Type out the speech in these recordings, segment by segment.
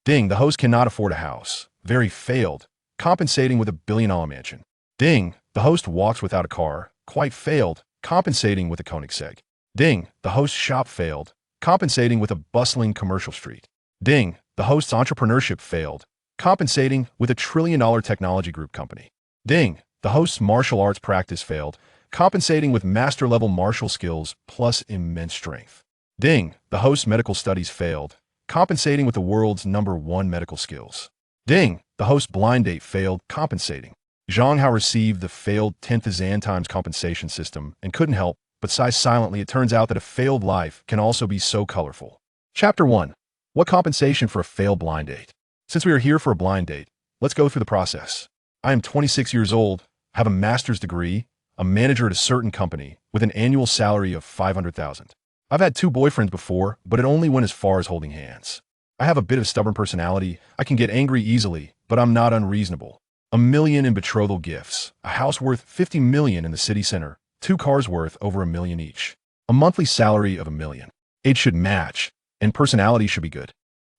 Ding, the host cannot afford a house. Very failed. Compensating with a billion-dollar mansion. Ding, the host walks without a car. Quite failed. Compensating with a Koenigsegg. Ding, the host's shop failed. Compensating with a bustling commercial street. Ding, the host's entrepreneurship failed. Compensating with a trillion-dollar technology group company. Ding, the host's martial arts practice failed. Compensating with master-level martial skills plus immense strength. Ding, the host's medical studies failed. Compensating with the world's #1 medical skills. Ding, the host's blind date failed. Compensating. Zhang Hao received the failed 10th Zan times compensation system and couldn't help but sigh silently. It turns out that a failed life can also be so colorful. Chapter 1. What compensation for a failed blind date? Since we are here for a blind date, let's go through the process. I am 26 years old, have a master's degree, a manager at a certain company, with an annual salary of $500,000. I've had 2 boyfriends before, but it only went as far as holding hands. I have a bit of stubborn personality, I can get angry easily, but I'm not unreasonable. $1 million in betrothal gifts, a house worth $50 million in the city center, 2 cars worth over $1 million each. A monthly salary of $1 million. Age should match, and personality should be good.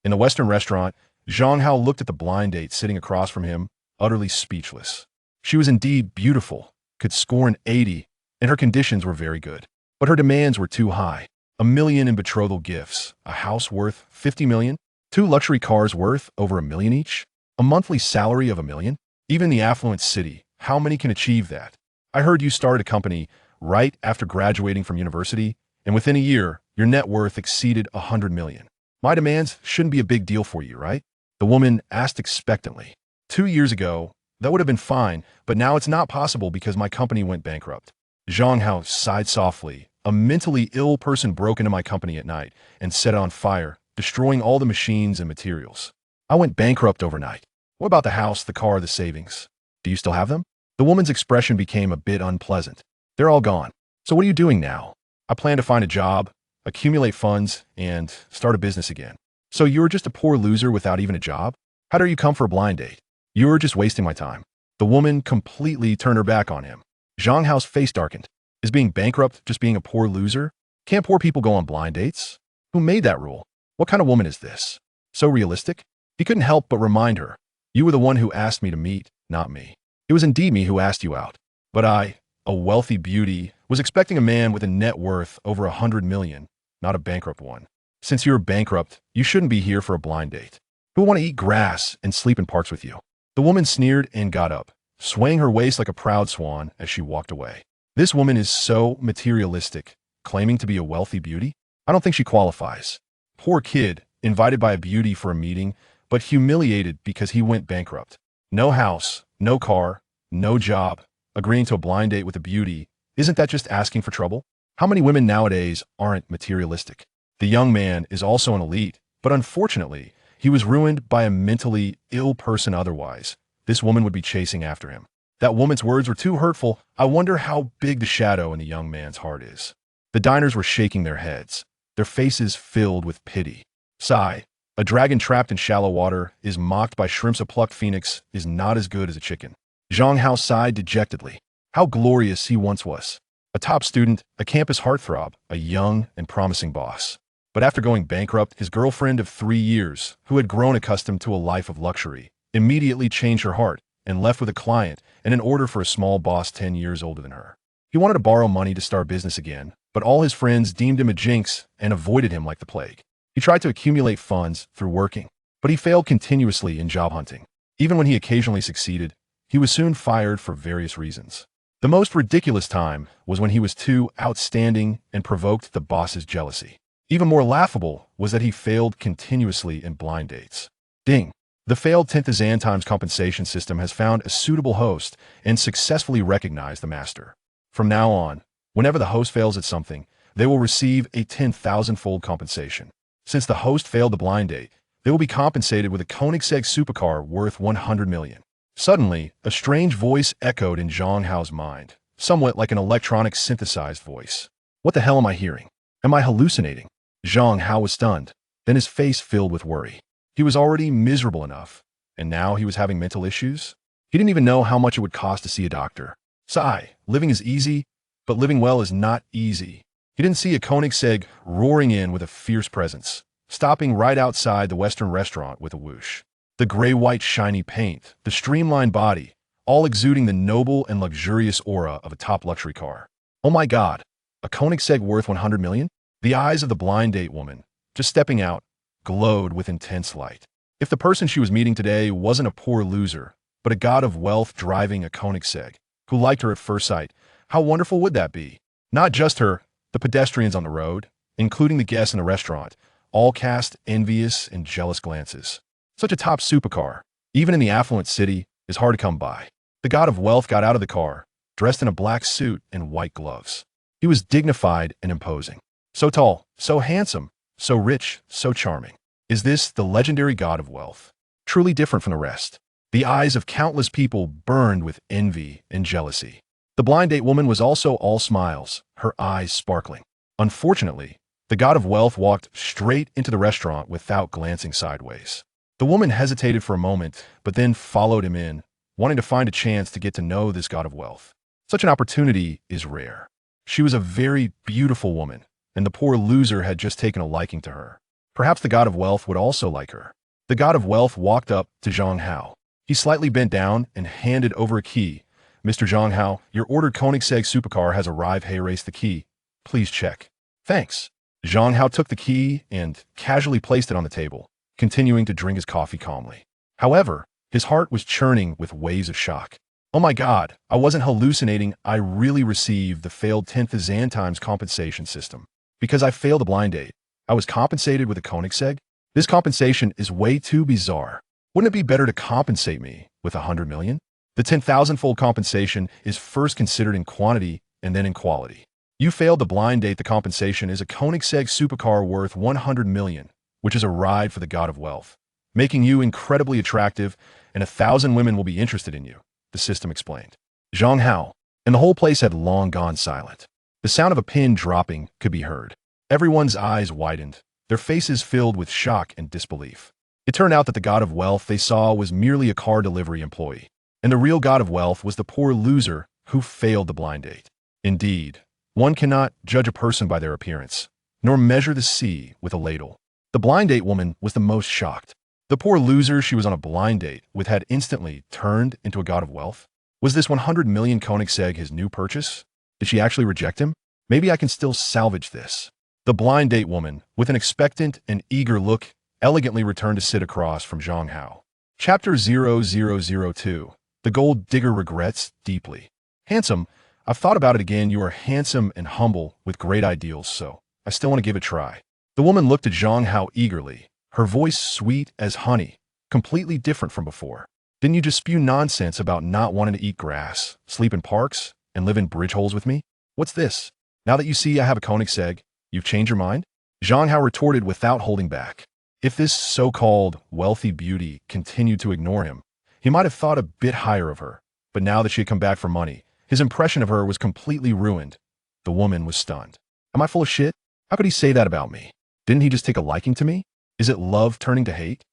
In the Western restaurant, Zhang Hao looked at the blind date sitting across from him, utterly speechless. She was indeed beautiful, could score an 80, and her conditions were very good. But her demands were too high. $1 million in betrothal gifts, a house worth $50 million, 2 luxury cars worth over $1 million each, a monthly salary of $1 million. Even the affluent city, how many can achieve that? I heard you started a company right after graduating from university, and within a year, your net worth exceeded $100 million. My demands shouldn't be a big deal for you, right? The woman asked expectantly. 2 years ago, that would have been fine, but now it's not possible because my company went bankrupt. Zhang Hao sighed softly. A mentally ill person broke into my company at night and set it on fire, destroying all the machines and materials. I went bankrupt overnight. What about the house, the car, the savings? Do you still have them? The woman's expression became a bit unpleasant. They're all gone. So what are you doing now? I plan to find a job, accumulate funds, and start a business again. So you're just a poor loser without even a job? How dare you come for a blind date? You're just wasting my time. The woman completely turned her back on him. Zhang Hao's face darkened. Is being bankrupt just being a poor loser? Can't poor people go on blind dates? Who made that rule? What kind of woman is this? So realistic? He couldn't help but remind her. You were the one who asked me to meet, not me. It was indeed me who asked you out. But I, a wealthy beauty, was expecting a man with a net worth over $100 million, not a bankrupt one. Since you're bankrupt, you shouldn't be here for a blind date. Who would want to eat grass and sleep in parks with you? The woman sneered and got up, swaying her waist like a proud swan as she walked away. This woman is so materialistic, claiming to be a wealthy beauty? I don't think she qualifies. Poor kid, invited by a beauty for a meeting, but humiliated because he went bankrupt. No house, no car, no job. Agreeing to a blind date with a beauty, isn't that just asking for trouble? How many women nowadays aren't materialistic? The young man is also an elite, but unfortunately, he was ruined by a mentally ill person otherwise. This woman would be chasing after him. That woman's words were too hurtful. I wonder how big the shadow in the young man's heart is. The diners were shaking their heads, their faces filled with pity. Sigh. A dragon trapped in shallow water is mocked by shrimps. A plucked phoenix is not as good as a chicken. Zhang Hao sighed dejectedly. How glorious he once was. A top student, a campus heartthrob, a young and promising boss. But after going bankrupt, his girlfriend of 3 years, who had grown accustomed to a life of luxury, immediately changed her heart and left with a client and an order for a small boss 10 years older than her. He wanted to borrow money to start business again, but all his friends deemed him a jinx and avoided him like the plague. He tried to accumulate funds through working, but he failed continuously in job hunting. Even when he occasionally succeeded, he was soon fired for various reasons. The most ridiculous time was when he was too outstanding and provoked the boss's jealousy. Even more laughable was that he failed continuously in blind dates. Ding! The failed 10th Zan times compensation system has found a suitable host and successfully recognized the master. From now on, whenever the host fails at something, they will receive a 10,000-fold compensation. Since the host failed the blind date, they will be compensated with a Koenigsegg supercar worth $100 million. Suddenly, a strange voice echoed in Zhang Hao's mind, somewhat like an electronic synthesized voice. What the hell am I hearing? Am I hallucinating? Zhang Hao was stunned, then his face filled with worry. He was already miserable enough, and now he was having mental issues? He didn't even know how much it would cost to see a doctor. Sigh, living is easy, but living well is not easy. He didn't see a Koenigsegg roaring in with a fierce presence. stopping right outside the Western restaurant with a whoosh. The gray-white shiny paint, the streamlined body, all exuding the noble and luxurious aura of a top luxury car. Oh my God, a Koenigsegg worth 100 million? The eyes of the blind date woman, just stepping out, glowed with intense light. If the person she was meeting today wasn't a poor loser, but a god of wealth driving a Koenigsegg, who liked her at first sight, how wonderful would that be? Not just her, the pedestrians on the road, including the guests in the restaurant, all cast envious and jealous glances. Such a top supercar, even in the affluent city, is hard to come by. The god of wealth got out of the car, dressed in a black suit and white gloves. He was dignified and imposing. So tall, so handsome, so rich, so charming. Is this the legendary god of wealth? Truly different from the rest. The eyes of countless people burned with envy and jealousy. The blind date woman was also all smiles, her eyes sparkling. Unfortunately, the god of wealth walked straight into the restaurant without glancing sideways. The woman hesitated for a moment, but then followed him in, wanting to find a chance to get to know this god of wealth. Such an opportunity is rare. She was a very beautiful woman, and the poor loser had just taken a liking to her. Perhaps the god of wealth would also like her. The god of wealth walked up to Zhang Hao. He slightly bent down and handed over a key. Mr. Zhang Hao, your ordered Koenigsegg supercar has arrived. Hey, erase the key. Please check. Thanks. Zhang Hao took the key and casually placed it on the table, continuing to drink his coffee calmly. However, his heart was churning with waves of shock. Oh my God, I wasn't hallucinating. I really received the failed 10th Xantimes compensation system. Because I failed a blind date, I was compensated with a Koenigsegg? This compensation is way too bizarre. Wouldn't it be better to compensate me with 100 million? The 10,000-fold compensation is first considered in quantity and then in quality. You failed the blind date. The compensation is a Koenigsegg supercar worth 100 million, which is a ride for the god of wealth, making you incredibly attractive, and 1,000 women will be interested in you, the system explained. Zhang Hao, and the whole place had long gone silent. The sound of a pin dropping could be heard. Everyone's eyes widened, their faces filled with shock and disbelief. It turned out that the god of wealth they saw was merely a car delivery employee, and the real god of wealth was the poor loser who failed the blind date. Indeed, one cannot judge a person by their appearance, nor measure the sea with a ladle. The blind date woman was the most shocked. The poor loser she was on a blind date with had instantly turned into a god of wealth. Was this 100 million Koenigsegg his new purchase? Did she actually reject him? Maybe I can still salvage this. The blind date woman, with an expectant and eager look, elegantly returned to sit across from Zhang Hao. Chapter 0002. The Gold Digger regrets deeply. Handsome, I've thought about it again. You are handsome and humble with great ideals, so I still want to give it a try. The woman looked at Zhang Hao eagerly, her voice sweet as honey, completely different from before. Didn't you just spew nonsense about not wanting to eat grass, sleep in parks, and live in bridge holes with me? What's this? Now that you see I have a Koenigsegg, you've changed your mind? Zhang Hao retorted without holding back. If this so-called wealthy beauty continued to ignore him, he might have thought a bit higher of her. But now that she had come back for money, his impression of her was completely ruined. The woman was stunned. Am I full of shit? How could he say that about me? Didn't he just take a liking to me? Is it love turning to hate?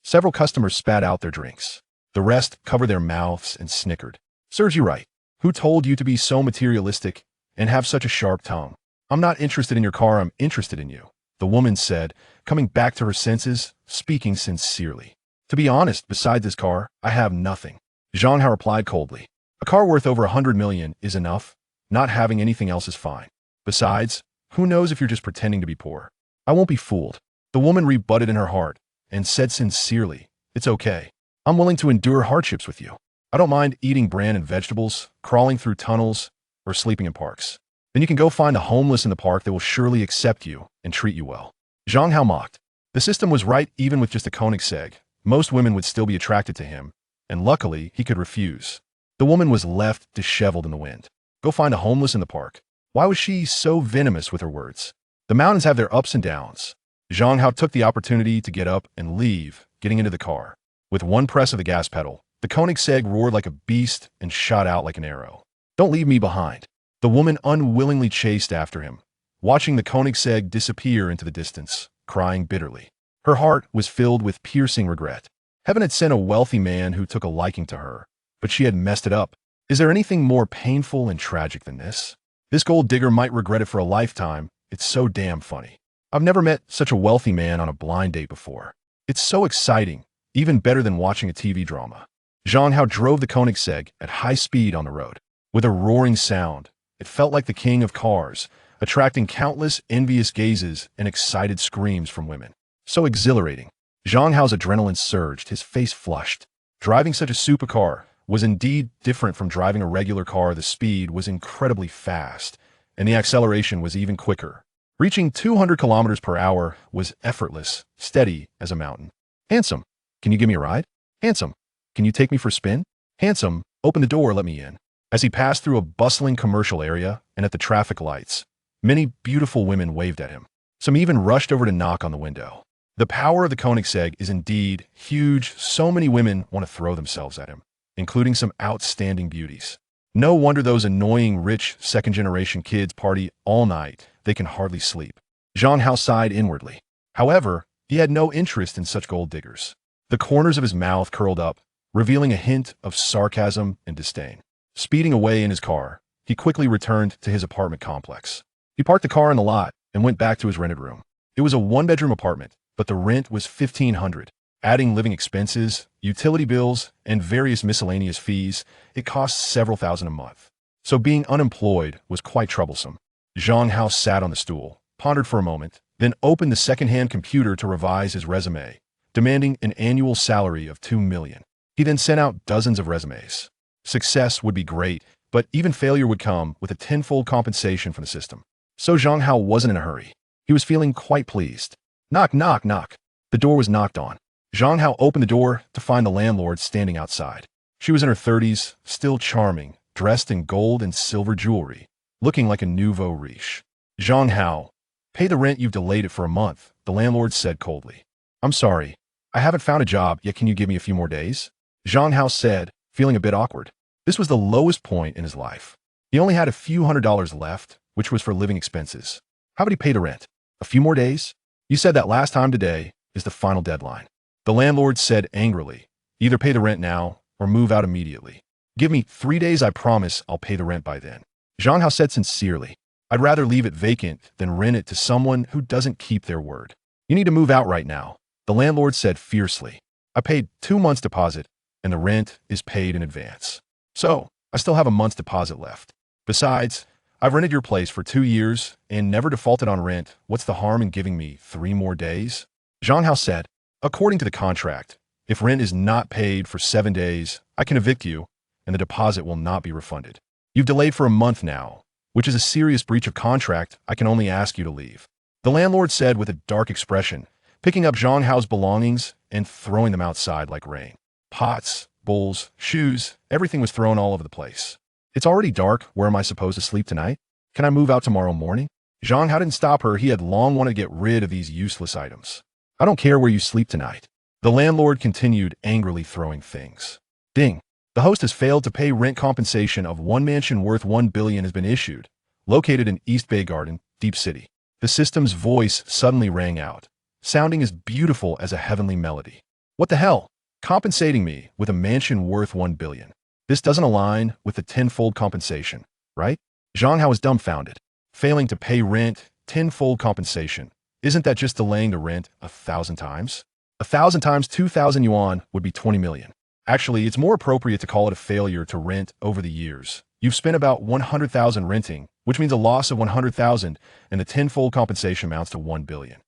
Several customers spat out their drinks. The rest covered their mouths and snickered. Serves you right. Who told you to be so materialistic and have such a sharp tongue? I'm not interested in your car, I'm interested in you, the woman said, coming back to her senses, speaking sincerely. To be honest, beside this car, I have nothing. Zhang Hao replied coldly. A car worth over 100 million is enough. Not having anything else is fine. Besides, who knows if you're just pretending to be poor? I won't be fooled. The woman rebutted in her heart and said sincerely, it's okay. I'm willing to endure hardships with you. I don't mind eating bran and vegetables, crawling through tunnels, or sleeping in parks. Then you can go find a homeless in the park that will surely accept you and treat you well. Zhang Hao mocked. The system was right. Even with just a Koenigsegg, most women would still be attracted to him, and luckily he could refuse. The woman was left disheveled in the wind. Go find a homeless in the park. Why was she so venomous with her words? The mountains have their ups and downs. Zhang Hao took the opportunity to get up and leave, getting into the car. With one press of the gas pedal, the Koenigsegg roared like a beast and shot out like an arrow. Don't leave me behind. The woman unwillingly chased after him, watching the Koenigsegg disappear into the distance, crying bitterly. Her heart was filled with piercing regret. Heaven had sent a wealthy man who took a liking to her, but she had messed it up. Is there anything more painful and tragic than this? This gold digger might regret it for a lifetime. It's so damn funny. I've never met such a wealthy man on a blind date before. It's so exciting, even better than watching a TV drama. Zhang Hao drove the Koenigsegg at high speed on the road. With a roaring sound, it felt like the king of cars, attracting countless envious gazes and excited screams from women. So exhilarating. Zhang Hao's adrenaline surged, his face flushed. Driving such a supercar was indeed different from driving a regular car. The speed was incredibly fast, and the acceleration was even quicker. Reaching 200 kilometers per hour was effortless, steady as a mountain. Handsome, can you give me a ride? Handsome, can you take me for a spin? Handsome, open the door, let me in. As he passed through a bustling commercial area and at the traffic lights, many beautiful women waved at him. Some even rushed over to knock on the window. The power of the Koenigsegg is indeed huge. So many women want to throw themselves at him, including some outstanding beauties. No wonder those annoying rich second-generation kids party all night. They can hardly sleep. Zhang Hao sighed inwardly. However, he had no interest in such gold diggers. The corners of his mouth curled up, revealing a hint of sarcasm and disdain. Speeding away in his car, he quickly returned to his apartment complex. He parked the car in the lot and went back to his rented room. It was a one-bedroom apartment, but the rent was $1,500. Adding living expenses, utility bills, and various miscellaneous fees, it cost several thousand a month. So being unemployed was quite troublesome. Zhang Hao sat on the stool, pondered for a moment, then opened the second-hand computer to revise his resume, demanding an annual salary of $2 million. He then sent out dozens of resumes. Success would be great, but even failure would come with a tenfold compensation from the system. So Zhang Hao wasn't in a hurry. He was feeling quite pleased. Knock, knock, knock. The door was knocked on. Zhang Hao opened the door to find the landlord standing outside. She was in her 30s, still charming, dressed in gold and silver jewelry, looking like a nouveau riche. Zhang Hao, pay the rent, you've delayed it for a month, the landlord said coldly. I'm sorry, I haven't found a job yet, can you give me a few more days? Zhang Hao said, feeling a bit awkward. This was the lowest point in his life. He only had a few $100s left, which was for living expenses. How would he pay the rent? A few more days? You said that last time. Today is the final deadline. The landlord said angrily, either pay the rent now or move out immediately. Give me 3 days, I promise I'll pay the rent by then. Zhang Hao said sincerely, I'd rather leave it vacant than rent it to someone who doesn't keep their word. You need to move out right now, the landlord said fiercely. I paid 2 months' deposit, and the rent is paid in advance. So, I still have a month's deposit left. Besides, I've rented your place for 2 years and never defaulted on rent. What's the harm in giving me 3 more days? Zhang Hao said, according to the contract, if rent is not paid for 7 days, I can evict you, and the deposit will not be refunded. You've delayed for a month now, which is a serious breach of contract. I can only ask you to leave. The landlord said with a dark expression, picking up Zhang Hao's belongings and throwing them outside like rain. Pots, bowls, shoes, everything was thrown all over the place. It's already dark. Where am I supposed to sleep tonight? Can I move out tomorrow morning? Zhang Hao didn't stop her. He had long wanted to get rid of these useless items. I don't care where you sleep tonight. The landlord continued, angrily throwing things. Ding. The host has failed to pay rent. Compensation of one mansion worth $1 billion has been issued, located in East Bay Garden, Deep City. The system's voice suddenly rang out, sounding as beautiful as a heavenly melody. What the hell? Compensating me with a mansion worth $1 billion. This doesn't align with the tenfold compensation, right? Zhang Hao was dumbfounded. Failing to pay rent, tenfold compensation. Isn't that just delaying the rent 1,000 times? 1,000 times 2,000 yuan would be 20 million. Actually, it's more appropriate to call it a failure to rent over the years. You've spent about 100,000 renting, which means a loss of 100,000, and the tenfold compensation amounts to 1 billion.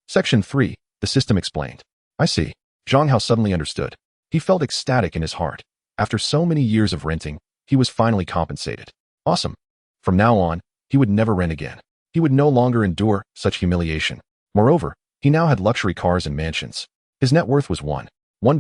Section 3. The system explained. I see. Zhang Hao suddenly understood. He felt ecstatic in his heart. After so many years of renting, he was finally compensated. Awesome. From now on, he would never rent again. He would no longer endure such humiliation. Moreover, he now had luxury cars and mansions. His net worth was 1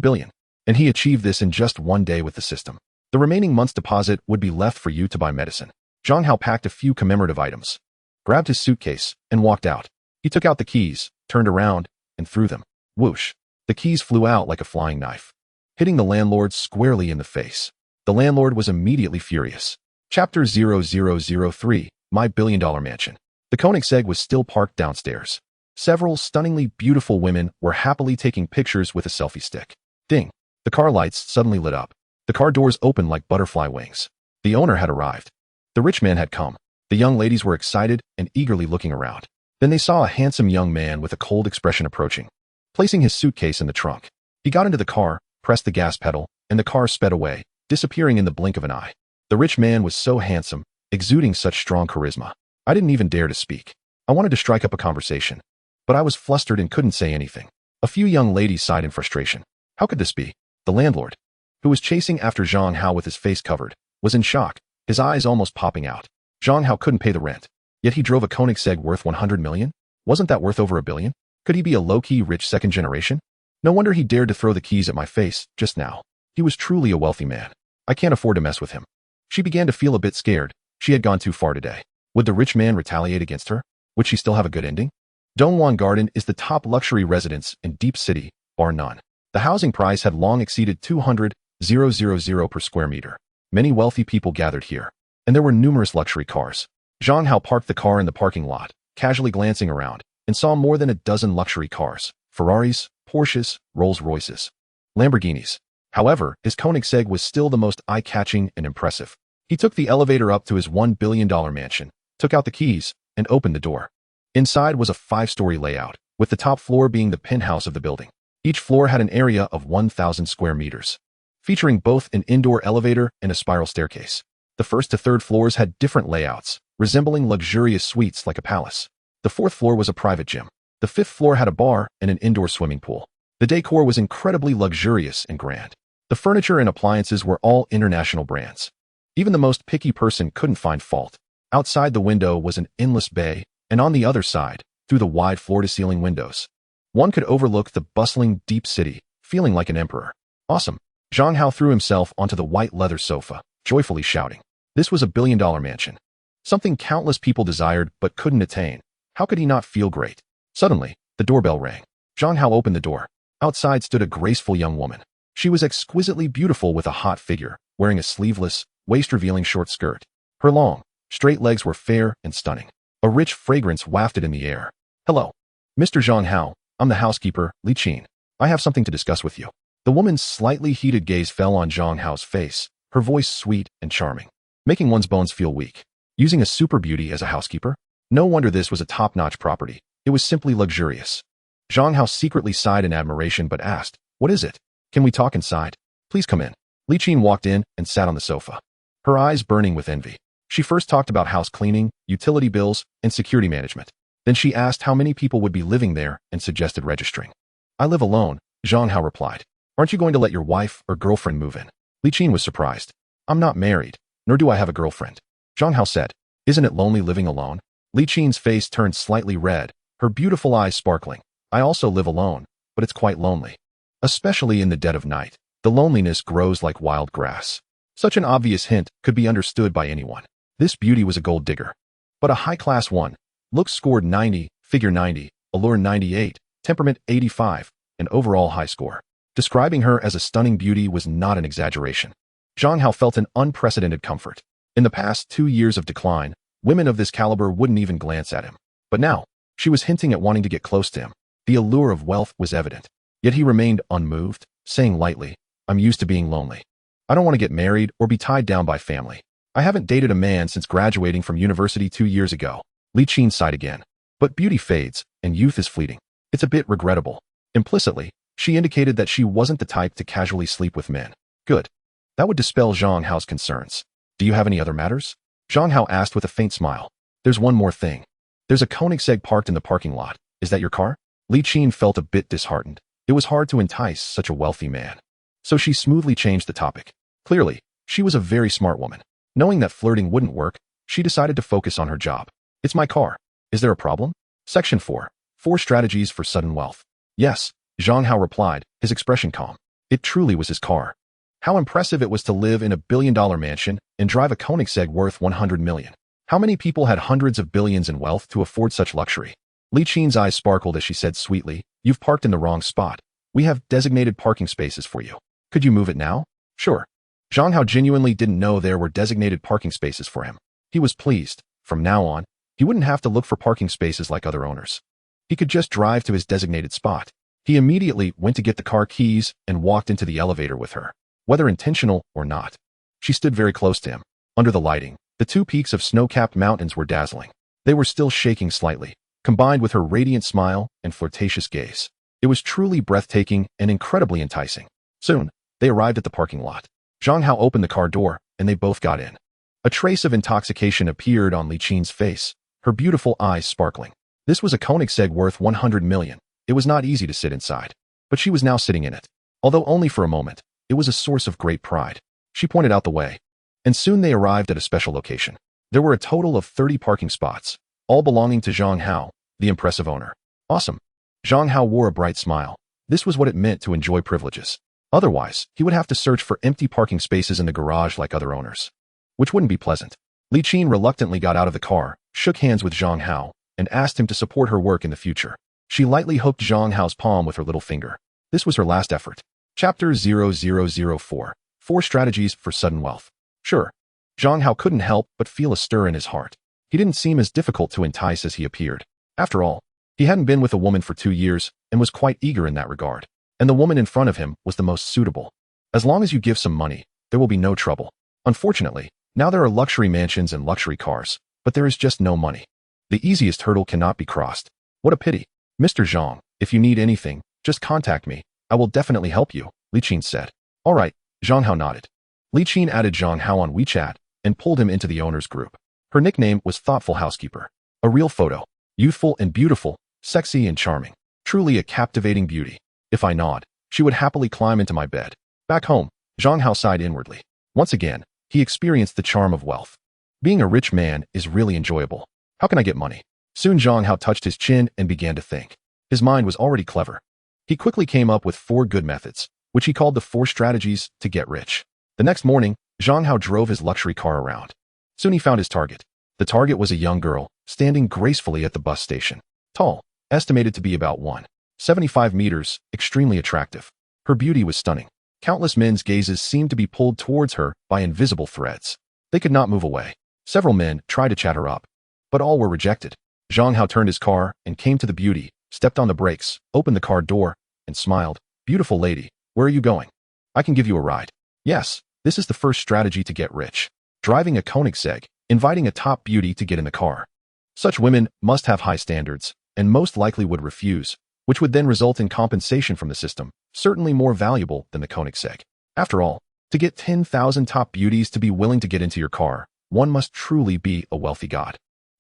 billion, and he achieved this in just 1 day with the system. The remaining month's deposit would be left for you to buy medicine. Zhang Hao packed a few commemorative items, grabbed his suitcase, and walked out. He took out the keys, turned around, and threw them. Whoosh! The keys flew out like a flying knife, hitting the landlord squarely in the face. The landlord was immediately furious. Chapter 0003, My Billion-Dollar Mansion. The Koenigsegg was still parked downstairs. Several stunningly beautiful women were happily taking pictures with a selfie stick. Ding! The car lights suddenly lit up. The car doors opened like butterfly wings. The owner had arrived. The rich man had come. The young ladies were excited and eagerly looking around. Then they saw a handsome young man with a cold expression approaching, placing his suitcase in the trunk. He got into the car, pressed the gas pedal, and the car sped away, disappearing in the blink of an eye. The rich man was so handsome, exuding such strong charisma. I didn't even dare to speak. I wanted to strike up a conversation, but I was flustered and couldn't say anything. A few young ladies sighed in frustration. How could this be? The landlord, who was chasing after Zhang Hao with his face covered, was in shock, his eyes almost popping out. Zhang Hao couldn't pay the rent, yet he drove a Koenigsegg worth 100 million? Wasn't that worth over $1 billion? Could he be a low-key rich second generation? No wonder he dared to throw the keys at my face just now. He was truly a wealthy man. I can't afford to mess with him. She began to feel a bit scared. She had gone too far today. Would the rich man retaliate against her? Would she still have a good ending? Dongwon Garden is the top luxury residence in Deep City, bar none. The housing price had long exceeded 200,000 per square meter. Many wealthy people gathered here, and there were numerous luxury cars. Zhang Hao parked the car in the parking lot, casually glancing around, and saw more than a dozen luxury cars: Ferraris, Porsches, Rolls-Royces, Lamborghinis. However, his Koenigsegg was still the most eye-catching and impressive. He took the elevator up to his $1 billion mansion, took out the keys, and opened the door. Inside was a 5-story layout, with the top floor being the penthouse of the building. Each floor had an area of 1,000 square meters, featuring both an indoor elevator and a spiral staircase. The first to third floors had different layouts, resembling luxurious suites like a palace. The fourth floor was a private gym. The fifth floor had a bar and an indoor swimming pool. The decor was incredibly luxurious and grand. The furniture and appliances were all international brands. Even the most picky person couldn't find fault. Outside the window was an endless bay, and on the other side, through the wide floor-to-ceiling windows, one could overlook the bustling deep city, feeling like an emperor. Awesome. Zhang Hao threw himself onto the white leather sofa, joyfully shouting. This was a billion-dollar mansion. Something countless people desired but couldn't attain. How could he not feel great? Suddenly, the doorbell rang. Zhang Hao opened the door. Outside stood a graceful young woman. She was exquisitely beautiful with a hot figure, wearing a sleeveless, waist-revealing short skirt. Her long, straight legs were fair and stunning. A rich fragrance wafted in the air. Hello, Mr. Zhang Hao. I'm the housekeeper, Li Qin. I have something to discuss with you. The woman's slightly heated gaze fell on Zhang Hao's face, her voice sweet and charming, making one's bones feel weak. Using a super beauty as a housekeeper? No wonder this was a top-notch property. It was simply luxurious. Zhang Hao secretly sighed in admiration but asked, "What is it? Can we talk inside? Please come in." Li Qin walked in and sat on the sofa, her eyes burning with envy. She first talked about house cleaning, utility bills, and security management. Then she asked how many people would be living there and suggested registering. "I live alone," Zhang Hao replied. "Aren't you going to let your wife or girlfriend move in?" Li Qin was surprised. "I'm not married, nor do I have a girlfriend." Zhang Hao said. "Isn't it lonely living alone?" Li Qin's face turned slightly red, her beautiful eyes sparkling. "I also live alone, but it's quite lonely. Especially in the dead of night. The loneliness grows like wild grass." Such an obvious hint could be understood by anyone. This beauty was a gold digger, but a high-class one. Looks scored 90, figure 90, allure 98, temperament 85, an overall high score. Describing her as a stunning beauty was not an exaggeration. Zhang Hao felt an unprecedented comfort. In the past 2 years of decline, women of this caliber wouldn't even glance at him. But now, she was hinting at wanting to get close to him. The allure of wealth was evident. Yet he remained unmoved, saying lightly, "I'm used to being lonely. I don't want to get married or be tied down by family. I haven't dated a man since graduating from university 2 years ago." Li Qin sighed again. But beauty fades, and youth is fleeting. It's a bit regrettable. Implicitly, she indicated that she wasn't the type to casually sleep with men. Good. That would dispel Zhang Hao's concerns. "Do you have any other matters?" Zhang Hao asked with a faint smile. "There's one more thing. There's a Koenigsegg parked in the parking lot. Is that your car?" Li Qin felt a bit disheartened. It was hard to entice such a wealthy man. So she smoothly changed the topic. Clearly, she was a very smart woman. Knowing that flirting wouldn't work, she decided to focus on her job. "It's my car. Is there a problem?" Section 4. 4 strategies for sudden wealth. "Yes," Zhang Hao replied, his expression calm. It truly was his car. How impressive it was to live in a billion-dollar mansion and drive a Koenigsegg worth 100 million. How many people had hundreds of billions in wealth to afford such luxury? Li Qin's eyes sparkled as she said sweetly, "You've parked in the wrong spot. We have designated parking spaces for you. Could you move it now?" "Sure." Zhang Hao genuinely didn't know there were designated parking spaces for him. He was pleased. From now on, he wouldn't have to look for parking spaces like other owners. He could just drive to his designated spot. He immediately went to get the car keys and walked into the elevator with her. Whether intentional or not, she stood very close to him. Under the lighting, the 2 peaks of snow-capped mountains were dazzling. They were still shaking slightly, combined with her radiant smile and flirtatious gaze. It was truly breathtaking and incredibly enticing. Soon, they arrived at the parking lot. Zhang Hao opened the car door, and they both got in. A trace of intoxication appeared on Li Qin's face, her beautiful eyes sparkling. This was a Koenigsegg worth 100 million. It was not easy to sit inside, but she was now sitting in it. Although only for a moment, it was a source of great pride. She pointed out the way, and soon they arrived at a special location. There were a total of 30 parking spots, all belonging to Zhang Hao, the impressive owner. Awesome. Zhang Hao wore a bright smile. This was what it meant to enjoy privileges. Otherwise, he would have to search for empty parking spaces in the garage like other owners, which wouldn't be pleasant. Li Qin reluctantly got out of the car, shook hands with Zhang Hao, and asked him to support her work in the future. She lightly hooked Zhang Hao's palm with her little finger. This was her last effort. Chapter 0004. 4 Strategies for Sudden Wealth. Sure, Zhang Hao couldn't help but feel a stir in his heart. He didn't seem as difficult to entice as he appeared. After all, he hadn't been with a woman for 2 years and was quite eager in that regard. And the woman in front of him was the most suitable. As long as you give some money, there will be no trouble. Unfortunately, now there are luxury mansions and luxury cars, but there is just no money. The easiest hurdle cannot be crossed. What a pity. Mr. Zhang, if you need anything, just contact me. I will definitely help you, Li Qin said. All right, Zhang Hao nodded. Li Qin added Zhang Hao on WeChat and pulled him into the owner's group. Her nickname was Thoughtful Housekeeper. A real photo. Youthful and beautiful, sexy and charming. Truly a captivating beauty. If I nod, she would happily climb into my bed. Back home, Zhang Hao sighed inwardly. Once again, he experienced the charm of wealth. Being a rich man is really enjoyable. How can I get money? Soon Zhang Hao touched his chin and began to think. His mind was already clever. He quickly came up with 4 good methods, which he called the 4 strategies to get rich. The next morning, Zhang Hao drove his luxury car around. Soon he found his target. The target was a young girl, standing gracefully at the bus station. Tall, estimated to be about 1.75 meters, extremely attractive. Her beauty was stunning. Countless men's gazes seemed to be pulled towards her by invisible threads. They could not move away. Several men tried to chat her up, but all were rejected. Zhang Hao turned his car and came to the beauty, stepped on the brakes, opened the car door, and smiled. Beautiful lady, where are you going? I can give you a ride. Yes, this is the first strategy to get rich. Driving a Koenigsegg, inviting a top beauty to get in the car. Such women must have high standards, and most likely would refuse, which would then result in compensation from the system, certainly more valuable than the Koenigsegg. After all, to get 10,000 top beauties to be willing to get into your car, one must truly be a wealthy god.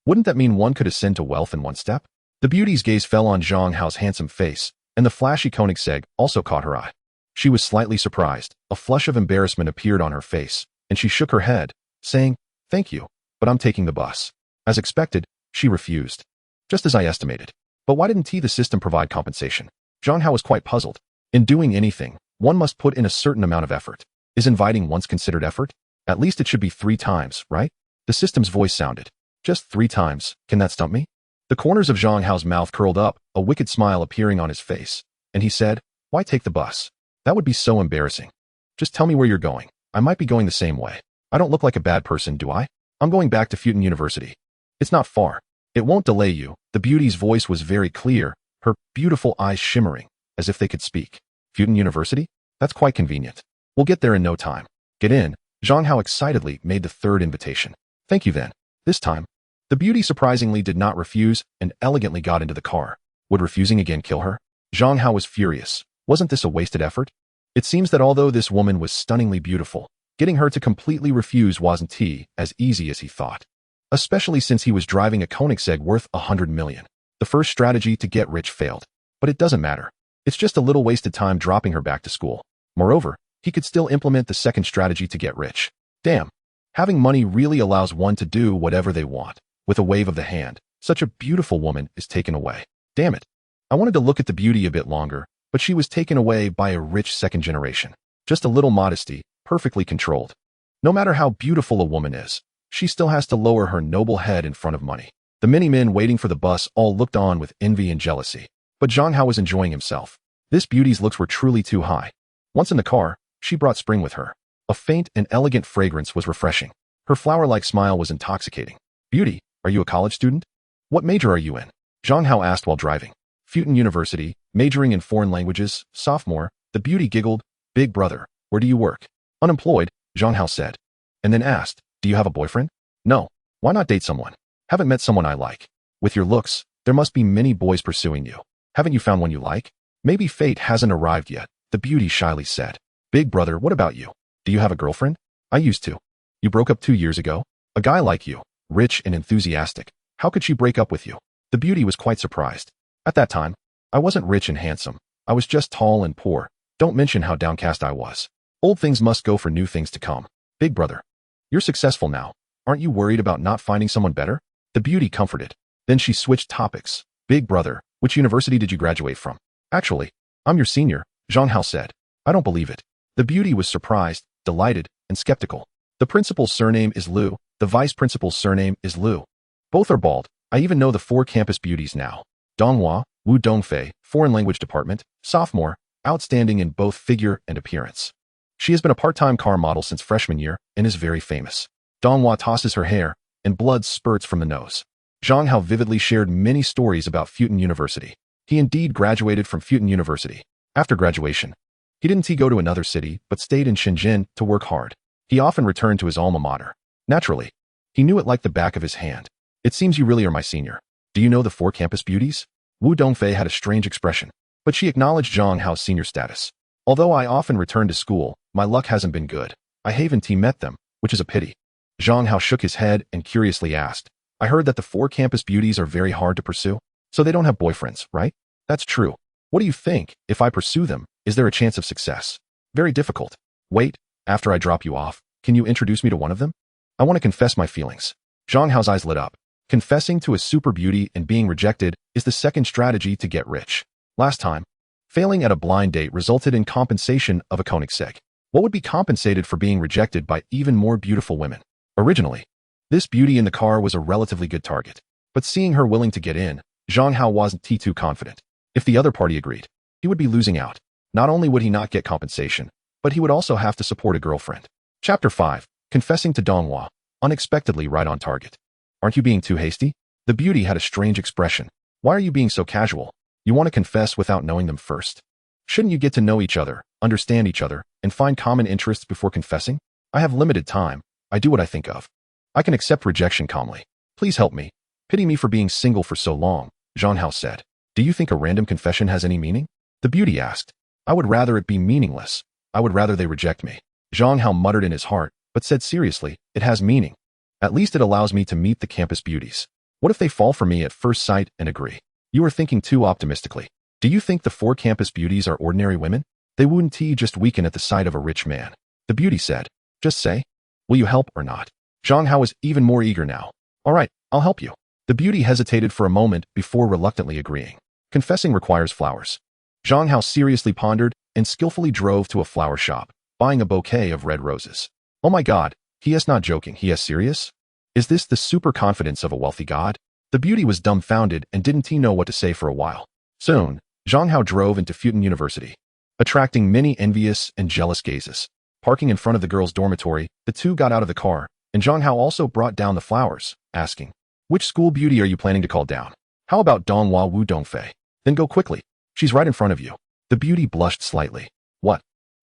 Wouldn't that mean one could ascend to wealth in one step? The beauty's gaze fell on Zhang Hao's handsome face, and the flashy Koenigsegg also caught her eye. She was slightly surprised. A flush of embarrassment appeared on her face, and she shook her head, saying, "Thank you, but I'm taking the bus." As expected, she refused. Just as I estimated. But why didn't the system provide compensation? Zhang Hao was quite puzzled. In doing anything, one must put in a certain amount of effort. Is inviting once considered effort? At least it should be 3 times, right? The system's voice sounded. Just 3 times, can that stump me? The corners of Zhang Hao's mouth curled up, a wicked smile appearing on his face, and he said, "Why take the bus? That would be so embarrassing. Just tell me where you're going. I might be going the same way. I don't look like a bad person, do I? I'm going back to Futon University. It's not far. It won't delay you." The beauty's voice was very clear, her beautiful eyes shimmering, as if they could speak. Futon University? That's quite convenient. We'll get there in no time. Get in. Zhang Hao excitedly made the 3rd invitation. Thank you then. This time, the beauty surprisingly did not refuse and elegantly got into the car. Would refusing again kill her? Zhang Hao was furious. Wasn't this a wasted effort? It seems that although this woman was stunningly beautiful, getting her to completely refuse wasn't as easy as he thought. Especially since he was driving a Koenigsegg worth 100 million. The first strategy to get rich failed. But it doesn't matter. It's just a little wasted time dropping her back to school. Moreover, he could still implement the second strategy to get rich. Damn. Having money really allows one to do whatever they want. With a wave of the hand, such a beautiful woman is taken away. Damn it. I wanted to look at the beauty a bit longer, but she was taken away by a rich second generation. Just a little modesty, perfectly controlled. No matter how beautiful a woman is, she still has to lower her noble head in front of money. The many men waiting for the bus all looked on with envy and jealousy. But Zhang Hao was enjoying himself. This beauty's looks were truly too high. Once in the car, she brought spring with her. A faint and elegant fragrance was refreshing. Her flower-like smile was intoxicating. "Beauty, are you a college student? What major are you in?" Zhang Hao asked while driving. "Futon University, majoring in foreign languages, sophomore." The beauty giggled. "Big brother, where do you work?" "Unemployed," Zhang Hao said. And then asked, "Do you have a boyfriend?" "No. Why not date someone?" "Haven't met someone I like. With your looks, There must be many boys pursuing you. Haven't you found one you like? Maybe fate hasn't arrived yet, the beauty shyly said. Big brother, what about you? Do you have a girlfriend? I used to. You broke up 2 years ago? A guy like you, rich and enthusiastic. How could she break up with you? The beauty was quite surprised. At that time, I wasn't rich and handsome. I was just tall and poor. Don't mention how downcast I was. Old things must go for new things to come. Big brother, you're successful now. Aren't you worried about not finding someone better? The beauty comforted. Then she switched topics. Big brother, which university did you graduate from? Actually, I'm your senior, Zhang Hao said. I don't believe it. The beauty was surprised, delighted, and skeptical. The principal's surname is Liu. The vice principal's surname is Liu. Both are bald. I even know the 4 campus beauties now. Donghua, Wu Dongfei, Foreign Language Department, sophomore, outstanding in both figure and appearance. She has been a part-time car model since freshman year and is very famous. Donghua tosses her hair, and blood spurts from the nose. Zhang Hao vividly shared many stories about Futon University. He indeed graduated from Futon University. After graduation, he didn't go to another city, but stayed in Shenzhen to work hard. He often returned to his alma mater. Naturally, he knew it like the back of his hand. It seems you really are my senior. Do you know the 4 campus beauties? Wu Dongfei had a strange expression, but she acknowledged Zhang Hao's senior status. Although I often return to school, my luck hasn't been good. I haven't met them, which is a pity. Zhang Hao shook his head and curiously asked, I heard that the 4 campus beauties are very hard to pursue, so they don't have boyfriends, right? That's true. What do you think? If I pursue them, is there a chance of success? Very difficult. Wait, after I drop you off, can you introduce me to one of them? I want to confess my feelings. Zhang Hao's eyes lit up. Confessing to a super beauty and being rejected is the second strategy to get rich. Last time, failing at a blind date resulted in compensation of a Koenigsegg. What would be compensated for being rejected by even more beautiful women? Originally, this beauty in the car was a relatively good target, but seeing her willing to get in, Zhang Hao wasn't too confident. If the other party agreed, he would be losing out. Not only would he not get compensation, but he would also have to support a girlfriend. Chapter 5. Confessing to Donghua. Unexpectedly right on target. Aren't you being too hasty? The beauty had a strange expression. Why are you being so casual? You want to confess without knowing them first? Shouldn't you get to know each other, understand each other, and find common interests before confessing? I have limited time. I do what I think of. I can accept rejection calmly. Please help me. Pity me for being single for so long, Zhang Hao said. Do you think a random confession has any meaning? The beauty asked. I would rather it be meaningless. I would rather they reject me. Zhang Hao muttered in his heart, but said seriously, it has meaning. At least it allows me to meet the campus beauties. What if they fall for me at first sight and agree? You are thinking too optimistically. Do you think the 4 campus beauties are ordinary women? They wouldn't just weaken at the sight of a rich man. The beauty said, just say, will you help or not? Zhang Hao was even more eager now. All right, I'll help you. The beauty hesitated for a moment before reluctantly agreeing. Confessing requires flowers. Zhang Hao seriously pondered and skillfully drove to a flower shop, buying a bouquet of red roses. Oh my God, he is not joking, he is serious? Is this the super confidence of a wealthy god? The beauty was dumbfounded and didn't know what to say for a while. Soon, Zhang Hao drove into Futon University, attracting many envious and jealous gazes. Parking in front of the girls' dormitory, the two got out of the car, and Zhang Hao also brought down the flowers, asking, which school beauty are you planning to call down? How about Donghua Wu Dongfei? Then go quickly. She's right in front of you. The beauty blushed slightly. What?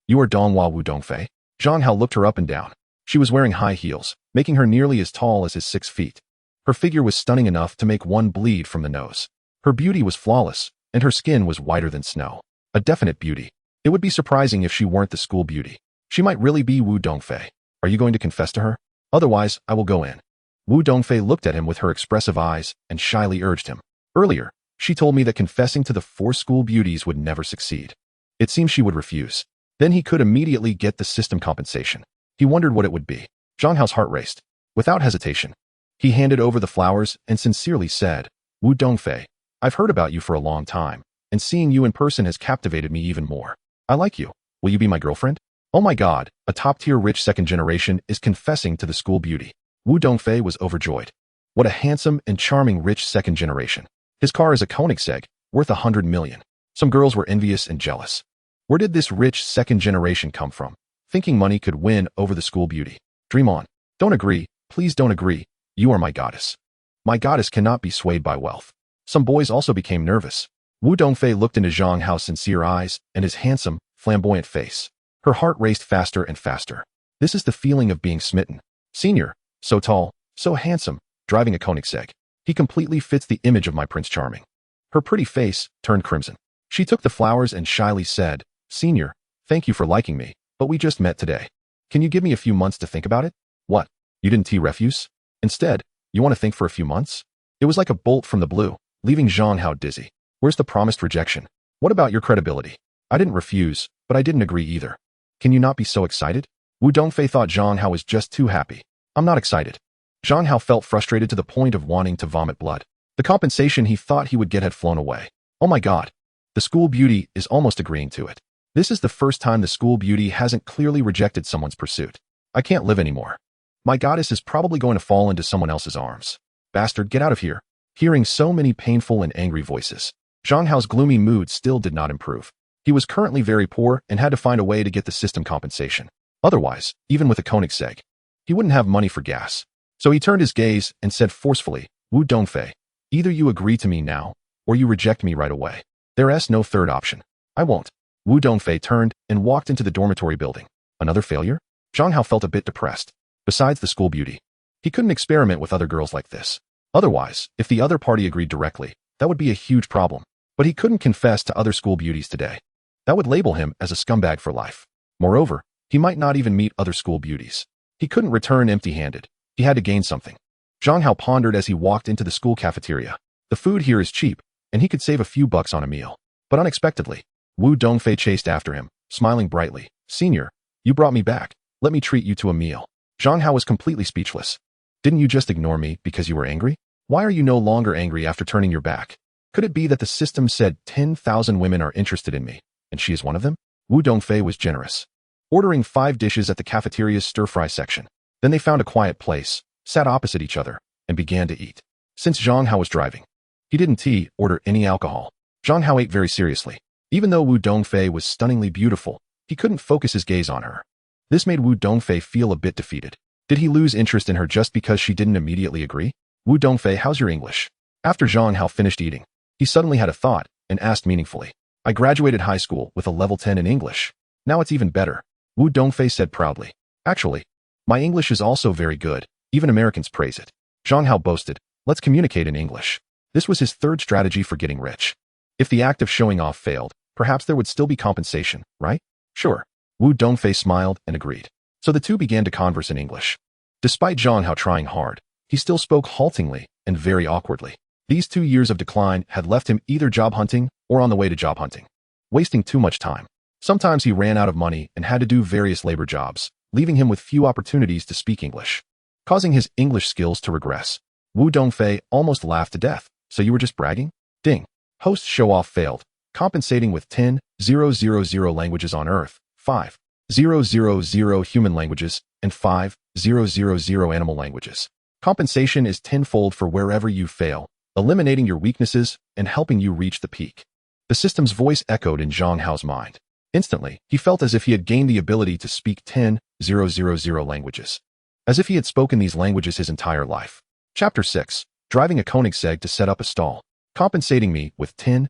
You are Donghua Wu Dongfei? Zhang Hao looked her up and down. She was wearing high heels, making her nearly as tall as his 6 feet. Her figure was stunning enough to make one bleed from the nose. Her beauty was flawless, and her skin was whiter than snow. A definite beauty. It would be surprising if she weren't the school beauty. She might really be Wu Dongfei. Are you going to confess to her? Otherwise, I will go in. Wu Dongfei looked at him with her expressive eyes and shyly urged him. Earlier, she told me that confessing to the 4 school beauties would never succeed. It seems she would refuse. Then he could immediately get the system compensation. He wondered what it would be. Zhang Hao's heart raced. Without hesitation, he handed over the flowers and sincerely said, Wu Dongfei, I've heard about you for a long time, and seeing you in person has captivated me even more. I like you. Will you be my girlfriend? Oh my God, a top-tier rich second generation is confessing to the school beauty. Wu Dongfei was overjoyed. What a handsome and charming rich second generation. His car is a Koenigsegg, worth 100 million. Some girls were envious and jealous. Where did this rich second generation come from? Thinking money could win over the school beauty. Dream on. Don't agree. Please don't agree. You are my goddess. My goddess cannot be swayed by wealth. Some boys also became nervous. Wu Dongfei looked into Zhang Hao's sincere eyes and his handsome, flamboyant face. Her heart raced faster and faster. This is the feeling of being smitten. Senior, so tall, so handsome, driving a Koenigsegg. He completely fits the image of my Prince Charming. Her pretty face turned crimson. She took the flowers and shyly said, Senior, thank you for liking me, but we just met today. Can you give me a few months to think about it? What? You didn't tea refuse? Instead, you want to think for a few months? It was like a bolt from the blue, leaving Zhang Hao dizzy. Where's the promised rejection? What about your credibility? I didn't refuse, but I didn't agree either. Can you not be so excited? Wu Dongfei thought Zhang Hao was just too happy. I'm not excited. Zhang Hao felt frustrated to the point of wanting to vomit blood. The compensation he thought he would get had flown away. Oh my god. The school beauty is almost agreeing to it. This is the first time the school beauty hasn't clearly rejected someone's pursuit. I can't live anymore. My goddess is probably going to fall into someone else's arms. Bastard, get out of here. Hearing so many painful and angry voices, Zhang Hao's gloomy mood still did not improve. He was currently very poor and had to find a way to get the system compensation. Otherwise, even with a Koenigsegg, he wouldn't have money for gas. So he turned his gaze and said forcefully, Wu Dongfei, either you agree to me now, or you reject me right away. There's no third option. I won't. Wu Dongfei turned and walked into the dormitory building. Another failure? Zhang Hao felt a bit depressed. Besides the school beauty, he couldn't experiment with other girls like this. Otherwise, if the other party agreed directly, that would be a huge problem. But he couldn't confess to other school beauties today. That would label him as a scumbag for life. Moreover, he might not even meet other school beauties. He couldn't return empty-handed. He had to gain something. Zhang Hao pondered as he walked into the school cafeteria. The food here is cheap, and he could save a few bucks on a meal. But unexpectedly, Wu Dongfei chased after him, smiling brightly. Senior, you brought me back. Let me treat you to a meal. Zhang Hao was completely speechless. Didn't you just ignore me because you were angry? Why are you no longer angry after turning your back? Could it be that the system said 10,000 women are interested in me, and she is one of them? Wu Dongfei was generous, ordering 5 dishes at the cafeteria's stir-fry section. Then they found a quiet place, sat opposite each other, and began to eat. Since Zhang Hao was driving, he didn't order any alcohol. Zhang Hao ate very seriously. Even though Wu Dongfei was stunningly beautiful, he couldn't focus his gaze on her. This made Wu Dongfei feel a bit defeated. Did he lose interest in her just because she didn't immediately agree? Wu Dongfei, how's your English? After Zhang Hao finished eating, he suddenly had a thought and asked meaningfully. I graduated high school with a level 10 in English. Now it's even better. Wu Dongfei said proudly. Actually, my English is also very good. Even Americans praise it. Zhang Hao boasted. Let's communicate in English. This was his third strategy for getting rich. If the act of showing off failed, perhaps there would still be compensation, right? Sure. Wu Dongfei smiled and agreed. So the two began to converse in English. Despite Zhang Hao trying hard, he still spoke haltingly and very awkwardly. These 2 years of decline had left him either job hunting or on the way to job hunting, wasting too much time. Sometimes he ran out of money and had to do various labor jobs, leaving him with few opportunities to speak English, causing his English skills to regress. Wu Dongfei almost laughed to death. So you were just bragging? Ding. Host show-off failed, compensating with 10,000 languages on Earth, 5,000 human languages, and 5,000 animal languages. Compensation is tenfold for wherever you fail, eliminating your weaknesses and helping you reach the peak. The system's voice echoed in Zhang Hao's mind. Instantly, he felt as if he had gained the ability to speak 10,000 languages. As if he had spoken these languages his entire life. Chapter 6. Driving a Koenigsegg to set up a stall. Compensating me with 10,000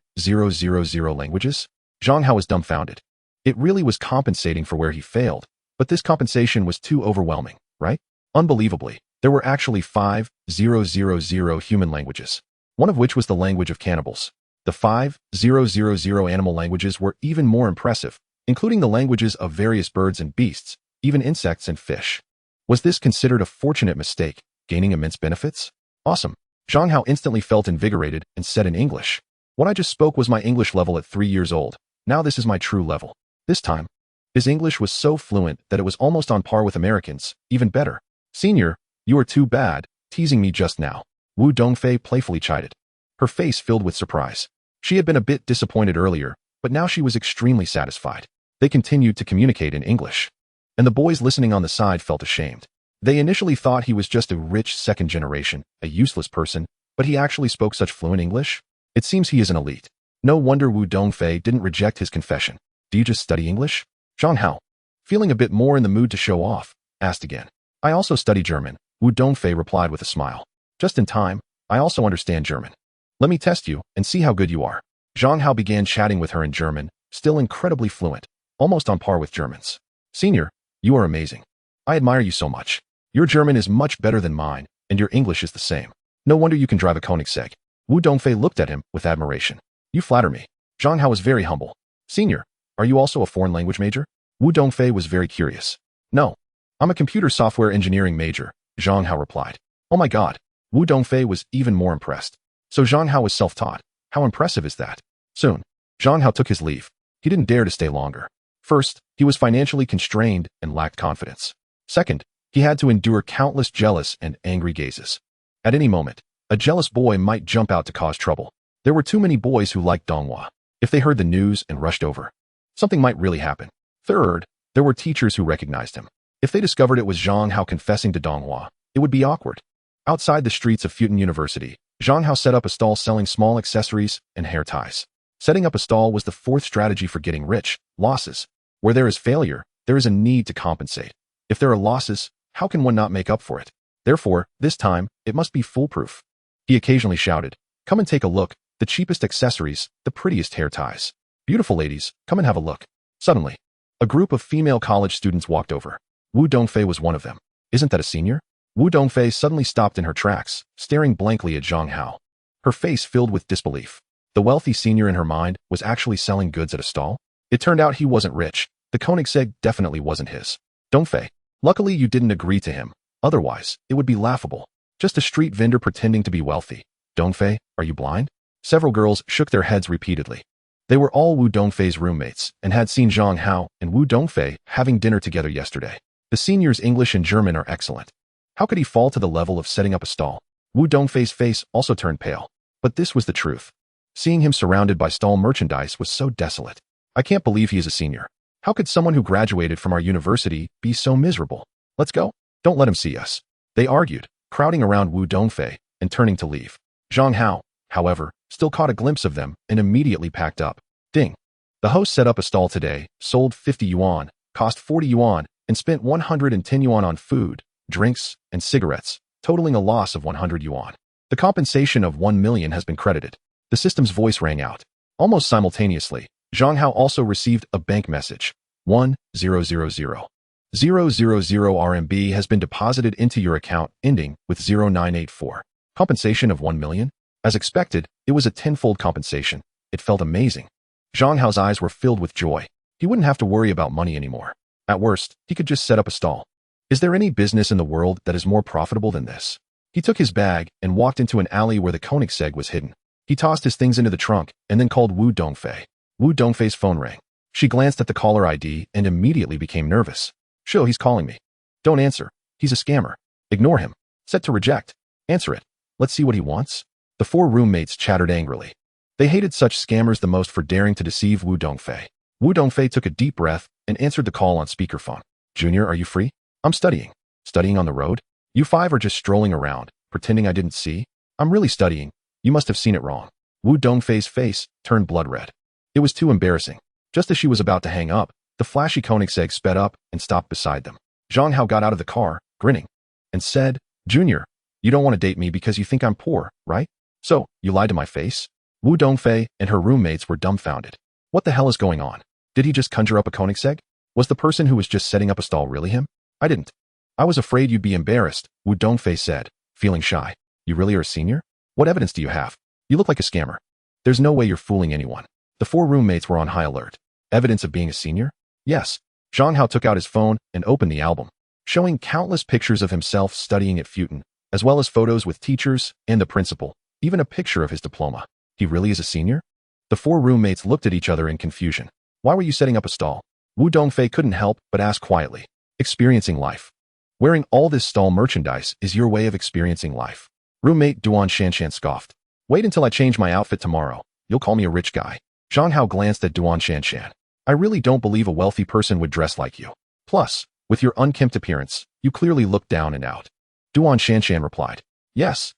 languages? Zhang Hao was dumbfounded. It really was compensating for where he failed, but this compensation was too overwhelming, right? Unbelievably, there were actually 5,000 human languages, one of which was the language of cannibals. The 5,000 animal languages were even more impressive, including the languages of various birds and beasts, even insects and fish. Was this considered a fortunate mistake, gaining immense benefits? Awesome. Zhang Hao instantly felt invigorated and said in English, what I just spoke was my English level at 3 years old. Now this is my true level. This time, his English was so fluent that it was almost on par with Americans, even better. Senior, you are too bad, teasing me just now. Wu Dongfei playfully chided. Her face filled with surprise. She had been a bit disappointed earlier, but now she was extremely satisfied. They continued to communicate in English. And the boys listening on the side felt ashamed. They initially thought he was just a rich second generation, a useless person, but he actually spoke such fluent English? It seems he is an elite. No wonder Wu Dongfei didn't reject his confession. Do you just study English? Zhang Hao, feeling a bit more in the mood to show off, asked again. I also study German, Wu Dongfei replied with a smile. Just in time, I also understand German. Let me test you and see how good you are. Zhang Hao began chatting with her in German, still incredibly fluent, almost on par with Germans. Senior, you are amazing. I admire you so much. Your German is much better than mine, and your English is the same. No wonder you can drive a Koenigsegg. Wu Dongfei looked at him with admiration. You flatter me. Zhang Hao was very humble. Senior, are you also a foreign language major? Wu Dongfei was very curious. No. I'm a computer software engineering major, Zhang Hao replied. Oh my god. Wu Dongfei was even more impressed. So Zhang Hao was self-taught. How impressive is that? Soon, Zhang Hao took his leave. He didn't dare to stay longer. First, he was financially constrained and lacked confidence. Second, he had to endure countless jealous and angry gazes. At any moment, a jealous boy might jump out to cause trouble. There were too many boys who liked Donghua. If they heard the news and rushed over, something might really happen. Third, there were teachers who recognized him. If they discovered it was Zhang Hao confessing to Donghua, it would be awkward. Outside the streets of Futon University, Zhang Hao set up a stall selling small accessories and hair ties. Setting up a stall was the fourth strategy for getting rich. Losses. Where there is failure, there is a need to compensate. If there are losses, how can one not make up for it? Therefore, this time, it must be foolproof. He occasionally shouted, "Come and take a look, the cheapest accessories, the prettiest hair ties. Beautiful ladies, come and have a look." Suddenly, a group of female college students walked over. Wu Dongfei was one of them. Isn't that a senior? Wu Dongfei suddenly stopped in her tracks, staring blankly at Zhang Hao. Her face filled with disbelief. The wealthy senior in her mind was actually selling goods at a stall? It turned out he wasn't rich. The Koenigsegg definitely wasn't his. Dongfei, luckily you didn't agree to him. Otherwise, it would be laughable. Just a street vendor pretending to be wealthy. Dongfei, are you blind? Several girls shook their heads repeatedly. They were all Wu Dongfei's roommates and had seen Zhang Hao and Wu Dongfei having dinner together yesterday. The senior's English and German are excellent. How could he fall to the level of setting up a stall? Wu Dongfei's face also turned pale. But this was the truth. Seeing him surrounded by stall merchandise was so desolate. I can't believe he is a senior. How could someone who graduated from our university be so miserable? Let's go. Don't let him see us. They argued, crowding around Wu Dongfei and turning to leave. Zhang Hao, however, still caught a glimpse of them and immediately packed up. Ding. The host set up a stall today, sold 50 yuan, cost 40 yuan, and spent 110 yuan on food, drinks, and cigarettes, totaling a loss of 100 yuan. The compensation of 1 million has been credited. The system's voice rang out. Almost simultaneously, Zhang Hao also received a bank message. 1000. 000 RMB has been deposited into your account, ending with 0984. Compensation of 1 million? As expected, it was a tenfold compensation. It felt amazing. Zhang Hao's eyes were filled with joy. He wouldn't have to worry about money anymore. At worst, he could just set up a stall. Is there any business in the world that is more profitable than this? He took his bag and walked into an alley where the Koenigsegg was hidden. He tossed his things into the trunk and then called Wu Dongfei. Wu Dongfei's phone rang. She glanced at the caller ID and immediately became nervous. Sure, he's calling me. Don't answer. He's a scammer. Ignore him. Set to reject. Answer it. Let's see what he wants. The four roommates chattered angrily. They hated such scammers the most for daring to deceive Wu Dongfei. Wu Dongfei took a deep breath and answered the call on speakerphone. Junior, are you free? I'm studying. Studying on the road? You five are just strolling around, pretending I didn't see? I'm really studying. You must have seen it wrong. Wu Dongfei's face turned blood red. It was too embarrassing. Just as she was about to hang up, the flashy Koenigsegg sped up and stopped beside them. Zhang Hao got out of the car, grinning, and said, Junior, you don't want to date me because you think I'm poor, right? So, you lied to my face? Wu Dongfei and her roommates were dumbfounded. What the hell is going on? Did he just conjure up a Koenigsegg? Was the person who was just setting up a stall really him? I didn't. I was afraid you'd be embarrassed, Wu Dongfei said, feeling shy. You really are a senior? What evidence do you have? You look like a scammer. There's no way you're fooling anyone. The four roommates were on high alert. Evidence of being a senior? Yes. Zhang Hao took out his phone and opened the album, showing countless pictures of himself studying at Futon, as well as photos with teachers and the principal, even a picture of his diploma. He really is a senior? The four roommates looked at each other in confusion. Why were you setting up a stall? Wu Dongfei couldn't help but ask quietly. Experiencing life. Wearing all this stall merchandise is your way of experiencing life. Roommate Duan Shanshan scoffed. Wait until I change my outfit tomorrow. You'll call me a rich guy. Zhang Hao glanced at Duan Shanshan. I really don't believe a wealthy person would dress like you. Plus, with your unkempt appearance, you clearly look down and out. Duan Shanshan replied. Yes,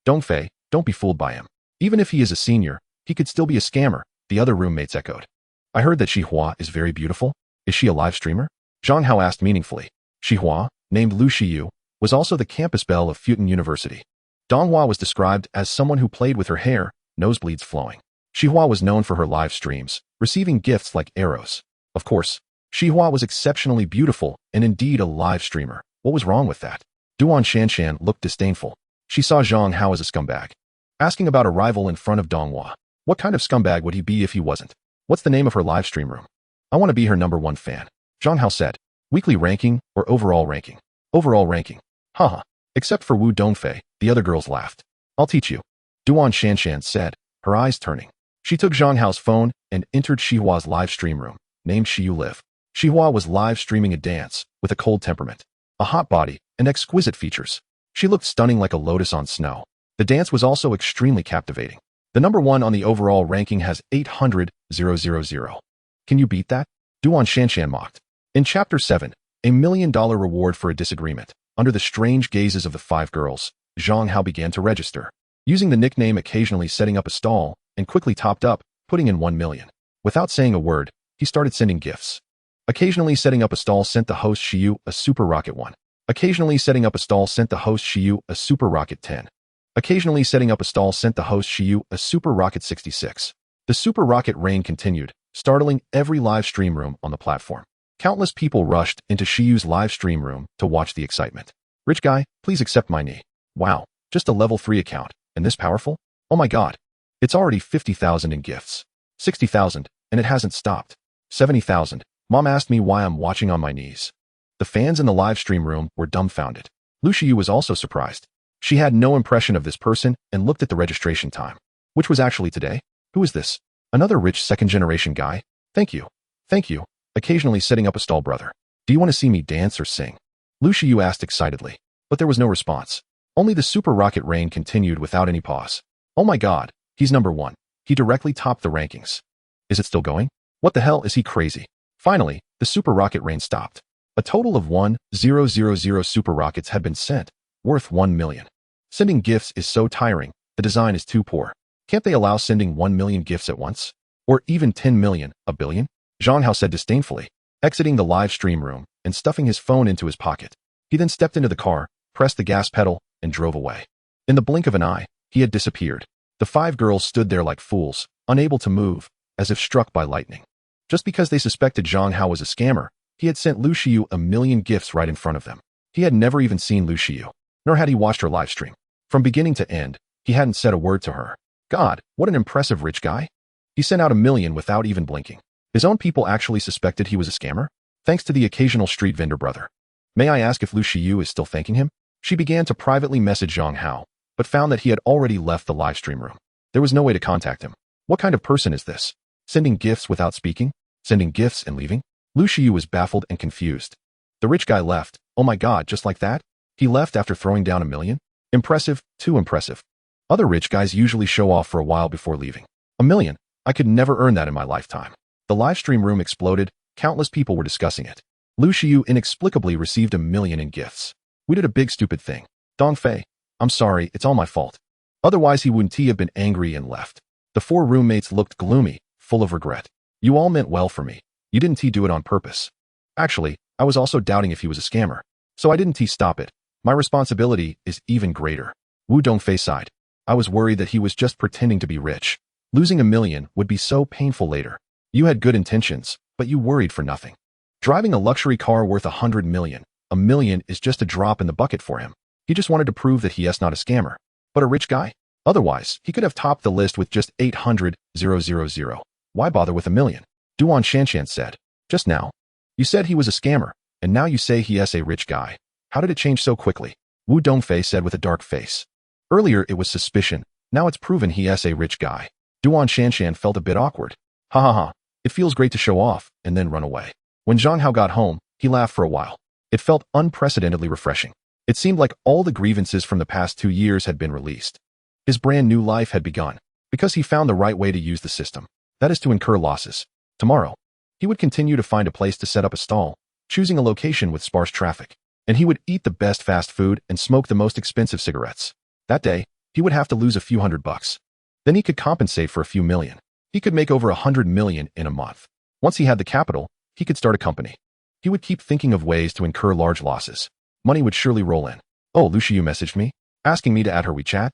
Dongfei, don't be fooled by him. Even if he is a senior, he could still be a scammer, the other roommates echoed. I heard that Xihua is very beautiful. Is she a live streamer? Zhang Hao asked meaningfully. Xihua, named Lu Xiyu, was also the campus belle of Futon University. Donghua was described as someone who played with her hair, nosebleeds flowing. Xihua was known for her live streams, receiving gifts like arrows. Of course, Xihua was exceptionally beautiful and indeed a live streamer. What was wrong with that? Duan Shanshan looked disdainful. She saw Zhang Hao as a scumbag, asking about a rival in front of Donghua. What kind of scumbag would he be if he wasn't? What's the name of her live stream room? I want to be her #1 fan. Zhang Hao said. Weekly ranking or overall ranking? Overall ranking. Haha. Except for Wu Dongfei, the other girls laughed. I'll teach you. Duan Shanshan said, her eyes turning. She took Zhang Hao's phone and entered Shihua's live stream room, named Shiyu Live. Shihua was live streaming a dance with a cold temperament, a hot body, and exquisite features. She looked stunning like a lotus on snow. The dance was also extremely captivating. The #1 on the overall ranking has 800,000. Can you beat that? Duan Shanshan mocked. In Chapter 7, $1 million reward for a disagreement. Under the strange gazes of the 5 girls, Zhang Hao began to register, using the nickname occasionally setting up a stall, and quickly topped up, putting in 1 million. Without saying a word, he started sending gifts. Occasionally setting up a stall sent the host Shiyu a Super Rocket 1. Occasionally setting up a stall sent the host Shiyu a Super Rocket 10. Occasionally setting up a stall sent the host Shiyu a Super Rocket 66. The Super Rocket rain continued, startling every live stream room on the platform. Countless people rushed into Shiyu's live stream room to watch the excitement. Rich guy, please accept my knee. Wow, just a level 3 account, and this powerful? Oh my god. It's already 50,000 in gifts. 60,000, and it hasn't stopped. 70,000. Mom asked me why I'm watching on my knees. The fans in the live stream room were dumbfounded. Lu Shiyu was also surprised. She had no impression of this person and looked at the registration time, which was actually today. Who is this? Another rich second-generation guy? Thank you. Thank you. Occasionally setting up a stall, brother. Do you want to see me dance or sing? Lu Shiyu asked excitedly, but there was no response. Only the Super Rocket rain continued without any pause. Oh my god, he's #1. He directly topped the rankings. Is it still going? What the hell, is he crazy? Finally, the Super Rocket rain stopped. A total of 1,000 Super Rockets had been sent, worth 1 million. Sending gifts is so tiring, the design is too poor. Can't they allow sending 1 million gifts at once? Or even 10 million, a billion? Zhang Hao said disdainfully, exiting the live stream room and stuffing his phone into his pocket. He then stepped into the car, pressed the gas pedal, and drove away. In the blink of an eye, he had disappeared. The 5 girls stood there like fools, unable to move, as if struck by lightning. Just because they suspected Zhang Hao was a scammer, he had sent Lu Shiyu 1 million gifts right in front of them. He had never even seen Lu Shiyu, nor had he watched her live stream. From beginning to end, he hadn't said a word to her. God, what an impressive rich guy. He sent out 1 million without even blinking. His own people actually suspected he was a scammer, thanks to the occasional street vendor brother. May I ask if Lu Shiyu is still thanking him? She began to privately message Zhang Hao, but found that he had already left the live stream room. There was no way to contact him. What kind of person is this? Sending gifts without speaking? Sending gifts and leaving? Lu Shiyu was baffled and confused. The rich guy left. Oh my god, just like that? He left after throwing down 1 million? Impressive, too impressive. Other rich guys usually show off for a while before leaving. 1 million? I could never earn that in my lifetime. The live stream room exploded. Countless people were discussing it. Lu Shiyu inexplicably received 1 million in gifts. We did a big stupid thing. Dongfei, I'm sorry, it's all my fault. Otherwise he wouldn't have been angry and left. The 4 roommates looked gloomy, full of regret. You all meant well for me. You didn't do it on purpose. Actually, I was also doubting if he was a scammer. So I didn't stop it. My responsibility is even greater. Wu Dongfei sighed. I was worried that he was just pretending to be rich. Losing 1 million would be so painful later. You had good intentions, but you worried for nothing. Driving a luxury car worth 100 million. 1 million is just a drop in the bucket for him. He just wanted to prove that he is not a scammer, but a rich guy. Otherwise, he could have topped the list with just 800,000. Why bother with 1 million? Duan Shanshan said. Just now. You said he was a scammer, and now you say he is a rich guy. How did it change so quickly? Wu Dongfei said with a dark face. Earlier it was suspicion, now it's proven he is a rich guy. Duan Shanshan felt a bit awkward. Ha ha ha. It feels great to show off, and then run away. When Zhang Hao got home, he laughed for a while. It felt unprecedentedly refreshing. It seemed like all the grievances from the past 2 years had been released. His brand new life had begun, because he found the right way to use the system. That is to incur losses. Tomorrow, he would continue to find a place to set up a stall, choosing a location with sparse traffic. And he would eat the best fast food and smoke the most expensive cigarettes. That day, he would have to lose a few $100. Then he could compensate for a few million. He could make over 100 million in a month. Once he had the capital, he could start a company. He would keep thinking of ways to incur large losses. Money would surely roll in. Oh, Lu Shiyu messaged me, asking me to add her WeChat.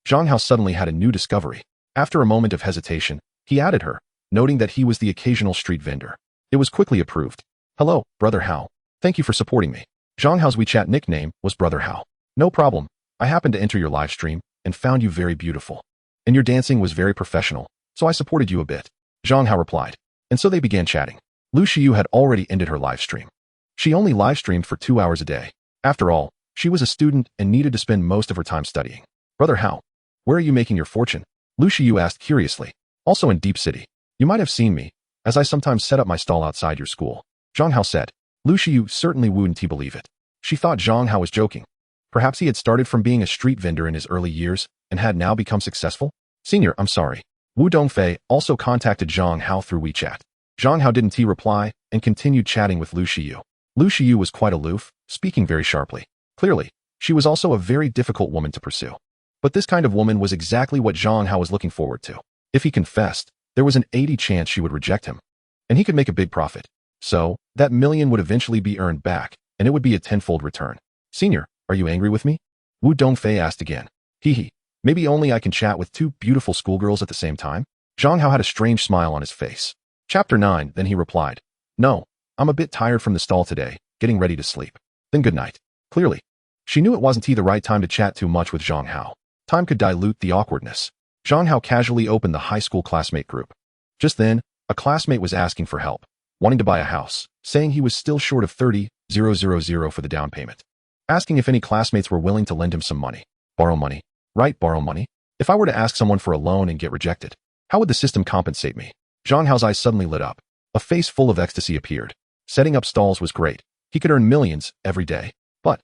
Zhang Hao suddenly had a new discovery. After a moment of hesitation, he added her, noting that he was the occasional street vendor. It was quickly approved. Hello, Brother Hao. Thank you for supporting me. Zhang Hao's WeChat nickname was Brother Hao. No problem. I happened to enter your live stream and found you very beautiful. And your dancing was very professional, so I supported you a bit. Zhang Hao replied. And so they began chatting. Lu Xiyu had already ended her live stream. She only live streamed for 2 hours a day. After all, she was a student and needed to spend most of her time studying. Brother Hao, where are you making your fortune? Lu Xiyu asked curiously. Also in Deep City. You might have seen me, as I sometimes set up my stall outside your school. Zhang Hao said. Lu Xiyu certainly wouldn't believe it. She thought Zhang Hao was joking. Perhaps he had started from being a street vendor in his early years and had now become successful? Senior, I'm sorry. Wu Dongfei also contacted Zhang Hao through WeChat. Zhang Hao didn't reply and continued chatting with Lu Xiyu. Lu Xiyu was quite aloof, speaking very sharply. Clearly, she was also a very difficult woman to pursue. But this kind of woman was exactly what Zhang Hao was looking forward to. If he confessed, there was an 80% chance she would reject him. And he could make a big profit. So, that million would eventually be earned back, and it would be a tenfold return. Senior, are you angry with me? Wu Dongfei asked again. Hee. Maybe only I can chat with 2 beautiful schoolgirls at the same time? Zhang Hao had a strange smile on his face. Chapter 9, then he replied. No, I'm a bit tired from the stall today, getting ready to sleep. Then good night. Clearly, she knew it wasn't the right time to chat too much with Zhang Hao. Time could dilute the awkwardness. Zhang Hao casually opened the high school classmate group. Just then, a classmate was asking for help, wanting to buy a house, saying he was still short of 30,000 for the down payment. Asking if any classmates were willing to lend him some money. Borrow money. Right, borrow money. If I were to ask someone for a loan and get rejected, how would the system compensate me? Zhang Hao's eyes suddenly lit up. A face full of ecstasy appeared. Setting up stalls was great. He could earn millions every day. But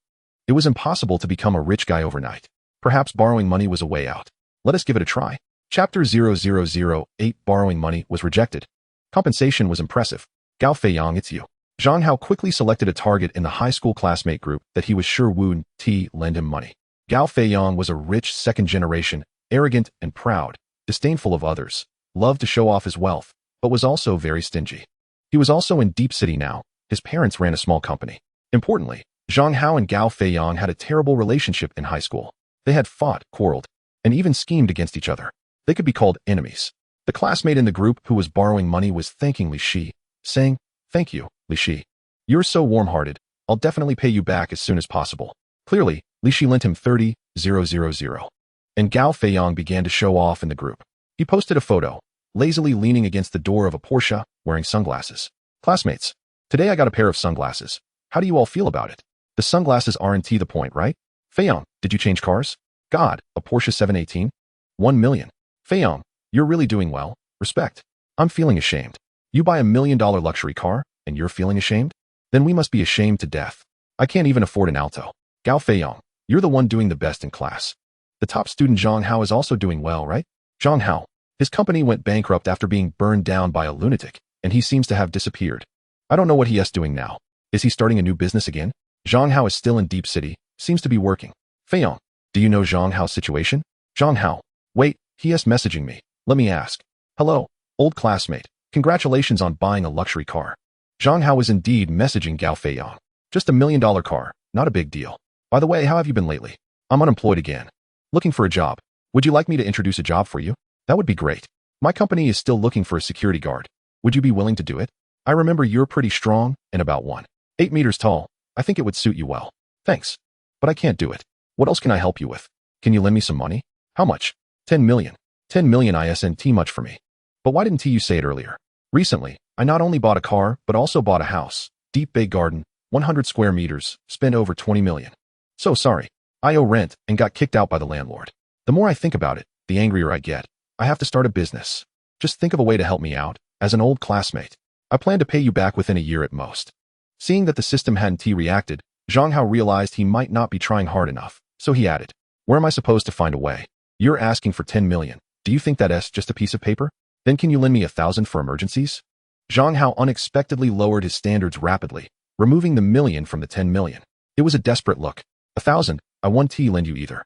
it was impossible to become a rich guy overnight. Perhaps borrowing money was a way out. Let us give it a try. Chapter 0008 Borrowing money was rejected. Compensation was impressive. Gao Feiyang, it's you. Zhang Hao quickly selected a target in the high school classmate group that he was sure would lend him money. Gao Feiyang was a rich second-generation, arrogant and proud, disdainful of others, loved to show off his wealth, but was also very stingy. He was also in Deep City now. His parents ran a small company. Importantly, Zhang Hao and Gao Feiyang had a terrible relationship in high school. They had fought, quarreled, and even schemed against each other. They could be called enemies. The classmate in the group who was borrowing money was thanking Li Shi, saying, "Thank you, Li Shi. You're so warm-hearted. I'll definitely pay you back as soon as possible." Clearly, Li Shi lent him 30,000. And Gao Feiyang began to show off in the group. He posted a photo, lazily leaning against the door of a Porsche, wearing sunglasses. Classmates, today I got a pair of sunglasses. How do you all feel about it? The sunglasses aren't the point, right? Feiyang, did you change cars? God, a Porsche 718? 1 million. Feiyang, you're really doing well. Respect. I'm feeling ashamed. You buy $1 million luxury car, and you're feeling ashamed? Then we must be ashamed to death. I can't even afford an Alto. Gao Feiyang, you're the one doing the best in class. The top student Zhang Hao is also doing well, right? Zhang Hao. His company went bankrupt after being burned down by a lunatic, and he seems to have disappeared. I don't know what he is doing now. Is he starting a new business again? Zhang Hao is still in Deep City, seems to be working. Feiyang, do you know Zhang Hao's situation? Zhang Hao. Wait, he is messaging me. Let me ask. Hello, old classmate. Congratulations on buying a luxury car. Zhang Hao is indeed messaging Gao Feiyang. Just $1 million car, not a big deal. By the way, how have you been lately? I'm unemployed again. Looking for a job. Would you like me to introduce a job for you? That would be great. My company is still looking for a security guard. Would you be willing to do it? I remember you're pretty strong and about 1.8 meters tall. I think it would suit you well. Thanks. But I can't do it. What else can I help you with? Can you lend me some money? How much? 10 million. 10 million isn't much for me. But why didn't you say it earlier? Recently, I not only bought a car, but also bought a house. Deep big garden, 100 square meters, spent over 20 million. So sorry. I owe rent and got kicked out by the landlord. The more I think about it, the angrier I get. I have to start a business. Just think of a way to help me out, as an old classmate. I plan to pay you back within a year at most. Seeing that the system hadn't reacted, Zhang Hao realized he might not be trying hard enough, so he added, where am I supposed to find a way? You're asking for 10 million. Do you think that's just a piece of paper? Then can you lend me 1,000 for emergencies? Zhang Hao unexpectedly lowered his standards rapidly, removing the million from the 10 million. It was a desperate look. 1,000, I won't lend you either.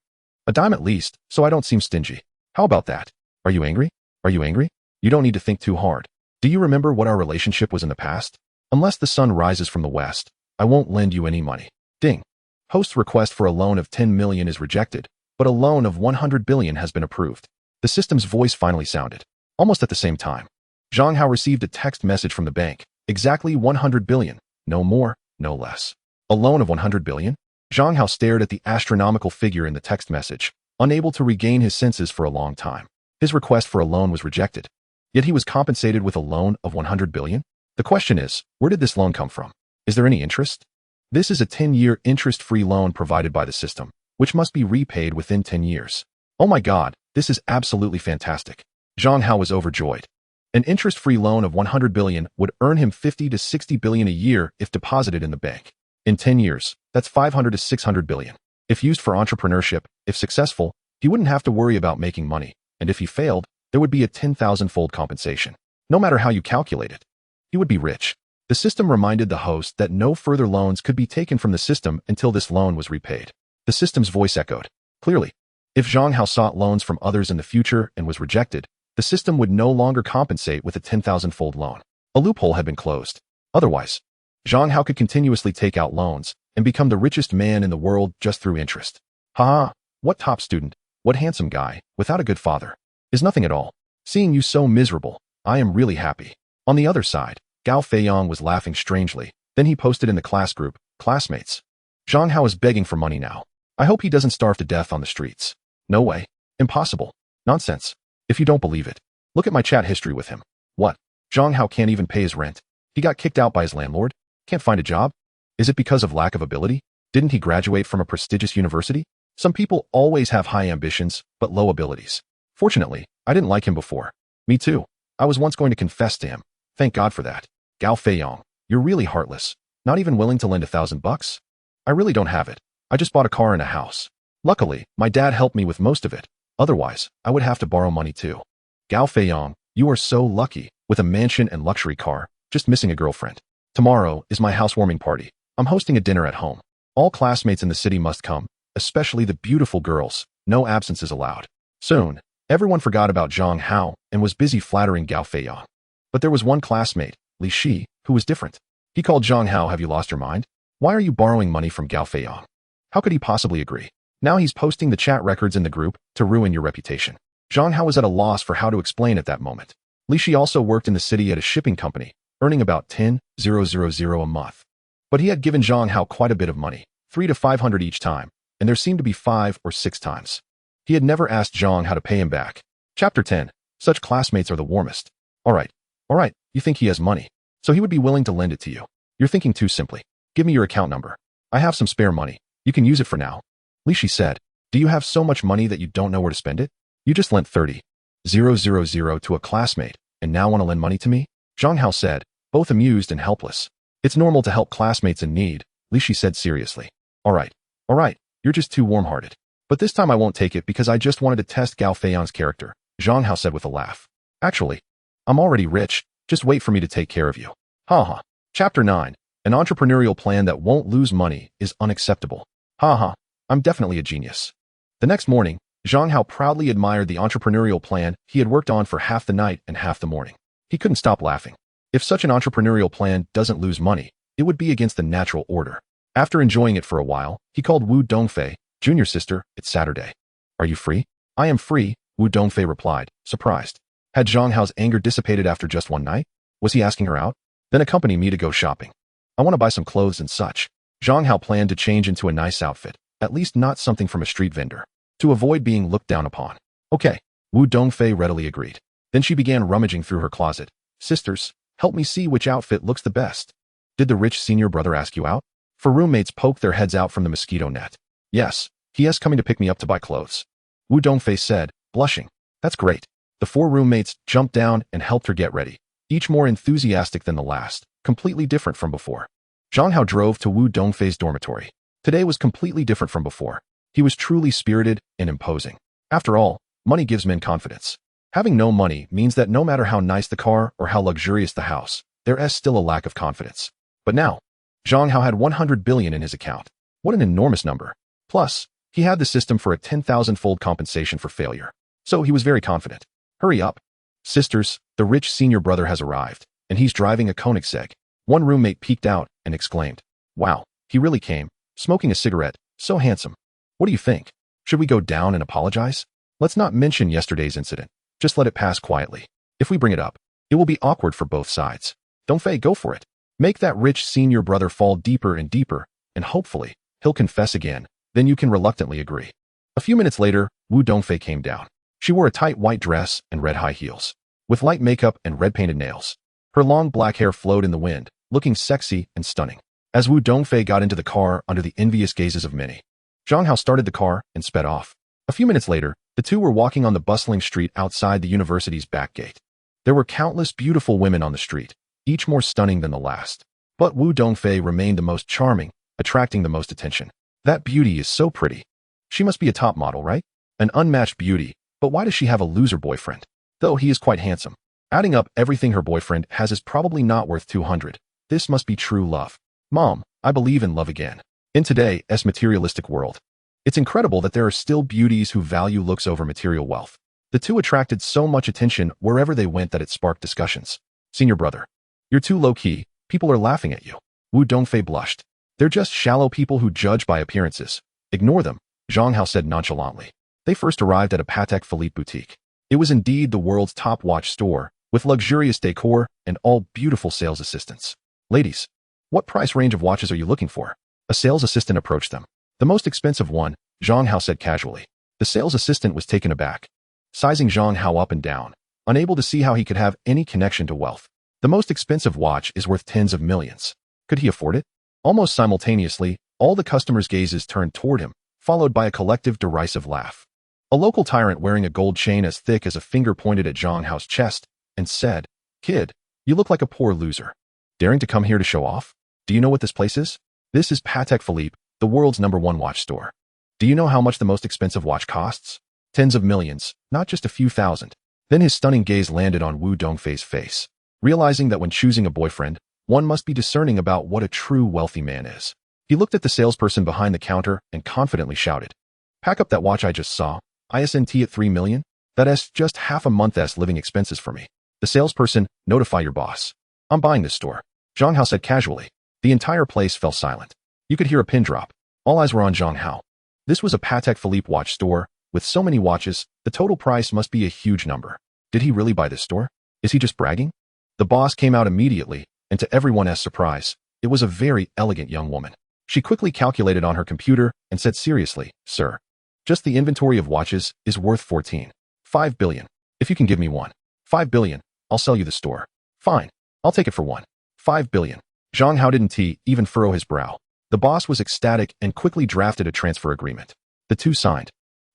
A dime at least, so I don't seem stingy. How about that? Are you angry? Are you angry? You don't need to think too hard. Do you remember what our relationship was in the past? Unless the sun rises from the west, I won't lend you any money. Ding. Host's request for a loan of 10 million is rejected, but a loan of 100 billion has been approved. The system's voice finally sounded. Almost at the same time, Zhang Hao received a text message from the bank. Exactly 100 billion. No more, no less. A loan of 100 billion? Zhang Hao stared at the astronomical figure in the text message, unable to regain his senses for a long time. His request for a loan was rejected. Yet he was compensated with a loan of 100 billion? The question is, where did this loan come from? Is there any interest? This is a 10-year interest-free loan provided by the system, which must be repaid within 10 years. Oh my God, this is absolutely fantastic. Zhang Hao was overjoyed. An interest-free loan of 100 billion would earn him 50 to 60 billion a year if deposited in the bank. In 10 years, that's 500 to 600 billion. If used for entrepreneurship, if successful, he wouldn't have to worry about making money, and if he failed, there would be a 10,000-fold compensation. No matter how you calculate it, he would be rich. The system reminded the host that no further loans could be taken from the system until this loan was repaid. The system's voice echoed. Clearly, if Zhang Hao sought loans from others in the future and was rejected, the system would no longer compensate with a 10,000-fold loan. A loophole had been closed. Otherwise, Zhang Hao could continuously take out loans and become the richest man in the world just through interest. Haha, what top student, what handsome guy, without a good father. Is nothing at all. Seeing you so miserable, I am really happy. On the other side, Gao Feiyang was laughing strangely. Then he posted in the class group, classmates. Zhang Hao is begging for money now. I hope he doesn't starve to death on the streets. No way. Impossible. Nonsense. If you don't believe it, look at my chat history with him. What? Zhang Hao can't even pay his rent. He got kicked out by his landlord? Can't find a job? Is it because of lack of ability? Didn't he graduate from a prestigious university? Some people always have high ambitions, but low abilities. Fortunately, I didn't like him before. Me too. I was once going to confess to him. Thank God for that. Gao Feiyang, you're really heartless. Not even willing to lend $1,000? I really don't have it. I just bought a car and a house. Luckily, my dad helped me with most of it. Otherwise, I would have to borrow money too. Gao Feiyang, you are so lucky, with a mansion and luxury car, just missing a girlfriend. Tomorrow is my housewarming party. I'm hosting a dinner at home. All classmates in the city must come, especially the beautiful girls. No absences allowed. Soon, everyone forgot about Zhang Hao and was busy flattering Gao Feiyang. But there was one classmate, Li Shi, who was different. He called Zhang Hao, have you lost your mind? Why are you borrowing money from Gao Feiyang? How could he possibly agree? Now he's posting the chat records in the group to ruin your reputation. Zhang Hao was at a loss for how to explain at that moment. Li Shi also worked in the city at a shipping company, earning about 10,000 a month. But he had given Zhang Hao quite a bit of money, 300 to 500 each time, and there seemed to be 5 or 6 times. He had never asked Zhang how to pay him back. Chapter 10. Such classmates are the warmest. All right, you think he has money, so he would be willing to lend it to you. You're thinking too simply. Give me your account number. I have some spare money. You can use it for now. Li Shi said, do you have so much money that you don't know where to spend it? You just lent 30,000 to a classmate, and now want to lend money to me? Zhang Hao said, both amused and helpless. It's normal to help classmates in need, Li Shi said seriously. All right, you're just too warm-hearted. But this time I won't take it because I just wanted to test Gao Feiyang's character, Zhang Hao said with a laugh. Actually, I'm already rich, just wait for me to take care of you. Haha. Chapter 9. An entrepreneurial plan that won't lose money is unacceptable. Haha, I'm definitely a genius. The next morning, Zhang Hao proudly admired the entrepreneurial plan he had worked on for half the night and half the morning. He couldn't stop laughing. If such an entrepreneurial plan doesn't lose money, it would be against the natural order. After enjoying it for a while, he called Wu Dongfei, junior sister, it's Saturday. Are you free? I am free, Wu Dongfei replied, surprised. Had Zhang Hao's anger dissipated after just one night? Was he asking her out? Then accompany me to go shopping. I want to buy some clothes and such. Zhang Hao planned to change into a nice outfit, at least not something from a street vendor, to avoid being looked down upon. Okay, Wu Dongfei readily agreed. Then she began rummaging through her closet. Sisters, help me see which outfit looks the best. Did the rich senior brother ask you out? 4 roommates poked their heads out from the mosquito net. Yes, he is coming to pick me up to buy clothes. Wu Dongfei said, blushing. That's great. The 4 roommates jumped down and helped her get ready, each more enthusiastic than the last, completely different from before. Zhang Hao drove to Wu Dongfei's dormitory. Today was completely different from before. He was truly spirited and imposing. After all, money gives men confidence. Having no money means that no matter how nice the car or how luxurious the house, there is still a lack of confidence. But now, Zhang Hao had 100 billion in his account. What an enormous number. Plus, he had the system for a 10,000-fold compensation for failure. So he was very confident. Hurry up. Sisters, the rich senior brother has arrived, and he's driving a Koenigsegg. One roommate peeked out and exclaimed, wow, he really came, smoking a cigarette, so handsome. What do you think? Should we go down and apologize? Let's not mention yesterday's incident. Just let it pass quietly. If we bring it up, it will be awkward for both sides. Dongfei, go for it. Make that rich senior brother fall deeper and deeper, and hopefully, He'll confess again, then you can reluctantly agree. A few minutes later, Wu Dongfei came down. She wore a tight white dress and red high heels, with light makeup and red painted nails. Her long black hair flowed in the wind, looking sexy and stunning. As Wu Dongfei got into the car under the envious gazes of many, Zhang Hao started the car and sped off. A few minutes later, the two were walking on the bustling street outside the university's back gate. There were countless beautiful women on the street, each more stunning than the last. But Wu Dongfei remained the most charming, attracting the most attention. That beauty is so pretty. She must be a top model, right? An unmatched beauty, but why does she have a loser boyfriend? Though he is quite handsome. Adding up everything her boyfriend has is probably not worth 200. This must be true love. Mom, I believe in love again. In today's materialistic world, it's incredible that there are still beauties who value looks over material wealth. The two attracted so much attention wherever they went that it sparked discussions. Senior brother, you're too low-key. People are laughing at you. Wu Dongfei blushed. They're just shallow people who judge by appearances. Ignore them, Zhang Hao said nonchalantly. They first arrived at a Patek Philippe boutique. It was indeed the world's top watch store, with luxurious decor and all beautiful sales assistants. Ladies, what price range of watches are you looking for? A sales assistant approached them. The most expensive one, Zhang Hao said casually. The sales assistant was taken aback, sizing Zhang Hao up and down, unable to see how he could have any connection to wealth. The most expensive watch is worth tens of millions. Could he afford it? Almost simultaneously, all the customers' gazes turned toward him, followed by a collective derisive laugh. A local tyrant wearing a gold chain as thick as a finger pointed at Zhang Hao's chest and said, "Kid, you look like a poor loser. Daring to come here to show off? Do you know what this place is? This is Patek Philippe, the world's #1 watch store. Do you know how much the most expensive watch costs? Tens of millions, not just a few thousand." Then his stunning gaze landed on Wu Dongfei's face. Realizing that when choosing a boyfriend, one must be discerning about what a true wealthy man is. He looked at the salesperson behind the counter and confidently shouted, "Pack up that watch I just saw. ISNT at 3 million? That's just half a month's living expenses for me." The salesperson, "Notify your boss. I'm buying this store," Zhang Hao said casually. The entire place fell silent. You could hear a pin drop. All eyes were on Zhang Hao. This was a Patek Philippe watch store. With so many watches, the total price must be a huge number. Did he really buy this store? Is he just bragging? The boss came out immediately, and to everyone's surprise, it was a very elegant young woman. She quickly calculated on her computer and said seriously, "Sir, just the inventory of watches is worth 14.5 billion. If you can give me 1.5 billion, I'll sell you the store." "Fine, I'll take it for 1.5 billion. Zhang Hao didn't even furrow his brow. The boss was ecstatic and quickly drafted a transfer agreement. The two signed.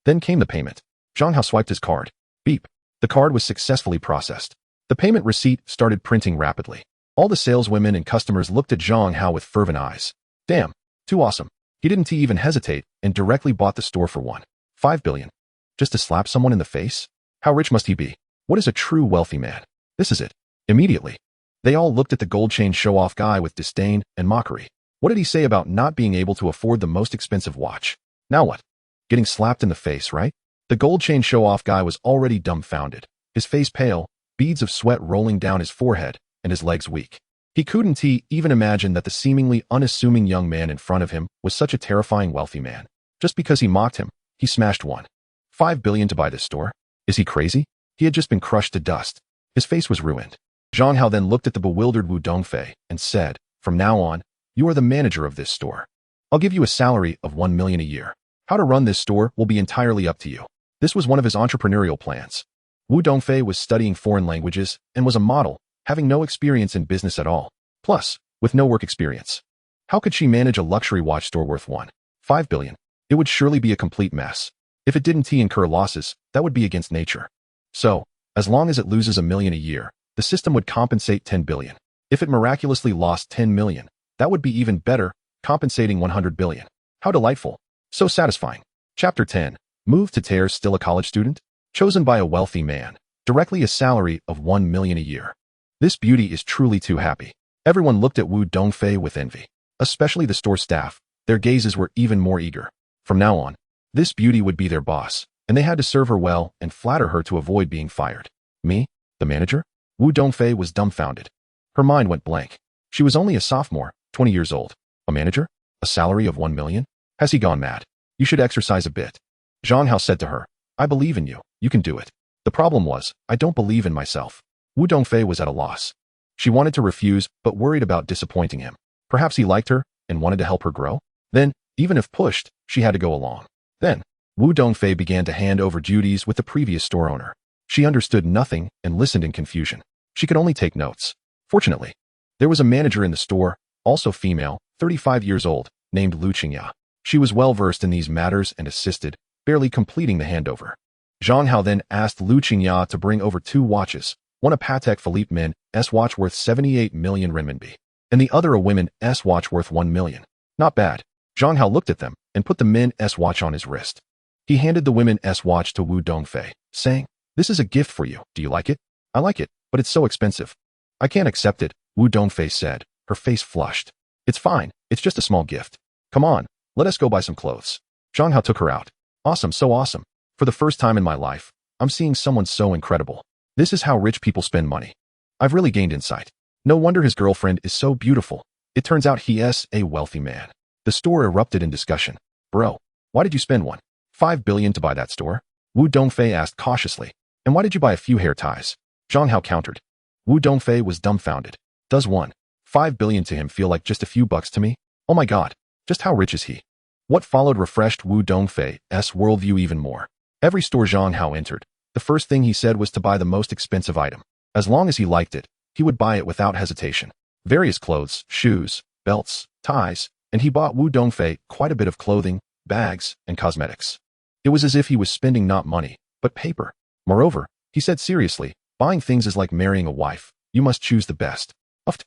Then came the payment. Zhang Hao swiped his card. Beep. The card was successfully processed. The payment receipt started printing rapidly. All the saleswomen and customers looked at Zhang Hao with fervent eyes. Damn, too awesome. He didn't even hesitate and directly bought the store for 1.5 billion. Just to slap someone in the face? How rich must he be? What is a true wealthy man? This is it. Immediately, they all looked at the gold chain show-off guy with disdain and mockery. What did he say about not being able to afford the most expensive watch? Now what? Getting slapped in the face, right? The gold chain show-off guy was already dumbfounded, his face pale, beads of sweat rolling down his forehead, and his legs weak. He couldn't even imagine that the seemingly unassuming young man in front of him was such a terrifying wealthy man. Just because he mocked him, he smashed 1.5 billion to buy this store. Is he crazy? He had just been crushed to dust. His face was ruined. Zhang Hao then looked at the bewildered Wu Dongfei and said, "From now on, you are the manager of this store. I'll give you a salary of 1 million a year. How to run this store will be entirely up to you." This was one of his entrepreneurial plans. Wu Dongfei was studying foreign languages and was a model, having no experience in business at all. Plus, with no work experience, how could she manage a luxury watch store worth 1.5 billion? It would surely be a complete mess. If it didn't incur losses, that would be against nature. So, as long as it loses 1 million a year, the system would compensate 10 billion. If it miraculously lost 10 million, that would be even better, compensating 100 billion. How delightful. So satisfying. Chapter 10. Move to Tear. Still a college student? Chosen by a wealthy man. Directly a salary of 1 million a year. This beauty is truly too happy. Everyone looked at Wu Dongfei with envy. Especially the store staff. Their gazes were even more eager. From now on, this beauty would be their boss, and they had to serve her well and flatter her to avoid being fired. Me? The manager? Wu Dongfei was dumbfounded. Her mind went blank. She was only a sophomore, 20 years old. A manager? A salary of 1 million? Has he gone mad? You should exercise a bit. Zhang Hao said to her, "I believe in you. You can do it." The problem was, I don't believe in myself. Wu Dongfei was at a loss. She wanted to refuse, but worried about disappointing him. Perhaps he liked her and wanted to help her grow? Then, Even if pushed, she had to go along. Then, Wu Dongfei began to hand over duties with the previous store owner. She understood nothing and listened in confusion. She could only take notes. Fortunately, there was a manager in the store, also female, 35 years old, named Lu Qingya. She was well versed in these matters and assisted, barely completing the handover. Zhang Hao then asked Lu Qingya to bring over 2 watches, one a Patek Philippe Min's watch worth 78 million renminbi, and the other a women's watch worth 1 million. Not bad. Zhang Hao looked at them and put the Min's watch on his wrist. He handed the women's watch to Wu Dongfei, saying, "This is a gift for you. Do you like it?" "I like it, but it's so expensive." "I can't accept it," Wu Dongfei said, her face flushed. "It's fine. It's just a small gift. Come on, let us go buy some clothes." Zhang Hao took her out. "Awesome, so awesome. For the first time in my life, I'm seeing someone so incredible. This is how rich people spend money. I've really gained insight. No wonder his girlfriend is so beautiful. It turns out he is a wealthy man." The store erupted in discussion. "Bro, why did you spend 1.5 billion to buy that store?" Wu Dongfei asked cautiously. "And why did you buy a few hair ties?" Zhang Hao countered. Wu Dongfei was dumbfounded. Does 1.5 billion to him feel like just a few bucks to me? Oh my god, just how rich is he? What followed refreshed Wu Dongfei's worldview even more. Every store Zhang Hao entered, the first thing he said was to buy the most expensive item. As long as he liked it, he would buy it without hesitation. Various clothes, shoes, belts, ties, and he bought Wu Dongfei quite a bit of clothing, bags, and cosmetics. It was as if he was spending not money, but paper. Moreover, he said seriously, buying things is like marrying a wife. You must choose the best. Uft.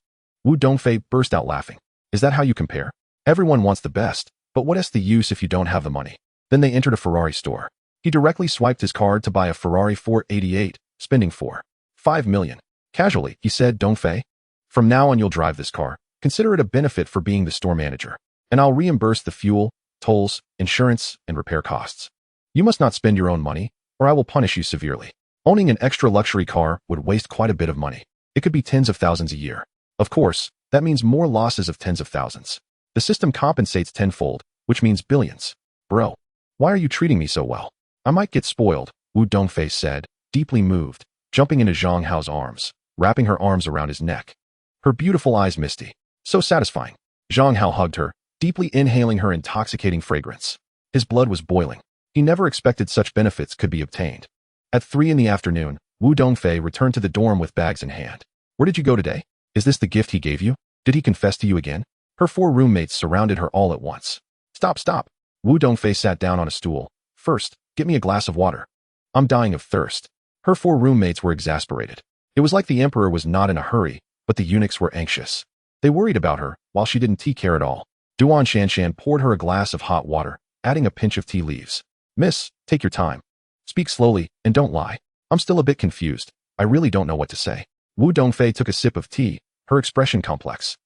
Wu Dongfei burst out laughing. Is that how you compare? Everyone wants the best, but what is the use if you don't have the money? Then they entered a Ferrari store. He directly swiped his card to buy a Ferrari 488, spending 4.5 million. Casually, he said, "Dongfei, from now on you'll drive this car. Consider it a benefit for being the store manager. And I'll reimburse the fuel, tolls, insurance, and repair costs. You must not spend your own money, or I will punish you severely." Owning an extra luxury car would waste quite a bit of money. It could be tens of thousands a year. Of course, that means more losses of tens of thousands. The system compensates tenfold, which means billions. "Bro, why are you treating me so well? I might get spoiled," Wu Dongfei said, deeply moved, jumping into Zhang Hao's arms, wrapping her arms around his neck. Her beautiful eyes misty. So satisfying. Zhang Hao hugged her, deeply inhaling her intoxicating fragrance. His blood was boiling. He never expected such benefits could be obtained. At 3 in the afternoon, Wu Dongfei returned to the dorm with bags in hand. "Where did you go today? Is this the gift he gave you? Did he confess to you again?" Her 4 roommates surrounded her all at once. Stop, stop. Wu Dongfei sat down on a stool. "First, get me a glass of water. I'm dying of thirst." Her 4 roommates were exasperated. It was like the emperor was not in a hurry, but the eunuchs were anxious. They worried about her, while she didn't care at all. Duan Shanshan poured her a glass of hot water, adding a pinch of tea leaves. "Miss, take your time. Speak slowly, and don't lie. I'm still a bit confused. I really don't know what to say." Wu Dongfei took a sip of tea, her expression complex.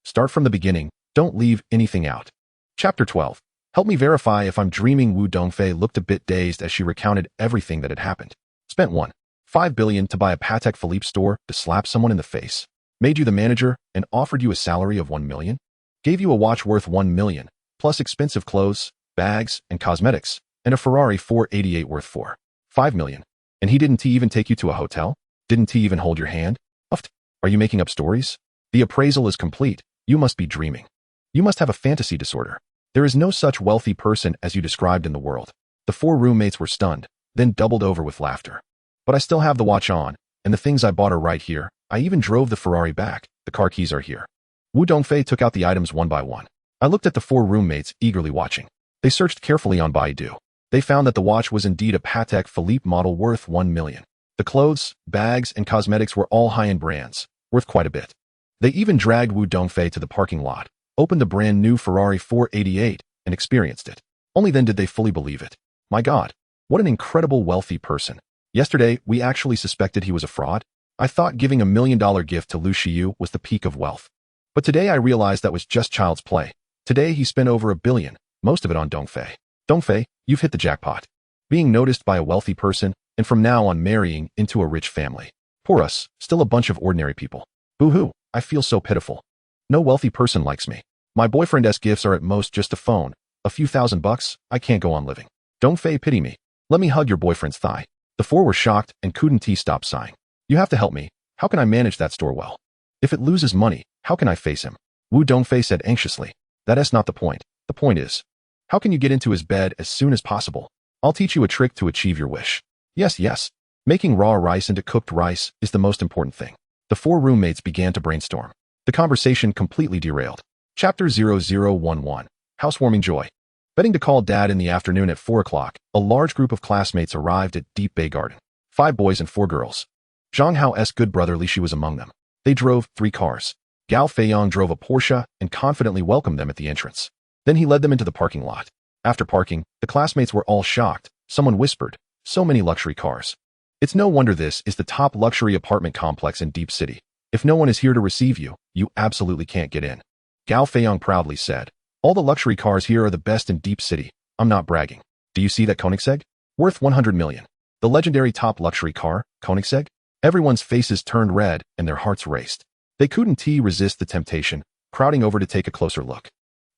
"Start from the beginning. Don't leave anything out." Chapter 12. Help me verify if I'm dreaming. Wu Dongfei looked a bit dazed as she recounted everything that had happened. Spent 1.5 billion to buy a Patek Philippe store to slap someone in the face. Made you the manager and offered you a salary of 1 million. Gave you a watch worth 1 million, plus expensive clothes, bags, and cosmetics, and a Ferrari 488 worth 4.5 million. And he didn't even take you to a hotel? Didn't he even hold your hand? Uft. Are you making up stories? The appraisal is complete. You must be dreaming. You must have a fantasy disorder. There is no such wealthy person as you described in the world. The 4 roommates were stunned, then doubled over with laughter. But I still have the watch on, and the things I bought are right here. I even drove the Ferrari back. The car keys are here. Wu Dongfei took out the items one by one. I looked at the 4 roommates eagerly watching. They searched carefully on Baidu. They found that the watch was indeed a Patek Philippe model worth 1 million. The clothes, bags, and cosmetics were all high-end brands, worth quite a bit. They even dragged Wu Dongfei to the parking lot, opened the brand new Ferrari 488, and experienced it. Only then did they fully believe it. My God, what an incredible wealthy person. Yesterday, we actually suspected he was a fraud. I thought giving a $1 million gift to Lu Shiyu was the peak of wealth. But today I realized that was just child's play. Today he spent over 1 billion, most of it on Dongfei. Dongfei, you've hit the jackpot. Being noticed by a wealthy person, and from now on marrying into a rich family. Poor us, still a bunch of ordinary people. Boo-hoo, I feel so pitiful. No wealthy person likes me. My boyfriend's gifts are at most just a phone, a few $1,000. I can't go on living. Dongfei, pity me. Let me hug your boyfriend's thigh. The 4 were shocked and couldn't stop sighing. You have to help me. How can I manage that store well? If it loses money, how can I face him? Wu Dongfei said anxiously. That is not the point. The point is, How can you get into his bed as soon as possible? I'll teach you a trick to achieve your wish. Yes, yes. Making raw rice into cooked rice is the most important thing. The four roommates began to brainstorm. The conversation completely derailed. Chapter 0011. Housewarming Joy. Betting to call Dad in the afternoon at 4 o'clock, a large group of classmates arrived at Deep Bay Garden. 5 boys and 4 girls. Zhang Hao's good brother Li Shi was among them. They drove 3 cars. Gao Feiyang drove a Porsche and confidently welcomed them at the entrance. Then he led them into the parking lot. After parking, the classmates were all shocked. Someone whispered, "So many luxury cars." It's no wonder this is the top luxury apartment complex in Deep City. If no one is here to receive you, you absolutely can't get in. Gao Feiyang proudly said, "All the luxury cars here are the best in Deep City. I'm not bragging. Do you see that Koenigsegg? Worth 100 million. The legendary top luxury car, Koenigsegg?" Everyone's faces turned red and their hearts raced. They couldn't resist the temptation, crowding over to take a closer look.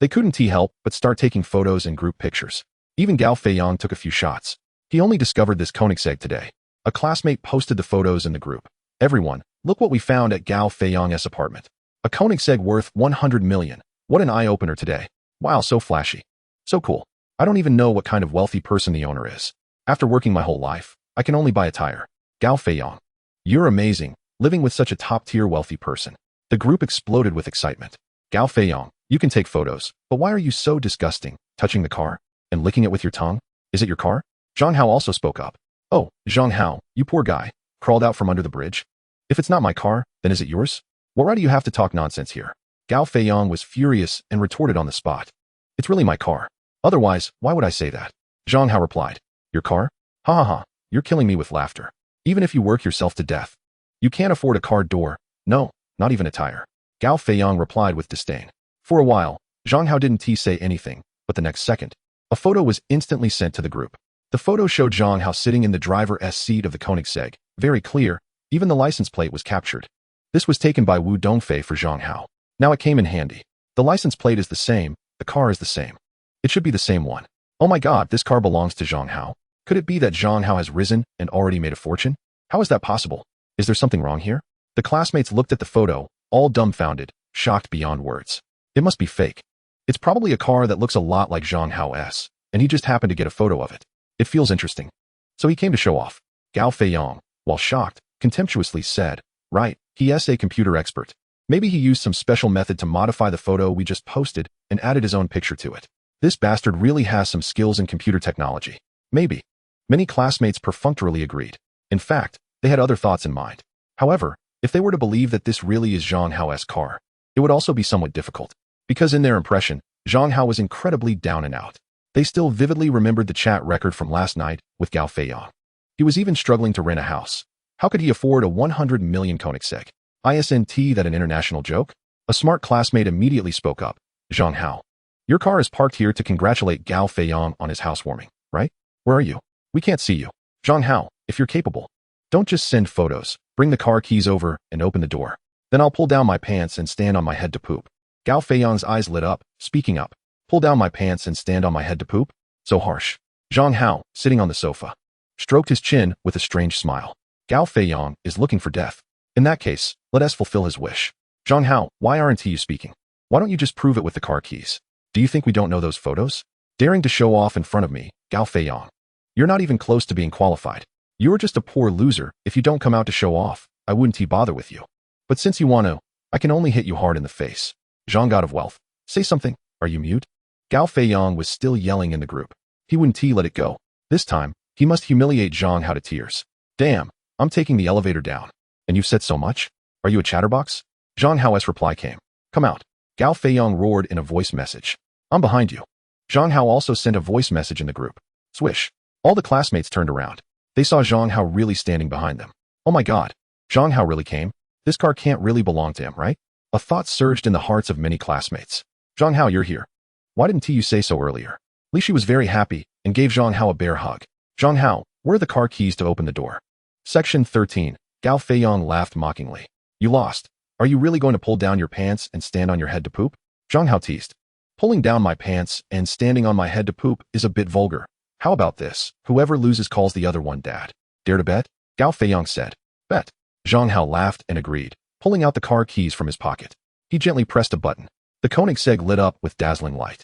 They couldn't help but start taking photos and group pictures. Even Gao Feiyang took a few shots. He only discovered this Koenigsegg today. A classmate posted the photos in the group. "Everyone, look what we found at Gao Feiyang's apartment. A Koenigsegg worth 100 million. What an eye-opener today. Wow, so flashy. So cool. I don't even know what kind of wealthy person the owner is. After working my whole life, I can only buy a tire." Gao Feiyang. "You're amazing, living with such a top-tier wealthy person." The group exploded with excitement. Gao Feiyang, "You can take photos, but why are you so disgusting, touching the car and licking it with your tongue? Is it your car?" Zhang Hao also spoke up. "Oh, Zhang Hao, you poor guy, crawled out from under the bridge. If it's not my car, then is it yours? What right do you have to talk nonsense here?" Gao Feiyang was furious and retorted on the spot. "It's really my car. Otherwise, why would I say that?" Zhang Hao replied. "Your car? Ha ha ha, you're killing me with laughter. Even if you work yourself to death, you can't afford a car door. No, not even a tire." Gao Feiyang replied with disdain. For a while, Zhang Hao didn't say anything, but the next second, a photo was instantly sent to the group. The photo showed Zhang Hao sitting in the driver's seat of the Koenigsegg, very clear, even the license plate was captured. This was taken by Wu Dongfei for Zhang Hao. Now it came in handy. The license plate is the same, the car is the same. It should be the same one. Oh my god, this car belongs to Zhang Hao. Could it be that Zhang Hao has risen and already made a fortune? How is that possible? Is there something wrong here? The classmates looked at the photo, all dumbfounded, shocked beyond words. It must be fake. It's probably a car that looks a lot like Zhang Hao's, and he just happened to get a photo of it. It feels interesting. So he came to show off. Gao Feiyang, while shocked, contemptuously said, "Right, he is a computer expert. Maybe he used some special method to modify the photo we just posted and added his own picture to it. This bastard really has some skills in computer technology. Maybe." Many classmates perfunctorily agreed. In fact, they had other thoughts in mind. However, if they were to believe that this really is Zhang Hao's car, it would also be somewhat difficult, because in their impression, Zhang Hao was incredibly down and out. They still vividly remembered the chat record from last night with Gao Feiyang. He was even struggling to rent a house. How could he afford a 100 million Koenigsegg? Isn't that an international joke? A smart classmate immediately spoke up. "Zhang Hao, your car is parked here to congratulate Gao Feiyang on his housewarming, right? Where are you? We can't see you. Zhang Hao, if you're capable, don't just send photos. Bring the car keys over and open the door. Then I'll pull down my pants and stand on my head to poop." Gao Feiyang's eyes lit up, speaking up. "Pull down my pants and stand on my head to poop? So harsh." Zhang Hao, sitting on the sofa, stroked his chin with a strange smile. Gao Feiyang is looking for death. In that case, let us fulfill his wish. "Zhang Hao, why aren't you speaking? Why don't you just prove it with the car keys? Do you think we don't know those photos? Daring to show off in front of me, Gao Feiyang. You're not even close to being qualified. You're just a poor loser. If you don't come out to show off, I wouldn't bother with you. But since you want to, I can only hit you hard in the face. Zhang God of Wealth, say something. Are you mute?" Gao Feiyang was still yelling in the group. He wouldn't let it go. This time, he must humiliate Zhang Hao to tears. "Damn, I'm taking the elevator down. And you've said so much? Are you a chatterbox?" Zhang Hao's reply came. "Come out." Gao Feiyang roared in a voice message. "I'm behind you." Zhang Hao also sent a voice message in the group. Swish. All the classmates turned around. They saw Zhang Hao really standing behind them. Oh my god, Zhang Hao really came? This car can't really belong to him, right? A thought surged in the hearts of many classmates. "Zhang Hao, you're here. Why didn't you say so earlier?" Li Shi was very happy and gave Zhang Hao a bear hug. "Zhang Hao, where are the car keys to open the door?" Section 13. Gao Feiyang laughed mockingly. "You lost. Are you really going to pull down your pants and stand on your head to poop?" Zhang Hao teased. "Pulling down my pants and standing on my head to poop is a bit vulgar. How about this? Whoever loses calls the other one dad. Dare to bet?" Gao Feiyang said. "Bet." Zhang Hao laughed and agreed, pulling out the car keys from his pocket. He gently pressed a button. The Koenigsegg lit up with dazzling light.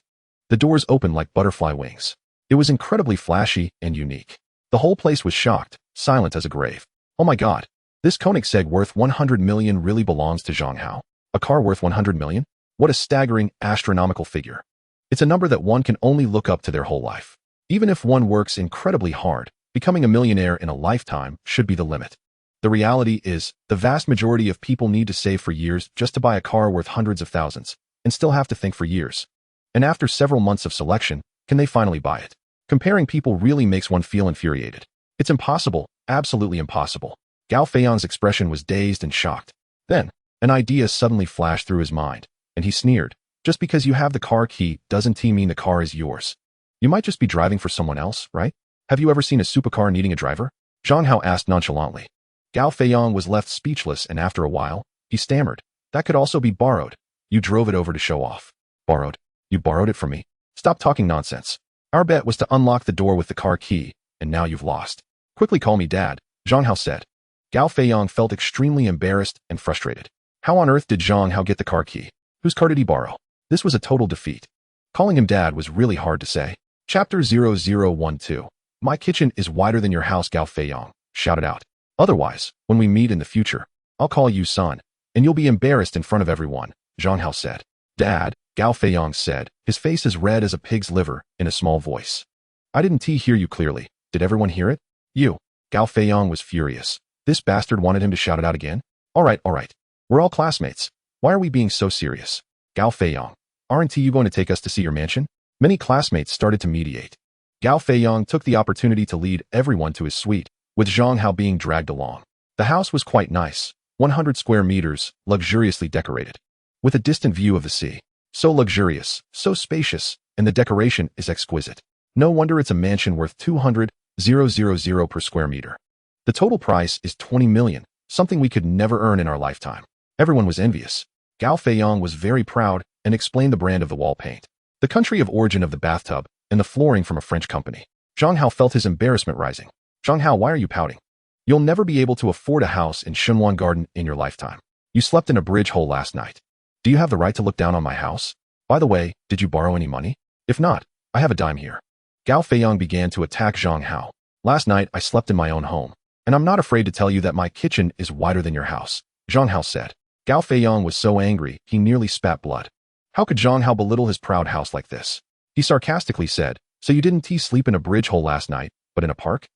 The doors opened like butterfly wings. It was incredibly flashy and unique. The whole place was shocked, silent as a grave. Oh my god. This Koenigsegg worth 100 million really belongs to Zhang Hao. A car worth 100 million? What a staggering, astronomical figure. It's a number that one can only look up to their whole life. Even if one works incredibly hard, becoming a millionaire in a lifetime should be the limit. The reality is, the vast majority of people need to save for years just to buy a car worth hundreds of thousands, and still have to think for years. And after several months of selection, can they finally buy it? Comparing people really makes one feel infuriated. It's impossible, absolutely impossible. Gao Feiyang's expression was dazed and shocked. Then, an idea suddenly flashed through his mind, and he sneered. Just because you have the car key doesn't mean the car is yours. You might just be driving for someone else, right? Have you ever seen a supercar needing a driver? Zhang Hao asked nonchalantly. Gao Feiyang was left speechless, and after a while, he stammered. That could also be borrowed. You drove it over to show off. Borrowed? You borrowed it from me? Stop talking nonsense. Our bet was to unlock the door with the car key, and now you've lost. Quickly call me Dad, Zhang Hao said. Gao Feiyang felt extremely embarrassed and frustrated. How on earth did Zhang Hao get the car key? Whose car did he borrow? This was a total defeat. Calling him Dad was really hard to say. Chapter 0012. My kitchen is wider than your house, Gao Feiyang shouted out. Otherwise, when we meet in the future, I'll call you son, and you'll be embarrassed in front of everyone, Zhang Hao said. Dad, Gao Feiyang said, his face as red as a pig's liver, in a small voice. I didn't hear you clearly. Did everyone hear it? You. Gao Feiyang was furious. This bastard wanted him to shout it out again? All right. We're all classmates. Why are we being so serious? Gao Feiyang, aren't you going to take us to see your mansion? Many classmates started to mediate. Gao Feiyang took the opportunity to lead everyone to his suite, with Zhang Hao being dragged along. The house was quite nice, 100 square meters, luxuriously decorated, with a distant view of the sea. So luxurious, so spacious, and the decoration is exquisite. No wonder it's a mansion worth 200,000 per square meter. The total price is 20 million, something we could never earn in our lifetime. Everyone was envious. Gao Feiyang was very proud and explained the brand of the wall paint, the country of origin of the bathtub, and the flooring from a French company. Zhang Hao felt his embarrassment rising. Zhang Hao, why are you pouting? You'll never be able to afford a house in Shunwan Garden in your lifetime. You slept in a bridge hole last night. Do you have the right to look down on my house? By the way, did you borrow any money? If not, I have a dime here. Gao Feiyang began to attack Zhang Hao. Last night, I slept in my own home, and I'm not afraid to tell you that my kitchen is wider than your house, Zhang Hao said. Gao Feiyang was so angry, he nearly spat blood. How could Zhang Hao belittle his proud house like this? He sarcastically said, so you didn't sleep in a bridge hole last night, but in a park?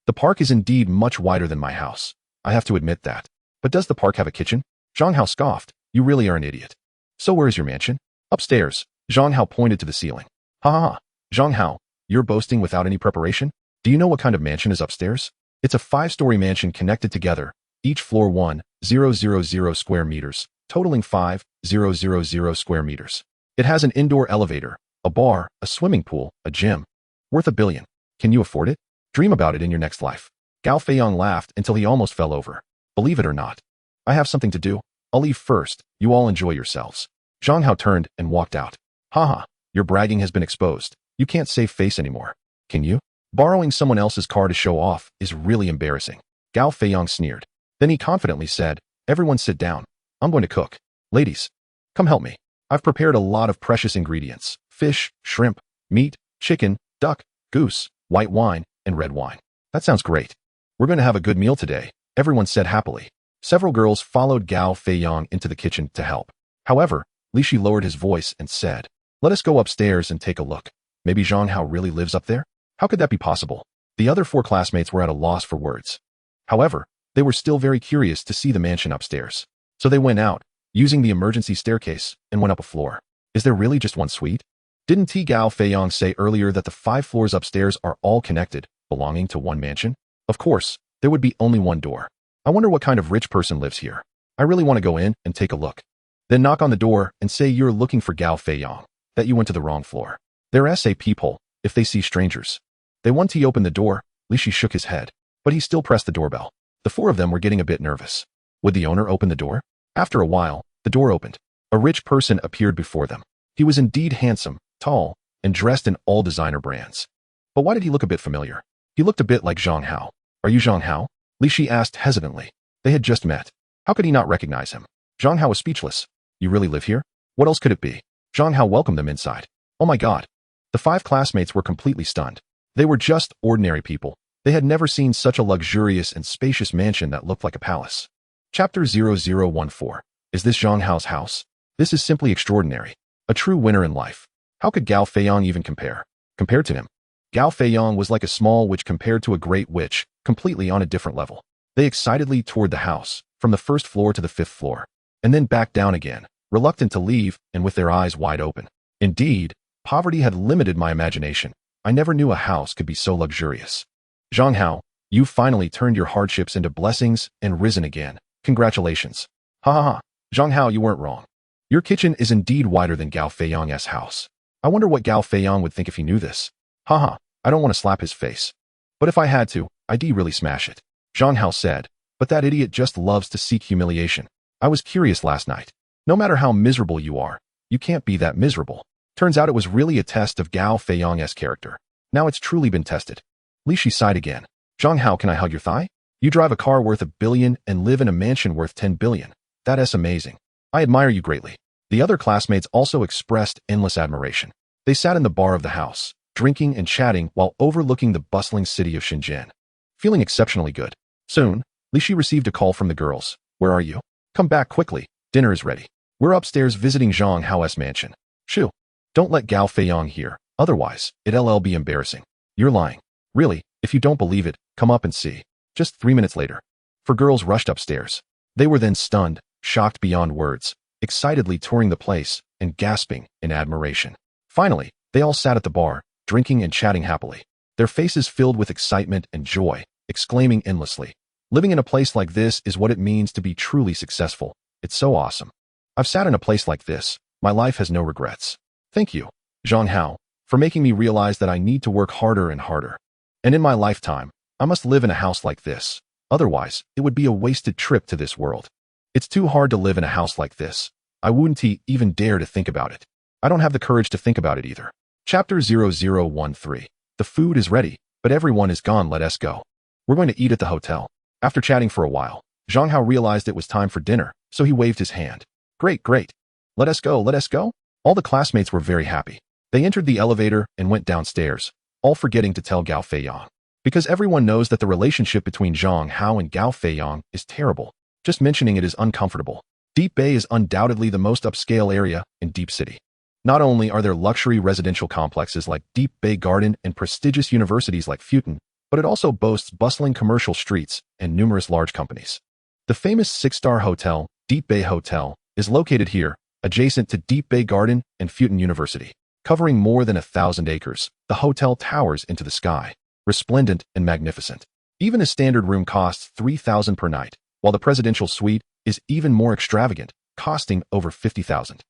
The park is indeed much wider than my house. I have to admit that. But does the park have a kitchen? Zhang Hao scoffed. You really are an idiot. So where is your mansion? Upstairs. Zhang Hao pointed to the ceiling. Ha ha ha. Zhang Hao, you're boasting without any preparation? Do you know what kind of mansion is upstairs? It's a 5-story mansion connected together, each floor 1,000 square meters, totaling 5,000 square meters. It has an indoor elevator, a bar, a swimming pool, a gym. Worth $1 billion. Can you afford it? Dream about it in your next life. Gao Feiyang laughed until he almost fell over. Believe it or not, I have something to do. I'll leave first. You all enjoy yourselves. Zhang Hao turned and walked out. Haha, your bragging has been exposed. You can't save face anymore. Can you? Borrowing someone else's car to show off is really embarrassing. Gao Feiyang sneered. Then he confidently said, everyone sit down. I'm going to cook. Ladies, come help me. I've prepared a lot of precious ingredients. Fish, shrimp, meat, chicken, duck, goose, white wine, and red wine. That sounds great. We're going to have a good meal today, everyone said happily. Several girls followed Gao Feiyang into the kitchen to help. However, Li Shi lowered his voice and said, let us go upstairs and take a look. Maybe Zhang Hao really lives up there? How could that be possible? The other 4 classmates were at a loss for words. However, they were still very curious to see the mansion upstairs. So they went out, using the emergency staircase, and went up a floor. Is there really just one suite? Didn't Gao Feiyang say earlier that the 5 floors upstairs are all connected, belonging to one mansion? Of course, there would be only one door. I wonder what kind of rich person lives here. I really want to go in and take a look. Then knock on the door and say you're looking for Gao Feiyang, that you went to the wrong floor. They're SA people, if they see strangers. They want to open the door. Li Shi shook his head, but he still pressed the doorbell. The 4 of them were getting a bit nervous. Would the owner open the door? After a while, the door opened. A rich person appeared before them. He was indeed handsome, tall, and dressed in all designer brands. But why did he look a bit familiar? He looked a bit like Zhang Hao. Are you Zhang Hao? Li Shi asked hesitantly. They had just met. How could he not recognize him? Zhang Hao was speechless. You really live here? What else could it be? Zhang Hao welcomed them inside. Oh my god. The 5 classmates were completely stunned. They were just ordinary people. They had never seen such a luxurious and spacious mansion that looked like a palace. Chapter 0014. Is this Zhang Hao's house? This is simply extraordinary. A true winner in life. How could Gao Feiyang even compare? Compared to him, Gao Feiyang was like a small witch compared to a great witch, completely on a different level. They excitedly toured the house, from the 1st floor to the 5th floor, and then back down again, reluctant to leave and with their eyes wide open. Indeed, poverty had limited my imagination. I never knew a house could be so luxurious. Zhang Hao, you finally turned your hardships into blessings and risen again. Congratulations. Ha ha ha. Zhang Hao, you weren't wrong. Your kitchen is indeed wider than Gao Feiyang's house. I wonder what Gao Feiyang would think if he knew this. Ha ha. I don't want to slap his face. But if I had to, I'd really smash it. Zhang Hao said, but that idiot just loves to seek humiliation. I was curious last night. No matter how miserable you are, you can't be that miserable. Turns out it was really a test of Gao Feiyang's character. Now it's truly been tested. Li Shi sighed again. Zhang Hao, can I hug your thigh? You drive a car worth $1 billion and live in a mansion worth $10 billion. That's amazing. I admire you greatly. The other classmates also expressed endless admiration. They sat in the bar of the house, drinking and chatting while overlooking the bustling city of Shenzhen. Feeling exceptionally good. Soon, Li Shi received a call from the girls. Where are you? Come back quickly. Dinner is ready. We're upstairs visiting Zhang Hao's mansion. Shoo. Don't let Gao Feiyang hear. Otherwise, it'll be embarrassing. You're lying. Really, if you don't believe it, come up and see. Just 3 minutes later. 4 girls rushed upstairs. They were then stunned, shocked beyond words, excitedly touring the place and gasping in admiration. Finally, they all sat at the bar, drinking and chatting happily, their faces filled with excitement and joy, exclaiming endlessly. Living in a place like this is what it means to be truly successful. It's so awesome. I've sat in a place like this. My life has no regrets. Thank you, Zhang Hao, for making me realize that I need to work harder and harder. And in my lifetime, I must live in a house like this. Otherwise, it would be a wasted trip to this world. It's too hard to live in a house like this. I wouldn't even dare to think about it. I don't have the courage to think about it either. Chapter 0013. The food is ready, but everyone is gone. Let us go. We're going to eat at the hotel. After chatting for a while, Zhang Hao realized it was time for dinner, so he waved his hand. Great, great. Let us go, let us go. All the classmates were very happy. They entered the elevator and went downstairs, all forgetting to tell Gao Feiyang. Because everyone knows that the relationship between Zhang Hao and Gao Feiyang is terrible. Just mentioning it is uncomfortable. Deep Bay is undoubtedly the most upscale area in Deep City. Not only are there luxury residential complexes like Deep Bay Garden and prestigious universities like Futon, but it also boasts bustling commercial streets and numerous large companies. The famous 6-star hotel, Deep Bay Hotel, is located here, adjacent to Deep Bay Garden and Futon University. Covering more than 1,000 acres, the hotel towers into the sky, resplendent and magnificent. Even a standard room costs $3,000 per night, while the presidential suite is even more extravagant, costing over $50,000.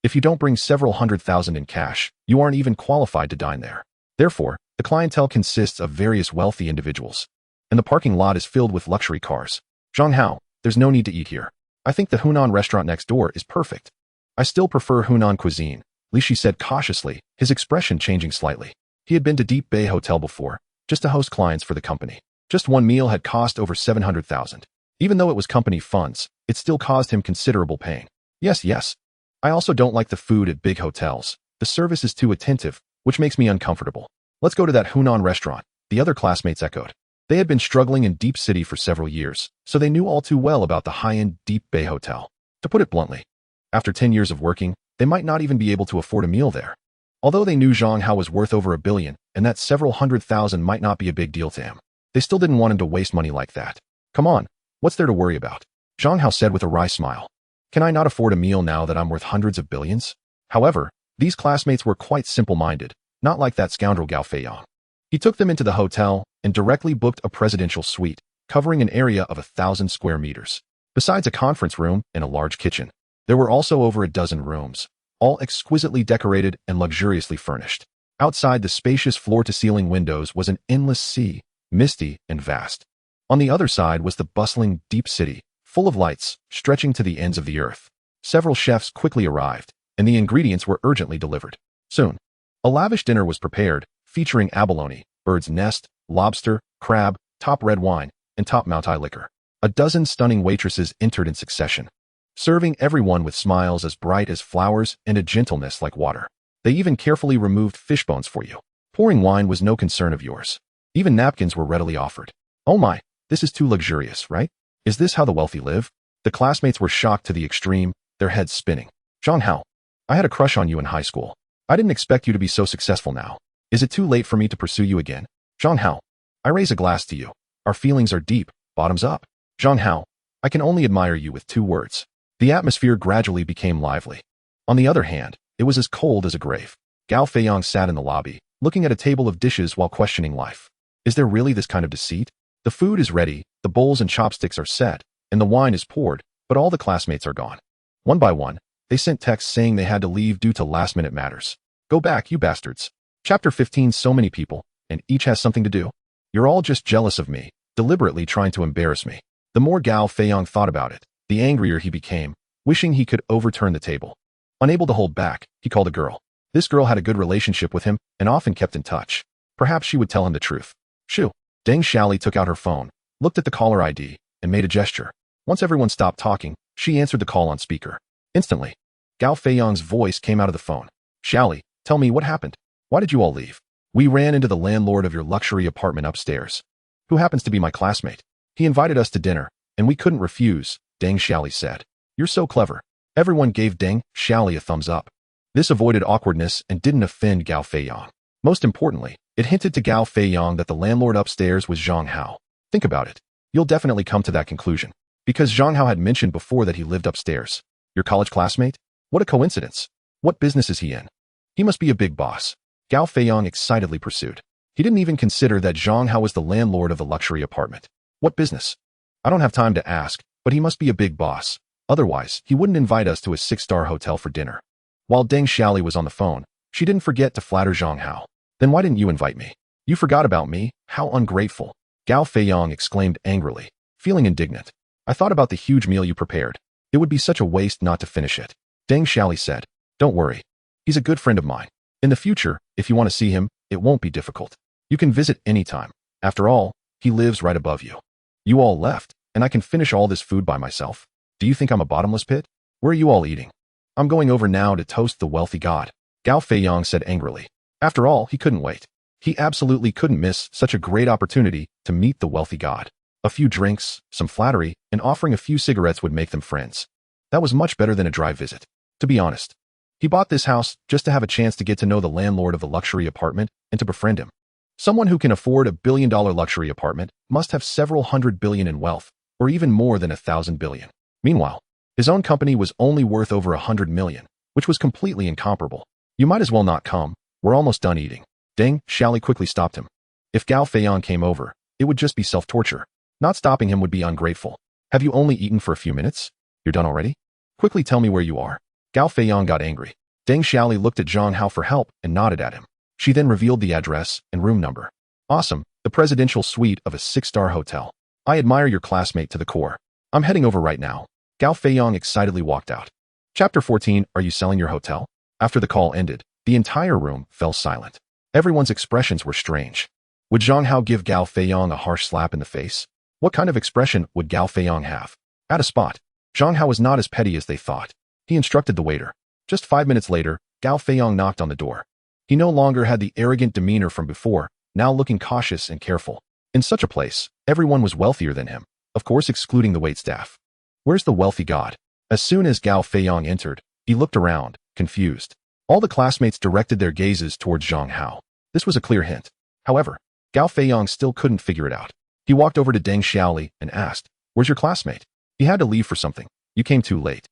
If you don't bring several $100,000 in cash, you aren't even qualified to dine there. Therefore, the clientele consists of various wealthy individuals, and the parking lot is filled with luxury cars. Zhang Hao, there's no need to eat here. I think the Hunan restaurant next door is perfect. I still prefer Hunan cuisine, Li Shi said cautiously, his expression changing slightly. He had been to Deep Bay Hotel before, just to host clients for the company. Just one meal had cost over $700,000. Even though it was company funds, it still caused him considerable pain. Yes. I also don't like the food at big hotels. The service is too attentive, which makes me uncomfortable. Let's go to that Hunan restaurant, the other classmates echoed. They had been struggling in Deep City for several years, so they knew all too well about the high-end Deep Bay Hotel. To put it bluntly, after 10 years of working, they might not even be able to afford a meal there. Although they knew Zhang Hao was worth over $1 billion, and that several $100,000 might not be a big deal to him, they still didn't want him to waste money like that. Come on, what's there to worry about? Zhang Hao said with a wry smile. Can I not afford a meal now that I'm worth hundreds of billions? However, these classmates were quite simple-minded, not like that scoundrel Gao Feiyang. He took them into the hotel and directly booked a presidential suite, covering an area of 1,000 square meters. Besides a conference room and a large kitchen, there were also over a dozen rooms, all exquisitely decorated and luxuriously furnished. Outside the spacious floor-to-ceiling windows was an endless sea, misty and vast. On the other side was the bustling Deep City, full of lights, stretching to the ends of the earth. Several chefs quickly arrived, and the ingredients were urgently delivered. Soon, a lavish dinner was prepared, featuring abalone, bird's nest, lobster, crab, top red wine, and top Moutai liquor. A dozen stunning waitresses entered in succession, serving everyone with smiles as bright as flowers and a gentleness like water. They even carefully removed fish bones for you. Pouring wine was no concern of yours. Even napkins were readily offered. Oh my, this is too luxurious, right? Is this how the wealthy live? The classmates were shocked to the extreme, their heads spinning. Zhang Hao, I had a crush on you in high school. I didn't expect you to be so successful now. Is it too late for me to pursue you again? Zhang Hao, I raise a glass to you. Our feelings are deep, bottoms up. Zhang Hao, I can only admire you with 2 words. The atmosphere gradually became lively. On the other hand, it was as cold as a grave. Gao Feiyang sat in the lobby, looking at a table of dishes while questioning life. Is there really this kind of deceit? The food is ready, the bowls and chopsticks are set, and the wine is poured, but all the classmates are gone. One by one, they sent texts saying they had to leave due to last-minute matters. Go back, you bastards. Chapter 15. So many people, and each has something to do. You're all just jealous of me, deliberately trying to embarrass me. The more Gao Feiyang thought about it, the angrier he became, wishing he could overturn the table. Unable to hold back, he called a girl. This girl had a good relationship with him and often kept in touch. Perhaps she would tell him the truth. Shoo. Deng Xiaoli took out her phone, looked at the caller ID, and made a gesture. Once everyone stopped talking, she answered the call on speaker. Instantly, Gao Feiyang's voice came out of the phone. Xiaoli, tell me what happened. Why did you all leave? We ran into the landlord of your luxury apartment upstairs, who happens to be my classmate. He invited us to dinner, and we couldn't refuse, Deng Xiaoli said. You're so clever. Everyone gave Deng Xiaoli a thumbs up. This avoided awkwardness and didn't offend Gao Feiyang. Most importantly, it hinted to Gao Feiyang that the landlord upstairs was Zhang Hao. Think about it. You'll definitely come to that conclusion. Because Zhang Hao had mentioned before that he lived upstairs. Your college classmate? What a coincidence. What business is he in? He must be a big boss. Gao Feiyang excitedly pursued. He didn't even consider that Zhang Hao was the landlord of the luxury apartment. What business? I don't have time to ask, but he must be a big boss. Otherwise, he wouldn't invite us to a 6-star hotel for dinner. While Deng Xiaoli was on the phone, she didn't forget to flatter Zhang Hao. Then why didn't you invite me? You forgot about me? How ungrateful. Gao Feiyang exclaimed angrily, feeling indignant. I thought about the huge meal you prepared. It would be such a waste not to finish it. Deng Xiaoli said. Don't worry. He's a good friend of mine. In the future, if you want to see him, it won't be difficult. You can visit anytime. After all, he lives right above you. You all left, and I can finish all this food by myself. Do you think I'm a bottomless pit? Where are you all eating? I'm going over now to toast the wealthy god, Gao Feiyang said angrily. After all, he couldn't wait. He absolutely couldn't miss such a great opportunity to meet the wealthy god. A few drinks, some flattery, and offering a few cigarettes would make them friends. That was much better than a dry visit. To be honest, he bought this house just to have a chance to get to know the landlord of the luxury apartment and to befriend him. Someone who can afford $1 billion luxury apartment must have several hundred billion in wealth, or even more than 1,000 billion. Meanwhile, his own company was only worth over 100 million, which was completely incomparable. You might as well not come. We're almost done eating. Deng Xiaoli quickly stopped him. If Gao Feiyang came over, it would just be self-torture. Not stopping him would be ungrateful. Have you only eaten for a few minutes? You're done already? Quickly tell me where you are. Gao Feiyang got angry. Deng Xiaoli looked at Zhang Hao for help and nodded at him. She then revealed the address and room number. Awesome, the presidential suite of a 6-star hotel. I admire your classmate to the core. I'm heading over right now. Gao Feiyang excitedly walked out. Chapter 14. Are you selling your hotel? After the call ended, the entire room fell silent. Everyone's expressions were strange. Would Zhang Hao give Gao Feiyang a harsh slap in the face? What kind of expression would Gao Feiyang have? At a spot, Zhang Hao was not as petty as they thought. He instructed the waiter. Just 5 minutes later, Gao Feiyang knocked on the door. He no longer had the arrogant demeanor from before, now looking cautious and careful. In such a place, everyone was wealthier than him, of course excluding the waitstaff. Where's the wealthy god? As soon as Gao Feiyang entered, he looked around, confused. All the classmates directed their gazes towards Zhang Hao. This was a clear hint. However, Gao Feiyang still couldn't figure it out. He walked over to Deng Xiaoli and asked, "Where's your classmate? He had to leave for something. You came too late."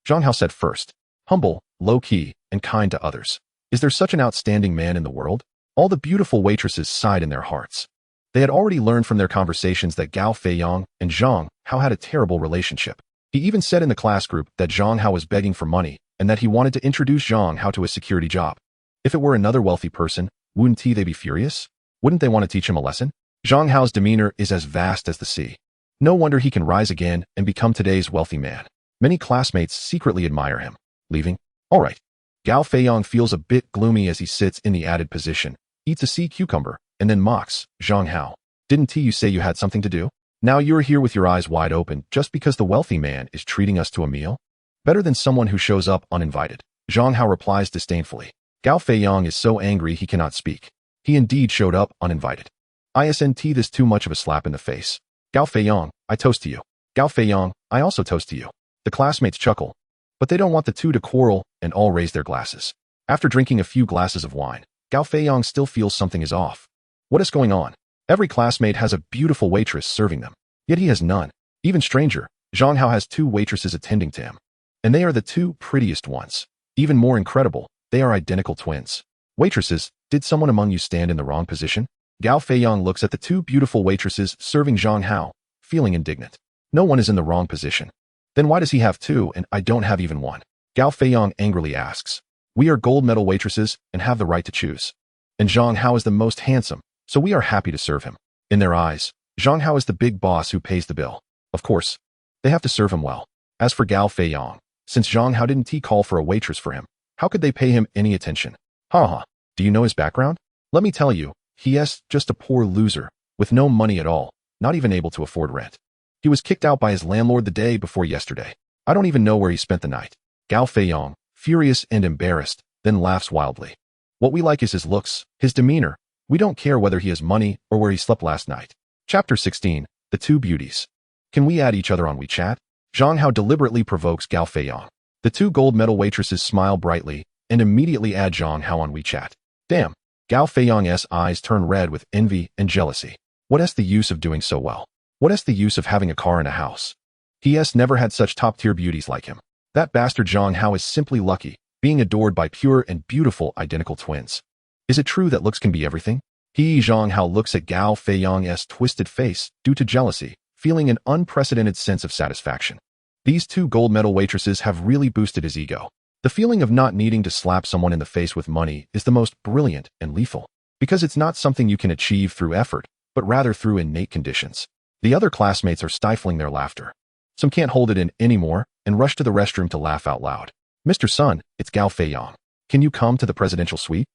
Zhang Hao said first, humble, low-key, and kind to others. Is there such an outstanding man in the world? All the beautiful waitresses sighed in their hearts. They had already learned from their conversations that Gao Feiyang and Zhang Hao had a terrible relationship. He even said in the class group that Zhang Hao was begging for money and that he wanted to introduce Zhang Hao to a security job. If it were another wealthy person, wouldn't they be furious? Wouldn't they want to teach him a lesson? Zhang Hao's demeanor is as vast as the sea. No wonder he can rise again and become today's wealthy man. Many classmates secretly admire him. Leaving? All right. Gao Feiyang feels a bit gloomy as he sits in the added position, eats a sea cucumber, and then mocks Zhang Hao. Didn't you say you had something to do? Now you're here with your eyes wide open just because the wealthy man is treating us to a meal? Better than someone who shows up uninvited. Zhang Hao replies disdainfully. Gao Feiyang is so angry he cannot speak. He indeed showed up uninvited. Isn't this too much of a slap in the face? Gao Feiyang, I toast to you. Gao Feiyang, I also toast to you. The classmates chuckle, but they don't want the two to quarrel and all raise their glasses. After drinking a few glasses of wine, Gao Feiyang still feels something is off. What is going on? Every classmate has a beautiful waitress serving them, yet he has none. Even stranger, Zhang Hao has two waitresses attending to him, and they are the two prettiest ones. Even more incredible, they are identical twins. Waitresses, did someone among you stand in the wrong position? Gao Feiyang looks at the two beautiful waitresses serving Zhang Hao, feeling indignant. No one is in the wrong position. Then why does he have two and I don't have even one? Gao Feiyang angrily asks. We are gold medal waitresses and have the right to choose. And Zhang Hao is the most handsome, so we are happy to serve him. In their eyes, Zhang Hao is the big boss who pays the bill. Of course, they have to serve him well. As for Gao Feiyang, since Zhang Hao didn't call for a waitress for him, how could they pay him any attention? Haha, do you know his background? Let me tell you, he is just a poor loser, with no money at all, not even able to afford rent. He was kicked out by his landlord the day before yesterday. I don't even know where he spent the night. Gao Feiyang, furious and embarrassed, then laughs wildly. What we like is his looks, his demeanor. We don't care whether he has money or where he slept last night. Chapter 16, The Two Beauties. Can we add each other on WeChat? Zhang Hao deliberately provokes Gao Feiyang. The two gold medal waitresses smile brightly and immediately add Zhang Hao on WeChat. Damn. Gao Feiyang's eyes turn red with envy and jealousy. What is the use of doing so well? What is the use of having a car and a house? He has never had such top-tier beauties like him. That bastard Zhang Hao is simply lucky, being adored by pure and beautiful identical twins. Is it true that looks can be everything? Zhang Hao looks at Gao Feiyang's twisted face due to jealousy, feeling an unprecedented sense of satisfaction. These two gold medal waitresses have really boosted his ego. The feeling of not needing to slap someone in the face with money is the most brilliant and lethal, because it's not something you can achieve through effort, but rather through innate conditions. The other classmates are stifling their laughter. Some can't hold it in anymore and rush to the restroom to laugh out loud. Mr. Sun, it's Gao Feiyang. Can you come to the presidential suite?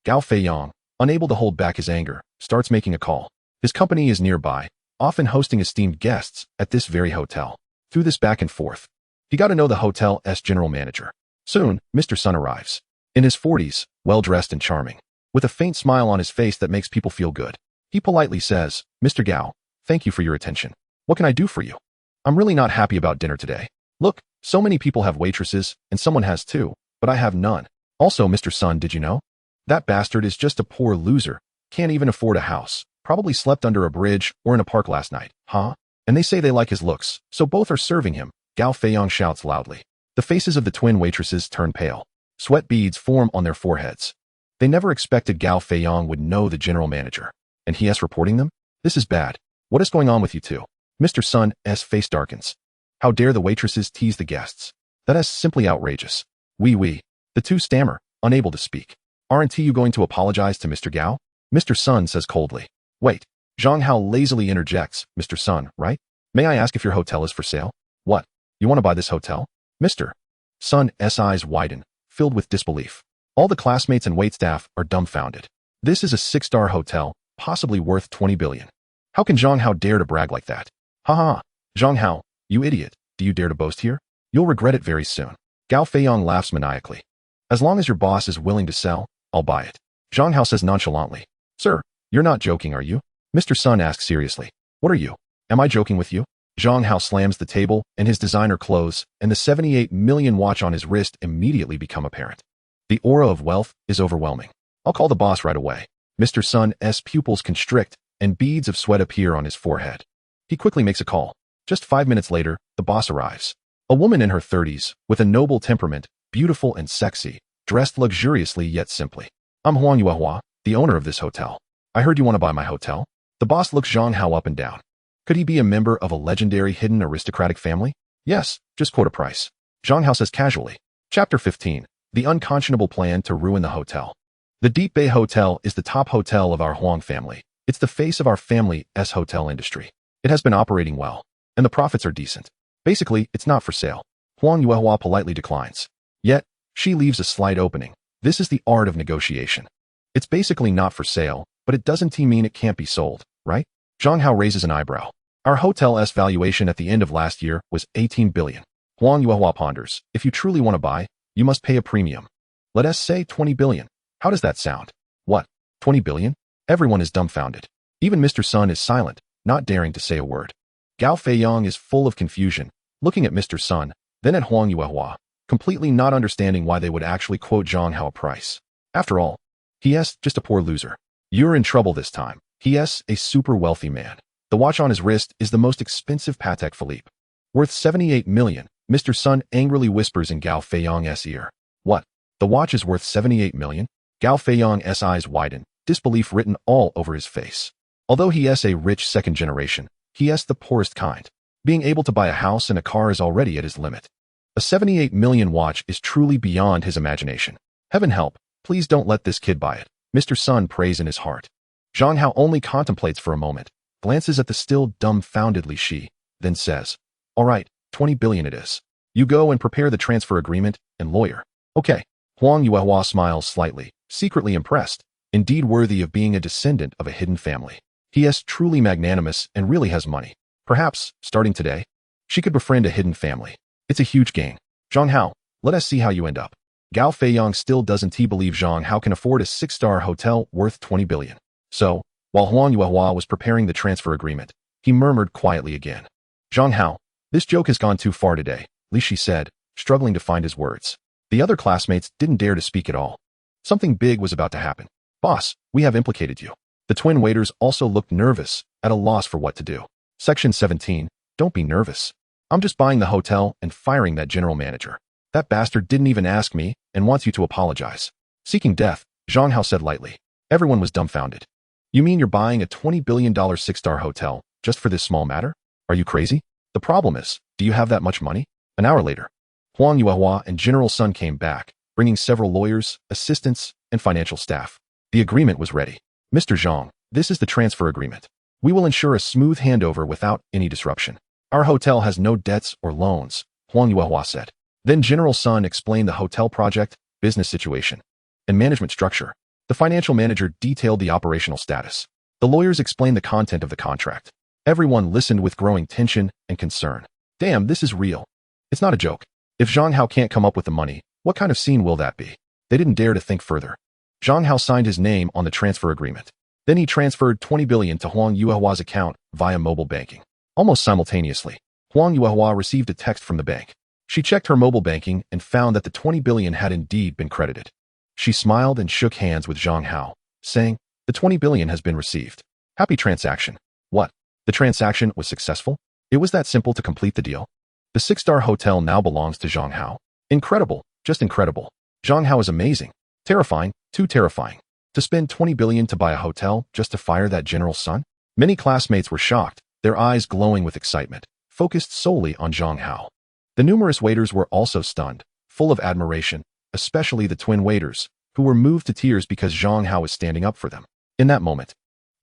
Gao Feiyang, unable to hold back his anger, starts making a call. His company is nearby, often hosting esteemed guests at this very hotel. Through this back and forth, he got to know the hotel's general manager. Soon, Mr. Sun arrives. In his 40s, well-dressed and charming, with a faint smile on his face that makes people feel good. He politely says, Mr. Gao, thank you for your attention. What can I do for you? I'm really not happy about dinner today. Look, so many people have waitresses, and someone has two, but I have none. Also, Mr. Sun, did you know? That bastard is just a poor loser, can't even afford a house, probably slept under a bridge or in a park last night, huh? And they say they like his looks, so both are serving him. Gao Feiyang shouts loudly. The faces of the twin waitresses turn pale. Sweat beads form on their foreheads. They never expected Gao Feiyang would know the general manager. And he is reporting them? This is bad. What is going on with you two? Mr. Sun's face darkens. How dare the waitresses tease the guests? That is simply outrageous. We. The two stammer, unable to speak. Aren't you going to apologize to Mr. Gao? Mr. Sun says coldly. Wait. Zhang Hao lazily interjects. Mr. Sun, right? May I ask if your hotel is for sale? What? You want to buy this hotel? Mr. Sun's eyes widen, filled with disbelief. All the classmates and waitstaff are dumbfounded. This is a 6-star hotel, possibly worth 20 billion. How can Zhang Hao dare to brag like that? Ha. Zhang Hao, you idiot, do you dare to boast here? You'll regret it very soon. Gao Feiyang laughs maniacally. As long as your boss is willing to sell, I'll buy it. Zhang Hao says nonchalantly. Sir, you're not joking, are you? Mr. Sun asks seriously. What are you? Am I joking with you? Zhang Hao slams the table and his designer clothes, and the 78 million watch on his wrist immediately become apparent. The aura of wealth is overwhelming. I'll call the boss right away. Mr. Sun's pupils constrict, and beads of sweat appear on his forehead. He quickly makes a call. Just 5 minutes later, the boss arrives. A woman in her 30s, with a noble temperament, beautiful and sexy, dressed luxuriously yet simply. I'm Huang Yuehua, the owner of this hotel. I heard you want to buy my hotel. The boss looks Zhang Hao up and down. Could he be a member of a legendary hidden aristocratic family? Yes, just quote a price. Zhang Hao says casually. Chapter 15. The unconscionable plan to ruin the hotel. The Deep Bay Hotel is the top hotel of our Huang family. It's the face of our family's hotel industry. It has been operating well, and the profits are decent. Basically, it's not for sale. Huang Yuehua politely declines. Yet, she leaves a slight opening. This is the art of negotiation. It's basically not for sale, but it doesn't mean it can't be sold, right? Zhang Hao raises an eyebrow. Our hotel's valuation at the end of last year was 18 billion. Huang Yuehua ponders. If you truly want to buy, you must pay a premium. Let us say 20 billion. How does that sound? What? 20 billion? Everyone is dumbfounded. Even Mr. Sun is silent, not daring to say a word. Gao Feiyang is full of confusion, looking at Mr. Sun, then at Huang Yuehua, completely not understanding why they would actually quote Zhang Hao a price. After all, he's just a poor loser. You're in trouble this time. He's a super wealthy man. The watch on his wrist is the most expensive Patek Philippe, worth 78 million. Mr. Sun angrily whispers in Gao Feiyang's ear. What? The watch is worth 78 million? Gao Feiyang's eyes widen, disbelief written all over his face. Although he is a rich second generation, he is the poorest kind. Being able to buy a house and a car is already at his limit. A 78 million watch is truly beyond his imagination. Heaven help, please don't let this kid buy it. Mr. Sun prays in his heart. Zhang Hao only contemplates for a moment, glances at the still dumbfounded Li Shi, then says, all right, 20 billion it is. You go and prepare the transfer agreement and lawyer. Okay. Huang Yuehua smiles slightly, secretly impressed, indeed worthy of being a descendant of a hidden family. He is truly magnanimous and really has money. Perhaps, starting today, she could befriend a hidden family. It's a huge gain. Zhang Hao, let us see how you end up. Gao Feiyang still doesn't believe Zhang Hao can afford a 6-star hotel worth 20 billion. So, while Huang Yuehua was preparing the transfer agreement, he murmured quietly again. Zhang Hao, this joke has gone too far today, Li Shi said, struggling to find his words. The other classmates didn't dare to speak at all. Something big was about to happen. Boss, we have implicated you. The twin waiters also looked nervous, at a loss for what to do. Section 17, don't be nervous. I'm just buying the hotel and firing that general manager. That bastard didn't even ask me and wants you to apologize. Seeking death, Zhang Hao said lightly. Everyone was dumbfounded. You mean you're buying a $20 billion 6-star hotel just for this small matter? Are you crazy? The problem is, do you have that much money? An hour later, Huang Yuehua and General Sun came back, bringing several lawyers, assistants, and financial staff. The agreement was ready. Mr. Zhang, this is the transfer agreement. We will ensure a smooth handover without any disruption. Our hotel has no debts or loans, Huang Yuehua said. Then General Sun explained the hotel project, business situation, and management structure. The financial manager detailed the operational status. The lawyers explained the content of the contract. Everyone listened with growing tension and concern. Damn, this is real. It's not a joke. If Zhang Hao can't come up with the money, what kind of scene will that be? They didn't dare to think further. Zhang Hao signed his name on the transfer agreement. Then he transferred 20 billion to Huang Yuehua's account via mobile banking. Almost simultaneously, Huang Yuehua received a text from the bank. She checked her mobile banking and found that the 20 billion had indeed been credited. She smiled and shook hands with Zhang Hao, saying, the 20 billion has been received. Happy transaction. What? The transaction was successful? It was that simple to complete the deal? The 6-star hotel now belongs to Zhang Hao. Incredible, just incredible. Zhang Hao is amazing. Terrifying, too terrifying. To spend 20 billion to buy a hotel just to fire that General Sun? Many classmates were shocked, their eyes glowing with excitement, focused solely on Zhang Hao. The numerous waiters were also stunned, full of admiration, especially the twin waiters, who were moved to tears because Zhang Hao was standing up for them. In that moment,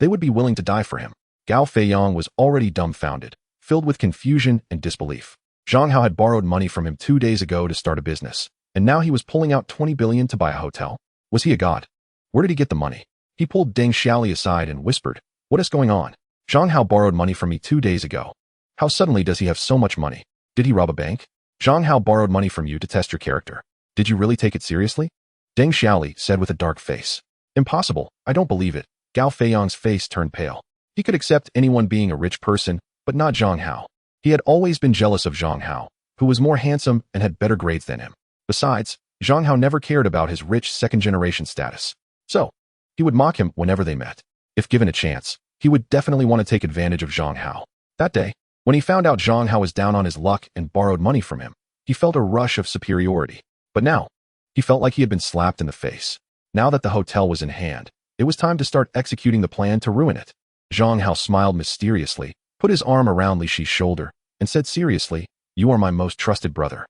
they would be willing to die for him. Gao Feiyang was already dumbfounded, filled with confusion and disbelief. Zhang Hao had borrowed money from him 2 days ago to start a business, and now he was pulling out 20 billion to buy a hotel. Was he a god? Where did he get the money? He pulled Deng Xiaoli aside and whispered, what is going on? Zhang Hao borrowed money from me 2 days ago. How suddenly does he have so much money? Did he rob a bank? Zhang Hao borrowed money from you to test your character. Did you really take it seriously? Deng Xiaoli said with a dark face. Impossible, I don't believe it. Gao Feiyang's face turned pale. He could accept anyone being a rich person, but not Zhang Hao. He had always been jealous of Zhang Hao, who was more handsome and had better grades than him. Besides, Zhang Hao never cared about his rich second-generation status. So, he would mock him whenever they met. If given a chance, he would definitely want to take advantage of Zhang Hao. That day, when he found out Zhang Hao was down on his luck and borrowed money from him, he felt a rush of superiority. But now, he felt like he had been slapped in the face. Now that the hotel was in hand, it was time to start executing the plan to ruin it. Zhang Hao smiled mysteriously, put his arm around Li Shi's shoulder, and said seriously, you are my most trusted brother.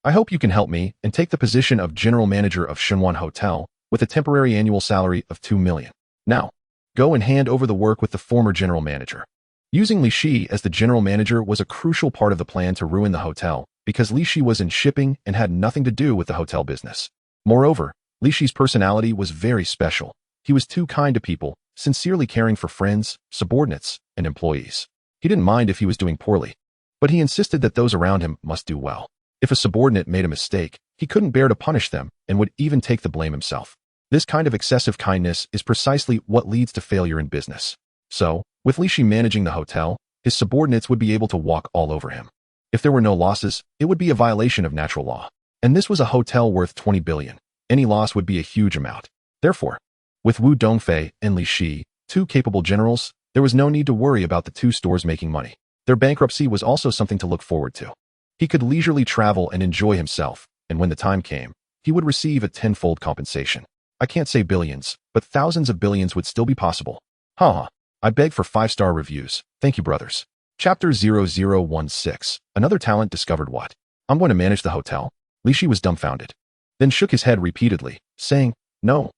I hope you can help me and take the position of general manager of Shenwan Hotel with a temporary annual salary of 2 million. Now, go and hand over the work with the former general manager. Using Li Shi as the general manager was a crucial part of the plan to ruin the hotel because Li Shi was in shipping and had nothing to do with the hotel business. Moreover, Li Shi's personality was very special. He was too kind to people, sincerely caring for friends, subordinates, and employees. He didn't mind if he was doing poorly, but he insisted that those around him must do well. If a subordinate made a mistake, he couldn't bear to punish them and would even take the blame himself. This kind of excessive kindness is precisely what leads to failure in business. So, with Li Shi managing the hotel, his subordinates would be able to walk all over him. If there were no losses, it would be a violation of natural law. And this was a hotel worth 20 billion. Any loss would be a huge amount. Therefore, with Wu Dongfei and Li Shi, two capable generals, there was no need to worry about the two stores making money. Their bankruptcy was also something to look forward to. He could leisurely travel and enjoy himself, and when the time came, he would receive a tenfold compensation. I can't say billions, but thousands of billions would still be possible. Haha. I beg for 5-star reviews. Thank you, brothers. Chapter 0016. Another talent discovered what? I'm going to manage the hotel? Li Shi was dumbfounded. Then shook his head repeatedly, saying, No,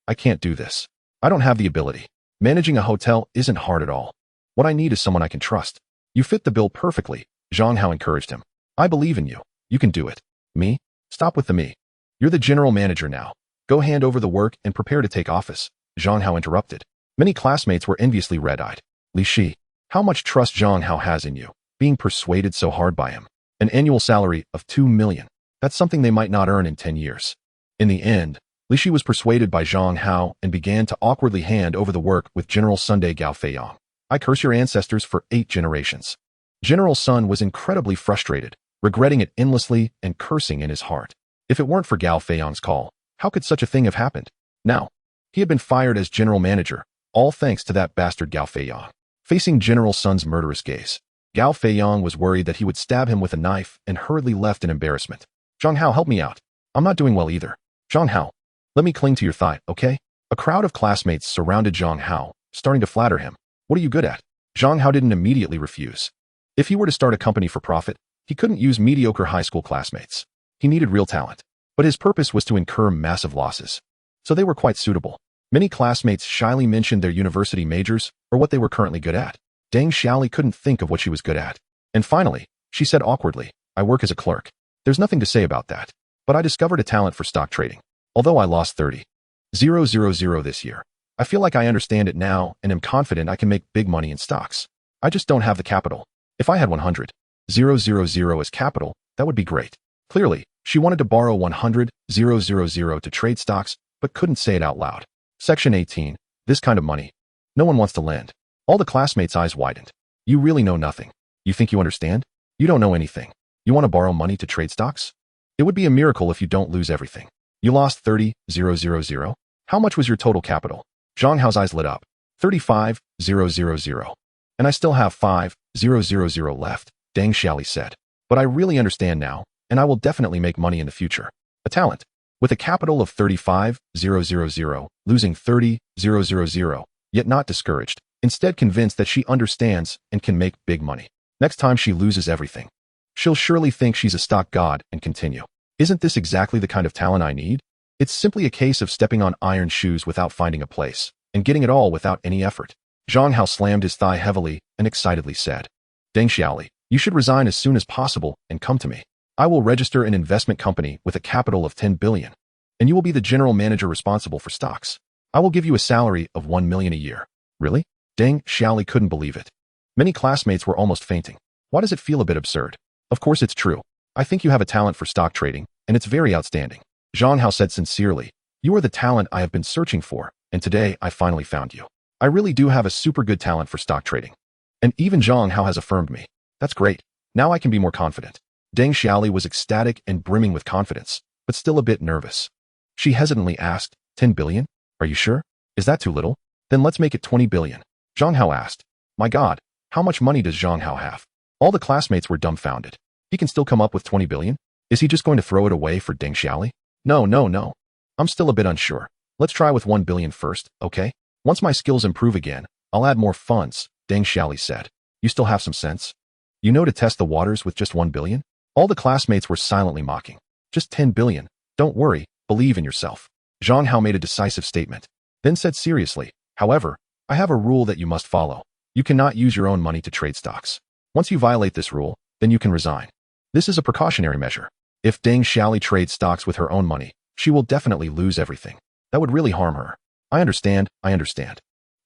I can't do this. I don't have the ability. Managing a hotel isn't hard at all. What I need is someone I can trust. You fit the bill perfectly, Zhang Hao encouraged him. I believe in you. You can do it. Me? Stop with the me. You're the general manager now. Go hand over the work and prepare to take office, Zhang Hao interrupted. Many classmates were enviously red-eyed. Li Shi, how much trust Zhang Hao has in you, being persuaded so hard by him. An annual salary of 2 million. That's something they might not earn in 10 years. In the end, Li Shi was persuaded by Zhang Hao and began to awkwardly hand over the work with General Sunday Gao Feiyang. I curse your ancestors for 8 generations. General Sun was incredibly frustrated, regretting it endlessly and cursing in his heart. If it weren't for Gao Feiyang's call, how could such a thing have happened? Now, he had been fired as general manager, all thanks to that bastard Gao Feiyang. Facing General Sun's murderous gaze, Gao Feiyang was worried that he would stab him with a knife and hurriedly left in embarrassment. Zhang Hao, help me out. I'm not doing well either. Zhang Hao, let me cling to your thigh, okay? A crowd of classmates surrounded Zhang Hao, starting to flatter him. What are you good at? Zhang Hao didn't immediately refuse. If he were to start a company for profit, he couldn't use mediocre high school classmates. He needed real talent. But his purpose was to incur massive losses. So they were quite suitable. Many classmates shyly mentioned their university majors or what they were currently good at. Deng Xiaoli couldn't think of what she was good at. And finally, she said awkwardly, I work as a clerk. There's nothing to say about that. But I discovered a talent for stock trading. Although I lost 30,000 this year, I feel like I understand it now and am confident I can make big money in stocks. I just don't have the capital. If I had 100,000 as capital, that would be great. Clearly, she wanted to borrow 100,000 to trade stocks, but couldn't say it out loud. Section 18. This kind of money. No one wants to lend. All the classmates' eyes widened. You really know nothing. You think you understand? You don't know anything. You want to borrow money to trade stocks? It would be a miracle if you don't lose everything. You lost 30,000. How much was your total capital? Zhang Hao's eyes lit up. 35,000. And I still have 5,000 left, Deng Xiaoli said. But I really understand now, and I will definitely make money in the future. A talent. With a capital of 35,000, losing 30,000, yet not discouraged, instead convinced that she understands and can make big money. Next time she loses everything, she'll surely think she's a stock god and continue. Isn't this exactly the kind of talent I need? It's simply a case of stepping on iron shoes without finding a place, and getting it all without any effort. Zhang Hao slammed his thigh heavily and excitedly said, Deng Xiaoli, you should resign as soon as possible and come to me. I will register an investment company with a capital of 10 billion, and you will be the general manager responsible for stocks. I will give you a salary of 1 million a year. Really? Deng Xiaoli couldn't believe it. Many classmates were almost fainting. Why does it feel a bit absurd? Of course it's true. I think you have a talent for stock trading, and it's very outstanding. Zhang Hao said sincerely, you are the talent I have been searching for, and today I finally found you. I really do have a super good talent for stock trading. And even Zhang Hao has affirmed me. That's great. Now I can be more confident. Deng Xiaoli was ecstatic and brimming with confidence, but still a bit nervous. She hesitantly asked, 10 billion? Are you sure? Is that too little? Then let's make it 20 billion. Zhang Hao asked. My God, how much money does Zhang Hao have? All the classmates were dumbfounded. He can still come up with 20 billion? Is he just going to throw it away for Deng Xiaoli? No. I'm still a bit unsure. Let's try with 1 billion first, okay? Once my skills improve again, I'll add more funds, Deng Xiaoli said. You still have some sense? You know to test the waters with just 1 billion? All the classmates were silently mocking. Just 10 billion. Don't worry, believe in yourself. Zhang Hao made a decisive statement, then said seriously, however, I have a rule that you must follow. You cannot use your own money to trade stocks. Once you violate this rule, then you can resign. This is a precautionary measure. If Deng Xiaoli trades stocks with her own money, she will definitely lose everything. That would really harm her. I understand.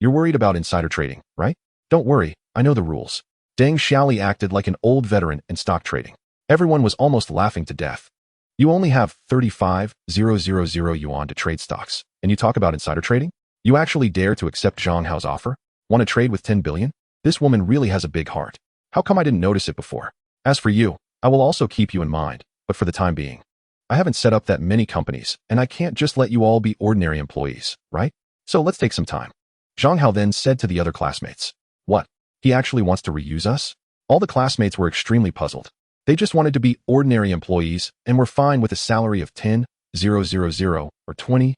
You're worried about insider trading, right? Don't worry, I know the rules. Deng Xiaoli acted like an old veteran in stock trading. Everyone was almost laughing to death. You only have 35,000 yuan to trade stocks, and you talk about insider trading? You actually dare to accept Zhang Hao's offer? Want to trade with 10 billion? This woman really has a big heart. How come I didn't notice it before? As for you, I will also keep you in mind, but for the time being, I haven't set up that many companies, and I can't just let you all be ordinary employees, right? So let's take some time. Zhang Hao then said to the other classmates. What? He actually wants to reuse us? All the classmates were extremely puzzled. They just wanted to be ordinary employees and were fine with a salary of 10,000 or 20,000.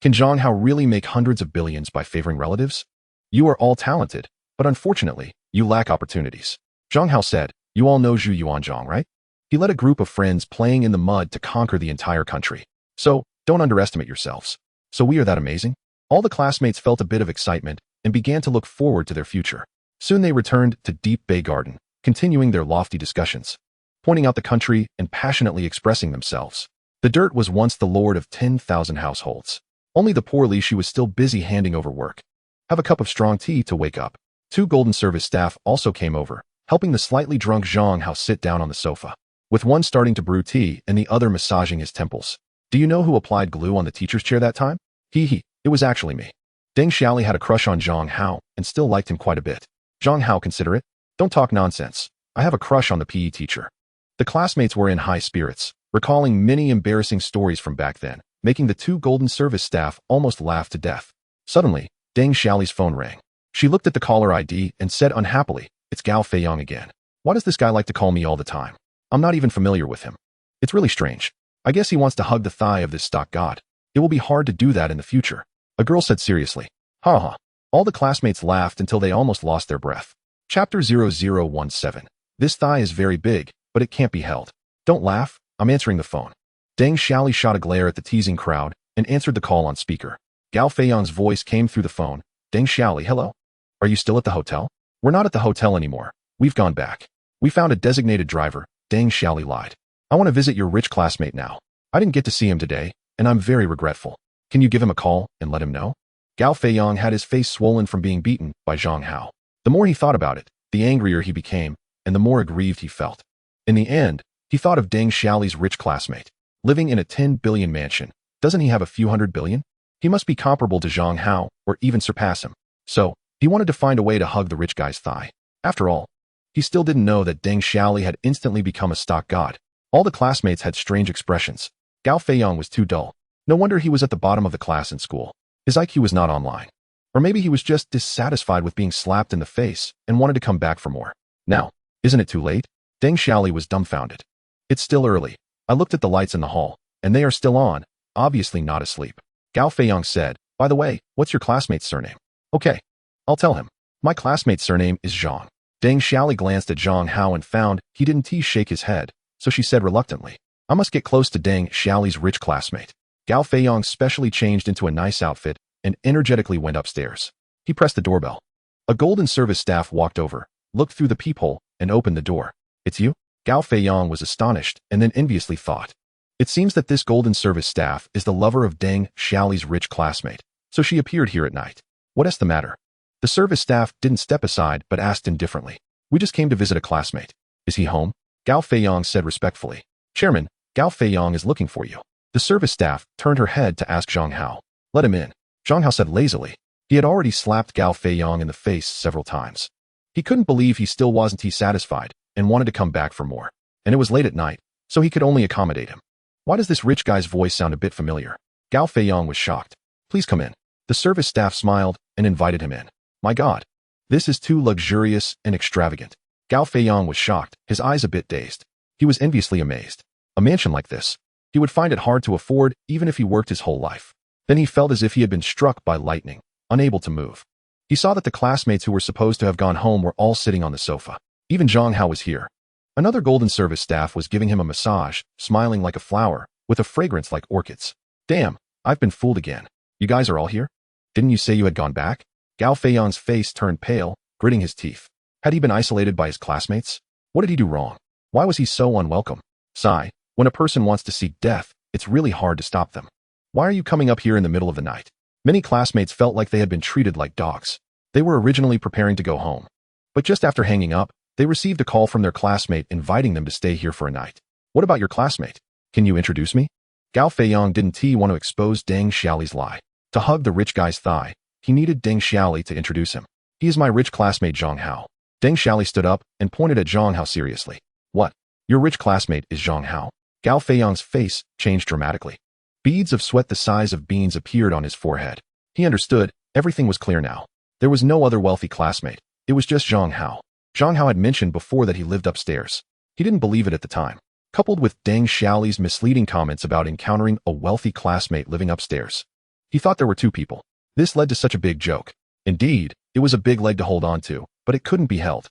Can Zhang Hao really make hundreds of billions by favoring relatives? You are all talented, but unfortunately, you lack opportunities. Zhang Hao said, you all know Zhu Yuanzhang, right? He led a group of friends playing in the mud to conquer the entire country. So, don't underestimate yourselves. So we are that amazing? All the classmates felt a bit of excitement and began to look forward to their future. Soon they returned to Deep Bay Garden, continuing their lofty discussions, pointing out the country and passionately expressing themselves. The dirt was once the lord of 10,000 households. Only the poor Li Shi was still busy handing over work. Have a cup of strong tea to wake up. 2 golden service staff also came over, helping the slightly drunk Zhang Hao sit down on the sofa, with one starting to brew tea and the other massaging his temples. Do you know who applied glue on the teacher's chair that time? It was actually me. Deng Xiaoli had a crush on Zhang Hao and still liked him quite a bit. Zhang Hao, consider it. Don't talk nonsense. I have a crush on the PE teacher. The classmates were in high spirits, recalling many embarrassing stories from back then, making the 2 golden service staff almost laugh to death. Suddenly, Deng Xiaoli's phone rang. She looked at the caller ID and said unhappily, it's Gao Feiyang again. Why does this guy like to call me all the time? I'm not even familiar with him. It's really strange. I guess he wants to hug the thigh of this stock god. It will be hard to do that in the future. A girl said seriously. Ha ha. All the classmates laughed until they almost lost their breath. Chapter 0017. This thigh is very big, but it can't be held. Don't laugh, I'm answering the phone. Deng Xiaoli shot a glare at the teasing crowd and answered the call on speaker. Gao Feiyang's voice came through the phone. Deng Xiaoli, hello? Are you still at the hotel? We're not at the hotel anymore. We've gone back. We found a designated driver. Deng Xiaoli lied. I want to visit your rich classmate now. I didn't get to see him today, and I'm very regretful. Can you give him a call and let him know? Gao Feiyang had his face swollen from being beaten by Zhang Hao. The more he thought about it, the angrier he became, and the more aggrieved he felt. In the end, he thought of Deng Xiaoli's rich classmate, living in a 10 billion mansion. Doesn't he have a few hundred billion? He must be comparable to Zhang Hao, or even surpass him. So, he wanted to find a way to hug the rich guy's thigh. After all, he still didn't know that Deng Xiaoli had instantly become a stock god. All the classmates had strange expressions. Gao Feiyang was too dull. No wonder he was at the bottom of the class in school. His IQ was not online. Or maybe he was just dissatisfied with being slapped in the face and wanted to come back for more. Now, isn't it too late? Deng Xiaoli was dumbfounded. It's still early. I looked at the lights in the hall, and they are still on, obviously not asleep. Gao Feiyang said, by the way, what's your classmate's surname? Okay, I'll tell him. My classmate's surname is Zhang. Deng Xiaoli glanced at Zhang Hao and found he didn't shake his head, so she said reluctantly, I must get close to Deng Xiaoli's rich classmate. Gao Feiyang specially changed into a nice outfit and energetically went upstairs. He pressed the doorbell. A golden service staff walked over, looked through the peephole, and opened the door. It's you? Gao Feiyang was astonished and then enviously thought. It seems that this golden service staff is the lover of Deng Xiaoli's rich classmate, so she appeared here at night. What is the matter? The service staff didn't step aside but asked indifferently. We just came to visit a classmate. Is he home? Gao Feiyang said respectfully. Chairman, Gao Feiyang is looking for you. The service staff turned her head to ask Zhang Hao. Let him in. Zhang Hao said lazily. He had already slapped Gao Feiyang in the face several times. He couldn't believe he still wasn't satisfied and wanted to come back for more. And it was late at night, so he could only accommodate him. Why does this rich guy's voice sound a bit familiar? Gao Feiyang was shocked. Please come in. The service staff smiled and invited him in. My God, this is too luxurious and extravagant. Gao Feiyang was shocked, his eyes a bit dazed. He was enviously amazed. A mansion like this, he would find it hard to afford even if he worked his whole life. Then he felt as if he had been struck by lightning, unable to move. He saw that the classmates who were supposed to have gone home were all sitting on the sofa. Even Zhang Hao was here. Another golden service staff was giving him a massage, smiling like a flower, with a fragrance like orchids. Damn, I've been fooled again. You guys are all here? Didn't you say you had gone back? Gao Feiyang's face turned pale, gritting his teeth. Had he been isolated by his classmates? What did he do wrong? Why was he so unwelcome? Sigh, when a person wants to seek death, it's really hard to stop them. Why are you coming up here in the middle of the night? Many classmates felt like they had been treated like dogs. They were originally preparing to go home. But just after hanging up, they received a call from their classmate inviting them to stay here for a night. What about your classmate? Can you introduce me? Gao Feiyang didn't want to expose Deng Xiaoli's lie. To hug the rich guy's thigh, he needed Deng Xiaoli to introduce him. He is my rich classmate Zhang Hao. Deng Xiaoli stood up and pointed at Zhang Hao seriously. What? Your rich classmate is Zhang Hao. Gao Feiyang's face changed dramatically. Beads of sweat the size of beans appeared on his forehead. He understood. Everything was clear now. There was no other wealthy classmate. It was just Zhang Hao. Zhang Hao had mentioned before that he lived upstairs. He didn't believe it at the time. Coupled with Deng Xiaoli's misleading comments about encountering a wealthy classmate living upstairs, he thought there were two people. This led to such a big joke. Indeed, it was a big leg to hold on to, but it couldn't be held.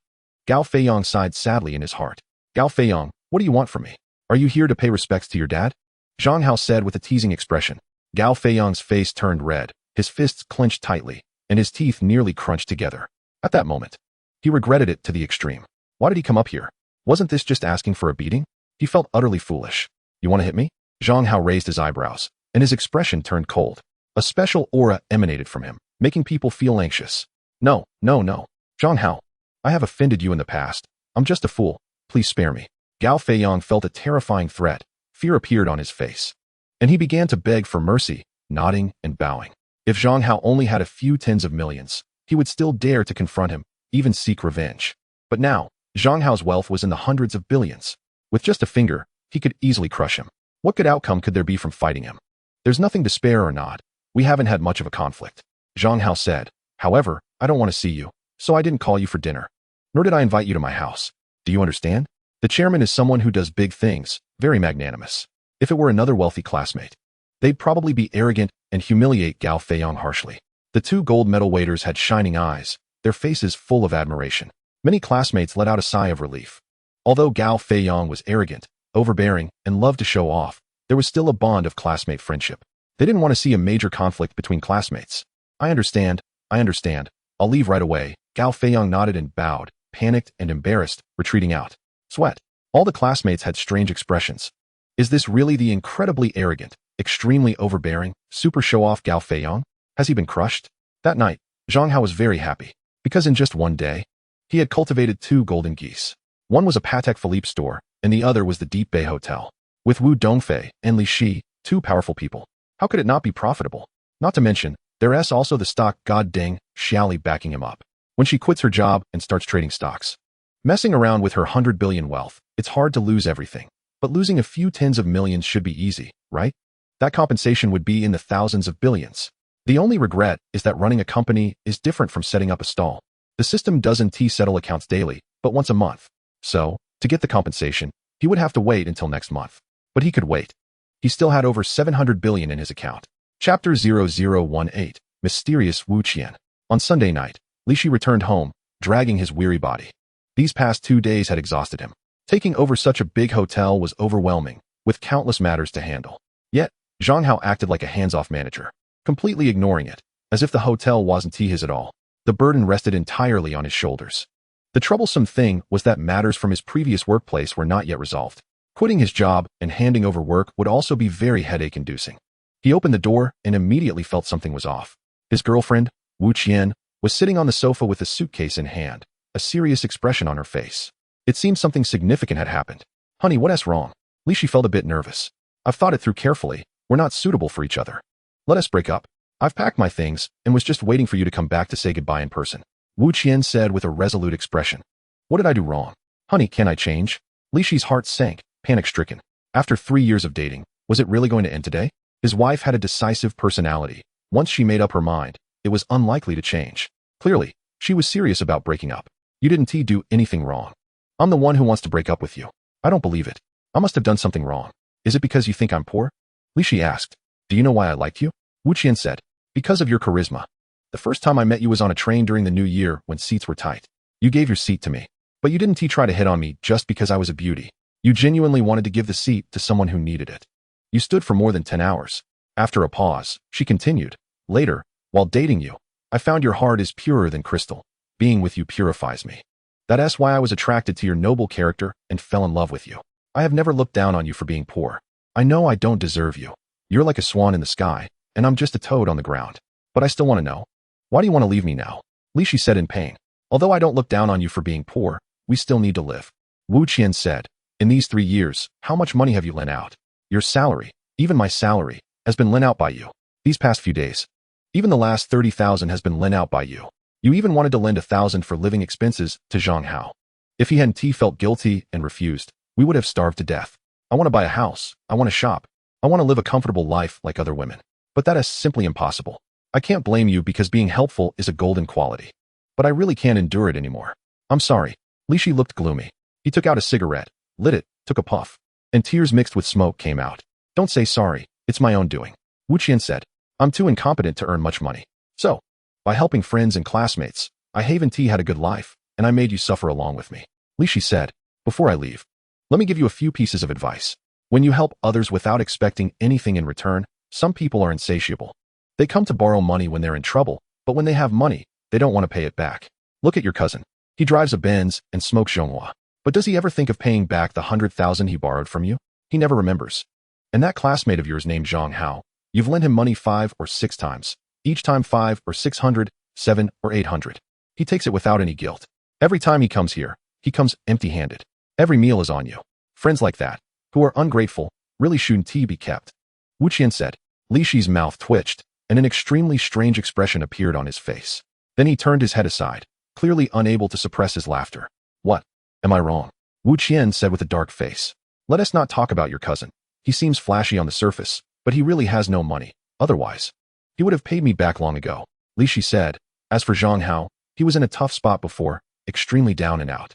Gao Feiyang sighed sadly in his heart. Gao Feiyang, what do you want from me? Are you here to pay respects to your dad? Zhang Hao said with a teasing expression. Gao Feiyang's face turned red, his fists clenched tightly, and his teeth nearly crunched together. At that moment, he regretted it to the extreme. Why did he come up here? Wasn't this just asking for a beating? He felt utterly foolish. You want to hit me? Zhang Hao raised his eyebrows, and his expression turned cold. A special aura emanated from him, making people feel anxious. No. Zhang Hao, I have offended you in the past. I'm just a fool. Please spare me. Gao Feiyang felt a terrifying threat. Fear appeared on his face, and he began to beg for mercy, nodding and bowing. If Zhang Hao only had a few tens of millions, he would still dare to confront him, even seek revenge. But now, Zhang Hao's wealth was in the hundreds of billions. With just a finger, he could easily crush him. What good outcome could there be from fighting him? There's nothing to spare or nod. We haven't had much of a conflict. Zhang Hao said. However, I don't want to see you, so I didn't call you for dinner. Nor did I invite you to my house. Do you understand? The chairman is someone who does big things, very magnanimous. If it were another wealthy classmate, they'd probably be arrogant and humiliate Gao Feiyang harshly. The two gold medal waiters had shining eyes, their faces full of admiration. Many classmates let out a sigh of relief. Although Gao Feiyang was arrogant, overbearing, and loved to show off, there was still a bond of classmate friendship. They didn't want to see a major conflict between classmates. I understand. I'll leave right away. Gao Feiyang nodded and bowed, panicked and embarrassed, retreating out. Sweat. All the classmates had strange expressions. Is this really the incredibly arrogant, extremely overbearing, super show-off Gao Feiyang? Has he been crushed? That night, Zhang Hao was very happy, because in just one day, he had cultivated two golden geese. One was a Patek Philippe store, and the other was the Deep Bay Hotel. With Wu Dongfei and Li Shi, two powerful people. How could it not be profitable? Not to mention, there's also the stock god Deng Xiaoli backing him up. When she quits her job and starts trading stocks, messing around with her 100 billion wealth, it's hard to lose everything. But losing a few tens of millions should be easy, right? That compensation would be in the thousands of billions. The only regret is that running a company is different from setting up a stall. The system doesn't settle accounts daily, but once a month. So, to get the compensation, he would have to wait until next month. But he could wait. He still had over 700 billion in his account. Chapter 0018, Mysterious Wu Qian. On Sunday night, Li Shi returned home, dragging his weary body. These past 2 days had exhausted him. Taking over such a big hotel was overwhelming, with countless matters to handle. Yet, Zhang Hao acted like a hands-off manager, completely ignoring it, as if the hotel wasn't his at all. The burden rested entirely on his shoulders. The troublesome thing was that matters from his previous workplace were not yet resolved. Quitting his job and handing over work would also be very headache-inducing. He opened the door and immediately felt something was off. His girlfriend, Wu Qian, was sitting on the sofa with a suitcase in hand, a serious expression on her face. It seemed something significant had happened. Honey, what's wrong? Li Shi felt a bit nervous. I've thought it through carefully. We're not suitable for each other. Let us break up. I've packed my things and was just waiting for you to come back to say goodbye in person. Wu Qian said with a resolute expression. What did I do wrong? Honey, can I change? Li Shi's heart sank, panic-stricken. After 3 years of dating, was it really going to end today? His wife had a decisive personality. Once she made up her mind, it was unlikely to change. Clearly, she was serious about breaking up. You didn't do anything wrong. I'm the one who wants to break up with you. I don't believe it. I must have done something wrong. Is it because you think I'm poor? Li Shi asked. Do you know why I liked you? Wu Qian said. Because of your charisma. The first time I met you was on a train during the new year when seats were tight. You gave your seat to me. But you didn't try to hit on me just because I was a beauty. You genuinely wanted to give the seat to someone who needed it. You stood for more than 10 hours. After a pause, she continued. Later, while dating you, I found your heart is purer than crystal. Being with you purifies me. That's why I was attracted to your noble character and fell in love with you. I have never looked down on you for being poor. I know I don't deserve you. You're like a swan in the sky, and I'm just a toad on the ground. But I still want to know. Why do you want to leave me now? Li Shi said in pain. Although I don't look down on you for being poor, we still need to live. Wu Qian said. In these 3 years, how much money have you lent out? Your salary, even my salary, has been lent out by you. These past few days. Even the last 30,000 has been lent out by you. You even wanted to lend 1,000 for living expenses to Zhang Hao. If he hadn't felt guilty and refused, we would have starved to death. I want to buy a house. I want to shop. I want to live a comfortable life like other women. But that is simply impossible. I can't blame you because being helpful is a golden quality. But I really can't endure it anymore. I'm sorry. Lishi looked gloomy. He took out a cigarette, lit it, took a puff, and tears mixed with smoke came out. Don't say sorry. It's my own doing. Wu Qian said. I'm too incompetent to earn much money. So, by helping friends and classmates, I haven't had a good life, and I made you suffer along with me. Lishi said. Before I leave, let me give you a few pieces of advice. When you help others without expecting anything in return, some people are insatiable. They come to borrow money when they're in trouble, but when they have money, they don't want to pay it back. Look at your cousin. He drives a Benz and smokes Zhonghua. But does he ever think of paying back the 100,000 he borrowed from you? He never remembers. And that classmate of yours named Zhang Hao, you've lent him money 5 or 6 times. Each time 5 or 600, 7 or 800. He takes it without any guilt. Every time he comes here, he comes empty-handed. Every meal is on you. Friends like that, who are ungrateful, really shouldn't be kept. Wu Qian said. Li Shi's mouth twitched, and an extremely strange expression appeared on his face. Then he turned his head aside, clearly unable to suppress his laughter. What? Am I wrong? Wu Qian said with a dark face. Let us not talk about your cousin. He seems flashy on the surface, but he really has no money. Otherwise, he would have paid me back long ago. Li Shi said. As for Zhang Hao, he was in a tough spot before, extremely down and out.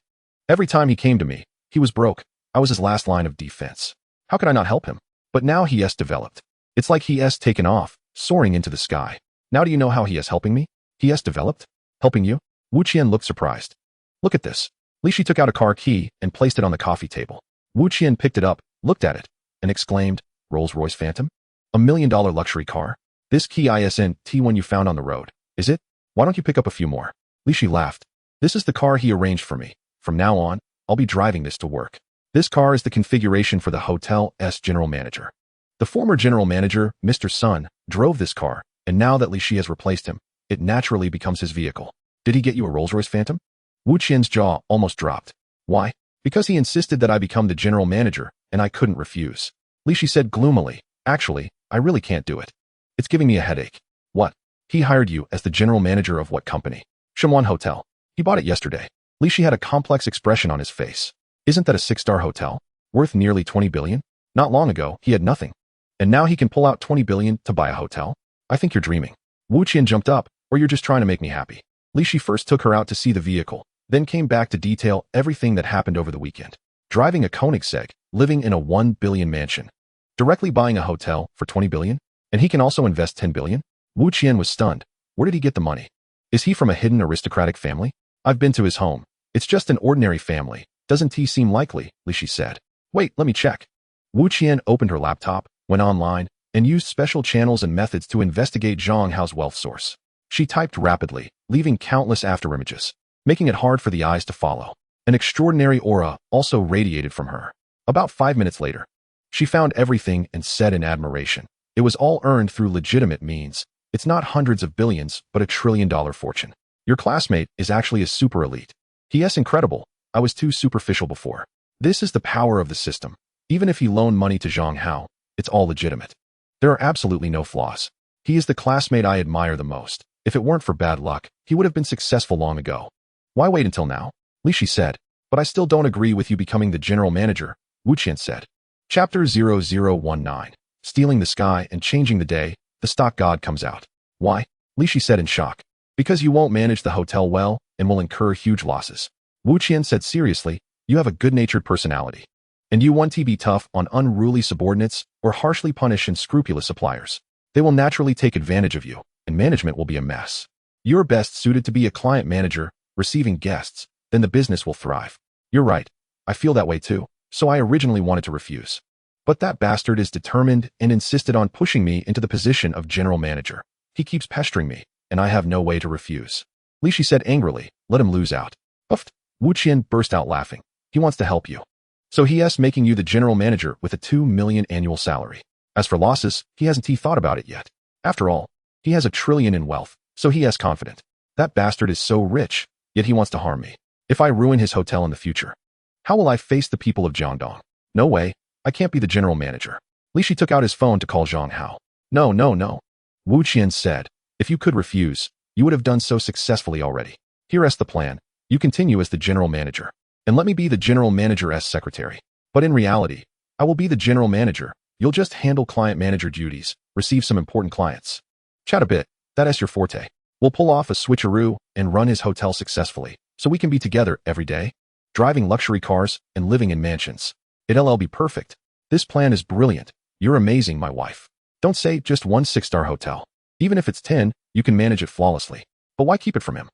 Every time he came to me, he was broke. I was his last line of defense. How could I not help him? But now he has developed. It's like he has taken off, soaring into the sky. Now do you know how he is helping me? He has developed? Helping you? Wu Qian looked surprised. Look at this. Li Shi took out a car key and placed it on the coffee table. Wu Qian picked it up, looked at it, and exclaimed, Rolls-Royce Phantom? $1 million luxury car? This key isn't one you found on the road, is it? Why don't you pick up a few more? Li Shi laughed. This is the car he arranged for me. From now on, I'll be driving this to work. This car is the configuration for the hotel's general manager. The former general manager, Mr. Sun, drove this car, and now that Li Shi has replaced him, it naturally becomes his vehicle. Did he get you a Rolls-Royce Phantom? Wu Qian's jaw almost dropped. Why? Because he insisted that I become the general manager, and I couldn't refuse. Li Shi said gloomily, actually, I really can't do it. It's giving me a headache. What? He hired you as the general manager of what company? Shenwan Hotel. He bought it yesterday. Li Shi had a complex expression on his face. Isn't that a 6-star hotel? Worth nearly 20 billion? Not long ago, he had nothing. And now he can pull out 20 billion to buy a hotel? I think you're dreaming. Wu Qian jumped up, or you're just trying to make me happy. Li Shi first took her out to see the vehicle, then came back to detail everything that happened over the weekend. Driving a Koenigsegg, living in a 1 billion mansion. Directly buying a hotel for 20 billion? And he can also invest 10 billion? Wu Qian was stunned. Where did he get the money? Is he from a hidden aristocratic family? I've been to his home. It's just an ordinary family. Doesn't he seem likely? Li Shi said. Wait, let me check. Wu Qian opened her laptop, went online, and used special channels and methods to investigate Zhang Hao's wealth source. She typed rapidly, leaving countless afterimages, making it hard for the eyes to follow. An extraordinary aura also radiated from her. About 5 minutes later, she found everything and said in admiration, it was all earned through legitimate means. It's not hundreds of billions, but $1 trillion fortune. Your classmate is actually a super elite. Yes, incredible. I was too superficial before. This is the power of the system. Even if he loaned money to Zhang Hao, it's all legitimate. There are absolutely no flaws. He is the classmate I admire the most. If it weren't for bad luck, he would have been successful long ago. Why wait until now? Li Shi said. But I still don't agree with you becoming the general manager, Wu Qian said. Chapter 0019. Stealing the sky and changing the day, the stock god comes out. Why? Li Shi said in shock. Because you won't manage the hotel well and will incur huge losses. Wu Qian said seriously, you have a good-natured personality. And you want to be tough on unruly subordinates or harshly punish unscrupulous suppliers. They will naturally take advantage of you, and management will be a mess. You're best suited to be a client manager, receiving guests, then the business will thrive. You're right. I feel that way too, so I originally wanted to refuse. But that bastard is determined and insisted on pushing me into the position of general manager. He keeps pestering me, and I have no way to refuse. Li Shi said angrily, let him lose out. Puffed. Wu Qian burst out laughing. He wants to help you. So he is making you the general manager with a 2 million annual salary. As for losses, he hasn't thought about it yet. After all, he has $1 trillion in wealth, so he is confident. That bastard is so rich, yet he wants to harm me. If I ruin his hotel in the future, How will I face the people of Jiangdong? No way. I can't be the general manager. Li Shi took out his phone to call Zhang Hao. No, no, no. Wu Qian said, if you could refuse, you would have done so successfully already. Here's the plan. You continue as the general manager, and let me be the general manager's secretary. But in reality, I will be the general manager. You'll just handle client manager duties, receive some important clients. Chat a bit, that's your forte. We'll pull off a switcheroo and run his hotel successfully, so we can be together every day, driving luxury cars and living in mansions. It'll be perfect. This plan is brilliant. You're amazing, my wife. Don't say just one 6-star hotel. Even if it's 10, you can manage it flawlessly. But why keep it from him?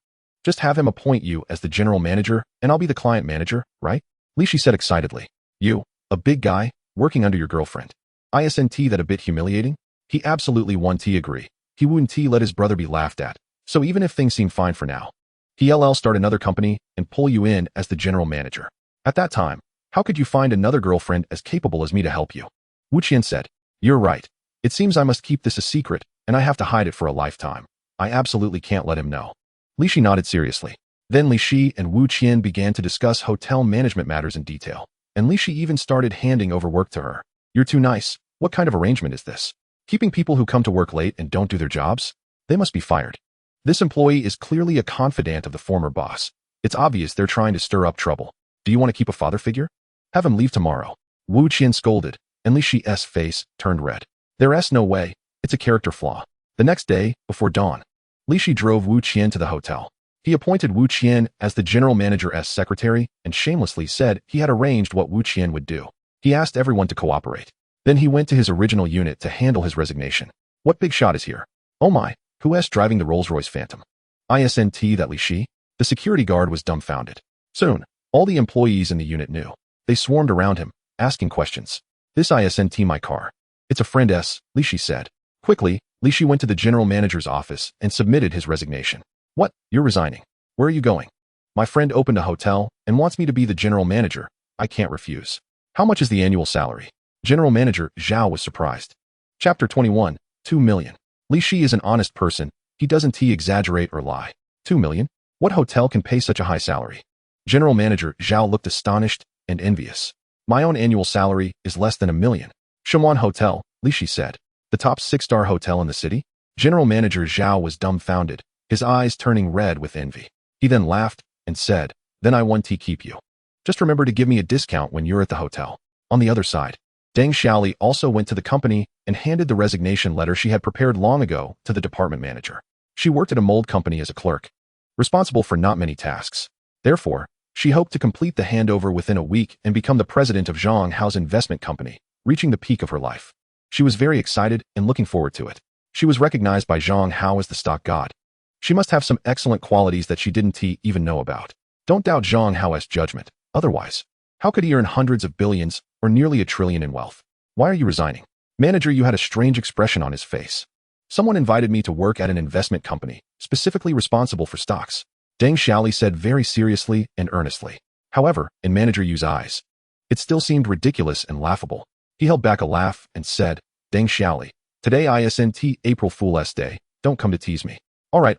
Just have him appoint you as the general manager, and I'll be the client manager, right? Li Shi said excitedly. You, a big guy, working under your girlfriend. Isn't that a bit humiliating? He absolutely wouldn't agree. He wouldn't let his brother be laughed at. So even if things seem fine for now, he'll start another company and pull you in as the general manager. At that time, how could you find another girlfriend as capable as me to help you? Wu Qian said, you're right. It seems I must keep this a secret, and I have to hide it for a lifetime. I absolutely can't let him know. Li Shi nodded seriously. Then Li Shi and Wu Qian began to discuss hotel management matters in detail, and Li Shi even started handing over work to her. You're too nice. What kind of arrangement is this? Keeping people who come to work late and don't do their jobs? They must be fired. This employee is clearly a confidant of the former boss. It's obvious they're trying to stir up trouble. Do you want to keep a father figure? Have him leave tomorrow. Wu Qian scolded, and Li Shi's face turned red. There's no way. It's a character flaw. The next day, before dawn, Li Shi drove Wu Qian to the hotel. He appointed Wu Qian as the general manager's secretary and shamelessly said he had arranged what Wu Qian would do. He asked everyone to cooperate. Then he went to his original unit to handle his resignation. What big shot is here? Oh my, who's driving the Rolls-Royce Phantom? Isn't that Li Shi? The security guard was dumbfounded. Soon, all the employees in the unit knew. They swarmed around him, asking questions. This isn't my car. It's a friend's, Li Shi said. Quickly, Li Shi went to the general manager's office and submitted his resignation. What? You're resigning? Where are you going? My friend opened a hotel and wants me to be the general manager. I can't refuse. How much is the annual salary? General Manager Zhao was surprised. Chapter 21, 2 million. Li Shi is an honest person. He doesn't exaggerate or lie. 2 million? What hotel can pay such a high salary? General Manager Zhao looked astonished and envious. My own annual salary is less than 1 million. Shuman Hotel, Li Shi said. The top 6-star hotel in the city? General Manager Zhao was dumbfounded, his eyes turning red with envy. He then laughed and said, then I want to keep you. Just remember to give me a discount when you're at the hotel. On the other side, Deng Xiaoli also went to the company and handed the resignation letter she had prepared long ago to the department manager. She worked at a mold company as a clerk, responsible for not many tasks. Therefore, she hoped to complete the handover within a week and become the president of Zhang Hao's investment company, reaching the peak of her life. She was very excited and looking forward to it. She was recognized by Zhang Hao as the stock god. She must have some excellent qualities that she didn't even know about. Don't doubt Zhang Hao's judgment. Otherwise, how could he earn hundreds of billions or nearly $1 trillion in wealth? Why are you resigning? Manager, you had a strange expression on his face. Someone invited me to work at an investment company, specifically responsible for stocks. Deng Xiaoli said very seriously and earnestly. However, in Manager Yu's eyes, it still seemed ridiculous and laughable. He held back a laugh and said, Deng Xiaoli, today isn't April Fool's Day. Don't come to tease me. All right.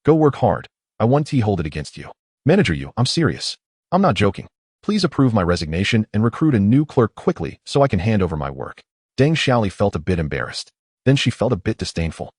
Go work hard. I won't hold it against you. Manager Yu, I'm serious. I'm not joking. Please approve my resignation and recruit a new clerk quickly so I can hand over my work. Deng Xiaoli felt a bit embarrassed. Then she felt a bit disdainful.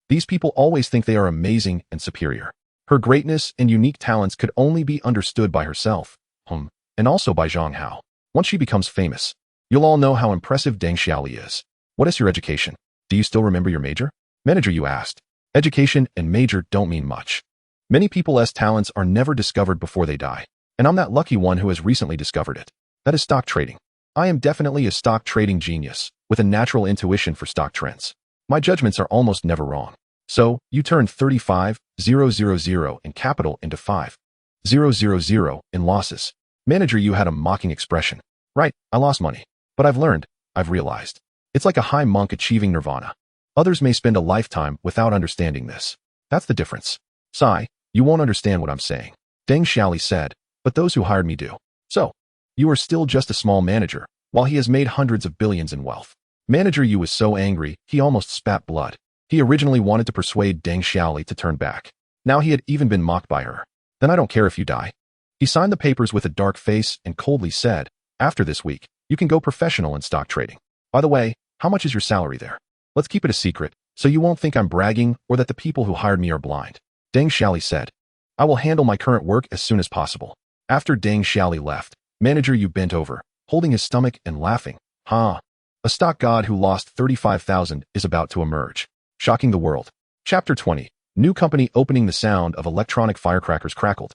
These people always think they are amazing and superior. Her greatness and unique talents could only be understood by herself, and also by Zhang Hao. Once she becomes famous, you'll all know how impressive Deng Xiaoli is. What is your education? Do you still remember your major? Manager Yu asked. Education and major don't mean much. Many people's talents are never discovered before they die. And I'm that lucky one who has recently discovered it. That is stock trading. I am definitely a stock trading genius, with a natural intuition for stock trends. My judgments are almost never wrong. So, you turned 35,000 in capital into 5,000 in losses. Manager Yu had a mocking expression. Right, I lost money. But I've realized. It's like a high monk achieving nirvana. Others may spend a lifetime without understanding this. That's the difference. Sigh, you won't understand what I'm saying. Deng Xiaoli said, but those who hired me do. So, you are still just a small manager, while he has made hundreds of billions in wealth. Manager Yu was so angry, he almost spat blood. He originally wanted to persuade Deng Xiaoli to turn back. Now he had even been mocked by her. Then I don't care if you die. He signed the papers with a dark face and coldly said, "After this week, you can go professional in stock trading. By the way, how much is your salary there? Let's keep it a secret, so you won't think I'm bragging or that the people who hired me are blind." Deng Xiaoli said, "I will handle my current work as soon as possible." After Deng Xiaoli left, Manager Yu bent over, holding his stomach and laughing. A stock god who lost 35,000 is about to emerge, shocking the world. Chapter 20. New company opening. The sound of electronic firecrackers crackled.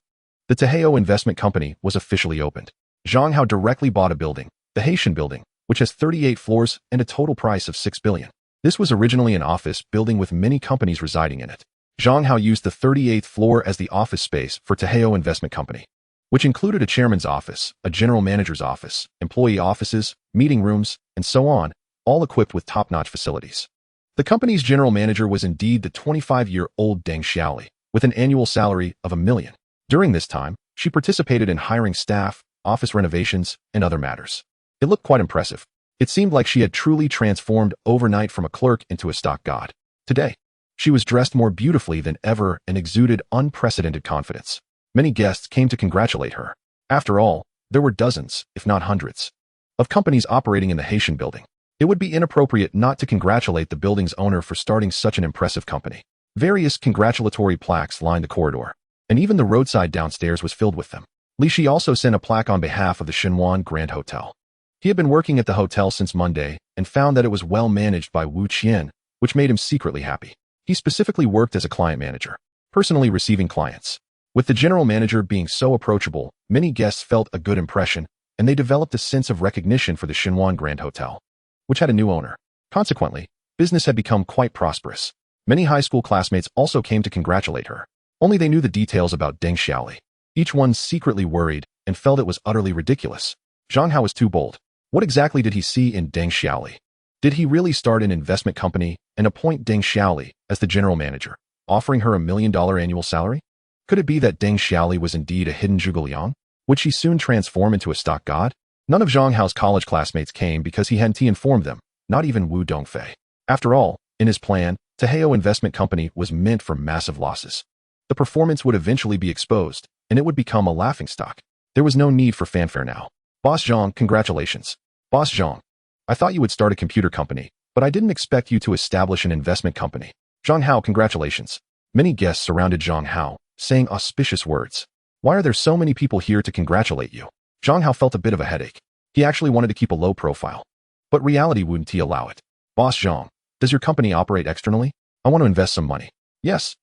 The Taihao Investment Company was officially opened. Zhang Hao directly bought a building, the Haitian building, which has 38 floors and a total price of 6 billion. This was originally an office building with many companies residing in it. Zhang Hao used the 38th floor as the office space for Taihao Investment Company, which included a chairman's office, a general manager's office, employee offices, meeting rooms, and so on, all equipped with top-notch facilities. The company's general manager was indeed the 25-year-old Deng Xiaoli, with an annual salary of 1 million. During this time, she participated in hiring staff, office renovations, and other matters. It looked quite impressive. It seemed like she had truly transformed overnight from a clerk into a stock god. Today, she was dressed more beautifully than ever and exuded unprecedented confidence. Many guests came to congratulate her. After all, there were dozens, if not hundreds, of companies operating in the Haitian building. It would be inappropriate not to congratulate the building's owner for starting such an impressive company. Various congratulatory plaques lined the corridor, and even the roadside downstairs was filled with them. Li Shi also sent a plaque on behalf of the Shenwan Grand Hotel. He had been working at the hotel since Monday and found that it was well managed by Wu Qian, which made him secretly happy. He specifically worked as a client manager, personally receiving clients. With the general manager being so approachable, many guests felt a good impression, and they developed a sense of recognition for the Shenwan Grand Hotel, which had a new owner. Consequently, business had become quite prosperous. Many high school classmates also came to congratulate her. Only they knew the details about Deng Xiaoli. Each one secretly worried and felt it was utterly ridiculous. Zhang Hao was too bold. What exactly did he see in Deng Xiaoli? Did he really start an investment company and appoint Deng Xiaoli as the general manager, offering her $1 million annual salary? Could it be that Deng Xiaoli was indeed a hidden Zhuge Liang? Would she soon transform into a stock god? None of Zhang Hao's college classmates came because he hadn't informed them, not even Wu Dongfei. After all, in his plan, Taihao Investment Company was meant for massive losses. The performance would eventually be exposed, and it would become a laughingstock. There was no need for fanfare now. Boss Zhang, congratulations. Boss Zhang, I thought you would start a computer company, but I didn't expect you to establish an investment company. Zhang Hao, congratulations. Many guests surrounded Zhang Hao, saying auspicious words. Why are there so many people here to congratulate you? Zhang Hao felt a bit of a headache. He actually wanted to keep a low profile, but reality wouldn't allow it. Boss Zhang, does your company operate externally? I want to invest some money. Yes,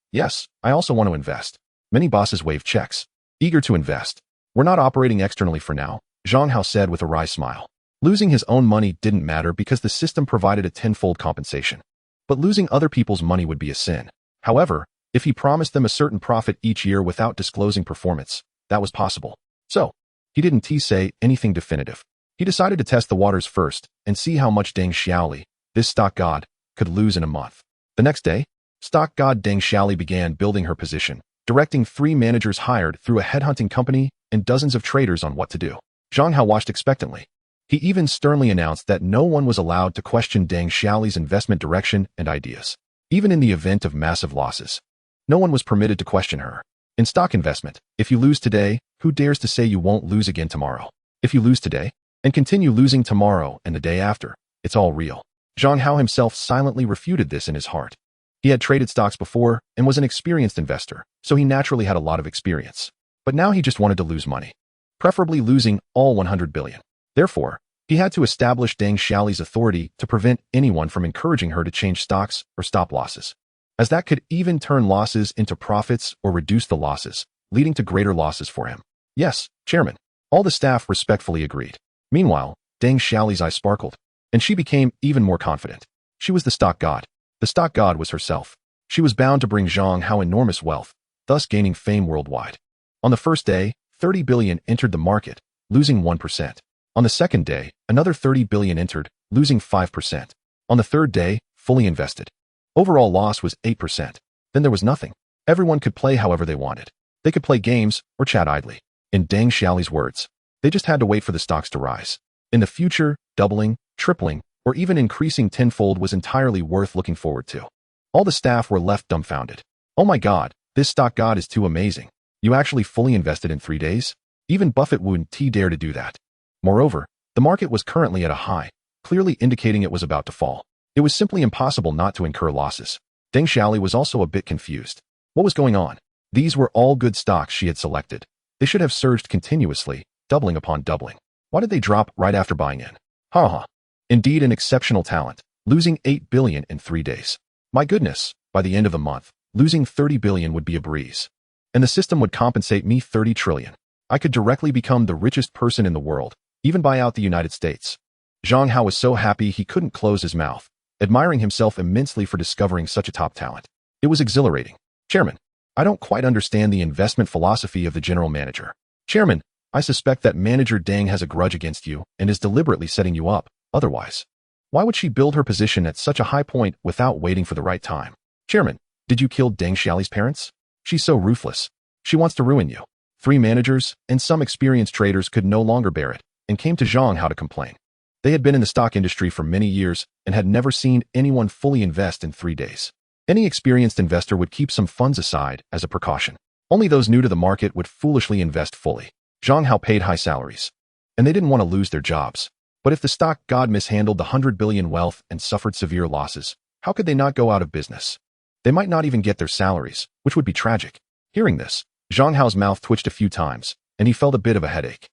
I also want to invest. Many bosses waved checks, eager to invest. We're not operating externally for now, Zhang Hao said with a wry smile. Losing his own money didn't matter because the system provided a tenfold compensation. But losing other people's money would be a sin. However, if he promised them a certain profit each year without disclosing performance, that was possible. So, he didn't say anything definitive. He decided to test the waters first and see how much Deng Xiaoli, this stock god, could lose in a month. The next day, stock god Deng Xiaoli began building her position, directing 3 managers hired through a headhunting company and dozens of traders on what to do. Zhang Hao watched expectantly. He even sternly announced that no one was allowed to question Deng Xiaoli's investment direction and ideas. Even in the event of massive losses, no one was permitted to question her. In stock investment, if you lose today, who dares to say you won't lose again tomorrow? If you lose today and continue losing tomorrow and the day after, it's all real. Zhang Hao himself silently refuted this in his heart. He had traded stocks before and was an experienced investor, so he naturally had a lot of experience. But now he just wanted to lose money, preferably losing all 100 billion. Therefore, he had to establish Deng Xiaoli's authority to prevent anyone from encouraging her to change stocks or stop losses, as that could even turn losses into profits or reduce the losses, leading to greater losses for him. Yes, Chairman. All the staff respectfully agreed. Meanwhile, Deng Xiaoli's eyes sparkled, and she became even more confident. She was the stock god. The stock god was herself. She was bound to bring Zhang Hao enormous wealth, thus gaining fame worldwide. On the first day, 30 billion entered the market, losing 1%. On the second day, another 30 billion entered, losing 5%. On the third day, fully invested. Overall loss was 8%. Then there was nothing. Everyone could play however they wanted. They could play games or chat idly. In Deng Xiaoli's words, they just had to wait for the stocks to rise. In the future, doubling, tripling, or even increasing tenfold was entirely worth looking forward to. All the staff were left dumbfounded. Oh my god, this stock god is too amazing. You actually fully invested in 3 days? Even Buffett wouldn't dare to do that. Moreover, the market was currently at a high, clearly indicating it was about to fall. It was simply impossible not to incur losses. Deng Xiaoli was also a bit confused. What was going on? These were all good stocks she had selected. They should have surged continuously, doubling upon doubling. Why did they drop right after buying in? Ha. Indeed an exceptional talent, losing 8 billion in 3 days. My goodness, by the end of the month, losing 30 billion would be a breeze. And the system would compensate me 30 trillion. I could directly become the richest person in the world, even buy out the United States. Zhang Hao was so happy he couldn't close his mouth, admiring himself immensely for discovering such a top talent. It was exhilarating. Chairman, I don't quite understand the investment philosophy of the general manager. Chairman, I suspect that manager Deng has a grudge against you and is deliberately setting you up. Otherwise, why would she build her position at such a high point without waiting for the right time? Chairman, did you kill Deng Xiaoli's parents? She's so ruthless. She wants to ruin you. 3 managers and some experienced traders could no longer bear it and came to Zhang Hao to complain. They had been in the stock industry for many years and had never seen anyone fully invest in 3 days. Any experienced investor would keep some funds aside as a precaution. Only those new to the market would foolishly invest fully. Zhang Hao paid high salaries, and they didn't want to lose their jobs. But if the stock god mishandled the 100 billion wealth and suffered severe losses, how could they not go out of business? They might not even get their salaries, which would be tragic. Hearing this, Zhang Hao's mouth twitched a few times, and he felt a bit of a headache.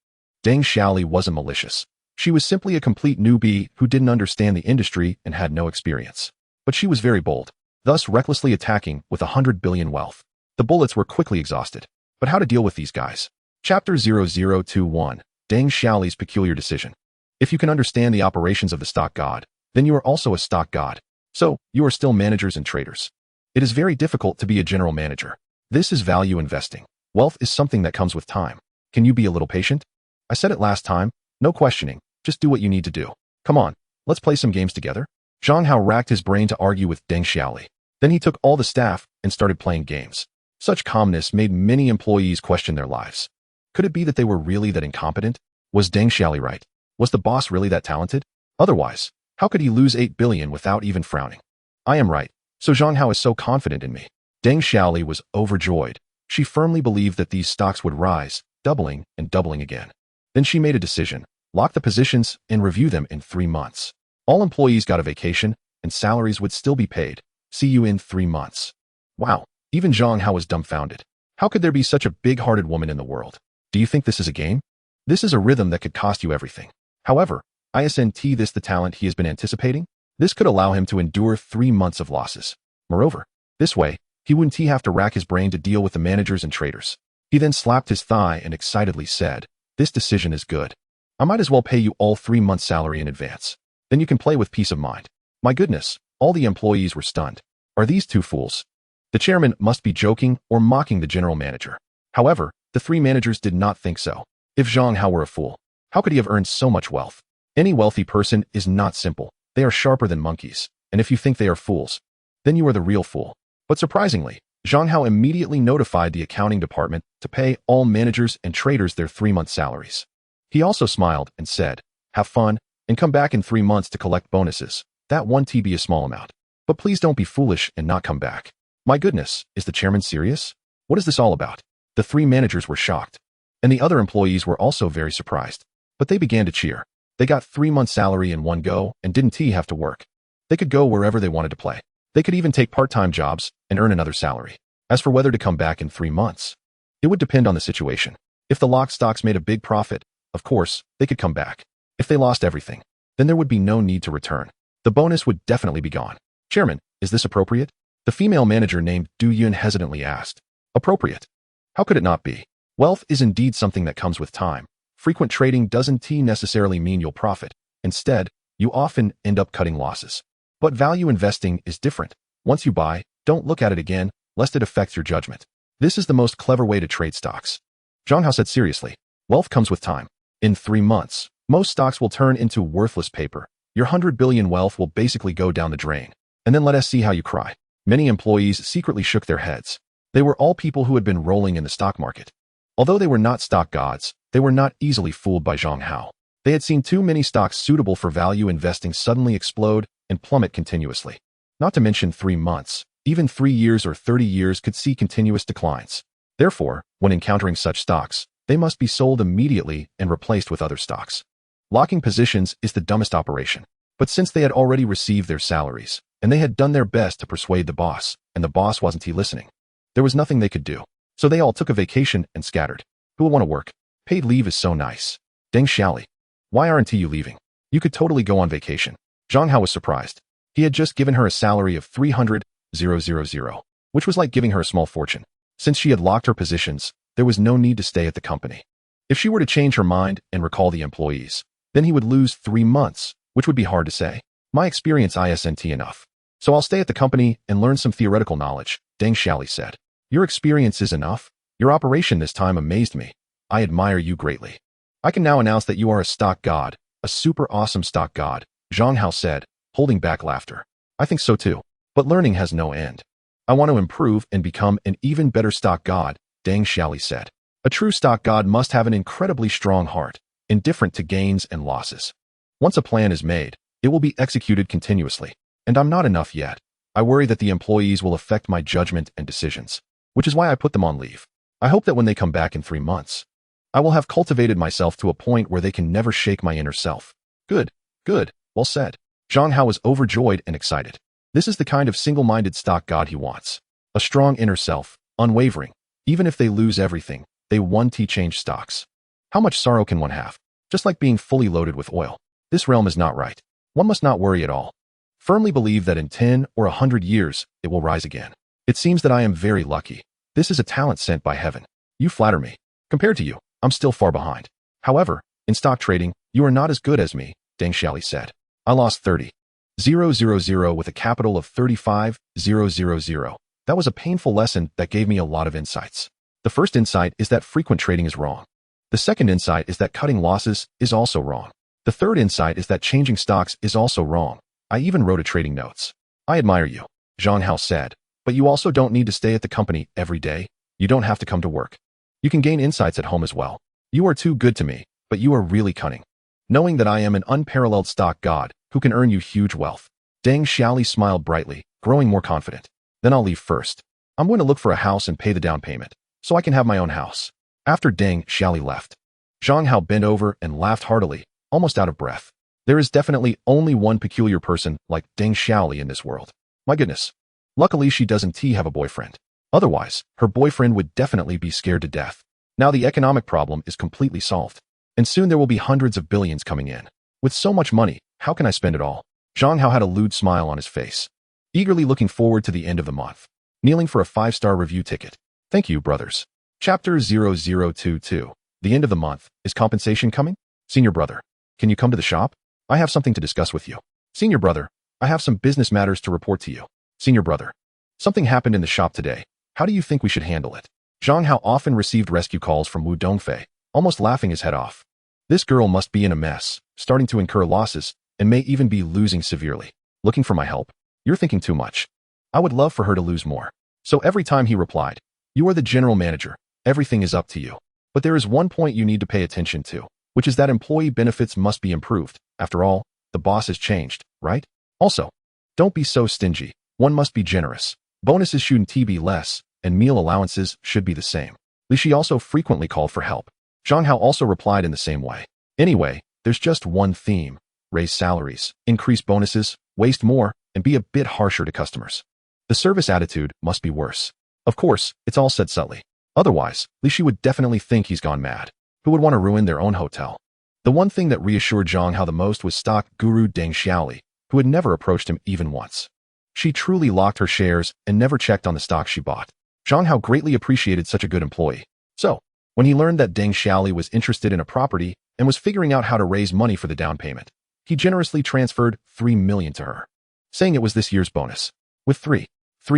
Deng Xiaoli wasn't malicious. She was simply a complete newbie who didn't understand the industry and had no experience. But she was very bold, thus recklessly attacking with 100 billion wealth. The bullets were quickly exhausted. But how to deal with these guys? Chapter 0021, Deng Xiaoli's Peculiar Decision. If you can understand the operations of the stock god, then you are also a stock god. So, you are still managers and traders. It is very difficult to be a general manager. This is value investing. Wealth is something that comes with time. Can you be a little patient? I said it last time, no questioning, just do what you need to do. Come on, let's play some games together. Zhang Hao racked his brain to argue with Deng Xiaoli. Then he took all the staff and started playing games. Such calmness made many employees question their lives. Could it be that they were really that incompetent? Was Deng Xiaoli right? Was the boss really that talented? Otherwise, how could he lose 8 billion without even frowning? I am right, so Zhang Hao is so confident in me. Deng Xiaoli was overjoyed. She firmly believed that these stocks would rise, doubling and doubling again. Then she made a decision, lock the positions and review them in 3 months. All employees got a vacation and salaries would still be paid. See you in 3 months. Wow, even Zhang Hao was dumbfounded. How could there be such a big-hearted woman in the world? Do you think this is a game? This is a rhythm that could cost you everything. However, isn't this the talent he has been anticipating? This could allow him to endure 3 months of losses. Moreover, this way, he wouldn't have to rack his brain to deal with the managers and traders. He then slapped his thigh and excitedly said, "This decision is good. I might as well pay you all 3 months' salary in advance. Then you can play with peace of mind." My goodness, all the employees were stunned. Are these 2 fools? The chairman must be joking or mocking the general manager. However, the 3 managers did not think so. If Zhang Hao were a fool, how could he have earned so much wealth? Any wealthy person is not simple. They are sharper than monkeys. And if you think they are fools, then you are the real fool. But surprisingly, Zhang Hao immediately notified the accounting department to pay all managers and traders their 3-month salaries. He also smiled and said, "Have fun, and come back in 3 months to collect bonuses. That won't be a small amount. But please don't be foolish and not come back." My goodness, is the chairman serious? What is this all about? The 3 managers were shocked. And the other employees were also very surprised. But they began to cheer. They got 3 months' salary in one go and didn't have to work. They could go wherever they wanted to play. They could even take part-time jobs and earn another salary. As for whether to come back in 3 months, it would depend on the situation. If the lock stocks made a big profit, of course, they could come back. If they lost everything, then there would be no need to return. The bonus would definitely be gone. Chairman, is this appropriate? The female manager named Du Yun hesitantly asked. Appropriate? How could it not be? Wealth is indeed something that comes with time. Frequent trading doesn't necessarily mean you'll profit. Instead, you often end up cutting losses. But value investing is different. Once you buy, don't look at it again, lest it affects your judgment. This is the most clever way to trade stocks. Zhang Hao said seriously, wealth comes with time. In 3 months, most stocks will turn into worthless paper. Your 100 billion wealth will basically go down the drain. And then let us see how you cry. Many employees secretly shook their heads. They were all people who had been rolling in the stock market. Although they were not stock gods, they were not easily fooled by Zhang Hao. They had seen too many stocks suitable for value investing suddenly explode and plummet continuously. Not to mention 3 months, even 3 years or 30 years could see continuous declines. Therefore, when encountering such stocks, They must be sold immediately and replaced with other stocks. Locking positions is the dumbest operation. But since they had already received their salaries, and they had done their best to persuade the boss, and the boss wasn't listening, there was nothing they could do. So they all took a vacation and scattered. Who will want to work? Paid leave is so nice. Deng Xiaoli. Why aren't you leaving? You could totally go on vacation. Zhang Hao was surprised. He had just given her a salary of 300,000, which was like giving her a small fortune. Since she had locked her positions, there was no need to stay at the company. If she were to change her mind and recall the employees, then he would lose 3 months, which would be hard to say. My experience isn't enough. So I'll stay at the company and learn some theoretical knowledge, Deng Xiaoli said. Your experience is enough. Your operation this time amazed me. I admire you greatly. I can now announce that you are a stock god, a super awesome stock god, Zhang Hao said, holding back laughter. I think so too. But learning has no end. I want to improve and become an even better stock god, Deng Xiaoli said. A true stock god must have an incredibly strong heart, indifferent to gains and losses. Once a plan is made, it will be executed continuously. And I'm not enough yet. I worry that the employees will affect my judgment and decisions, which is why I put them on leave. I hope that when they come back in 3 months, I will have cultivated myself to a point where they can never shake my inner self. Good, good, well said. Zhang Hao was overjoyed and excited. This is the kind of single-minded stock god he wants. A strong inner self, unwavering. Even if they lose everything, they change stocks. How much sorrow can one have? Just like being fully loaded with oil. This realm is not right. One must not worry at all. Firmly believe that in 10 or 100 years, it will rise again. It seems that I am very lucky. This is a talent sent by heaven. You flatter me. Compared to you, I'm still far behind. However, in stock trading, you are not as good as me, Deng Xiaoli said. I lost 30,000 with a capital of 35,000. That was a painful lesson that gave me a lot of insights. The first insight is that frequent trading is wrong. The second insight is that cutting losses is also wrong. The third insight is that changing stocks is also wrong. I even wrote a trading notes. I admire you, Zhang Hao said, but you also don't need to stay at the company every day. You don't have to come to work. You can gain insights at home as well. You are too good to me, but you are really cunning. Knowing that I am an unparalleled stock god who can earn you huge wealth. Deng Xiaoli smiled brightly, growing more confident. Then I'll leave first. I'm going to look for a house and pay the down payment, so I can have my own house. After Deng Xiaoli left, Zhang Hao bent over and laughed heartily, almost out of breath. There is definitely only one peculiar person like Deng Xiaoli in this world. My goodness. Luckily she doesn't have a boyfriend. Otherwise, her boyfriend would definitely be scared to death. Now the economic problem is completely solved. And soon there will be hundreds of billions coming in. With so much money, how can I spend it all? Zhang Hao had a lewd smile on his face, eagerly looking forward to the end of the month, kneeling for a 5-star review ticket. Thank you, brothers. Chapter 0022. The end of the month. Is compensation coming? Senior brother, can you come to the shop? I have something to discuss with you. Senior brother, I have some business matters to report to you. Senior brother, something happened in the shop today. How do you think we should handle it? Zhang Hao often received rescue calls from Wu Dongfei, almost laughing his head off. This girl must be in a mess, starting to incur losses, and may even be losing severely. Looking for my help? You're thinking too much. I would love for her to lose more. So every time he replied, you are the general manager. Everything is up to you. But there is one point you need to pay attention to, which is that employee benefits must be improved. After all, the boss has changed, right? Also, don't be so stingy. One must be generous. Bonuses shouldn't be less, and meal allowances should be the same. Li Shi also frequently called for help. Zhang Hao also replied in the same way. Anyway, there's just one theme. Raise salaries, increase bonuses, waste more, and be a bit harsher to customers. The service attitude must be worse. Of course, it's all said subtly. Otherwise, Li Shi would definitely think he's gone mad. Who would want to ruin their own hotel? The one thing that reassured Zhang Hao the most was stock guru Deng Xiaoli, who had never approached him even once. She truly locked her shares and never checked on the stock she bought. Zhang Hao greatly appreciated such a good employee. So, when he learned that Deng Xiaoli was interested in a property and was figuring out how to raise money for the down payment, he generously transferred 3 million to her, saying it was this year's bonus. With 3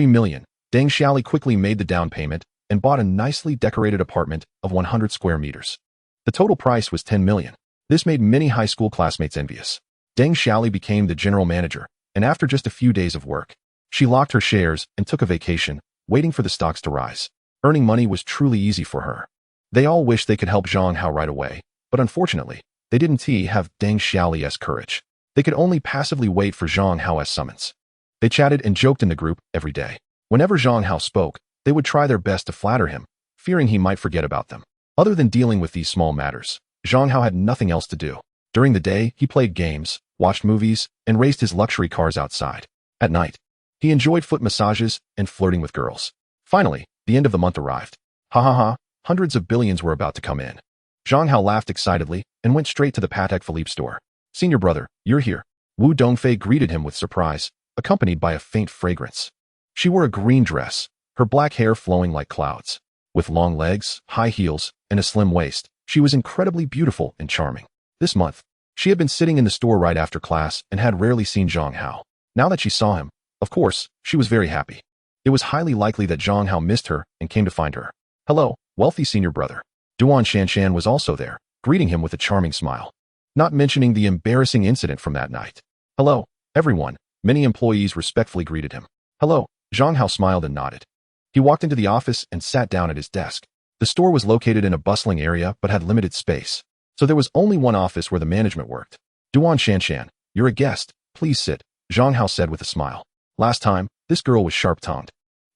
million, Deng Xiaoli quickly made the down payment and bought a nicely decorated apartment of 100 square meters. The total price was 10 million. This made many high school classmates envious. Deng Xiaoli became the general manager, and after just a few days of work, she locked her shares and took a vacation, waiting for the stocks to rise. Earning money was truly easy for her. They all wished they could help Zhang Hao right away, but unfortunately, they didn't have Deng Xiaoli's courage. They could only passively wait for Zhang Hao's summons. They chatted and joked in the group every day. Whenever Zhang Hao spoke, they would try their best to flatter him, fearing he might forget about them. Other than dealing with these small matters, Zhang Hao had nothing else to do. During the day, he played games, watched movies, and raced his luxury cars outside. At night, he enjoyed foot massages and flirting with girls. Finally, the end of the month arrived. Ha ha ha, hundreds of billions were about to come in. Zhang Hao laughed excitedly and went straight to the Patek Philippe store. "Senior brother, you're here." Wu Dongfei greeted him with surprise, accompanied by a faint fragrance. She wore a green dress, her black hair flowing like clouds. With long legs, high heels, and a slim waist, she was incredibly beautiful and charming. This month, she had been sitting in the store right after class and had rarely seen Zhang Hao. Now that she saw him, of course, she was very happy. It was highly likely that Zhang Hao missed her and came to find her. "Hello, wealthy senior brother." Duan Shanshan was also there, greeting him with a charming smile. Not mentioning the embarrassing incident from that night. "Hello, everyone," many employees respectfully greeted him. "Hello," Zhang Hao smiled and nodded. He walked into the office and sat down at his desk. The store was located in a bustling area but had limited space, so there was only one office where the management worked. "Duan Shanshan, you're a guest. Please sit," Zhang Hao said with a smile. Last time, this girl was sharp-tongued,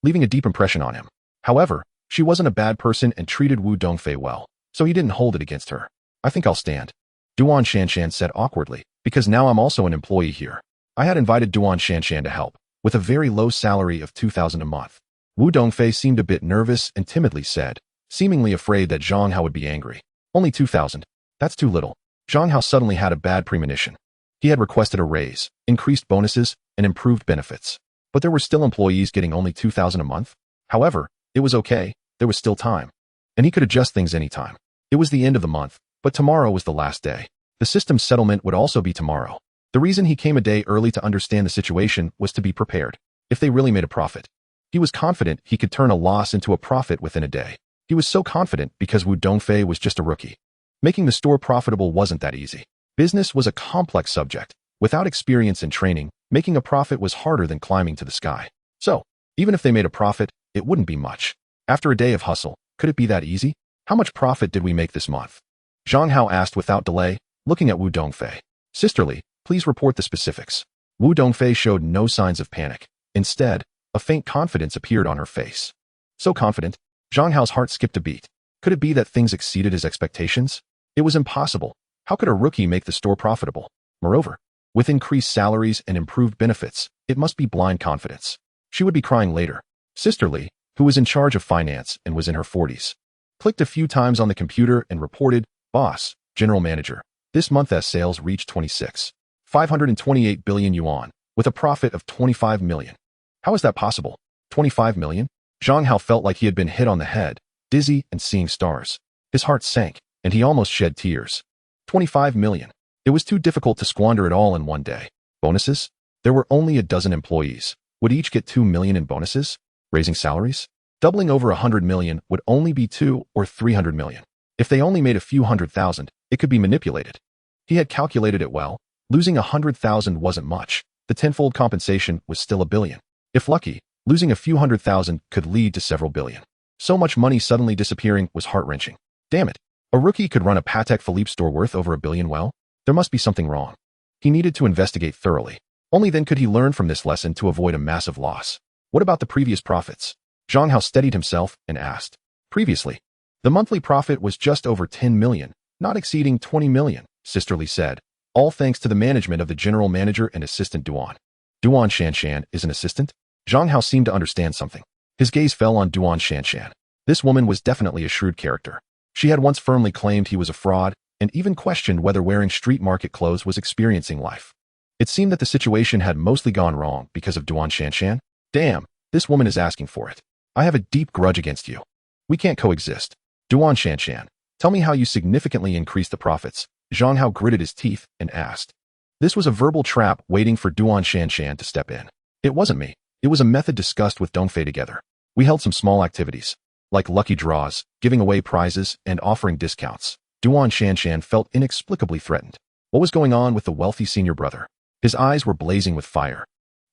leaving a deep impression on him. However, she wasn't a bad person and treated Wu Dongfei well, so he didn't hold it against her. "I think I'll stand," Duan Shanshan said awkwardly, "because now I'm also an employee here." I had invited Duan Shanshan to help, with a very low salary of 2,000 a month. Wu Dongfei seemed a bit nervous and timidly said, seemingly afraid that Zhang Hao would be angry. "Only 2,000. That's too little." Zhang Hao suddenly had a bad premonition. He had requested a raise, increased bonuses, and improved benefits. But there were still employees getting only 2,000 a month. However, it was okay, there was still time. And he could adjust things anytime. It was the end of the month, but tomorrow was the last day. The system's settlement would also be tomorrow. The reason he came a day early to understand the situation was to be prepared, if they really made a profit. He was confident he could turn a loss into a profit within a day. He was so confident because Wu Dongfei was just a rookie. Making the store profitable wasn't that easy. Business was a complex subject. Without experience and training, making a profit was harder than climbing to the sky. So, even if they made a profit, it wouldn't be much. After a day of hustle, could it be that easy? "How much profit did we make this month?" Zhang Hao asked without delay, looking at Wu Dongfei. "Sisterly, please report the specifics." Wu Dongfei showed no signs of panic. Instead, a faint confidence appeared on her face. So confident, Zhang Hao's heart skipped a beat. Could it be that things exceeded his expectations? It was impossible. How could a rookie make the store profitable? Moreover, with increased salaries and improved benefits, it must be blind confidence. She would be crying later. Sisterly, who was in charge of finance and was in her 40s, clicked a few times on the computer and reported, "Boss, General Manager, this month's sales reached 26,528 billion yuan, with a profit of 25 million. How is that possible? 25 million? Zhang Hao felt like he had been hit on the head, dizzy and seeing stars. His heart sank, and he almost shed tears. 25 million. It was too difficult to squander it all in one day. Bonuses? There were only a dozen employees. Would each get 2 million in bonuses? Raising salaries? Doubling over 100 million would only be 2 or 300 million. If they only made a few 100,000, it could be manipulated. He had calculated it well. Losing 100,000 wasn't much. The tenfold compensation was still a billion. If lucky, losing a few 100,000 could lead to several billion. So much money suddenly disappearing was heart-wrenching. Damn it. A rookie could run a Patek Philippe store worth over $1 billion well? There must be something wrong. He needed to investigate thoroughly. Only then could he learn from this lesson to avoid a massive loss. What about the previous profits? Zhang Hao steadied himself and asked. Previously, the monthly profit was just over 10 million, not exceeding 20 million, Sisterly said, all thanks to the management of the general manager and assistant Duan. Duan Shanshan is an assistant? Zhang Hao seemed to understand something. His gaze fell on Duan Shanshan. This woman was definitely a shrewd character. She had once firmly claimed he was a fraud, and even questioned whether wearing street market clothes was experiencing life. It seemed that the situation had mostly gone wrong because of Duan Shanshan. Damn, this woman is asking for it. I have a deep grudge against you. We can't coexist. Duan Shanshan, tell me how you significantly increased the profits. Zhang Hao gritted his teeth and asked. This was a verbal trap waiting for Duan Shanshan to step in. It wasn't me. It was a method discussed with Dongfei together. We held some small activities, like lucky draws, giving away prizes, and offering discounts. Duan Shanshan felt inexplicably threatened. What was going on with the wealthy senior brother? His eyes were blazing with fire.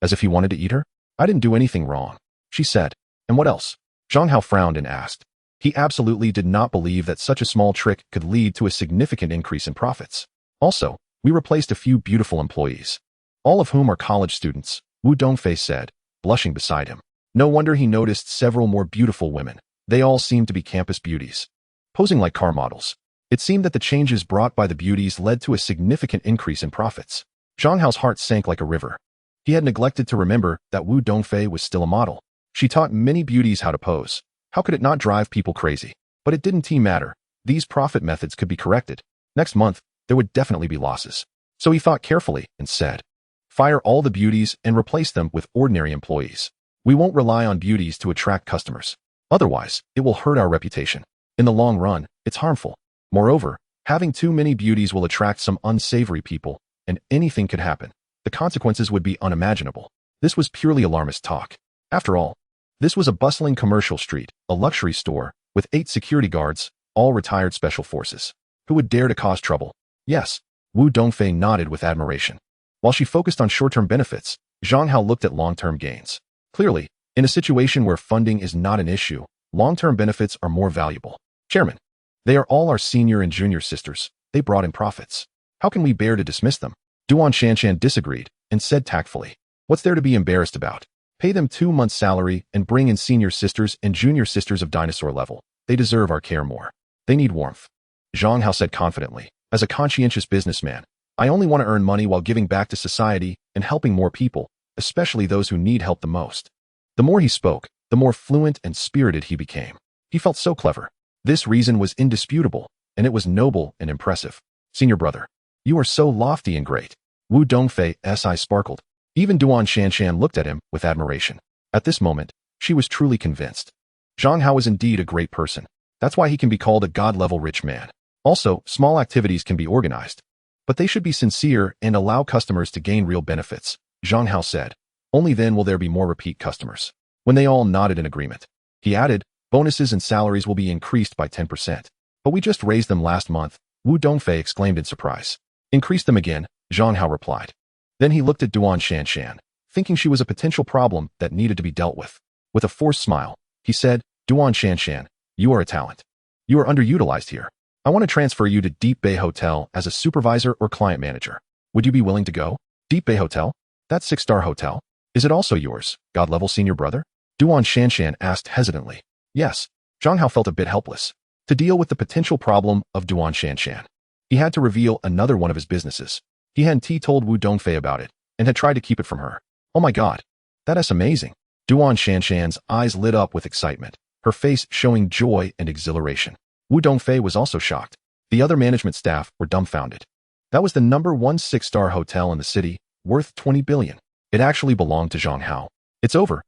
As if he wanted to eat her? I didn't do anything wrong, she said. And what else? Zhang Hao frowned and asked. He absolutely did not believe that such a small trick could lead to a significant increase in profits. Also, we replaced a few beautiful employees, all of whom are college students, Wu Dongfei said, blushing beside him. No wonder he noticed several more beautiful women. They all seemed to be campus beauties. posing like car models. It seemed that the changes brought by the beauties led to a significant increase in profits. Zhang Hao's heart sank like a river. He had neglected to remember that Wu Dongfei was still a model. She taught many beauties how to pose. How could it not drive people crazy? But it didn't matter. These profit methods could be corrected. Next month, there would definitely be losses. So he thought carefully and said, "Fire all the beauties and replace them with ordinary employees. We won't rely on beauties to attract customers. Otherwise, it will hurt our reputation. In the long run, it's harmful. Moreover, having too many beauties will attract some unsavory people, and anything could happen. The consequences would be unimaginable." This was purely alarmist talk. After all, this was a bustling commercial street, a luxury store, with 8 security guards, all retired special forces. Who would dare to cause trouble? Yes, Wu Dongfei nodded with admiration. While she focused on short-term benefits, Zhang Hao looked at long-term gains. Clearly, in a situation where funding is not an issue, long-term benefits are more valuable. Chairman, they are all our senior and junior sisters. They brought in profits. How can we bear to dismiss them? Duan Shanshan disagreed and said tactfully, "What's there to be embarrassed about? Pay them 2 months' salary and bring in senior sisters and junior sisters of dinosaur level. They deserve our care more. They need warmth." Zhang Hao said confidently, "As a conscientious businessman, I only want to earn money while giving back to society and helping more people, especially those who need help the most." The more he spoke, the more fluent and spirited he became. He felt so clever. This reason was indisputable, and it was noble and impressive. "Senior brother, you are so lofty and great." Wu Dongfei's eyes sparkled. Even Duan Shanshan looked at him with admiration. At this moment, she was truly convinced. Zhang Hao is indeed a great person. That's why he can be called a god-level rich man. Also, small activities can be organized. But they should be sincere and allow customers to gain real benefits, Zhang Hao said. Only then will there be more repeat customers. When they all nodded in agreement, he added, "Bonuses and salaries will be increased by 10%. But we just raised them last month," Wu Dongfei exclaimed in surprise. "Increase them again," Zhang Hao replied. Then he looked at Duan Shanshan, thinking she was a potential problem that needed to be dealt with. With a forced smile, he said, "Duan Shanshan, you are a talent. You are underutilized here. I want to transfer you to Deep Bay Hotel as a supervisor or client manager. Would you be willing to go?" "Deep Bay Hotel? That 6-star hotel? Is it also yours, god-level senior brother?" Duan Shanshan asked hesitantly. Yes, Zhang Hao felt a bit helpless. To deal with the potential problem of Duan Shanshan, he had to reveal another one of his businesses. He hadn't told Wu Dongfei about it, and had tried to keep it from her. "Oh my god, that is amazing." Duan Shanshan's eyes lit up with excitement, her face showing joy and exhilaration. Wu Dongfei was also shocked. The other management staff were dumbfounded. That was the #1 6-star hotel in the city, worth 20 billion. It actually belonged to Zhang Hao. It's over.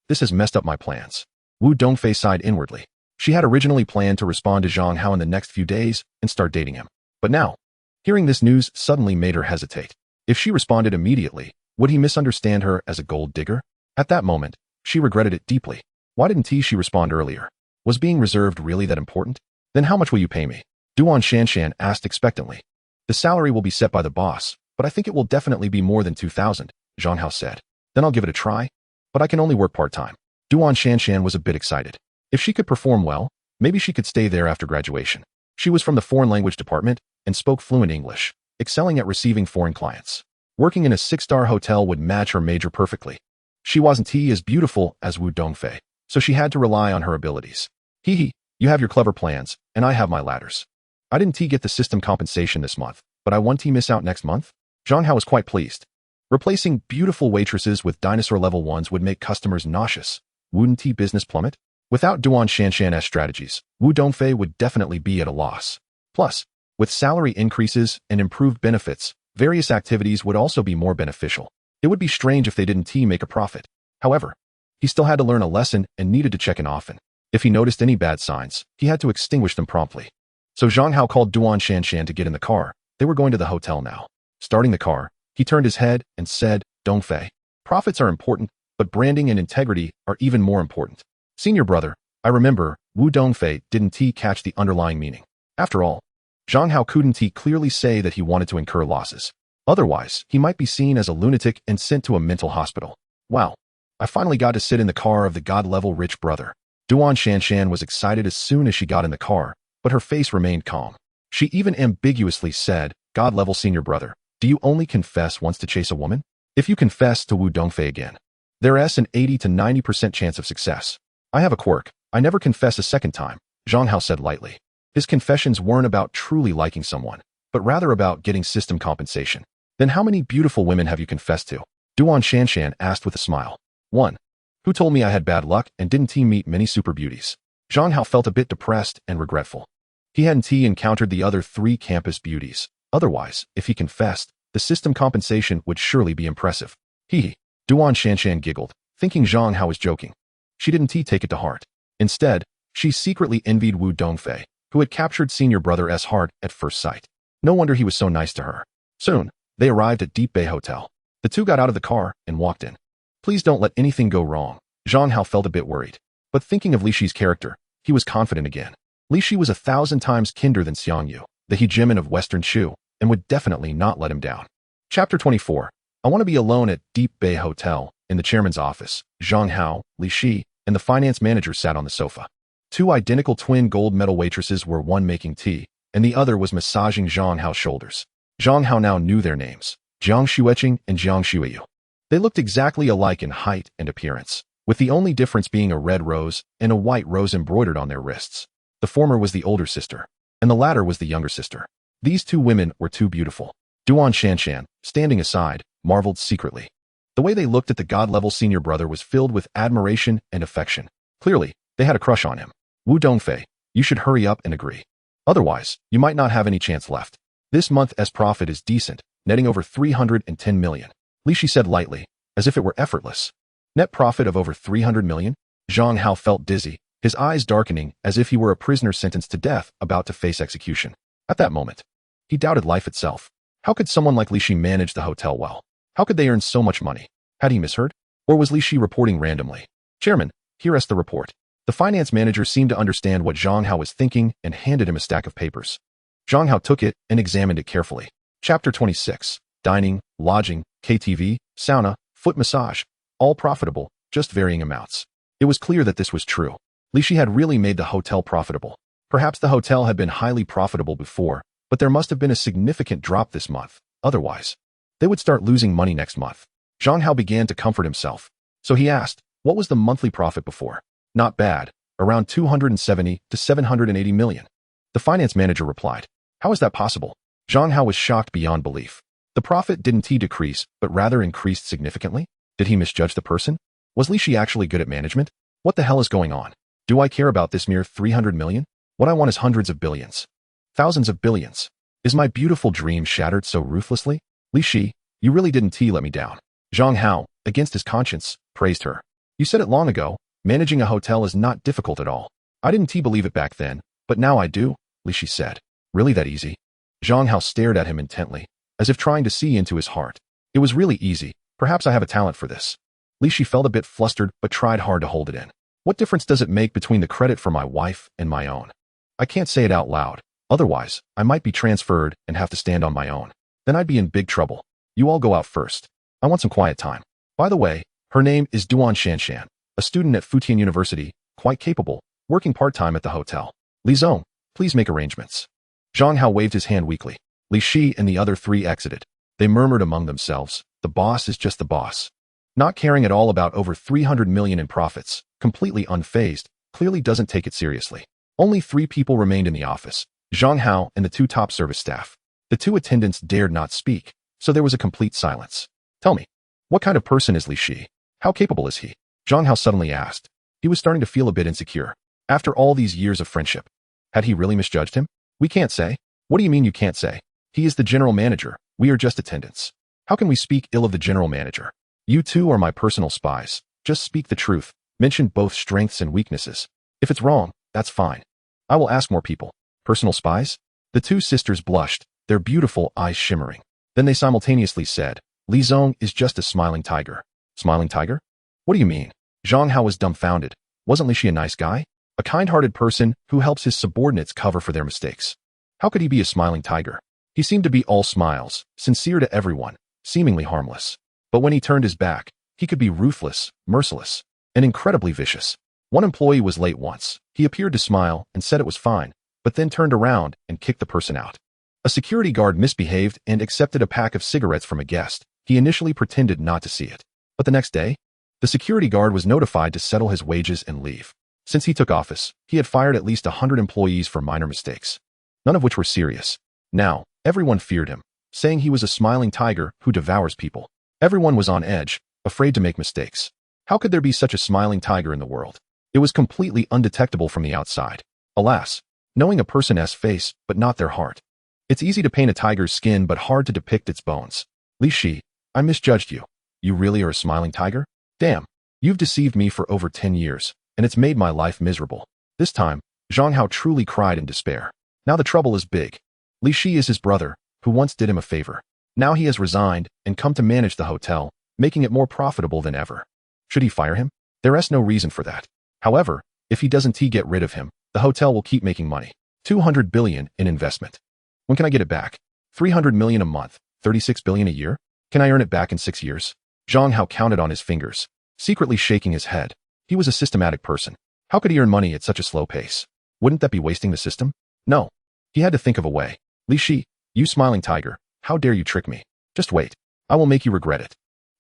This has messed up my plans." Wu Dongfei sighed inwardly. She had originally planned to respond to Zhang Hao in the next few days and start dating him. But now, hearing this news suddenly made her hesitate. If she responded immediately, would he misunderstand her as a gold digger? At that moment, she regretted it deeply. Why didn't she respond earlier? Was being reserved really that important? "Then how much will you pay me?" Duan Shanshan asked expectantly. "The salary will be set by the boss, but I think it will definitely be more than 2,000, Zhang Hao said. "Then I'll give it a try. But I can only work part-time." Duan Shanshan was a bit excited. If she could perform well, maybe she could stay there after graduation. She was from the foreign language department and spoke fluent English, excelling at receiving foreign clients. Working in a 6-star hotel would match her major perfectly. She wasn't as beautiful as Wu Dongfei, so she had to rely on her abilities. "Hee, you have your clever plans, and I have my ladders. I didn't get the system compensation this month, but I won't miss out next month." Zhang Hao was quite pleased. Replacing beautiful waitresses with dinosaur level ones would make customers nauseous. Wouldn't business plummet? Without Duan Shanshan's strategies, Wu Dongfei would definitely be at a loss. Plus, with salary increases and improved benefits, various activities would also be more beneficial. It would be strange if they didn't make a profit. However, he still had to learn a lesson and needed to check in often. If he noticed any bad signs, he had to extinguish them promptly. So Zhang Hao called Duan Shanshan to get in the car. They were going to the hotel now. Starting the car, he turned his head and said, "Dongfei, profits are important, but branding and integrity are even more important." "Senior brother, I remember." Wu Dongfei didn't catch the underlying meaning. After all, Zhang Hao couldn't clearly say that he wanted to incur losses. Otherwise, he might be seen as a lunatic and sent to a mental hospital. "Wow, I finally got to sit in the car of the god-level rich brother." Duan Shanshan was excited as soon as she got in the car, but her face remained calm. She even ambiguously said, "God-level senior brother, do you only confess once to chase a woman? If you confess to Wu Dongfei again, there's an 80 to 90% chance of success." "I have a quirk. I never confess a second time," Zhang Hao said lightly. His confessions weren't about truly liking someone, but rather about getting system compensation. Then how many beautiful women have you confessed to? Duan Shanshan asked with a smile. 1. Who told me I had bad luck and didn't he meet many super beauties? Zhang Hao felt a bit depressed and regretful. He hadn't encountered the other 3 campus beauties. Otherwise, if he confessed, the system compensation would surely be impressive. Hee. Duan Shanshan giggled, thinking Zhang Hao was joking. She didn't take it to heart. Instead, she secretly envied Wu Dongfei, who had captured senior brother's heart at first sight. No wonder he was so nice to her. Soon, they arrived at Deep Bay Hotel. The two got out of the car and walked in. Please don't let anything go wrong. Zhang Hao felt a bit worried. But thinking of Li Shi's character, he was confident again. Li Shi was 1,000 times kinder than Xiang Yu, the hegemon of Western Shu, and would definitely not let him down. Chapter 24. I want to be alone at Deep Bay Hotel. In the chairman's office, Zhang Hao, Li Shi, and the finance manager sat on the sofa. 2 identical twin gold medal waitresses were one making tea, and the other was massaging Zhang Hao's shoulders. Zhang Hao now knew their names, Jiang Xueqing and Jiang Xueyu. They looked exactly alike in height and appearance, with the only difference being a red rose and a white rose embroidered on their wrists. The former was the older sister, and the latter was the younger sister. These 2 women were too beautiful. Duan Shanshan, standing aside, marveled secretly. The way they looked at the god-level senior brother was filled with admiration and affection. Clearly, they had a crush on him. Wu Dongfei, you should hurry up and agree. Otherwise, you might not have any chance left. This month's profit is decent, netting over 310 million. Li Shi said lightly, as if it were effortless. Net profit of over 300 million? Zhang Hao felt dizzy, his eyes darkening as if he were a prisoner sentenced to death about to face execution. At that moment, he doubted life itself. How could someone like Li Shi manage the hotel well? How could they earn so much money? Had he misheard? Or was Li Shi reporting randomly? Chairman, here is the report. The finance manager seemed to understand what Zhang Hao was thinking and handed him a stack of papers. Zhang Hao took it and examined it carefully. Chapter 26. Dining, lodging, KTV, sauna, foot massage. All profitable, just varying amounts. It was clear that this was true. Li Shi had really made the hotel profitable. Perhaps the hotel had been highly profitable before, but there must have been a significant drop this month. Otherwise, they would start losing money next month. Zhang Hao began to comfort himself. So he asked, what was the monthly profit before? Not bad, around 270 to 780 million. The finance manager replied, how is that possible? Zhang Hao was shocked beyond belief. The profit didn't decrease, but rather increased significantly? Did he misjudge the person? Was Li Shi actually good at management? What the hell is going on? Do I care about this mere 300 million? What I want is hundreds of billions. Thousands of billions. Is my beautiful dream shattered so ruthlessly? Li Shi, you really didn't let me down. Zhang Hao, against his conscience, praised her. You said it long ago, managing a hotel is not difficult at all. I didn't believe it back then, but now I do, Li Shi said. Really that easy? Zhang Hao stared at him intently, as if trying to see into his heart. It was really easy. Perhaps I have a talent for this. Li Shi felt a bit flustered but tried hard to hold it in. What difference does it make between the credit for my wife and my own? I can't say it out loud. Otherwise, I might be transferred and have to stand on my own. Then I'd be in big trouble. You all go out first. I want some quiet time. By the way, her name is Duan Shanshan, a student at Futian University, quite capable, working part-time at the hotel. Li Zong, please make arrangements. Zhang Hao waved his hand weakly. Li Shi and the other 3 exited. They murmured among themselves, the boss is just the boss. Not caring at all about over 300 million in profits, completely unfazed, clearly doesn't take it seriously. Only 3 people remained in the office, Zhang Hao and the 2 top service staff. The 2 attendants dared not speak, so there was a complete silence. Tell me, what kind of person is Li Shi? How capable is he? Zhang Hao suddenly asked. He was starting to feel a bit insecure. After all these years of friendship, had he really misjudged him? We can't say. What do you mean you can't say? He is the general manager. We are just attendants. How can we speak ill of the general manager? You 2 are my personal spies. Just speak the truth. Mention both strengths and weaknesses. If it's wrong, that's fine. I will ask more people. Personal spies? The 2 sisters blushed, their beautiful eyes shimmering. Then they simultaneously said, Li Zong is just a smiling tiger. Smiling tiger? What do you mean? Zhang Hao was dumbfounded. Wasn't Li Shi a nice guy? A kind-hearted person who helps his subordinates cover for their mistakes. How could he be a smiling tiger? He seemed to be all smiles, sincere to everyone, seemingly harmless. But when he turned his back, he could be ruthless, merciless, and incredibly vicious. One employee was late once. He appeared to smile and said it was fine, but then turned around and kicked the person out. A security guard misbehaved and accepted a pack of cigarettes from a guest. He initially pretended not to see it. But the next day, the security guard was notified to settle his wages and leave. Since he took office, he had fired at least 100 employees for minor mistakes, none of which were serious. Now, everyone feared him, saying he was a smiling tiger who devours people. Everyone was on edge, afraid to make mistakes. How could there be such a smiling tiger in the world? It was completely undetectable from the outside. Alas, knowing a person's face, but not their heart. It's easy to paint a tiger's skin, but hard to depict its bones. Li Shi, I misjudged you. You really are a smiling tiger? Damn, you've deceived me for over 10 years, and it's made my life miserable. This time, Zhang Hao truly cried in despair. Now the trouble is big. Li Shi is his brother, who once did him a favor. Now he has resigned and come to manage the hotel, making it more profitable than ever. Should he fire him? There is no reason for that. However, if he doesn't get rid of him, the hotel will keep making money. 200 billion in investment. When can I get it back? 300 million a month, 36 billion a year? Can I earn it back in 6 years? Zhang Hao counted on his fingers, secretly shaking his head. He was a systematic person. How could he earn money at such a slow pace? Wouldn't that be wasting the system? No. He had to think of a way. Li Shi, you smiling tiger, how dare you trick me? Just wait. I will make you regret it.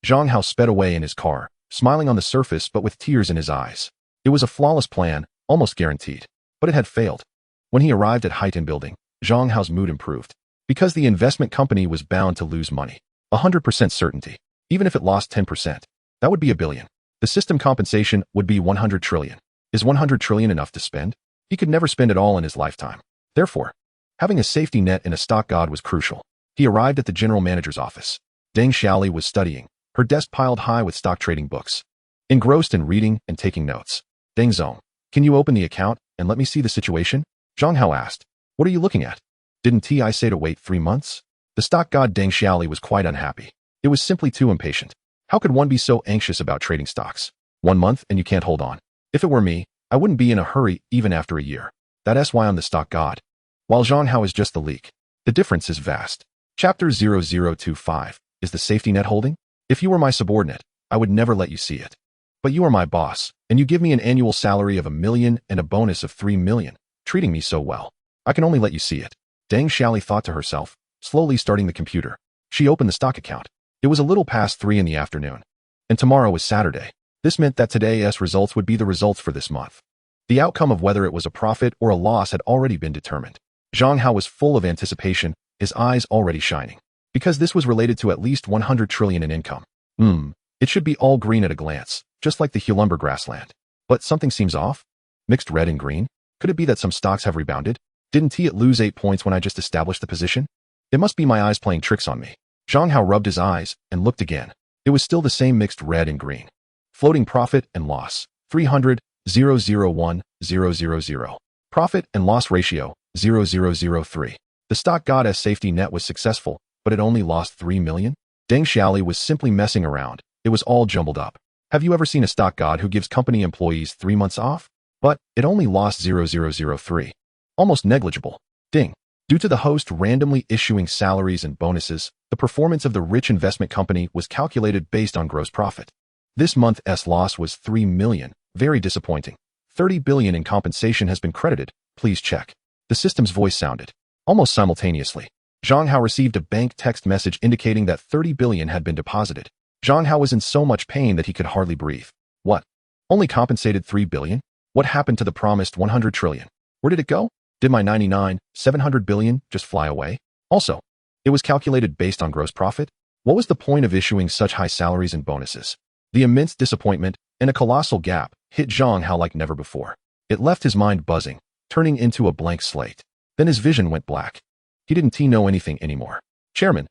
Zhang Hao sped away in his car, smiling on the surface but with tears in his eyes. It was a flawless plan, almost guaranteed. But it had failed. When he arrived at Highton Building, Zhang Hao's mood improved. Because the investment company was bound to lose money. 100% certainty. Even if it lost 10%, that would be $1 billion. The system compensation would be 100 trillion. Is 100 trillion enough to spend? He could never spend it all in his lifetime. Therefore, having a safety net in a stock god was crucial. He arrived at the general manager's office. Deng Xiaoli was studying, her desk piled high with stock trading books. Engrossed in reading and taking notes. Deng Zong, can you open the account and let me see the situation? Zhang Hao asked. What are you looking at? Didn't I say to wait 3 months? The stock god Deng Xiaoli was quite unhappy. It was simply too impatient. How could one be so anxious about trading stocks? 1 month and you can't hold on. If it were me, I wouldn't be in a hurry even after a year. That's why I'm the stock god. While Zhang Hao is just the leak. The difference is vast. Chapter 0025. Is the safety net holding? If you were my subordinate, I would never let you see it. But you are my boss, and you give me an annual salary of 1 million and a bonus of 3 million, treating me so well. I can only let you see it. Deng Xiaoli thought to herself, slowly starting the computer. She opened the stock account. It was a little past 3 in the afternoon. And tomorrow was Saturday. This meant that today's results would be the results for this month. The outcome of whether it was a profit or a loss had already been determined. Zhang Hao was full of anticipation, his eyes already shining. Because this was related to at least 100 trillion in income. It should be all green at a glance, just like the Hulumber grassland. But something seems off? Mixed red and green? Could it be that some stocks have rebounded? Didn't it lose 8 points when I just established the position? It must be my eyes playing tricks on me. Zhang Hao rubbed his eyes and looked again. It was still the same mixed red and green. Floating profit and loss, 300, 001, 000. Profit and loss ratio, 0003. The stock goddess safety net was successful, but it only lost 3 million? Deng Xiaoli was simply messing around. It was all jumbled up. Have you ever seen a stock god who gives company employees 3 months off? But it only lost 0003. Almost negligible. Ding. Due to the host randomly issuing salaries and bonuses, the performance of the rich investment company was calculated based on gross profit. This month's loss was 3 million. Very disappointing. 30 billion in compensation has been credited. Please check. The system's voice sounded. Almost simultaneously, Zhang Hao received a bank text message indicating that 30 billion had been deposited. Zhang Hao was in so much pain that he could hardly breathe. What? Only compensated 3 billion? What happened to the promised 100 trillion? Where did it go? Did my 700 billion just fly away? Also, it was calculated based on gross profit? What was the point of issuing such high salaries and bonuses? The immense disappointment and a colossal gap hit Zhang Hao like never before. It left his mind buzzing, turning into a blank slate. Then his vision went black. He didn't know anything anymore. Chairman.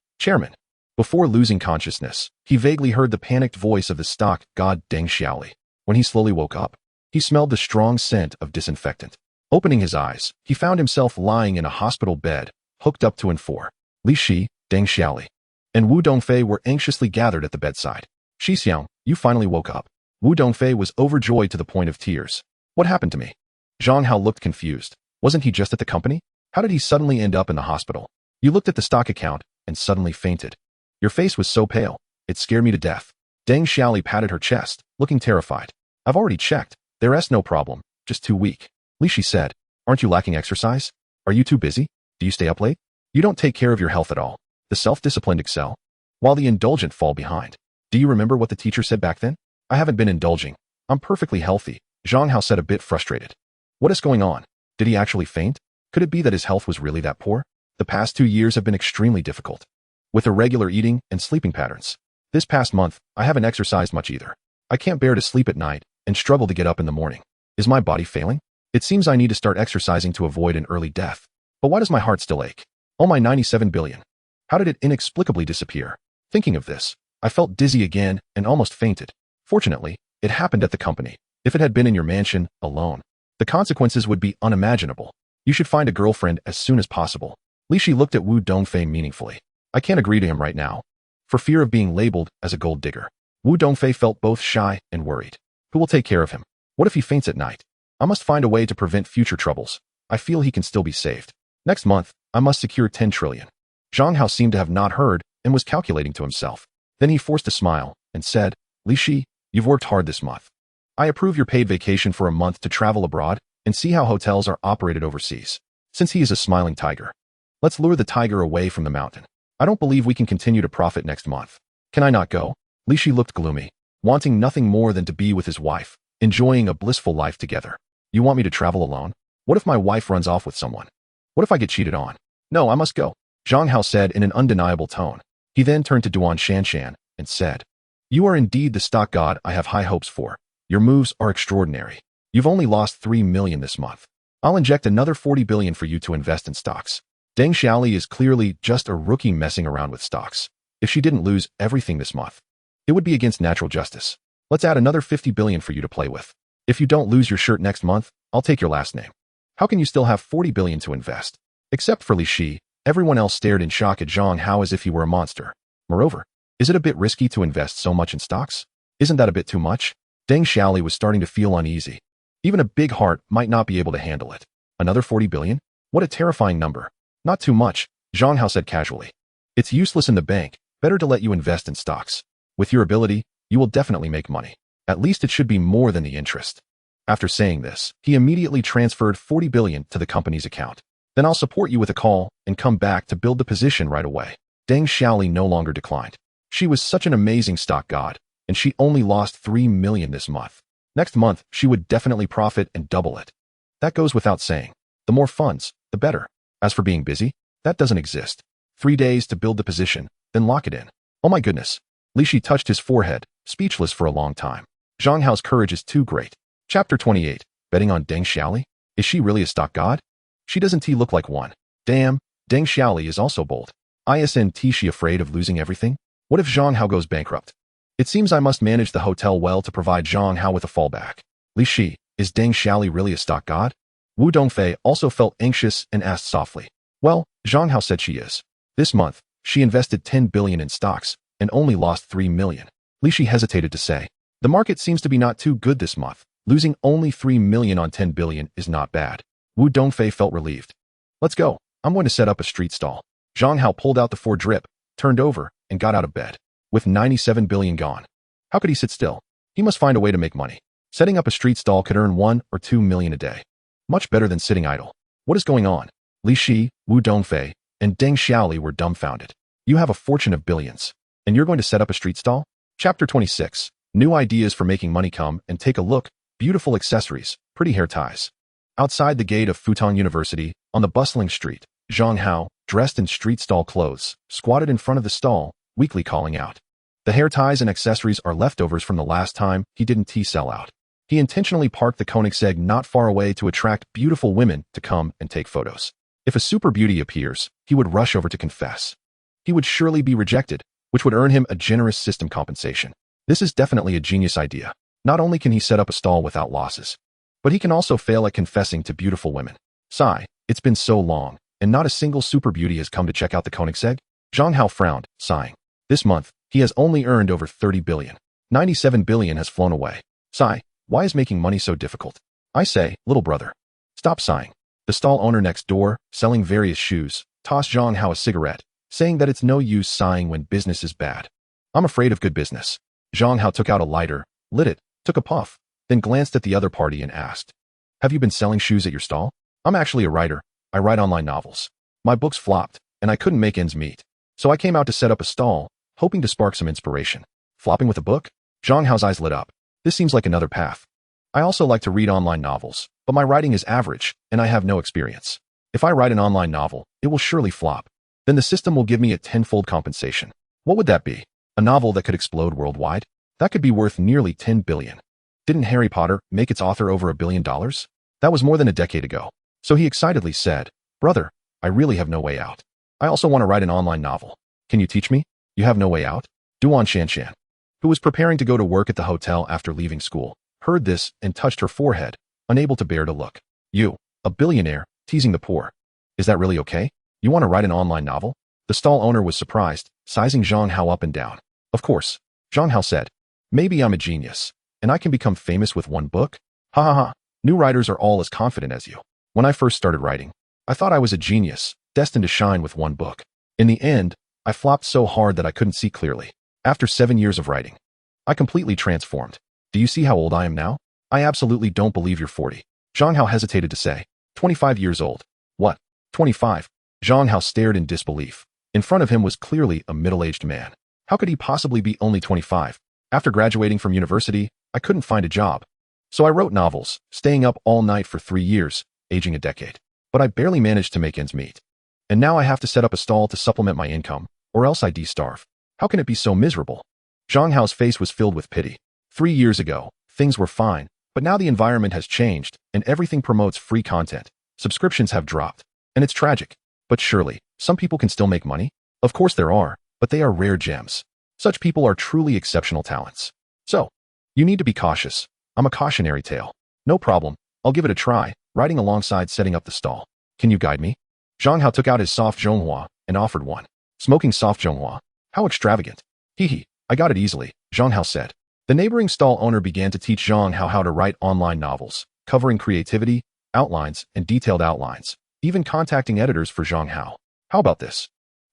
Before losing consciousness, he vaguely heard the panicked voice of the stock god Deng Xiaoli. When he slowly woke up, he smelled the strong scent of disinfectant. Opening his eyes, he found himself lying in a hospital bed, hooked up to N4. Li Shi, Deng Xiaoli, and Wu Dongfei were anxiously gathered at the bedside. Shi Xiang, you finally woke up. Wu Dongfei was overjoyed to the point of tears. What happened to me? Zhang Hao looked confused. Wasn't he just at the company? How did he suddenly end up in the hospital? You looked at the stock account and suddenly fainted. Your face was so pale, it scared me to death. Deng Xiaoli patted her chest, looking terrified. I've already checked. There's no problem, just too weak. Li Shi said, aren't you lacking exercise? Are you too busy? Do you stay up late? You don't take care of your health at all. The self-disciplined excel, while the indulgent fall behind. Do you remember what the teacher said back then? I haven't been indulging. I'm perfectly healthy, Zhang Hao said, a bit frustrated. What is going on? Did he actually faint? Could it be that his health was really that poor? The past 2 years have been extremely difficult, with irregular eating and sleeping patterns. This past month, I haven't exercised much either. I can't bear to sleep at night and struggle to get up in the morning. Is my body failing? It seems I need to start exercising to avoid an early death. But why does my heart still ache? Oh, my 97 billion. How did it inexplicably disappear? Thinking of this, I felt dizzy again and almost fainted. Fortunately, it happened at the company. If it had been in your mansion, alone, the consequences would be unimaginable. You should find a girlfriend as soon as possible. Li Shi looked at Wu Dongfei meaningfully. I can't agree to him right now, for fear of being labeled as a gold digger. Wu Dongfei felt both shy and worried. Who will take care of him? What if he faints at night? I must find a way to prevent future troubles. I feel he can still be saved. Next month, I must secure 10 trillion. Zhang Hao seemed to have not heard and was calculating to himself. Then he forced a smile and said, Li Shi, you've worked hard this month. I approve your paid vacation for a month to travel abroad and see how hotels are operated overseas. Since he is a smiling tiger, let's lure the tiger away from the mountain. I don't believe we can continue to profit next month. Can I not go? Li Shi looked gloomy, wanting nothing more than to be with his wife, enjoying a blissful life together. You want me to travel alone? What if my wife runs off with someone? What if I get cheated on? No, I must go, Zhang Hao said in an undeniable tone. He then turned to Duan Shanshan and said, You are indeed the stock god I have high hopes for. Your moves are extraordinary. You've only lost 3 million this month. I'll inject another 40 billion for you to invest in stocks. Deng Xiaoli is clearly just a rookie messing around with stocks. If she didn't lose everything this month, it would be against natural justice. Let's add another 50 billion for you to play with. If you don't lose your shirt next month, I'll take your last name. How can you still have 40 billion to invest? Except for Li Shi, everyone else stared in shock at Zhang Hao as if he were a monster. Moreover, is it a bit risky to invest so much in stocks? Isn't that a bit too much? Deng Xiaoli was starting to feel uneasy. Even a big heart might not be able to handle it. Another 40 billion? What a terrifying number. Not too much, Zhang Hao said casually. It's useless in the bank. Better to let you invest in stocks. With your ability, you will definitely make money. At least it should be more than the interest. After saying this, he immediately transferred 40 billion to the company's account. Then I'll support you with a call and come back to build the position right away. Deng Xiaoli no longer declined. She was such an amazing stock god, and she only lost 3 million this month. Next month, she would definitely profit and double it. That goes without saying. The more funds, the better. As for being busy, that doesn't exist. 3 days to build the position, then lock it in. Oh my goodness. Li Shi touched his forehead, speechless for a long time. Zhang Hao's courage is too great. Chapter 28. Betting on Deng Xiaoli? Is she really a stock god? She doesn't look like one. Damn, Deng Xiaoli is also bold. Isn't she afraid of losing everything? What if Zhang Hao goes bankrupt? It seems I must manage the hotel well to provide Zhang Hao with a fallback. Li Shi, is Deng Xiaoli really a stock god? Wu Dongfei also felt anxious and asked softly. Well, Zhang Hao said she is. This month, she invested 10 billion in stocks and only lost 3 million. Li Shi hesitated to say. The market seems to be not too good this month. Losing only 3 million on 10 billion is not bad. Wu Dongfei felt relieved. Let's go. I'm going to set up a street stall. Zhang Hao pulled out the 4 drip, turned over, and got out of bed. With 97 billion gone, how could he sit still? He must find a way to make money. Setting up a street stall could earn 1 or 2 million a day. Much better than sitting idle. What is going on? Li Shi, Wu Dongfei, and Deng Xiaoli were dumbfounded. You have a fortune of billions, and you're going to set up a street stall? Chapter 26. New ideas for making money. Come and take a look. Beautiful accessories, pretty hair ties. Outside the gate of Futon University, on the bustling street, Zhang Hao, dressed in street stall clothes, squatted in front of the stall, weakly calling out. The hair ties and accessories are leftovers from the last time he didn't sell out. He intentionally parked the Koenigsegg not far away to attract beautiful women to come and take photos. If a super beauty appears, he would rush over to confess. He would surely be rejected, which would earn him a generous system compensation. This is definitely a genius idea. Not only can he set up a stall without losses, but he can also fail at confessing to beautiful women. Sigh, it's been so long, and not a single super beauty has come to check out the Koenigsegg. Zhang Hao frowned, sighing. This month, he has only earned over 30 billion. 97 billion has flown away. Sigh, why is making money so difficult? I say, little brother. Stop sighing. The stall owner next door, selling various shoes, tossed Zhang Hao a cigarette, saying that it's no use sighing when business is bad. I'm afraid of good business. Zhang Hao took out a lighter, lit it, took a puff, then glanced at the other party and asked, Have you been selling shoes at your stall? I'm actually a writer. I write online novels. My books flopped, and I couldn't make ends meet. So I came out to set up a stall, hoping to spark some inspiration. Flopping with a book? Zhang Hao's eyes lit up. This seems like another path. I also like to read online novels, but my writing is average, and I have no experience. If I write an online novel, it will surely flop. Then the system will give me a tenfold compensation. What would that be? A novel that could explode worldwide? That could be worth nearly 10 billion. Didn't Harry Potter make its author over $1 billion? That was more than a decade ago. So he excitedly said, "Brother, I really have no way out. I also want to write an online novel. Can you teach me?" "You have no way out?" Duan Shanshan, who was preparing to go to work at the hotel after leaving school, heard this and touched her forehead, unable to bear to look. "You, a billionaire, teasing the poor. Is that really okay? You want to write an online novel?" The stall owner was surprised, sizing Zhang Hao up and down. "Of course," Zhang Hao said. "Maybe I'm a genius, and I can become famous with one book? Ha ha ha. New writers are all as confident as you. When I first started writing, I thought I was a genius, destined to shine with one book. In the end, I flopped so hard that I couldn't see clearly. After 7 years of writing, I completely transformed. Do you see how old I am now? I absolutely don't believe you're 40. Zhang Hao hesitated to say. 25 years old. What? 25? Zhang Hao stared in disbelief. In front of him was clearly a middle-aged man. How could he possibly be only 25? After graduating from university, I couldn't find a job. So I wrote novels, staying up all night for 3 years, aging a decade. But I barely managed to make ends meet. And now I have to set up a stall to supplement my income, or else I starve. How can it be so miserable? Zhang Hao's face was filled with pity. 3 years ago, things were fine, but now the environment has changed, and everything promotes free content. Subscriptions have dropped, and it's tragic. But surely, some people can still make money? Of course there are, but they are rare gems. Such people are truly exceptional talents. So, you need to be cautious. I'm a cautionary tale. No problem, I'll give it a try, writing alongside setting up the stall. Can you guide me? Zhang Hao took out his soft zhonghua and offered one. Smoking soft zhonghua? How extravagant. Hee, I got it easily, Zhang Hao said. The neighboring stall owner began to teach Zhang Hao how to write online novels, covering creativity, outlines, and detailed outlines, even contacting editors for Zhang Hao. How about this?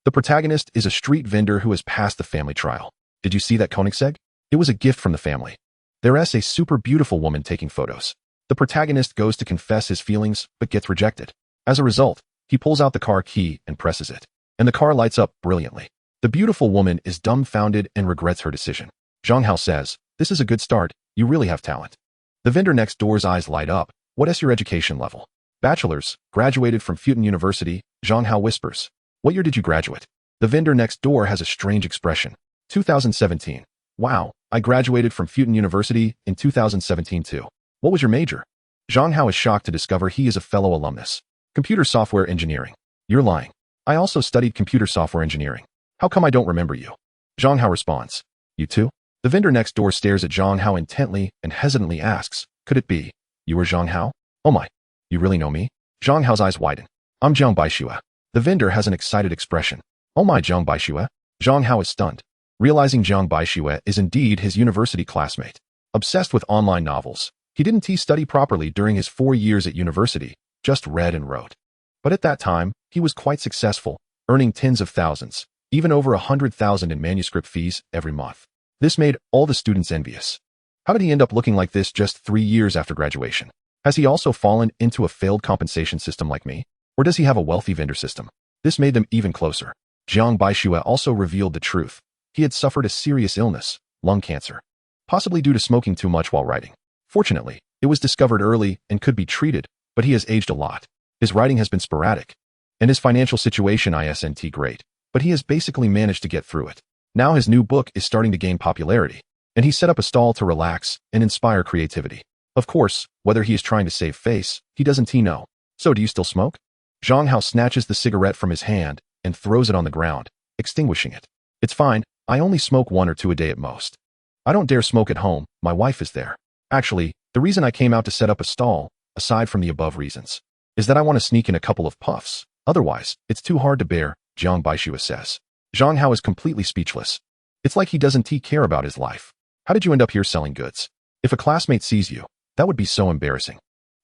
The protagonist is a street vendor who has passed the family trial. Did you see that Koenigsegg? It was a gift from the family. There's a super beautiful woman taking photos. The protagonist goes to confess his feelings, but gets rejected. As a result, he pulls out the car key and presses it, and the car lights up brilliantly. The beautiful woman is dumbfounded and regrets her decision. Zhang Hao says, "This is a good start, you really have talent." The vendor next door's eyes light up. "What is your education level?" "Bachelor's, graduated from Futon University," Zhang Hao whispers. "What year did you graduate?" The vendor next door has a strange expression. 2017. "Wow, I graduated from Futon University in 2017 too. What was your major?" Zhang Hao is shocked to discover he is a fellow alumnus. "Computer software engineering." "You're lying. I also studied computer software engineering. How come I don't remember you?" Zhang Hao responds. "You too?" The vendor next door stares at Zhang Hao intently and hesitantly asks, "Could it be? You were Zhang Hao? Oh my, you really know me?" Zhang Hao's eyes widen. "I'm Zhang Baixue." The vendor has an excited expression. "Oh my, Zhang Baixue?" Zhang Hao is stunned, realizing Zhang Baixue is indeed his university classmate. Obsessed with online novels, he didn't study properly during his 4 years at university, just read and wrote. But at that time, he was quite successful, earning tens of thousands, even over 100,000 in manuscript fees every month. This made all the students envious. How did he end up looking like this just 3 years after graduation? Has he also fallen into a failed compensation system like me? Or does he have a wealthy vendor system? This made them even closer. Zhang Baixue also revealed the truth. He had suffered a serious illness, lung cancer, possibly due to smoking too much while writing. Fortunately, it was discovered early and could be treated, but he has aged a lot. His writing has been sporadic, and his financial situation isn't great, but he has basically managed to get through it. Now his new book is starting to gain popularity, and he set up a stall to relax and inspire creativity. Of course, whether he is trying to save face, he doesn't know. "So do you still smoke?" Zhang Hao snatches the cigarette from his hand and throws it on the ground, extinguishing it. "It's fine, I only smoke 1 or 2 a day at most. I don't dare smoke at home, my wife is there. Actually, the reason I came out to set up a stall, aside from the above reasons, is that I want to sneak in a couple of puffs. Otherwise, it's too hard to bear," Zhang Baixue says. Zhang Hao is completely speechless. It's like he doesn't care about his life. "How did you end up here selling goods? If a classmate sees you, that would be so embarrassing."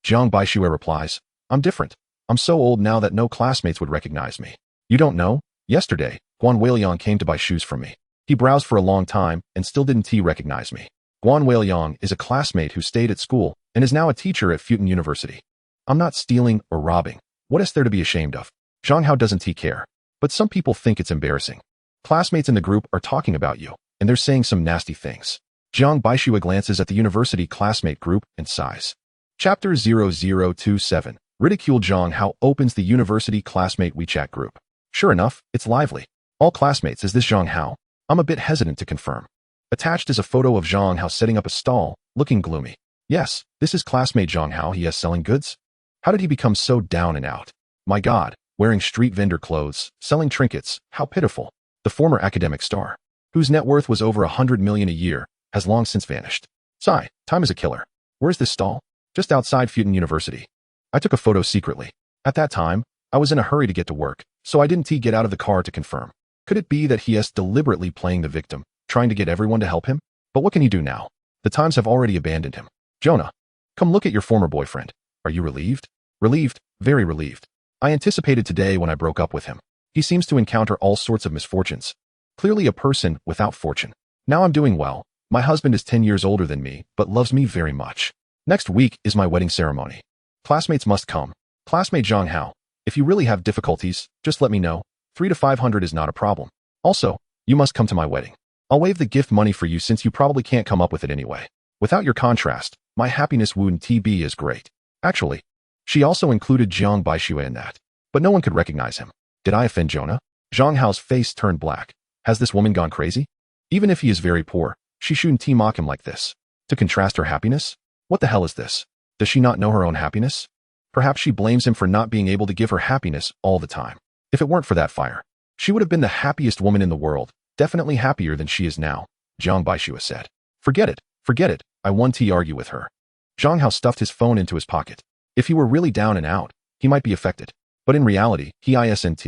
Zhang Baixue replies, "I'm different. I'm so old now that no classmates would recognize me. You don't know? Yesterday, Guan Weiliang came to buy shoes from me. He browsed for a long time and still didn't recognize me. Guan Weiliang is a classmate who stayed at school and is now a teacher at Futon University. I'm not stealing or robbing. What is there to be ashamed of?" Zhang Hao doesn't care. But some people think it's embarrassing. Classmates in the group are talking about you, and they're saying some nasty things. Jiang Baixue glances at the university classmate group and sighs. Chapter 0027. Ridicule. Zhang Hao opens the university classmate WeChat group. Sure enough, it's lively. All classmates. Is this Zhang Hao? I'm a bit hesitant to confirm. Attached is a photo of Zhang Hao setting up a stall, looking gloomy. Yes, this is classmate Zhang Hao. He is selling goods? How did he become so down and out? My God, wearing street vendor clothes, selling trinkets, how pitiful. The former academic star, whose net worth was over 100 million a year, has long since vanished. Sigh, time is a killer. Where's this stall? Just outside Futon University. I took a photo secretly. At that time, I was in a hurry to get to work, so I didn't get out of the car to confirm. Could it be that he is deliberately playing the victim, trying to get everyone to help him? But what can he do now? The times have already abandoned him. Jonah, come look at your former boyfriend. Are you relieved? Relieved, very relieved. I anticipated today when I broke up with him. He seems to encounter all sorts of misfortunes. Clearly a person without fortune. Now I'm doing well. My husband is 10 years older than me, but loves me very much. Next week is my wedding ceremony. Classmates must come. Classmate Zhang Hao, if you really have difficulties, just let me know. 300 to 500 is not a problem. Also, you must come to my wedding. I'll waive the gift money for you since you probably can't come up with it anyway. Without your contrast, my happiness wound TB is great. Actually, she also included Jiang Baixue in that. But no one could recognize him. Did I offend Jonah? Zhang Hao's face turned black. Has this woman gone crazy? Even if he is very poor, she shouldn't mock him like this. To contrast her happiness? What the hell is this? Does she not know her own happiness? Perhaps she blames him for not being able to give her happiness all the time. If it weren't for that fire, she would have been the happiest woman in the world, definitely happier than she is now, Jiang Baixue said. Forget it, I want to argue with her. Zhang Hao stuffed his phone into his pocket. If he were really down and out, he might be affected. But in reality, he isn't.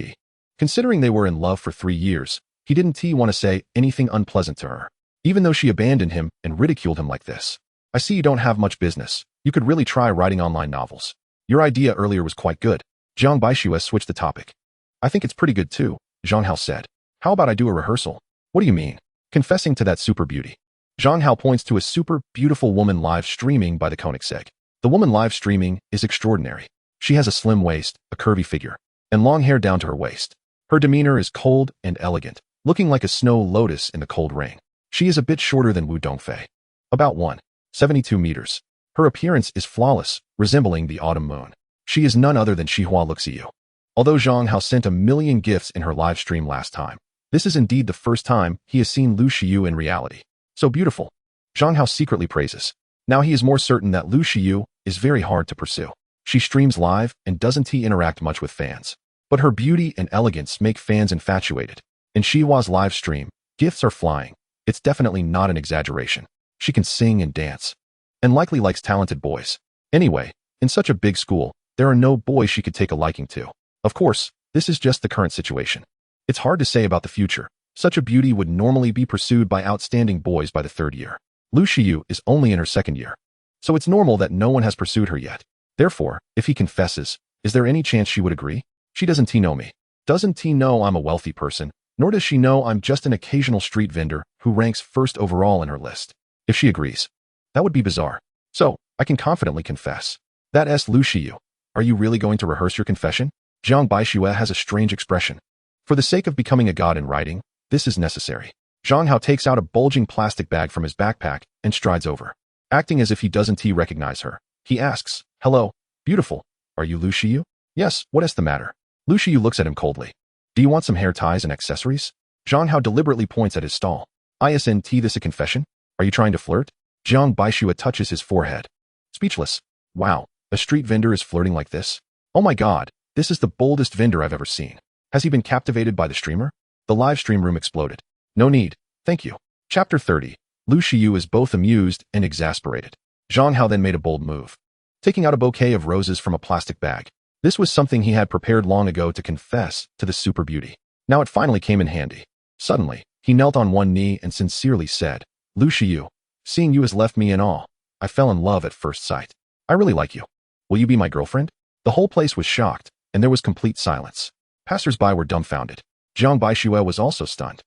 Considering they were in love for 3 years, he didn't want to say anything unpleasant to her. Even though she abandoned him and ridiculed him like this. I see you don't have much business. You could really try writing online novels. Your idea earlier was quite good. Jiang Baixue switched the topic. I think it's pretty good too, Zhang Hao said. How about I do a rehearsal? What do you mean? Confessing to that super beauty. Zhang Hao points to a super beautiful woman live streaming by the Koenigsegg. The woman live streaming is extraordinary. She has a slim waist, a curvy figure, and long hair down to her waist. Her demeanor is cold and elegant, looking like a snow lotus in the cold rain. She is a bit shorter than Wu Dongfei. About 1.72 meters. Her appearance is flawless, resembling the autumn moon. She is none other than Xihua Luxiu. Although Zhang Hao sent 1 million gifts in her live stream last time, this is indeed the first time he has seen Lu Xiyu in reality. So beautiful. Zhang Hao secretly praises. Now he is more certain that Lu Xiyu is very hard to pursue. She streams live and doesn't interact much with fans. But her beauty and elegance make fans infatuated. In Xihua's live stream, gifts are flying. It's definitely not an exaggeration. She can sing and dance. And likely likes talented boys. Anyway, in such a big school, there are no boys she could take a liking to. Of course, this is just the current situation. It's hard to say about the future. Such a beauty would normally be pursued by outstanding boys by the 3rd year. Lu Xiyu is only in her 2nd year. So it's normal that no one has pursued her yet. Therefore, if he confesses, is there any chance she would agree? She doesn't know me. Doesn't know I'm a wealthy person, nor does she know I'm just an occasional street vendor who ranks 1st overall in her list. If she agrees, that would be bizarre. So, I can confidently confess. That S. Lu Xiyu. Are you really going to rehearse your confession? Jiang Baixue has a strange expression. For the sake of becoming a god in writing, this is necessary. Zhang Hao takes out a bulging plastic bag from his backpack and strides over. Acting as if he doesn't recognize her, he asks, Hello, beautiful. Are you Lu Xiyu? Yes, what is the matter? Lu Xiyu looks at him coldly. Do you want some hair ties and accessories? Zhang Hao deliberately points at his stall. Isn't this a confession? Are you trying to flirt? Jiang Baixue touches his forehead. Speechless. Wow, a street vendor is flirting like this? Oh my god, this is the boldest vendor I've ever seen. Has he been captivated by the streamer? The live stream room exploded. No need, thank you. Chapter 30. Lu Xiyu is both amused and exasperated. Zhang Hao then made a bold move. Taking out a bouquet of roses from a plastic bag. This was something he had prepared long ago to confess to the super beauty. Now it finally came in handy. Suddenly, he knelt on one knee and sincerely said, Lu Xiyu, seeing you has left me in awe. I fell in love at first sight. I really like you. Will you be my girlfriend? The whole place was shocked, and there was complete silence. Passers-by were dumbfounded. Jiang Baixue was also stunned.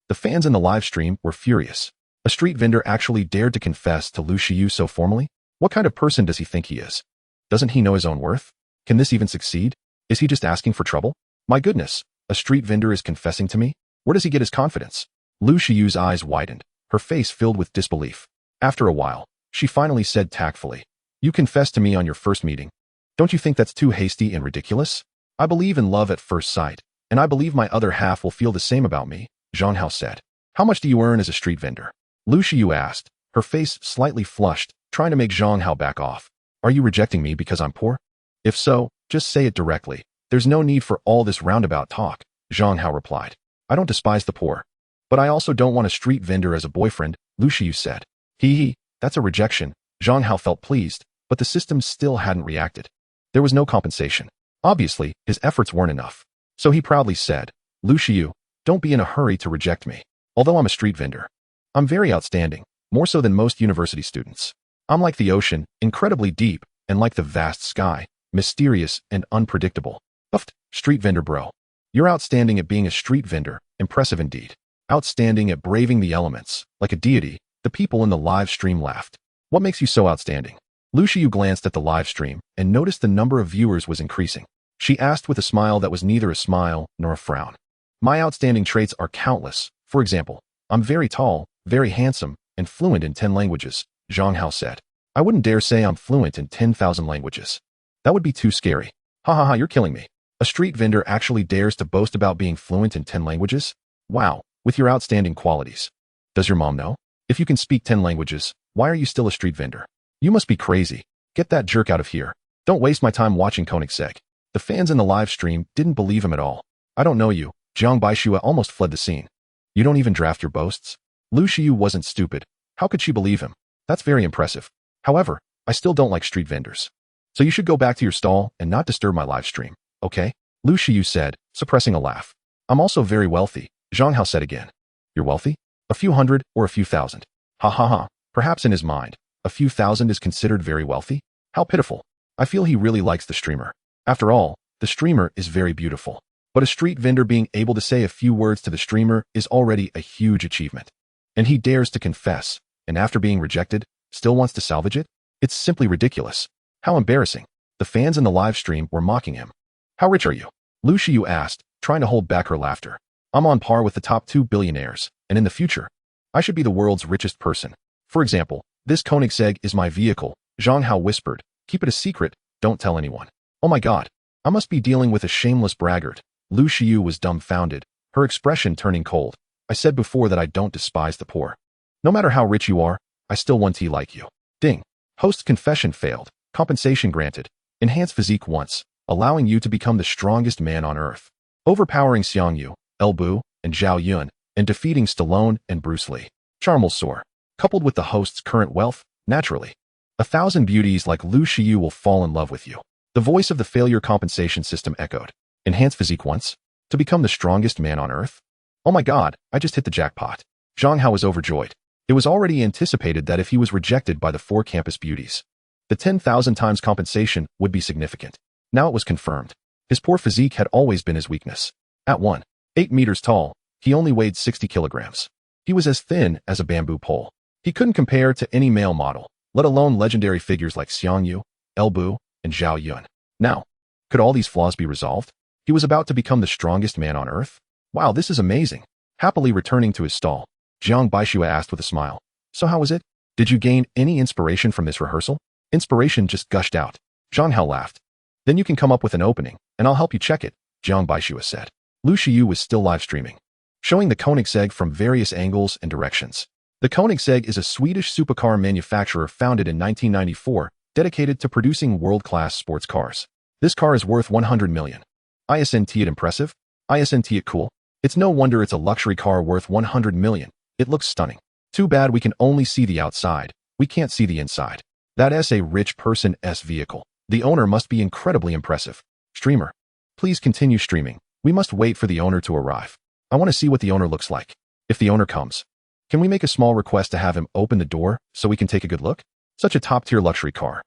The fans in the live stream were furious. A street vendor actually dared to confess to Lu Xiyu so formally? What kind of person does he think he is? Doesn't he know his own worth? Can this even succeed? Is he just asking for trouble? My goodness, a street vendor is confessing to me? Where does he get his confidence? Lu Xiyu's eyes widened. her face filled with disbelief. After a while, she finally said tactfully, "You confessed to me on your first meeting. Don't you think that's too hasty and ridiculous? I believe in love at first sight, and I believe my other half will feel the same about me," Zhang Hao said. "How much do you earn as a street vendor?" Lu Shiyu asked, her face slightly flushed, trying to make Zhang Hao back off. "Are you rejecting me because I'm poor? If so, just say it directly. There's no need for all this roundabout talk," Zhang Hao replied. "I don't despise the poor. But I also don't want a street vendor as a boyfriend," Lu Shiyu said. Hee, that's a rejection." Zhang Hao felt pleased, but the system still hadn't reacted. There was no compensation. Obviously, his efforts weren't enough. So he proudly said, "Lu Shiyu, don't be in a hurry to reject me. Although I'm a street vendor, I'm very outstanding, more so than most university students. I'm like the ocean, incredibly deep, and like the vast sky, mysterious and unpredictable. Uffed, street vendor bro. You're outstanding at being a street vendor, impressive indeed. Outstanding at braving the elements, like a deity." The people in the live stream laughed. "What makes you so outstanding?" Lu Shiyu glanced at the live stream and noticed the number of viewers was increasing. She asked with a smile that was neither a smile nor a frown. "My outstanding traits are countless. For example, I'm very tall, very handsome, and fluent in 10 languages, Zhang Hao said. "I wouldn't dare say I'm fluent in 10,000 languages. That would be too scary. Ha ha ha, you're killing me. A street vendor actually dares to boast about being fluent in 10 languages? Wow, with your outstanding qualities. Does your mom know? If you can speak 10 languages, why are you still a street vendor? You must be crazy. Get that jerk out of here. Don't waste my time watching Koenigsegg." The fans in the live stream didn't believe him at all. "I don't know you." Jiang Baishua almost fled the scene. "You don't even draft your boasts?" Lu Shiyu wasn't stupid. How could she believe him? That's very impressive. However, I still don't like street vendors. So you should go back to your stall and not disturb my live stream, okay? Lu Shiyu said, suppressing a laugh. "I'm also very wealthy," Zhang Hao said again. "You're wealthy? A few hundred or a few thousand?" Ha ha ha. Perhaps in his mind, a few thousand is considered very wealthy? How pitiful. I feel he really likes the streamer. After all, the streamer is very beautiful. But a street vendor being able to say a few words to the streamer is already a huge achievement. And he dares to confess, and after being rejected, still wants to salvage it? It's simply ridiculous. How embarrassing. The fans in the live stream were mocking him. "How rich are you?" Lu Shiyu asked, trying to hold back her laughter. "I'm on par with the top 2 billionaires, and in the future, I should be the world's richest person. For example, this Koenigsegg is my vehicle," Zhang Hao whispered. "Keep it a secret, don't tell anyone." "Oh my god, I must be dealing with a shameless braggart." Lu Shiyu was dumbfounded, her expression turning cold. "I said before that I don't despise the poor. No matter how rich you are, I still want tea like you." Ding. Host confession failed. Compensation granted. Enhance physique once, allowing you to become the strongest man on earth. Overpowering Xiang Yu, El Bu, and Zhao Yun, and defeating Stallone and Bruce Lee. Charmel soar. Coupled with the host's current wealth, naturally, 1,000 beauties like Lu Shiyu will fall in love with you. The voice of the failure compensation system echoed. Enhance physique once? To become the strongest man on earth? Oh my god, I just hit the jackpot. Zhang Hao was overjoyed. It was already anticipated that if he was rejected by the 4 campus beauties, the 10,000 times compensation would be significant. Now it was confirmed. His poor physique had always been his weakness. At 1.8 meters tall, he only weighed 60 kilograms. He was as thin as a bamboo pole. He couldn't compare to any male model, let alone legendary figures like Xiang Yu, El Bu, and Zhao Yun. Now, could all these flaws be resolved? He was about to become the strongest man on earth? Wow, this is amazing. Happily returning to his stall, Jiang Baishua asked with a smile. "So how was it? Did you gain any inspiration from this rehearsal?" Inspiration just gushed out. Zhang Hao laughed. "Then you can come up with an opening, and I'll help you check it," Jiang Baishua said. Lu Shiyu was still live streaming, showing the Koenigsegg from various angles and directions. The Koenigsegg is a Swedish supercar manufacturer founded in 1994, dedicated to producing world-class sports cars. This car is worth 100 million. Isn't it impressive? Isn't it cool? It's no wonder it's a luxury car worth 100 million. It looks stunning. Too bad we can only see the outside. We can't see the inside. That's a rich person's vehicle. The owner must be incredibly impressive. Streamer, please continue streaming. We must wait for the owner to arrive. I want to see what the owner looks like. If the owner comes, can we make a small request to have him open the door so we can take a good look? Such a top-tier luxury car.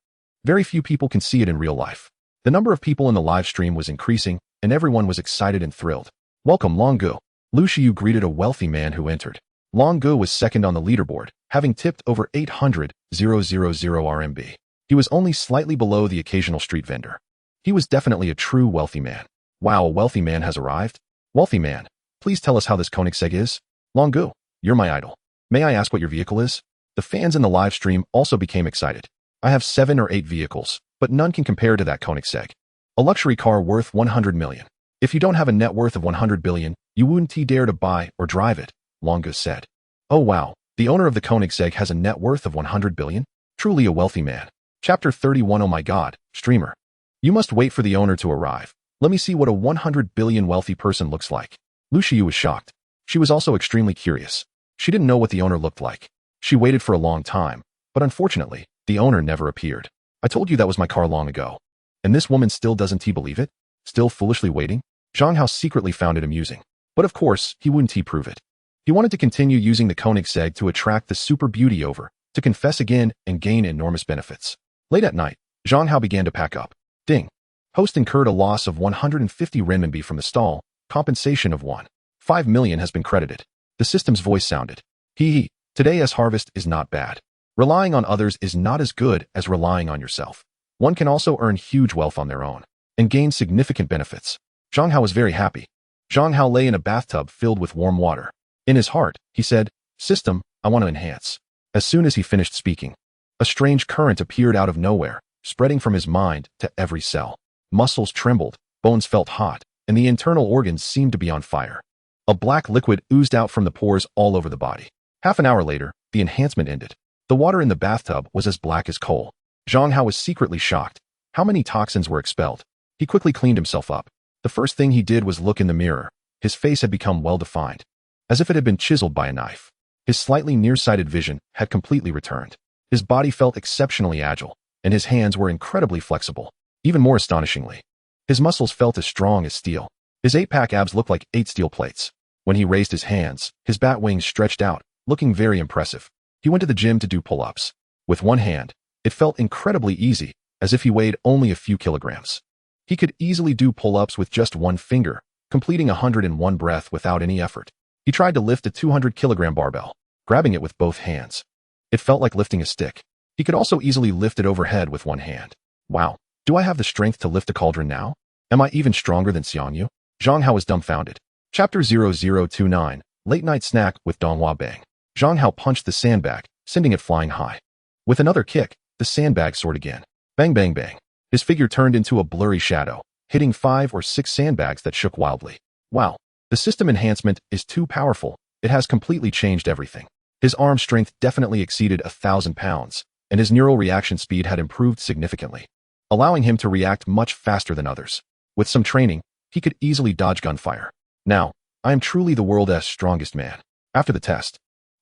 Very few people can see it in real life. The number of people in the live stream was increasing, and everyone was excited and thrilled. "Welcome, Long Gu." Lu Shiyu greeted a wealthy man who entered. Long Gu was second on the leaderboard, having tipped over 800,000 RMB. He was only slightly below the occasional street vendor. He was definitely a true wealthy man. Wow, a wealthy man has arrived? Wealthy man, please tell us how this Koenigsegg is. Long Gu, you're my idol. May I ask what your vehicle is? The fans in the live stream also became excited. I have 7 or 8 vehicles, but none can compare to that Koenigsegg. A luxury car worth 100 million. If you don't have a net worth of 100 billion, you wouldn't dare to buy or drive it, Longus said. Oh wow, the owner of the Koenigsegg has a net worth of 100 billion? Truly a wealthy man. Chapter 31. Oh my god, streamer. You must wait for the owner to arrive. Let me see what a 100 billion wealthy person looks like. Luciu was shocked. She was also extremely curious. She didn't know what the owner looked like. She waited for a long time, but unfortunately, the owner never appeared. I told you that was my car long ago. And this woman still doesn't believe it? Still foolishly waiting? Zhang Hao secretly found it amusing. But of course, he wouldn't prove it. He wanted to continue using the Koenigsegg to attract the super beauty over, to confess again and gain enormous benefits. Late at night, Zhang Hao began to pack up. Ding. Host incurred a loss of 150 renminbi from the stall. Compensation of 1.5 million has been credited. The system's voice sounded. Hee. Today's harvest is not bad. Relying on others is not as good as relying on yourself. One can also earn huge wealth on their own and gain significant benefits. Zhang Hao was very happy. Zhang Hao lay in a bathtub filled with warm water. In his heart, he said, "System, I want to enhance." As soon as he finished speaking, a strange current appeared out of nowhere, spreading from his mind to every cell. Muscles trembled, bones felt hot, and the internal organs seemed to be on fire. A black liquid oozed out from the pores all over the body. Half an hour later, the enhancement ended. The water in the bathtub was as black as coal. Zhang Hao was secretly shocked. How many toxins were expelled? He quickly cleaned himself up. The first thing he did was look in the mirror. His face had become well-defined, as if it had been chiseled by a knife. His slightly nearsighted vision had completely returned. His body felt exceptionally agile, and his hands were incredibly flexible. Even more astonishingly, his muscles felt as strong as steel. His 8-pack abs looked like 8 steel plates. When he raised his hands, his bat wings stretched out, looking very impressive. He went to the gym to do pull-ups. With one hand, it felt incredibly easy, as if he weighed only a few kilograms. He could easily do pull-ups with just one finger, completing 101 breath without any effort. He tried to lift a 200-kilogram barbell, grabbing it with both hands. It felt like lifting a stick. He could also easily lift it overhead with one hand. Wow, do I have the strength to lift a cauldron now? Am I even stronger than Xiangyu? Zhang Hao was dumbfounded. Chapter 0029, Late Night Snack with Donghua Bang. Zhang Hao punched the sandbag, sending it flying high. With another kick, the sandbag soared again. Bang bang bang. His figure turned into a blurry shadow, hitting 5 or 6 sandbags that shook wildly. Wow, the system enhancement is too powerful. It has completely changed everything. His arm strength definitely exceeded 1,000 pounds, and his neural reaction speed had improved significantly, allowing him to react much faster than others. With some training, he could easily dodge gunfire. Now, I am truly the world's strongest man. After the test,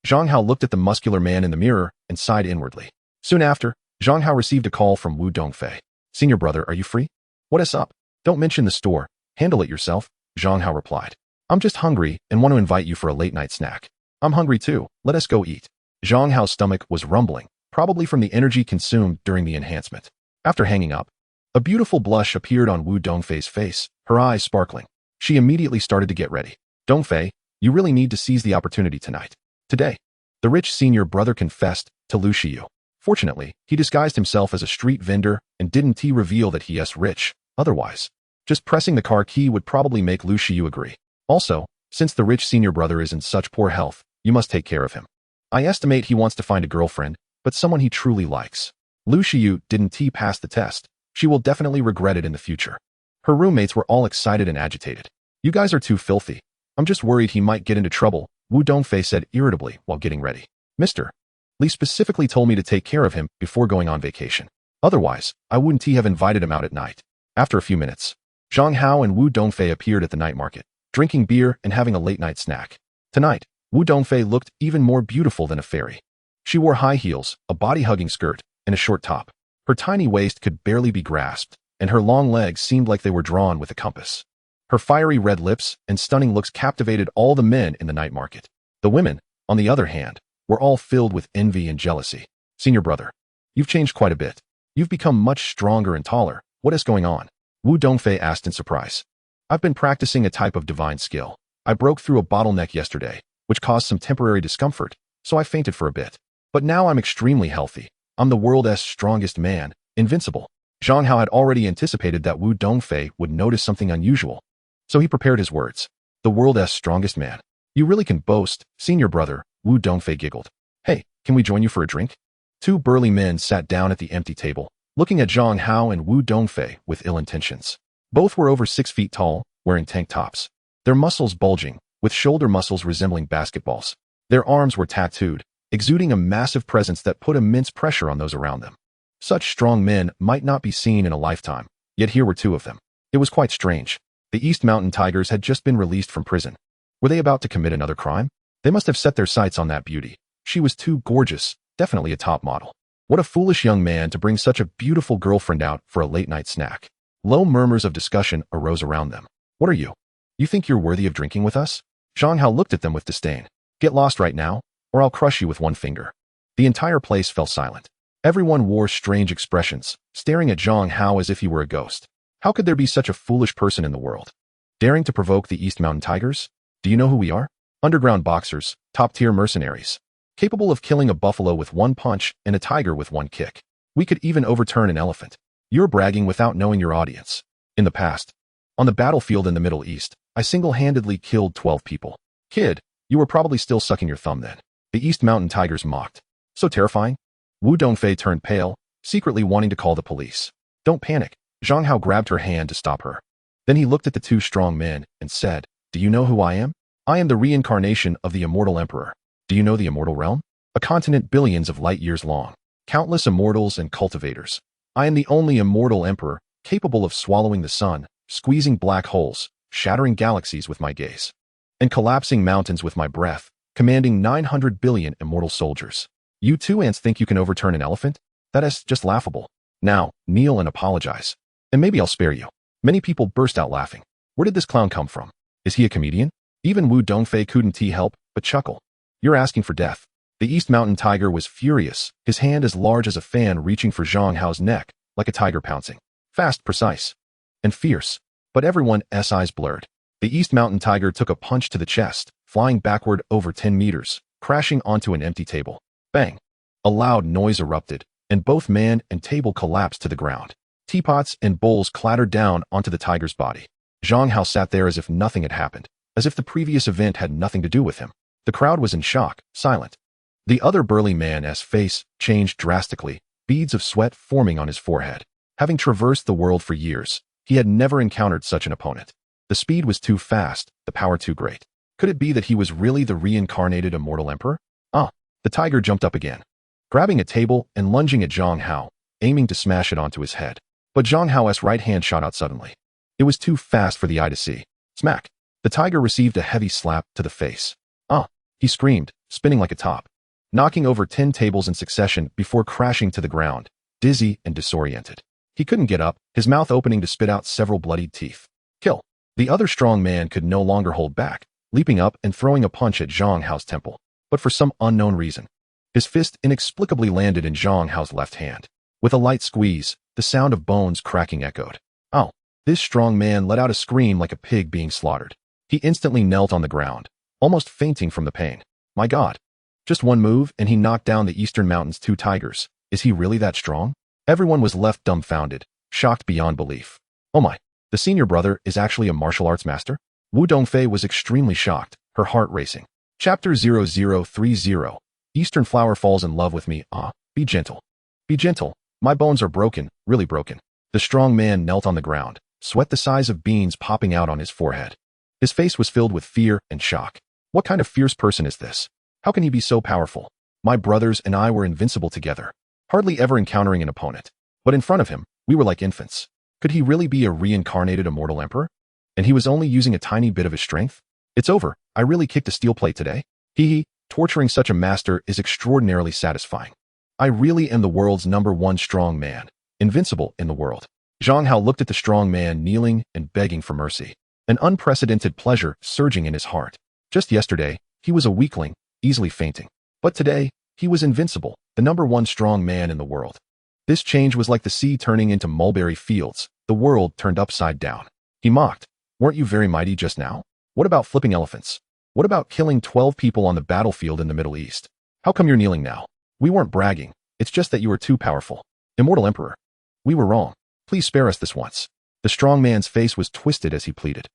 Zhang Hao looked at the muscular man in the mirror and sighed inwardly. Soon after, Zhang Hao received a call from Wu Dongfei. "Senior brother, are you free?" "What is up? Don't mention the store. Handle it yourself," Zhang Hao replied. "I'm just hungry and want to invite you for a late-night snack." "I'm hungry too. Let us go eat." Zhang Hao's stomach was rumbling, probably from the energy consumed during the enhancement. After hanging up, a beautiful blush appeared on Wu Dongfei's face, her eyes sparkling. She immediately started to get ready. "Dongfei, you really need to seize the opportunity tonight." Today, the rich senior brother confessed to Luciu. Fortunately, he disguised himself as a street vendor and didn't reveal that he is rich. Otherwise, just pressing the car key would probably make Luciu agree. Also, since the rich senior brother is in such poor health, you must take care of him. I estimate he wants to find a girlfriend, but someone he truly likes. Luciu didn't pass the test. She will definitely regret it in the future. Her roommates were all excited and agitated. "You guys are too filthy. I'm just worried he might get into trouble," Wu Dongfei said irritably while getting ready. "Mr. Li specifically told me to take care of him before going on vacation. Otherwise, I wouldn't have invited him out at night." After a few minutes, Zhang Hao and Wu Dongfei appeared at the night market, drinking beer and having a late-night snack. Tonight, Wu Dongfei looked even more beautiful than a fairy. She wore high heels, a body-hugging skirt, and a short top. Her tiny waist could barely be grasped, and her long legs seemed like they were drawn with a compass. Her fiery red lips and stunning looks captivated all the men in the night market. The women, on the other hand, were all filled with envy and jealousy. "Senior brother, you've changed quite a bit. You've become much stronger and taller. What is going on?" Wu Dongfei asked in surprise. "I've been practicing a type of divine skill. I broke through a bottleneck yesterday, which caused some temporary discomfort, so I fainted for a bit. But now I'm extremely healthy. I'm the world's strongest man, invincible." Zhang Hao had already anticipated that Wu Dongfei would notice something unusual, so he prepared his words. "The world's strongest man. You really can boast, senior brother. Wu Dongfei giggled. Hey, can we join you for a drink? Two burly men sat down at the empty table, looking at Zhang Hao and Wu Dongfei with ill intentions. Both were over 6 feet tall, wearing tank tops. Their muscles bulging, with shoulder muscles resembling basketballs. Their arms were tattooed, exuding a massive presence that put immense pressure on those around them. Such strong men might not be seen in a lifetime, yet here were two of them. It was quite strange. The East Mountain Tigers had just been released from prison. Were they about to commit another crime? They must have set their sights on that beauty. She was too gorgeous, definitely a top model. What a foolish young man to bring such a beautiful girlfriend out for a late-night snack. Low murmurs of discussion arose around them. What are you? You think you're worthy of drinking with us? Zhang Hao looked at them with disdain. Get lost right now, or I'll crush you with one finger. The entire place fell silent. Everyone wore strange expressions, staring at Zhang Hao as if he were a ghost. How could there be such a foolish person in the world? Daring to provoke the East Mountain Tigers? Do you know who we are? Underground boxers, top-tier mercenaries. Capable of killing a buffalo with one punch and a tiger with one kick. We could even overturn an elephant. You're bragging without knowing your audience. In the past, on the battlefield in the Middle East, I single-handedly killed 12 people. Kid, you were probably still sucking your thumb then. The East Mountain Tigers mocked. So terrifying? Wu Dongfei turned pale, secretly wanting to call the police. Don't panic. Zhang Hao grabbed her hand to stop her. Then he looked at the two strong men and said, Do you know who I am? I am the reincarnation of the immortal emperor. Do you know the immortal realm? A continent billions of light years long. Countless immortals and cultivators. I am the only immortal emperor, capable of swallowing the sun, squeezing black holes, shattering galaxies with my gaze, and collapsing mountains with my breath, commanding 900 billion immortal soldiers. You two ants think you can overturn an elephant? That is just laughable. Now, kneel and apologize. And maybe I'll spare you. Many people burst out laughing. Where did this clown come from? Is he a comedian? Even Wu Dongfei couldn't help but chuckle. You're asking for death. The East Mountain Tiger was furious, his hand as large as a fan reaching for Zhang Hao's neck, like a tiger pouncing. Fast, precise, and fierce. But everyone's eyes blurred. The East Mountain Tiger took a punch to the chest, flying backward over 10 meters, crashing onto an empty table. Bang! A loud noise erupted, and both man and table collapsed to the ground. Teapots and bowls clattered down onto the tiger's body. Zhang Hao sat there as if nothing had happened, as if the previous event had nothing to do with him. The crowd was in shock, silent. The other burly man's face changed drastically, beads of sweat forming on his forehead. Having traversed the world for years, he had never encountered such an opponent. The speed was too fast, the power too great. Could it be that he was really the reincarnated immortal emperor? The tiger jumped up again, grabbing a table and lunging at Zhang Hao, aiming to smash it onto his head. But Zhang Hao's right hand shot out suddenly. It was too fast for the eye to see. Smack! The tiger received a heavy slap to the face. He screamed, spinning like a top, knocking over 10 tables in succession before crashing to the ground, dizzy and disoriented. He couldn't get up, his mouth opening to spit out several bloodied teeth. Kill! The other strong man could no longer hold back, leaping up and throwing a punch at Zhang Hao's temple. But for some unknown reason, his fist inexplicably landed in Zhang Hao's left hand. With a light squeeze, the sound of bones cracking echoed. This strong man let out a scream like a pig being slaughtered. He instantly knelt on the ground, almost fainting from the pain. My God. Just one move and he knocked down the Eastern Mountains' 2 tigers. Is he really that strong? Everyone was left dumbfounded, shocked beyond belief. Oh my, the senior brother is actually a martial arts master? Wu Dongfei was extremely shocked, her heart racing. Chapter 0030. Eastern Flower falls in love with me. Be gentle. Be gentle. My bones are broken, really broken. The strong man knelt on the ground, sweat the size of beans popping out on his forehead. His face was filled with fear and shock. What kind of fierce person is this? How can he be so powerful? My brothers and I were invincible together, hardly ever encountering an opponent. But in front of him, we were like infants. Could he really be a reincarnated immortal emperor? And he was only using a tiny bit of his strength? It's over. I really kicked a steel plate today. Torturing such a master is extraordinarily satisfying. I really am the world's #1 strong man, invincible in the world. Zhang Hao looked at the strong man kneeling and begging for mercy, an unprecedented pleasure surging in his heart. Just yesterday, he was a weakling, easily fainting. But today, he was invincible, the #1 strong man in the world. This change was like the sea turning into mulberry fields, the world turned upside down. He mocked. Weren't you very mighty just now? What about flipping elephants? What about killing 12 people on the battlefield in the Middle East? How come you're kneeling now? We weren't bragging. It's just that you were too powerful. Immortal Emperor. We were wrong. Please spare us this once. The strong man's face was twisted as he pleaded.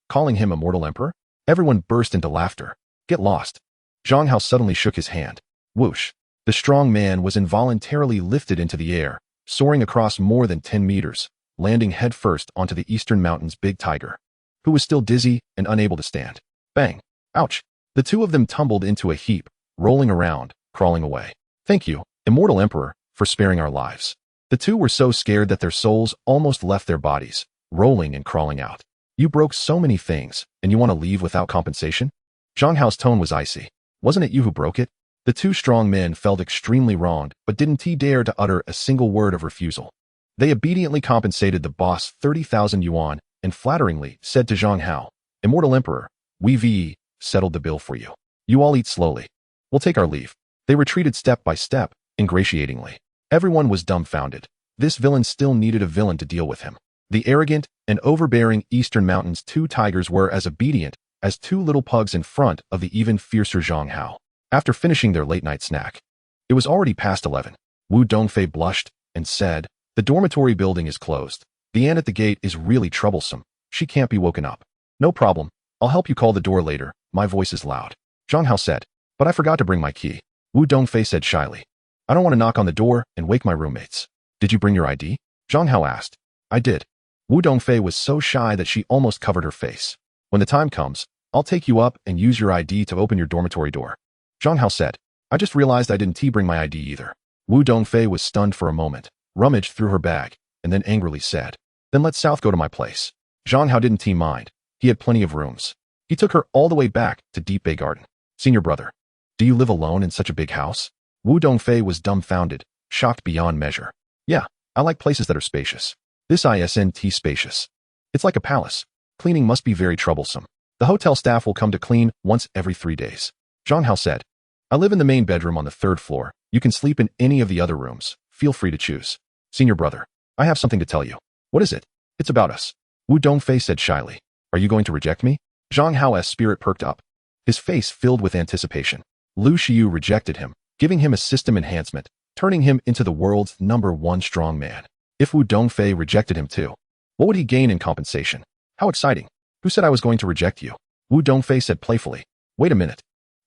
Calling him Immortal Emperor? Everyone burst into laughter. Get lost. Zhang Hao suddenly shook his hand. Whoosh. The strong man was involuntarily lifted into the air, soaring across more than 10 meters, landing headfirst onto the eastern mountain's big tiger, who was still dizzy and unable to stand. Bang. Ouch. The two of them tumbled into a heap, rolling around, crawling away. Thank you, Immortal Emperor, for sparing our lives. The two were so scared that their souls almost left their bodies, rolling and crawling out. You broke so many things, and you want to leave without compensation? Zhang Hao's tone was icy. Wasn't it you who broke it? The two strong men felt extremely wronged, but didn't dare to utter a single word of refusal. They obediently compensated the boss 30,000 yuan and flatteringly said to Zhang Hao, Immortal Emperor, we've settled the bill for you. You all eat slowly. We'll take our leave. They retreated step by step, ingratiatingly. Everyone was dumbfounded. This villain still needed a villain to deal with him. The arrogant and overbearing Eastern Mountain's two tigers were as obedient as two little pugs in front of the even fiercer Zhang Hao. After finishing their late-night snack, it was already past 11. Wu Dongfei blushed and said, The dormitory building is closed. The ant at the gate is really troublesome. She can't be woken up. No problem. I'll help you call the door later. My voice is loud. Zhang Hao said, But I forgot to bring my key. Wu Dongfei said shyly, I don't want to knock on the door and wake my roommates. Did you bring your ID? Zhang Hao asked. I did. Wu Dongfei was so shy that she almost covered her face. When the time comes, I'll take you up and use your ID to open your dormitory door. Zhang Hao said, I just realized I didn't bring my ID either. Wu Dongfei was stunned for a moment, rummaged through her bag, and then angrily said, Then let South go to my place. Zhang Hao didn't mind. He had plenty of rooms. He took her all the way back to Deep Bay Garden. Senior brother, do you live alone in such a big house? Wu Dongfei was dumbfounded, shocked beyond measure. Yeah, I like places that are spacious. This isn't spacious. It's like a palace. Cleaning must be very troublesome. The hotel staff will come to clean once every 3 days. Zhang Hao said, I live in the main bedroom on the 3rd floor. You can sleep in any of the other rooms. Feel free to choose. Senior brother, I have something to tell you. What is it? It's about us. Wu Dongfei said shyly. Are you going to reject me? Zhang Hao's spirit perked up. His face filled with anticipation. Lu Xiu rejected him, giving him a system enhancement, turning him into the world's #1 strong man. If Wu Dongfei rejected him too, what would he gain in compensation? How exciting. Who said I was going to reject you? Wu Dongfei said playfully. Wait a minute.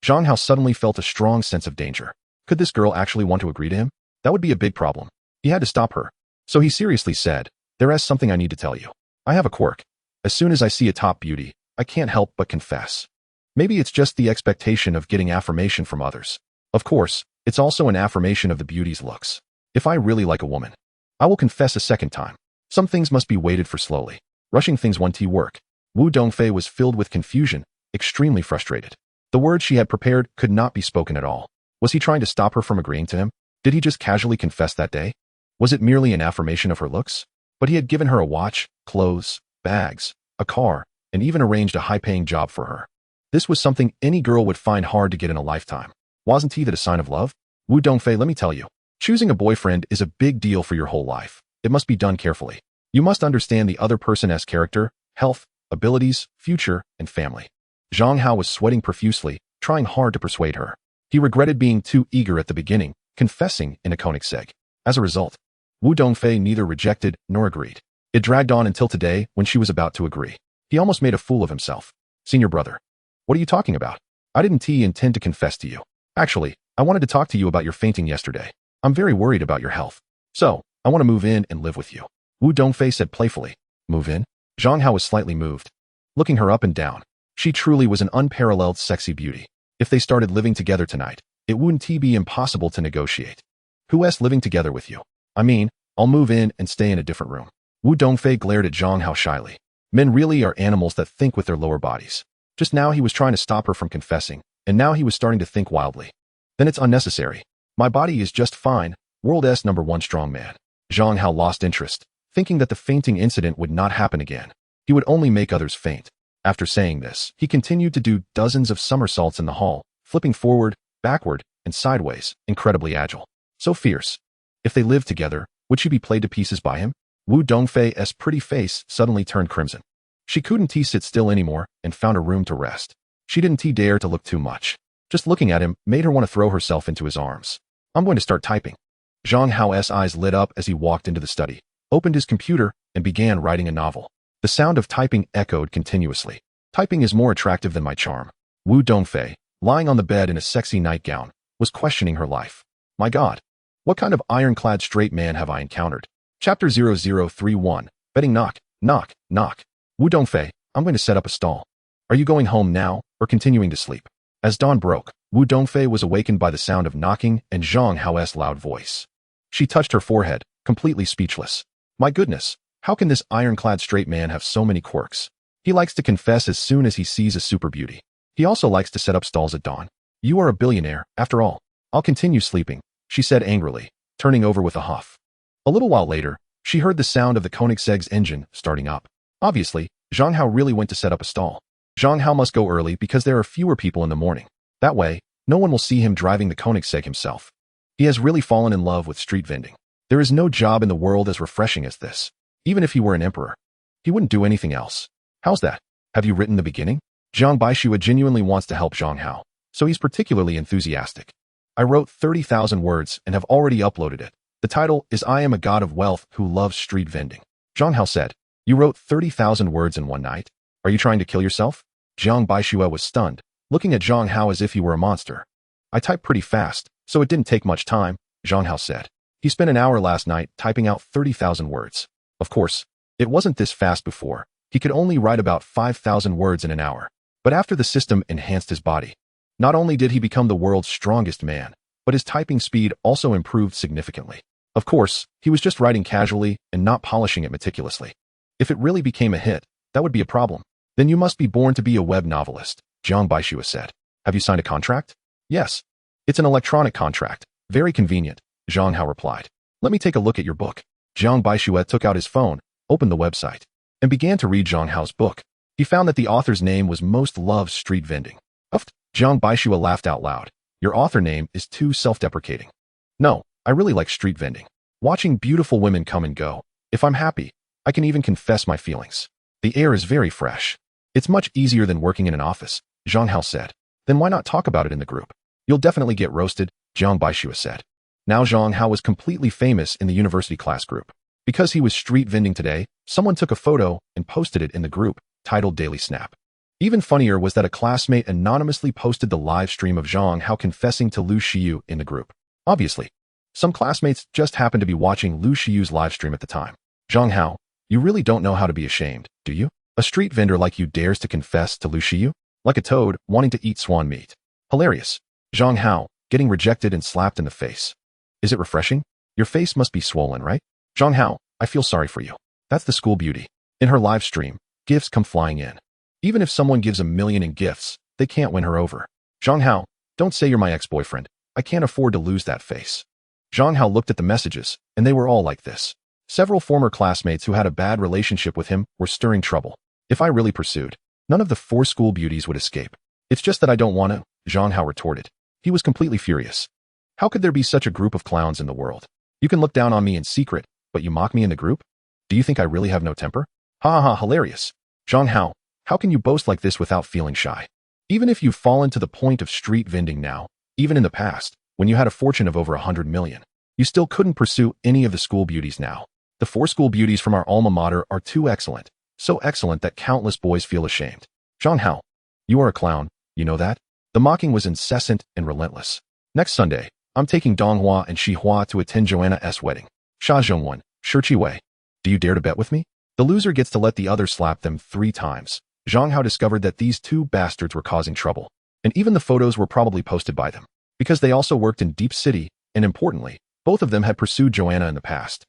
Zhang Hao suddenly felt a strong sense of danger. Could this girl actually want to agree to him? That would be a big problem. He had to stop her. So he seriously said, There is something I need to tell you. I have a quirk. As soon as I see a top beauty, I can't help but confess. Maybe it's just the expectation of getting affirmation from others. Of course, it's also an affirmation of the beauty's looks. If I really like a woman, I will confess a second time. Some things must be waited for slowly. Rushing things won't work. Wu Dongfei was filled with confusion, extremely frustrated. The words she had prepared could not be spoken at all. Was he trying to stop her from agreeing to him? Did he just casually confess that day? Was it merely an affirmation of her looks? But he had given her a watch, clothes, bags, a car, and even arranged a high-paying job for her. This was something any girl would find hard to get in a lifetime. Wasn't he that a sign of love? Wu Dongfei, let me tell you. Choosing a boyfriend is a big deal for your whole life. It must be done carefully. You must understand the other person's character, health, abilities, future, and family. Zhang Hao was sweating profusely, trying hard to persuade her. He regretted being too eager at the beginning, confessing in a Koenigsegg. As a result, Wu Dongfei neither rejected nor agreed. It dragged on until today when she was about to agree. He almost made a fool of himself. Senior brother, what are you talking about? I didn't intend to confess to you. Actually, I wanted to talk to you about your fainting yesterday. I'm very worried about your health. So, I want to move in and live with you. Wu Dongfei said playfully. Move in? Zhang Hao was slightly moved. Looking her up and down, she truly was an unparalleled sexy beauty. If they started living together tonight, it wouldn't be impossible to negotiate. Who's living together with you? I mean, I'll move in and stay in a different room. Wu Dongfei glared at Zhang Hao shyly. Men really are animals that think with their lower bodies. Just now he was trying to stop her from confessing, and now he was starting to think wildly. Then it's unnecessary. My body is just fine, world's #1 strong man. Zhang Hao lost interest, thinking that the fainting incident would not happen again. He would only make others faint. After saying this, he continued to do dozens of somersaults in the hall, flipping forward, backward, and sideways, incredibly agile. So fierce. If they lived together, would she be played to pieces by him? Wu Dongfei's pretty face suddenly turned crimson. She couldn't sit still anymore and found a room to rest. She didn't dare to look too much. Just looking at him made her want to throw herself into his arms. I'm going to start typing. Zhang Hao's eyes lit up as he walked into the study, opened his computer, and began writing a novel. The sound of typing echoed continuously. Typing is more attractive than my charm. Wu Dongfei, lying on the bed in a sexy nightgown, was questioning her life. My God, what kind of ironclad straight man have I encountered? Chapter 0031, Betting Knock, Knock, Knock. Wu Dongfei, I'm going to set up a stall. Are you going home now, or continuing to sleep? As dawn broke, Wu Dongfei was awakened by the sound of knocking and Zhang Hao's loud voice. She touched her forehead, completely speechless. My goodness, how can this ironclad straight man have so many quirks? He likes to confess as soon as he sees a super beauty. He also likes to set up stalls at dawn. You are a billionaire, after all. I'll continue sleeping, she said angrily, turning over with a huff. A little while later, she heard the sound of the Koenigsegg's engine starting up. Obviously, Zhang Hao really went to set up a stall. Zhang Hao must go early because there are fewer people in the morning. That way, no one will see him driving the Koenigsegg himself. He has really fallen in love with street vending. There is no job in the world as refreshing as this. Even if he were an emperor, he wouldn't do anything else. How's that? Have you written the beginning? Zhang Baishua genuinely wants to help Zhang Hao, so he's particularly enthusiastic. I wrote 30,000 words and have already uploaded it. The title is I Am a God of Wealth Who Loves Street Vending. Zhang Hao said, You wrote 30,000 words in one night? Are you trying to kill yourself? Zhang Baishua was stunned, looking at Zhang Hao as if he were a monster. I typed pretty fast, so it didn't take much time, Zhang Hao said. He spent an hour last night typing out 30,000 words. Of course, it wasn't this fast before. He could only write about 5,000 words in an hour. But after the system enhanced his body, not only did he become the world's strongest man, but his typing speed also improved significantly. Of course, he was just writing casually and not polishing it meticulously. If it really became a hit, that would be a problem. Then you must be born to be a web novelist, Zhang Baishua said. Have you signed a contract? Yes. It's an electronic contract. Very convenient, Zhang Hao replied. Let me take a look at your book. Zhang Baishua took out his phone, opened the website, and began to read Zhang Hao's book. He found that the author's name was Most Loves Street Vending. Uffed. Zhang Baishua laughed out loud. Your author name is too self-deprecating. No, I really like street vending. Watching beautiful women come and go. If I'm happy, I can even confess my feelings. The air is very fresh. It's much easier than working in an office, Zhang Hao said. Then why not talk about it in the group? You'll definitely get roasted, Zhang Baishua said. Now Zhang Hao was completely famous in the university class group. Because he was street vending today, someone took a photo and posted it in the group, titled Daily Snap. Even funnier was that a classmate anonymously posted the live stream of Zhang Hao confessing to Lu Xiyu in the group. Obviously, some classmates just happened to be watching Lu Xiyu's live stream at the time. Zhang Hao, you really don't know how to be ashamed, do you? A street vendor like you dares to confess to Lu Xiyu? Like a toad wanting to eat swan meat. Hilarious. Zhang Hao, getting rejected and slapped in the face. Is it refreshing? Your face must be swollen, right? Zhang Hao, I feel sorry for you. That's the school beauty. In her live stream, gifts come flying in. Even if someone gives 1 million in gifts, they can't win her over. Zhang Hao, don't say you're my ex-boyfriend. I can't afford to lose that face. Zhang Hao looked at the messages, and they were all like this. Several former classmates who had a bad relationship with him were stirring trouble. If I really pursued, none of the 4 school beauties would escape. It's just that I don't want to, Zhang Hao retorted. He was completely furious. How could there be such a group of clowns in the world? You can look down on me in secret, but you mock me in the group? Do you think I really have no temper? Ha ha, hilarious. Zhang Hao, how can you boast like this without feeling shy? Even if you've fallen to the point of street vending now, even in the past, when you had a fortune of over 100 million, you still couldn't pursue any of the school beauties now. The 4 school beauties from our alma mater are too excellent, so excellent that countless boys feel ashamed. Zhang Hao, you are a clown, you know that? The mocking was incessant and relentless. Next Sunday, I'm taking Donghua and Xihua to attend Joanna's wedding. Sha Zhongwen, Shi Wei. Do you dare to bet with me? The loser gets to let the other slap them 3 times. Zhang Hao discovered that these 2 bastards were causing trouble, and even the photos were probably posted by them, because they also worked in Deep City, and importantly, both of them had pursued Joanna in the past.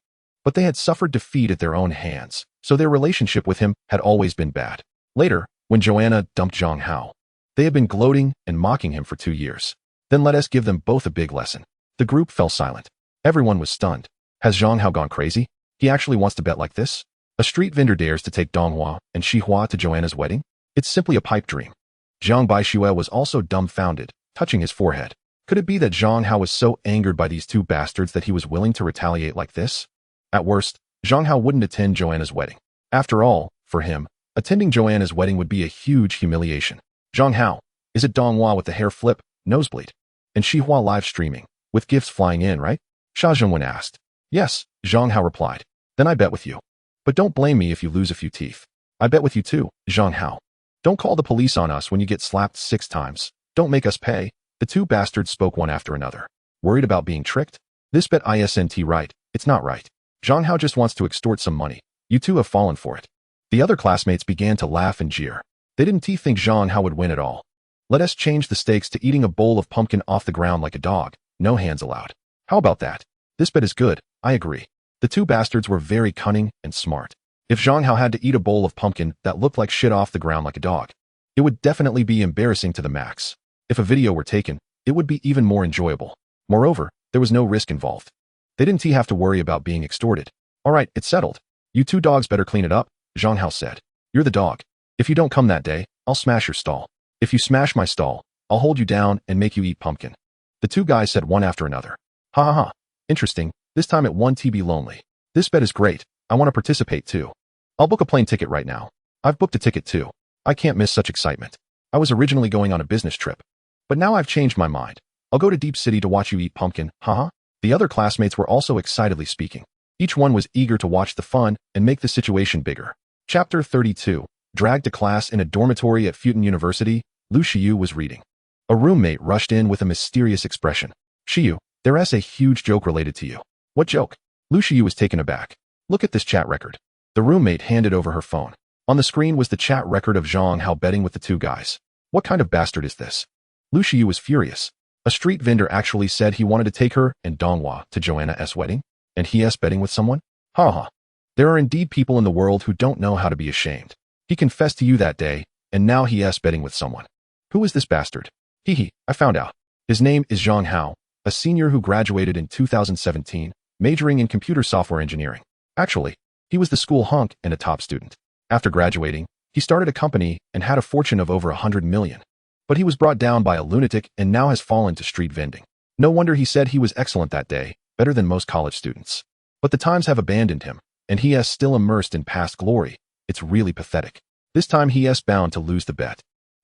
But they had suffered defeat at their own hands, so their relationship with him had always been bad. Later, when Joanna dumped Zhang Hao, they had been gloating and mocking him for 2 years. Then let us give them both a big lesson. The group fell silent. Everyone was stunned. Has Zhang Hao gone crazy? He actually wants to bet like this? A street vendor dares to take Donghua and Xihua to Joanna's wedding? It's simply a pipe dream. Zhang Baishua was also dumbfounded, touching his forehead. Could it be that Zhang Hao was so angered by these 2 bastards that he was willing to retaliate like this? At worst, Zhang Hao wouldn't attend Joanna's wedding. After all, for him, attending Joanna's wedding would be a huge humiliation. Zhang Hao, is it Donghua with the hair flip, nosebleed, and Xihua live streaming, with gifts flying in, right? Sha Zhongwen asked. Yes, Zhang Hao replied. Then I bet with you. But don't blame me if you lose a few teeth. I bet with you too, Zhang Hao. Don't call the police on us when you get slapped 6 times. Don't make us pay. The two bastards spoke one after another. Worried about being tricked? This bet isn't right. It's not right. Zhang Hao just wants to extort some money. You two have fallen for it. The other classmates began to laugh and jeer. They didn't think Zhang Hao would win at all. Let us change the stakes to eating a bowl of pumpkin off the ground like a dog. No hands allowed. How about that? This bet is good. I agree. The two bastards were very cunning and smart. If Zhang Hao had to eat a bowl of pumpkin that looked like shit off the ground like a dog, it would definitely be embarrassing to the max. If a video were taken, it would be even more enjoyable. Moreover, there was no risk involved. They didn't have to worry about being extorted. All right, it's settled. You two dogs better clean it up, Zhang Hao said. You're the dog. If you don't come that day, I'll smash your stall. If you smash my stall, I'll hold you down and make you eat pumpkin. The two guys said one after another. Ha ha ha. Interesting. This time it won't be lonely. This bet is great. I want to participate too. I'll book a plane ticket right now. I've booked a ticket too. I can't miss such excitement. I was originally going on a business trip, but now I've changed my mind. I'll go to Deep City to watch you eat pumpkin, haha. The other classmates were also excitedly speaking. Each one was eager to watch the fun and make the situation bigger. Chapter 32. Dragged to class in a dormitory at Futon University, Lu Shiyu was reading. A roommate rushed in with a mysterious expression. Shiyu, there's a huge joke related to you. What joke? Lu Shiyu was taken aback. Look at this chat record. The roommate handed over her phone. On the screen was the chat record of Zhang Hao betting with the two guys. What kind of bastard is this? Lu Shiyu was furious. A street vendor actually said he wanted to take her and Donghua to Joanna's wedding, and he's betting with someone? Ha ha. There are indeed people in the world who don't know how to be ashamed. He confessed to you that day, and now he's betting with someone. Who is this bastard? I found out. His name is Zhang Hao, a senior who graduated in 2017, majoring in computer software engineering. Actually, he was the school hunk and a top student. After graduating, he started a company and had a fortune of over 100 million. But he was brought down by a lunatic and now has fallen to street vending. No wonder he said he was excellent that day, better than most college students. But the times have abandoned him, and he is still immersed in past glory. It's really pathetic. This time he is bound to lose the bet.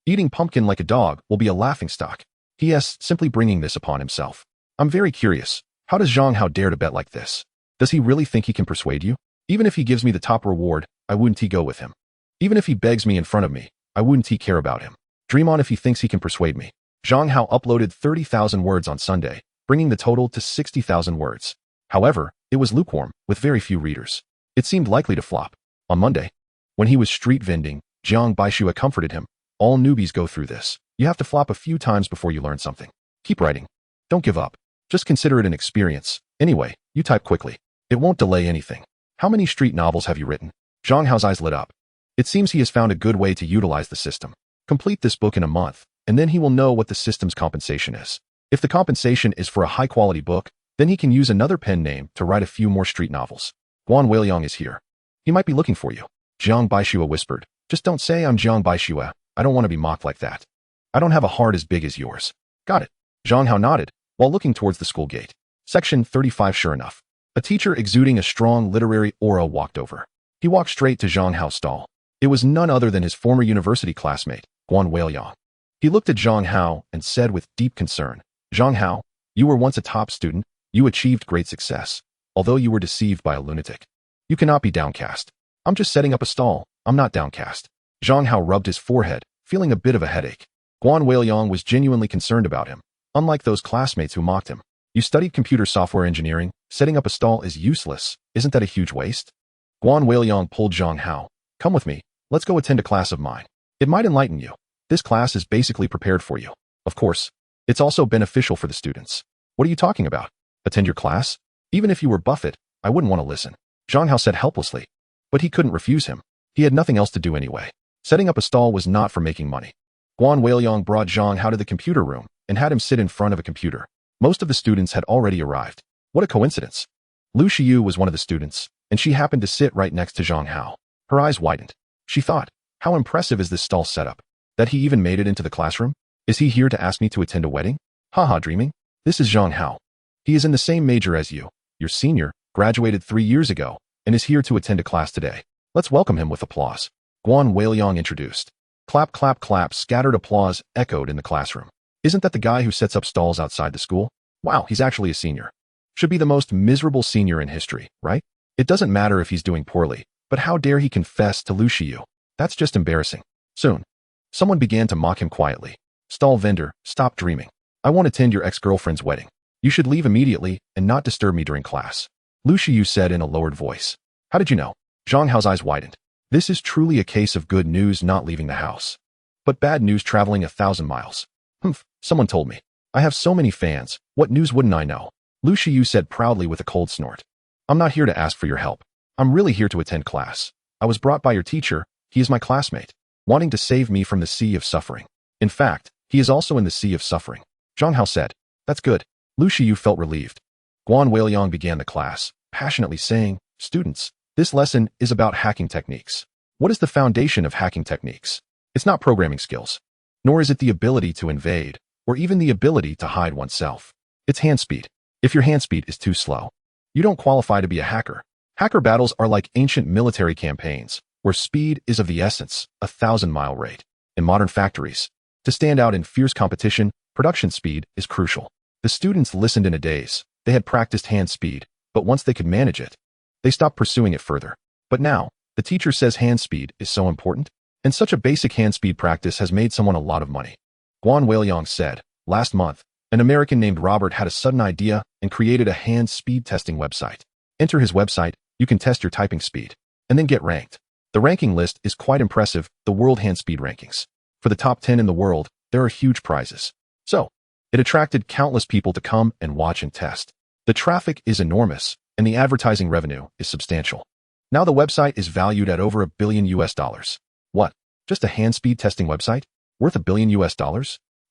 Eating pumpkin like a dog will be a laughingstock. He is simply bringing this upon himself. I'm very curious. How does Zhang Hao dare to bet like this? Does he really think he can persuade you? Even if he gives me the top reward, I wouldn't go with him. Even if he begs me in front of me, I wouldn't care about him. Dream on if he thinks he can persuade me. Zhang Hao uploaded 30,000 words on Sunday, bringing the total to 60,000 words. However, it was lukewarm, with very few readers. It seemed likely to flop. On Monday, when he was street vending, Jiang Baishua comforted him. All newbies go through this. You have to flop a few times before you learn something. Keep writing. Don't give up. Just consider it an experience. Anyway, you type quickly. It won't delay anything. How many street novels have you written? Zhang Hao's eyes lit up. It seems he has found a good way to utilize the system. Complete this book in a month, and then he will know what the system's compensation is. If the compensation is for a high-quality book, then he can use another pen name to write a few more street novels. Guan Weiliang is here. He might be looking for you. Jiang Baishua whispered. Just don't say I'm Jiang Baishua. I don't want to be mocked like that. I don't have a heart as big as yours. Got it. Zhang Hao nodded, while looking towards the school gate. Section 35. Sure enough, a teacher exuding a strong literary aura walked over. He walked straight to Zhang Hao's stall. It was none other than his former university classmate, Guan Weiliang. He looked at Zhang Hao and said with deep concern, Zhang Hao, you were once a top student. You achieved great success, although you were deceived by a lunatic. You cannot be downcast. I'm just setting up a stall. I'm not downcast. Zhang Hao rubbed his forehead, feeling a bit of a headache. Guan Weiliang was genuinely concerned about him, unlike those classmates who mocked him. You studied computer software engineering. Setting up a stall is useless. Isn't that a huge waste? Guan Weiliang pulled Zhang Hao. Come with me. Let's go attend a class of mine. It might enlighten you. This class is basically prepared for you. Of course, it's also beneficial for the students. What are you talking about? Attend your class? Even if you were Buffett, I wouldn't want to listen. Zhang Hao said helplessly. But he couldn't refuse him. He had nothing else to do anyway. Setting up a stall was not for making money. Guan Weiliang brought Zhang Hao to the computer room and had him sit in front of a computer. Most of the students had already arrived. What a coincidence. Lu Shiyu was one of the students, and she happened to sit right next to Zhang Hao. Her eyes widened. She thought, how impressive is this stall setup? That he even made it into the classroom? Is he here to ask me to attend a wedding? Haha, dreaming. This is Zhang Hao. He is in the same major as you. Your senior, graduated 3 years ago, and is here to attend a class today. Let's welcome him with applause. Guan Weiliang introduced. Clap, clap, clap. Scattered applause echoed in the classroom. Isn't that the guy who sets up stalls outside the school? Wow, he's actually a senior. Should be the most miserable senior in history, right? It doesn't matter if he's doing poorly, but how dare he confess to Lu Shiyu? That's just embarrassing. Soon, someone began to mock him quietly. Stall vendor, stop dreaming. I won't attend your ex-girlfriend's wedding. You should leave immediately and not disturb me during class. Lu Shiyu said in a lowered voice. How did you know? Zhang Hao's eyes widened. This is truly a case of good news not leaving the house, but bad news traveling 1,000 miles. Someone told me. I have so many fans. What news wouldn't I know? Lu Shiyu said proudly with a cold snort. I'm not here to ask for your help. I'm really here to attend class. I was brought by your teacher. He is my classmate, wanting to save me from the sea of suffering. In fact, he is also in the sea of suffering. Zhang Hao said. That's good. Lu Shiyu felt relieved. Guan Weiliang began the class, passionately saying, Students, this lesson is about hacking techniques. What is the foundation of hacking techniques? It's not programming skills, nor is it the ability to invade, or even the ability to hide oneself. It's hand speed. If your hand speed is too slow, you don't qualify to be a hacker. Hacker battles are like ancient military campaigns, where speed is of the essence, 1,000-mile rate. In modern factories, to stand out in fierce competition, production speed is crucial. The students listened in a daze. They had practiced hand speed, but once they could manage it, they stopped pursuing it further. But now, the teacher says hand speed is so important, and such a basic hand speed practice has made someone a lot of money. Guan Weiliang said, last month, an American named Robert had a sudden idea and created a hand speed testing website. Enter his website, you can test your typing speed, and then get ranked. The ranking list is quite impressive, the world hand speed rankings. For the top 10 in the world, there are huge prizes. So, it attracted countless people to come and watch and test. The traffic is enormous, and the advertising revenue is substantial. Now the website is valued at over $1 billion. What? Just a hand speed testing website? Worth $1 billion?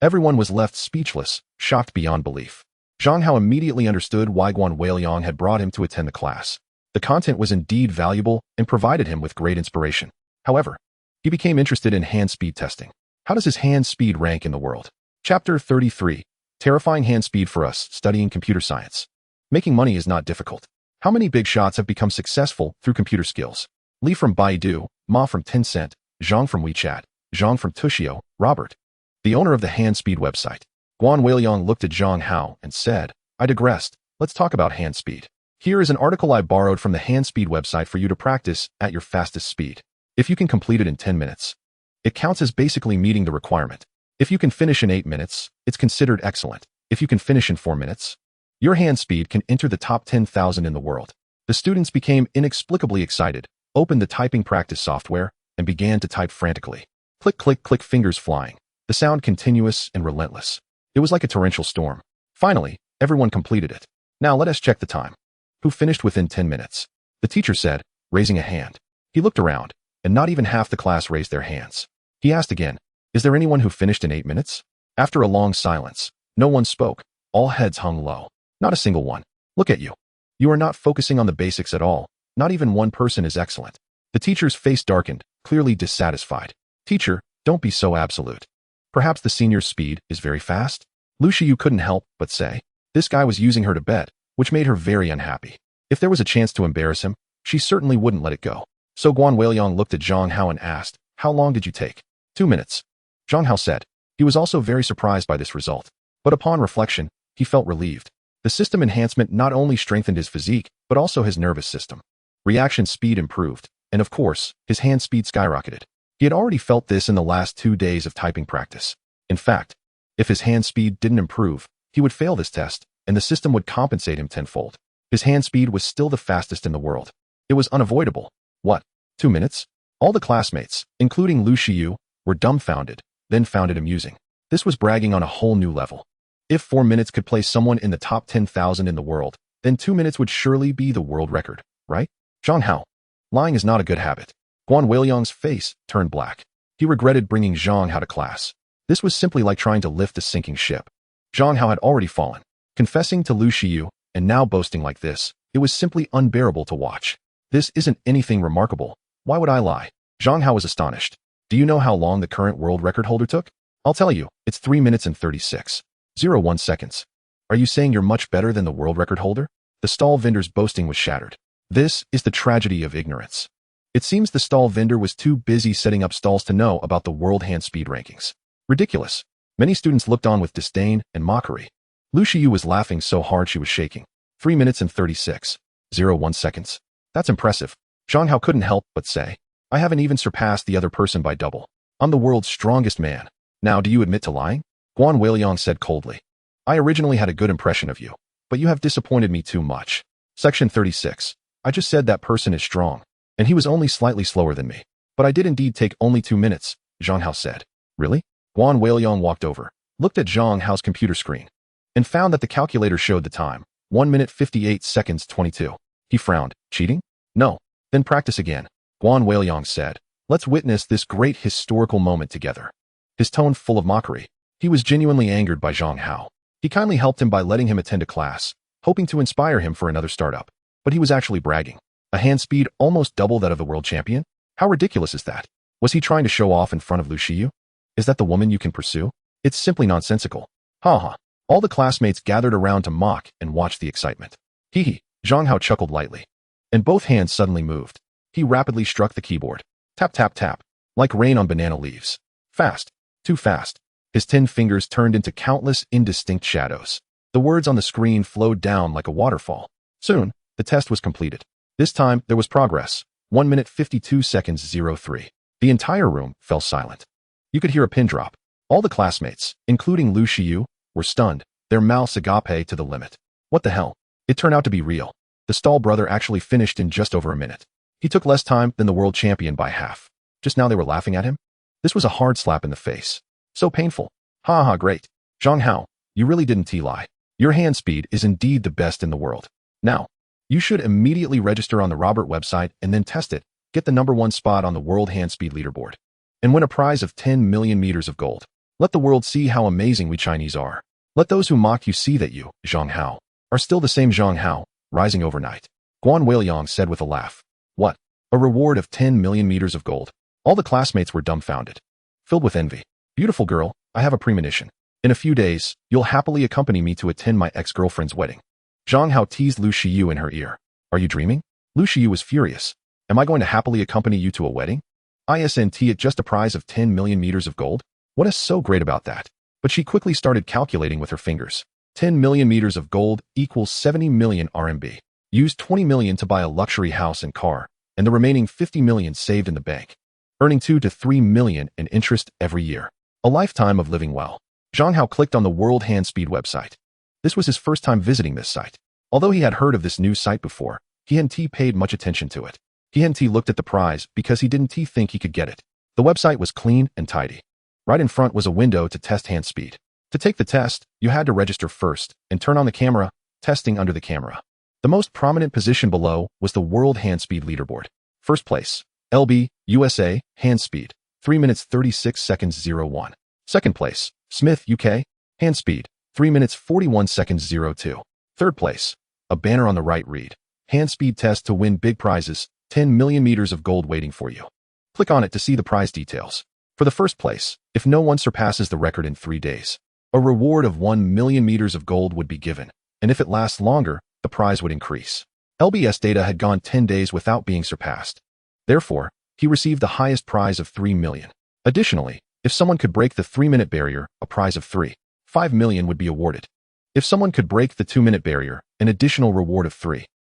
Everyone was left speechless, shocked beyond belief. Zhang Hao immediately understood why Guan Weiliang had brought him to attend the class. The content was indeed valuable and provided him with great inspiration. However, he became interested in hand speed testing. How does his hand speed rank in the world? Chapter 33. Terrifying hand speed for us studying computer science. Making money is not difficult. How many big shots have become successful through computer skills? Li from Baidu, Ma from Tencent, Zhang from WeChat, Zhang from Tushio, Robert, the owner of the hand speed website. Guan Weiliang looked at Zhang Hao and said, I digressed. Let's talk about hand speed. Here is an article I borrowed from the hand speed website for you to practice at your fastest speed. If you can complete it in 10 minutes, it counts as basically meeting the requirement. If you can finish in 8 minutes, it's considered excellent. If you can finish in 4 minutes, your hand speed can enter the top 10,000 in the world. The students became inexplicably excited, opened the typing practice software, and began to type frantically. Click, click, click, fingers flying. The sound continuous and relentless. It was like a torrential storm. Finally, everyone completed it. Now let us check the time. Who finished within 10 minutes? The teacher said, raising a hand. He looked around, and not even half the class raised their hands. He asked again, is there anyone who finished in 8 minutes? After a long silence, no one spoke. All heads hung low. Not a single one. Look at you. You are not focusing on the basics at all. Not even one person is excellent. The teacher's face darkened, clearly dissatisfied. Teacher, don't be so absolute. Perhaps the senior's speed is very fast? Lu Shiyu couldn't help but say. This guy was using her to bet, which made her very unhappy. If there was a chance to embarrass him, she certainly wouldn't let it go. So Guan Weiliang looked at Zhang Hao and asked, how long did you take? 2 minutes. Zhang Hao said. He was also very surprised by this result. But upon reflection, he felt relieved. The system enhancement not only strengthened his physique, but also his nervous system. Reaction speed improved, and of course, his hand speed skyrocketed. He had already felt this in the last 2 days of typing practice. In fact, if his hand speed didn't improve, he would fail this test, and the system would compensate him tenfold. His hand speed was still the fastest in the world. It was unavoidable. What? 2 minutes? All the classmates, including Lu Shiyu, were dumbfounded, then found it amusing. This was bragging on a whole new level. If 4 minutes could place someone in the top 10,000 in the world, then 2 minutes would surely be the world record, right? Zhang Hao. Lying is not a good habit. Guan Weiliang's face turned black. He regretted bringing Zhang Hao to class. This was simply like trying to lift a sinking ship. Zhang Hao had already fallen, confessing to Lu Shiyu, and now boasting like this. It was simply unbearable to watch. This isn't anything remarkable. Why would I lie? Zhang Hao was astonished. Do you know how long the current world record holder took? I'll tell you, it's 3 minutes and 36.01 seconds. Are you saying you're much better than the world record holder? The stall vendor's boasting was shattered. This is the tragedy of ignorance. It seems the stall vendor was too busy setting up stalls to know about the world hand speed rankings. Ridiculous. Many students looked on with disdain and mockery. Lu Shiyu was laughing so hard she was shaking. 3 minutes and 36.01 seconds. That's impressive. Zhang Hao couldn't help but say, I haven't even surpassed the other person by double. I'm the world's strongest man. Now, do you admit to lying? Guan Weiliang said coldly. I originally had a good impression of you, but you have disappointed me too much. Section 36. I just said that person is strong, and he was only slightly slower than me. But I did indeed take only 2 minutes, Zhang Hao said. Really? Guan Weiliang walked over, looked at Zhang Hao's computer screen, and found that the calculator showed the time, 1 minute 58 seconds 22. He frowned. Cheating? No. Then practice again, Guan Weiliang said. Let's witness this great historical moment together. His tone full of mockery. He was genuinely angered by Zhang Hao. He kindly helped him by letting him attend a class, hoping to inspire him for another startup. But he was actually bragging. A hand speed almost double that of the world champion? How ridiculous is that? Was he trying to show off in front of Lu Shiyu? Is that the woman you can pursue? It's simply nonsensical. Ha ha. All the classmates gathered around to mock and watch the excitement. Hee hee, Zhang Hao chuckled lightly. And both hands suddenly moved. He rapidly struck the keyboard. Tap tap tap. Like rain on banana leaves. Fast. Too fast. His 10 fingers turned into countless indistinct shadows. The words on the screen flowed down like a waterfall. Soon, the test was completed. This time, there was progress. 1 minute 52 seconds 03. The entire room fell silent. You could hear a pin drop. All the classmates, including Lu Shiyu, were stunned, their mouths agape to the limit. What the hell? It turned out to be real. The Stahl brother actually finished in just over a minute. He took less time than the world champion by half. Just now they were laughing at him? This was a hard slap in the face. So painful. Ha ha, great. Zhang Hao, you really didn't lie. Your hand speed is indeed the best in the world. Now, you should immediately register on the Robert website and then test it, get the #1 spot on the world hand speed leaderboard, and win a prize of 10 million meters of gold. Let the world see how amazing we Chinese are. Let those who mock you see that you, Zhang Hao, are still the same Zhang Hao, rising overnight. Guan Weiliang said with a laugh. What? A reward of 10 million meters of gold? All the classmates were dumbfounded, filled with envy. Beautiful girl, I have a premonition. In a few days, you'll happily accompany me to attend my ex-girlfriend's wedding. Zhang Hao teased Lu Shiyu in her ear. Are you dreaming? Lu Shiyu was furious. Am I going to happily accompany you to a wedding? Isn't it just a prize of 10 million meters of gold? What is so great about that? But she quickly started calculating with her fingers. 10 million meters of gold equals 70 million RMB. Use 20 million to buy a luxury house and car, and the remaining 50 million saved in the bank, earning 2 to 3 million in interest every year. A lifetime of living well. Zhang Hao clicked on the World Hand Speed website. This was his first time visiting this site. Although he had heard of this new site before, he hadn't paid much attention to it. He hadn't looked at the prize because he didn't think he could get it. The website was clean and tidy. Right in front was a window to test hand speed. To take the test, you had to register first and turn on the camera, testing under the camera. The most prominent position below was the World Hand Speed leaderboard. First place, LB, USA, hand speed, 3 minutes 36 seconds 01. Second place, Smith, UK, hand speed, 3 minutes 41 seconds 02. Third place, a banner on the right read, hand speed test to win big prizes, 10 million meters of gold waiting for you. Click on it to see the prize details. For the first place, if no one surpasses the record in 3 days, a reward of 1 million meters of gold would be given, and if it lasts longer, the prize would increase. LBS data had gone 10 days without being surpassed. Therefore, he received the highest prize of 3 million. Additionally, if someone could break the 3-minute barrier, a prize of 5 million would be awarded. If someone could break the 2-minute barrier, an additional reward of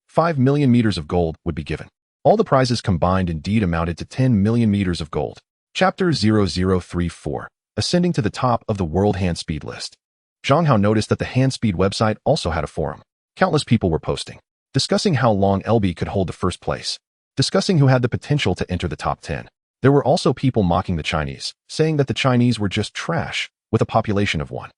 5 million meters of gold would be given. All the prizes combined indeed amounted to 10 million meters of gold. Chapter 0034, Ascending to the Top of the World Hand Speed List. Zhang Hao noticed that the Hand Speed website also had a forum. Countless people were posting, discussing how long LB could hold the first place, discussing who had the potential to enter the top 10. There were also people mocking the Chinese, saying that the Chinese were just trash, with a population of 1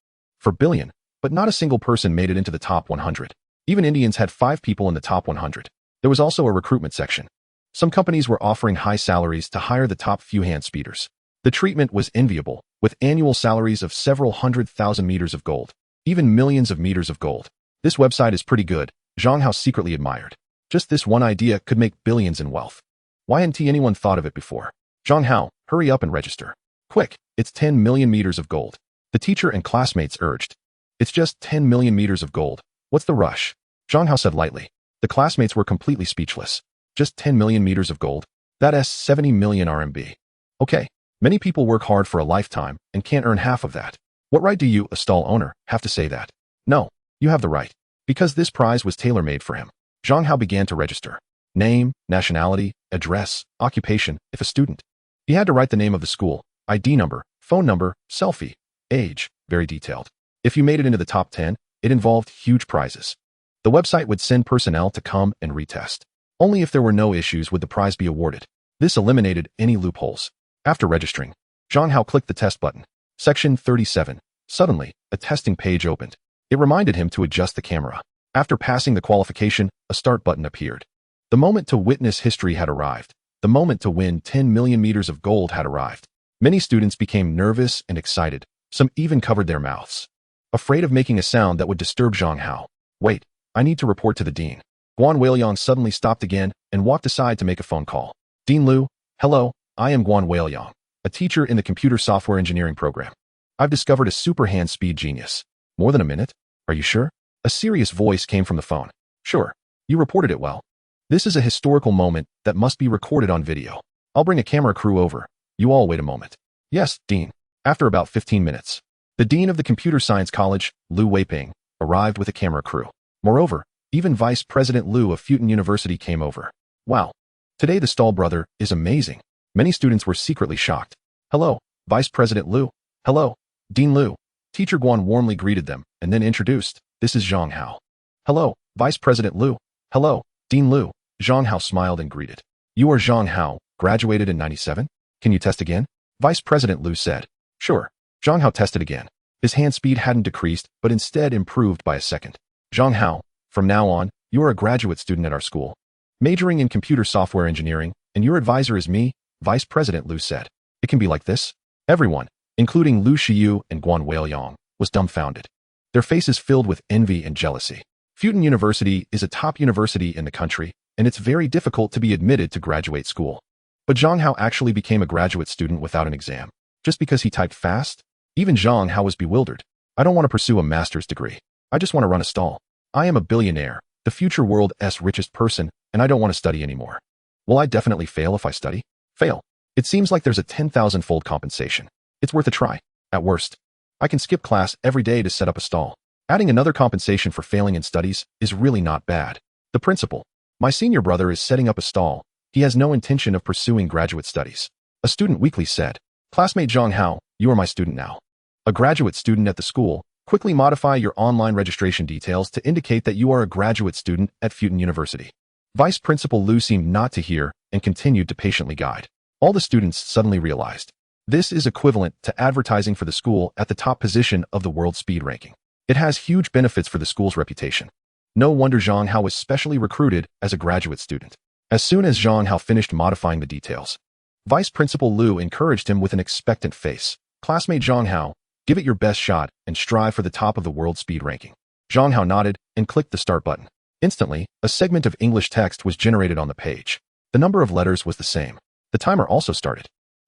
billion, but not a single person made it into the top 100. Even Indians had 5 people in the top 100. There was also a recruitment section. Some companies were offering high salaries to hire the top few hand speeders. The treatment was enviable, with annual salaries of several 100,000 meters of gold, even millions of meters of gold. This website is pretty good, Zhang Hao secretly admired. Just this one idea could make billions in wealth. Why hadn't anyone thought of it before? Zhang Hao, hurry up and register. Quick, it's 10 million meters of gold. The teacher and classmates urged. It's just 10 million meters of gold. What's the rush? Zhang Hao said lightly. The classmates were completely speechless. Just 10 million meters of gold? That's 70 million RMB. Okay, many people work hard for a lifetime and can't earn half of that. What right do you, a stall owner, have to say that? No, you have the right. Because this prize was tailor-made for him. Zhang Hao began to register. Name, nationality, address, occupation, if a student. He had to write the name of the school, ID number, Phone number, selfie, age, very detailed. If you made it into the top 10, it involved huge prizes. The website would send personnel to come and retest. Only if there were no issues would the prize be awarded. This eliminated any loopholes. After registering, Zhang Hao clicked the test button. Section 37. Suddenly, a testing page opened. It reminded him to adjust the camera. After passing the qualification, a start button appeared. The moment to witness history had arrived. The moment to win 10 million meters of gold had arrived. Many students became nervous and excited. Some even covered their mouths, afraid of making a sound that would disturb Zhang Hao. Wait, I need to report to the dean. Guan Weiliang suddenly stopped again and walked aside to make a phone call. Dean Liu, hello, I am Guan Weiliang, a teacher in the computer software engineering program. I've discovered a super hand speed genius. More than a minute? Are you sure? A serious voice came from the phone. Sure, you reported it well. This is a historical moment that must be recorded on video. I'll bring a camera crew over. You all wait a moment. Yes, Dean. After about 15 minutes, the dean of the Computer Science College, Liu Weiping, arrived with a camera crew. Moreover, even Vice President Liu of Futon University came over. Wow. Today the Stahl brother is amazing. Many students were secretly shocked. Hello, Vice President Liu. Hello, Dean Liu. Teacher Guan warmly greeted them and then introduced, this is Zhang Hao. Hello, Vice President Liu. Hello, Dean Liu. Zhang Hao smiled and greeted. You are Zhang Hao, graduated in 97? Can you test again? Vice President Liu said. Sure. Zhang Hao tested again. His hand speed hadn't decreased, but instead improved by a second. Zhang Hao, from now on, you are a graduate student at our school, majoring in computer software engineering, and your advisor is me, Vice President Liu said. It can be like this? Everyone, including Liu Shiyu and Guan Weiliang, was dumbfounded. Their faces filled with envy and jealousy. Futon University is a top university in the country, and it's very difficult to be admitted to graduate school. But Zhang Hao actually became a graduate student without an exam. Just because he typed fast? Even Zhang Hao was bewildered. I don't want to pursue a master's degree. I just want to run a stall. I am a billionaire, the future world's richest person, and I don't want to study anymore. Will I definitely fail if I study? Fail. It seems like there's a 10,000-fold compensation. It's worth a try. At worst, I can skip class every day to set up a stall. Adding another compensation for failing in studies is really not bad. The principal. My senior brother is setting up a stall. He has no intention of pursuing graduate studies. A student weekly said. Classmate Zhang Hao, you are my student now. A graduate student at the school, quickly modify your online registration details to indicate that you are a graduate student at Futon University. Vice Principal Liu seemed not to hear and continued to patiently guide. All the students suddenly realized. This is equivalent to advertising for the school at the top position of the world speed ranking. It has huge benefits for the school's reputation. No wonder Zhang Hao was specially recruited as a graduate student. As soon as Zhang Hao finished modifying the details, Vice Principal Liu encouraged him with an expectant face. Classmate Zhang Hao, give it your best shot and strive for the top of the world speed ranking. Zhang Hao nodded and clicked the start button. Instantly, a segment of English text was generated on the page. The number of letters was the same. The timer also started.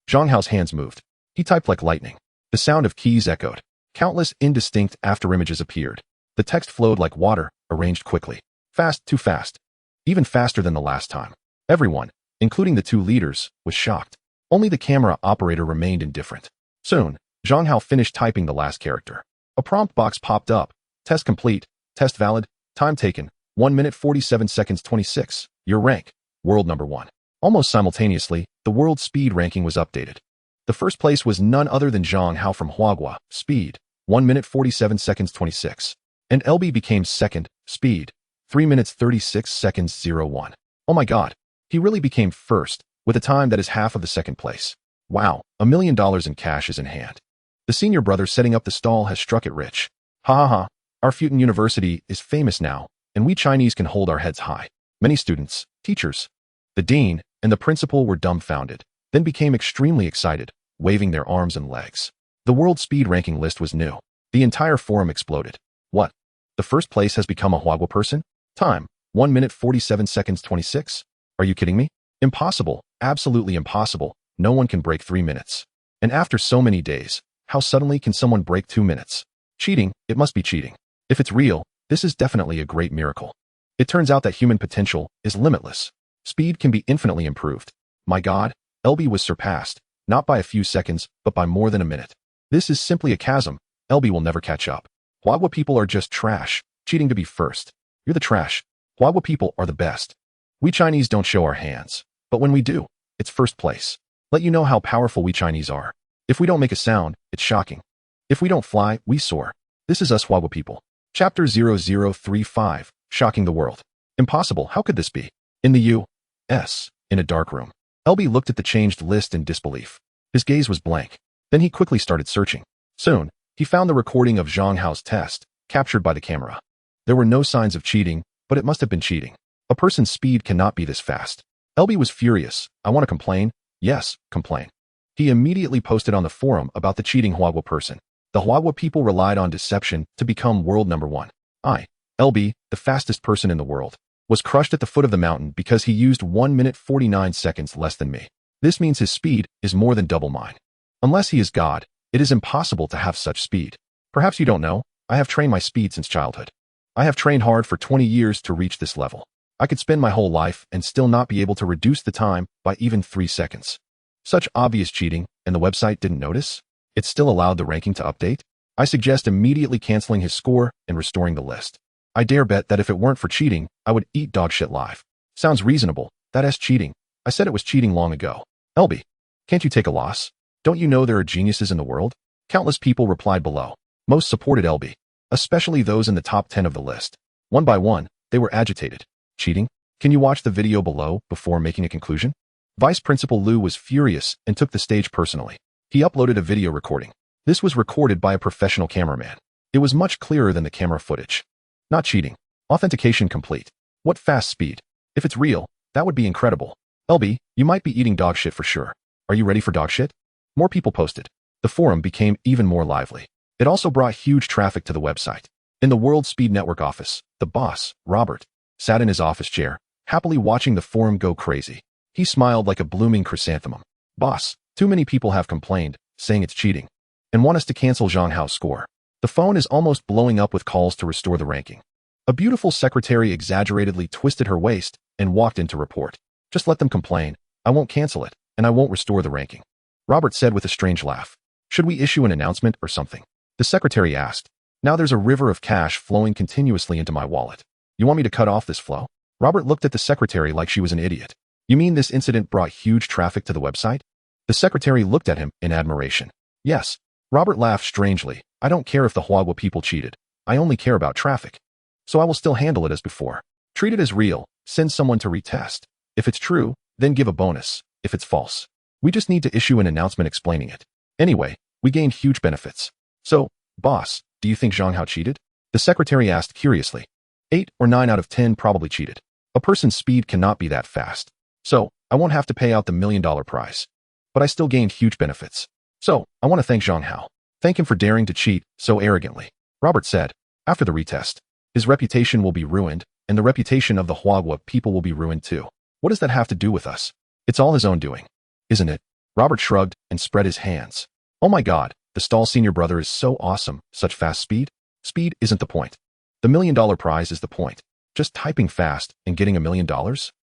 Zhang Hao's hands moved. He typed like lightning. The sound of keys echoed. Countless indistinct afterimages appeared. The text flowed like water, arranged quickly. Fast, too fast. Even faster than the last time. Everyone, including the two leaders, was shocked. Only the camera operator remained indifferent. Soon, Zhang Hao finished typing the last character. A prompt box popped up. Test complete. Test valid. Time taken. 1 minute 47 seconds 26. Your rank. World number 1. Almost simultaneously, the world speed ranking was updated. The first place was none other than Zhang Hao from Huagua, speed, 1 minute 47 seconds 26. And LB became second, speed, 3 minutes 36 seconds 01. Oh my god, he really became first, with a time that is half of the second place. Wow, $1 million in cash is in hand. The senior brother setting up the stall has struck it rich. Ha ha ha, our Futon University is famous now, and we Chinese can hold our heads high. Many students, teachers, the dean, and the principal were dumbfounded, then became extremely excited, waving their arms and legs. The world speed ranking list was new. The entire forum exploded. What? The first place has become a Huagua person? Time, 1 minute 47 seconds 26? Are you kidding me? Impossible, absolutely impossible. No one can break 3 minutes. And after so many days, how suddenly can someone break 2 minutes? Cheating, it must be cheating. If it's real, this is definitely a great miracle. It turns out that human potential is limitless. Speed can be infinitely improved. My god, LB was surpassed, not by a few seconds, but by more than a minute. This is simply a chasm. LB will never catch up. Huagua people are just trash, cheating to be first. You're the trash. Huagua people are the best. We Chinese don't show our hands, but when we do, it's first place. Let you know how powerful we Chinese are. If we don't make a sound, it's shocking. If we don't fly, we soar. This is us Huagua people. Chapter 0035, Shocking the World. Impossible, how could this be? In the U.S., in a dark room, LB looked at the changed list in disbelief. His gaze was blank. Then he quickly started searching. Soon, he found the recording of Zhang Hao's test, captured by the camera. There were no signs of cheating, but it must have been cheating. A person's speed cannot be this fast. LB was furious. I want to complain. Yes, complain. He immediately posted on the forum about the cheating Huagua person. The Huagua people relied on deception to become world number one. LB, the fastest person in the world, was crushed at the foot of the mountain because he used 1 minute 49 seconds less than me. This means his speed is more than double mine. Unless he is God, it is impossible to have such speed. Perhaps you don't know, I have trained my speed since childhood. I have trained hard for 20 years to reach this level. I could spend my whole life and still not be able to reduce the time by even 3 seconds. Such obvious cheating, and the website didn't notice? It still allowed the ranking to update? I suggest immediately canceling his score and restoring the list. I dare bet that if it weren't for cheating, I would eat dog shit live. Sounds reasonable. That's cheating. I said it was cheating long ago. LB, can't you take a loss? Don't you know there are geniuses in the world? Countless people replied below. Most supported LB, especially those in the top 10 of the list. One by one, they were agitated. Cheating? Can you watch the video below before making a conclusion? Vice Principal Liu was furious and took the stage personally. He uploaded a video recording. This was recorded by a professional cameraman. It was much clearer than the camera footage. Not cheating. Authentication complete. What fast speed. If it's real, that would be incredible. LB, you might be eating dog shit for sure. Are you ready for dog shit? More people posted. The forum became even more lively. It also brought huge traffic to the website. In the World Speed Network office, the boss, Robert, sat in his office chair, happily watching the forum go crazy. He smiled like a blooming chrysanthemum. Boss, too many people have complained, saying it's cheating, and want us to cancel Zhang Hao's score. The phone is almost blowing up with calls to restore the ranking. A beautiful secretary exaggeratedly twisted her waist and walked in to report. Just let them complain. I won't cancel it, and I won't restore the ranking. Robert said with a strange laugh. Should we issue an announcement or something? The secretary asked. Now there's a river of cash flowing continuously into my wallet. You want me to cut off this flow? Robert looked at the secretary like she was an idiot. You mean this incident brought huge traffic to the website? The secretary looked at him in admiration. Yes. Robert laughed strangely. I don't care if the Huagua people cheated. I only care about traffic. So I will still handle it as before. Treat it as real. Send someone to retest. If it's true, then give a bonus. If it's false, we just need to issue an announcement explaining it. Anyway, we gained huge benefits. So, boss, do you think Zhang Hao cheated? The secretary asked curiously. 8 or 9 out of 10 probably cheated. A person's speed cannot be that fast. So, I won't have to pay out the $1 million prize. But I still gained huge benefits. So, I want to thank Zhang Hao. Thank him for daring to cheat so arrogantly. Robert said. After the retest, his reputation will be ruined, and the reputation of the Huagua people will be ruined too. What does that have to do with us? It's all his own doing. Isn't it? Robert shrugged and spread his hands. Oh my God, the Stahl senior brother is so awesome. Such fast speed? Speed isn't the point. The $1 million prize is the point. Just typing fast and getting $1 million?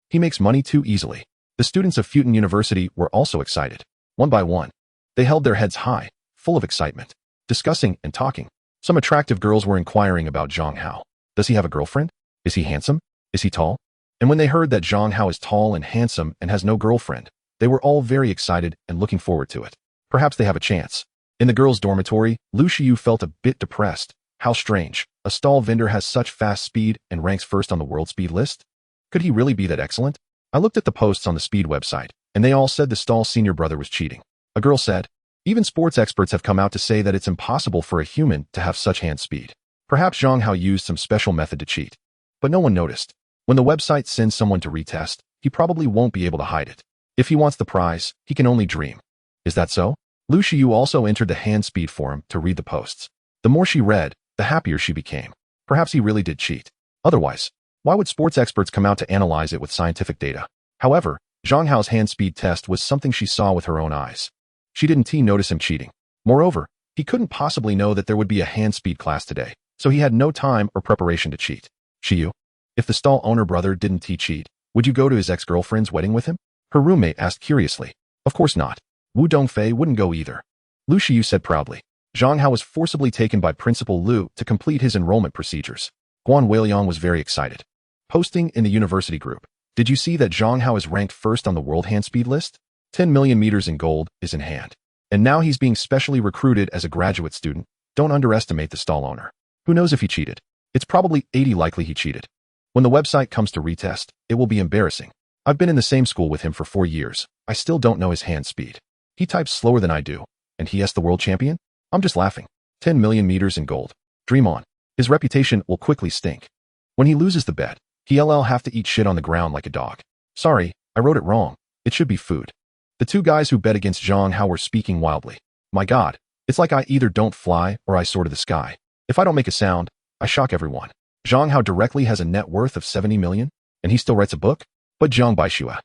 He makes money too easily. The students of Futon University were also excited. One by one, they held their heads high, full of excitement, discussing and talking. Some attractive girls were inquiring about Zhang Hao. Does he have a girlfriend? Is he handsome? Is he tall? And when they heard that Zhang Hao is tall and handsome and has no girlfriend, they were all very excited and looking forward to it. Perhaps they have a chance. In the girls' dormitory, Lu Shiyu felt a bit depressed. How strange. A stall vendor has such fast speed and ranks first on the world speed list? Could he really be that excellent? I looked at the posts on the speed website, and they all said the Stahl senior brother was cheating. A girl said, even sports experts have come out to say that it's impossible for a human to have such hand speed. Perhaps Zhang Hao used some special method to cheat. But no one noticed. When the website sends someone to retest, he probably won't be able to hide it. If he wants the prize, he can only dream. Is that so? Lu Shiyu also entered the hand speed forum to read the posts. The more she read, the happier she became. Perhaps he really did cheat. Otherwise, why would sports experts come out to analyze it with scientific data? However, Zhang Hao's hand speed test was something she saw with her own eyes. She didn't notice him cheating. Moreover, he couldn't possibly know that there would be a hand speed class today, so he had no time or preparation to cheat. Shiyu, if the stall owner brother didn't cheat, would you go to his ex-girlfriend's wedding with him? Her roommate asked curiously. Of course not. Wu Dongfei wouldn't go either. Lu Shiyu said proudly. Zhang Hao was forcibly taken by Principal Liu to complete his enrollment procedures. Guan Weiliang was very excited. Posting in the university group. Did you see that Zhang Hao is ranked first on the world hand speed list? 10 million meters in gold is in hand. And now he's being specially recruited as a graduate student. Don't underestimate the stall owner. Who knows if he cheated? It's probably 80 likely he cheated. When the website comes to retest, it will be embarrassing. I've been in the same school with him for 4 years. I still don't know his hand speed. He types slower than I do. And he is the world champion? I'm just laughing. 10 million meters in gold. Dream on. His reputation will quickly stink. When he loses the bet, he'll have to eat shit on the ground like a dog. Sorry, I wrote it wrong. It should be food. The two guys who bet against Zhang Hao were speaking wildly. My God, it's like I either don't fly or I soar to the sky. If I don't make a sound, I shock everyone. Zhang Hao directly has a net worth of 70 million, and he still writes a book? But Zhang Baixue,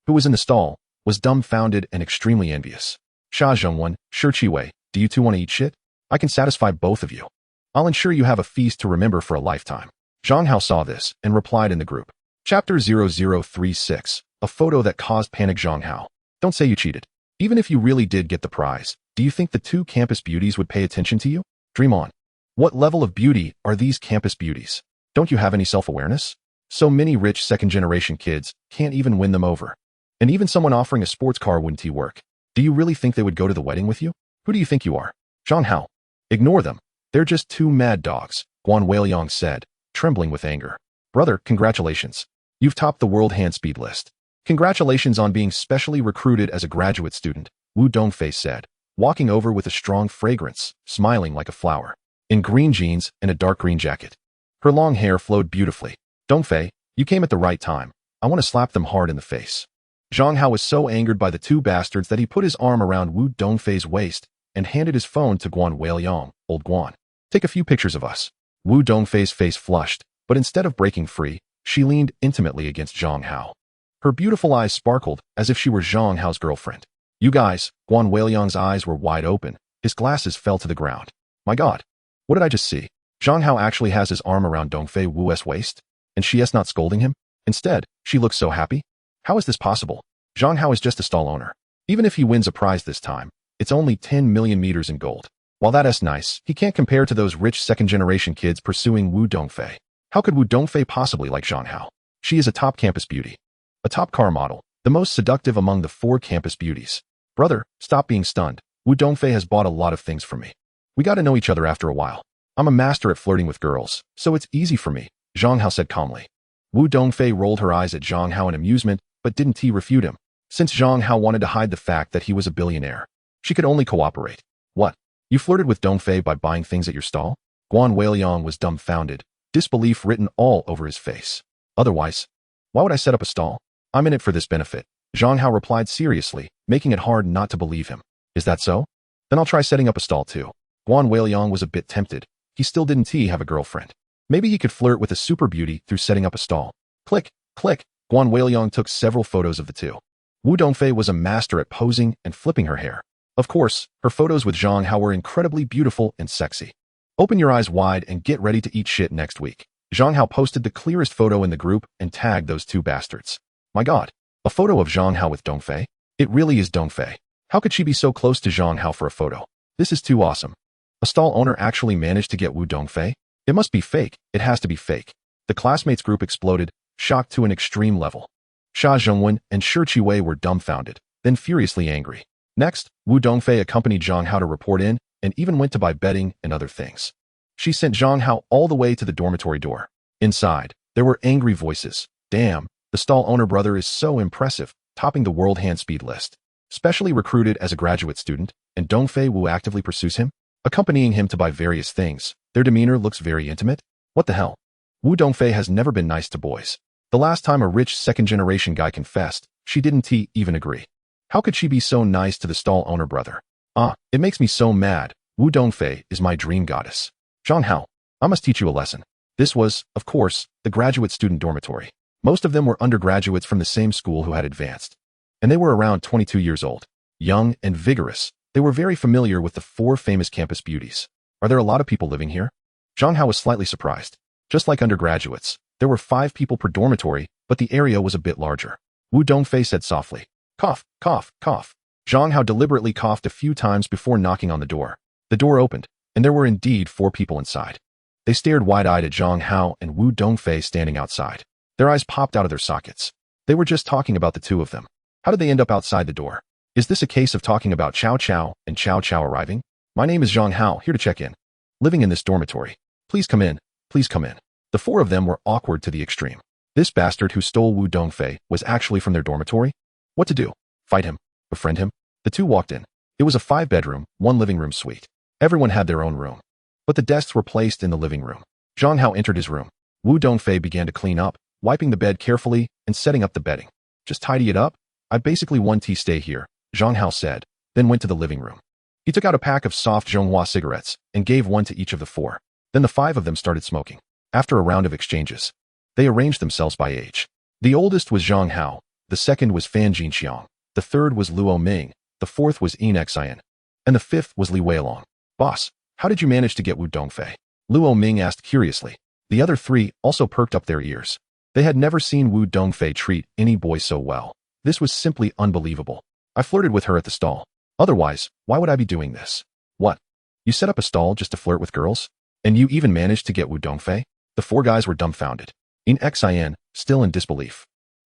who was in the stall, was dumbfounded and extremely envious. Sha Zhongwen, Shi Chiwei, do you two want to eat shit? I can satisfy both of you. I'll ensure you have a feast to remember for a lifetime. Zhang Hao saw this and replied in the group. Chapter 0036, a photo that caused panic. Zhang Hao. Don't say you cheated. Even if you really did get the prize, do you think the two campus beauties would pay attention to you? Dream on. What level of beauty are these campus beauties? Don't you have any self-awareness? So many rich second-generation kids can't even win them over. And even someone offering a sports car wouldn't work. Do you really think they would go to the wedding with you? Who do you think you are? Zhang Hao. Ignore them. They're just two mad dogs, Guan Weiliang said, trembling with anger. Brother, congratulations. You've topped the world hand speed list. Congratulations on being specially recruited as a graduate student, Wu Dongfei said, walking over with a strong fragrance, smiling like a flower, in green jeans and a dark green jacket. Her long hair flowed beautifully. Dongfei, you came at the right time. I want to slap them hard in the face. Zhang Hao was so angered by the two bastards that he put his arm around Wu Dongfei's waist and handed his phone to Guan Weiliang. Old Guan, take a few pictures of us. Wu Dongfei's face flushed, but instead of breaking free, she leaned intimately against Zhang Hao. Her beautiful eyes sparkled as if she were Zhang Hao's girlfriend. You guys, Guan Weiliang's eyes were wide open. His glasses fell to the ground. My God, what did I just see? Zhang Hao actually has his arm around Dongfei Wu's waist, and she is not scolding him. Instead, she looks so happy. How is this possible? Zhang Hao is just a stall owner. Even if he wins a prize this time, it's only 10 million meters in gold. While that's nice, he can't compare to those rich second-generation kids pursuing Wu Dongfei. How could Wu Dongfei possibly like Zhang Hao? She is a top campus beauty. A top car model, the most seductive among the 4 campus beauties. Brother, stop being stunned. Wu Dongfei has bought a lot of things from me. We got to know each other after a while. I'm a master at flirting with girls, so it's easy for me, Zhang Hao said calmly. Wu Dongfei rolled her eyes at Zhang Hao in amusement, but didn't refute him. Since Zhang Hao wanted to hide the fact that he was a billionaire, she could only cooperate. What? You flirted with Dongfei by buying things at your stall? Guan Weiliang was dumbfounded, disbelief written all over his face. Otherwise, why would I set up a stall? I'm in it for this benefit, Zhang Hao replied seriously, making it hard not to believe him. Is that so? Then I'll try setting up a stall too. Guan Weiliang was a bit tempted. He still didn't have a girlfriend. Maybe he could flirt with a super beauty through setting up a stall. Click, click. Guan Weiliang took several photos of the two. Wu Dongfei was a master at posing and flipping her hair. Of course, her photos with Zhang Hao were incredibly beautiful and sexy. Open your eyes wide and get ready to eat shit next week. Zhang Hao posted the clearest photo in the group and tagged those two bastards. My God, a photo of Zhang Hao with Dongfei? It really is Dongfei. How could she be so close to Zhang Hao for a photo? This is too awesome. A stall owner actually managed to get Wu Dongfei? It must be fake. It has to be fake. The classmates group exploded, shocked to an extreme level. Sha Zhongwen and Shi Chiwei were dumbfounded, then furiously angry. Next, Wu Dongfei accompanied Zhang Hao to report in and even went to buy bedding and other things. She sent Zhang Hao all the way to the dormitory door. Inside, there were angry voices. Damn, the stall owner brother is so impressive, topping the world hand speed list. Specially recruited as a graduate student, and Dongfei Wu actively pursues him, accompanying him to buy various things. Their demeanor looks very intimate. What the hell? Wu Dongfei has never been nice to boys. The last time a rich second-generation guy confessed, she didn't even agree. How could she be so nice to the stall owner brother? It makes me so mad. Wu Dongfei is my dream goddess. Zhang Hao, I must teach you a lesson. This was, of course, the graduate student dormitory. Most of them were undergraduates from the same school who had advanced. And they were around 22 years old. Young and vigorous, they were very familiar with the 4 famous campus beauties. Are there a lot of people living here? Zhang Hao was slightly surprised. Just like undergraduates, there were 5 people per dormitory, but the area was a bit larger. Wu Dongfei said softly. Cough, cough, cough. Zhang Hao deliberately coughed a few times before knocking on the door. The door opened, and there were indeed 4 people inside. They stared wide-eyed at Zhang Hao and Wu Dongfei standing outside. Their eyes popped out of their sockets. They were just talking about the two of them. How did they end up outside the door? Is this a case of talking about Chow Chow and Chow Chow arriving? My name is Zhang Hao, here to check in. Living in this dormitory. Please come in. Please come in. The four of them were awkward to the extreme. This bastard who stole Wu Dongfei was actually from their dormitory? What to do? Fight him? Befriend him? The two walked in. It was a 5-bedroom, 1 living room suite. Everyone had their own room. But the desks were placed in the living room. Zhang Hao entered his room. Wu Dongfei began to clean up, wiping the bed carefully and setting up the bedding. Just tidy it up? I basically want to stay here, Zhang Hao said, then went to the living room. He took out a pack of soft Zhonghua cigarettes and gave one to each of the four. Then the 5 of them started smoking. After a round of exchanges, they arranged themselves by age. The oldest was Zhang Hao, the second was Fan Jinxiang, the third was Luo Ming, the fourth was Koenigsegg, and the fifth was Li Weilong. Boss, how did you manage to get Wu Dongfei? Luo Ming asked curiously. The other 3 also perked up their ears. They had never seen Wu Dongfei treat any boy so well. This was simply unbelievable. I flirted with her at the stall. Otherwise, why would I be doing this? What? You set up a stall just to flirt with girls? And you even managed to get Wu Dongfei? The 4 guys were dumbfounded. Koenigsegg, still in disbelief,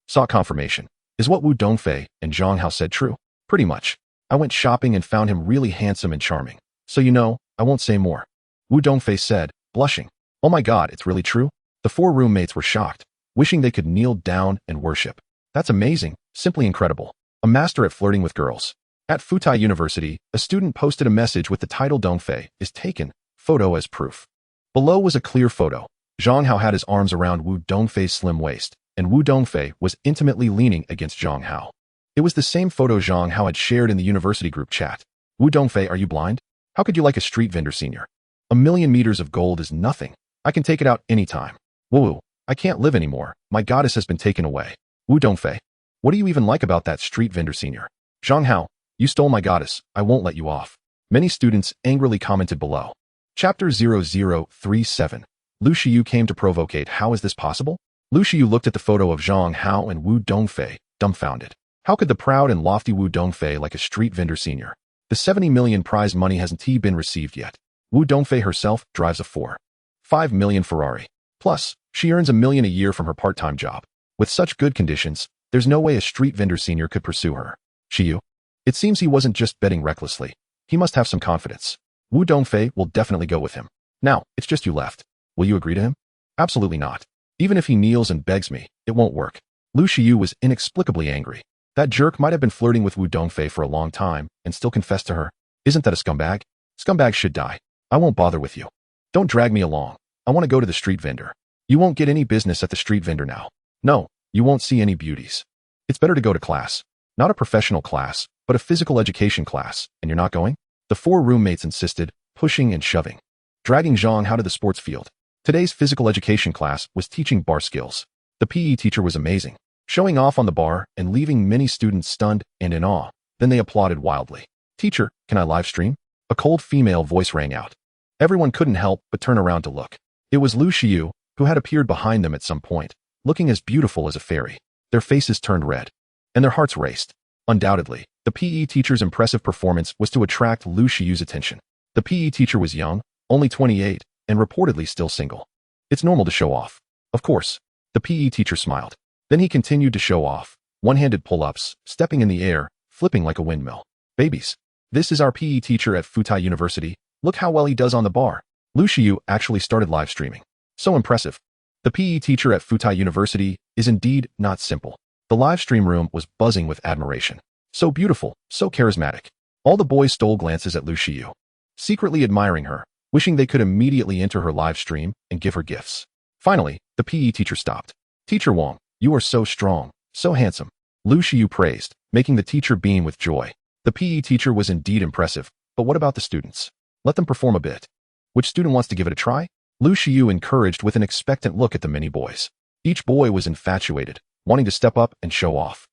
sought confirmation. Is what Wu Dongfei and Zhang Hao said true? Pretty much. I went shopping and found him really handsome and charming. So you know, I won't say more. Wu Dongfei said, blushing. Oh my god, it's really true? The 4 roommates were shocked, wishing they could kneel down and worship. That's amazing, simply incredible. A master at flirting with girls. At Futai University, a student posted a message with the title Dongfei is taken, photo as proof. Below was a clear photo. Zhang Hao had his arms around Wu Dongfei's slim waist, and Wu Dongfei was intimately leaning against Zhang Hao. It was the same photo Zhang Hao had shared in the university group chat. Wu Dongfei, are you blind? How could you like a street vendor senior? 1,000,000 meters of gold is nothing. I can take it out anytime. Wu, I can't live anymore. My goddess has been taken away. Wu Dongfei, what do you even like about that street vendor senior? Zhang Hao, you stole my goddess. I won't let you off. Many students angrily commented below. Chapter 0037. Lu Shiyu came to provocate. How is this possible? Lu Shiyu looked at the photo of Zhang Hao and Wu Dongfei, dumbfounded. How could the proud and lofty Wu Dongfei like a street vendor senior? The 70 million prize money hasn't been received yet. Wu Dongfei herself drives a 4.5 million Ferrari. Plus, she earns $1 million a year from her part-time job. With such good conditions, there's no way a street vendor senior could pursue her. Shiyu? It seems he wasn't just betting recklessly. He must have some confidence. Wu Dongfei will definitely go with him. Now, it's just you left. Will you agree to him? Absolutely not. Even if he kneels and begs me, it won't work. Lu Shiyu was inexplicably angry. That jerk might have been flirting with Wu Dongfei for a long time and still confessed to her. Isn't that a scumbag? Scumbags should die. I won't bother with you. Don't drag me along. I want to go to the street vendor. You won't get any business at the street vendor now. No, you won't see any beauties. It's better to go to class. Not a professional class, but a physical education class, and you're not going? The 4 roommates insisted, pushing and shoving, dragging Zhang Hao to the sports field. Today's physical education class was teaching bar skills. The PE teacher was amazing, showing off on the bar and leaving many students stunned and in awe. Then they applauded wildly. Teacher, can I live stream? A cold female voice rang out. Everyone couldn't help but turn around to look. It was Lu Shiyu, who had appeared behind them at some point, looking as beautiful as a fairy. Their faces turned red, and their hearts raced. Undoubtedly, the PE teacher's impressive performance was to attract Lu Shiyu's attention. The PE teacher was young, only 28, and reportedly still single. It's normal to show off. Of course. The PE teacher smiled. Then he continued to show off, one-handed pull-ups, stepping in the air, flipping like a windmill. Babies. This is our PE teacher at Futai University. Look how well he does on the bar. Lu Shiyu actually started live streaming. So impressive. The PE teacher at Futai University is indeed not simple. The live stream room was buzzing with admiration. So beautiful, so charismatic. All the boys stole glances at Lu Shiyu, secretly admiring her, wishing they could immediately enter her live stream and give her gifts. Finally, the PE teacher stopped. Teacher Wong, you are so strong, so handsome. Lu Shiyu praised, making the teacher beam with joy. The PE teacher was indeed impressive, but what about the students? Let them perform a bit. Which student wants to give it a try? Lu Shiyu encouraged with an expectant look at the many boys. Each boy was infatuated, wanting to step up and show off.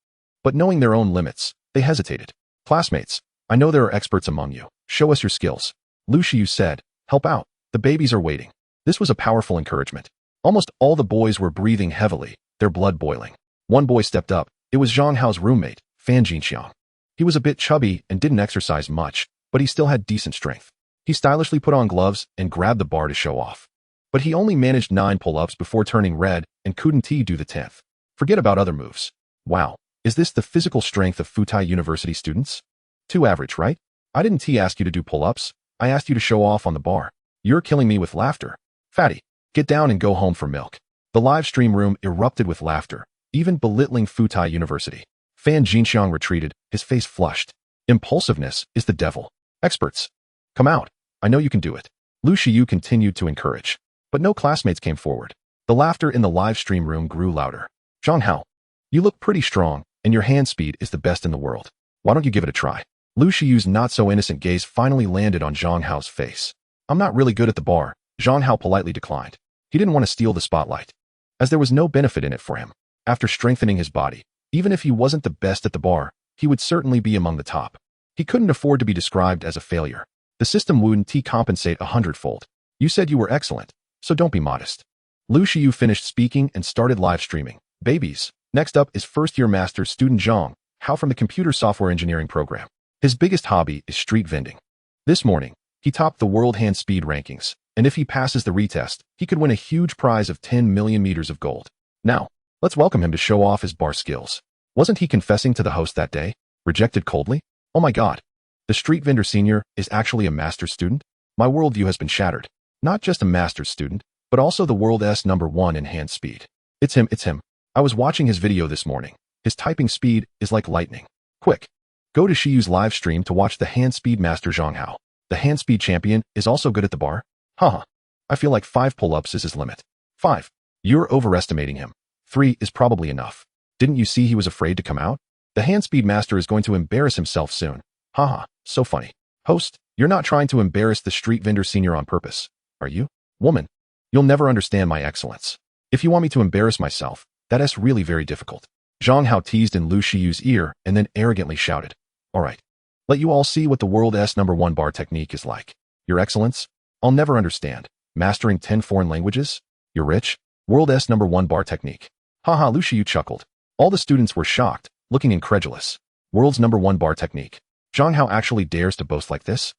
But knowing their own limits, they hesitated. Classmates, I know there are experts among you. Show us your skills. Lu Shiyu said, help out. The babies are waiting. This was a powerful encouragement. Almost all the boys were breathing heavily, their blood boiling. One boy stepped up. It was Zhang Hao's roommate, Fan Jinxiang. He was a bit chubby and didn't exercise much, but he still had decent strength. He stylishly put on gloves and grabbed the bar to show off. But he only managed 9 pull-ups before turning red and couldn't do the 10th. Forget about other moves. Wow, is this the physical strength of Futai University students? Too average, right? I didn't ask you to do pull-ups. I asked you to show off on the bar. You're killing me with laughter. Fatty, get down and go home for milk. The live stream room erupted with laughter, even belittling Futai University. Fan Jinxiang retreated, his face flushed. Impulsiveness is the devil. Experts, come out. I know you can do it. Lu Shiyu continued to encourage. But no classmates came forward. The laughter in the live stream room grew louder. Zhang Hao, you look pretty strong, and your hand speed is the best in the world. Why don't you give it a try? Lu Shiyu's not-so-innocent gaze finally landed on Zhang Hao's face. I'm not really good at the bar, Zhang Hao politely declined. He didn't want to steal the spotlight, as there was no benefit in it for him. After strengthening his body, even if he wasn't the best at the bar, he would certainly be among the top. He couldn't afford to be described as a failure. The system wouldn't compensate 100-fold. You said you were excellent, so don't be modest. Lu Shiyu finished speaking and started live streaming. Babies, next up is first-year master student Zhang Hao from the computer software engineering program. His biggest hobby is street vending. This morning, he topped the world hand speed rankings, and if he passes the retest, he could win a huge prize of 10 million meters of gold. Now, let's welcome him to show off his bar skills. Wasn't he confessing to the host that day? Rejected coldly? Oh my god. The street vendor senior is actually a master's student? My worldview has been shattered. Not just a master's student, but also the world's #1 in hand speed. It's him. I was watching his video this morning. His typing speed is like lightning. Quick. Go to Shiyu's live stream to watch the hand speed master Zhang Hao. The hand speed champion is also good at the bar. Haha. I feel like 5 pull-ups is his limit. 5. You're overestimating him. 3 is probably enough. Didn't you see he was afraid to come out? The hand speed master is going to embarrass himself soon. Haha, so funny. Host, you're not trying to embarrass the street vendor senior on purpose, are you? Woman, you'll never understand my excellence. If you want me to embarrass myself, that's really very difficult. Zhang Hao teased in Lu Shiyu's ear and then arrogantly shouted. Alright. Let you all see what the world's #1 bar technique is like. Your excellence? I'll never understand. Mastering 10 foreign languages? You're rich? World's #1 bar technique. Haha, Lu Shiyu chuckled. All the students were shocked, looking incredulous. World's #1 bar technique. Zhang Hao actually dares to boast like this?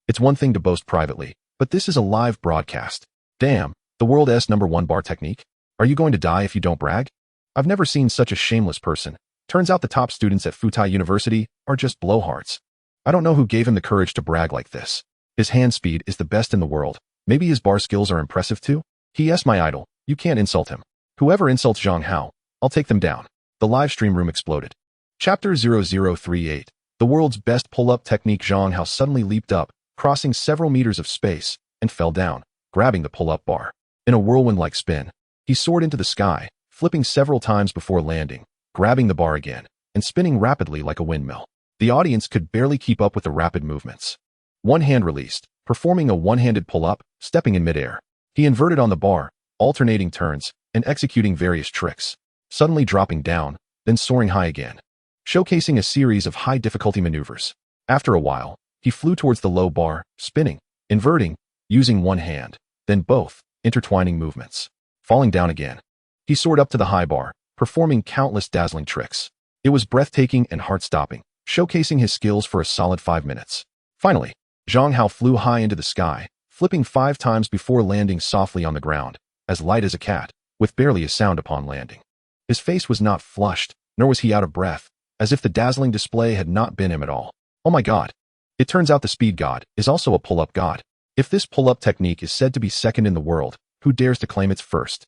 It's one thing to boast privately, but this is a live broadcast. Damn, the world's #1 bar technique? Are you going to die if you don't brag? I've never seen such a shameless person. Turns out the top students at Futai University are just blowhards. I don't know who gave him the courage to brag like this. His hand speed is the best in the world. Maybe his bar skills are impressive too? He is my idol. You can't insult him. Whoever insults Zhang Hao, I'll take them down. The live stream room exploded. Chapter 0038. The world's best pull-up technique. Zhang Hao suddenly leaped up, crossing several meters of space, and fell down, grabbing the pull-up bar. In a whirlwind-like spin, he soared into the sky, flipping several times before landing, grabbing the bar again, and spinning rapidly like a windmill. The audience could barely keep up with the rapid movements. One hand released, performing a one-handed pull-up, stepping in midair. He inverted on the bar, alternating turns, and executing various tricks, suddenly dropping down, then soaring high again, showcasing a series of high-difficulty maneuvers. After a while, he flew towards the low bar, spinning, inverting, using one hand, then both, intertwining movements, falling down again. He soared up to the high bar, performing countless dazzling tricks. It was breathtaking and heart-stopping, showcasing his skills for a solid 5 minutes. Finally, Zhang Hao flew high into the sky, flipping 5 times before landing softly on the ground, as light as a cat, with barely a sound upon landing. His face was not flushed, nor was he out of breath, as if the dazzling display had not been him at all. Oh my god. It turns out the speed god is also a pull-up god. If this pull-up technique is said to be second in the world, who dares to claim it's first?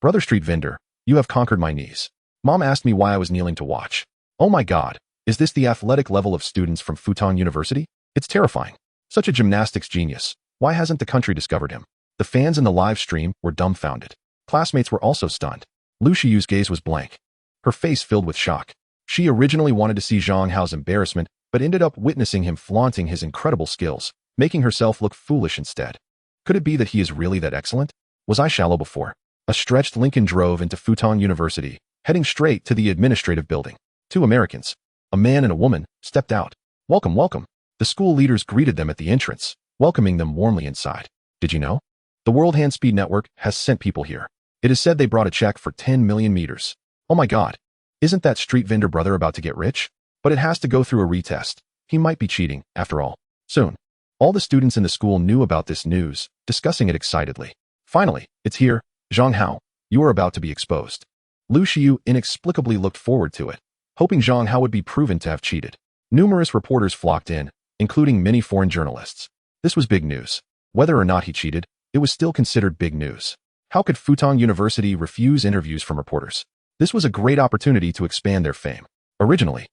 Brother street vendor, you have conquered my knees. Mom asked me why I was kneeling to watch. Oh my god. Is this the athletic level of students from Futon University? It's terrifying. Such a gymnastics genius. Why hasn't the country discovered him? The fans in the live stream were dumbfounded. Classmates were also stunned. Lu Shiyu's gaze was blank, her face filled with shock. She originally wanted to see Zhang Hao's embarrassment, but ended up witnessing him flaunting his incredible skills, making herself look foolish instead. Could it be that he is really that excellent? Was I shallow before? A stretched Lincoln drove into Futon University, heading straight to the administrative building. 2 Americans, a man and a woman, stepped out. Welcome, welcome. The school leaders greeted them at the entrance, welcoming them warmly inside. Did you know? The World Hand Speed Network has sent people here. It is said they brought a check for 10 million meters. Oh my god. Isn't that street vendor brother about to get rich? But it has to go through a retest. He might be cheating, after all. Soon. All the students in the school knew about this news, discussing it excitedly. Finally, it's here. Zhang Hao, you are about to be exposed. Lu Shiyu inexplicably looked forward to it, hoping Zhang Hao would be proven to have cheated. Numerous reporters flocked in, including many foreign journalists. This was big news. Whether or not he cheated, it was still considered big news. How could Futong University refuse interviews from reporters? This was a great opportunity to expand their fame. Originally,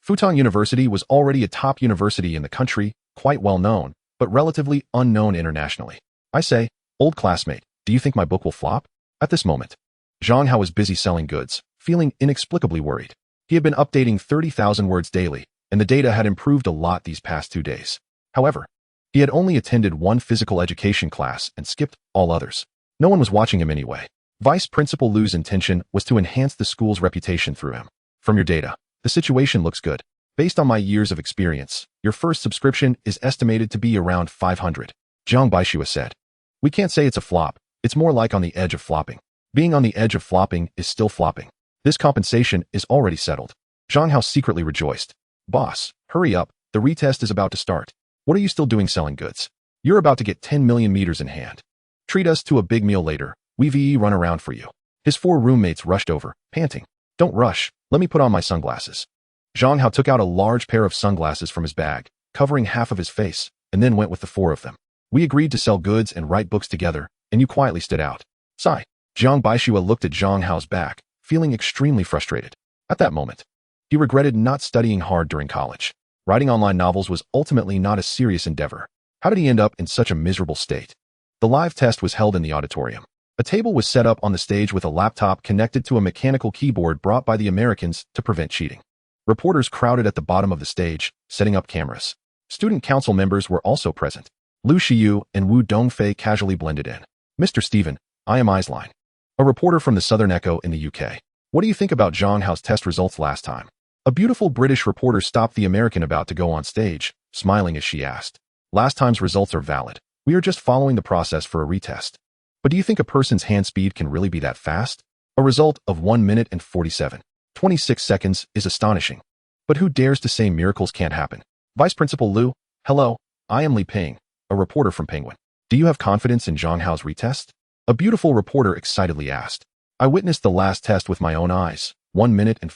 Futong University was already a top university in the country, quite well known, but relatively unknown internationally. I say, old classmate, do you think my book will flop? At this moment, Zhang Hao was busy selling goods, feeling inexplicably worried. He had been updating 30,000 words daily, and the data had improved a lot these past 2 days. However, he had only attended one physical education class and skipped all others. No one was watching him anyway. Vice Principal Lu's intention was to enhance the school's reputation through him. From your data, the situation looks good. Based on my years of experience, your first subscription is estimated to be around 500. Zhang Baishua said. We can't say it's a flop. It's more like on the edge of flopping. Being on the edge of flopping is still flopping. This compensation is already settled. Zhang Hao secretly rejoiced. Boss, hurry up. The retest is about to start. What are you still doing selling goods? You're about to get 10 million meters in hand. Treat us to a big meal later. We run around for you. His 4 roommates rushed over, panting. Don't rush. Let me put on my sunglasses. Zhang Hao took out a large pair of sunglasses from his bag, covering half of his face, and then went with the 4 of them. We agreed to sell goods and write books together, and you quietly stood out. Sigh. Zhang Baishua looked at Zhang Hao's back, feeling extremely frustrated. At that moment, he regretted not studying hard during college. Writing online novels was ultimately not a serious endeavor. How did he end up in such a miserable state? The live test was held in the auditorium. A table was set up on the stage with a laptop connected to a mechanical keyboard brought by the Americans to prevent cheating. Reporters crowded at the bottom of the stage, setting up cameras. Student council members were also present. Lu Xiyu and Wu Dongfei casually blended in. Mr. Stephen, I am Eisline, a reporter from the Southern Echo in the UK. What do you think about Zhang Hao's test results last time? A beautiful British reporter stopped the American about to go on stage, smiling as she asked. Last time's results are valid. We are just following the process for a retest. But do you think a person's hand speed can really be that fast? A result of 1 minute and 26 seconds is astonishing. But who dares to say miracles can't happen? Vice Principal Lu, hello, I am Li Ping, a reporter from Penguin. Do you have confidence in Zhang Hao's retest? A beautiful reporter excitedly asked. I witnessed the last test with my own eyes. 1 minute and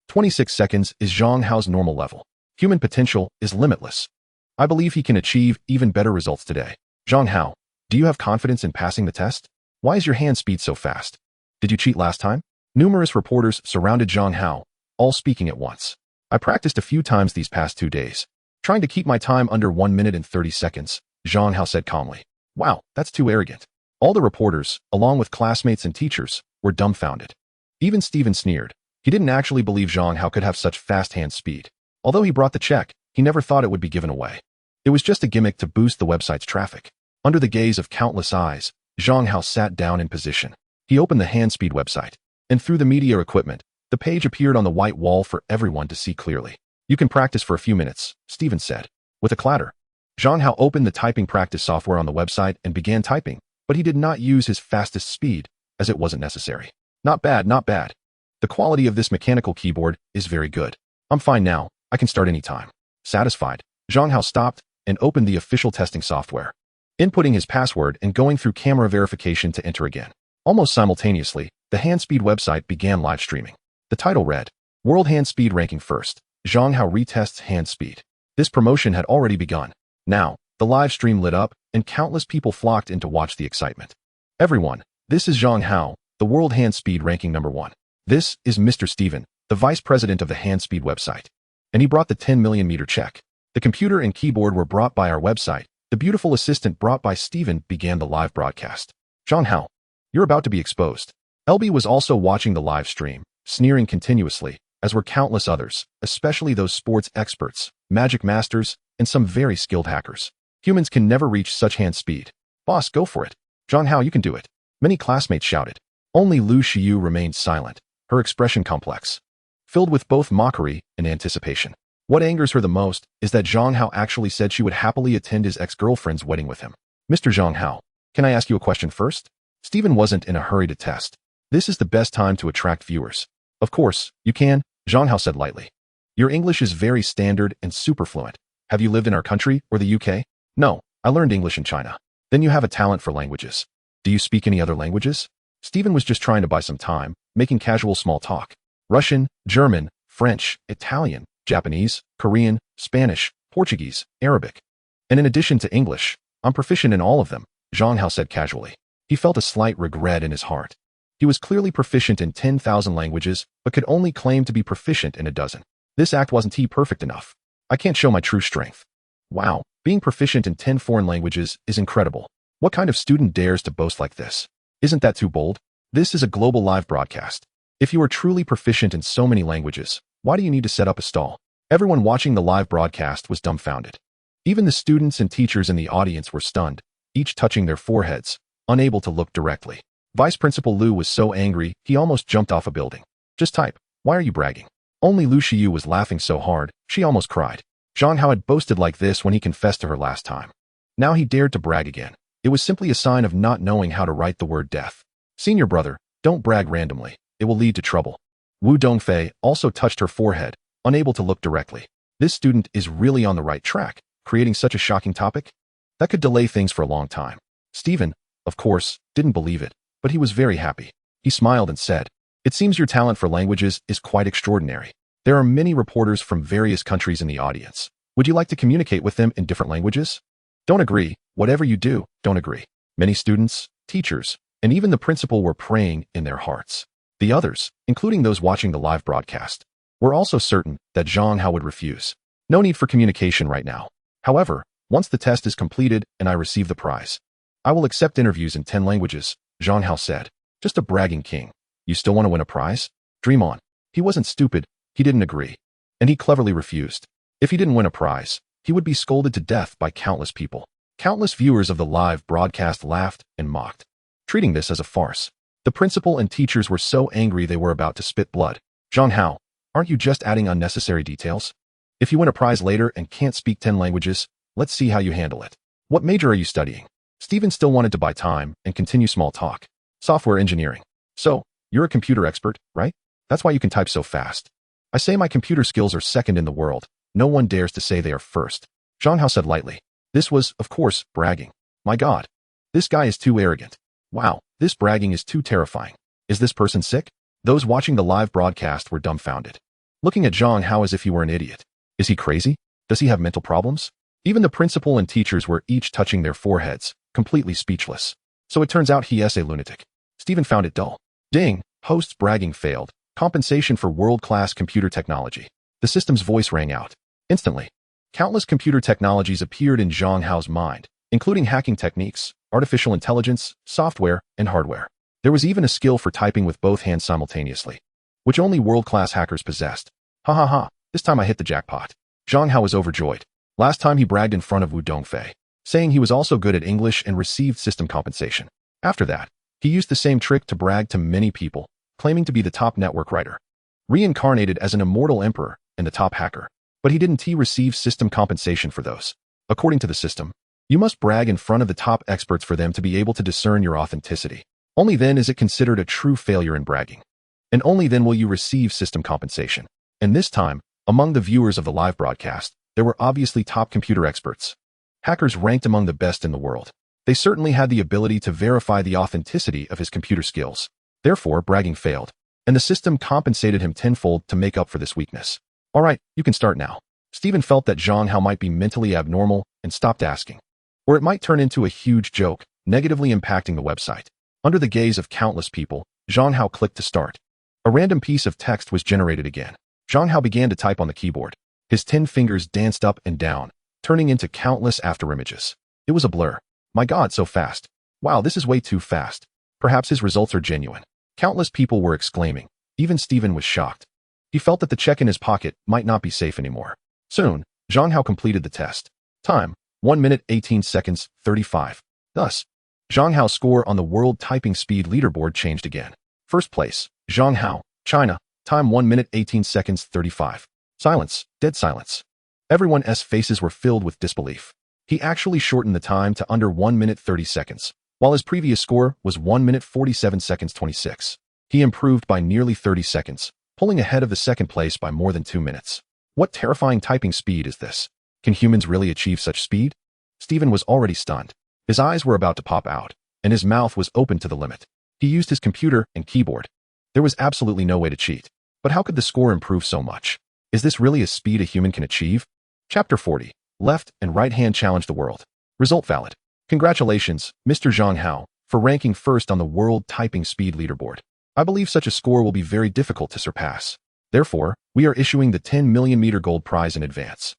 26 seconds is Zhang Hao's normal level. Human potential is limitless. I believe he can achieve even better results today. Zhang Hao, do you have confidence in passing the test? Why is your hand speed so fast? Did you cheat last time? Numerous reporters surrounded Zhang Hao, all speaking at once. I practiced a few times these past 2 days, trying to keep my time under 1 minute and 30 seconds, Zhang Hao said calmly. Wow, that's too arrogant. All the reporters, along with classmates and teachers, were dumbfounded. Even Stephen sneered. He didn't actually believe Zhang Hao could have such fast hand speed. Although he brought the check, he never thought it would be given away. It was just a gimmick to boost the website's traffic. Under the gaze of countless eyes, Zhang Hao sat down in position. He opened the Handspeed website, and through the media equipment, the page appeared on the white wall for everyone to see clearly. You can practice for a few minutes, Stephen said. With a clatter, Zhang Hao opened the typing practice software on the website and began typing, but he did not use his fastest speed, as it wasn't necessary. Not bad, not bad. The quality of this mechanical keyboard is very good. I'm fine now, I can start anytime. Satisfied, Zhang Hao stopped and opened the official testing software, inputting his password and going through camera verification to enter again. Almost simultaneously, the Handspeed website began live streaming. The title read, World Handspeed Ranking First, Zhang Hao retests hand speed. This promotion had already begun. Now, the live stream lit up, and countless people flocked in to watch the excitement. Everyone, this is Zhang Hao, the World Handspeed Ranking #1. This is Mr. Stephen, the Vice President of the Handspeed website. And he brought the 10 million meter check. The computer and keyboard were brought by our website. The beautiful assistant brought by Stephen began the live broadcast. Zhang Hao, you're about to be exposed. LB was also watching the live stream, sneering continuously, as were countless others, especially those sports experts, magic masters, and some very skilled hackers. Humans can never reach such hand speed. Boss, go for it. Zhang Hao, you can do it. Many classmates shouted. Only Lu Xiyu remained silent, her expression complex, filled with both mockery and anticipation. What angers her the most is that Zhang Hao actually said she would happily attend his ex-girlfriend's wedding with him. Mr. Zhang Hao, can I ask you a question first? Stephen wasn't in a hurry to test. This is the best time to attract viewers. Of course, you can, Zhang Hao said lightly. Your English is very standard and super fluent. Have you lived in our country or the UK? No, I learned English in China. Then you have a talent for languages. Do you speak any other languages? Stephen was just trying to buy some time, making casual small talk. Russian, German, French, Italian, Japanese, Korean, Spanish, Portuguese, Arabic. And in addition to English, I'm proficient in all of them, Zhang Hao said casually. He felt a slight regret in his heart. He was clearly proficient in 10,000 languages, but could only claim to be proficient in a dozen. This act wasn't perfect enough. I can't show my true strength. Wow, being proficient in 10 foreign languages is incredible. What kind of student dares to boast like this? Isn't that too bold? This is a global live broadcast. If you are truly proficient in so many languages, why do you need to set up a stall? Everyone watching the live broadcast was dumbfounded. Even the students and teachers in the audience were stunned, each touching their foreheads, unable to look directly. Vice Principal Liu was so angry, he almost jumped off a building. Just type. Why are you bragging? Only Lu Xiyu was laughing so hard, she almost cried. Zhang Hao had boasted like this when he confessed to her last time. Now he dared to brag again. It was simply a sign of not knowing how to write the word death. Senior brother, don't brag randomly. It will lead to trouble. Wu Dongfei also touched her forehead, unable to look directly. This student is really on the right track, creating such a shocking topic? That could delay things for a long time. Stephen, of course, didn't believe it, but he was very happy. He smiled and said, "It seems your talent for languages is quite extraordinary. There are many reporters from various countries in the audience. Would you like to communicate with them in different languages?" Don't agree. Whatever you do, don't agree. Many students, teachers, and even the principal were praying in their hearts. The others, including those watching the live broadcast, were also certain that Zhang Hao would refuse. No need for communication right now. However, once the test is completed and I receive the prize, I will accept interviews in 10 languages, Zhang Hao said. Just a bragging king. You still want to win a prize? Dream on. He wasn't stupid, he didn't agree. And he cleverly refused. If he didn't win a prize, he would be scolded to death by countless people. Countless viewers of the live broadcast laughed and mocked, treating this as a farce. The principal and teachers were so angry they were about to spit blood. Zhang Hao, aren't you just adding unnecessary details? If you win a prize later and can't speak 10 languages, let's see how you handle it. What major are you studying? Stephen still wanted to buy time and continue small talk. Software engineering. So, you're a computer expert, right? That's why you can type so fast. I say my computer skills are second in the world. No one dares to say they are first. Zhang Hao said lightly. This was, of course, bragging. My God. This guy is too arrogant. Wow, this bragging is too terrifying. Is this person sick? Those watching the live broadcast were dumbfounded, looking at Zhang Hao as if he were an idiot. Is he crazy? Does he have mental problems? Even the principal and teachers were each touching their foreheads, completely speechless. So it turns out he is a lunatic. Stephen found it dull. Ding, host's bragging failed. Compensation for world-class computer technology. The system's voice rang out. Instantly, countless computer technologies appeared in Zhang Hao's mind, including hacking techniques, artificial intelligence, software, and hardware. There was even a skill for typing with both hands simultaneously, which only world-class hackers possessed. Ha ha ha, this time I hit the jackpot. Zhang Hao was overjoyed. Last time he bragged in front of Wu Dongfei, saying he was also good at English and received system compensation. After that, he used the same trick to brag to many people, claiming to be the top network writer, reincarnated as an immortal emperor and the top hacker. But he didn't receive system compensation for those. According to the system, you must brag in front of the top experts for them to be able to discern your authenticity. Only then is it considered a true failure in bragging. And only then will you receive system compensation. And this time, among the viewers of the live broadcast, there were obviously top computer experts. Hackers ranked among the best in the world. They certainly had the ability to verify the authenticity of his computer skills. Therefore, bragging failed, and the system compensated him tenfold to make up for this weakness. All right, you can start now. Stephen felt that Zhang Hao might be mentally abnormal and stopped asking. Or it might turn into a huge joke, negatively impacting the website. Under the gaze of countless people, Zhang Hao clicked to start. A random piece of text was generated again. Zhang Hao began to type on the keyboard. His 10 fingers danced up and down, turning into countless afterimages. It was a blur. My God, so fast. Wow, this is way too fast. Perhaps his results are genuine. Countless people were exclaiming. Even Stephen was shocked. He felt that the check in his pocket might not be safe anymore. Soon, Zhang Hao completed the test. Time, 1 minute 18 seconds 35. Thus, Zhang Hao's score on the world typing speed leaderboard changed again. First place, Zhang Hao, China, time 1 minute 18 seconds 35. Silence, dead silence. Everyone's faces were filled with disbelief. He actually shortened the time to under 1 minute 30 seconds, while his previous score was 1 minute 47 seconds 26. He improved by nearly 30 seconds, pulling ahead of the second place by more than 2 minutes. What terrifying typing speed is this? Can humans really achieve such speed? Stephen was already stunned. His eyes were about to pop out, and his mouth was open to the limit. He used his computer and keyboard. There was absolutely no way to cheat. But how could the score improve so much? Is this really a speed a human can achieve? Chapter 40. Left and right hand challenge the world. Result valid. Congratulations, Mr. Zhang Hao, for ranking first on the world typing speed leaderboard. I believe such a score will be very difficult to surpass. Therefore, we are issuing the 10 million meter gold prize in advance.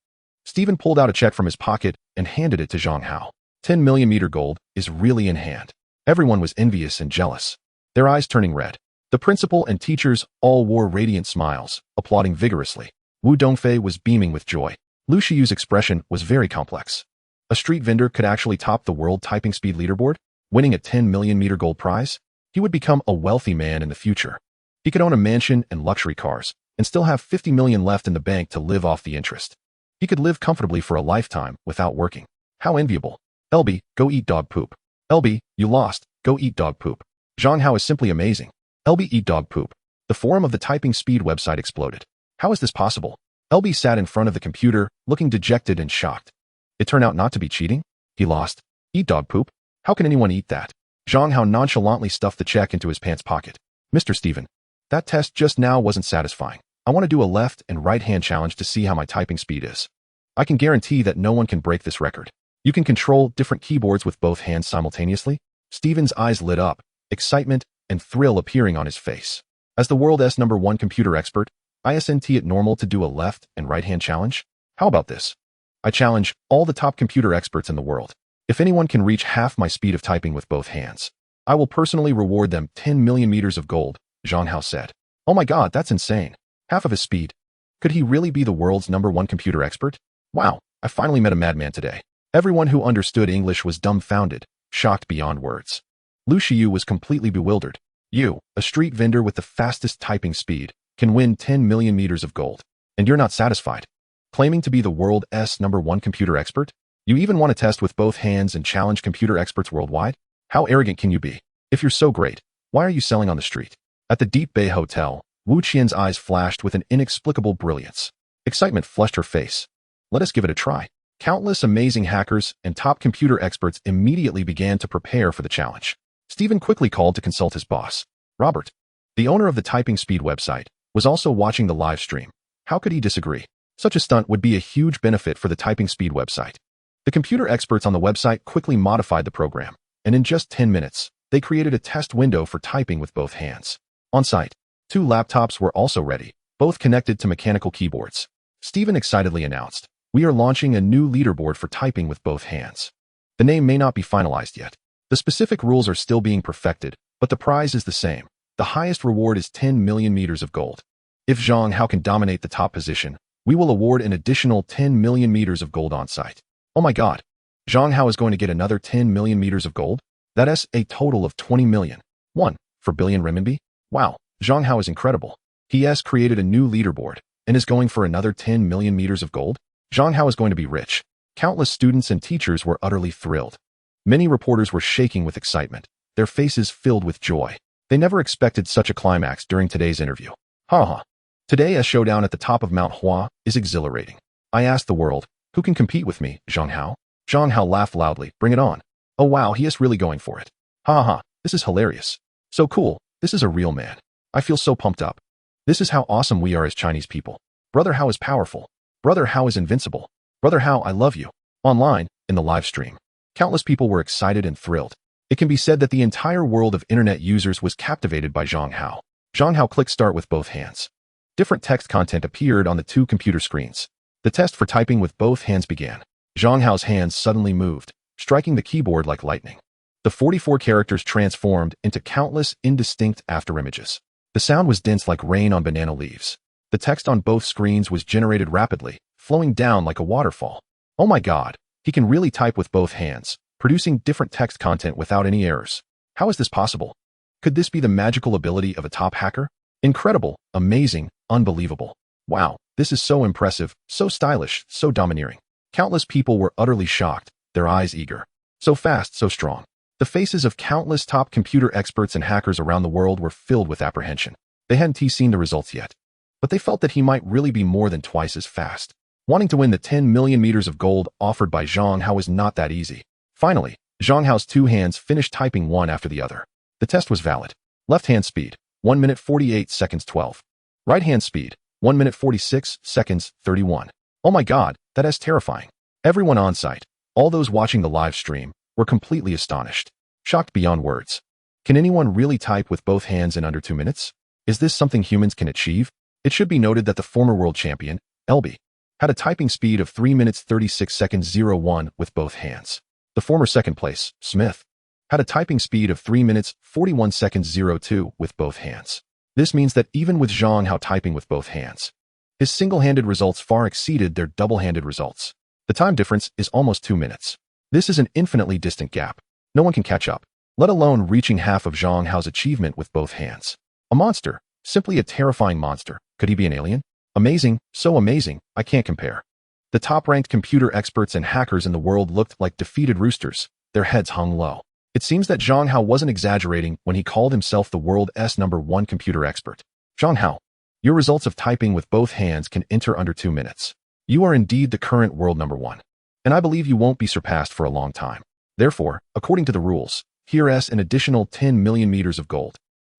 Stephen pulled out a check from his pocket and handed it to Zhang Hao. 10 million meter gold is really in hand. Everyone was envious and jealous, their eyes turning red. The principal and teachers all wore radiant smiles, applauding vigorously. Wu Dongfei was beaming with joy. Lu Shiyu's expression was very complex. A street vendor could actually top the world typing speed leaderboard, winning a 10 million meter gold prize. He would become a wealthy man in the future. He could own a mansion and luxury cars, and still have 50 million left in the bank to live off the interest. He could live comfortably for a lifetime without working. How enviable. LB, go eat dog poop. LB, you lost, go eat dog poop. Zhang Hao is simply amazing. LB, eat dog poop. The forum of the typing speed website exploded. How is this possible? LB sat in front of the computer, looking dejected and shocked. It turned out not to be cheating. He lost. Eat dog poop? How can anyone eat that? Zhang Hao nonchalantly stuffed the check into his pants pocket. Mr. Stephen, that test just now wasn't satisfying. I want to do a left and right hand challenge to see how my typing speed is. I can guarantee that no one can break this record. You can control different keyboards with both hands simultaneously. Stephen's eyes lit up, excitement and thrill appearing on his face. As the world's #1 computer expert, isn't it normal to do a left and right hand challenge? How about this? I challenge all the top computer experts in the world. If anyone can reach half my speed of typing with both hands, I will personally reward them 10 million meters of gold, Zhang Hao said. Oh my god, that's insane. Half of his speed. Could he really be the world's #1 computer expert? Wow, I finally met a madman today. Everyone who understood English was dumbfounded, shocked beyond words. Lu Shiyu was completely bewildered. You, a street vendor with the fastest typing speed, can win 10 million meters of gold. And you're not satisfied. Claiming to be the world's #1 computer expert? You even want to test with both hands and challenge computer experts worldwide? How arrogant can you be? If you're so great, why are you selling on the street? At the Deep Bay Hotel, Wu Qian's eyes flashed with an inexplicable brilliance. Excitement flushed her face. Let us give it a try. Countless amazing hackers and top computer experts immediately began to prepare for the challenge. Stephen quickly called to consult his boss. Robert, the owner of the typing speed website, was also watching the live stream. How could he disagree? Such a stunt would be a huge benefit for the typing speed website. The computer experts on the website quickly modified the program, and in just 10 minutes, they created a test window for typing with both hands. On site, 2 laptops were also ready, both connected to mechanical keyboards. Stephen excitedly announced, "We are launching a new leaderboard for typing with both hands." The name may not be finalized yet. The specific rules are still being perfected, but the prize is the same. The highest reward is 10 million meters of gold. If Zhang Hao can dominate the top position, we will award an additional 10 million meters of gold on site. Oh my god. Zhang Hao is going to get another 10 million meters of gold? That is a total of 20 million. 1 for billion renminbi? Wow, Zhang Hao is incredible. He has created a new leaderboard and is going for another 10 million meters of gold? Zhang Hao is going to be rich. Countless students and teachers were utterly thrilled. Many reporters were shaking with excitement, their faces filled with joy. They never expected such a climax during today's interview. Haha. Today's showdown at the top of Mount Hua is exhilarating. I asked the world, who can compete with me, Zhang Hao? Zhang Hao laughed loudly. Bring it on. Oh wow, he is really going for it. Haha, this is hilarious. So cool, this is a real man. I feel so pumped up. This is how awesome we are as Chinese people. Brother Hao is powerful. Brother Hao is invincible. Brother Hao, I love you. Online, in the live stream, countless people were excited and thrilled. It can be said that the entire world of internet users was captivated by Zhang Hao. Zhang Hao clicked start with both hands. Different text content appeared on the 2 computer screens. The test for typing with both hands began. Zhang Hao's hands suddenly moved, striking the keyboard like lightning. The 44 characters transformed into countless indistinct afterimages. The sound was dense like rain on banana leaves. The text on both screens was generated rapidly, flowing down like a waterfall. Oh my god, he can really type with both hands, producing different text content without any errors. How is this possible? Could this be the magical ability of a top hacker? Incredible, amazing, unbelievable. Wow, this is so impressive, so stylish, so domineering. Countless people were utterly shocked, their eyes eager. So fast, so strong. The faces of countless top computer experts and hackers around the world were filled with apprehension. They hadn't seen the results yet, but they felt that he might really be more than twice as fast. Wanting to win the 10 million meters of gold offered by Zhang Hao was not that easy. Finally, Zhang Hao's 2 hands finished typing one after the other. The test was valid. Left hand speed, 1 minute 48 seconds 12. Right hand speed, 1 minute 46 seconds 31. Oh my god, that is terrifying. Everyone on site, all those watching the live stream, were completely astonished, shocked beyond words. Can anyone really type with both hands in under 2 minutes? Is this something humans can achieve? It should be noted that the former world champion, LB, had a typing speed of 3 minutes 36 seconds 01 with both hands. The former second place, Smith, had a typing speed of 3 minutes 41 seconds 02 with both hands. This means that even with Zhang Hao typing with both hands, his single-handed results far exceeded their double-handed results. The time difference is almost 2 minutes. This is an infinitely distant gap. No one can catch up, let alone reaching half of Zhang Hao's achievement with both hands. A monster, simply a terrifying monster. Could he be an alien? Amazing, so amazing, I can't compare. The top-ranked computer experts and hackers in the world looked like defeated roosters, their heads hung low. It seems that Zhang Hao wasn't exaggerating when he called himself the world's #1 computer expert. Zhang Hao, your results of typing with both hands can enter under 2 minutes. You are indeed the current world #1. And I believe you won't be surpassed for a long time. Therefore, according to the rules, here's an additional 10 million meters of gold.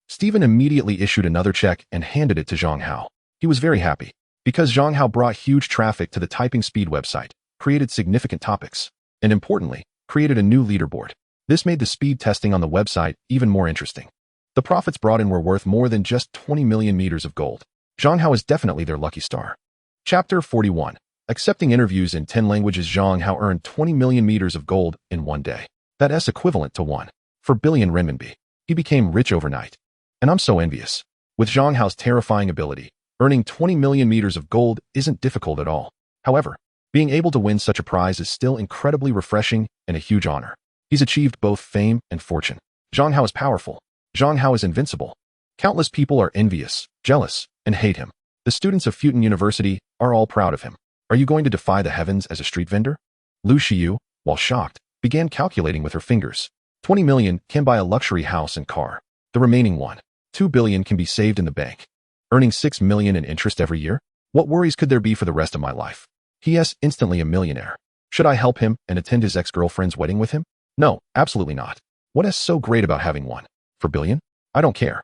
Stephen immediately issued another check and handed it to Zhang Hao. He was very happy, because Zhang Hao brought huge traffic to the Typing Speed website, created significant topics, and importantly, created a new leaderboard. This made the speed testing on the website even more interesting. The profits brought in were worth more than just 20 million meters of gold. Zhang Hao is definitely their lucky star. Chapter 41. Accepting interviews in 10 languages. Zhang Hao earned 20 million meters of gold in one day. That is equivalent to 1.4 billion renminbi. He became rich overnight. And I'm so envious. With Zhang Hao's terrifying ability, earning 20 million meters of gold isn't difficult at all. However, being able to win such a prize is still incredibly refreshing and a huge honor. He's achieved both fame and fortune. Zhang Hao is powerful. Zhang Hao is invincible. Countless people are envious, jealous, and hate him. The students of Futon University are all proud of him. Are you going to defy the heavens as a street vendor? Lu Xiyu, while shocked, began calculating with her fingers. 20 million can buy a luxury house and car. The remaining 1.2 billion can be saved in the bank. Earning 6 million in interest every year? What worries could there be for the rest of my life? He is instantly a millionaire. Should I help him and attend his ex-girlfriend's wedding with him? No, absolutely not. What is so great about having 1.4 billion? I don't care.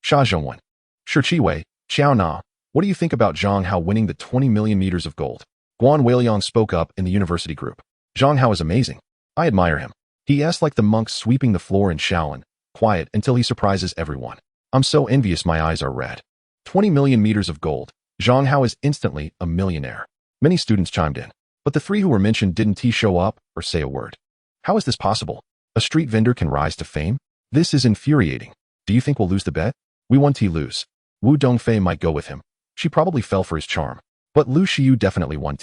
Sha Zhongwen. Shichiwei, Xiao Na. What do you think about Zhang Hao winning the 20 million meters of gold? Guan Weiliang spoke up in the university group. Zhang Hao is amazing. I admire him. He is like the monk sweeping the floor in Shaolin, quiet until he surprises everyone. I'm so envious my eyes are red. 20 million meters of gold. Zhang Hao is instantly a millionaire. Many students chimed in, but the 3 who were mentioned didn't show up or say a word. How is this possible? A street vendor can rise to fame? This is infuriating. Do you think we'll lose the bet? We won't lose. Wu Dongfei might go with him. She probably fell for his charm. But Lu Xiyu definitely won.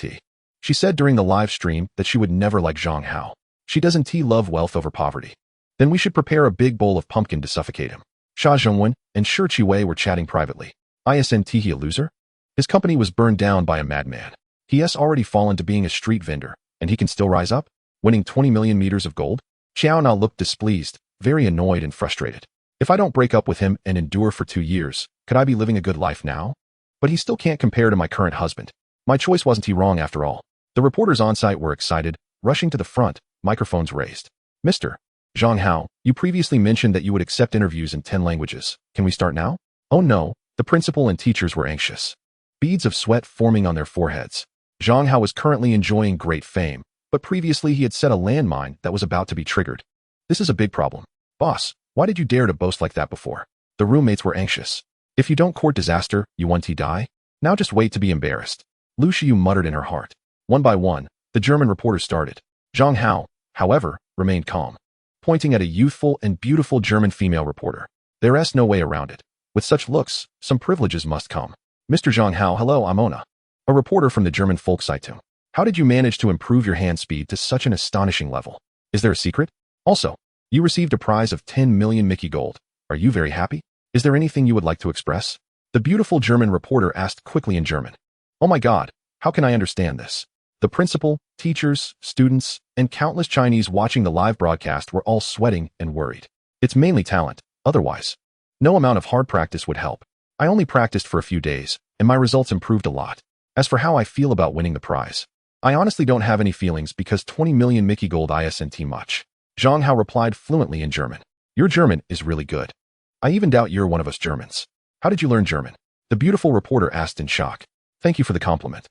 She said during the live stream that she would never like Zhang Hao. She doesn't love wealth over poverty. Then we should prepare a big bowl of pumpkin to suffocate him. Sha Zhongwen and Shi Chiwei were chatting privately. Isn't he a loser? His company was burned down by a madman. He has already fallen to being a street vendor, and he can still rise up, winning 20 million meters of gold? Xiao Na looked displeased, very annoyed and frustrated. If I don't break up with him and endure for 2 years, could I be living a good life now? But he still can't compare to my current husband. My choice wasn't wrong after all. The reporters on site were excited, rushing to the front, microphones raised. Mr. Zhang Hao, you previously mentioned that you would accept interviews in 10 languages. Can we start now? Oh no, the principal and teachers were anxious. Beads of sweat forming on their foreheads. Zhang Hao was currently enjoying great fame, but previously he had set a landmine that was about to be triggered. This is a big problem. Boss, why did you dare to boast like that before? The roommates were anxious. If you don't court disaster, you want to die? Now just wait to be embarrassed. Lu Xiyu muttered in her heart. One by one, the German reporters started. Zhang Hao, however, remained calm, pointing at a youthful and beautiful German female reporter. There is no way around it. With such looks, some privileges must come. Mr. Zhang Hao, hello, I'm Ona, a reporter from the German Volkszeitung. How did you manage to improve your hand speed to such an astonishing level? Is there a secret? Also, you received a prize of 10 million Mickey gold. Are you very happy? Is there anything you would like to express? The beautiful German reporter asked quickly in German. Oh my God, how can I understand this? The principal, teachers, students, and countless Chinese watching the live broadcast were all sweating and worried. It's mainly talent, otherwise. No amount of hard practice would help. I only practiced for a few days, and my results improved a lot. As for how I feel about winning the prize, I honestly don't have any feelings because 20 million Mickey gold isn't much. Zhang Hao replied fluently in German. Your German is really good. I even doubt you're one of us Germans. How did you learn German? The beautiful reporter asked in shock. Thank you for the compliment.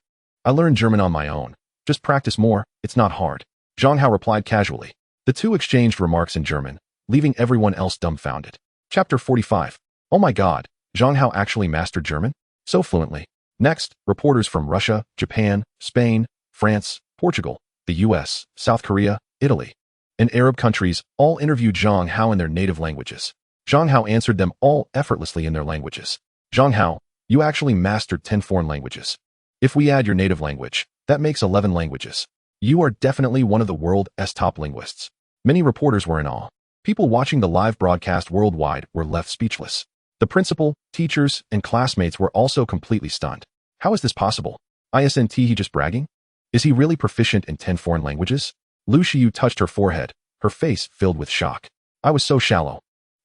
I learned German on my own. Just practice more, it's not hard. Zhang Hao replied casually. The two exchanged remarks in German, leaving everyone else dumbfounded. Chapter 45. Oh my god, Zhang Hao actually mastered German? So fluently. Next, reporters from Russia, Japan, Spain, France, Portugal, the US, South Korea, Italy, and Arab countries all interviewed Zhang Hao in their native languages. Zhang Hao answered them all effortlessly in their languages. Zhang Hao, you actually mastered 10 foreign languages. If we add your native language, that makes 11 languages. You are definitely one of the world's top linguists. Many reporters were in awe. People watching the live broadcast worldwide were left speechless. The principal, teachers, and classmates were also completely stunned. How is this possible? Isn't he just bragging? Is he really proficient in 10 foreign languages? Lu Xiyu touched her forehead, her face filled with shock. I was so shallow.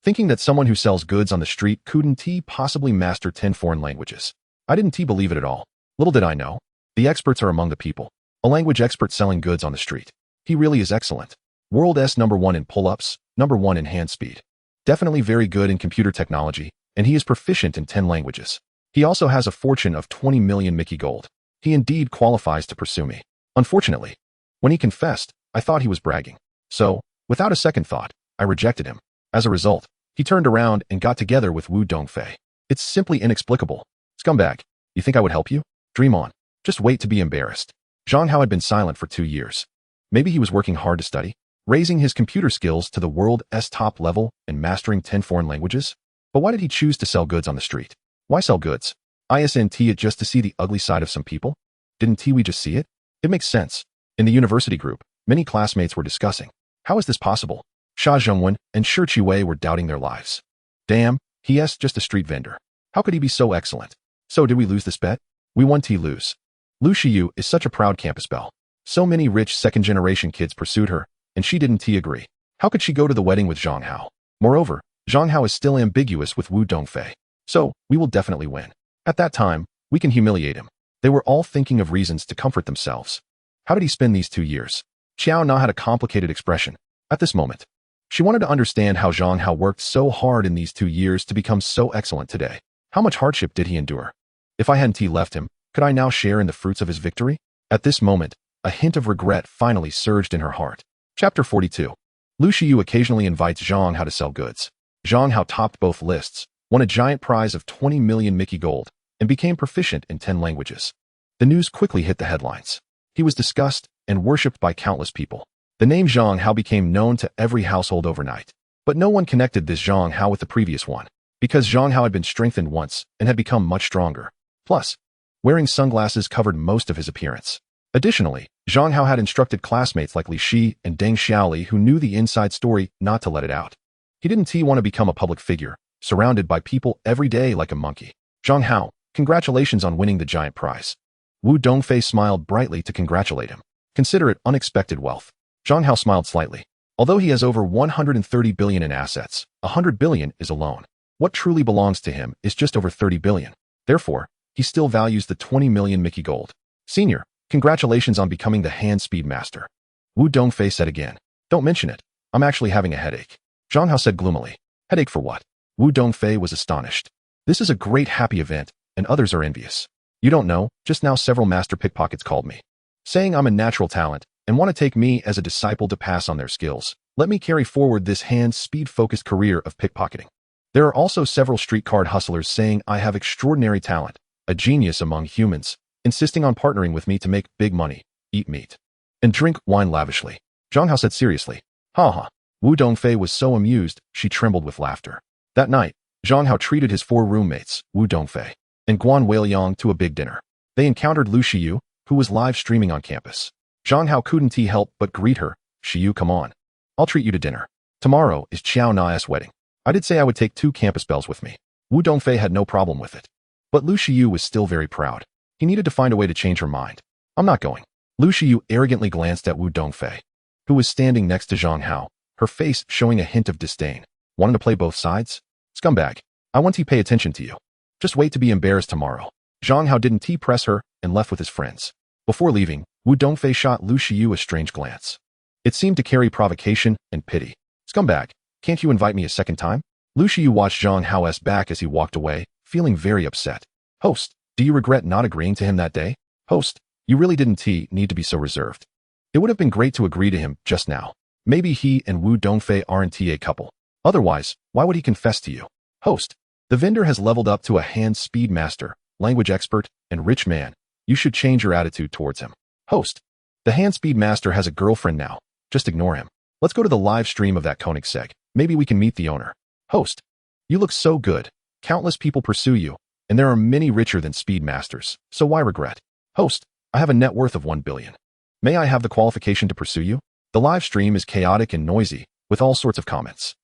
Thinking that someone who sells goods on the street couldn't possibly master 10 foreign languages. I didn't believe it at all. Little did I know. The experts are among the people. A language expert selling goods on the street. He really is excellent. World's #1 in pull-ups, #1 in hand speed. Definitely very good in computer technology, and he is proficient in 10 languages. He also has a fortune of 20 million Mickey gold. He indeed qualifies to pursue me. Unfortunately, when he confessed, I thought he was bragging. So, without a second thought, I rejected him. As a result, he turned around and got together with Wu Dongfei. It's simply inexplicable. Scumbag, you think I would help you? Dream on. Just wait to be embarrassed. Zhang Hao had been silent for 2 years. Maybe he was working hard to study, raising his computer skills to the world's top level and mastering 10 foreign languages. But why did he choose to sell goods on the street? Why sell goods? Isn't it just to see the ugly side of some people? Didn't we just see it? It makes sense. In the university group, many classmates were discussing. How is this possible? Xia Zhongwen and Shi Qiwei were doubting their lives. Damn, he's just a street vendor. How could he be so excellent? So did we lose this bet? We won lose. Lu Xiyu is such a proud campus belle. So many rich second-generation kids pursued her, and she didn't agree. How could she go to the wedding with Zhang Hao? Moreover, Zhang Hao is still ambiguous with Wu Dongfei. So, we will definitely win. At that time, we can humiliate him. They were all thinking of reasons to comfort themselves. How did he spend these 2 years? Xiao Na had a complicated expression. At this moment, she wanted to understand how Zhang Hao worked so hard in these 2 years to become so excellent today. How much hardship did he endure? If I hadn't left him, could I now share in the fruits of his victory? At this moment, a hint of regret finally surged in her heart. Chapter 42. Lu Xiyu occasionally invites Zhang Hao to sell goods. Zhang Hao topped both lists, won a giant prize of 20 million Mickey gold, and became proficient in 10 languages. The news quickly hit the headlines. He was discussed and worshipped by countless people. The name Zhang Hao became known to every household overnight. But no one connected this Zhang Hao with the previous one, because Zhang Hao had been strengthened once and had become much stronger. Plus, wearing sunglasses covered most of his appearance. Additionally, Zhang Hao had instructed classmates like Li Shi and Deng Xiaoli who knew the inside story not to let it out. He didn't want to become a public figure, surrounded by people every day like a monkey. Zhang Hao, congratulations on winning the giant prize. Wu Dongfei smiled brightly to congratulate him. Consider it unexpected wealth. Zhang Hao smiled slightly. Although he has over 130 billion in assets, 100 billion is a loan. What truly belongs to him is just over 30 billion. Therefore, he still values the 20 million Mickey gold. Senior, congratulations on becoming the hand speed master. Wu Dongfei said again. Don't mention it. I'm actually having a headache. Zhang Hao said gloomily. Headache for what? Wu Dongfei was astonished. This is a great happy event, and others are envious. You don't know, just now several master pickpockets called me, saying I'm a natural talent and want to take me as a disciple to pass on their skills. Let me carry forward this hand speed focused career of pickpocketing. There are also several street card hustlers saying I have extraordinary talent, a genius among humans, insisting on partnering with me to make big money, eat meat, and drink wine lavishly. Zhang Hao said seriously. Ha. Wu Dongfei was so amused, she trembled with laughter. That night, Zhang Hao treated his 4 roommates, Wu Dongfei and Guan Weiliang, to a big dinner. They encountered Lu Xiyu, who was live streaming on campus. Zhang Hao couldn't help but greet her. Xiyu, come on. I'll treat you to dinner. Tomorrow is Qiao Na's wedding. I did say I would take 2 campus bells with me. Wu Dongfei had no problem with it. But Lu Xiyu was still very proud. He needed to find a way to change her mind. I'm not going. Lu Xiyu arrogantly glanced at Wu Dongfei, who was standing next to Zhang Hao, her face showing a hint of disdain. Wanting to play both sides? Scumbag. I want to pay attention to you. Just wait to be embarrassed tomorrow. Zhang Hao didn't press her and left with his friends. Before leaving, Wu Dongfei shot Lu Xiyu a strange glance. It seemed to carry provocation and pity. Scumbag, can't you invite me a second time? Lu Xiyu watched Zhang Hao's back as he walked away, feeling very upset. Host, do you regret not agreeing to him that day? Host, you really didn't need to be so reserved. It would have been great to agree to him just now. Maybe he and Wu Dongfei aren't a couple. Otherwise, why would he confess to you? Host, the vendor has leveled up to a hand speed master, language expert, and rich man. You should change your attitude towards him. Host, the hand speed master has a girlfriend now. Just ignore him. Let's go to the live stream of that Koenigsegg. Maybe we can meet the owner. Host, you look so good. Countless people pursue you, and there are many richer than speed masters, so why regret? Host, I have a net worth of 1 billion. May I have the qualification to pursue you? The live stream is chaotic and noisy, with all sorts of comments.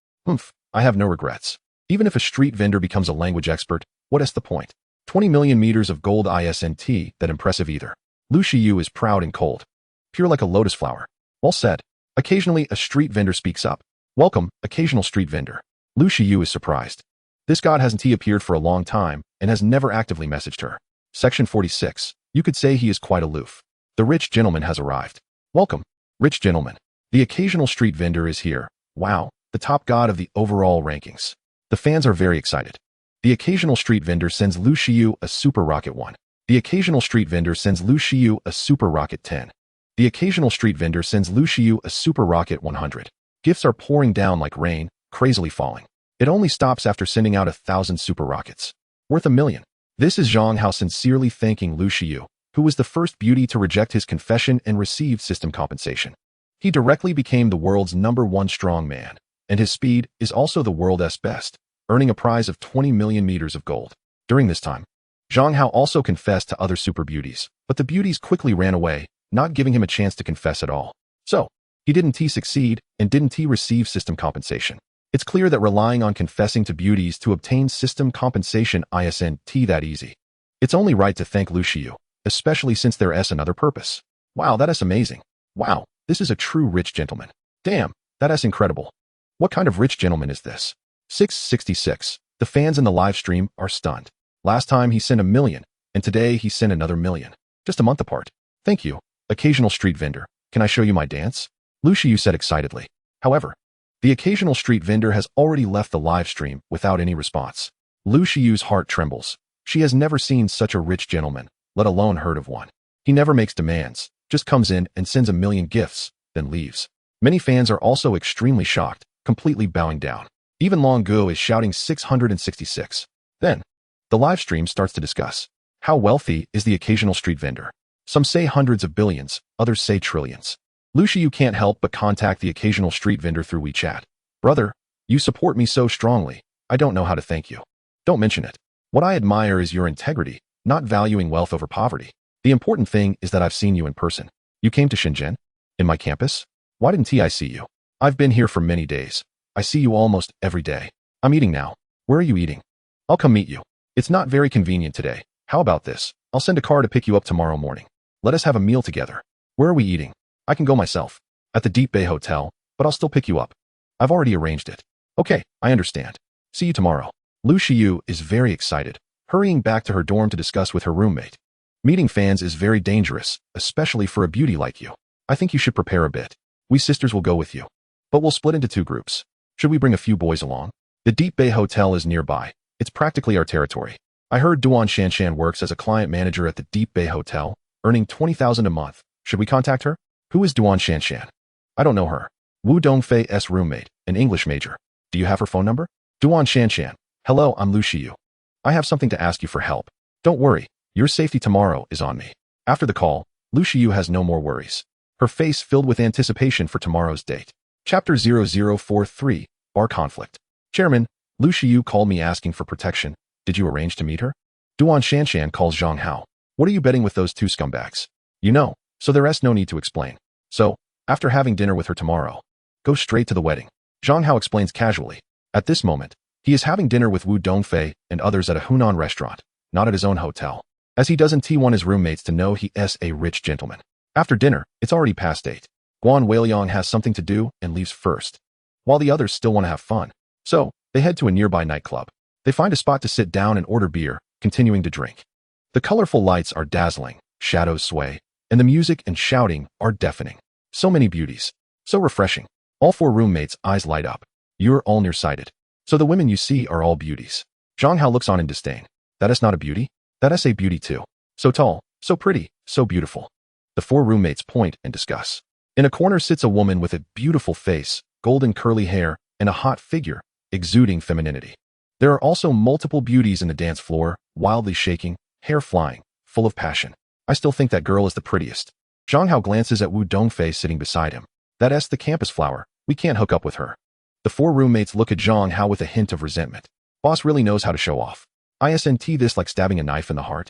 I have no regrets. Even if a street vendor becomes a language expert, what is the point? 20 million meters of gold isn't that impressive either. Lu Shiyu is proud and cold. Pure like a lotus flower. Well said. Occasionally, a street vendor speaks up. Welcome, occasional street vendor. Lu Shiyu is surprised. This god hasn't appeared for a long time and has never actively messaged her. Section 46. You could say he is quite aloof. The rich gentleman has arrived. Welcome, rich gentleman. The occasional street vendor is here. Wow, the top god of the overall rankings. The fans are very excited. The occasional street vendor sends Lu Shiyu a super rocket 1. The occasional street vendor sends Lu Shiyu a super rocket 10. The occasional street vendor sends Lu Shiyu a super rocket 100. Gifts are pouring down like rain, crazily falling. It only stops after sending out 1,000 super rockets. Worth 1 million. This is Zhang Hao sincerely thanking Lu Shiyu, who was the first beauty to reject his confession and received system compensation. He directly became the world's #1 strong man, and his speed is also the world's best, earning a prize of 20 million meters of gold. During this time, Zhang Hao also confessed to other super beauties, but the beauties quickly ran away, not giving him a chance to confess at all. So, he didn't succeed and didn't receive system compensation. It's clear that relying on confessing to beauties to obtain system compensation isn't that easy. It's only right to thank Lu Shiyu, especially since there is another purpose. Wow, that is amazing. Wow, this is a true rich gentleman. Damn, that is incredible. What kind of rich gentleman is this? 666. The fans in the live stream are stunned. Last time he sent 1 million, and today he sent another 1 million. Just a month apart. Thank you, occasional street vendor. Can I show you my dance? Lu Shiyu said excitedly. However, the occasional street vendor has already left the live stream without any response. Lu Shiyu's heart trembles. She has never seen such a rich gentleman, let alone heard of one. He never makes demands, just comes in and sends 1 million gifts, then leaves. Many fans are also extremely shocked, completely bowing down. Even Long Guo is shouting 666. Then, the live stream starts to discuss. How wealthy is the occasional street vendor? Some say hundreds of billions, others say trillions. Lu Shiyu can't help but contact the occasional street vendor through WeChat. Brother, you support me so strongly, I don't know how to thank you. Don't mention it. What I admire is your integrity, not valuing wealth over poverty. The important thing is that I've seen you in person. You came to Shenzhen? In my campus? Why didn't I see you? I've been here for many days. I see you almost every day. I'm eating now. Where are you eating? I'll come meet you. It's not very convenient today. How about this? I'll send a car to pick you up tomorrow morning. Let us have a meal together. Where are we eating? I can go myself. At the Deep Bay Hotel, but I'll still pick you up. I've already arranged it. Okay, I understand. See you tomorrow. Lu Shiyu is very excited, hurrying back to her dorm to discuss with her roommate. Meeting fans is very dangerous, especially for a beauty like you. I think you should prepare a bit. We sisters will go with you. But we'll split into 2 groups. Should we bring a few boys along? The Deep Bay Hotel is nearby. It's practically our territory. I heard Duan Shanshan works as a client manager at the Deep Bay Hotel, earning 20,000 a month. Should we contact her? Who is Duan Shanshan? I don't know her. Wu Dongfei's roommate, an English major. Do you have her phone number? Duan Shanshan. Hello, I'm Lu Shiyu. I have something to ask you for help. Don't worry, your safety tomorrow is on me. After the call, Lu Shiyu has no more worries. Her face filled with anticipation for tomorrow's date. Chapter 0043, Bar Conflict. Chairman, Lu Shiyu called me asking for protection. Did you arrange to meet her? Duan Shanshan calls Zhang Hao. What are you betting with those 2 scumbags? You know, so there is no need to explain. So, after having dinner with her tomorrow, go straight to the wedding. Zhang Hao explains casually. At this moment, he is having dinner with Wu Dongfei and others at a Hunan restaurant, not at his own hotel, as he doesn't want his roommates to know he is a rich gentleman. After dinner, it's already past 8. Guan Weiliang has something to do and leaves first, while the others still want to have fun. So, they head to a nearby nightclub. They find a spot to sit down and order beer, continuing to drink. The colorful lights are dazzling, shadows sway, and the music and shouting are deafening. So many beauties. So refreshing. All 4 roommates' eyes light up. You're all nearsighted. So the women you see are all beauties. Zhang Hao looks on in disdain. That is not a beauty? That essay beauty too. So tall, so pretty, so beautiful. The four roommates point and discuss. In a corner sits a woman with a beautiful face, golden curly hair, and a hot figure, exuding femininity. There are also multiple beauties in the dance floor, wildly shaking, hair flying, full of passion. I still think that girl is the prettiest. Zhang Hao glances at Wu Dongfei sitting beside him. That's the campus flower. We can't hook up with her. The four roommates look at Zhang Hao with a hint of resentment. Boss really knows how to show off. Isn't this like stabbing a knife in the heart?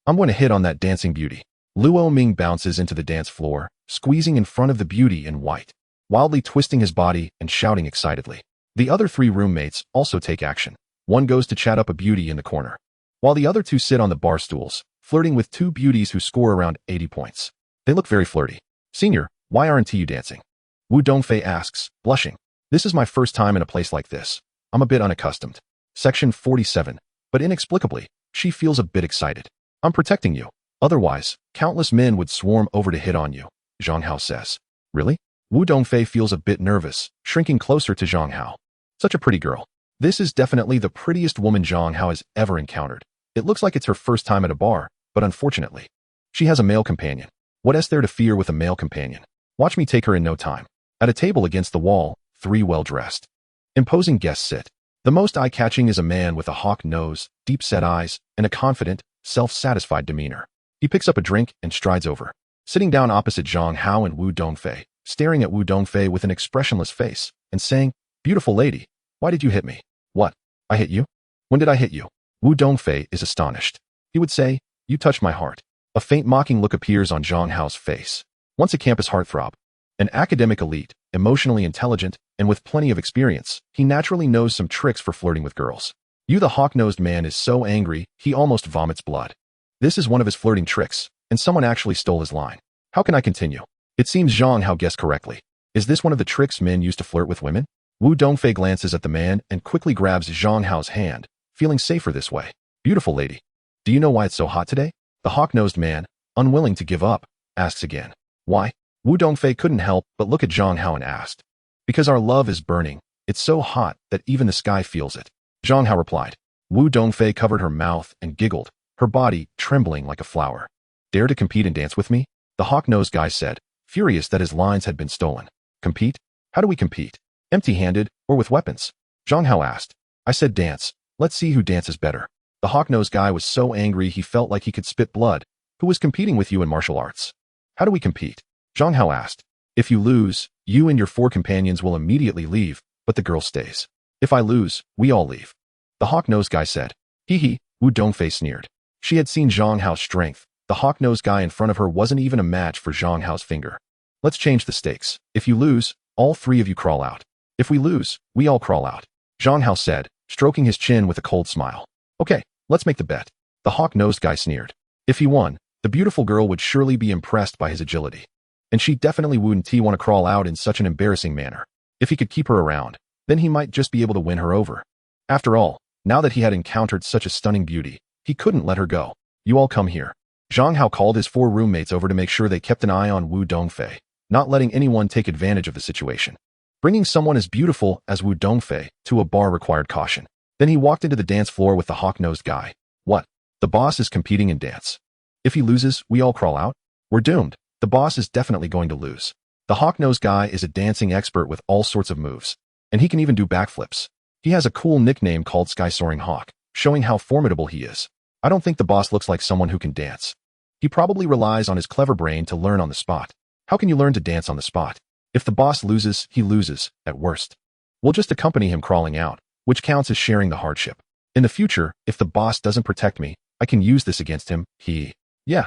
I'm going to hit on that dancing beauty. Luo Ming bounces into the dance floor, squeezing in front of the beauty in white, wildly twisting his body and shouting excitedly. The other three roommates also take action. One goes to chat up a beauty in the corner, while the other two sit on the bar stools, flirting with two beauties who score around 80 points. They look very flirty. Senior, why aren't you dancing? Wu Dongfei asks, blushing. This is my first time in a place like this. I'm a bit unaccustomed. Section 47. But inexplicably, she feels a bit excited. I'm protecting you. Otherwise, countless men would swarm over to hit on you, Zhang Hao says. Really? Wu Dongfei feels a bit nervous, shrinking closer to Zhang Hao. Such a pretty girl. This is definitely the prettiest woman Zhang Hao has ever encountered. It looks like it's her first time at a bar, but unfortunately, she has a male companion. What is there to fear with a male companion? Watch me take her in no time. At a table against the wall, three well-dressed, imposing guests sit. The most eye-catching is a man with a hawk nose, deep-set eyes, and a confident, self-satisfied demeanor. He picks up a drink and strides over, sitting down opposite Zhang Hao and Wu Dongfei, staring at Wu Dongfei with an expressionless face, and saying, Beautiful lady, why did you hit me? What? I hit you? When did I hit you? Wu Dongfei is astonished. He would say, You touched my heart. A faint mocking look appears on Zhang Hao's face. Once a campus heartthrob, an academic elite, emotionally intelligent, and with plenty of experience, he naturally knows some tricks for flirting with girls. You the hawk-nosed man is so angry, he almost vomits blood. This is one of his flirting tricks, and someone actually stole his line. How can I continue? It seems Zhang Hao guessed correctly. Is this one of the tricks men use to flirt with women? Wu Dongfei glances at the man and quickly grabs Zhang Hao's hand, feeling safer this way. Beautiful lady. Do you know why it's so hot today? The hawk-nosed man, unwilling to give up, asks again. Why? Wu Dongfei couldn't help but look at Zhang Hao and asked. Because our love is burning. It's so hot that even the sky feels it. Zhang Hao replied. Wu Dongfei covered her mouth and giggled, her body trembling like a flower. Dare to compete and dance with me? The hawk-nosed guy said, furious that his lines had been stolen. Compete? How do we compete? Empty-handed or with weapons? Zhang Hao asked. I said dance. Let's see who dances better. The hawk-nosed guy was so angry he felt like he could spit blood. Who was competing with you in martial arts? How do we compete? Zhang Hao asked. If you lose, you and your four companions will immediately leave, but the girl stays. If I lose, we all leave. The hawk-nosed guy said. Hee hee, Wu Dongfei sneered. She had seen Zhang Hao's strength. The hawk-nosed guy in front of her wasn't even a match for Zhang Hao's finger. Let's change the stakes. If you lose, all three of you crawl out. If we lose, we all crawl out. Zhang Hao said, stroking his chin with a cold smile. Okay, let's make the bet. The hawk-nosed guy sneered. If he won, the beautiful girl would surely be impressed by his agility. And she definitely wouldn't want to crawl out in such an embarrassing manner. If he could keep her around, then he might just be able to win her over. After all, now that he had encountered such a stunning beauty, he couldn't let her go. You all come here. Zhang Hao called his four roommates over to make sure they kept an eye on Wu Dongfei, not letting anyone take advantage of the situation. Bringing someone as beautiful as Wu Dongfei to a bar required caution. Then he walked into the dance floor with the hawk-nosed guy. What? The boss is competing in dance. If he loses, we all crawl out? We're doomed. The boss is definitely going to lose. The hawk-nosed guy is a dancing expert with all sorts of moves, and he can even do backflips. He has a cool nickname called Sky Soaring Hawk, showing how formidable he is. I don't think the boss looks like someone who can dance. He probably relies on his clever brain to learn on the spot. How can you learn to dance on the spot? If the boss loses, he loses, at worst. We'll just accompany him crawling out, which counts as sharing the hardship. In the future, if the boss doesn't protect me, I can use this against him. Yeah.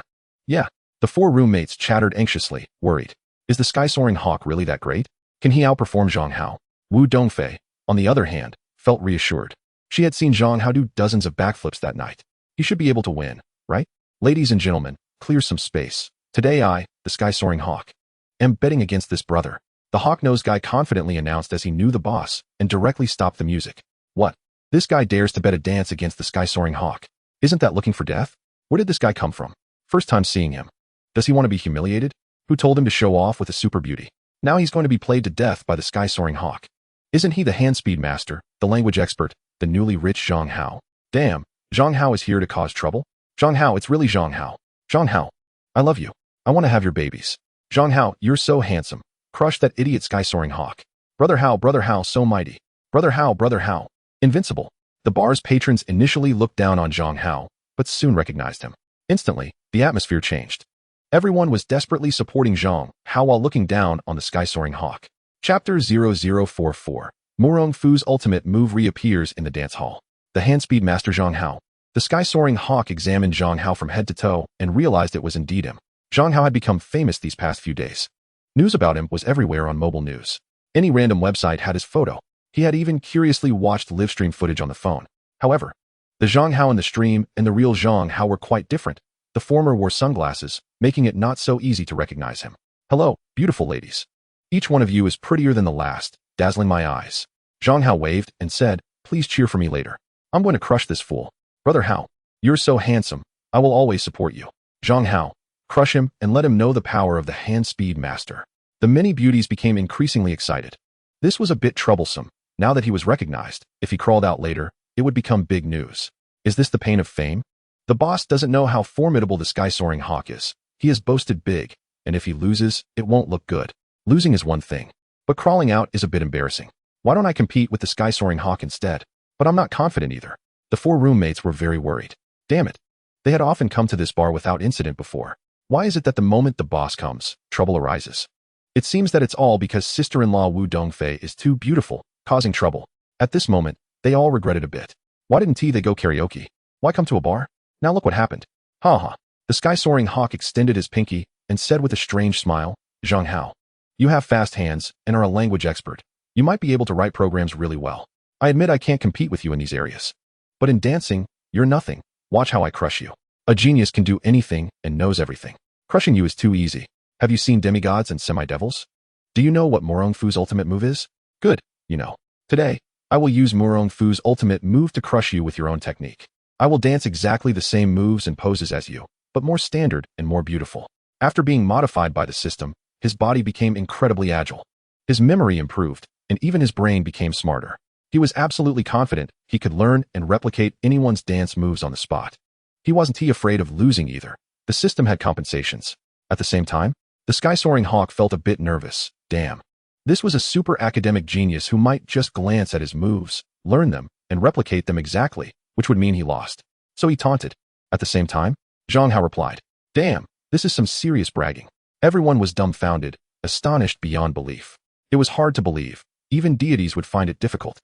The four roommates chattered anxiously, worried. Is the sky-soaring hawk really that great? Can he outperform Zhang Hao? Wu Dongfei, on the other hand, felt reassured. She had seen Zhang Hao do dozens of backflips that night. He should be able to win, right? Ladies and gentlemen, clear some space. Today I, the sky-soaring hawk, am betting against this brother. The hawk-nosed guy confidently announced as he knew the boss and directly stopped the music. What? This guy dares to bet a dance against the sky-soaring hawk. Isn't that looking for death? Where did this guy come from? First time seeing him. Does he want to be humiliated? Who told him to show off with a super beauty? Now he's going to be played to death by the sky-soaring hawk. Isn't he the hand-speed master, the language expert, the newly rich Zhang Hao? Damn, Zhang Hao is here to cause trouble? Zhang Hao, it's really Zhang Hao. Zhang Hao, I love you. I want to have your babies. Zhang Hao, you're so handsome. Crush that idiot sky-soaring hawk. Brother Hao, so mighty. Brother Hao, invincible. The bar's patrons initially looked down on Zhang Hao, but soon recognized him. Instantly, the atmosphere changed. Everyone was desperately supporting Zhang Hao while looking down on the sky-soaring hawk. Chapter 0044. Murong Fu's ultimate move reappears in the dance hall. The hand-speed master Zhang Hao. The sky-soaring hawk examined Zhang Hao from head to toe and realized it was indeed him. Zhang Hao had become famous these past few days. News about him was everywhere on mobile news. Any random website had his photo. He had even curiously watched live stream footage on the phone. However, the Zhang Hao in the stream and the real Zhang Hao were quite different. The former wore sunglasses, making it not so easy to recognize him. Hello, beautiful ladies. Each one of you is prettier than the last, dazzling my eyes. Zhang Hao waved and said, please cheer for me later. I'm going to crush this fool. Brother Hao, you're so handsome. I will always support you. Zhang Hao, crush him and let him know the power of the hand-speed master. The many beauties became increasingly excited. This was a bit troublesome. Now that he was recognized, if he crawled out later, it would become big news. Is this the pain of fame? The boss doesn't know how formidable the sky-soaring hawk is. He has boasted big, and if he loses, it won't look good. Losing is one thing, but crawling out is a bit embarrassing. Why don't I compete with the sky-soaring hawk instead? But I'm not confident either. The four roommates were very worried. Damn it. They had often come to this bar without incident before. Why is it that the moment the boss comes, trouble arises? It seems that it's all because sister-in-law Wu Dongfei is too beautiful, causing trouble. At this moment, they all regretted a bit. Why didn't they go karaoke? Why come to a bar? Now look what happened. Ha ha. The sky-soaring hawk extended his pinky and said with a strange smile, Zhang Hao, you have fast hands and are a language expert. You might be able to write programs really well. I admit I can't compete with you in these areas. But in dancing, you're nothing. Watch how I crush you. A genius can do anything and knows everything. Crushing you is too easy. Have you seen demigods and semi-devils? Do you know what Murong Fu's ultimate move is? Good, you know. Today, I will use Murong Fu's ultimate move to crush you with your own technique. I will dance exactly the same moves and poses as you, but more standard and more beautiful. After being modified by the system, his body became incredibly agile. His memory improved, and even his brain became smarter. He was absolutely confident he could learn and replicate anyone's dance moves on the spot. He wasn't afraid of losing either. The system had compensations. At the same time, the sky-soaring hawk felt a bit nervous. Damn. This was a super academic genius who might just glance at his moves, learn them, and replicate them exactly, which would mean he lost. So he taunted. At the same time, Zhang Hao replied, damn, this is some serious bragging. Everyone was dumbfounded, astonished beyond belief. It was hard to believe. Even deities would find it difficult.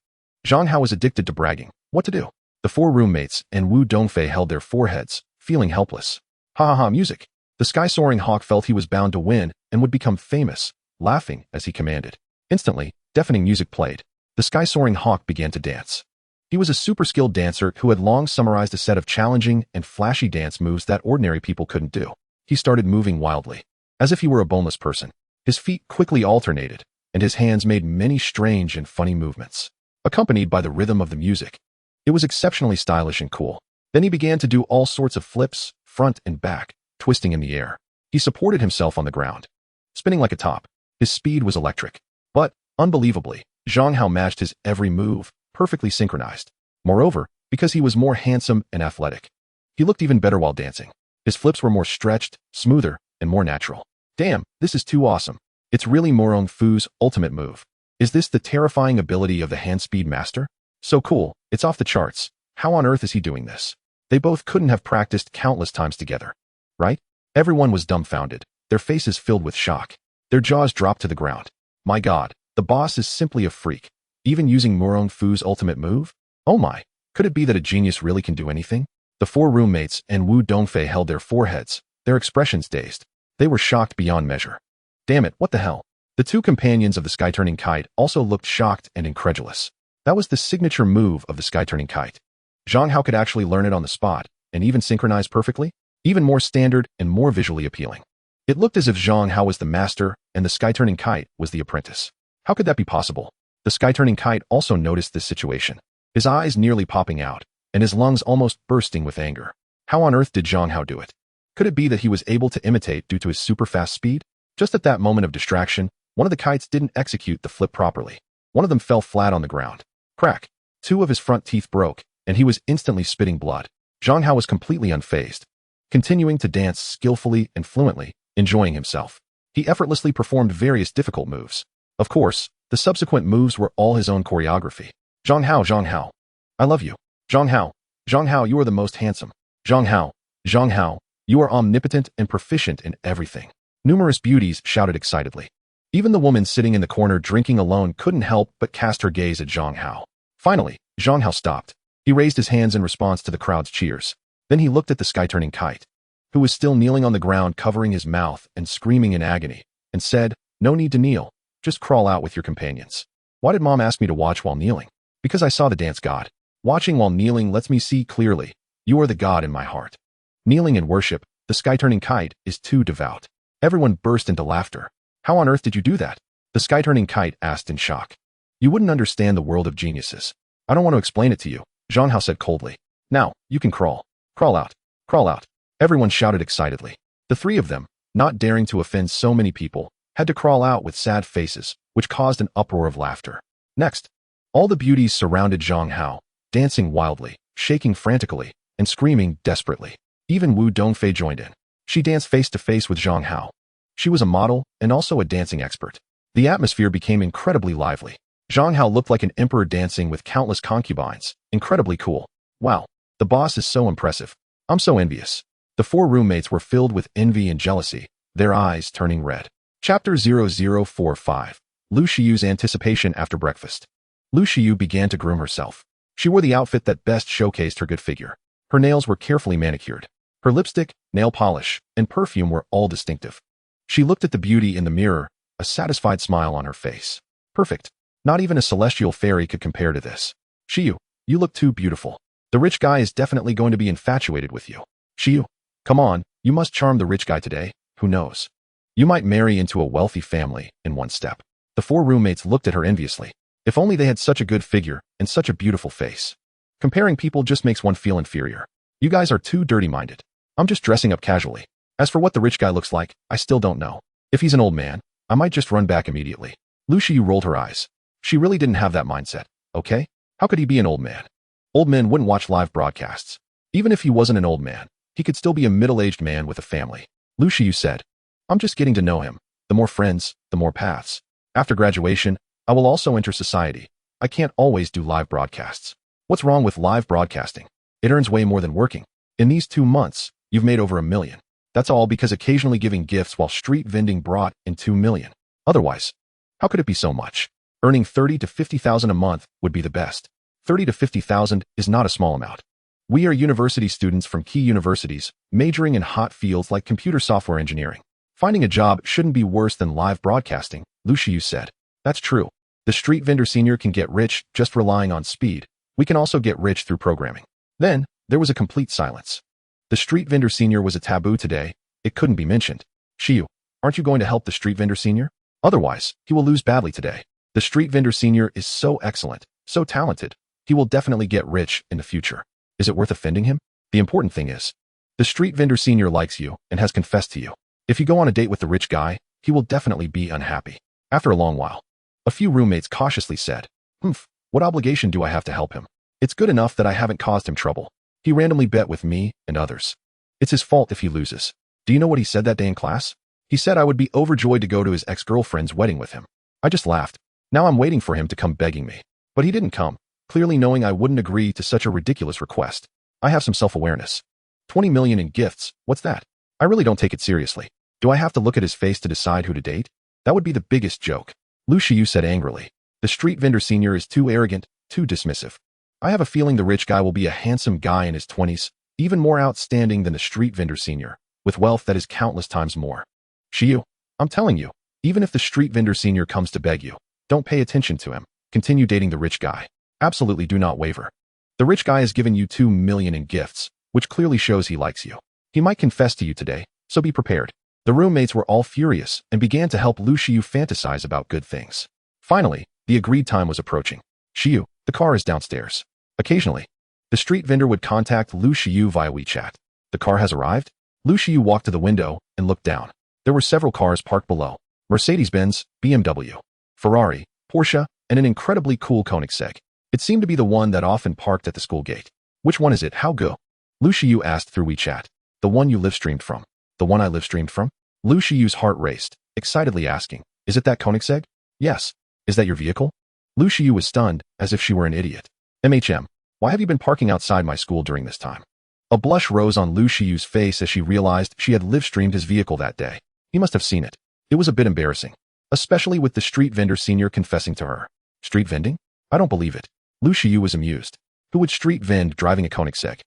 Zhang Hao was addicted to bragging. What to do? The four roommates and Wu Dongfei held their foreheads, feeling helpless. Ha ha ha, music. The sky-soaring hawk felt he was bound to win and would become famous, laughing as he commanded. Instantly, deafening music played. The sky-soaring hawk began to dance. He was a super-skilled dancer who had long summarized a set of challenging and flashy dance moves that ordinary people couldn't do. He started moving wildly, as if he were a boneless person. His feet quickly alternated, and his hands made many strange and funny movements, accompanied by the rhythm of the music. It was exceptionally stylish and cool. Then he began to do all sorts of flips, front and back, twisting in the air. He supported himself on the ground, spinning like a top. His speed was electric. But, unbelievably, Zhang Hao matched his every move, perfectly synchronized. Moreover, because he was more handsome and athletic, he looked even better while dancing. His flips were more stretched, smoother, and more natural. Damn, this is too awesome. It's really Murong Fu's ultimate move. Is this the terrifying ability of the hand-speed master? So cool, it's off the charts. How on earth is he doing this? They both couldn't have practiced countless times together, right? Everyone was dumbfounded, their faces filled with shock. Their jaws dropped to the ground. My god, the boss is simply a freak. Even using Murong Fu's ultimate move? Oh my, could it be that a genius really can do anything? The four roommates and Wu Dongfei held their foreheads, their expressions dazed. They were shocked beyond measure. Damn it, what the hell? The two companions of the sky-turning kite also looked shocked and incredulous. That was the signature move of the sky-turning kite. Zhang Hao could actually learn it on the spot, and even synchronize perfectly? Even more standard and more visually appealing. It looked as if Zhang Hao was the master and the sky-turning kite was the apprentice. How could that be possible? The sky-turning kite also noticed this situation, his eyes nearly popping out, and his lungs almost bursting with anger. How on earth did Zhang Hao do it? Could it be that he was able to imitate due to his super-fast speed? Just at that moment of distraction, one of the kites didn't execute the flip properly. One of them fell flat on the ground. Crack. Two of his front teeth broke, and he was instantly spitting blood. Zhang Hao was completely unfazed, continuing to dance skillfully and fluently, enjoying himself. He effortlessly performed various difficult moves. Of course, the subsequent moves were all his own choreography. Zhang Hao, I love you. Zhang Hao, you are the most handsome. Zhang Hao, you are omnipotent and proficient in everything. Numerous beauties shouted excitedly. Even the woman sitting in the corner drinking alone couldn't help but cast her gaze at Zhang Hao. Finally, Zhang Hao stopped. He raised his hands in response to the crowd's cheers. Then he looked at the sky-turning kite, who was still kneeling on the ground covering his mouth and screaming in agony, and said, "No need to kneel. Just crawl out with your companions." Why did Mom ask me to watch while kneeling? Because I saw the dance god. Watching while kneeling lets me see clearly. You are the god in my heart. Kneeling in worship, the sky-turning kite is too devout. Everyone burst into laughter. How on earth did you do that? The sky-turning kite asked in shock. You wouldn't understand the world of geniuses. I don't want to explain it to you, Zhang Hao said coldly. Now, you can crawl. Crawl out. Crawl out. Everyone shouted excitedly. The three of them, not daring to offend so many people, had to crawl out with sad faces, which caused an uproar of laughter. Next, all the beauties surrounded Zhang Hao, dancing wildly, shaking frantically, and screaming desperately. Even Wu Dongfei joined in. She danced face-to-face with Zhang Hao. She was a model and also a dancing expert. The atmosphere became incredibly lively. Zhang Hao looked like an emperor dancing with countless concubines. Incredibly cool. Wow, the boss is so impressive. I'm so envious. The four roommates were filled with envy and jealousy, their eyes turning red. Chapter 0045. Lu Shiyu's anticipation after breakfast. Lu Shiyu began to groom herself. She wore the outfit that best showcased her good figure. Her nails were carefully manicured. Her lipstick, nail polish, and perfume were all distinctive. She looked at the beauty in the mirror, a satisfied smile on her face. Perfect. Not even a celestial fairy could compare to this. Shiyu, you look too beautiful. The rich guy is definitely going to be infatuated with you. Shiyu, come on, you must charm the rich guy today. Who knows? You might marry into a wealthy family in one step. The four roommates looked at her enviously. If only they had such a good figure and such a beautiful face. Comparing people just makes one feel inferior. You guys are too dirty-minded. I'm just dressing up casually. As for what the rich guy looks like, I still don't know. If he's an old man, I might just run back immediately. Lu Shiyu rolled her eyes. She really didn't have that mindset, okay? How could he be an old man? Old men wouldn't watch live broadcasts. Even if he wasn't an old man, he could still be a middle-aged man with a family. Lu Shiyu said, I'm just getting to know him. The more friends, the more paths. After graduation, I will also enter society. I can't always do live broadcasts. What's wrong with live broadcasting? It earns way more than working. In these 2 months, you've made over $1 million. That's all because occasionally giving gifts while street vending brought in $2 million. Otherwise, how could it be so much? Earning $30,000 to $50,000 a month would be the best. $30,000 to $50,000 is not a small amount. We are university students from key universities, majoring in hot fields like computer software engineering. Finding a job shouldn't be worse than live broadcasting, Lu Shiyu said. That's true. The street vendor senior can get rich just relying on speed. We can also get rich through programming. Then, there was a complete silence. The street vendor senior was a taboo today. It couldn't be mentioned. Shiyu, aren't you going to help the street vendor senior? Otherwise, he will lose badly today. The street vendor senior is so excellent, so talented. He will definitely get rich in the future. Is it worth offending him? The important thing is, the street vendor senior likes you and has confessed to you. If you go on a date with the rich guy, he will definitely be unhappy. After a long while, a few roommates cautiously said, what obligation do I have to help him? It's good enough that I haven't caused him trouble. He randomly bet with me and others. It's his fault if he loses. Do you know what he said that day in class? He said I would be overjoyed to go to his ex-girlfriend's wedding with him. I just laughed. Now I'm waiting for him to come begging me. But he didn't come, clearly knowing I wouldn't agree to such a ridiculous request. I have some self-awareness. 20 million in gifts, what's that? I really don't take it seriously. Do I have to look at his face to decide who to date? That would be the biggest joke. Lu Shiyu said angrily. The street vendor senior is too arrogant, too dismissive. I have a feeling the rich guy will be a handsome guy in his 20s, even more outstanding than the street vendor senior, with wealth that is countless times more. Shiyu, I'm telling you, even if the street vendor senior comes to beg you, don't pay attention to him. Continue dating the rich guy. Absolutely do not waver. The rich guy has given you 2 million in gifts, which clearly shows he likes you. He might confess to you today, so be prepared. The roommates were all furious and began to help Lu Shiyu fantasize about good things. Finally, the agreed time was approaching. Shiyu, the car is downstairs. Occasionally, the street vendor would contact Lu Shiyu via WeChat. The car has arrived? Lu Shiyu walked to the window and looked down. There were several cars parked below. Mercedes-Benz, BMW, Ferrari, Porsche, and an incredibly cool Koenigsegg. It seemed to be the one that often parked at the school gate. Which one is it? How go? Lu Shiyu asked through WeChat. The one you live-streamed from. The one I live-streamed from? Lu Shiyu's heart raced, excitedly asking, is it that Koenigsegg? Yes. Is that your vehicle? Lu Shiyu was stunned, as if she were an idiot. Why have you been parking outside my school during this time? A blush rose on Lu Shiyu's face as she realized she had live-streamed his vehicle that day. He must have seen it. It was a bit embarrassing, especially with the street vendor senior confessing to her. Street vending? I don't believe it. Lu Shiyu was amused. Who would street vend driving a Koenigsegg?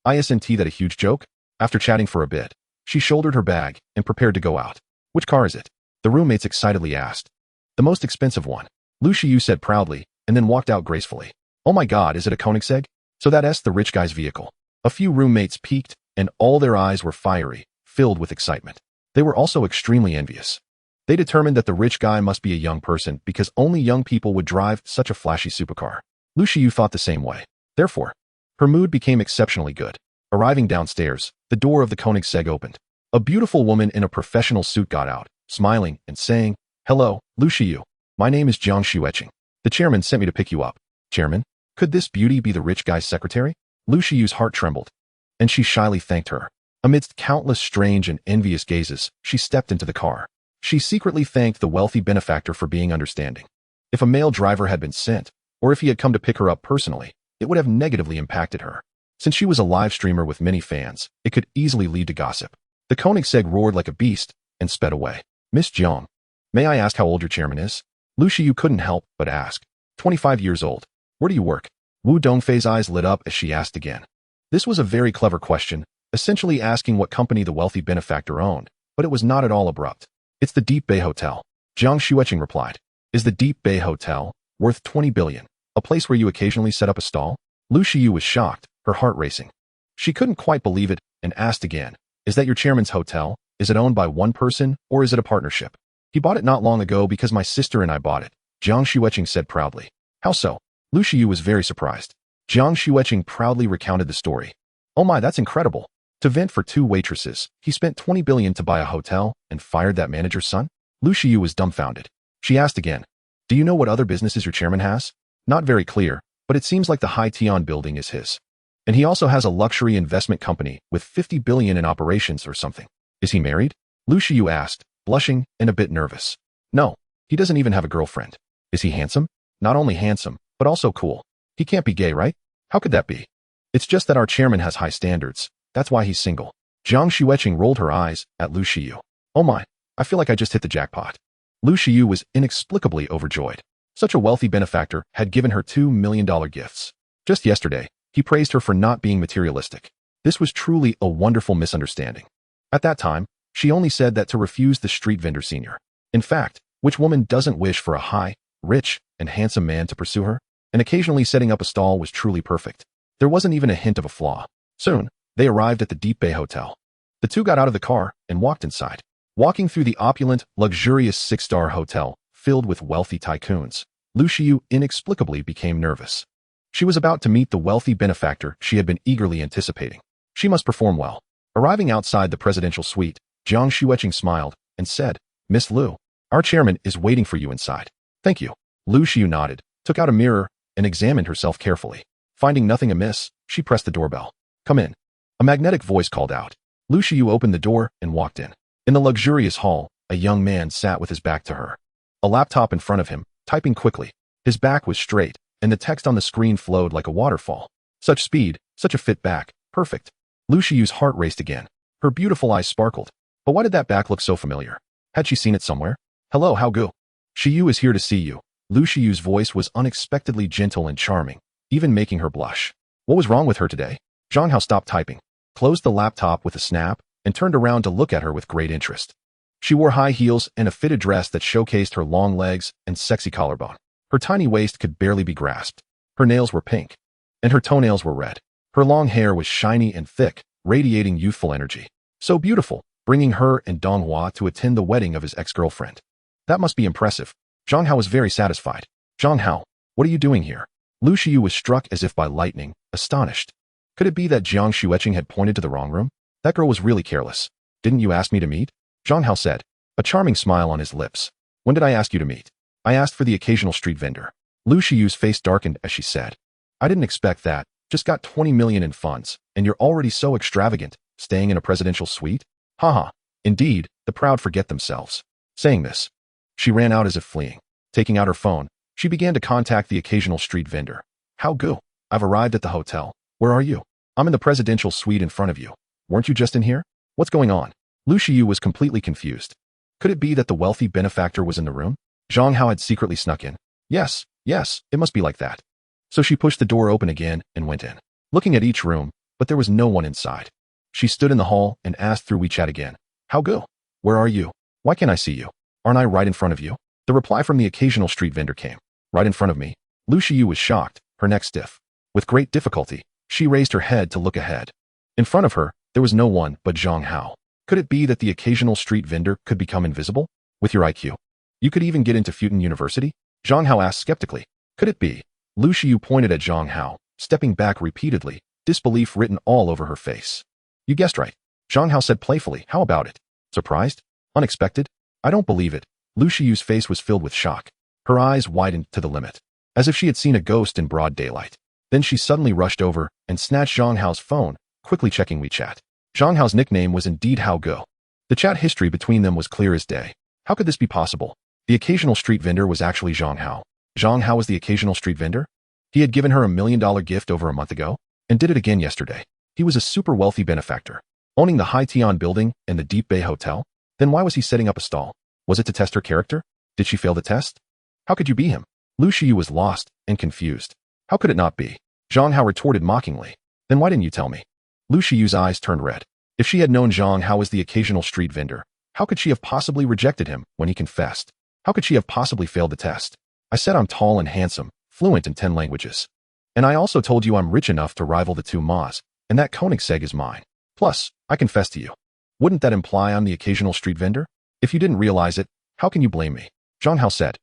Isn't that a huge joke? After chatting for a bit, she shouldered her bag and prepared to go out. Which car is it? The roommates excitedly asked. The most expensive one, Lu Shiyu said proudly, and then walked out gracefully. Oh my god, is it a Koenigsegg? So that's the rich guy's vehicle. A few roommates peeked, and all their eyes were fiery, filled with excitement. They were also extremely envious. They determined that the rich guy must be a young person because only young people would drive such a flashy supercar. Lu Shiyu thought the same way. Therefore, her mood became exceptionally good. Arriving downstairs, the door of the Koenigsegg opened. A beautiful woman in a professional suit got out, smiling and saying, Hello, Lu Shiyu. My name is Zhang Hao. The chairman sent me to pick you up. Chairman? Could this beauty be the rich guy's secretary? Lu Shiyu's heart trembled, and she shyly thanked her. Amidst countless strange and envious gazes, she stepped into the car. She secretly thanked the wealthy benefactor for being understanding. If a male driver had been sent, or if he had come to pick her up personally, it would have negatively impacted her. Since she was a live streamer with many fans, it could easily lead to gossip. The Koenigsegg roared like a beast and sped away. Miss Zhang, may I ask how old your chairman is? Lu Shiyu couldn't help but ask. 25 years old. Where do you work? Wu Dongfei's eyes lit up as she asked again. This was a very clever question, essentially asking what company the wealthy benefactor owned, but it was not at all abrupt. It's the Deep Bay Hotel. Zhang Hao replied. Is the Deep Bay Hotel worth 20 billion? A place where you occasionally set up a stall? Lu Shiyu was shocked, her heart racing. She couldn't quite believe it and asked again, is that your chairman's hotel? Is it owned by one person or is it a partnership? He bought it not long ago because my sister and I bought it, Zhang Hao said proudly. How so? Lu Shiyu was very surprised. Zhang Hao proudly recounted the story. Oh my, that's incredible. To vent for 2 waitresses, he spent 20 billion to buy a hotel and fired that manager's son? Lu Shiyu was dumbfounded. She asked again, do you know what other businesses your chairman has? Not very clear, but it seems like the High Tian building is his. And he also has a luxury investment company with 50 billion in operations or something. Is he married? Lu Shiyu asked, blushing and a bit nervous. No, he doesn't even have a girlfriend. Is he handsome? Not only handsome, but also cool. He can't be gay, right? How could that be? It's just that our chairman has high standards. That's why he's single. Zhang Hao rolled her eyes at Lu Shiyu. Oh my, I feel like I just hit the jackpot. Lu Shiyu was inexplicably overjoyed. Such a wealthy benefactor had given her $2 million gifts. Just yesterday, he praised her for not being materialistic. This was truly a wonderful misunderstanding. At that time, she only said that to refuse the street vendor senior. In fact, which woman doesn't wish for a high, rich, and handsome man to pursue her? And occasionally setting up a stall was truly perfect. There wasn't even a hint of a flaw. Soon, they arrived at the Deep Bay Hotel. The two got out of the car and walked inside. Walking through the opulent, luxurious 6-star hotel, filled with wealthy tycoons, Lu Shiyu inexplicably became nervous. She was about to meet the wealthy benefactor she had been eagerly anticipating. She must perform well. Arriving outside the presidential suite, Zhang Hao smiled and said, Miss Lu, our chairman is waiting for you inside. Thank you. Lu Shiyu nodded, took out a mirror, and examined herself carefully. Finding nothing amiss, she pressed the doorbell. Come in. A magnetic voice called out. Lu Shiyu opened the door and walked in. In the luxurious hall, a young man sat with his back to her. A laptop in front of him, typing quickly. His back was straight, and the text on the screen flowed like a waterfall. Such speed, such a fit back, perfect. Lu Shiyu's heart raced again. Her beautiful eyes sparkled. But why did that back look so familiar? Had she seen it somewhere? Hello, how go? Shiyu is here to see you. Lu Shiyu's voice was unexpectedly gentle and charming, even making her blush. What was wrong with her today? Zhang Hao stopped typing, closed the laptop with a snap, and turned around to look at her with great interest. She wore high heels and a fitted dress that showcased her long legs and sexy collarbone. Her tiny waist could barely be grasped. Her nails were pink, and her toenails were red. Her long hair was shiny and thick, radiating youthful energy. So beautiful, bringing her and Dong Hua to attend the wedding of his ex-girlfriend. That must be impressive. Zhang Hao was very satisfied. Zhang Hao, what are you doing here? Lu Shiyu was struck as if by lightning, astonished. Could it be that Zhang Hao had pointed to the wrong room? That girl was really careless. Didn't you ask me to meet? Zhang Hao said, a charming smile on his lips. When did I ask you to meet? I asked for the occasional street vendor. Lu Shiyu's face darkened as she said. I didn't expect that. Just got 20 million in funds, and you're already so extravagant, staying in a presidential suite? Haha. Indeed, the proud forget themselves. Saying this, she ran out as if fleeing. Taking out her phone, she began to contact the occasional street vendor. How go? I've arrived at the hotel. Where are you? I'm in the presidential suite in front of you. Weren't you just in here? What's going on? Lu Shiyu was completely confused. Could it be that the wealthy benefactor was in the room? Zhang Hao had secretly snuck in. Yes, it must be like that. So she pushed the door open again and went in, looking at each room, but there was no one inside. She stood in the hall and asked through WeChat again. How go? Where are you? Why can't I see you? Aren't I right in front of you? The reply from the occasional street vendor came. Right in front of me. Lu Shiyu was shocked, her neck stiff. With great difficulty, she raised her head to look ahead. In front of her, there was no one but Zhang Hao. Could it be that the occasional street vendor could become invisible? With your IQ, you could even get into Futon University? Zhang Hao asked skeptically. Could it be? Lu Shiyu pointed at Zhang Hao, stepping back repeatedly, disbelief written all over her face. You guessed right. Zhang Hao said playfully. How about it? Surprised? Unexpected? I don't believe it. Lu Shiyu's face was filled with shock. Her eyes widened to the limit, as if she had seen a ghost in broad daylight. Then she suddenly rushed over and snatched Zhang Hao's phone, quickly checking WeChat. Zhang Hao's nickname was indeed Hao Go. The chat history between them was clear as day. How could this be possible? The occasional street vendor was actually Zhang Hao. Zhang Hao was the occasional street vendor? He had given her $1 million gift over a month ago, and did it again yesterday. He was a super wealthy benefactor, owning the High Tian building and the Deep Bay Hotel. Then why was he setting up a stall? Was it to test her character? Did she fail the test? How could you be him? Lu Shiyu was lost and confused. How could it not be? Zhang Hao retorted mockingly. Then why didn't you tell me? Lu Shiyu's eyes turned red. If she had known Zhang Hao was the occasional street vendor, how could she have possibly rejected him when he confessed? How could she have possibly failed the test? I said I'm tall and handsome, fluent in 10 languages. And I also told you I'm rich enough to rival the two Ma's, and that Koenigsegg is mine. Plus, I confess to you. Wouldn't that imply I'm the occasional street vendor? If you didn't realize it, how can you blame me? Zhang Hao said.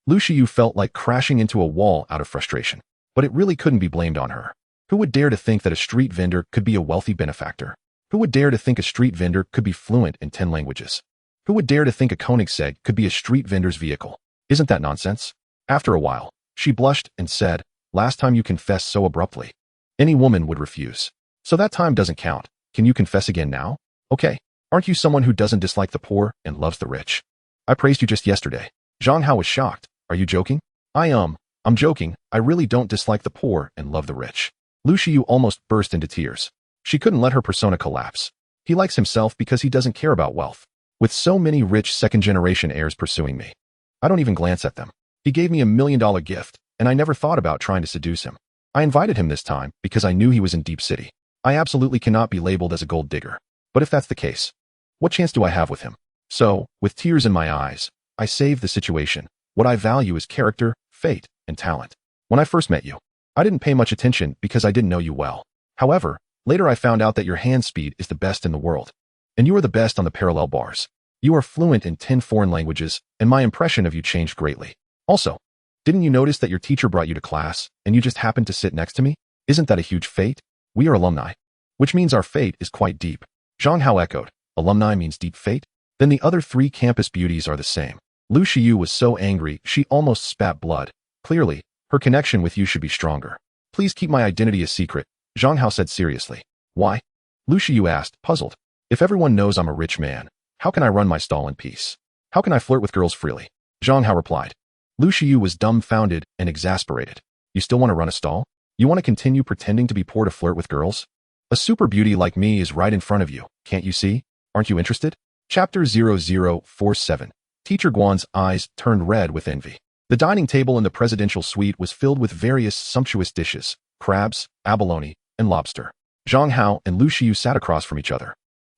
Lu Shiyu felt like crashing into a wall out of frustration. But it really couldn't be blamed on her. Who would dare to think that a street vendor could be a wealthy benefactor? Who would dare to think a street vendor could be fluent in 10 languages? Who would dare to think a Koenigsegg could be a street vendor's vehicle? Isn't that nonsense? After a while, she blushed and said, last time you confessed so abruptly. Any woman would refuse. So that time doesn't count. Can you confess again now? Okay. Aren't you someone who doesn't dislike the poor and loves the rich? I praised you just yesterday. Zhang Hao was shocked. Are you joking? I'm joking. I really don't dislike the poor and love the rich. Lu Shiyu almost burst into tears. She couldn't let her persona collapse. He likes himself because he doesn't care about wealth. With so many rich second-generation heirs pursuing me, I don't even glance at them. He gave me $1 million gift, and I never thought about trying to seduce him. I invited him this time because I knew he was in Deep City. I absolutely cannot be labeled as a gold digger. But if that's the case, what chance do I have with him? So, with tears in my eyes, I saved the situation. What I value is character, fate, and talent. When I first met you, I didn't pay much attention because I didn't know you well. However, later I found out that your hand speed is the best in the world. And you are the best on the parallel bars. You are fluent in 10 foreign languages, and my impression of you changed greatly. Also, didn't you notice that your teacher brought you to class, and you just happened to sit next to me? Isn't that a huge fate? We are alumni, which means our fate is quite deep. Zhang Hao echoed. Alumni means deep fate? Then the other 3 campus beauties are the same. Lu Shiyu was so angry she almost spat blood. Clearly, her connection with you should be stronger. Please keep my identity a secret, Zhang Hao said seriously. Why? Lu Shiyu asked, puzzled. If everyone knows I'm a rich man, how can I run my stall in peace? How can I flirt with girls freely? Zhang Hao replied. Lu Shiyu was dumbfounded and exasperated. You still want to run a stall? You want to continue pretending to be poor to flirt with girls? A super beauty like me is right in front of you, can't you see? Aren't you interested? Chapter 0047. Teacher Guan's eyes turned red with envy. The dining table in the presidential suite was filled with various sumptuous dishes, crabs, abalone, and lobster. Zhang Hao and Lu Shiyu sat across from each other,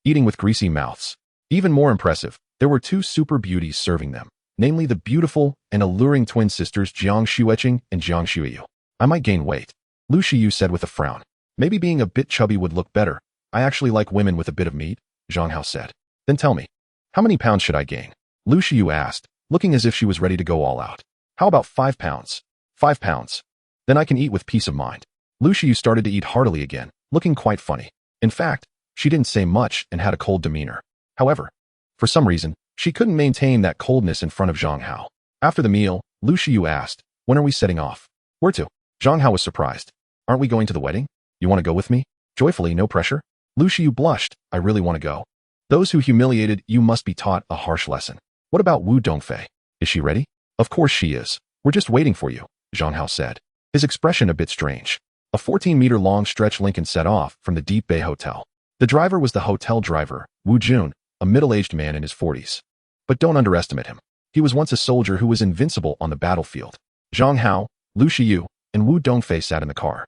eating with greasy mouths. Even more impressive, there were 2 super beauties serving them, namely the beautiful and alluring twin sisters Jiang Xueqing and Jiang Xueyu. I might gain weight, Lu Shiyu said with a frown. Maybe being a bit chubby would look better. I actually like women with a bit of meat, Zhang Hao said. Then tell me, how many pounds should I gain? Lu Shiyu asked, looking as if she was ready to go all out. How about 5 pounds? 5 pounds. Then I can eat with peace of mind. Lu Shiyu started to eat heartily again, looking quite funny. In fact, she didn't say much and had a cold demeanor. However, for some reason, she couldn't maintain that coldness in front of Zhang Hao. After the meal, Lu Shiyu asked, when are we setting off? Where to? Zhang Hao was surprised. Aren't we going to the wedding? You want to go with me? Joyfully, no pressure. Lu Shiyu blushed. I really want to go. Those who humiliated you must be taught a harsh lesson. What about Wu Dongfei? Is she ready? Of course she is. We're just waiting for you, Zhang Hao said, his expression a bit strange. A 14-meter-long stretch Lincoln set off from the Deep Bay Hotel. The driver was the hotel driver, Wu Jun, a middle-aged man in his 40s. But don't underestimate him. He was once a soldier who was invincible on the battlefield. Zhang Hao, Lu Shiyu, and Wu Dongfei sat in the car.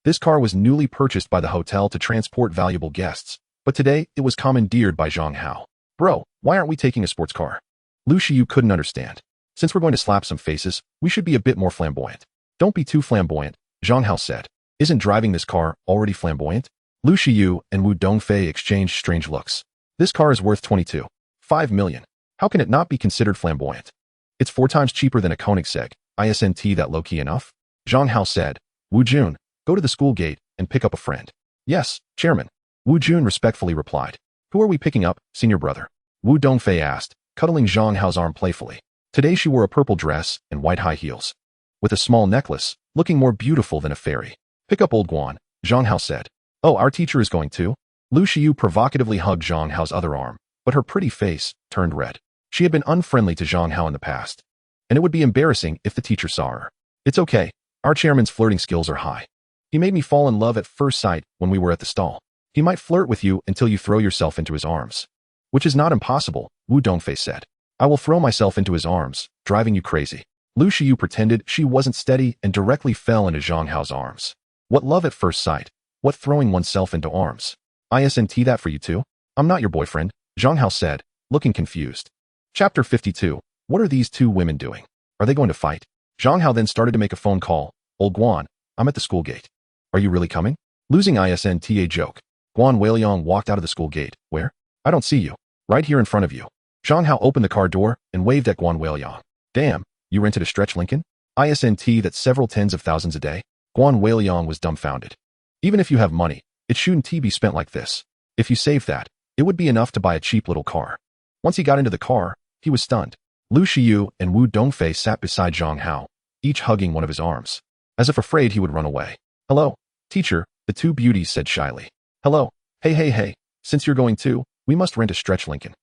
This car was newly purchased by the hotel to transport valuable guests, but today it was commandeered by Zhang Hao. Bro, why aren't we taking a sports car? Lu Shiyu couldn't understand. Since we're going to slap some faces, we should be a bit more flamboyant. Don't be too flamboyant, Zhang Hao said. Isn't driving this car already flamboyant? Lu Shiyu and Wu Dongfei exchanged strange looks. This car is worth 22.5 million. How can it not be considered flamboyant? It's 4 times cheaper than a Koenigsegg. Isn't that low-key enough? Zhang Hao said. Wu Jun, go to the school gate and pick up a friend. Yes, Chairman. Wu Jun respectfully replied. Who are we picking up, senior brother? Wu Dongfei asked, cuddling Zhang Hao's arm playfully. Today she wore a purple dress and white high heels, with a small necklace, looking more beautiful than a fairy. Pick up old Guan, Zhang Hao said. Oh, our teacher is going too? Lu Shiyu provocatively hugged Zhang Hao's other arm, but her pretty face turned red. She had been unfriendly to Zhang Hao in the past, and it would be embarrassing if the teacher saw her. It's okay. Our chairman's flirting skills are high. He made me fall in love at first sight when we were at the stall. He might flirt with you until you throw yourself into his arms. Which is not impossible, Wu Dongfei said. I will throw myself into his arms, driving you crazy. Lu Shiyu pretended she wasn't steady and directly fell into Zhang Hao's arms. What love at first sight? What throwing oneself into arms? Isn't that for you too? I'm not your boyfriend, Zhang Hao said, looking confused. Chapter 52. What are these two women doing? Are they going to fight? Zhang Hao then started to make a phone call. Old Guan, I'm at the school gate. Are you really coming? Losing isn't a joke. Guan Weiliang walked out of the school gate. Where? I don't see you. Right here in front of you. Zhang Hao opened the car door and waved at Guan Weiliang. Damn, you rented a stretch Lincoln? Isn't that several tens of thousands a day? Guan Weiliang was dumbfounded. Even if you have money, it shouldn't be spent like this. If you save that, it would be enough to buy a cheap little car. Once he got into the car, he was stunned. Lu Shiyu and Wu Dongfei sat beside Zhang Hao, each hugging one of his arms, as if afraid he would run away. Hello, teacher, the two beauties said shyly. Hello, hey, since you're going too, we must rent a stretch Lincoln.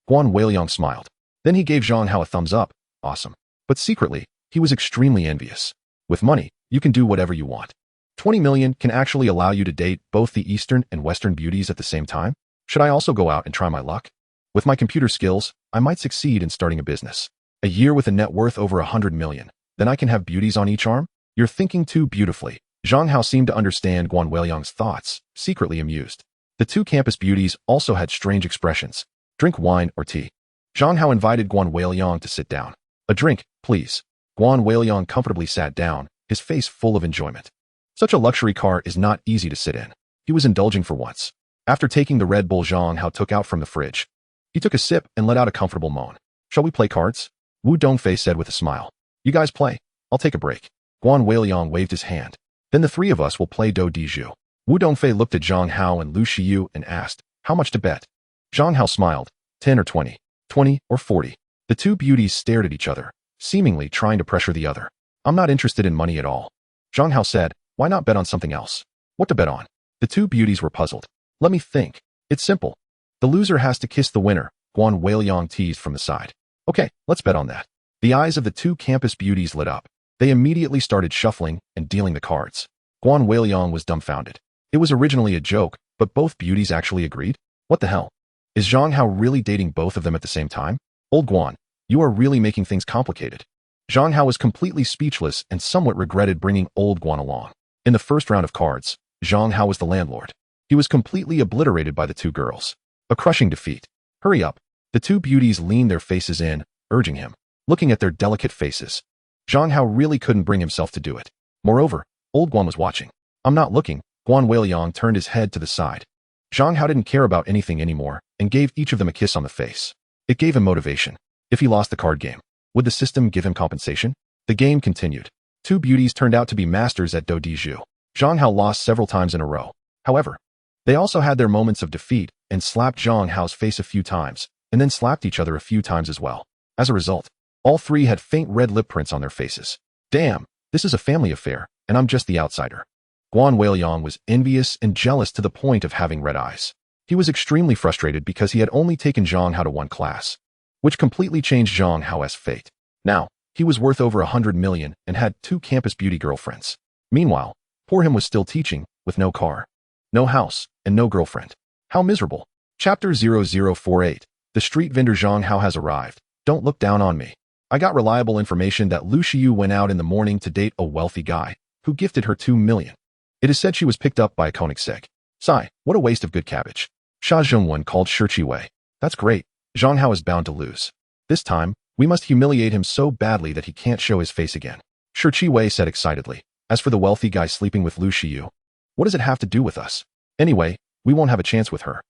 Guan Weiliang smiled. Then he gave Zhang Hao a thumbs up. Awesome. But secretly, he was extremely envious. With money, you can do whatever you want. 20 million can actually allow you to date both the Eastern and Western beauties at the same time? Should I also go out and try my luck? With my computer skills, I might succeed in starting a business. A year with a net worth over 100 million. Then I can have beauties on each arm? You're thinking too beautifully. Zhang Hao seemed to understand Guan Weiliang's thoughts, secretly amused. The two campus beauties also had strange expressions. Drink wine or tea. Zhang Hao invited Guan Weiliang to sit down. A drink, please. Guan Weiliang comfortably sat down, his face full of enjoyment. Such a luxury car is not easy to sit in. He was indulging for once. After taking the Red Bull Zhang Hao took out from the fridge, he took a sip and let out a comfortable moan. Shall we play cards? Wu Dongfei said with a smile. You guys play. I'll take a break. Guan Weiliang waved his hand. Then the three of us will play do di ju. Wu Dongfei looked at Zhang Hao and Lu Shiyu and asked, how much to bet? Zhang Hao smiled. 10 or 20. 20 or 40. The two beauties stared at each other, seemingly trying to pressure the other. I'm not interested in money at all. Zhang Hao said, why not bet on something else? What to bet on? The two beauties were puzzled. Let me think. It's simple. The loser has to kiss the winner, Guan Weiliang teased from the side. Okay, let's bet on that. The eyes of the two campus beauties lit up. They immediately started shuffling and dealing the cards. Guan Weiliang was dumbfounded. It was originally a joke, but both beauties actually agreed? What the hell? Is Zhang Hao really dating both of them at the same time? Old Guan, you are really making things complicated. Zhang Hao was completely speechless and somewhat regretted bringing old Guan along. In the first round of cards, Zhang Hao was the landlord. He was completely obliterated by the two girls. A crushing defeat. Hurry up. The two beauties leaned their faces in, urging him. Looking at their delicate faces, Zhang Hao really couldn't bring himself to do it. Moreover, old Guan was watching. I'm not looking. Guan Weiliang turned his head to the side. Zhang Hao didn't care about anything anymore and gave each of them a kiss on the face. It gave him motivation. If he lost the card game, would the system give him compensation? The game continued. Two beauties turned out to be masters at do di ju. Zhang Hao lost several times in a row. However, they also had their moments of defeat and slapped Zhang Hao's face a few times, and then slapped each other a few times as well. As a result, all three had faint red lip prints on their faces. Damn, this is a family affair, and I'm just the outsider. Guan Weiliang was envious and jealous to the point of having red eyes. He was extremely frustrated because he had only taken Zhang Hao to one class, which completely changed Zhang Hao's fate. Now, he was worth over 100 million and had 2 campus beauty girlfriends. Meanwhile, poor him was still teaching, with no car, no house, and no girlfriend. How miserable. Chapter 0048. The street vendor Zhang Hao has arrived. Don't look down on me. I got reliable information that Lu Xiyu went out in the morning to date a wealthy guy, who gifted her 2 million. It is said she was picked up by a Koenigsegg. Sigh, what a waste of good cabbage. Sha Zhongwen called Shi Qiwei. That's great. Zhang Hao is bound to lose. This time, we must humiliate him so badly that he can't show his face again. Shi Qiwei said excitedly. As for the wealthy guy sleeping with Lu Xiyu, what does it have to do with us? Anyway, we won't have a chance with her.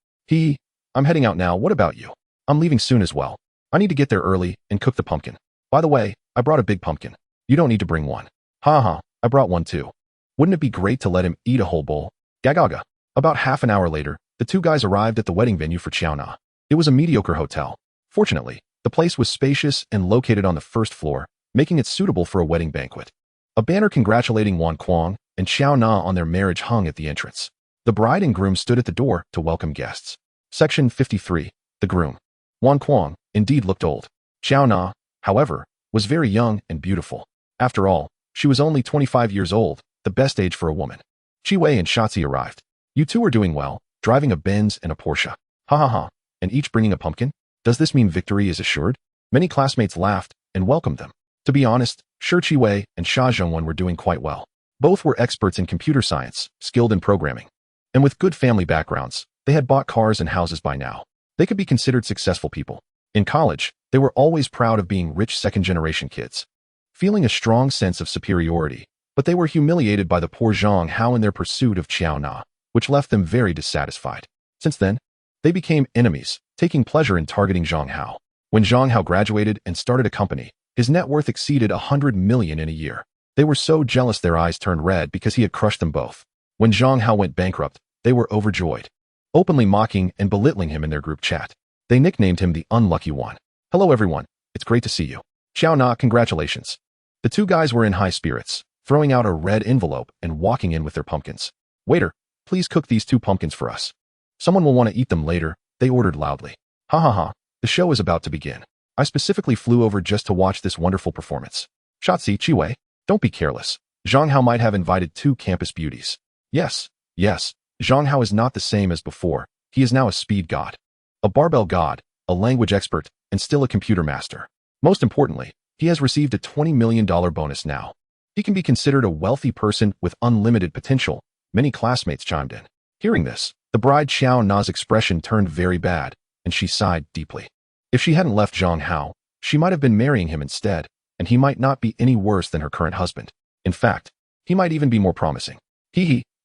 I'm heading out now. What about you? I'm leaving soon as well. I need to get there early and cook the pumpkin. By the way, I brought a big pumpkin. You don't need to bring one. Ha, I brought one too. Wouldn't it be great to let him eat a whole bowl? Gagaga. About half an hour later, the 2 guys arrived at the wedding venue for Qiaona. It was a mediocre hotel. Fortunately, the place was spacious and located on the first floor, making it suitable for a wedding banquet. A banner congratulating Wan Kuang and Qiaona on their marriage hung at the entrance. The bride and groom stood at the door to welcome guests. Section 53. The groom. Wan Kuang indeed looked old. Qiaona, however, was very young and beautiful. After all, she was only 25 years old, the best age for a woman. Qiwei and Shotzi arrived. You 2 are doing well, driving a Benz and a Porsche. Ha, and each bringing a pumpkin? Does this mean victory is assured? Many classmates laughed and welcomed them. To be honest, Shi Qiwei and Sha Zhongwen were doing quite well. Both were experts in computer science, skilled in programming. And with good family backgrounds, they had bought cars and houses by now. They could be considered successful people. In college, they were always proud of being rich second-generation kids, feeling a strong sense of superiority, but they were humiliated by the poor Zhang Hao in their pursuit of Qiaona, which left them very dissatisfied. Since then, they became enemies, taking pleasure in targeting Zhang Hao. When Zhang Hao graduated and started a company, his net worth exceeded 100 million in a year. They were so jealous their eyes turned red because he had crushed them both. When Zhang Hao went bankrupt, they were overjoyed, openly mocking and belittling him in their group chat. They nicknamed him the Unlucky One. Hello everyone, it's great to see you. Qiaona, congratulations. The 2 guys were in high spirits, throwing out a red envelope and walking in with their pumpkins. Waiter, please cook these 2 pumpkins for us. Someone will want to eat them later, they ordered loudly. Ha, the show is about to begin. I specifically flew over just to watch this wonderful performance. Shotzi, Qiwei, don't be careless. Zhang Hao might have invited 2 campus beauties. Yes, Zhang Hao is not the same as before. He is now a speed god, a barbell god, a language expert, and still a computer master. Most importantly, he has received a $20 million bonus now. He can be considered a wealthy person with unlimited potential. Many classmates chimed in. Hearing this, the bride Qiaona's expression turned very bad, and she sighed deeply. If she hadn't left Zhang Hao, she might have been marrying him instead, and he might not be any worse than her current husband. In fact, he might even be more promising.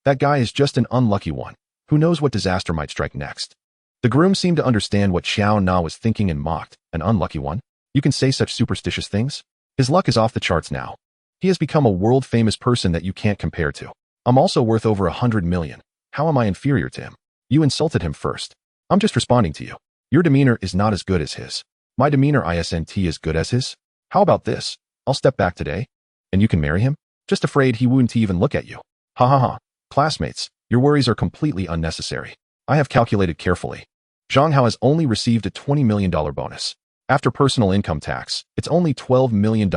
That guy is just an unlucky one. Who knows what disaster might strike next? The groom seemed to understand what Qiaona was thinking and mocked. An unlucky one? You can say such superstitious things? His luck is off the charts now. He has become a world-famous person that you can't compare to. I'm also worth over 100 million. How am I inferior to him? You insulted him first. I'm just responding to you. Your demeanor is not as good as his. My demeanor isn't as good as his. How about this? I'll step back today, and you can marry him? Just afraid he wouldn't even look at you. Ha. Classmates, your worries are completely unnecessary. I have calculated carefully. Zhang Hao has only received a $20 million bonus. After personal income tax, it's only $12 million,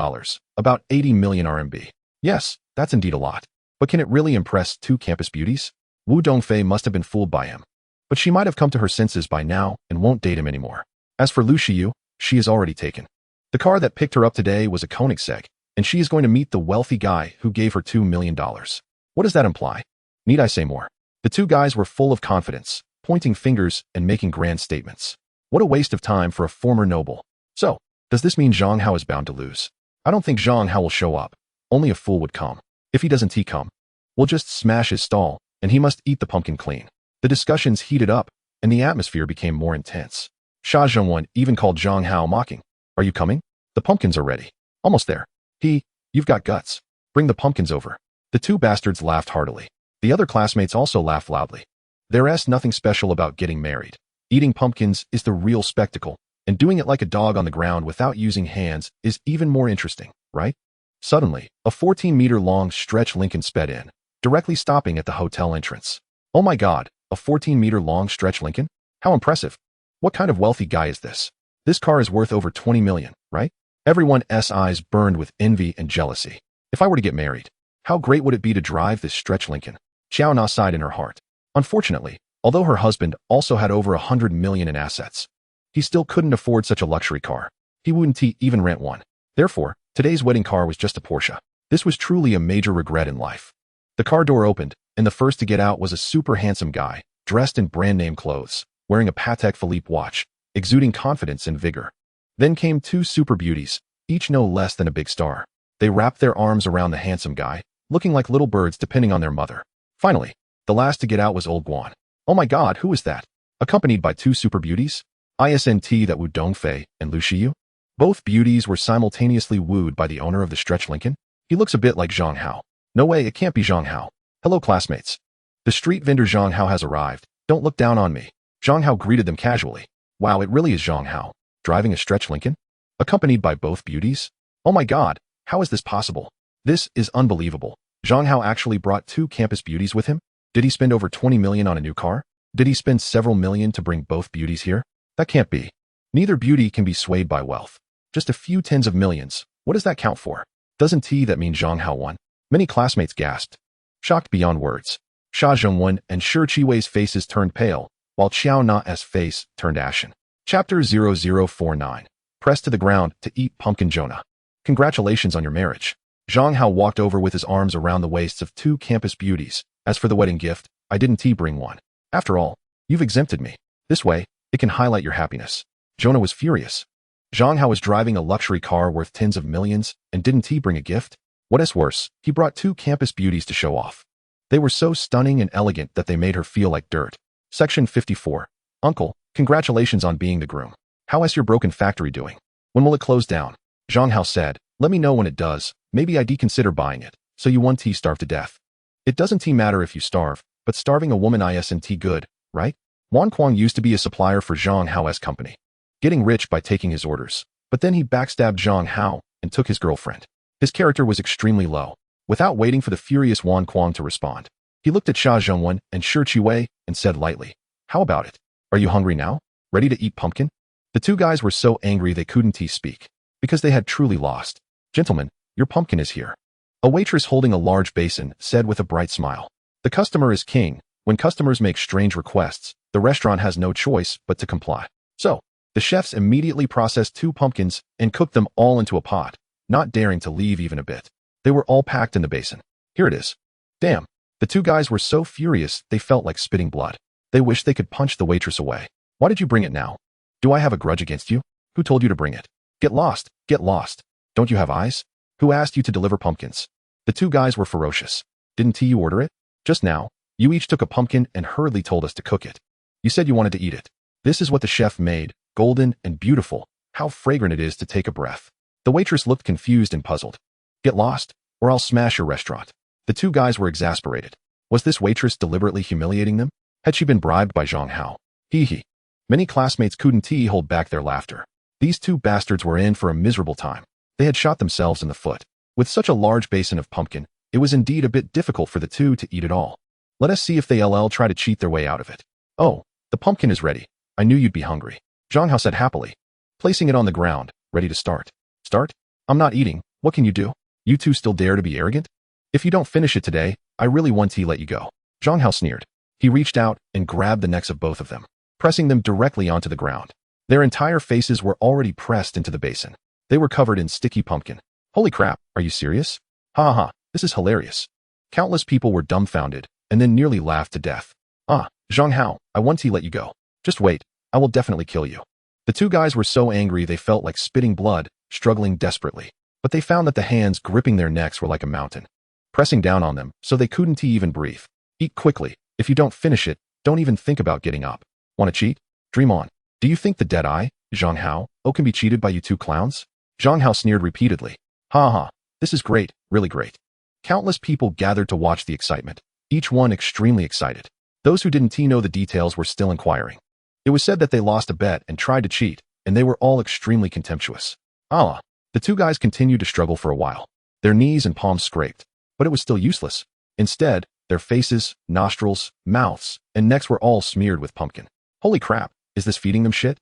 about 80 million RMB. Yes, that's indeed a lot. But can it really impress 2 campus beauties? Wu Dongfei must have been fooled by him. But she might have come to her senses by now and won't date him anymore. As for Lu Xiyu, she is already taken. The car that picked her up today was a Koenigsegg, and she is going to meet the wealthy guy who gave her $2 million. What does that imply? Need I say more? The 2 guys were full of confidence, pointing fingers and making grand statements. What a waste of time for a former noble. So, does this mean Zhang Hao is bound to lose? I don't think Zhang Hao will show up. Only a fool would come. If he doesn't come, we'll just smash his stall, and he must eat the pumpkin clean. The discussions heated up, and the atmosphere became more intense. Sha Zhongwen even called Zhang Hao mocking. Are you coming? The pumpkins are ready. Almost there. You've got guts. Bring the pumpkins over. The 2 bastards laughed heartily. The other classmates also laughed loudly. There's nothing special about getting married. Eating pumpkins is the real spectacle, and doing it like a dog on the ground without using hands is even more interesting, right? Suddenly, a 14-meter-long stretch Lincoln sped in, directly stopping at the hotel entrance. Oh my god, a 14-meter-long stretch Lincoln? How impressive. What kind of wealthy guy is this? This car is worth over 20 million, right? Everyone's eyes burned with envy and jealousy. If I were to get married, how great would it be to drive this stretch Lincoln? Xiao Na sighed in her heart. Unfortunately, although her husband also had over 100 million in assets, he still couldn't afford such a luxury car. He wouldn't even rent one. Therefore, today's wedding car was just a Porsche. This was truly a major regret in life. The car door opened, and the first to get out was a super handsome guy, dressed in brand-name clothes, wearing a Patek Philippe watch, exuding confidence and vigor. Then came two super beauties, each no less than a big star. They wrapped their arms around the handsome guy, looking like little birds depending on their mother. Finally, the last to get out was old Guan. Oh my god, who is that? Accompanied by two super beauties? Isn't that Wu Dongfei and Lu Shiyu? Both beauties were simultaneously wooed by the owner of the stretch Lincoln. He looks a bit like Zhang Hao. No way, it can't be Zhang Hao. Hello classmates. The street vendor Zhang Hao has arrived. Don't look down on me. Zhang Hao greeted them casually. Wow, it really is Zhang Hao, driving a stretch Lincoln? Accompanied by both beauties? Oh my god, how is this possible? This is unbelievable. Zhang Hao actually brought two campus beauties with him? Did he spend over 20 million on a new car? Did he spend several million to bring both beauties here? That can't be. Neither beauty can be swayed by wealth. Just a few tens of millions. What does that count for? Doesn't that mean Zhang Hao won? Many classmates gasped, shocked beyond words. Xia Zhongwen and Shi Qiwei's faces turned pale, while Xiao Na's face turned ashen. Chapter 0049. Pressed to the ground to eat pumpkin Jonah. Congratulations on your marriage. Zhang Hao walked over with his arms around the waists of two campus beauties. As for the wedding gift, I didn't bring one. After all, you've exempted me. This way, it can highlight your happiness. Jonah was furious. Zhang Hao was driving a luxury car worth tens of millions, and didn't bring a gift? What is worse, he brought two campus beauties to show off. They were so stunning and elegant that they made her feel like dirt. Section 54. Uncle, congratulations on being the groom. How is your broken factory doing? When will it close down? Zhang Hao said, let me know when it does. Maybe I'd consider buying it, so you won't starve to death. It doesn't matter if you starve, but starving a woman isn't good, right? Wan Kuang used to be a supplier for Zhang Hao's company, getting rich by taking his orders. But then he backstabbed Zhang Hao and took his girlfriend. His character was extremely low. Without waiting for the furious Wan Kuang to respond, he looked at Xia Zhongwen and Shi Qiwei and said lightly, how about it? Are you hungry now? Ready to eat pumpkin? The two guys were so angry they couldn't speak, because they had truly lost. Gentlemen, your pumpkin is here. A waitress holding a large basin said with a bright smile. The customer is king. When customers make strange requests, the restaurant has no choice but to comply. So, the chefs immediately processed two pumpkins and cooked them all into a pot, not daring to leave even a bit. They were all packed in the basin. Here it is. Damn. The two guys were so furious they felt like spitting blood. They wished they could punch the waitress away. Why did you bring it now? Do I have a grudge against you? Who told you to bring it? Get lost, get lost. Don't you have eyes? Who asked you to deliver pumpkins? The two guys were ferocious. Didn't you order it? Just now, you each took a pumpkin and hurriedly told us to cook it. You said you wanted to eat it. This is what the chef made, golden and beautiful. How fragrant it is to take a breath. The waitress looked confused and puzzled. Get lost, or I'll smash your restaurant. The two guys were exasperated. Was this waitress deliberately humiliating them? Had she been bribed by Zhang Hao? Hee hee. Many classmates couldn't hold back their laughter. These two bastards were in for a miserable time. They had shot themselves in the foot. With such a large basin of pumpkin, it was indeed a bit difficult for the two to eat it all. Let us see if they try to cheat their way out of it. Oh, the pumpkin is ready. I knew you'd be hungry. Zhang Hao said happily, placing it on the ground, ready to start. Start? I'm not eating. What can you do? You two still dare to be arrogant? If you don't finish it today, I really want to let you go. Zhang Hao sneered. He reached out and grabbed the necks of both of them, pressing them directly onto the ground. Their entire faces were already pressed into the basin. They were covered in sticky pumpkin. Holy crap, are you serious? Ha ha, this is hilarious. Countless people were dumbfounded and then nearly laughed to death. Ah, Zhang Hao, I want to let you go. Just wait, I will definitely kill you. The two guys were so angry they felt like spitting blood, struggling desperately. But they found that the hands gripping their necks were like a mountain, pressing down on them so they couldn't even breathe. Eat quickly. If you don't finish it, don't even think about getting up. Want to cheat? Dream on. Do you think the dead eye, Zhang Hao, can be cheated by you two clowns? Zhang Hao sneered repeatedly. Ha ha, this is great, really great. Countless people gathered to watch the excitement, each one extremely excited. Those who didn't know the details were still inquiring. It was said that they lost a bet and tried to cheat, and they were all extremely contemptuous. Allah. The two guys continued to struggle for a while. Their knees and palms scraped, but it was still useless. Instead, Their faces, nostrils, mouths, and necks were all smeared with pumpkin. Holy crap, is this feeding them shit?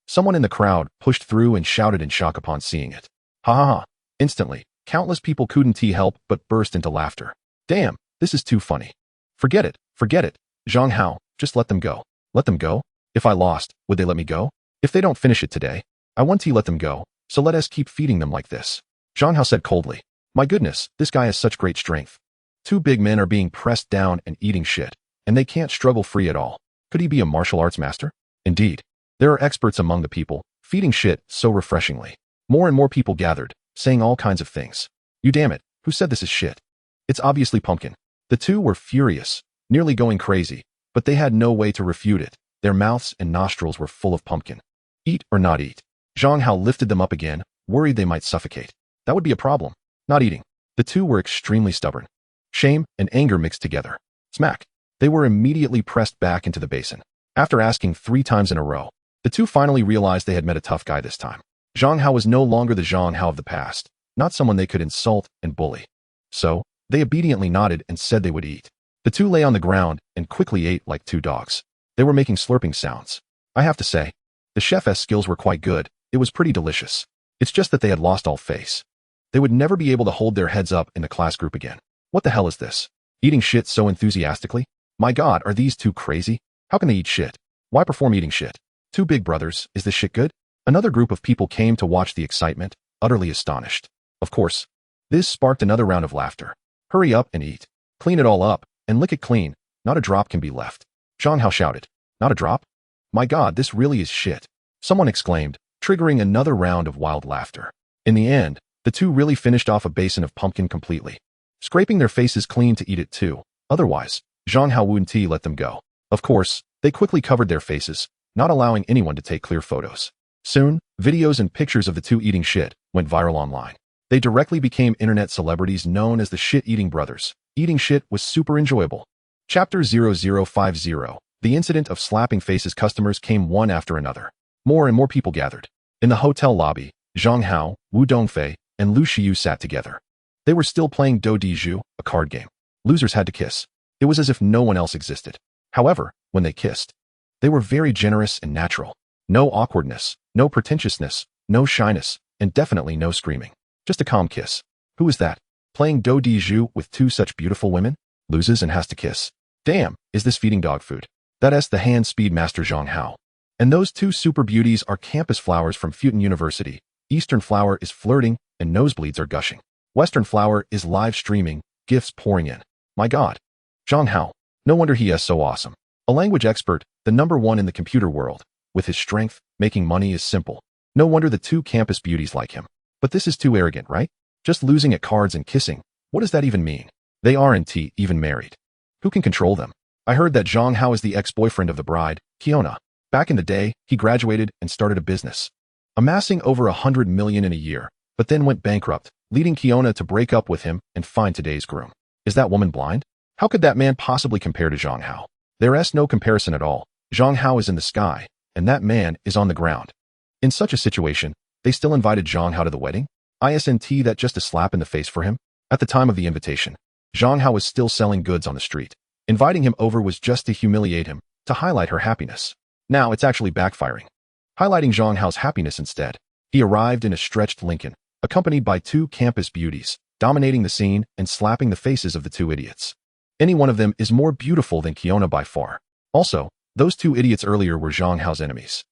Someone in the crowd pushed through and shouted in shock upon seeing it. Ha ha ha. Instantly, countless people couldn't help but burst into laughter. Damn, this is too funny. Forget it, forget it. Zhang Hao, just let them go. Let them go? If I lost, would they let me go? If they don't finish it today, I want to let them go, so let us keep feeding them like this. Zhang Hao said coldly. My goodness, this guy has such great strength. Two big men are being pressed down and eating shit, and they can't struggle free at all. Could he be a martial arts master? Indeed. There are experts among the people, feeding shit so refreshingly. More and more people gathered, saying all kinds of things. You damn it, who said this is shit? It's obviously pumpkin. The two were furious, nearly going crazy, but they had no way to refute it. Their mouths and nostrils were full of pumpkin. Eat or not eat? Zhang Hao lifted them up again, worried they might suffocate. That would be a problem. Not eating. The two were extremely stubborn. Shame and anger mixed together. Smack. They were immediately pressed back into the basin. After asking 3 times in a row, the two finally realized they had met a tough guy this time. Zhang Hao was no longer the Zhang Hao of the past, not someone they could insult and bully. So, they obediently nodded and said they would eat. The two lay on the ground and quickly ate like 2 dogs. They were making slurping sounds. I have to say, the chef's skills were quite good. It was pretty delicious. It's just that they had lost all face. They would never be able to hold their heads up in the class group again. What the hell is this? Eating shit so enthusiastically? My God, are these two crazy? How can they eat shit? Why perform eating shit? 2 big brothers, is this shit good? Another group of people came to watch the excitement, utterly astonished. Of course, this sparked another round of laughter. Hurry up and eat. Clean it all up, and lick it clean. Not a drop can be left. Zhang Hao shouted. Not a drop? My God, this really is shit. Someone exclaimed, triggering another round of wild laughter. In the end, the two really finished off a basin of pumpkin completely, scraping their faces clean to eat it too. Otherwise, Zhang Hao wouldn't let them go. Of course, they quickly covered their faces, not allowing anyone to take clear photos. Soon, videos and pictures of the two eating shit went viral online. They directly became internet celebrities known as the shit-eating brothers. Eating shit was super enjoyable. Chapter 0050. The incident of slapping faces. Customers came one after another. More and more people gathered. In the hotel lobby, Zhang Hao, Wu Dongfei, and Lu Xiu sat together. They were still playing Do Di Zhu, a card game. Losers had to kiss. It was as if no one else existed. However, when they kissed, they were very generous and natural. No awkwardness, no pretentiousness, no shyness, and definitely no screaming. Just a calm kiss. Who is that? Playing Do Di Zhu with 2 such beautiful women? Loses and has to kiss. Damn, is this feeding dog food? That's the hand speed master Zhang Hao. And those 2 super beauties are campus flowers from Futon University. Eastern flower is flirting, and nosebleeds are gushing. Western flower is live streaming, gifts pouring in. My God. Zhang Hao. No wonder he is so awesome. A language expert, the #1 in the computer world. With his strength, making money is simple. No wonder the 2 campus beauties like him. But this is too arrogant, right? Just losing at cards and kissing. What does that even mean? They aren't even married. Who can control them? I heard that Zhang Hao is the ex-boyfriend of the bride, Kiona. Back in the day, he graduated and started a business, amassing over 100 million in a year, but then went bankrupt, leading Kiona to break up with him and find today's groom. Is that woman blind? How could that man possibly compare to Zhang Hao? There's no comparison at all. Zhang Hao is in the sky, and that man is on the ground. In such a situation, they still invited Zhang Hao to the wedding? Isn't that just a slap in the face for him? At the time of the invitation, Zhang Hao was still selling goods on the street. Inviting him over was just to humiliate him, to highlight her happiness. Now it's actually backfiring, highlighting Zhang Hao's happiness instead. He arrived in a stretched Lincoln, accompanied by 2 campus beauties, dominating the scene and slapping the faces of the 2 idiots. Any one of them is more beautiful than Kiona by far. Also, those 2 idiots earlier were Zhang Hao's enemies.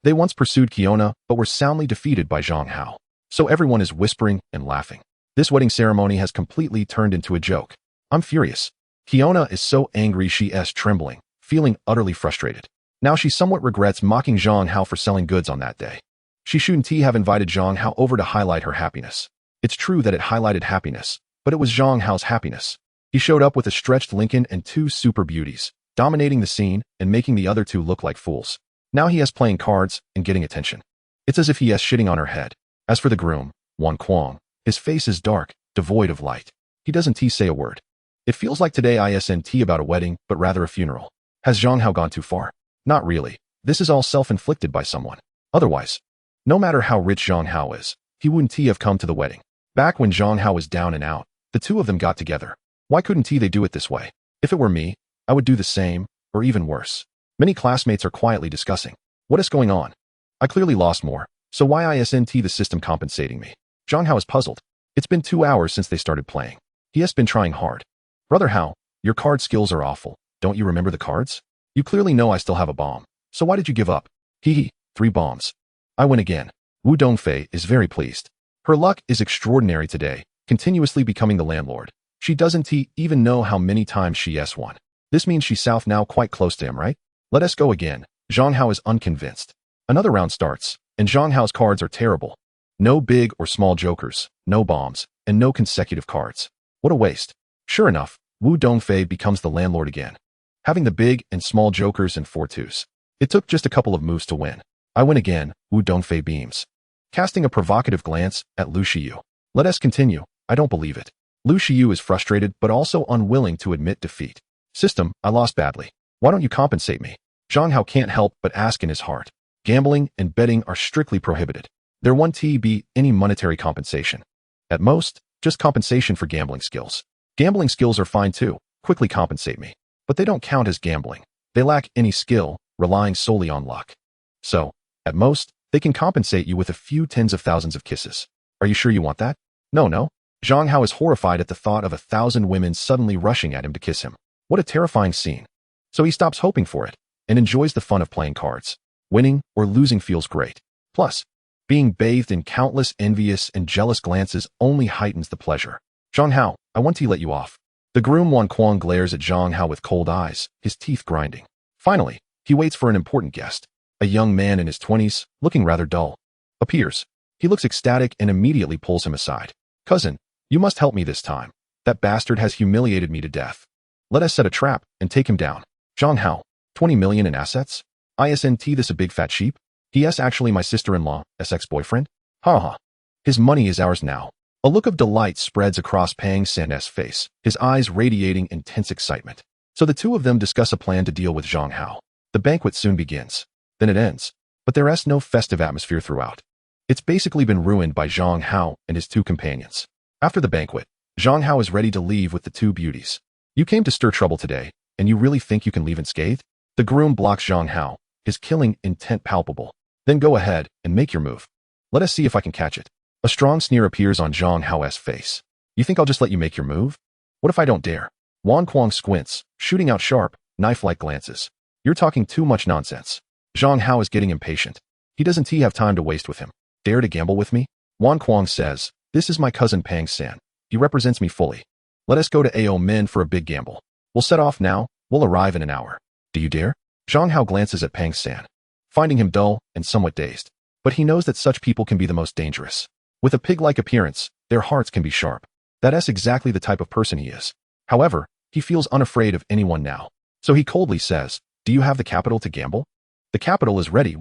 They once pursued Kiona, but were soundly defeated by Zhang Hao. So everyone is whispering and laughing. This wedding ceremony has completely turned into a joke. I'm furious. Kiona is so angry she is trembling, feeling utterly frustrated. Now she somewhat regrets mocking Zhang Hao for selling goods on that day. She shouldn't have invited Zhang Hao over to highlight her happiness. It's true that it highlighted happiness, but it was Zhang Hao's happiness. He showed up with a stretched Lincoln and 2 super beauties, dominating the scene and making the other 2 look like fools. Now he is playing cards and getting attention. It's as if he is shitting on her head. As for the groom, Wan Kuang, his face is dark, devoid of light. He doesn't say a word. It feels like today isn't about a wedding, but rather a funeral. Has Zhang Hao gone too far? Not really. This is all self-inflicted by someone. Otherwise, no matter how rich Zhang Hao is, he wouldn't have come to the wedding. Back when Zhang Hao was down and out, the 2 of them got together. Why couldn't they do it this way? If it were me, I would do the same, or even worse. Many classmates are quietly discussing. What is going on? I clearly lost more, so why isn't the system compensating me? Zhang Hao is puzzled. It's been 2 hours since they started playing. He has been trying hard. Brother Hao, your card skills are awful. Don't you remember the cards? You clearly know I still have a bomb. So why did you give up? Hee, 3 bombs. I win again. Wu Dongfei is very pleased. Her luck is extraordinary today, continuously becoming the landlord. She doesn't even know how many times she has won. This means she's south now, quite close to him, right? Let us go again. Zhang Hao is unconvinced. Another round starts, and Zhang Hao's cards are terrible. No big or small jokers, no bombs, and no consecutive cards. What a waste. Sure enough, Wu Dongfei becomes the landlord again, having the big and small jokers and 4 twos. It took just a couple of moves to win. I win again, Wu Dongfei beams, casting a provocative glance at Lu Shiyu. Let us continue. I don't believe it. Lu Shiyu is frustrated but also unwilling to admit defeat. System, I lost badly. Why don't you compensate me? Zhang Hao can't help but ask in his heart. Gambling and betting are strictly prohibited. There won't be any monetary compensation. At most, just compensation for gambling skills. Gambling skills are fine too. Quickly compensate me. But they don't count as gambling. They lack any skill, relying solely on luck. So, at most, they can compensate you with a few tens of thousands of kisses. Are you sure you want that? No. Zhang Hao is horrified at the thought of 1,000 women suddenly rushing at him to kiss him. What a terrifying scene. So he stops hoping for it and enjoys the fun of playing cards. Winning or losing feels great. Plus, being bathed in countless envious and jealous glances only heightens the pleasure. Zhang Hao, I want to let you off. The groom Wan Kuang glares at Zhang Hao with cold eyes, his teeth grinding. Finally, he waits for an important guest. A young man in his 20s, looking rather dull, appears. He looks ecstatic and immediately pulls him aside. Cousin, you must help me this time. That bastard has humiliated me to death. Let us set a trap and take him down. Zhang Hao, 20 million in assets? Isn't this a big fat sheep? He.S. actually my sister-in-law's ex-boyfriend? Ha. His money is ours now. A look of delight spreads across Pang San's face, his eyes radiating intense excitement. So the two of them discuss a plan to deal with Zhang Hao. The banquet soon begins. Then it ends. But there is no festive atmosphere throughout. It's basically been ruined by Zhang Hao and his 2 companions. After the banquet, Zhang Hao is ready to leave with the 2 beauties. You came to stir trouble today, and you really think you can leave unscathed? The groom blocks Zhang Hao, his killing intent palpable. Then go ahead and make your move. Let us see if I can catch it. A strong sneer appears on Zhang Hao's face. You think I'll just let you make your move? What if I don't dare? Wan Kuang squints, shooting out sharp, knife-like glances. You're talking too much nonsense. Zhang Hao is getting impatient. He doesn't have time to waste with him. Dare to gamble with me? Wan Kuang says, this is my cousin Pang San. He represents me fully. Let us go to AO Min for a big gamble. We'll set off now. We'll arrive in an hour. Do you dare? Zhang Hao glances at Pang San, finding him dull and somewhat dazed. But he knows that such people can be the most dangerous. With a pig-like appearance, their hearts can be sharp. That's exactly the type of person he is. However, he feels unafraid of anyone now. So he coldly says, do you have the capital to gamble? The capital is ready,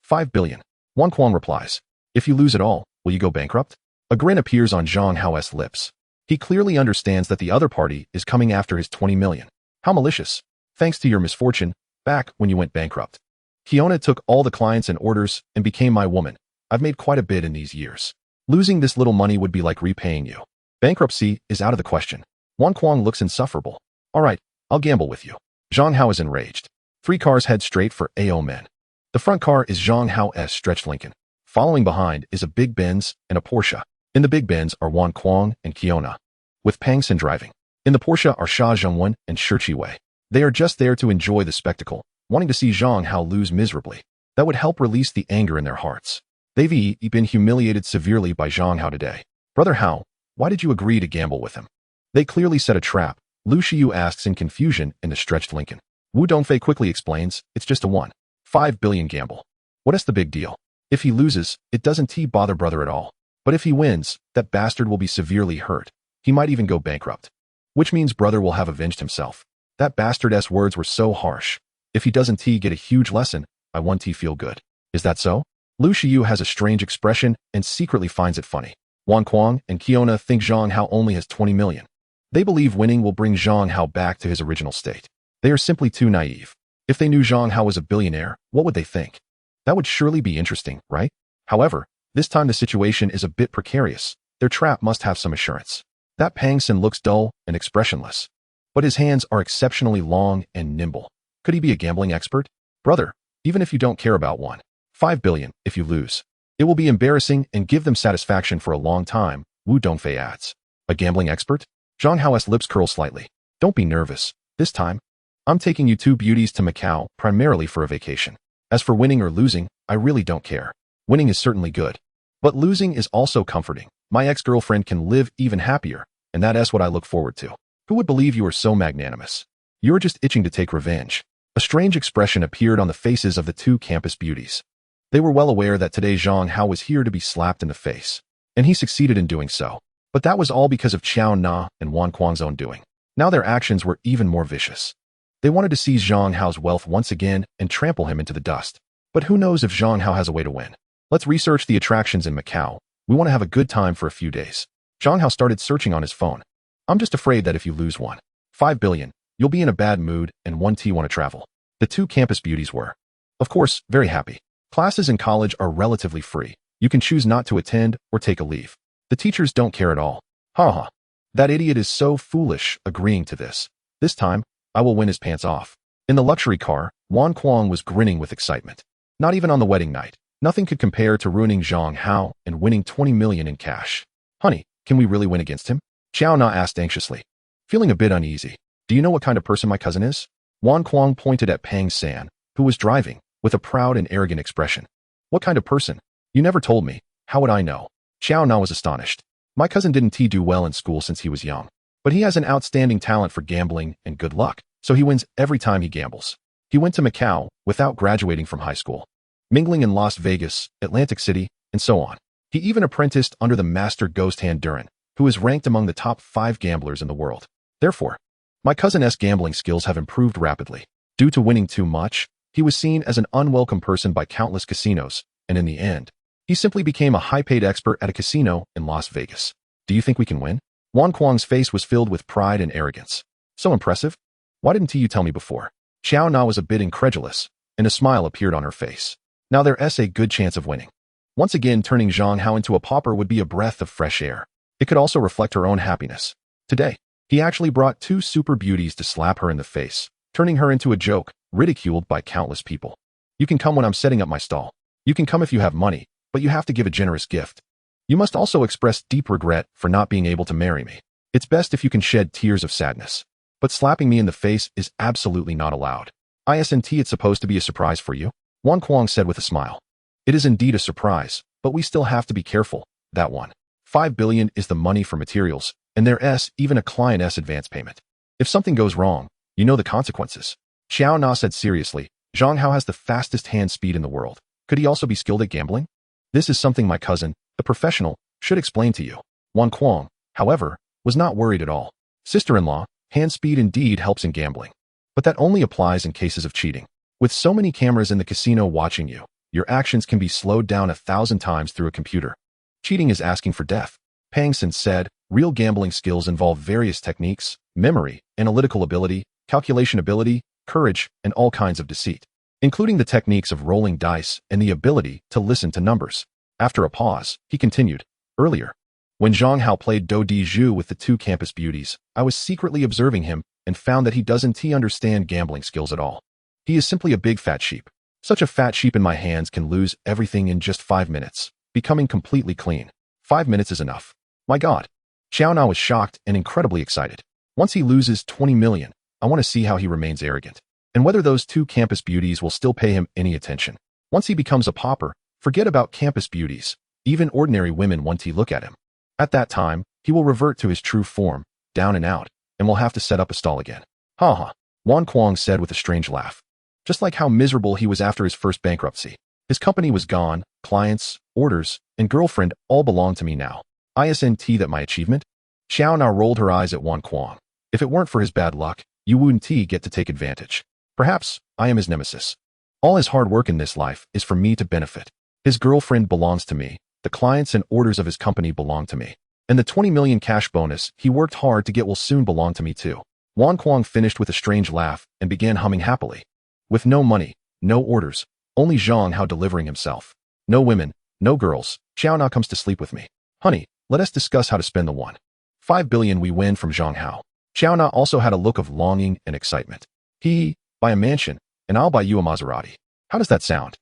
5 billion. Wan Kuang replies, if you lose it all, will you go bankrupt? A grin appears on Zhang Hao's lips. He clearly understands that the other party is coming after his 20 million. How malicious. Thanks to your misfortune, back when you went bankrupt. Kiona took all the clients and orders and became my woman. I've made quite a bit in these years. Losing this little money would be like repaying you. Bankruptcy is out of the question. Wan Kuang looks insufferable. All right, I'll gamble with you. Zhang Hao is enraged. 3 cars head straight for AO Men. The front car is Zhang Hao's stretched Lincoln. Following behind is a big Benz and a Porsche. In the big Benz are Wan Kuang and Kiona, with Pang San driving. In the Porsche are Xia Zhengwen and Shi Chiwei. They are just there to enjoy the spectacle, wanting to see Zhang Hao lose miserably. That would help release the anger in their hearts. They've been humiliated severely by Zhang Hao today. Brother Hao, why did you agree to gamble with him? They clearly set a trap, Lu Shiyu asks in confusion in the stretched Lincoln. Wu Dongfei quickly explains, it's just a 5 billion gamble. What is the big deal? If he loses, it doesn't bother brother at all. But if he wins, that bastard will be severely hurt. He might even go bankrupt. Which means brother will have avenged himself. That bastard's words were so harsh. If he doesn't get a huge lesson, I want to feel good. Is that so? Lu Shiyu has a strange expression and secretly finds it funny. Wan Kuang and Kiona think Zhang Hao only has 20 million. They believe winning will bring Zhang Hao back to his original state. They are simply too naive. If they knew Zhang Hao was a billionaire, what would they think? That would surely be interesting, right? However, this time the situation is a bit precarious. Their trap must have some assurance. That Pang San looks dull and expressionless. but his hands are exceptionally long and nimble. Could he be a gambling expert? Brother, even if you don't care about 1.5 billion, if you lose, it will be embarrassing and give them satisfaction for a long time. Wu Dongfei adds. A gambling expert? Zhang Hao's lips curl slightly. Don't be nervous. This time, I'm taking you two beauties to Macau primarily for a vacation. As for winning or losing, I really don't care. Winning is certainly good, but losing is also comforting. My ex-girlfriend can live even happier, and that's what I look forward to. Who would believe you are so magnanimous? You're just itching to take revenge. A strange expression appeared on the faces of the two campus beauties. They were well aware that today Zhang Hao was here to be slapped in the face, and he succeeded in doing so. But that was all because of Qiao Na and Wan Kuang's own doing. Now their actions were even more vicious. They wanted to seize Zhang Hao's wealth once again and trample him into the dust. But who knows if Zhang Hao has a way to win? Let's research the attractions in Macau. We want to have a good time for a few days. Zhang Hao started searching on his phone. I'm just afraid that if you lose 1.5 billion, you'll be in a bad mood and want to travel. The two campus beauties were, of course, very happy. Classes in college are relatively free. You can choose not to attend or take a leave. The teachers don't care at all. Ha. That idiot is so foolish agreeing to this. This time, I will win his pants off. In the luxury car, Wan Kuang was grinning with excitement. Not even on the wedding night. Nothing could compare to ruining Zhang Hao and winning 20 million in cash. Honey, can we really win against him? Qiao Na asked anxiously. Feeling a bit uneasy. Do you know what kind of person my cousin is? Wan Kuang pointed at Pang San, who was driving, with a proud and arrogant expression. What kind of person? You never told me. How would I know? Qiao Na was astonished. My cousin didn't do well in school since he was young, but he has an outstanding talent for gambling and good luck, so he wins every time he gambles. He went to Macau without graduating from high school, mingling in Las Vegas, Atlantic City, and so on. He even apprenticed under the master Ghost Hand Duran, who is ranked among the top 5 gamblers in the world. Therefore, my cousin's gambling skills have improved rapidly. Due to winning too much, he was seen as an unwelcome person by countless casinos, and in the end, he simply became a high-paid expert at a casino in Las Vegas. Do you think we can win? Wan Kuang's face was filled with pride and arrogance. So impressive? Why didn't you tell me before? Qiao Na was a bit incredulous, and a smile appeared on her face. Now there's a good chance of winning. Once again, turning Zhang Hao into a pauper would be a breath of fresh air. It could also reflect her own happiness. Today, he actually brought 2 super beauties to slap her in the face, turning her into a joke, ridiculed by countless people. You can come when I'm setting up my stall. You can come if you have money, but you have to give a generous gift. You must also express deep regret for not being able to marry me. It's best if you can shed tears of sadness. But slapping me in the face is absolutely not allowed. It's supposed to be a surprise for you? Wan Kuang said with a smile. It is indeed a surprise, but we still have to be careful. That 1.5 billion is the money for materials, and there's even a client's advance payment. If something goes wrong, you know the consequences. Qiao Na said seriously. Zhang Hao has the fastest hand speed in the world. Could he also be skilled at gambling? This is something my cousin, the professional, should explain to you. Wan Kuang, however, was not worried at all. Sister-in-law, hand speed indeed helps in gambling, but that only applies in cases of cheating. With so many cameras in the casino watching you, your actions can be slowed down 1,000 times through a computer. Cheating is asking for death. Pang San said, real gambling skills involve various techniques, memory, analytical ability, calculation ability, courage, and all kinds of deceit, including the techniques of rolling dice and the ability to listen to numbers. After a pause, he continued, earlier, when Zhang Hao played Do Di Zhu with the 2 campus beauties, I was secretly observing him and found that he doesn't understand gambling skills at all. He is simply a big fat sheep. Such a fat sheep in my hands can lose everything in just 5 minutes, becoming completely clean. 5 minutes is enough. My God. Qiao Na was shocked and incredibly excited. Once he loses 20 million, I want to see how he remains arrogant, and whether those 2 campus beauties will still pay him any attention. Once he becomes a pauper, forget about campus beauties. Even ordinary women want to look at him. At that time, he will revert to his true form, down and out, and will have to set up a stall again. Ha. Wan Kuang said with a strange laugh. Just like how miserable he was after his first bankruptcy. His company was gone, clients, orders, and girlfriend all belong to me now. Isn't that my achievement? Qiao Na rolled her eyes at Wan Kuang. If it weren't for his bad luck, you wouldn't get to take advantage. Perhaps I am his nemesis. All his hard work in this life is for me to benefit. His girlfriend belongs to me, the clients and orders of his company belong to me, and the 20 million cash bonus he worked hard to get will soon belong to me too. Wan Kuang finished with a strange laugh and began humming happily. With no money, no orders, only Zhang Hao delivering himself. No women, no girls, Qiao Na comes to sleep with me. Honey, let us discuss how to spend the 1.5 billion we win from Zhang Hao. Xiao Na also had a look of longing and excitement. Buy a mansion, and I'll buy you a Maserati. How does that sound?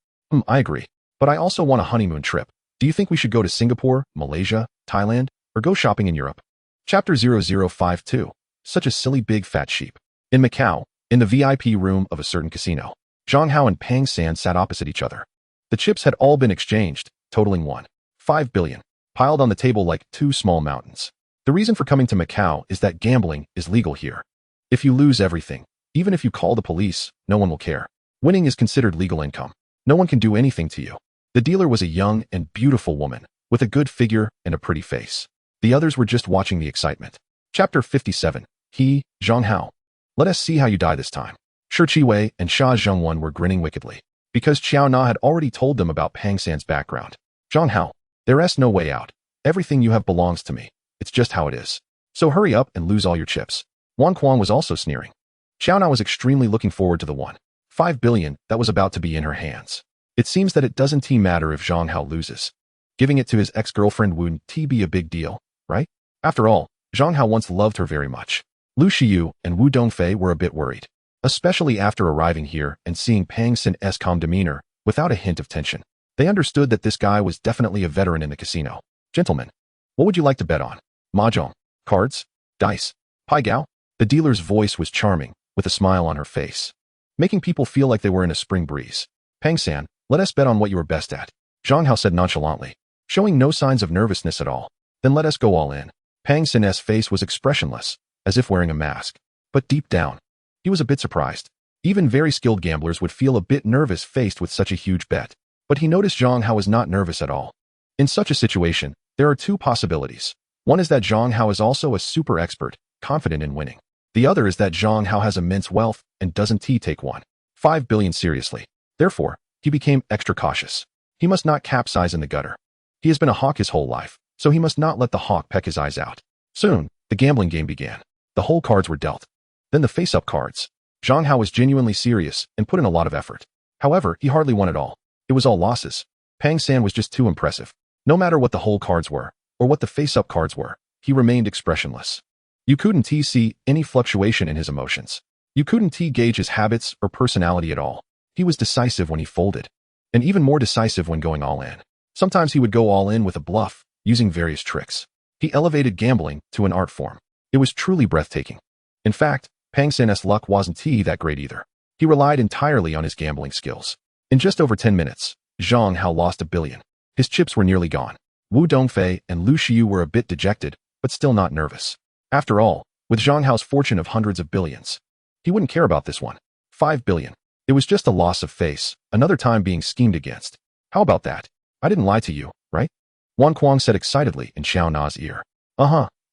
I agree. But I also want a honeymoon trip. Do you think we should go to Singapore, Malaysia, Thailand, or go shopping in Europe? Chapter 0052. Such a silly big fat sheep. In Macau, in the VIP room of a certain casino, Zhang Hao and Pang San sat opposite each other. The chips had all been exchanged, totaling 1.5 billion, piled on the table like two small mountains. The reason for coming to Macau is that gambling is legal here. If you lose everything, even if you call the police, no one will care. Winning is considered legal income. No one can do anything to you. The dealer was a young and beautiful woman, with a good figure and a pretty face. The others were just watching the excitement. Chapter 57. Zhang Hao. Let us see how you die this time. Shi Qiwei and Sha Zhengwen were grinning wickedly, because Qiao Na had already told them about Pang San's background. Zhang Hao, there's no way out. Everything you have belongs to me. It's just how it is. So hurry up and lose all your chips. Wang Quan was also sneering. Qiao Na was extremely looking forward to the 1.5 billion that was about to be in her hands. It seems that it doesn't matter if Zhang Hao loses. Giving it to his ex-girlfriend wouldn't be a big deal, right? After all, Zhang Hao once loved her very much. Lu Xiyu and Wu Dongfei were a bit worried, especially after arriving here and seeing Pang San's calm demeanor without a hint of tension. They understood that this guy was definitely a veteran in the casino. Gentlemen, what would you like to bet on? Mahjong, cards, dice, pai gao? The dealer's voice was charming, with a smile on her face, making people feel like they were in a spring breeze. Pang San, let us bet on what you are best at. Zhang Hao said nonchalantly, showing no signs of nervousness at all. Then let us go all in. Pang San's face was expressionless, as if wearing a mask. But deep down, he was a bit surprised. Even very skilled gamblers would feel a bit nervous faced with such a huge bet. But he noticed Zhang Hao was not nervous at all. In such a situation, there are two possibilities. One is that Zhang Hao is also a super expert, confident in winning. The other is that Zhang Hao has immense wealth and doesn't take 1.5 billion seriously. Therefore, he became extra cautious. He must not capsize in the gutter. He has been a hawk his whole life, so he must not let the hawk peck his eyes out. Soon, the gambling game began. The whole cards were dealt. Then the face-up cards. Zhang Hao was genuinely serious and put in a lot of effort. However, he hardly won at all. It was all losses. Pang San was just too impressive. No matter what the whole cards were, or what the face-up cards were, he remained expressionless. You couldn't see any fluctuation in his emotions. You couldn't gauge his habits or personality at all. He was decisive when he folded, and even more decisive when going all in. Sometimes he would go all in with a bluff, using various tricks. He elevated gambling to an art form. It was truly breathtaking. In fact, Pang San's luck wasn't that great either. He relied entirely on his gambling skills. In just over 10 minutes, Zhang Hao lost 1 billion. His chips were nearly gone. Wu Dongfei and Lu Xiyu were a bit dejected, but still not nervous. After all, with Zhang Hao's fortune of hundreds of billions, he wouldn't care about this 1.5 billion. It was just a loss of face, another time being schemed against. How about that? I didn't lie to you, right? Wang Kuang said excitedly in Xiao Na's ear.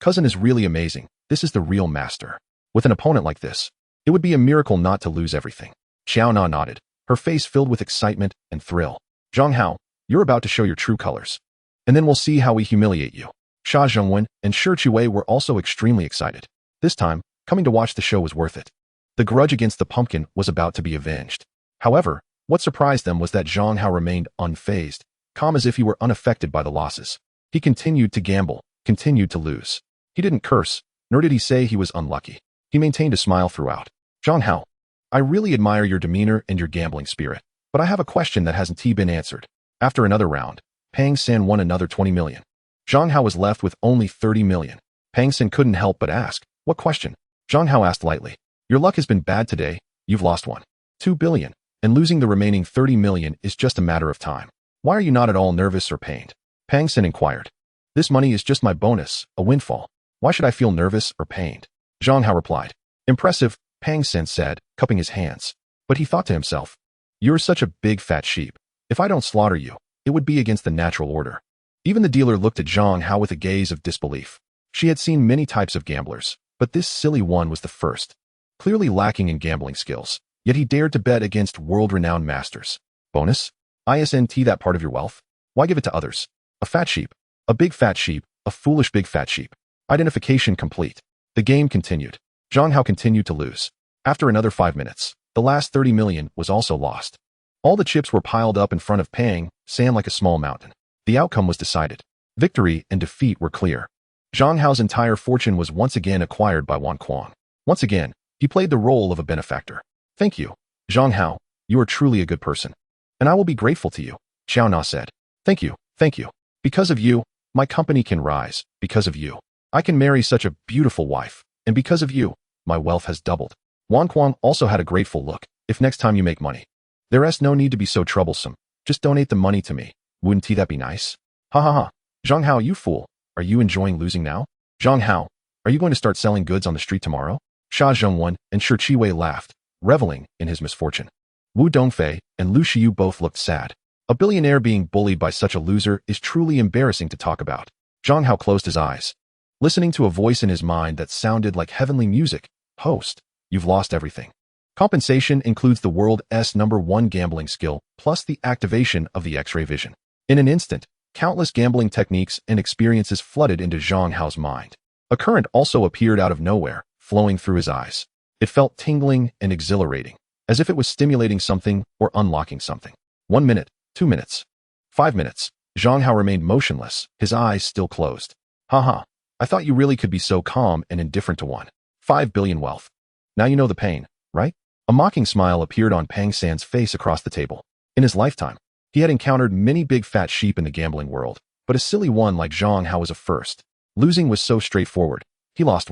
Cousin is really amazing. This is the real master. With an opponent like this, it would be a miracle not to lose everything. Xiao Na nodded, her face filled with excitement and thrill. Zhang Hao, you're about to show your true colors. And then we'll see how we humiliate you. Sha Zhengwen and Shi Qiwei were also extremely excited. This time, coming to watch the show was worth it. The grudge against the pumpkin was about to be avenged. However, what surprised them was that Zhang Hao remained unfazed, calm as if he were unaffected by the losses. He continued to gamble, continued to lose. He didn't curse, nor did he say he was unlucky. He maintained a smile throughout. Zhang Hao, I really admire your demeanor and your gambling spirit, but I have a question that hasn't been answered. After another round, Pang San won another 20 million. Zhang Hao was left with only 30 million. Pang San couldn't help but ask, what question? Zhang Hao asked lightly. Your luck has been bad today. You've lost 1.2 billion, and losing the remaining 30 million is just a matter of time. Why are you not at all nervous or pained? Pang San inquired. This money is just my bonus, a windfall. Why should I feel nervous or pained? Zhang Hao replied. Impressive, Pang San said, cupping his hands. But he thought to himself, you're such a big fat sheep. If I don't slaughter you, it would be against the natural order. Even the dealer looked at Zhang Hao with a gaze of disbelief. She had seen many types of gamblers, but this silly one was the first. Clearly lacking in gambling skills, yet he dared to bet against world-renowned masters. Bonus? Isn't that part of your wealth? Why give it to others? A fat sheep. A big fat sheep. A foolish big fat sheep. Identification complete. The game continued. Zhang Hao continued to lose. After another 5 minutes, the last 30 million was also lost. All the chips were piled up in front of Pang San like a small mountain. The outcome was decided. Victory and defeat were clear. Zhang Hao's entire fortune was once again acquired by Wan Kuang. Once again, he played the role of a benefactor. Thank you, Zhang Hao. You are truly a good person. And I will be grateful to you, Xiao Na said. Thank you, thank you. Because of you, my company can rise. Because of you, I can marry such a beautiful wife. And because of you, my wealth has doubled. Wan Kuang also had a grateful look. If next time you make money, there's no need to be so troublesome. Just donate the money to me. Wouldn't that be nice? Ha ha ha. Zhang Hao, you fool. Are you enjoying losing now? Zhang Hao, are you going to start selling goods on the street tomorrow? Sha Zhongwen and Shi Qiwei laughed, reveling in his misfortune. Wu Dongfei and Lu Shiyu both looked sad. A billionaire being bullied by such a loser is truly embarrassing to talk about. Zhang Hao closed his eyes, listening to a voice in his mind that sounded like heavenly music. Host, you've lost everything. Compensation includes the world's #1 gambling skill, plus the activation of the X-ray vision. In an instant, countless gambling techniques and experiences flooded into Zhang Hao's mind. A current also appeared out of nowhere, flowing through his eyes. It felt tingling and exhilarating, as if it was stimulating something or unlocking something. 1 minute, 2 minutes, 5 minutes. Zhang Hao remained motionless, his eyes still closed. Haha, I thought you really could be so calm and indifferent to 5 billion wealth. Now you know the pain, right? A mocking smile appeared on Pang San's face across the table. In his lifetime, he had encountered many big fat sheep in the gambling world, but a silly one like Zhang Hao was a first. Losing was so straightforward. He lost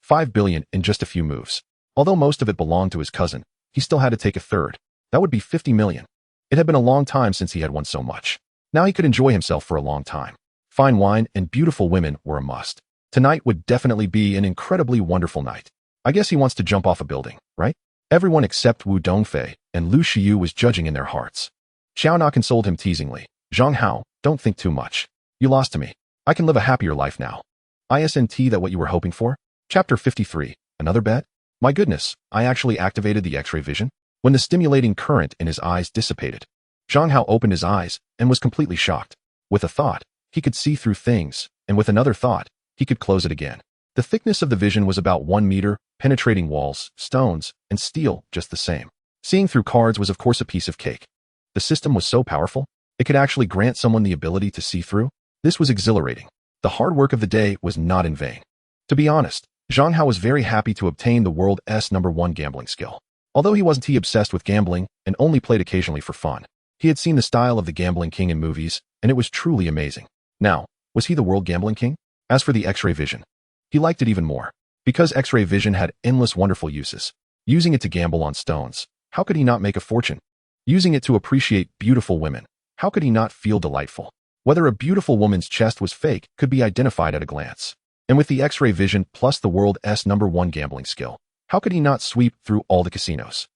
5 billion in just a few moves. Although most of it belonged to his cousin, he still had to take a third. That would be 50 million. It had been a long time since he had won so much. Now he could enjoy himself for a long time. Fine wine and beautiful women were a must. Tonight would definitely be an incredibly wonderful night. I guess he wants to jump off a building, right? Everyone except Wu Dongfei and Lu Shiyu was judging in their hearts. Xiao Na consoled him teasingly. Zhang Hao, don't think too much. You lost to me. I can live a happier life now. Isn't that what you were hoping for? Chapter 53. Another bet? My goodness, I actually activated the X-ray vision. When the stimulating current in his eyes dissipated, Zhang Hao opened his eyes and was completely shocked. With a thought, he could see through things, and with another thought, he could close it again. The thickness of the vision was about 1 meter, penetrating walls, stones, and steel just the same. Seeing through cards was of course a piece of cake. The system was so powerful, it could actually grant someone the ability to see through. This was exhilarating. The hard work of the day was not in vain. To be honest, Zhang Hao was very happy to obtain the world's #1 gambling skill. Although he wasn't obsessed with gambling and only played occasionally for fun, he had seen the style of the gambling king in movies, and it was truly amazing. Now, was he the world gambling king? As for the X-ray vision, he liked it even more. Because X-ray vision had endless wonderful uses. Using it to gamble on stones, how could he not make a fortune? Using it to appreciate beautiful women, how could he not feel delightful? Whether a beautiful woman's chest was fake could be identified at a glance. And with the X-ray vision plus the world's #1 gambling skill, how could he not sweep through all the casinos?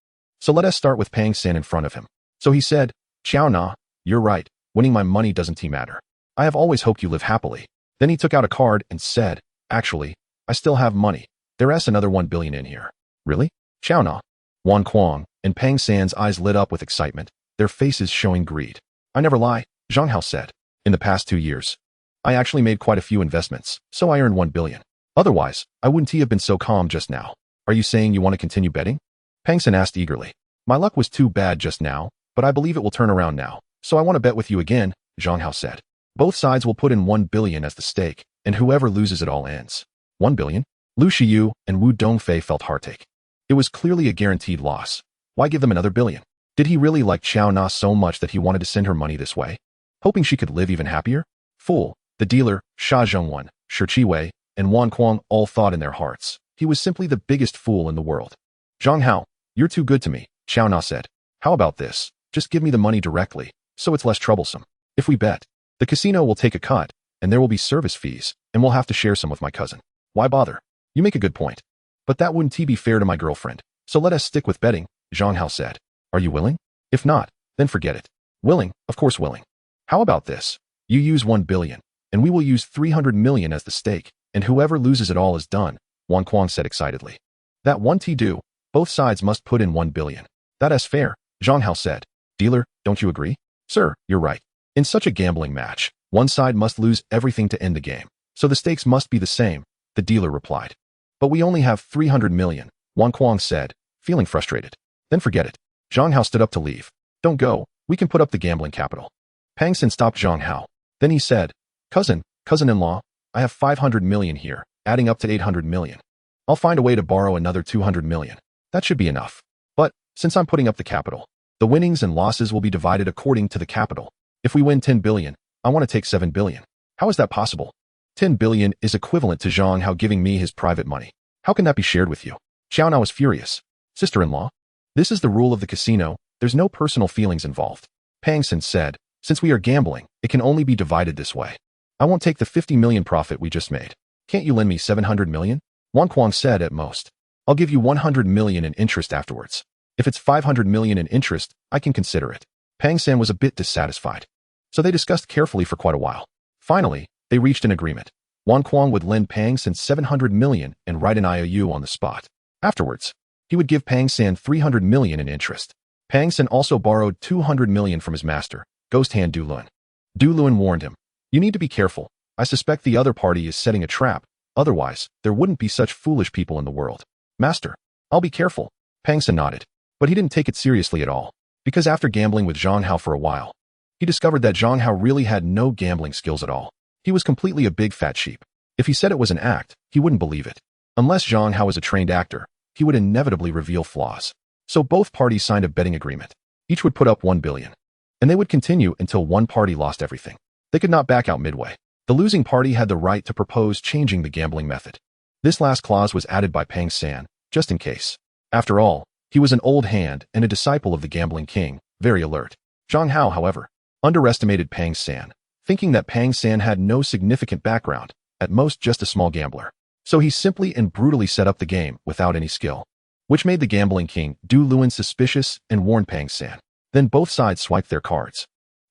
So let us start with Pang San in front of him. So he said, Xiao Na, you're right, winning my money doesn't matter. I have always hoped you live happily. Then he took out a card and said, actually, I still have money. There's another 1 billion in here. Really? Xiao Na. Wan Kuang and Pang San's eyes lit up with excitement, their faces showing greed. I never lie, Zhang Hao said. In the past 2 years, I actually made quite a few investments, so I earned 1 billion. Otherwise, I wouldn't have been so calm just now. Are you saying you want to continue betting? Pang San asked eagerly. My luck was too bad just now, but I believe it will turn around now, so I want to bet with you again, Zhang Hao said. Both sides will put in 1 billion as the stake, and whoever loses it all ends. 1 billion? Lu Shiyu and Wu Dongfei felt heartache. It was clearly a guaranteed loss. Why give them another billion? Did he really like Xiao Na so much that he wanted to send her money this way? Hoping she could live even happier? Fool, the dealer, Sha Zhongwen, Shi Qiwei, and Wan Kuang all thought in their hearts. He was simply the biggest fool in the world. Zhang Hao, you're too good to me, Xiao Na said. How about this? Just give me the money directly, so it's less troublesome. If we bet, the casino will take a cut, and there will be service fees, and we'll have to share some with my cousin. Why bother? You make a good point. But that wouldn't be fair to my girlfriend, so let us stick with betting, Zhang Hao said. Are you willing? If not, then forget it. Willing, of course willing. How about this? You use 1 billion, and we will use 300 million as the stake, and whoever loses it all is done, Wan Kuang said excitedly. That one do, both sides must put in 1 billion. That is fair, Zhang Hao said. Dealer, don't you agree? Sir, you're right. In such a gambling match, one side must lose everything to end the game, so the stakes must be the same, the dealer replied. But we only have 300 million, Wan Kuang said, feeling frustrated. Then forget it. Zhang Hao stood up to leave. Don't go, we can put up the gambling capital. Pang San stopped Zhang Hao. Then he said, cousin-in-law, I have 500 million here, adding up to 800 million. I'll find a way to borrow another 200 million. That should be enough. But, since I'm putting up the capital, the winnings and losses will be divided according to the capital. If we win 10 billion, I want to take 7 billion. How is that possible? 10 billion is equivalent to Zhang Hao giving me his private money. How can that be shared with you? Xiao Nao was furious. Sister-in-law? This is the rule of the casino. There's no personal feelings involved. Pang Sin said, since we are gambling, it can only be divided this way. I won't take the 50 million profit we just made. Can't you lend me 700 million? Wang Kuang said at most. I'll give you 100 million in interest afterwards. If it's 500 million in interest, I can consider it. Pang San was a bit dissatisfied. So they discussed carefully for quite a while. Finally, they reached an agreement. Wang Kuang would lend Pang San 700 million and write an IOU on the spot. Afterwards, he would give Pang San 300 million in interest. Pang San also borrowed 200 million from his master, Ghost Hand Du Luan. Du Luan warned him, you need to be careful. I suspect the other party is setting a trap. Otherwise, there wouldn't be such foolish people in the world. Master, I'll be careful. Pang San nodded, but he didn't take it seriously at all, because after gambling with Zhang Hao for a while, he discovered that Zhang Hao really had no gambling skills at all. He was completely a big fat sheep. If he said it was an act, he wouldn't believe it. Unless Zhang Hao was a trained actor, he would inevitably reveal flaws. So both parties signed a betting agreement. Each would put up 1 billion. And they would continue until one party lost everything. They could not back out midway. The losing party had the right to propose changing the gambling method. This last clause was added by Pang San, just in case. After all, he was an old hand and a disciple of the gambling king, very alert. Zhang Hao, however, underestimated Pang San, thinking that Pang San had no significant background, at most just a small gambler. So he simply and brutally set up the game without any skill, which made the gambling king Du Luan suspicious and warned Pang San. Then both sides swiped their cards.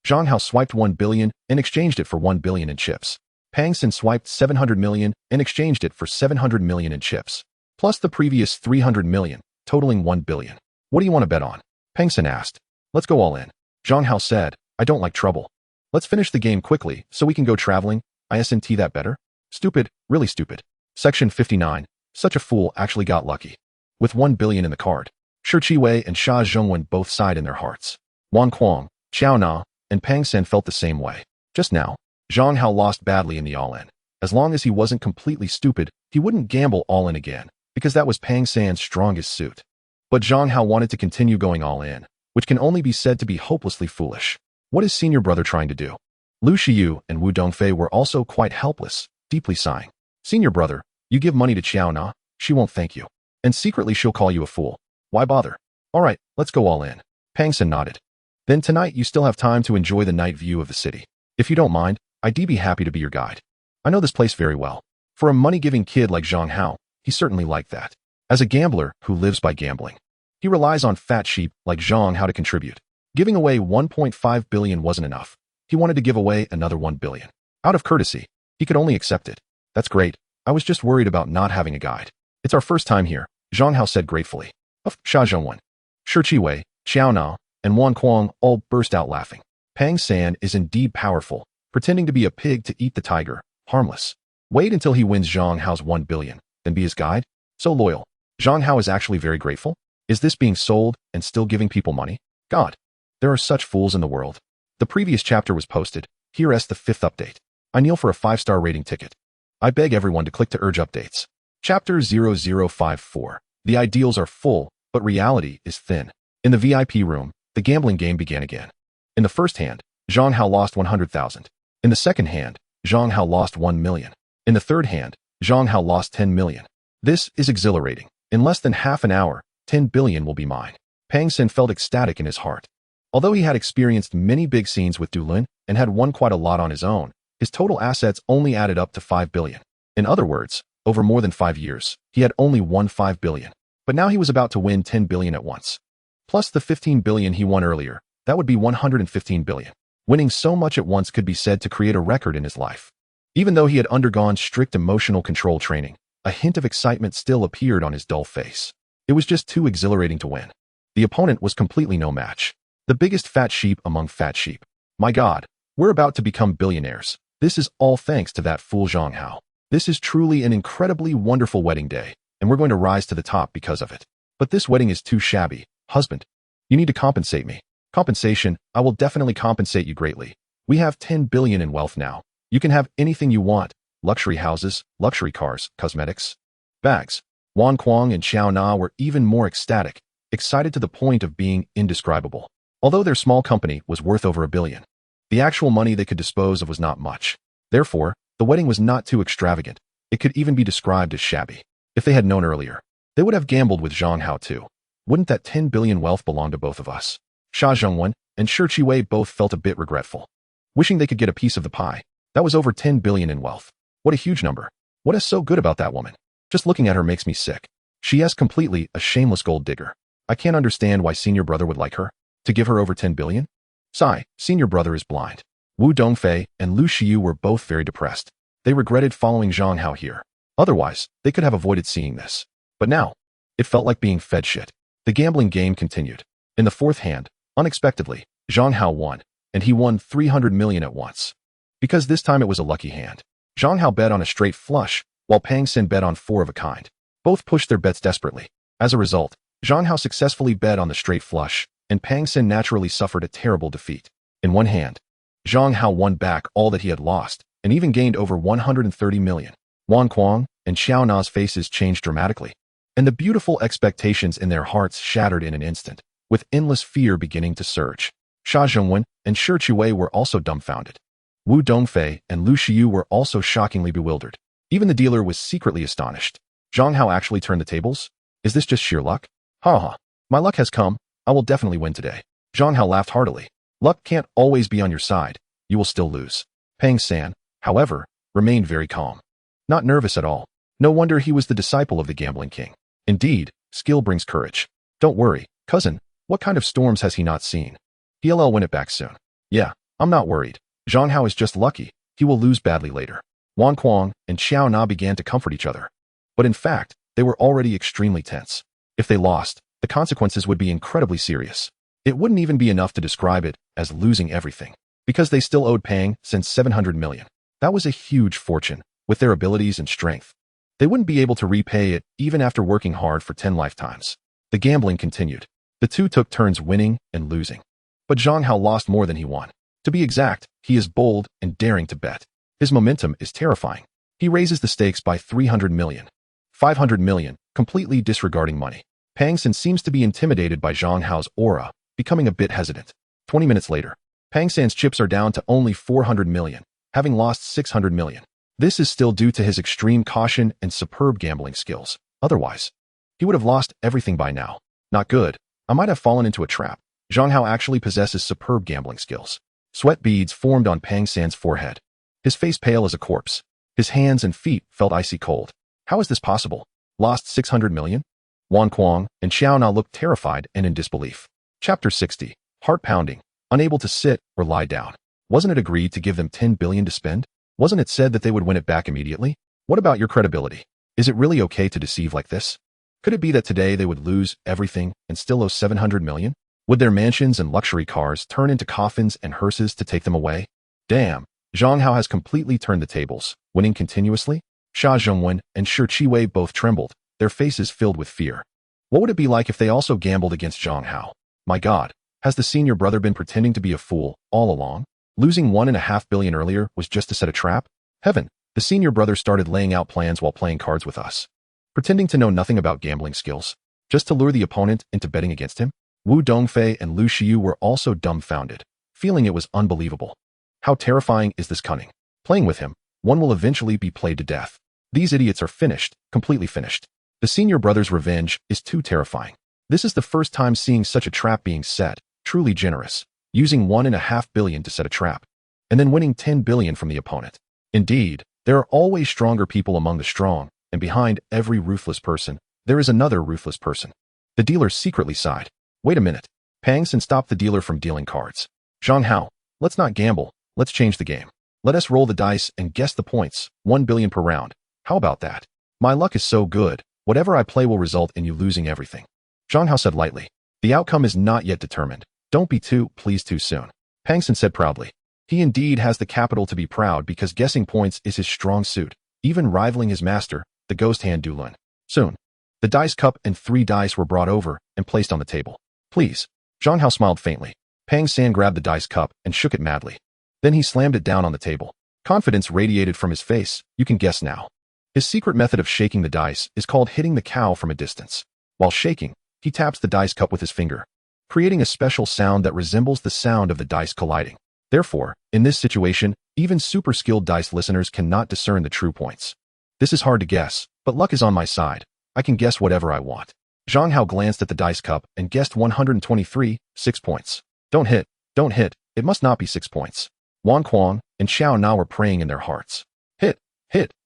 Zhang Hao swiped 1 billion and exchanged it for 1 billion in chips. Pang San swiped 700 million and exchanged it for 700 million in chips, plus the previous 300 million, totaling 1 billion. What do you want to bet on? Pang San asked. Let's go all in. Zhang Hao said, I don't like trouble. Let's finish the game quickly so we can go traveling. Isn't that better? Stupid, really stupid. Section 59. Such a fool actually got lucky. With 1 billion in the card, Shi Qiwei and Xia Zhongwen both sighed in their hearts. Wang Kuang, Xiao Na, and Pang San felt the same way. Just now, Zhang Hao lost badly in the all-in. As long as he wasn't completely stupid, he wouldn't gamble all-in again, because that was Pang San's strongest suit. But Zhang Hao wanted to continue going all-in, which can only be said to be hopelessly foolish. What is senior brother trying to do? Lu Shiyu and Wu Dongfei were also quite helpless, deeply sighing. Senior brother, you give money to Xiao Na, she won't thank you. And secretly she'll call you a fool. Why bother? All right, let's go all in. Pang San nodded. Then tonight you still have time to enjoy the night view of the city. If you don't mind, I'd be happy to be your guide. I know this place very well. For a money-giving kid like Zhang Hao, he certainly liked that. As a gambler who lives by gambling, he relies on fat sheep like Zhang Hao to contribute. Giving away 1.5 billion wasn't enough. He wanted to give away another 1 billion. Out of courtesy, he could only accept it. That's great. I was just worried about not having a guide. It's our first time here, Zhang Hao said gratefully. Xia Zhongwen, Shi Qiwei, Xiao Na, and Wang Kuang all burst out laughing. Pang San is indeed powerful, pretending to be a pig to eat the tiger, harmless. Wait until he wins Zhang Hao's 1 billion, then be his guide? So loyal. Zhang Hao is actually very grateful? Is this being sold and still giving people money? God, there are such fools in the world. The previous chapter was posted. Here is the 5th update. I kneel for a 5-star rating ticket. I beg everyone to click to urge updates. Chapter 0054. The ideals are full, but reality is thin. In the VIP room, the gambling game began again. In the first hand, Zhang Hao lost 100,000. In the second hand, Zhang Hao lost 1 million. In the third hand, Zhang Hao lost 10 million. This is exhilarating. In less than half an hour, 10 billion will be mine. Pang San felt ecstatic in his heart. Although he had experienced many big scenes with Du Luan and had won quite a lot on his own, his total assets only added up to 5 billion. In other words, over more than 5 years, he had only won 5 billion. But now he was about to win 10 billion at once. Plus the 15 billion he won earlier, that would be 115 billion. Winning so much at once could be said to create a record in his life. Even though he had undergone strict emotional control training, a hint of excitement still appeared on his dull face. It was just too exhilarating to win. The opponent was completely no match. The biggest fat sheep among fat sheep. My God, we're about to become billionaires. This is all thanks to that fool Zhang Hao. This is truly an incredibly wonderful wedding day, and we're going to rise to the top because of it. But this wedding is too shabby. Husband, you need to compensate me. Compensation, I will definitely compensate you greatly. We have 10 billion in wealth now. You can have anything you want. luxury houses, luxury cars, cosmetics, bags. Wan Kuang and Xiao Na were even more ecstatic, excited to the point of being indescribable. Although their small company was worth over $1 billion, the actual money they could dispose of was not much. Therefore, the wedding was not too extravagant. It could even be described as shabby. If they had known earlier, they would have gambled with Zhang Hao too. Wouldn't that 10 billion wealth belong to both of us? Sha Zhongwen and Shi Qiwei both felt a bit regretful, wishing they could get a piece of the pie. That was over 10 billion in wealth. What a huge number. What is so good about that woman? Just looking at her makes me sick. She is completely a shameless gold digger. I can't understand why senior brother would like her. To give her over 10 billion? Sigh, senior brother is blind. Wu Dongfei and Lu Xiyu were both very depressed. They regretted following Zhang Hao here. Otherwise, they could have avoided seeing this. But now, it felt like being fed shit. The gambling game continued. In the fourth hand, unexpectedly, Zhang Hao won, and he won 300 million at once. Because this time it was a lucky hand. Zhang Hao bet on a straight flush, while Pang Xin bet on 4 of a kind. Both pushed their bets desperately. As a result, Zhang Hao successfully bet on the straight flush, and Pang Xin naturally suffered a terrible defeat. In one hand, Zhang Hao won back all that he had lost, and even gained over 130 million. Wan Kuang and Xiao Na's faces changed dramatically, and the beautiful expectations in their hearts shattered in an instant, with endless fear beginning to surge. Sha Zhongwen and Shi Qiwei were also dumbfounded. Wu Dongfei and Lu Xiyu were also shockingly bewildered. Even the dealer was secretly astonished. Zhang Hao actually turned the tables? Is this just sheer luck? Ha ha. My luck has come. I will definitely win today. Zhang Hao laughed heartily. Luck can't always be on your side. You will still lose. Pang San, however, remained very calm. Not nervous at all. No wonder he was the disciple of the gambling king. Indeed, skill brings courage. Don't worry, cousin. What kind of storms has he not seen? He'll win it back soon. Yeah, I'm not worried. Zhang Hao is just lucky. He will lose badly later. Wan Kuang and Xiao Na began to comfort each other. But in fact, they were already extremely tense. If they lost, the consequences would be incredibly serious. It wouldn't even be enough to describe it as losing everything, because they still owed Pang Xin 700 million. That was a huge fortune. With their abilities and strength, they wouldn't be able to repay it even after working hard for 10 lifetimes. The gambling continued. The two took turns winning and losing. But Zhang Hao lost more than he won. To be exact, he is bold and daring to bet. His momentum is terrifying. He raises the stakes by 300 million. 500 million, completely disregarding money. Pang Xin seems to be intimidated by Zhang Hao's aura, becoming a bit hesitant. 20 minutes later, Pang San's chips are down to only 400 million, having lost 600 million. This is still due to his extreme caution and superb gambling skills. Otherwise, he would have lost everything by now. Not good. I might have fallen into a trap. Zhang Hao actually possesses superb gambling skills. Sweat beads formed on Pang San's forehead. His face pale as a corpse. His hands and feet felt icy cold. How is this possible? Lost 600 million? Wan Kuang and Xiao Na looked terrified and in disbelief. Chapter 60. Heart pounding. Unable to sit or lie down. Wasn't it agreed to give them 10 billion to spend? Wasn't it said that they would win it back immediately? What about your credibility? Is it really okay to deceive like this? Could it be that today they would lose everything and still owe 700 million? Would their mansions and luxury cars turn into coffins and hearses to take them away? Damn, Zhang Hao has completely turned the tables, winning continuously? Sha Zhongwen and Shi Qiwei both trembled, their faces filled with fear. What would it be like if they also gambled against Zhang Hao? My God, has the senior brother been pretending to be a fool all along? Losing 1.5 billion earlier was just to set a trap? Heaven, the senior brother started laying out plans while playing cards with us. Pretending to know nothing about gambling skills, just to lure the opponent into betting against him? Wu Dongfei and Lu Xiyu were also dumbfounded, feeling it was unbelievable. How terrifying is this cunning? Playing with him, one will eventually be played to death. These idiots are finished, completely finished. The senior brother's revenge is too terrifying. This is the first time seeing such a trap being set, truly generous. Using 1.5 billion to set a trap, and then winning 10 billion from the opponent. Indeed, there are always stronger people among the strong, and behind every ruthless person, there is another ruthless person. The dealer secretly sighed. Wait a minute. Pang Xin stopped the dealer from dealing cards. Zhang Hao, let's not gamble, let's change the game. Let us roll the dice and guess the points, 1 billion per round. How about that? My luck is so good, whatever I play will result in you losing everything. Zhang Hao said lightly. The outcome is not yet determined. Don't be too pleased too soon. Pang Xin said proudly. He indeed has the capital to be proud because guessing points is his strong suit, even rivaling his master, the ghost hand Dulun. Soon, the dice cup and 3 dice were brought over and placed on the table. Please. Zhang Hao smiled faintly. Pang San grabbed the dice cup and shook it madly. Then he slammed it down on the table. Confidence radiated from his face. You can guess now. His secret method of shaking the dice is called hitting the cow from a distance. While shaking, he taps the dice cup with his finger, creating a special sound that resembles the sound of the dice colliding. Therefore, in this situation, even super skilled dice listeners cannot discern the true points. This is hard to guess, but luck is on my side. I can guess whatever I want. Zhang Hao glanced at the dice cup and guessed 123, 6 points. Don't hit, it must not be 6 points. Wan Kuang and Xiao Na were praying in their hearts. Hit,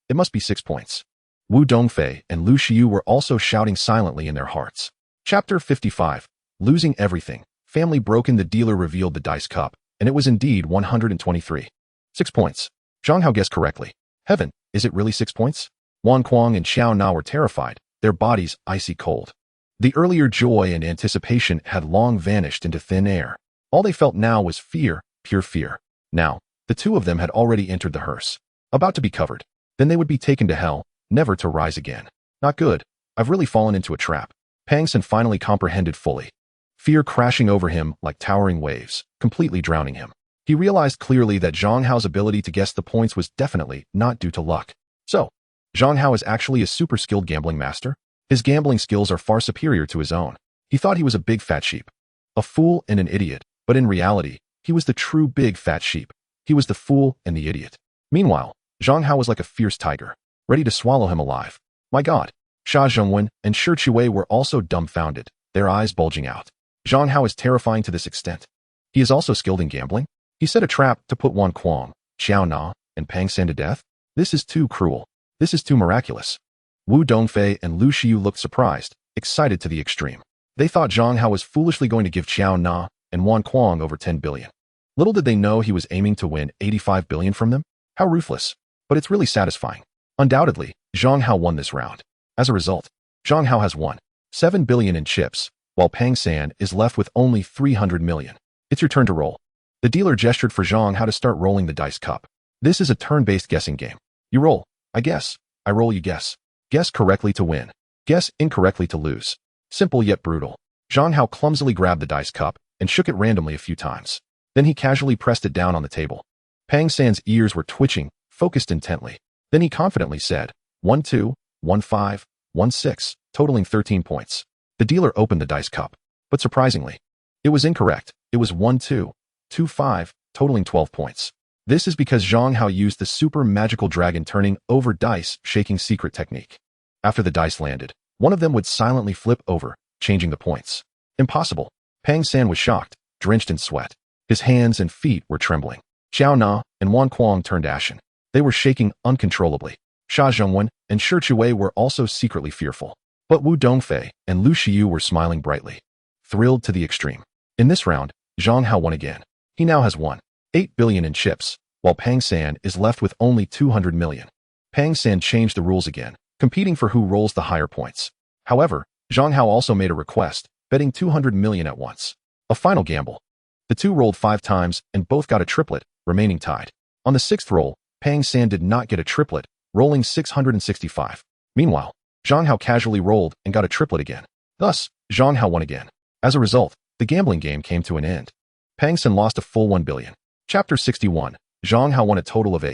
it must be 6 points. Wu Dongfei and Lu Xiu were also shouting silently in their hearts. Chapter 55. Losing everything. Family broken. The dealer revealed the dice cup, and it was indeed 123. 6 points. Zhang Hao guessed correctly. Heaven, is it really 6 points? Wan Kuang and Xiao Na were terrified, their bodies icy cold. The earlier joy and anticipation had long vanished into thin air. All they felt now was fear, pure fear. Now, the two of them had already entered the hearse, about to be covered. Then they would be taken to hell, never to rise again. Not good. I've really fallen into a trap. Pang San finally comprehended fully. Fear crashing over him like towering waves, completely drowning him. He realized clearly that Zhang Hao's ability to guess the points was definitely not due to luck. So, Zhang Hao is actually a super skilled gambling master? His gambling skills are far superior to his own. He thought he was a big fat sheep. A fool and an idiot, but in reality, he was the true big fat sheep. He was the fool and the idiot. Meanwhile, Zhang Hao was like a fierce tiger, ready to swallow him alive. My God! Xia Zhongwen and Shi Chuwei were also dumbfounded, their eyes bulging out. Zhang Hao is terrifying to this extent. He is also skilled in gambling? He set a trap to put Wan Kuang, Xiao Na, and Pang San to death? This is too cruel. This is too miraculous. Wu Dongfei and Lu Xiu looked surprised, excited to the extreme. They thought Zhang Hao was foolishly going to give Xiao Na and Wan Kuang over 10 billion. Little did they know he was aiming to win 85 billion from them. How ruthless. But it's really satisfying. Undoubtedly, Zhang Hao won this round. As a result, Zhang Hao has won 7 billion in chips, while Pang San is left with only 300 million. It's your turn to roll. The dealer gestured for Zhang Hao to start rolling the dice cup. This is a turn-based guessing game. You roll. I guess. I roll, you guess. Guess correctly to win. Guess incorrectly to lose. Simple yet brutal. Zhang Hao clumsily grabbed the dice cup and shook it randomly a few times. Then he casually pressed it down on the table. Pang San's ears were twitching, focused intently. Then he confidently said, 1-2, 1-5, 1-6, totaling 13 points. The dealer opened the dice cup. But surprisingly, it was incorrect. It was 1-2, 2-5, totaling 12 points. This is because Zhang Hao used the super magical dragon turning over dice shaking secret technique. After the dice landed, one of them would silently flip over, changing the points. Impossible. Pang San was shocked, drenched in sweat. His hands and feet were trembling. Xiao Na and Wan Kuang turned ashen. They were shaking uncontrollably. Xia Zhongwen and Shi Chuwei were also secretly fearful. But Wu Dongfei and Lu Xiu were smiling brightly, thrilled to the extreme. In this round, Zhang Hao won again. He now has won 8 billion in chips, while Pang San is left with only 200 million. Pang San changed the rules again, competing for who rolls the higher points. However, Zhang Hao also made a request, betting 200 million at once. A final gamble. The two rolled 5 times and both got a triplet, remaining tied. On the 6th roll, Pang San did not get a triplet, rolling 665. Meanwhile, Zhang Hao casually rolled and got a triplet again. Thus, Zhang Hao won again. As a result, the gambling game came to an end. Pang San lost a full 1 billion. Chapter 61. Zhang Hao won a total of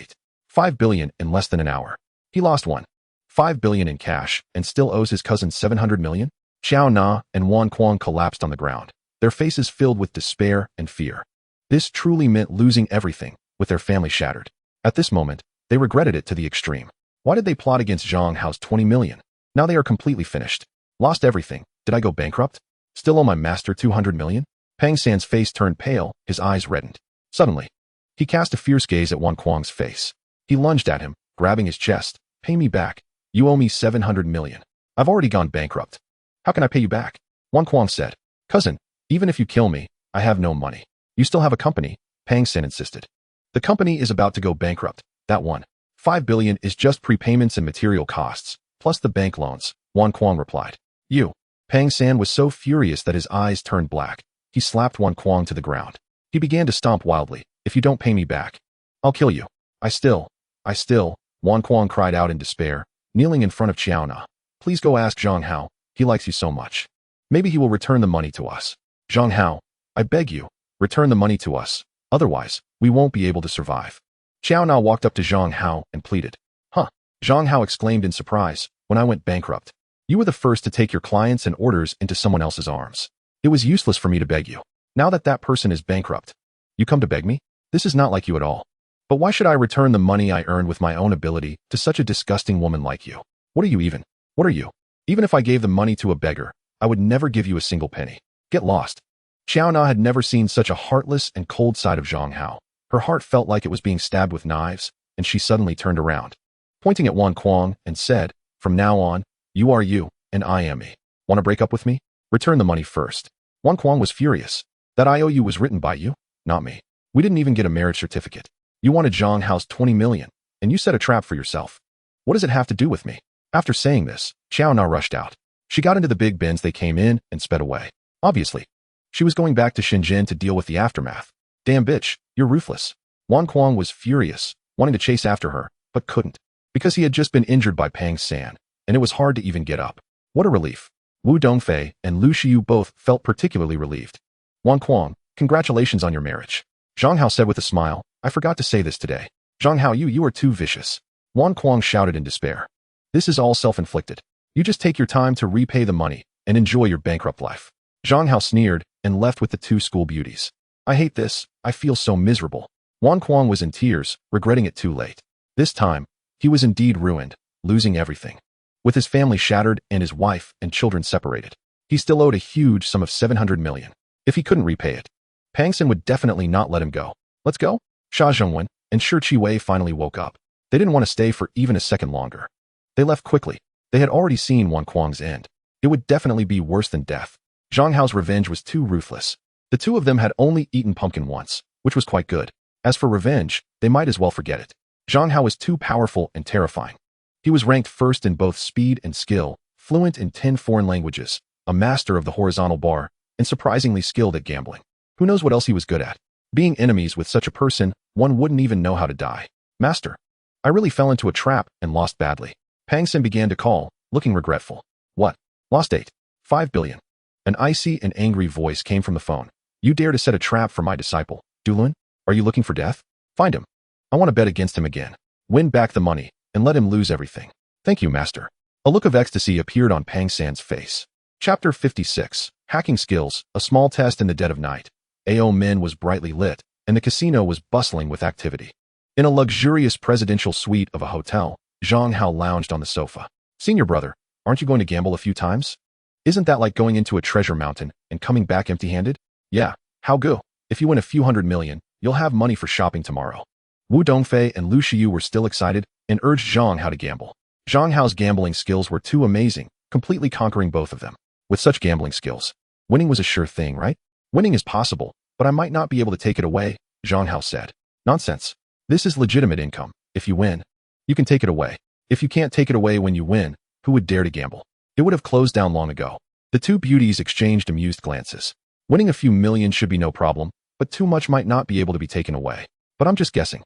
5 billion in less than an hour. He lost 5 billion in cash and still owes his cousin 700 million. Xiao Na and Wan Kuang collapsed on the ground, their faces filled with despair and fear. This truly meant losing everything, with their family shattered. At this moment, they regretted it to the extreme. Why did they plot against Zhang Hao's 20 million? Now they are completely finished. Lost everything. Did I go bankrupt? Still owe my master 200 million? Pang San's face turned pale, his eyes reddened. Suddenly, he cast a fierce gaze at Wan Kuang's face. He lunged at him, grabbing his chest. Pay me back. You owe me 700 million. I've already gone bankrupt. How can I pay you back? Wan Kuang said. Cousin, even if you kill me, I have no money. You still have a company, Pang San insisted. The company is about to go bankrupt. That 5 billion is just prepayments and material costs, plus the bank loans, Wan Kuang replied. You. Pang San was so furious that his eyes turned black. He slapped Wan Kuang to the ground. He began to stomp wildly. If you don't pay me back, I'll kill you. I still, Wan Kuang cried out in despair, kneeling in front of Xiao Na. Please go ask Zhang Hao. He likes you so much. Maybe he will return the money to us. Zhang Hao, I beg you, return the money to us. Otherwise, we won't be able to survive. Xiao Na walked up to Zhang Hao and pleaded. Huh? Zhang Hao exclaimed in surprise. When I went bankrupt, you were the first to take your clients and orders into someone else's arms. It was useless for me to beg you. Now that that person is bankrupt, you come to beg me? This is not like you at all. But why should I return the money I earned with my own ability to such a disgusting woman like you? What are you even? What are you? Even if I gave the money to a beggar, I would never give you a single penny. Get lost. Xiao Na had never seen such a heartless and cold side of Zhang Hao. Her heart felt like it was being stabbed with knives, and she suddenly turned around, pointing at Wan Kuang, and said, From now on, you are you, and I am me. Want to break up with me? Return the money first. Wan Kuang was furious. That IOU was written by you, not me. We didn't even get a marriage certificate. You wanted Zhang Hao's 20 million, and you set a trap for yourself. What does it have to do with me? After saying this, Xiao Na rushed out. She got into the big Benz they came in and sped away. Obviously, she was going back to Shenzhen to deal with the aftermath. Damn bitch, you're ruthless. Wan Kuang was furious, wanting to chase after her, but couldn't, because he had just been injured by Pang San, and it was hard to even get up. What a relief. Wu Dongfei and Lu Shiyu both felt particularly relieved. Wan Kuang, congratulations on your marriage. Zhang Hao said with a smile, I forgot to say this today. Zhang Hao, you are too vicious. Wan Kuang shouted in despair. This is all self-inflicted. You just take your time to repay the money and enjoy your bankrupt life. Zhang Hao sneered and left with the two school beauties. I hate this. I feel so miserable. Wan Kuang was in tears, regretting it too late. This time, he was indeed ruined, losing everything. With his family shattered and his wife and children separated, he still owed a huge sum of 700 million. If he couldn't repay it, Pang San would definitely not let him go. Let's go? Xia Zhongwen and Shi Qiwei finally woke up. They didn't want to stay for even a second longer. They left quickly. They had already seen Wan Kuang's end. It would definitely be worse than death. Zhang Hao's revenge was too ruthless. The two of them had only eaten pumpkin once, which was quite good. As for revenge, they might as well forget it. Zhang Hao was too powerful and terrifying. He was ranked first in both speed and skill, fluent in 10 foreign languages, a master of the horizontal bar, and surprisingly skilled at gambling. Who knows what else he was good at? Being enemies with such a person, one wouldn't even know how to die. Master, I really fell into a trap and lost badly. Pang San began to call, looking regretful. What? Lost 5 billion. An icy and angry voice came from the phone. You dare to set a trap for my disciple, Dulun? Are you looking for death? Find him. I want to bet against him again. Win back the money, and let him lose everything. Thank you, master. A look of ecstasy appeared on Pang San's face. Chapter 56. Hacking Skills, a small test in the dead of night. AO Min was brightly lit, and the casino was bustling with activity. In a luxurious presidential suite of a hotel, Zhang Hao lounged on the sofa. Senior brother, aren't you going to gamble a few times? Isn't that like going into a treasure mountain and coming back empty-handed? Yeah, how go? If you win a few hundred million, you'll have money for shopping tomorrow. Wu Dongfei and Lu Shiyu were still excited and urged Zhang Hao to gamble. Zhang Hao's gambling skills were too amazing, completely conquering both of them. With such gambling skills, winning was a sure thing, right? Winning is possible, but I might not be able to take it away, Zhang Hao said. Nonsense. This is legitimate income. If you win, you can take it away. If you can't take it away when you win, who would dare to gamble? It would have closed down long ago. The two beauties exchanged amused glances. Winning a few million should be no problem, but too much might not be able to be taken away. But I'm just guessing.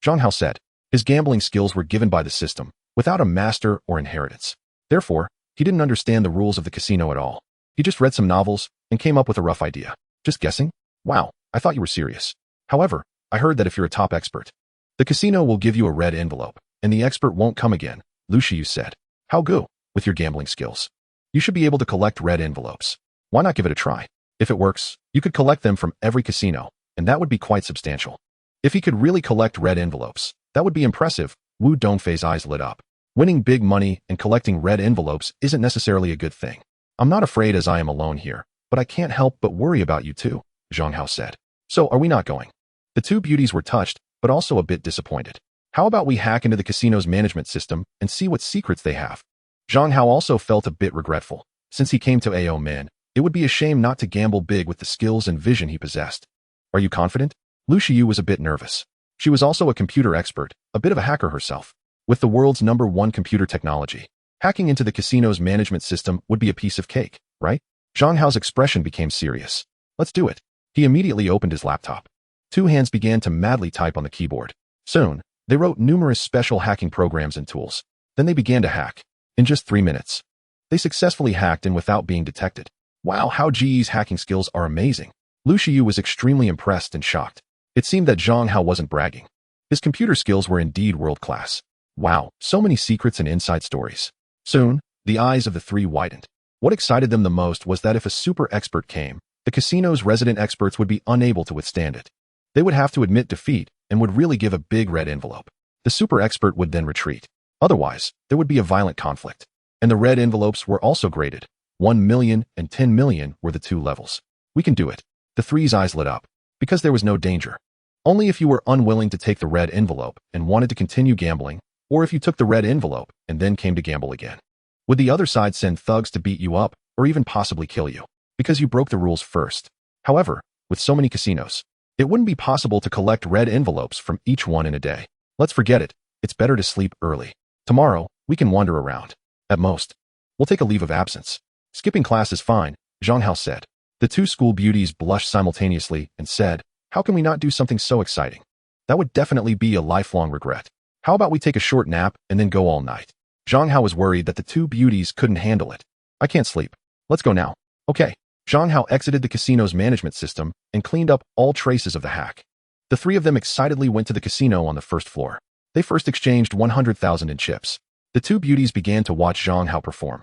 Zhang Hao said. His gambling skills were given by the system, without a master or inheritance. Therefore, he didn't understand the rules of the casino at all. He just read some novels and came up with a rough idea. Just guessing? Wow, I thought you were serious. However, I heard that if you're a top expert, the casino will give you a red envelope, and the expert won't come again, Lu Shiyu said. How go? With your gambling skills, you should be able to collect red envelopes. Why not give it a try? If it works, you could collect them from every casino, and that would be quite substantial. If he could really collect red envelopes, that would be impressive. Wu Dongfei's eyes lit up. Winning big money and collecting red envelopes isn't necessarily a good thing. I'm not afraid as I am alone here, but I can't help but worry about you too, Zhang Hao said. So are we not going? The two beauties were touched, but also a bit disappointed. How about we hack into the casino's management system and see what secrets they have? Zhang Hao also felt a bit regretful. Since he came to AO Min, it would be a shame not to gamble big with the skills and vision he possessed. Are you confident? Lu Shiyu was a bit nervous. She was also a computer expert, a bit of a hacker herself. With the world's #1 computer technology, hacking into the casino's management system would be a piece of cake, right? Zhang Hao's expression became serious. Let's do it. He immediately opened his laptop. Two hands began to madly type on the keyboard. Soon, they wrote numerous special hacking programs and tools. Then they began to hack. In just 3 minutes, they successfully hacked in without being detected. Wow, how GE's hacking skills are amazing. Lu Shiyu was extremely impressed and shocked. It seemed that Zhang Hao wasn't bragging. His computer skills were indeed world-class. Wow, so many secrets and inside stories. Soon, the eyes of the three widened. What excited them the most was that if a super expert came, the casino's resident experts would be unable to withstand it. They would have to admit defeat and would really give a big red envelope. The super expert would then retreat. Otherwise, there would be a violent conflict. And the red envelopes were also graded. 1 million and 10 million were the two levels. We can do it. The three's eyes lit up. Because there was no danger. Only if you were unwilling to take the red envelope and wanted to continue gambling, or if you took the red envelope and then came to gamble again. Would the other side send thugs to beat you up, or even possibly kill you? Because you broke the rules first. However, with so many casinos, it wouldn't be possible to collect red envelopes from each one in a day. Let's forget it. It's better to sleep early. Tomorrow, we can wander around. At most, we'll take a leave of absence. Skipping class is fine, Zhang Hao said. The two school beauties blushed simultaneously and said, how can we not do something so exciting? That would definitely be a lifelong regret. How about we take a short nap and then go all night? Zhang Hao was worried that the two beauties couldn't handle it. I can't sleep. Let's go now. Okay. Zhang Hao exited the casino's management system and cleaned up all traces of the hack. The three of them excitedly went to the casino on the first floor. They first exchanged 100,000 in chips. The two beauties began to watch Zhang Hao perform.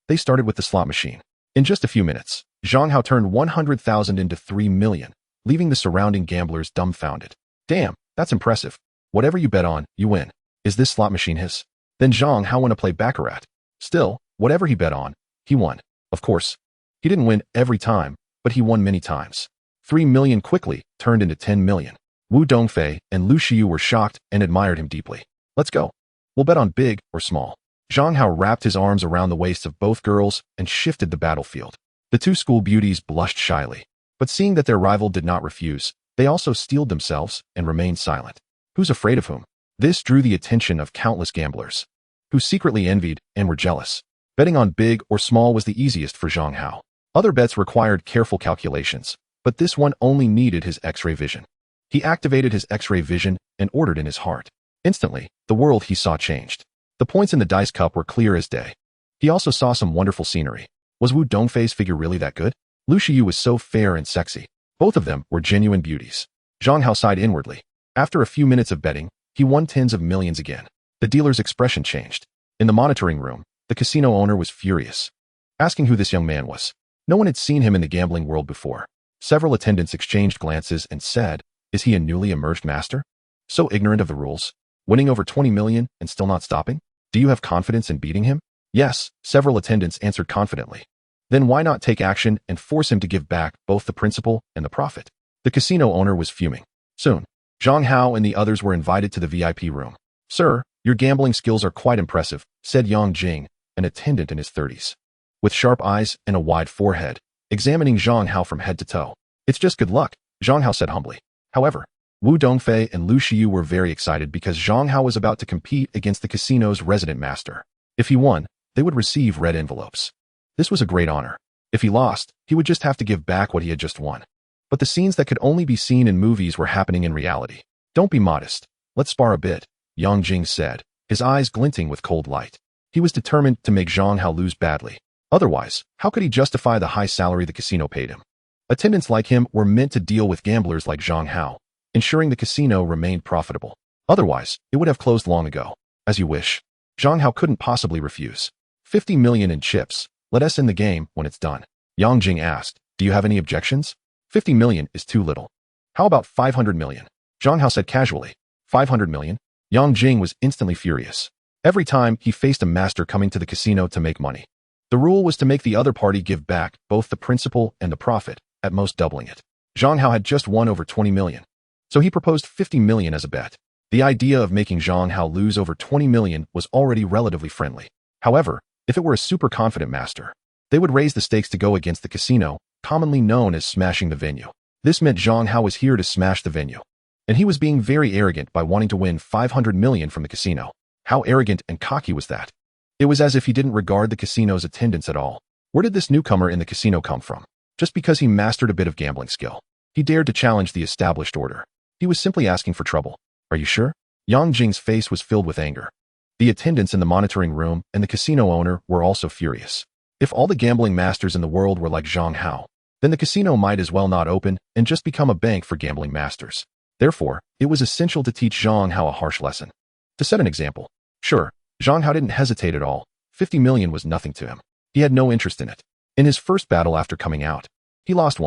They started with the slot machine. In just a few minutes, Zhang Hao turned 100,000 into 3 million, leaving the surrounding gamblers dumbfounded. Damn, that's impressive. Whatever you bet on, you win. Is this slot machine his? Then Zhang Hao went to play baccarat. Still, whatever he bet on, he won. Of course, he didn't win every time, but he won many times. 3 million quickly turned into 10 million. Wu Dongfei and Lu Xiyu were shocked and admired him deeply. Let's go. We'll bet on big or small. Zhang Hao wrapped his arms around the waists of both girls and shifted the battlefield. The two school beauties blushed shyly, but seeing that their rival did not refuse, they also steeled themselves and remained silent. Who's afraid of whom? This drew the attention of countless gamblers, who secretly envied and were jealous. Betting on big or small was the easiest for Zhang Hao. Other bets required careful calculations, but this one only needed his X-ray vision. He activated his X-ray vision and ordered in his heart. Instantly, the world he saw changed. The points in the dice cup were clear as day. He also saw some wonderful scenery. Was Wu Dongfei's figure really that good? Lu Xiyu was so fair and sexy. Both of them were genuine beauties. Zhang Hao sighed inwardly. After a few minutes of betting, he won tens of millions again. The dealer's expression changed. In the monitoring room, the casino owner was furious, asking who this young man was. No one had seen him in the gambling world before. Several attendants exchanged glances and said, is he a newly emerged master? So ignorant of the rules? Winning over 20 million and still not stopping? Do you have confidence in beating him? Yes, several attendants answered confidently. Then why not take action and force him to give back both the principal and the profit? The casino owner was fuming. Soon, Zhang Hao and the others were invited to the VIP room. Sir, your gambling skills are quite impressive, said Yang Jing, an attendant in his 30s. With sharp eyes and a wide forehead, examining Zhang Hao from head to toe. It's just good luck, Zhang Hao said humbly. However, Wu Dongfei and Lu Xiyu were very excited because Zhang Hao was about to compete against the casino's resident master. If he won, they would receive red envelopes. This was a great honor. If he lost, he would just have to give back what he had just won. But the scenes that could only be seen in movies were happening in reality. Don't be modest. Let's spar a bit, Yang Jing said, his eyes glinting with cold light. He was determined to make Zhang Hao lose badly. Otherwise, how could he justify the high salary the casino paid him? Attendants like him were meant to deal with gamblers like Zhang Hao, ensuring the casino remained profitable. Otherwise, it would have closed long ago. As you wish. Zhang Hao couldn't possibly refuse. 50 million in chips. Let us end the game when it's done. Yang Jing asked, do you have any objections? 50 million is too little. How about 500 million? Zhang Hao said casually. 500 million? Yang Jing was instantly furious. Every time he faced a master coming to the casino to make money. The rule was to make the other party give back both the principal and the profit, at most doubling it. Zhang Hao had just won over 20 million. So he proposed 50 million as a bet. The idea of making Zhang Hao lose over 20 million was already relatively friendly. However, if it were a super confident master, they would raise the stakes to go against the casino, commonly known as smashing the venue. This meant Zhang Hao was here to smash the venue. And he was being very arrogant by wanting to win 500 million from the casino. How arrogant and cocky was that? It was as if he didn't regard the casino's attendance at all. Where did this newcomer in the casino come from? Just because he mastered a bit of gambling skill. He dared to challenge the established order. He was simply asking for trouble. Are you sure? Yang Jing's face was filled with anger. The attendants in the monitoring room and the casino owner were also furious. If all the gambling masters in the world were like Zhang Hao, then the casino might as well not open and just become a bank for gambling masters. Therefore, it was essential to teach Zhang Hao a harsh lesson. To set an example, sure, Zhang Hao didn't hesitate at all. 50 million was nothing to him. He had no interest in it. In his first battle after coming out, he lost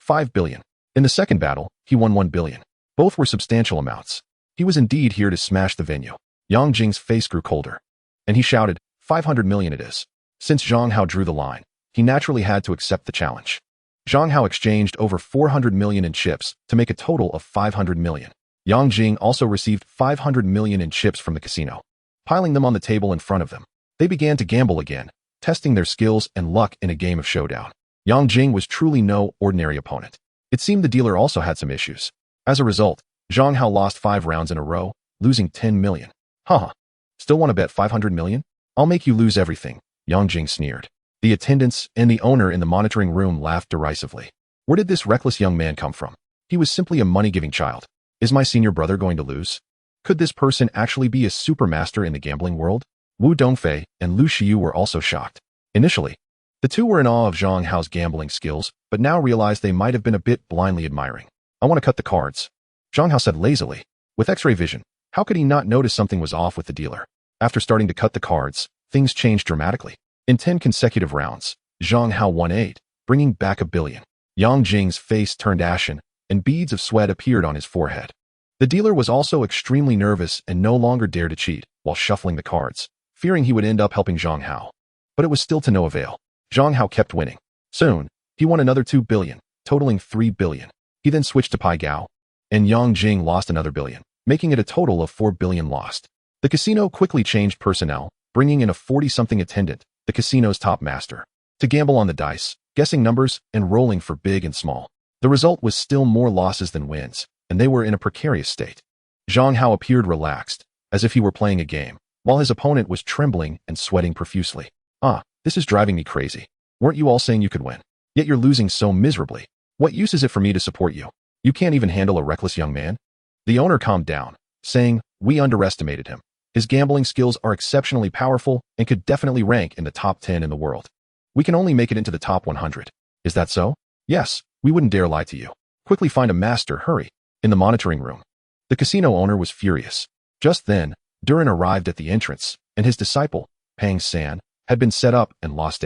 5 billion. In the second battle, he won 1 billion. Both were substantial amounts. He was indeed here to smash the venue. Yang Jing's face grew colder, and he shouted, 500 million it is. Since Zhang Hao drew the line, he naturally had to accept the challenge. Zhang Hao exchanged over 400 million in chips to make a total of 500 million. Yang Jing also received 500 million in chips from the casino. Piling them on the table in front of them, they began to gamble again, testing their skills and luck in a game of showdown. Yang Jing was truly no ordinary opponent. It seemed the dealer also had some issues. As a result, Zhang Hao lost 5 rounds in a row, losing 10 million. Haha. Still want to bet 500 million? I'll make you lose everything, Yang Jing sneered. The attendants and the owner in the monitoring room laughed derisively. Where did this reckless young man come from? He was simply a money-giving child. Is my senior brother going to lose? Could this person actually be a supermaster in the gambling world? Wu Dongfei and Lu Xiyu were also shocked. Initially, the two were in awe of Zhang Hao's gambling skills, but now realized they might have been a bit blindly admiring. I want to cut the cards, Zhang Hao said lazily. With X-ray vision, how could he not notice something was off with the dealer? After starting to cut the cards, things changed dramatically. In 10 consecutive rounds, Zhang Hao won 8, bringing back $1 billion. Yang Jing's face turned ashen, and beads of sweat appeared on his forehead. The dealer was also extremely nervous and no longer dared to cheat while shuffling the cards, fearing he would end up helping Zhang Hao. But it was still to no avail. Zhang Hao kept winning. Soon, he won another 2 billion, totaling 3 billion. He then switched to Pai Gao, and Yang Jing lost another billion, making it a total of 4 billion lost. The casino quickly changed personnel, bringing in a 40-something attendant, the casino's top master, to gamble on the dice, guessing numbers and rolling for big and small. The result was still more losses than wins, and they were in a precarious state. Zhang Hao appeared relaxed, as if he were playing a game, while his opponent was trembling and sweating profusely. This is driving me crazy. Weren't you all saying you could win? Yet you're losing so miserably. What use is it for me to support you? You can't even handle a reckless young man? The owner calmed down, saying, we underestimated him. His gambling skills are exceptionally powerful and could definitely rank in the top 10 in the world. We can only make it into the top 100. Is that so? Yes, we wouldn't dare lie to you. Quickly find a master, hurry. In the monitoring room, the casino owner was furious. Just then, Duran arrived at the entrance, and his disciple, Pang San, had been set up and lost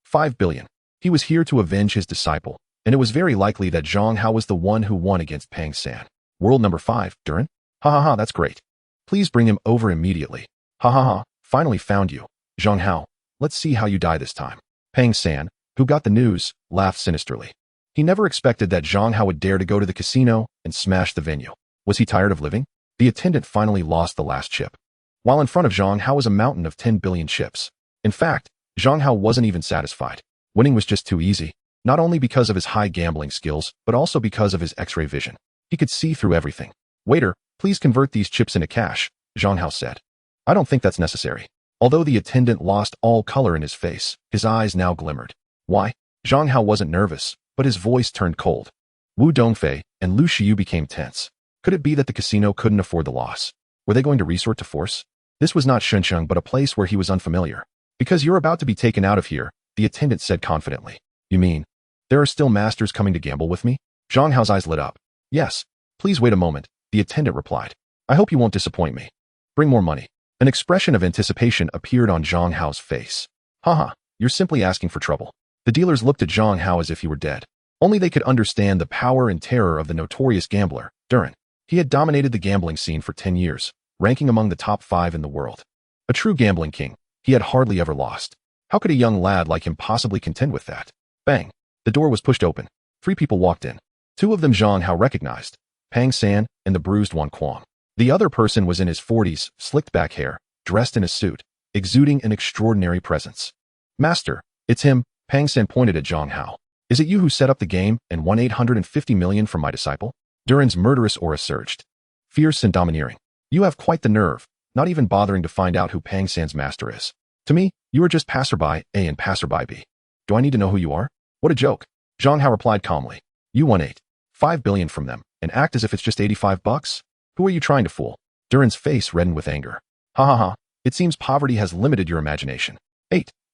5 billion. He was here to avenge his disciple, and it was very likely that Zhang Hao was the one who won against Pang San. World number 5, Duran? Ha ha ha, that's great. Please bring him over immediately. Ha ha ha, finally found you. Zhang Hao, let's see how you die this time. Pang San, who got the news, laughed sinisterly. He never expected that Zhang Hao would dare to go to the casino and smash the venue. Was he tired of living? The attendant finally lost the last chip. While in front of Zhang Hao was a mountain of 10 billion chips. In fact, Zhang Hao wasn't even satisfied. Winning was just too easy, not only because of his high gambling skills, but also because of his X-ray vision. He could see through everything. Waiter, please convert these chips into cash, Zhang Hao said. I don't think that's necessary. Although the attendant lost all color in his face, his eyes now glimmered. Why? Zhang Hao wasn't nervous, but his voice turned cold. Wu Dongfei and Lu Xiyu became tense. Could it be that the casino couldn't afford the loss? Were they going to resort to force? This was not Shunsheng but a place where he was unfamiliar. Because you're about to be taken out of here, the attendant said confidently. You mean, there are still masters coming to gamble with me? Zhang Hao's eyes lit up. Yes. Please wait a moment, the attendant replied. I hope you won't disappoint me. Bring more money. An expression of anticipation appeared on Zhang Hao's face. Haha, you're simply asking for trouble. The dealers looked at Zhang Hao as if he were dead. Only they could understand the power and terror of the notorious gambler, Duran. He had dominated the gambling scene for 10 years, ranking among the top 5 in the world. A true gambling king, he had hardly ever lost. How could a young lad like him possibly contend with that? Bang! The door was pushed open. 3 people walked in. 2 of them Zhang Hao recognized, Pang San and the bruised Wan Quang. The other person was in his 40s, slicked back hair, dressed in a suit, exuding an extraordinary presence. Master, it's him, Pang San pointed at Zhang Hao. Is it you who set up the game and won 850 million from my disciple? Duran's murderous aura surged. Fierce and domineering. You have quite the nerve, not even bothering to find out who Pang San's master is. To me, you are just passerby A and passerby B. Do I need to know who you are? What a joke. Zhang Hao replied calmly. You won 5 billion from them, and act as if it's just 85 bucks? Who are you trying to fool? Duran's face reddened with anger. Ha ha ha, it seems poverty has limited your imagination.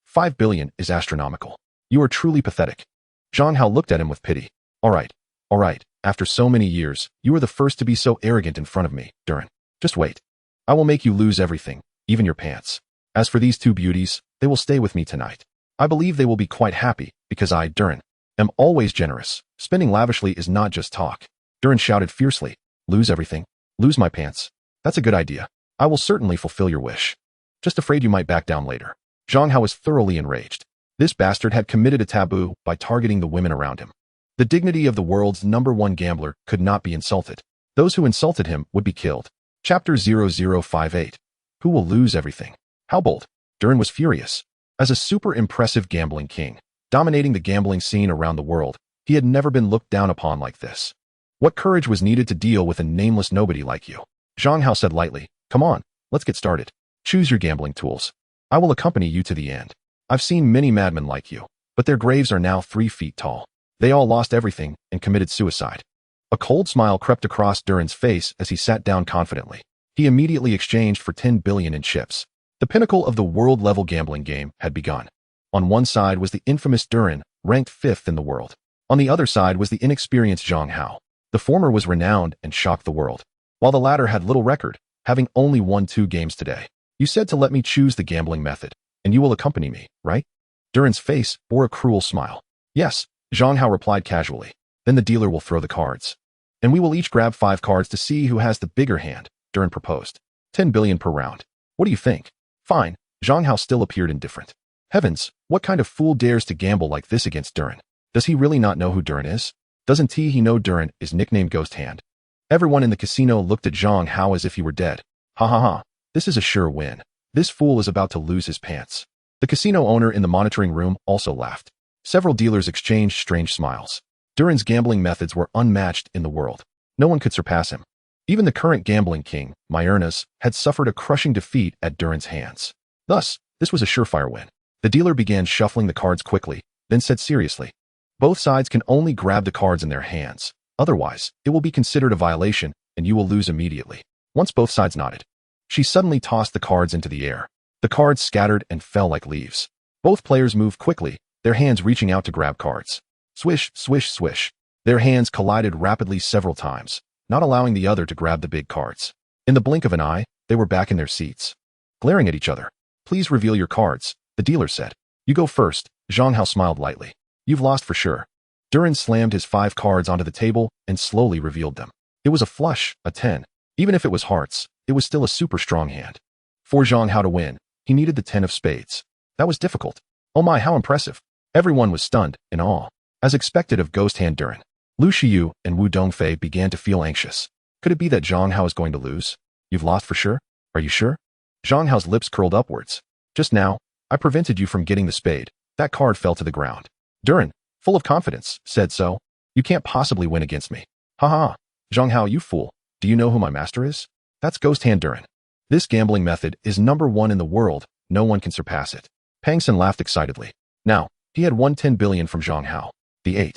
5 billion is astronomical. You are truly pathetic. Zhang Hao looked at him with pity. All right, All right, after so many years, you are the first to be so arrogant in front of me, Durin. Just wait. I will make you lose everything, even your pants. As for these two beauties, they will stay with me tonight. I believe they will be quite happy, because I, Durin, am always generous. Spending lavishly is not just talk. Durin shouted fiercely. Lose everything? Lose my pants? That's a good idea. I will certainly fulfill your wish. Just afraid you might back down later. Zhang Hao was thoroughly enraged. This bastard had committed a taboo by targeting the women around him. The dignity of the world's #1 gambler could not be insulted. Those who insulted him would be killed. Chapter 0058. Who will lose everything? How bold? Durin was furious. As a super impressive gambling king, dominating the gambling scene around the world, he had never been looked down upon like this. What courage was needed to deal with a nameless nobody like you? Zhang Hao said lightly. Come on, let's get started. Choose your gambling tools. I will accompany you to the end. I've seen many madmen like you, but their graves are now 3 feet tall. They all lost everything and committed suicide. A cold smile crept across Durin's face as he sat down confidently. He immediately exchanged for 10 billion in chips. The pinnacle of the world-level gambling game had begun. On one side was the infamous Durin, ranked 5th in the world. On the other side was the inexperienced Zhang Hao. The former was renowned and shocked the world, while the latter had little record, having only won 2 games today. You said to let me choose the gambling method, and you will accompany me, right? Durin's face bore a cruel smile. Yes, Zhang Hao replied casually. Then the dealer will throw the cards. And we will each grab 5 cards to see who has the bigger hand, Durin proposed. 10 billion per round. What do you think? Fine. Zhang Hao still appeared indifferent. Heavens, what kind of fool dares to gamble like this against Durin? Does he really not know who Durin is? Doesn't he know Durin is nicknamed Ghost Hand? Everyone in the casino looked at Zhang Hao as if he were dead. Ha ha ha. This is a sure win. This fool is about to lose his pants. The casino owner in the monitoring room also laughed. Several dealers exchanged strange smiles. Durin's gambling methods were unmatched in the world. No one could surpass him. Even the current gambling king, Myrnas, had suffered a crushing defeat at Durin's hands. Thus, this was a surefire win. The dealer began shuffling the cards quickly, then said seriously, both sides can only grab the cards in their hands. Otherwise, it will be considered a violation, and you will lose immediately. Once both sides nodded, she suddenly tossed the cards into the air. The cards scattered and fell like leaves. Both players moved quickly, their hands reaching out to grab cards. Swish, swish, swish. Their hands collided rapidly several times, not allowing the other to grab the big cards. In the blink of an eye, they were back in their seats, glaring at each other. Please reveal your cards, the dealer said. You go first, Zhang Hao smiled lightly. You've lost for sure. Durin slammed his 5 cards onto the table and slowly revealed them. It was a flush, a 10. Even if it was hearts, it was still a super strong hand. For Zhang Hao to win, he needed the 10 of spades. That was difficult. Oh my, how impressive. Everyone was stunned, in awe. As expected of Ghost Hand Durin, Lu Xiyu and Wu Dongfei began to feel anxious. Could it be that Zhang Hao is going to lose? You've lost for sure? Are you sure? Zhang Hao's lips curled upwards. Just now, I prevented you from getting the spade. That card fell to the ground. Durin, full of confidence, said so. You can't possibly win against me. Ha ha. Zhang Hao, you fool. Do you know who my master is? That's Ghost Hand Durin. This gambling method is #1 in the world. No one can surpass it. Pang Sin laughed excitedly. Now, he had won 10 billion from Zhang Hao. The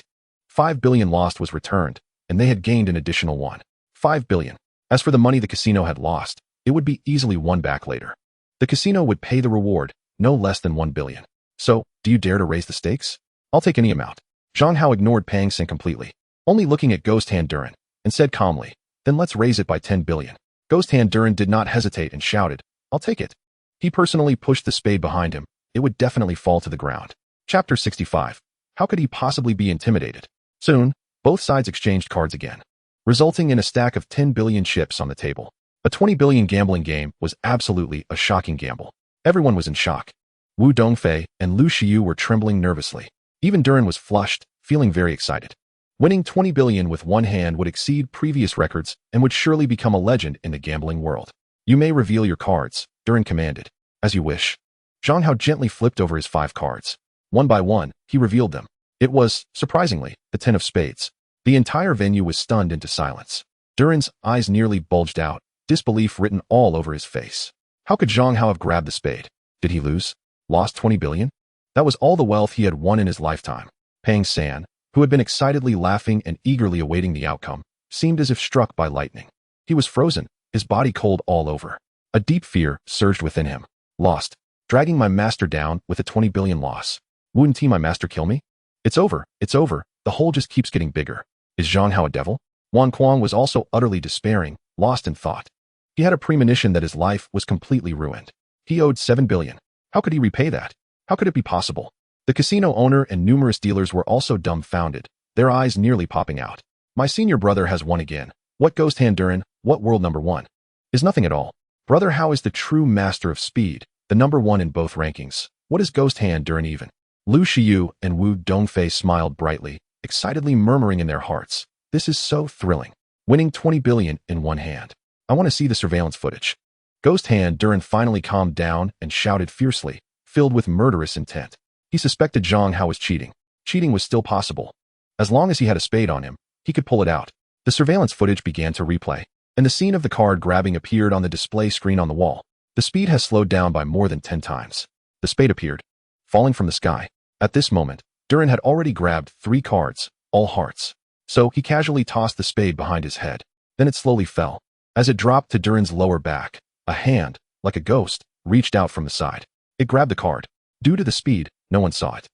5 billion lost was returned, and they had gained an additional 5 billion. As for the money the casino had lost, it would be easily won back later. The casino would pay the reward, no less than 1 billion. So, do you dare to raise the stakes? I'll take any amount. Zhang Hao ignored Pang Sin completely, only looking at Ghost Hand Durin, and said calmly, then let's raise it by 10 billion. Ghost Hand Durin did not hesitate and shouted, I'll take it. He personally pushed the spade behind him. It would definitely fall to the ground. Chapter 65. How could he possibly be intimidated? Soon, both sides exchanged cards again, resulting in a stack of 10 billion chips on the table. A 20 billion gambling game was absolutely a shocking gamble. Everyone was in shock. Wu Dongfei and Lu Xiyu were trembling nervously. Even Durin was flushed, feeling very excited. Winning 20 billion with one hand would exceed previous records and would surely become a legend in the gambling world. You may reveal your cards, Durin commanded. As you wish. Zhang Hao gently flipped over his 5 cards. One by one, he revealed them. It was, surprisingly, the 10 of spades. The entire venue was stunned into silence. Durin's eyes nearly bulged out, disbelief written all over his face. How could Zhang Hao have grabbed the spade? Did he lose? Lost 20 billion? That was all the wealth he had won in his lifetime. Pang San, who had been excitedly laughing and eagerly awaiting the outcome, seemed as if struck by lightning. He was frozen, his body cold all over. A deep fear surged within him. Lost. Dragging my master down with a 20 billion loss. Wouldn't my master kill me? It's over, the hole just keeps getting bigger. Is Zhang Hao a devil? Wan Kuang was also utterly despairing, lost in thought. He had a premonition that his life was completely ruined. He owed 7 billion. How could he repay that? How could it be possible? The casino owner and numerous dealers were also dumbfounded, their eyes nearly popping out. My senior brother has won again. What Ghost Hand Duran, what world number 1? Is nothing at all. Brother Hao is the true master of speed, the number 1 in both rankings. What is Ghost Hand Duran even? Lu Shiyu and Wu Dongfei smiled brightly, excitedly murmuring in their hearts. This is so thrilling. Winning 20 billion in one hand. I want to see the surveillance footage. Ghost Hand Duran finally calmed down and shouted fiercely, filled with murderous intent. He suspected Zhang Hao was cheating. Cheating was still possible. As long as he had a spade on him, he could pull it out. The surveillance footage began to replay, and the scene of the card grabbing appeared on the display screen on the wall. The speed has slowed down by more than 10 times. The spade appeared, falling from the sky. At this moment, Duran had already grabbed 3 cards, all hearts. So he casually tossed the spade behind his head. Then it slowly fell. As it dropped to Duran's lower back, a hand, like a ghost, reached out from the side. It grabbed the card. Due to the speed, no one saw it.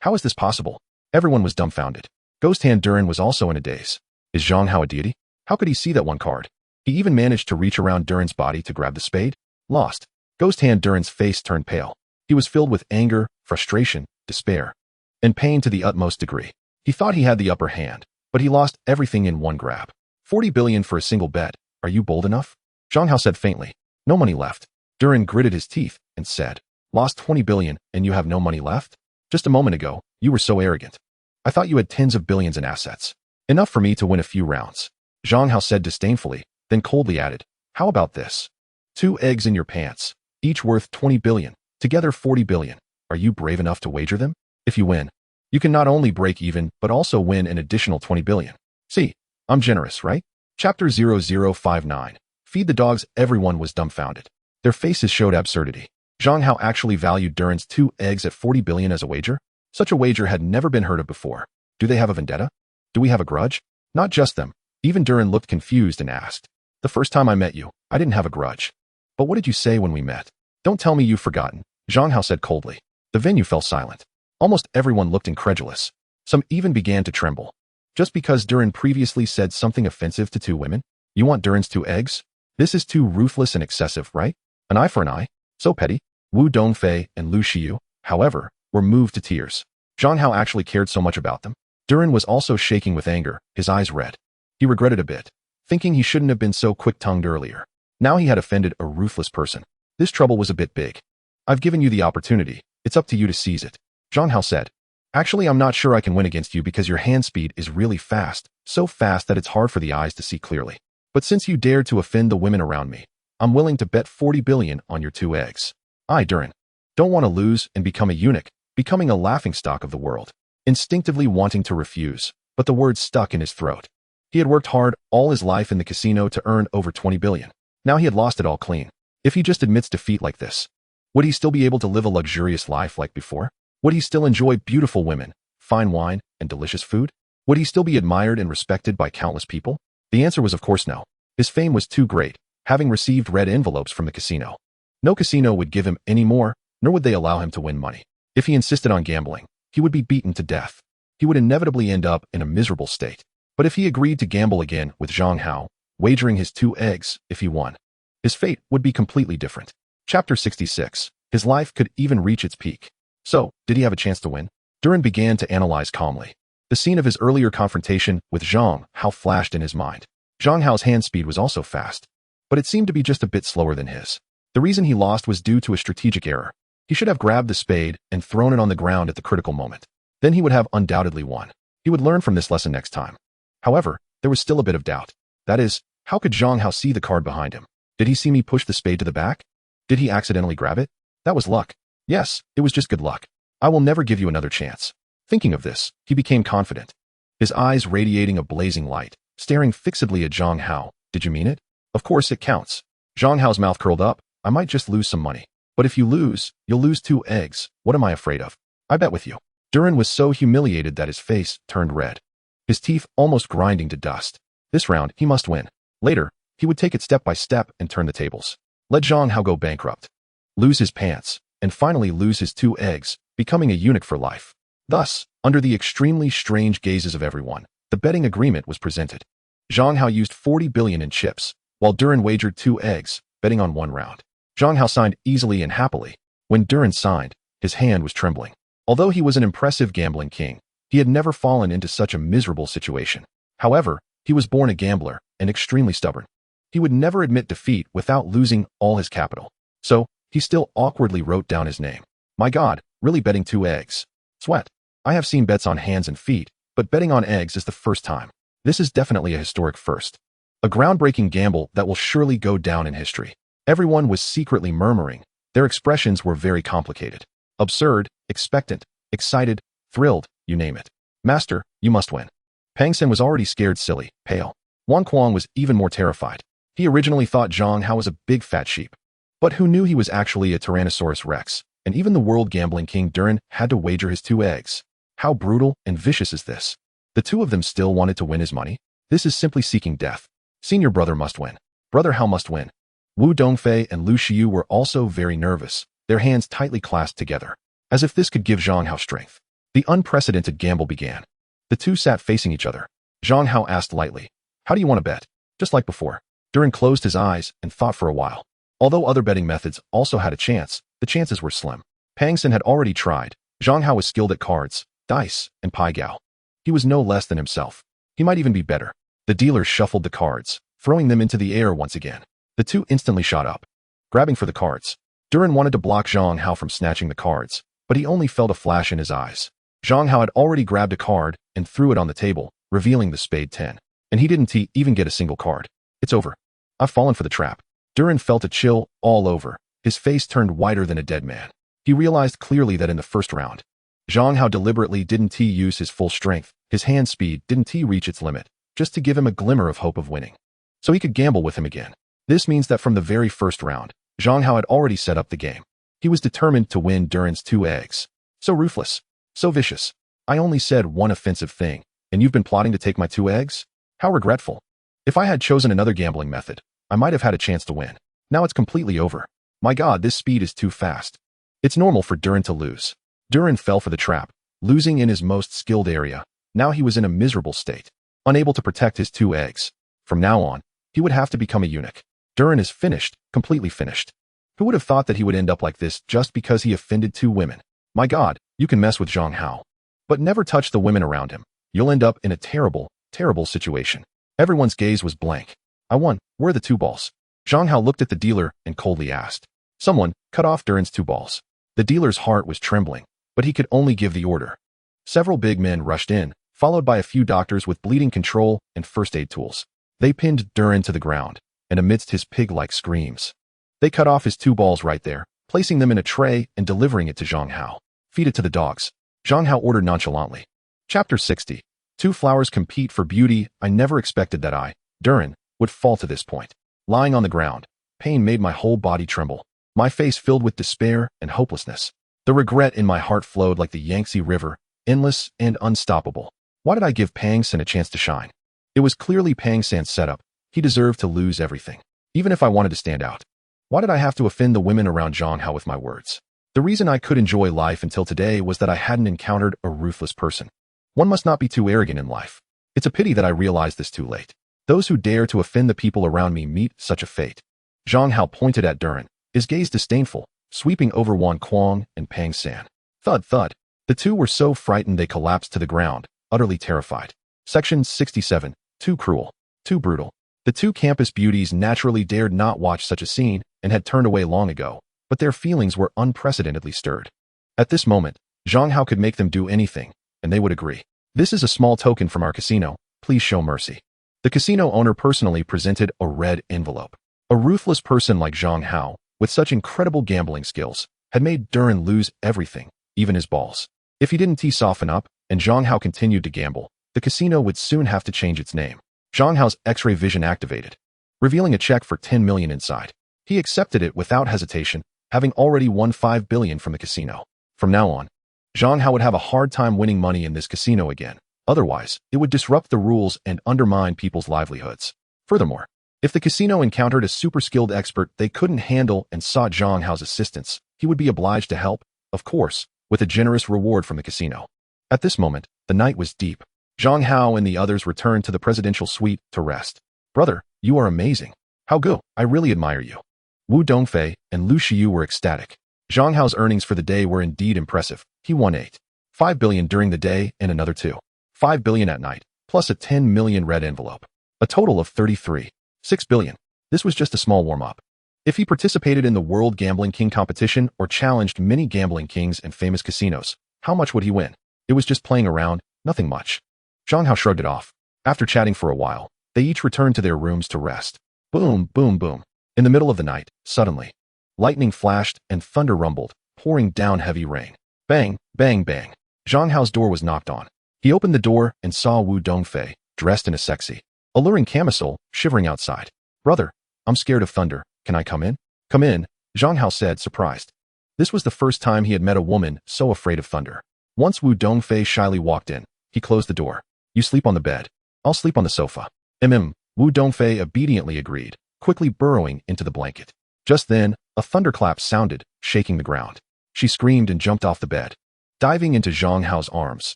How is this possible? Everyone was dumbfounded. Ghost Hand Duran was also in a daze. Is Zhang Hao a deity? How could he see that one card? He even managed to reach around Duran's body to grab the spade? Lost. Ghost Hand Duran's face turned pale. He was filled with anger, frustration, despair, and pain to the utmost degree. He thought he had the upper hand, but he lost everything in one grab. 40 billion for a single bet. Are you bold enough? Zhang Hao said faintly. No money left. Duran gritted his teeth and said, lost 20 billion and you have no money left? Just a moment ago, you were so arrogant. I thought you had tens of billions in assets. Enough for me to win a few rounds. Zhang Hao said disdainfully, then coldly added, how about this? 2 eggs in your pants, each worth 20 billion, together 40 billion. Are you brave enough to wager them? If you win, you can not only break even, but also win an additional 20 billion. See, I'm generous, right? Chapter 0059. Feed the dogs. Everyone was dumbfounded. Their faces showed absurdity. Zhang Hao actually valued Duran's 2 eggs at 40 billion as a wager? Such a wager had never been heard of before. Do they have a vendetta? Do we have a grudge? Not just them. Even Duran looked confused and asked, the first time I met you, I didn't have a grudge. But what did you say when we met? Don't tell me you've forgotten, Zhang Hao said coldly. The venue fell silent. Almost everyone looked incredulous. Some even began to tremble. Just because Duran previously said something offensive to 2 women? You want Duran's 2 eggs? This is too ruthless and excessive, right? An eye for an eye? So petty. Wu Dongfei and Lu Shiyu, however, were moved to tears. Zhang Hao actually cared so much about them. Duran was also shaking with anger, his eyes red. He regretted a bit, thinking he shouldn't have been so quick-tongued earlier. Now he had offended a ruthless person. This trouble was a bit big. I've given you the opportunity. It's up to you to seize it. Zhang Hao said. Actually, I'm not sure I can win against you because your hand speed is really fast, so fast that it's hard for the eyes to see clearly. But since you dared to offend the women around me, I'm willing to bet 40 billion on your 2 eggs. I, Duran, don't want to lose and become a eunuch, becoming a laughingstock of the world. Instinctively wanting to refuse, but the words stuck in his throat. He had worked hard all his life in the casino to earn over 20 billion. Now he had lost it all clean. If he just admits defeat like this, would he still be able to live a luxurious life like before? Would he still enjoy beautiful women, fine wine, and delicious food? Would he still be admired and respected by countless people? The answer was of course no. His fame was too great, having received red envelopes from the casino. No casino would give him any more, nor would they allow him to win money. If he insisted on gambling, he would be beaten to death. He would inevitably end up in a miserable state. But if he agreed to gamble again with Zhang Hao, wagering his 2 eggs if he won, his fate would be completely different. Chapter 66. His life could even reach its peak. So, did he have a chance to win? Duran began to analyze calmly. The scene of his earlier confrontation with Zhang Hao flashed in his mind. Zhang Hao's hand speed was also fast, but it seemed to be just a bit slower than his. The reason he lost was due to a strategic error. He should have grabbed the spade and thrown it on the ground at the critical moment. Then he would have undoubtedly won. He would learn from this lesson next time. However, there was still a bit of doubt. That is, how could Zhang Hao see the card behind him? Did he see me push the spade to the back? Did he accidentally grab it? That was luck. Yes, it was just good luck. I will never give you another chance. Thinking of this, he became confident. His eyes radiating a blazing light, staring fixedly at Zhang Hao. Did you mean it? Of course it counts. Zhang Hao's mouth curled up. I might just lose some money. But if you lose, you'll lose 2 eggs. What am I afraid of? I bet with you. Duran was so humiliated that his face turned red, his teeth almost grinding to dust. This round, he must win. Later, he would take it step by step and turn the tables. Let Zhang Hao go bankrupt, lose his pants, and finally lose his 2 eggs, becoming a eunuch for life. Thus, under the extremely strange gazes of everyone, The betting agreement was presented. Zhang Hao used 40 billion in chips, while Duran wagered 2 eggs, betting on 1 round. Zhang Hao signed easily and happily. When Duran signed, his hand was trembling. Although he was an impressive gambling king, he had never fallen into such a miserable situation. However, he was born a gambler and extremely stubborn. He would never admit defeat without losing all his capital. So, he still awkwardly wrote down his name. My God, really betting 2 eggs? Sweat. I have seen bets on hands and feet, but betting on eggs is the first time. This is definitely a historic first. A groundbreaking gamble that will surely go down in history. Everyone was secretly murmuring. Their expressions were very complicated. Absurd, expectant, excited, thrilled, you name it. Master, you must win. Pang Sen was already scared silly, pale. Wang Kuang was even more terrified. He originally thought Zhang Hao was a big fat sheep. But who knew he was actually a Tyrannosaurus Rex, and even the world gambling king Duran had to wager his 2 eggs. How brutal and vicious is this? The 2 of them still wanted to win his money? This is simply seeking death. Senior brother must win. Brother Hao must win. Wu Dongfei and Lu Xiu were also very nervous, their hands tightly clasped together, as if this could give Zhang Hao strength. The unprecedented gamble began. The 2 sat facing each other. Zhang Hao asked lightly, how do you want to bet? Just like before. Duran closed his eyes and thought for a while. Although other betting methods also had a chance, the chances were slim. Pang Sen had already tried. Zhang Hao was skilled at cards, dice, and pai gao. He was no less than himself. He might even be better. The dealer shuffled the cards, throwing them into the air once again. The 2 instantly shot up, grabbing for the cards. Duran wanted to block Zhang Hao from snatching the cards, but he only felt a flash in his eyes. Zhang Hao had already grabbed a card and threw it on the table, revealing the spade 10. And he didn't even get a single card. It's over. I've fallen for the trap. Duran felt a chill all over. His face turned whiter than a dead man. He realized clearly that in the first round, Zhang Hao deliberately didn't use his full strength. His hand speed didn't reach its limit, just to give him a glimmer of hope of winning. So he could gamble with him again. This means that from the very first round, Zhang Hao had already set up the game. He was determined to win Duran's 2 eggs. So ruthless. So vicious. I only said one offensive thing, and you've been plotting to take my 2 eggs? How regretful. If I had chosen another gambling method, I might have had a chance to win. Now it's completely over. My God, this speed is too fast. It's normal for Duran to lose. Duran fell for the trap, losing in his most skilled area. Now he was in a miserable state, unable to protect his 2 eggs. From now on, he would have to become a eunuch. Duran is finished, completely finished. Who would have thought that he would end up like this just because he offended 2 women? My God, you can mess with Zhang Hao, but never touch the women around him. You'll end up in a terrible, terrible situation. Everyone's gaze was blank. I won. Where are the 2 balls? Zhang Hao looked at the dealer and coldly asked. Someone cut off Duran's 2 balls. The dealer's heart was trembling, but he could only give the order. Several big men rushed in, followed by a few doctors with bleeding control and first aid tools. They pinned Duran to the ground, and amidst his pig-like screams, they cut off his 2 balls right there, placing them in a tray and delivering it to Zhang Hao. Feed it to the dogs. Zhang Hao ordered nonchalantly. Chapter 60. 2 flowers compete for beauty. I never expected that I, Duran, would fall to this point. Lying on the ground, pain made my whole body tremble. My face filled with despair and hopelessness. The regret in my heart flowed like the Yangtze River, endless and unstoppable. Why did I give Pang Sen a chance to shine? It was clearly Pang Sen's setup. He deserved to lose everything, even if I wanted to stand out. Why did I have to offend the women around Zhang Hao with my words? The reason I could enjoy life until today was that I hadn't encountered a ruthless person. One must not be too arrogant in life. It's a pity that I realized this too late. Those who dare to offend the people around me meet such a fate. Zhang Hao pointed at Duran, his gaze disdainful, sweeping over Wang Kuang and Pang Sen. Thud, thud. The 2 were so frightened they collapsed to the ground, utterly terrified. Section 67. Too cruel. Too brutal. The 2 campus beauties naturally dared not watch such a scene and had turned away long ago, but their feelings were unprecedentedly stirred. At this moment, Zhang Hao could make them do anything, and they would agree. This is a small token from our casino. Please show mercy. The casino owner personally presented a red envelope. A ruthless person like Zhang Hao, with such incredible gambling skills, had made Duran lose everything, even his balls. If he didn't soften up, and Zhang Hao continued to gamble, the casino would soon have to change its name. Zhang Hao's X-ray vision activated, revealing a check for 10 million inside. He accepted it without hesitation, having already won 5 billion from the casino. From now on, Zhang Hao would have a hard time winning money in this casino again. Otherwise, it would disrupt the rules and undermine people's livelihoods. Furthermore, if the casino encountered a super-skilled expert they couldn't handle and sought Zhang Hao's assistance, he would be obliged to help, of course, with a generous reward from the casino. At this moment, the night was deep. Zhang Hao and the others returned to the presidential suite to rest. Brother, you are amazing. How go? I really admire you. Wu Dongfei and Lu Shiyu were ecstatic. Zhang Hao's earnings for the day were indeed impressive. He won 8.5 billion during the day and another 2.5 billion at night, plus a 10 million red envelope. A total of 33.6 billion. This was just a small warm-up. If he participated in the World Gambling King competition or challenged many gambling kings and famous casinos, how much would he win? It was just playing around, nothing much. Zhang Hao shrugged it off. After chatting for a while, they each returned to their rooms to rest. Boom, boom, boom. In the middle of the night, suddenly, lightning flashed and thunder rumbled, pouring down heavy rain. Bang, bang, bang. Zhang Hao's door was knocked on. He opened the door and saw Wu Dongfei, dressed in a sexy, alluring camisole, shivering outside. Brother, I'm scared of thunder. Can I come in? Come in, Zhang Hao said, surprised. This was the first time he had met a woman so afraid of thunder. Once Wu Dongfei shyly walked in, he closed the door. You sleep on the bed. I'll sleep on the sofa. Wu Dongfei obediently agreed, quickly burrowing into the blanket. Just then, a thunderclap sounded, shaking the ground. She screamed and jumped off the bed, diving into Zhang Hao's arms,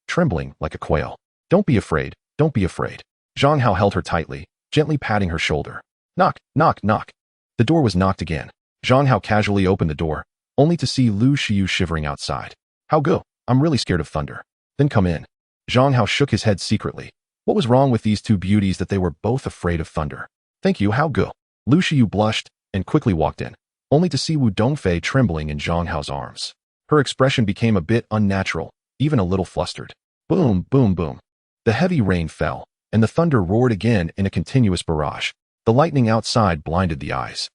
trembling like a quail. Don't be afraid, don't be afraid. Zhang Hao held her tightly, gently patting her shoulder. Knock, knock, knock. The door was knocked again. Zhang Hao casually opened the door, only to see Lu Shiyu shivering outside. How go? I'm really scared of thunder. Then come in. Zhang Hao shook his head secretly. What was wrong with these two beauties that they were both afraid of thunder? Thank you, how go? Lu Shiyu blushed and quickly walked in, only to see Wu Dongfei trembling in Zhang Hao's arms. Her expression became a bit unnatural, even a little flustered. Boom, boom, boom. The heavy rain fell, and the thunder roared again in a continuous barrage. The lightning outside blinded the eyes.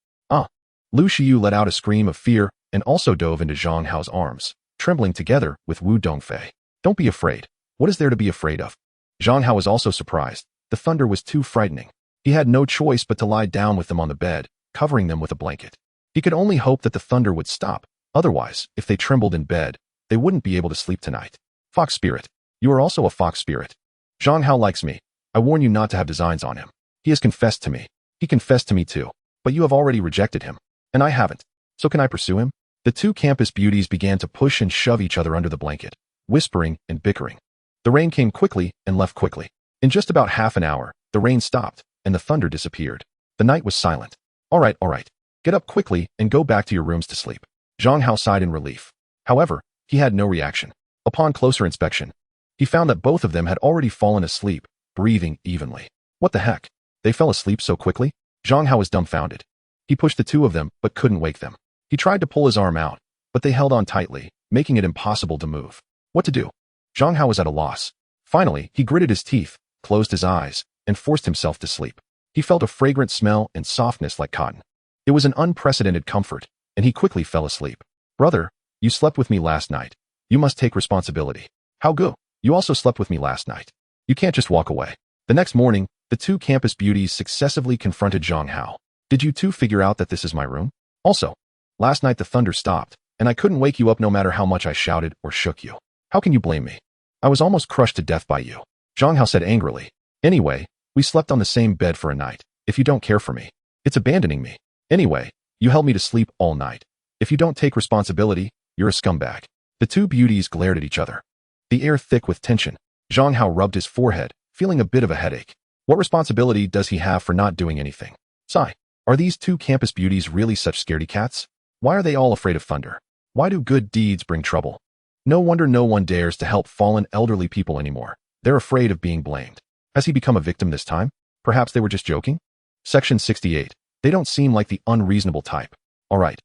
Lu Shiyu let out a scream of fear and also dove into Zhang Hao's arms, trembling together with Wu Dongfei. Don't be afraid. What is there to be afraid of? Zhang Hao was also surprised. The thunder was too frightening. He had no choice but to lie down with them on the bed, covering them with a blanket. He could only hope that the thunder would stop. Otherwise, if they trembled in bed, they wouldn't be able to sleep tonight. Fox spirit. You are also a fox spirit. Zhang Hao likes me. I warn you not to have designs on him. He has confessed to me. He confessed to me too. But you have already rejected him. And I haven't. So can I pursue him? The two campus beauties began to push and shove each other under the blanket, whispering and bickering. The rain came quickly and left quickly. In just about half an hour, the rain stopped and the thunder disappeared. The night was silent. All right. Get up quickly and go back to your rooms to sleep. Zhang Hao sighed in relief. However, he had no reaction. Upon closer inspection, he found that both of them had already fallen asleep, breathing evenly. What the heck? They fell asleep so quickly? Zhang Hao was dumbfounded. He pushed the two of them, but couldn't wake them. He tried to pull his arm out, but they held on tightly, making it impossible to move. What to do? Zhang Hao was at a loss. Finally, he gritted his teeth, closed his eyes, and forced himself to sleep. He felt a fragrant smell and softness like cotton. It was an unprecedented comfort, and he quickly fell asleep. Brother, you slept with me last night. You must take responsibility. How go? You also slept with me last night. You can't just walk away. The next morning, the two campus beauties successively confronted Zhang Hao. Did you two figure out that this is my room? Also, last night the thunder stopped, and I couldn't wake you up no matter how much I shouted or shook you. How can you blame me? I was almost crushed to death by you. Zhang Hao said angrily. Anyway, we slept on the same bed for a night. If you don't care for me, it's abandoning me. Anyway, you held me to sleep all night. If you don't take responsibility, you're a scumbag. The two beauties glared at each other. The air thick with tension. Zhang Hao rubbed his forehead, feeling a bit of a headache. What responsibility does he have for not doing anything? Sigh. Are these two campus beauties really such scaredy cats? Why are they all afraid of thunder? Why do good deeds bring trouble? No wonder no one dares to help fallen elderly people anymore. They're afraid of being blamed. Has he become a victim this time? Perhaps they were just joking? Section 68. They don't seem like the unreasonable type. All right.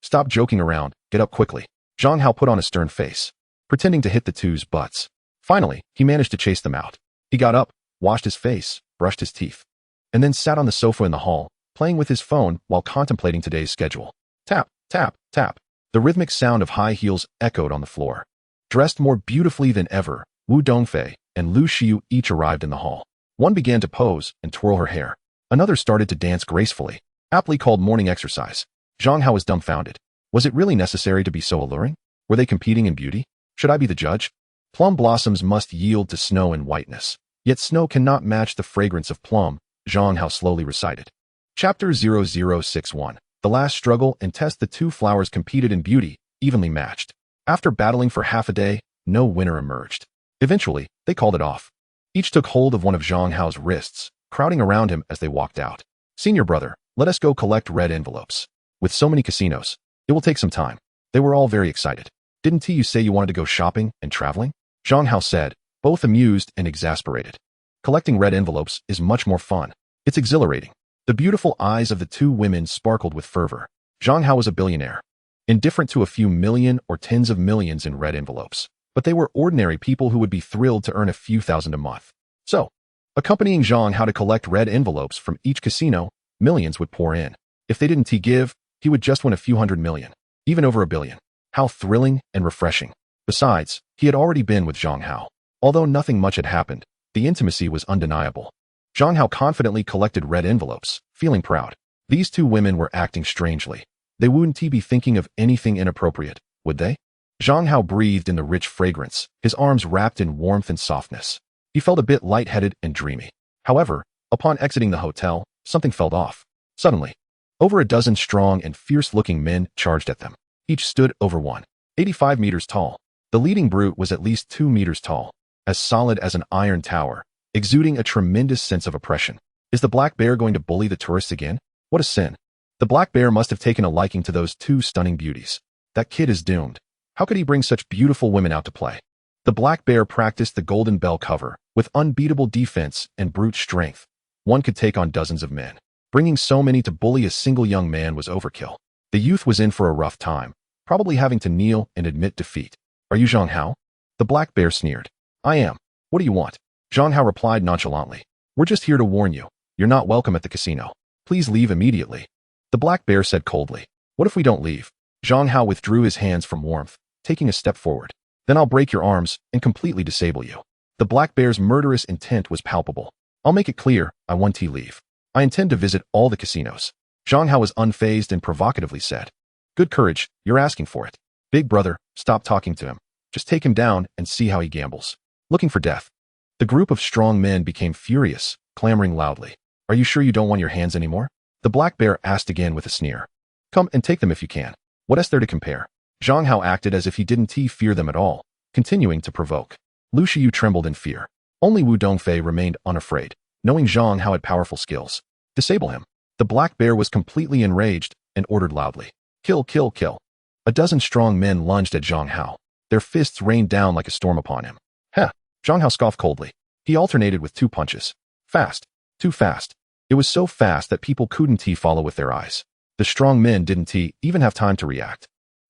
Stop joking around. Get up quickly. Zhang Hao put on a stern face, pretending to hit the two's butts. Finally, he managed to chase them out. He got up, washed his face, brushed his teeth, and then sat on the sofa in the hall, playing with his phone while contemplating today's schedule. Tap, tap, tap. The rhythmic sound of high heels echoed on the floor. Dressed more beautifully than ever, Wu Dongfei and Lu Shiyu each arrived in the hall. One began to pose and twirl her hair. Another started to dance gracefully, aptly called morning exercise. Zhang Hao was dumbfounded. Was it really necessary to be so alluring? Were they competing in beauty? Should I be the judge? Plum blossoms must yield to snow and whiteness. Yet snow cannot match the fragrance of plum, Zhang Hao slowly recited. Chapter 0061. The last struggle and test. The two flowers competed in beauty, evenly matched. After battling for half a day, no winner emerged. Eventually, they called it off. Each took hold of one of Zhang Hao's wrists, crowding around him as they walked out. "Senior brother, let us go collect red envelopes. With so many casinos, it will take some time." They were all very excited. "Didn't you say you wanted to go shopping and traveling?" Zhang Hao said, both amused and exasperated. "Collecting red envelopes is much more fun. It's exhilarating." The beautiful eyes of the two women sparkled with fervor. Zhang Hao was a billionaire, indifferent to a few million or tens of millions in red envelopes. But they were ordinary people who would be thrilled to earn a few thousand a month. So, accompanying Zhang Hao to collect red envelopes from each casino, millions would pour in. If they didn't give, he would just win a few hundred million, even over a billion. How thrilling and refreshing. Besides, he had already been with Zhang Hao. Although nothing much had happened, the intimacy was undeniable. Zhang Hao confidently collected red envelopes, feeling proud. These two women were acting strangely. They wouldn't be thinking of anything inappropriate, would they? Zhang Hao breathed in the rich fragrance, his arms wrapped in warmth and softness. He felt a bit lightheaded and dreamy. However, upon exiting the hotel, something felt off. Suddenly, over a dozen strong and fierce-looking men charged at them. Each stood over 185 meters tall. The leading brute was at least 2 meters tall, as solid as an iron tower, exuding a tremendous sense of oppression. Is the black bear going to bully the tourists again? What a sin. The black bear must have taken a liking to those two stunning beauties. That kid is doomed. How could he bring such beautiful women out to play? The black bear practiced the golden bell cover with unbeatable defense and brute strength. One could take on dozens of men. Bringing so many to bully a single young man was overkill. The youth was in for a rough time, probably having to kneel and admit defeat. "Are you Zhang Hao?" The black bear sneered. "I am. What do you want?" Zhang Hao replied nonchalantly. "We're just here to warn you. You're not welcome at the casino. Please leave immediately." The black bear said coldly. "What if we don't leave?" Zhang Hao withdrew his hands from warmth, taking a step forward. "Then I'll break your arms and completely disable you." The black bear's murderous intent was palpable. "I'll make it clear, I want to leave. I intend to visit all the casinos." Zhang Hao was unfazed and provocatively said, "Good courage, you're asking for it. Big brother, stop talking to him. Just take him down and see how he gambles. Looking for death." The group of strong men became furious, clamoring loudly. "Are you sure you don't want your hands anymore?" The black bear asked again with a sneer. "Come and take them if you can. What is there to compare?" Zhang Hao acted as if he didn't fear them at all, continuing to provoke. Lu Shiyu trembled in fear. Only Wu Dongfei remained unafraid, knowing Zhang Hao had powerful skills. "Disable him." The black bear was completely enraged and ordered loudly. "Kill, kill, kill." A dozen strong men lunged at Zhang Hao. Their fists rained down like a storm upon him. "Heh!" Zhang Hao scoffed coldly. He alternated with 2 punches. Fast. Too fast. It was so fast that people couldn't follow with their eyes. The strong men didn't even have time to react.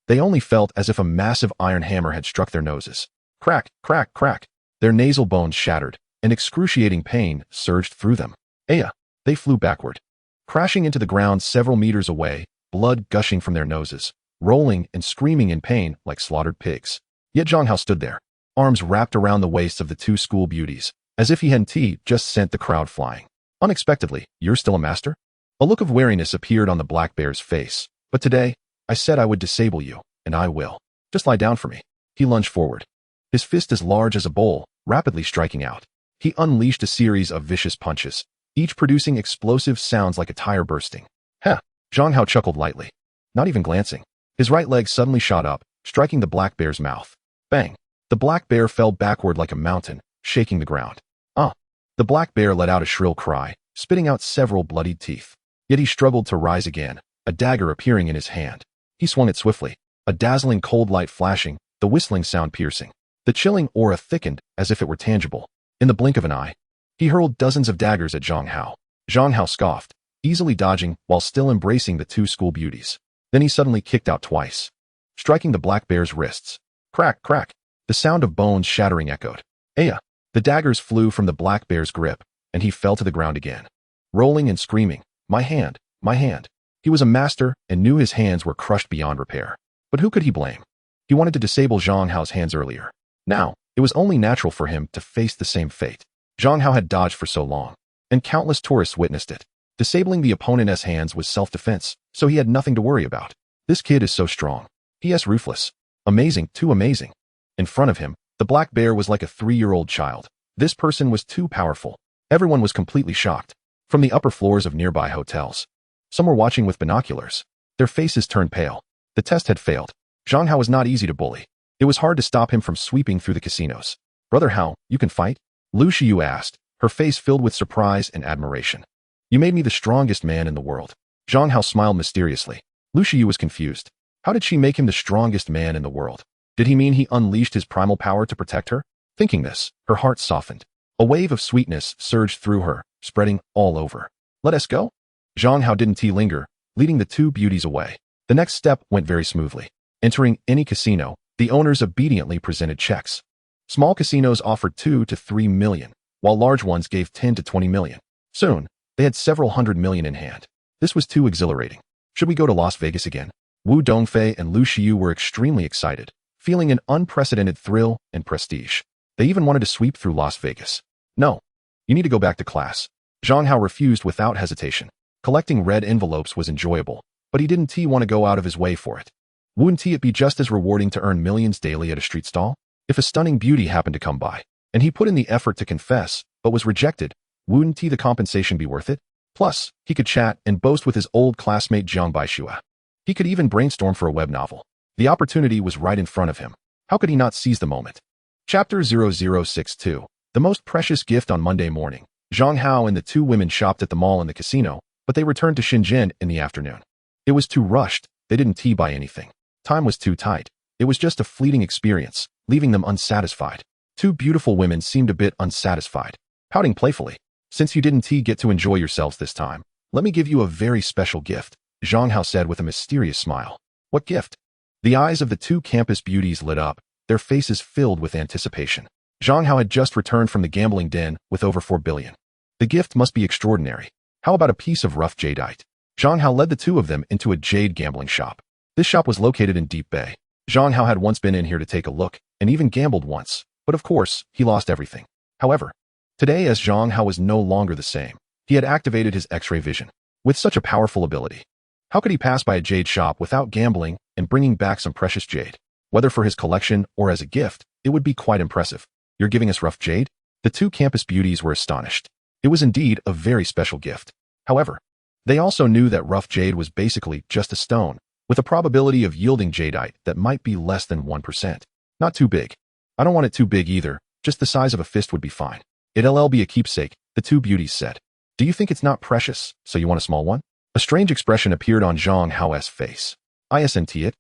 They only felt as if a massive iron hammer had struck their noses. Crack, crack, crack. Their nasal bones shattered, and excruciating pain surged through them. Aya! They flew backward, crashing into the ground several meters away, blood gushing from their noses, rolling and screaming in pain like slaughtered pigs. Yet Zhang Hao stood there, arms wrapped around the waists of the two school beauties, as if he hadn't just sent the crowd flying. Unexpectedly, "You're still a master?" A look of wariness appeared on the black bear's face. "But today, I said I would disable you, and I will. Just lie down for me." He lunged forward, his fist as large as a bowl, rapidly striking out. He unleashed a series of vicious punches, each producing explosive sounds like a tire bursting. "Heh!" Zhang Hao chuckled lightly, not even glancing. His right leg suddenly shot up, striking the black bear's mouth. Bang! The black bear fell backward like a mountain, shaking the ground. "Ah!" The black bear let out a shrill cry, spitting out several bloodied teeth. Yet he struggled to rise again, a dagger appearing in his hand. He swung it swiftly, a dazzling cold light flashing, the whistling sound piercing. The chilling aura thickened as if it were tangible. In the blink of an eye, he hurled dozens of daggers at Zhang Hao. Zhang Hao scoffed, easily dodging while still embracing the two school beauties. Then he suddenly kicked out twice, striking the black bear's wrists. Crack, crack. The sound of bones shattering echoed. Aya! The daggers flew from the black bear's grip, and he fell to the ground again, rolling and screaming, My hand, my hand." He was a master and knew his hands were crushed beyond repair. But who could he blame? He wanted to disable Zhang Hao's hands earlier. Now, it was only natural for him to face the same fate. Zhang Hao had dodged for so long, and countless tourists witnessed it. Disabling the opponent's hands was self-defense, so he had nothing to worry about. This kid is so strong. He is ruthless. Amazing, too amazing. In front of him, the black bear was like a 3-year-old child. This person was too powerful. Everyone was completely shocked. From the upper floors of nearby hotels, some were watching with binoculars. Their faces turned pale. The test had failed. Zhang Hao was not easy to bully. It was hard to stop him from sweeping through the casinos. "Brother Hao, you can fight?" Lu Shiyu asked, her face filled with surprise and admiration. You made me the strongest man in the world. Zhang Hao smiled mysteriously. Lu Shiyu was confused. How did she make him the strongest man in the world? Did he mean he unleashed his primal power to protect her? Thinking this, her heart softened. A wave of sweetness surged through her, spreading all over. Let us go? Zhang Hao didn't linger, leading the two beauties away. The next step went very smoothly. Entering any casino, the owners obediently presented checks. Small casinos offered 2 to 3 million, while large ones gave 10 to 20 million. Soon, they had several hundred million in hand. This was too exhilarating. Should we go to Las Vegas again? Wu Dongfei and Lu Shiyu were extremely excited, feeling an unprecedented thrill and prestige. They even wanted to sweep through Las Vegas. No. You need to go back to class. Zhang Hao refused without hesitation. Collecting red envelopes was enjoyable, but he didn't want to go out of his way for it. Wouldn't it be just as rewarding to earn millions daily at a street stall? If a stunning beauty happened to come by, and he put in the effort to confess, but was rejected, wouldn't the compensation be worth it? Plus, he could chat and boast with his old classmate Jiang Baixua. He could even brainstorm for a web novel. The opportunity was right in front of him. How could he not seize the moment? Chapter 0062. The most precious gift. On Monday morning, Zhang Hao and the two women shopped at the mall and the casino, but they returned to Shenzhen in the afternoon. It was too rushed. They didn't buy anything. Time was too tight. It was just a fleeting experience, leaving them unsatisfied. Two beautiful women seemed a bit unsatisfied, pouting playfully. Since you didn't get to enjoy yourselves this time, let me give you a very special gift, Zhang Hao said with a mysterious smile. What gift? The eyes of the two campus beauties lit up, their faces filled with anticipation. Zhang Hao had just returned from the gambling den with over 4 billion. The gift must be extraordinary. How about a piece of rough jadeite? Zhang Hao led the two of them into a jade gambling shop. This shop was located in Deep Bay. Zhang Hao had once been in here to take a look, and even gambled once, but of course, he lost everything. However, today as Zhang Hao was no longer the same, he had activated his X-ray vision. With such a powerful ability, how could he pass by a jade shop without gambling and bringing back some precious jade? Whether for his collection or as a gift, it would be quite impressive. You're giving us rough jade? The two campus beauties were astonished. It was indeed a very special gift. However, they also knew that rough jade was basically just a stone, with a probability of yielding jadeite that might be less than 1%. Not too big. I don't want it too big either, just the size of a fist would be fine. It'll be a keepsake, the two beauties said. Do you think it's not precious, so you want a small one? A strange expression appeared on Zhang Hao's face. Isn't it?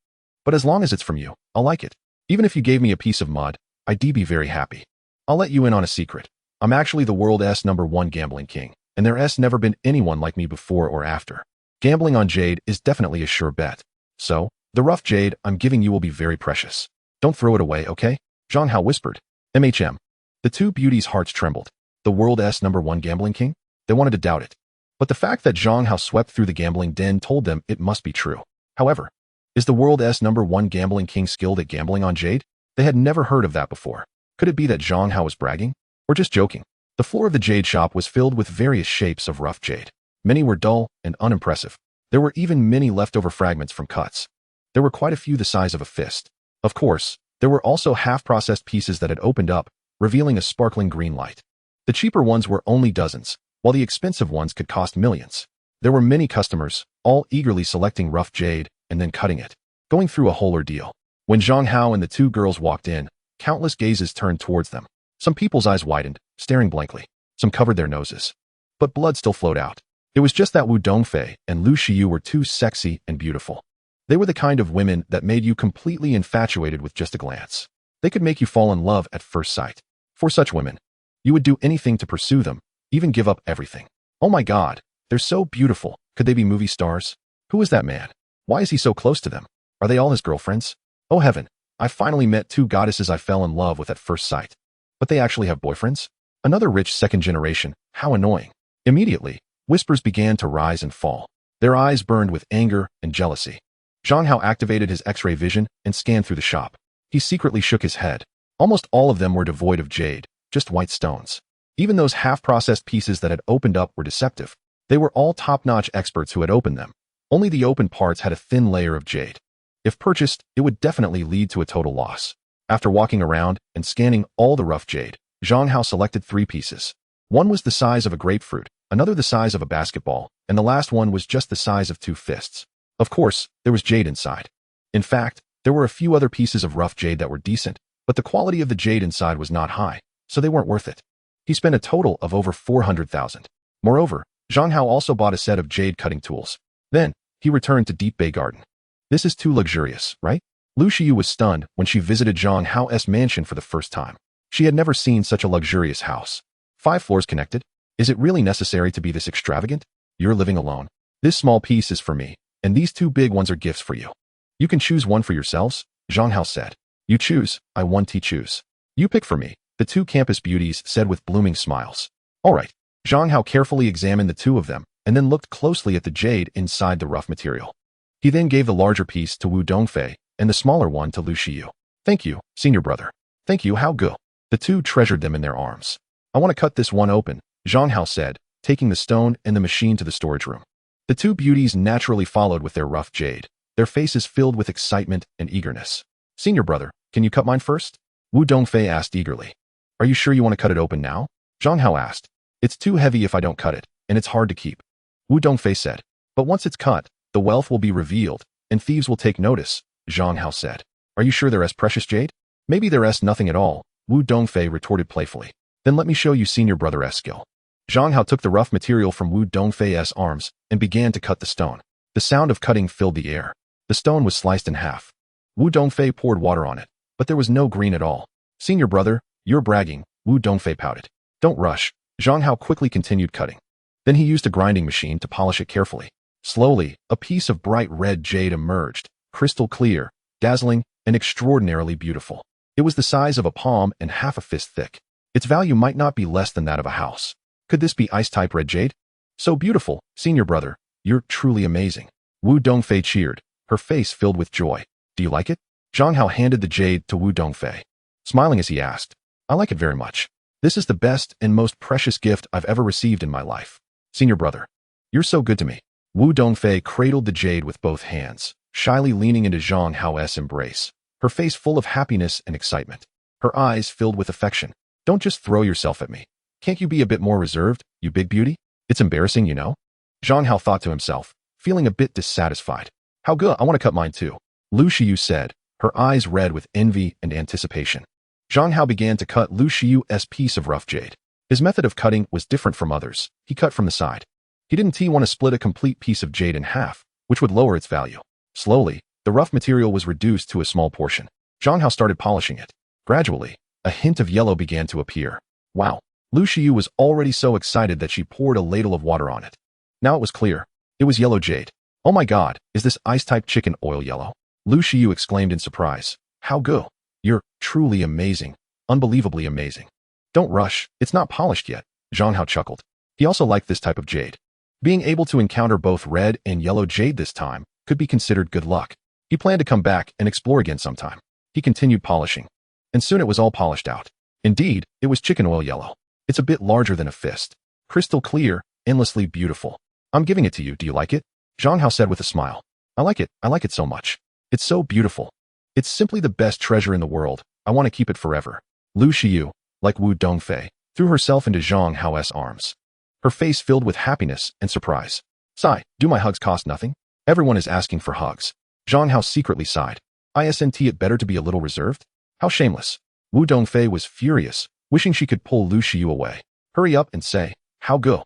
But as long as it's from you, I'll like it. Even if you gave me a piece of mud, I'd be very happy. I'll let you in on a secret. I'm actually the world's #1 gambling king, and there's never been anyone like me before or after. Gambling on jade is definitely a sure bet. So, the rough jade I'm giving you will be very precious. Don't throw it away, okay? Zhang Hao whispered. The two beauties' hearts trembled. The world's #1 gambling king? They wanted to doubt it. But the fact that Zhang Hao swept through the gambling den told them it must be true. However, is the world's #1 gambling king skilled at gambling on jade? They had never heard of that before. Could it be that Zhang Hao was bragging? Or just joking? The floor of the jade shop was filled with various shapes of rough jade. Many were dull and unimpressive. There were even many leftover fragments from cuts. There were quite a few the size of a fist. Of course, there were also half-processed pieces that had opened up, revealing a sparkling green light. The cheaper ones were only dozens, while the expensive ones could cost millions. There were many customers, all eagerly selecting rough jade and then cutting it, going through a whole ordeal. When Zhang Hao and the two girls walked in, countless gazes turned towards them. Some people's eyes widened, staring blankly. Some covered their noses. But blood still flowed out. It was just that Wu Dongfei and Lu Shiyu were too sexy and beautiful. They were the kind of women that made you completely infatuated with just a glance. They could make you fall in love at first sight. For such women, you would do anything to pursue them, even give up everything. Oh my God, they're so beautiful. Could they be movie stars? Who is that man? Why is he so close to them? Are they all his girlfriends? Oh heaven, I finally met two goddesses I fell in love with at first sight. But they actually have boyfriends? Another rich second generation, how annoying. Immediately, whispers began to rise and fall. Their eyes burned with anger and jealousy. Zhang Hao activated his X-ray vision and scanned through the shop. He secretly shook his head. Almost all of them were devoid of jade, just white stones. Even those half-processed pieces that had opened up were deceptive. They were all top-notch experts who had opened them. Only the open parts had a thin layer of jade. If purchased, it would definitely lead to a total loss. After walking around and scanning all the rough jade, Zhang Hao selected 3 pieces. One was the size of a grapefruit, another the size of a basketball, and the last one was just the size of 2 fists. Of course, there was jade inside. In fact, there were a few other pieces of rough jade that were decent, but the quality of the jade inside was not high, so they weren't worth it. He spent a total of over 400,000. Moreover, Zhang Hao also bought a set of jade cutting tools. Then, he returned to Deep Bay Garden. This is too luxurious, right? Lu Xiyu was stunned when she visited Zhang Hao's mansion for the first time. She had never seen such a luxurious house. 5 floors connected? Is it really necessary to be this extravagant? You're living alone. This small piece is for me, and these 2 big ones are gifts for you. You can choose one for yourselves, Zhang Hao said. You choose, I want to choose. You pick for me, the 2 campus beauties said with blooming smiles. All right. Zhang Hao carefully examined the 2 of them, and then looked closely at the jade inside the rough material. He then gave the larger piece to Wu Dongfei, and the smaller one to Lu Xiyu. Thank you, senior brother. Thank you, Hao Ge. The 2 treasured them in their arms. I want to cut this one open, Zhang Hao said, taking the stone and the machine to the storage room. The 2 beauties naturally followed with their rough jade, their faces filled with excitement and eagerness. Senior brother, can you cut mine first? Wu Dongfei asked eagerly. Are you sure you want to cut it open now? Zhang Hao asked. It's too heavy if I don't cut it, and it's hard to keep. Wu Dongfei said. But once it's cut, the wealth will be revealed, and thieves will take notice, Zhang Hao said. Are you sure they're as precious jade? Maybe they're as nothing at all, Wu Dongfei retorted playfully. Then let me show you senior brother's skill. Zhang Hao took the rough material from Wu Dongfei's arms and began to cut the stone. The sound of cutting filled the air. The stone was sliced in half. Wu Dongfei poured water on it, but there was no green at all. Senior brother, you're bragging, Wu Dongfei pouted. Don't rush. Zhang Hao quickly continued cutting. Then he used a grinding machine to polish it carefully. Slowly, a piece of bright red jade emerged, crystal clear, dazzling, and extraordinarily beautiful. It was the size of a palm and half a fist thick. Its value might not be less than that of a house. Could this be ice-type red jade? So beautiful, senior brother. You're truly amazing. Wu Dongfei cheered, her face filled with joy. Do you like it? Zhang Hao handed the jade to Wu Dongfei, smiling as he asked. I like it very much. This is the best and most precious gift I've ever received in my life. Senior brother, you're so good to me. Wu Dongfei cradled the jade with both hands, shyly leaning into Zhang Hao's embrace, her face full of happiness and excitement, her eyes filled with affection. Don't just throw yourself at me. Can't you be a bit more reserved, you big beauty? It's embarrassing, you know? Zhang Hao thought to himself, feeling a bit dissatisfied. How good, I want to cut mine too. Lu Xiyu said, her eyes red with envy and anticipation. Zhang Hao began to cut Lu Xiyu's piece of rough jade. His method of cutting was different from others. He cut from the side. He didn't want to split a complete piece of jade in half, which would lower its value. Slowly, the rough material was reduced to a small portion. Zhang Hao started polishing it. Gradually, a hint of yellow began to appear. Wow! Lu Xiyu was already so excited that she poured a ladle of water on it. Now it was clear. It was yellow jade. Oh my god, is this ice-type chicken oil yellow? Lu Xiyu exclaimed in surprise. How good! You're truly amazing. Unbelievably amazing. Don't rush, it's not polished yet, Zhang Hao chuckled. He also liked this type of jade. Being able to encounter both red and yellow jade this time could be considered good luck. He planned to come back and explore again sometime. He continued polishing. And soon it was all polished out. Indeed, it was chicken oil yellow. It's a bit larger than a fist. Crystal clear, endlessly beautiful. I'm giving it to you, do you like it? Zhang Hao said with a smile. I like it so much. It's so beautiful. It's simply the best treasure in the world. I want to keep it forever. Lu Xiyu, like Wu Dongfei, threw herself into Zhang Hao's arms. Her face filled with happiness and surprise. Sigh, do my hugs cost nothing? Everyone is asking for hugs. Zhang Hao secretly sighed. Isn't it better to be a little reserved? How shameless. Wu Dongfei was furious, wishing she could pull Lu Xiyu away. Hurry up and say, how good.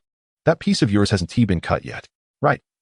That piece of yours hasn't been cut yet.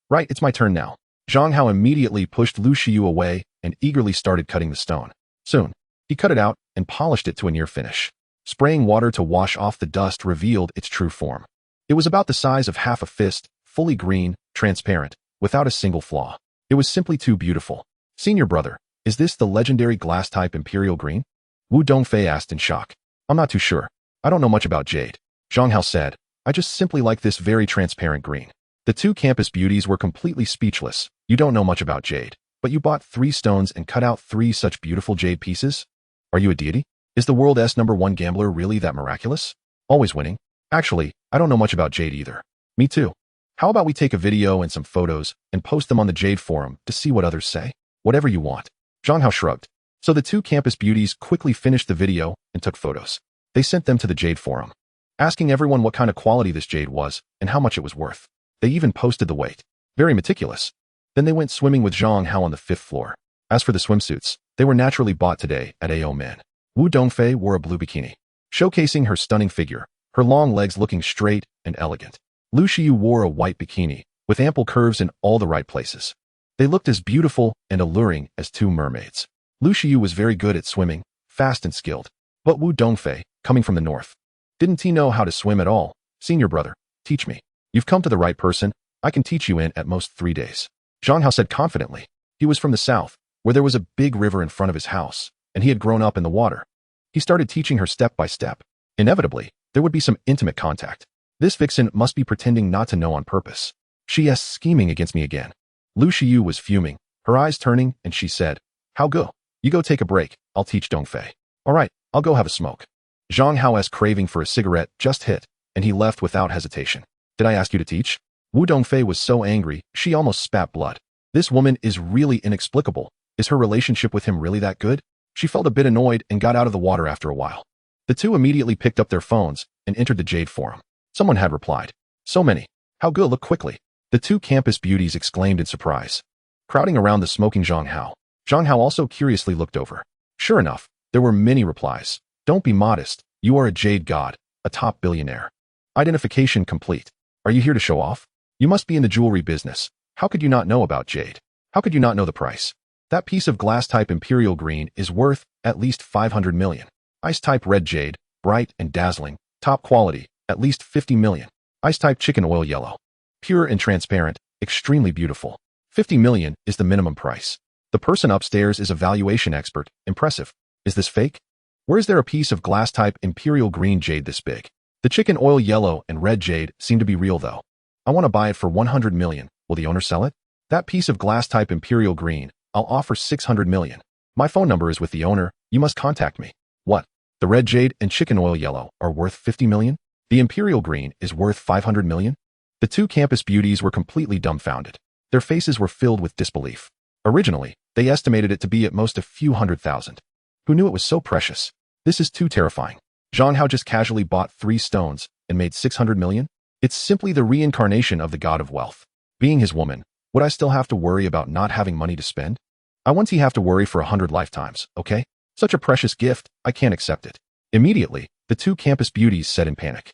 Right, it's my turn now. Zhang Hao immediately pushed Lu Xiyu away and eagerly started cutting the stone. Soon, he cut it out and polished it to a near finish. Spraying water to wash off the dust revealed its true form. It was about the size of half a fist, fully green, transparent, without a single flaw. It was simply too beautiful. Senior brother, is this the legendary glass-type imperial green? Wu Dongfei asked in shock. I'm not too sure. I don't know much about jade. Zhang Hao said, I just simply like this very transparent green. The 2 campus beauties were completely speechless. You don't know much about jade, but you bought 3 stones and cut out 3 such beautiful jade pieces? Are you a deity? Is the world's #1 gambler really that miraculous? Always winning? Actually, I don't know much about jade either. Me too. How about we take a video and some photos and post them on the Jade forum to see what others say? Whatever you want. Zhang Hao shrugged. So the 2 campus beauties quickly finished the video and took photos. They sent them to the Jade forum, asking everyone what kind of quality this jade was and how much it was worth. They even posted the weight. Very meticulous. Then they went swimming with Zhang Hao on the 5th floor. As for the swimsuits, they were naturally bought today at AO Men. Wu Dongfei wore a blue bikini, showcasing her stunning figure. her long legs looking straight and elegant. Lu Xiyu wore a white bikini, with ample curves in all the right places. They looked as beautiful and alluring as two mermaids. Lu Xiyu was very good at swimming, fast and skilled. But Wu Dongfei, coming from the north, didn't he know how to swim at all? Senior brother, teach me. You've come to the right person. I can teach you in at most 3 days. Zhang Hao said confidently. He was from the south, where there was a big river in front of his house, and he had grown up in the water. He started teaching her step by step. Inevitably, there would be some intimate contact. This vixen must be pretending not to know on purpose. She is scheming against me again. Lu Xiyu was fuming, her eyes turning, and she said, How go? You go take a break, I'll teach Dongfei. All right, I'll go have a smoke. Zhang Hao's craving for a cigarette just hit, and he left without hesitation. Did I ask you to teach? Wu Dongfei was so angry, she almost spat blood. This woman is really inexplicable. Is her relationship with him really that good? She felt a bit annoyed and got out of the water after a while. The two immediately picked up their phones and entered the Jade Forum. Someone had replied. So many. How good, look quickly. The two campus beauties exclaimed in surprise, crowding around the smoking Zhang Hao. Zhang Hao also curiously looked over. Sure enough, there were many replies. Don't be modest. You are a jade god, a top billionaire. Identification complete. Are you here to show off? You must be in the jewelry business. How could you not know about jade? How could you not know the price? That piece of glass-type imperial green is worth at least 500 million. Ice-type red jade, bright and dazzling, top quality, at least 50 million. Ice-type chicken oil yellow, pure and transparent, extremely beautiful. 50 million is the minimum price. The person upstairs is a valuation expert. Impressive. Is this fake? Where is there a piece of glass-type imperial green jade this big? The chicken oil yellow and red jade seem to be real though. I want to buy it for 100 million. Will the owner sell it? That piece of glass-type imperial green, I'll offer 600 million. My phone number is with the owner. You must contact me. What? The red jade and chicken oil yellow are worth 50 million? The imperial green is worth 500 million? The two campus beauties were completely dumbfounded. Their faces were filled with disbelief. Originally, they estimated it to be at most a few 100,000. Who knew it was so precious? This is too terrifying. Zhang Hao just casually bought 3 stones and made 600 million? It's simply the reincarnation of the god of wealth. Being his woman, would I still have to worry about not having money to spend? I won't have to worry for 100 lifetimes, okay? Such a precious gift, I can't accept it. Immediately, the two campus beauties said in panic.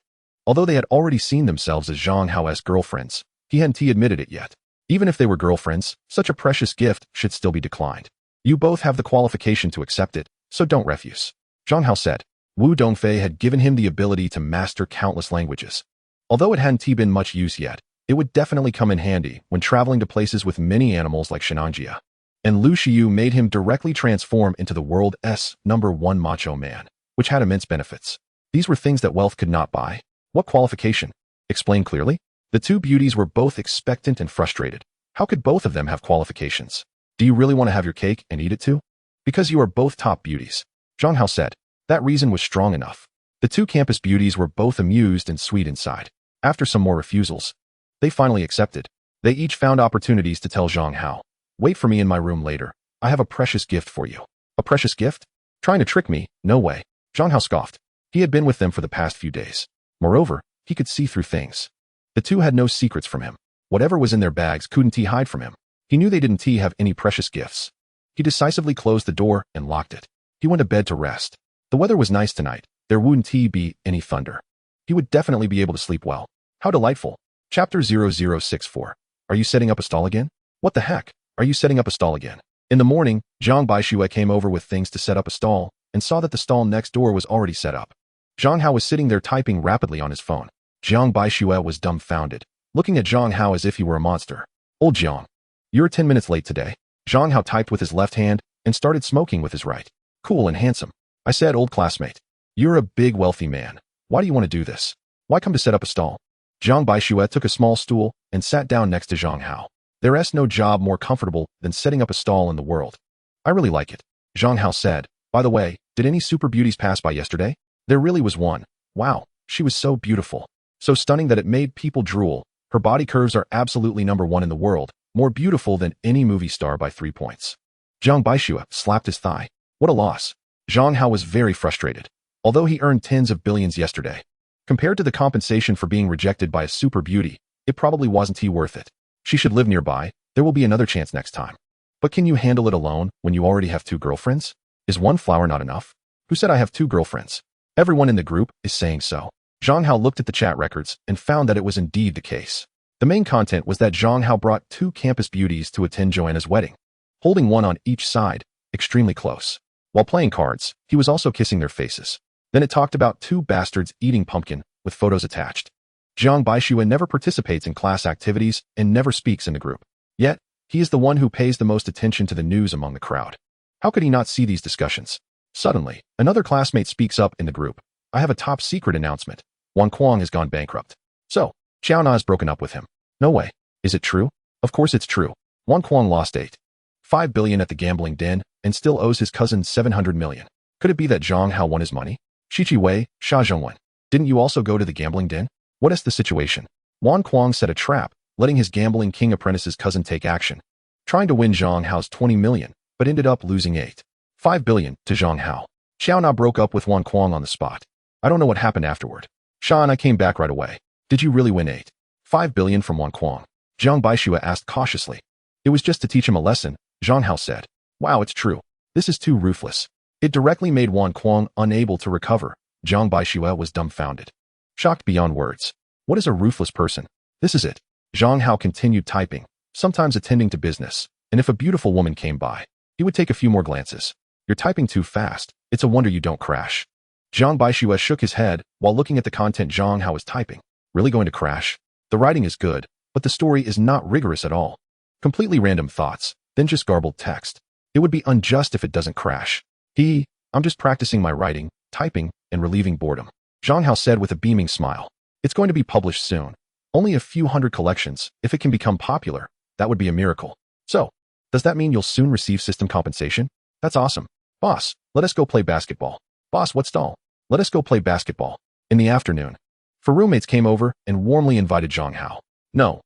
Although they had already seen themselves as Zhang Hao's girlfriends, he hadn't admitted it yet. Even if they were girlfriends, such a precious gift should still be declined. You both have the qualification to accept it, so don't refuse. Zhang Hao said. Wu Dongfei had given him the ability to master countless languages. Although it hadn't been much use yet, it would definitely come in handy when traveling to places with many animals like Shenanjia. And Lu Xiyu made him directly transform into the world's #1 macho man, which had immense benefits. These were things that wealth could not buy. What qualification? Explain clearly. The two beauties were both expectant and frustrated. How could both of them have qualifications? Do you really want to have your cake and eat it too? Because you are both top beauties. Zhang Hao said. That reason was strong enough. The two campus beauties were both amused and sweet inside. After some more refusals, they finally accepted. They each found opportunities to tell Zhang Hao, wait for me in my room later. I have a precious gift for you. A precious gift? Trying to trick me? No way. Zhang Hao scoffed. He had been with them for the past few days. Moreover, he could see through things. The two had no secrets from him. Whatever was in their bags couldn't he hide from him. He knew they didn't have any precious gifts. He decisively closed the door and locked it. He went to bed to rest. The weather was nice tonight. There wouldn't be any thunder. He would definitely be able to sleep well. How delightful. Chapter 0064. Are you setting up a stall again? What the heck? Are you setting up a stall again? In the morning, Zhang Baixue came over with things to set up a stall and saw that the stall next door was already set up. Zhang Hao was sitting there typing rapidly on his phone. Zhang Baixue was dumbfounded, looking at Zhang Hao as if he were a monster. Old Zhang. You're 10 minutes late today. Zhang Hao typed with his left hand and started smoking with his right. Cool and handsome. I said, old classmate. You're a big wealthy man. Why do you want to do this? Why come to set up a stall? Zhang Baixue took a small stool and sat down next to Zhang Hao. There's no job more comfortable than setting up a stall in the world. I really like it. Zhang Hao said. By the way, did any super beauties pass by yesterday? There really was one. Wow, she was so beautiful. So stunning that it made people drool. Her body curves are absolutely #1 in the world, more beautiful than any movie star by 3 points. Zhang Baixue slapped his thigh. What a loss. Zhang Hao was very frustrated. Although he earned tens of billions yesterday, compared to the compensation for being rejected by a super beauty, it probably wasn't worth it. She should live nearby. There will be another chance next time. But can you handle it alone when you already have 2 girlfriends? Is 1 flower not enough? Who said I have 2 girlfriends? Everyone in the group is saying so. Zhang Hao looked at the chat records and found that it was indeed the case. The main content was that Zhang Hao brought 2 campus beauties to attend Joanna's wedding, holding one on each side, extremely close. While playing cards, he was also kissing their faces. Then it talked about 2 bastards eating pumpkin with photos attached. Zhang Baixue never participates in class activities and never speaks in the group. Yet, he is the one who pays the most attention to the news among the crowd. How could he not see these discussions? Suddenly, another classmate speaks up in the group. I have a top secret announcement. Wang Kuang has gone bankrupt. So, Xiao Na has broken up with him. No way. Is it true? Of course it's true. Wang Kuang lost 8.5 billion at the gambling den and still owes his cousin 700 million. Could it be that Zhang Hao won his money? Shiqi Wei, Sha Zhongwen. Didn't you also go to the gambling den? What is the situation? Wang Kuang set a trap, letting his gambling king apprentice's cousin take action, trying to win Zhang Hao's 20 million, but ended up losing 8.5 billion to Zhang Hao. Xiao Na broke up with Wang Kuang on the spot. I don't know what happened afterward. Sha Na came back right away. Did you really win 8.5 billion from Wang Kuang? Zhang Baixue asked cautiously. It was just to teach him a lesson, Zhang Hao said. Wow, it's true. This is too ruthless. It directly made Wang Kuang unable to recover. Zhang Baixue was dumbfounded, shocked beyond words. What is a ruthless person? This is it. Zhang Hao continued typing, sometimes attending to business, and if a beautiful woman came by, he would take a few more glances. You're typing too fast. It's a wonder you don't crash. Zhang Baixue shook his head while looking at the content Zhang Hao was typing. Really going to crash? The writing is good, but the story is not rigorous at all. Completely random thoughts, then just garbled text. It would be unjust if it doesn't crash. I'm just practicing my writing, typing, and relieving boredom. Zhang Hao said with a beaming smile. It's going to be published soon. Only a few hundred collections. If it can become popular, that would be a miracle. So, does that mean you'll soon receive system compensation? That's awesome. Boss, let us go play basketball. Boss, what stall? Let us go play basketball. In the afternoon, 4 roommates came over and warmly invited Zhang Hao. No,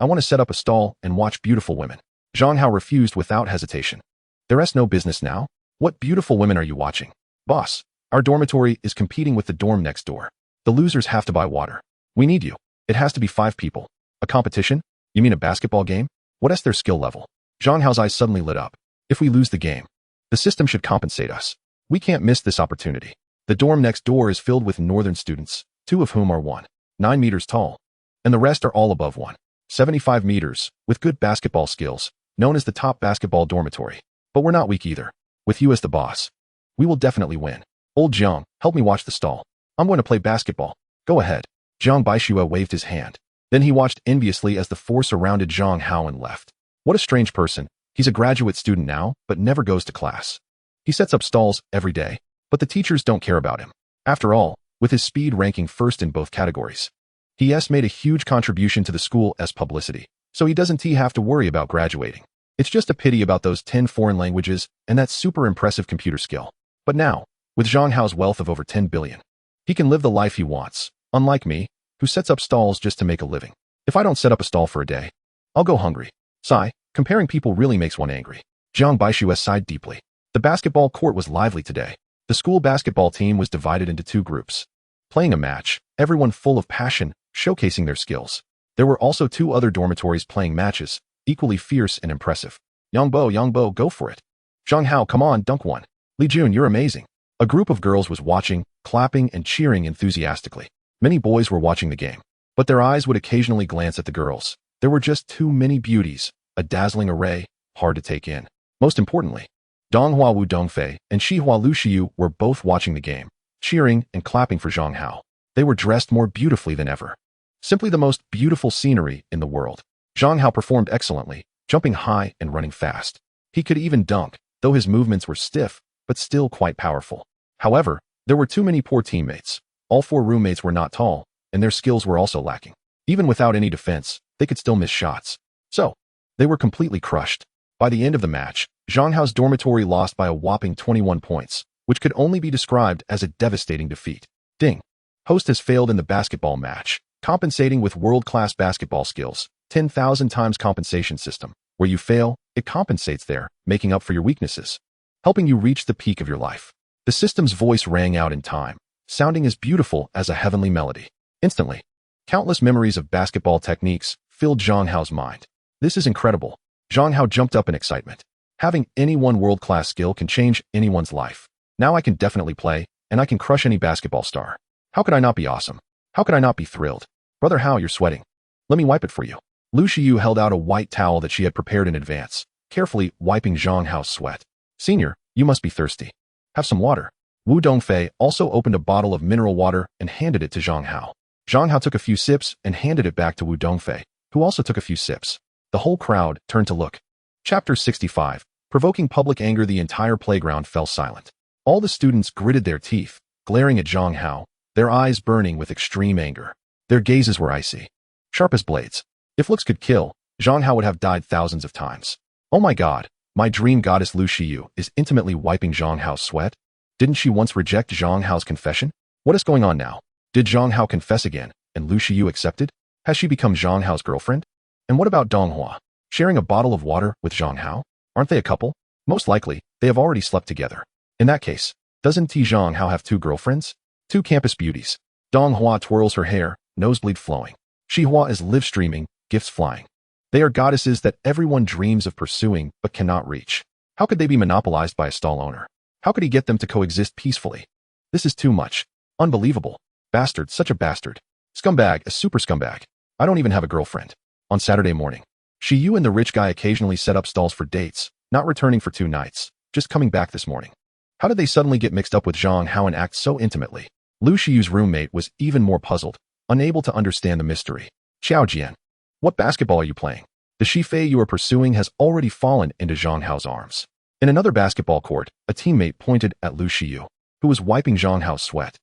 I want to set up a stall and watch beautiful women. Zhang Hao refused without hesitation. There's no business now? What beautiful women are you watching? Boss, our dormitory is competing with the dorm next door. The losers have to buy water. We need you. It has to be 5 people. A competition? You mean a basketball game? What's their skill level? Zhang Hao's eyes suddenly lit up. If we lose the game, the system should compensate us. We can't miss this opportunity. The dorm next door is filled with northern students, 2 of whom are 1.9 meters tall, and the rest are all above 1.75 meters, with good basketball skills, known as the top basketball dormitory. But we're not weak either. With you as the boss, we will definitely win. Old Zhang, help me watch the stall. I'm going to play basketball. Go ahead. Zhang Baixue waved his hand. Then he watched enviously as the 4 surrounded Zhang Hao and left. What a strange person. He's a graduate student now, but never goes to class. He sets up stalls every day, but the teachers don't care about him. After all, with his speed ranking first in both categories, he has made a huge contribution to the school's publicity, so he doesn't have to worry about graduating. It's just a pity about those 10 foreign languages and that super impressive computer skill. But now, with Zhang Hao's wealth of over 10 billion, he can live the life he wants, unlike me, who sets up stalls just to make a living. If I don't set up a stall for a day, I'll go hungry. Sigh, comparing people really makes one angry. Zhang Baixue sighed deeply. The basketball court was lively today. The school basketball team was divided into 2 groups, playing a match, everyone full of passion, showcasing their skills. There were also 2 other dormitories playing matches, equally fierce and impressive. Yangbo, go for it. Zhang Hao, come on, dunk one. Li Jun, you're amazing. A group of girls was watching, clapping and cheering enthusiastically. Many boys were watching the game, but their eyes would occasionally glance at the girls. There were just too many beauties, a dazzling array, hard to take in. Most importantly, Donghua Wu Dongfei and Shihua Lu Xiu were both watching the game, cheering and clapping for Zhang Hao. They were dressed more beautifully than ever. Simply the most beautiful scenery in the world. Zhang Hao performed excellently, jumping high and running fast. He could even dunk, though his movements were stiff, but still quite powerful. However, there were too many poor teammates. All 4 roommates were not tall, and their skills were also lacking. Even without any defense, they could still miss shots. So, they were completely crushed. By the end of the match, Zhang Hao's dormitory lost by a whopping 21 points, which could only be described as a devastating defeat. Ding. Host has failed in the basketball match, compensating with world-class basketball skills. 10,000 times compensation system. Where you fail, it compensates there, making up for your weaknesses, helping you reach the peak of your life. The system's voice rang out in time, sounding as beautiful as a heavenly melody. Instantly, countless memories of basketball techniques filled Zhang Hao's mind. This is incredible. Zhang Hao jumped up in excitement. Having any one world-class skill can change anyone's life. Now I can definitely play, and I can crush any basketball star. How could I not be awesome? How could I not be thrilled? Brother Hao, you're sweating. Let me wipe it for you. Lu Shiyu held out a white towel that she had prepared in advance, carefully wiping Zhang Hao's sweat. Senior, you must be thirsty. Have some water. Wu Dongfei also opened a bottle of mineral water and handed it to Zhang Hao. Zhang Hao took a few sips and handed it back to Wu Dongfei, who also took a few sips. The whole crowd turned to look. Chapter 65. Provoking public anger, the entire playground fell silent. All the students gritted their teeth, glaring at Zhang Hao, their eyes burning with extreme anger. Their gazes were icy, sharp as blades. If looks could kill, Zhang Hao would have died thousands of times. Oh my god, my dream goddess Lu Shiyu is intimately wiping Zhang Hao's sweat? Didn't she once reject Zhang Hao's confession? What is going on now? Did Zhang Hao confess again, and Lu Shiyu accepted? Has she become Zhang Hao's girlfriend? And what about Donghua? Sharing a bottle of water with Zhang Hao? Aren't they a couple? Most likely, they have already slept together. In that case, doesn't Zhang Hao have two girlfriends? Two campus beauties. Donghua twirls her hair, nosebleed flowing. Shihua is live streaming, gifts flying. They are goddesses that everyone dreams of pursuing but cannot reach. How could they be monopolized by a stall owner? How could he get them to coexist peacefully? This is too much. Unbelievable. Bastard, such a bastard. Scumbag, a super scumbag. I don't even have a girlfriend. On Saturday morning, Shiyu and the rich guy occasionally set up stalls for dates, not returning for 2 nights, just coming back this morning. How did they suddenly get mixed up with Zhang Hao and act so intimately? Lu Shiyu's roommate was even more puzzled, unable to understand the mystery. Xiao Jian, what basketball are you playing? The Shifei you are pursuing has already fallen into Zhang Hao's arms. In another basketball court, a teammate pointed at Lu Shiyu, who was wiping Zhang Hao's sweat.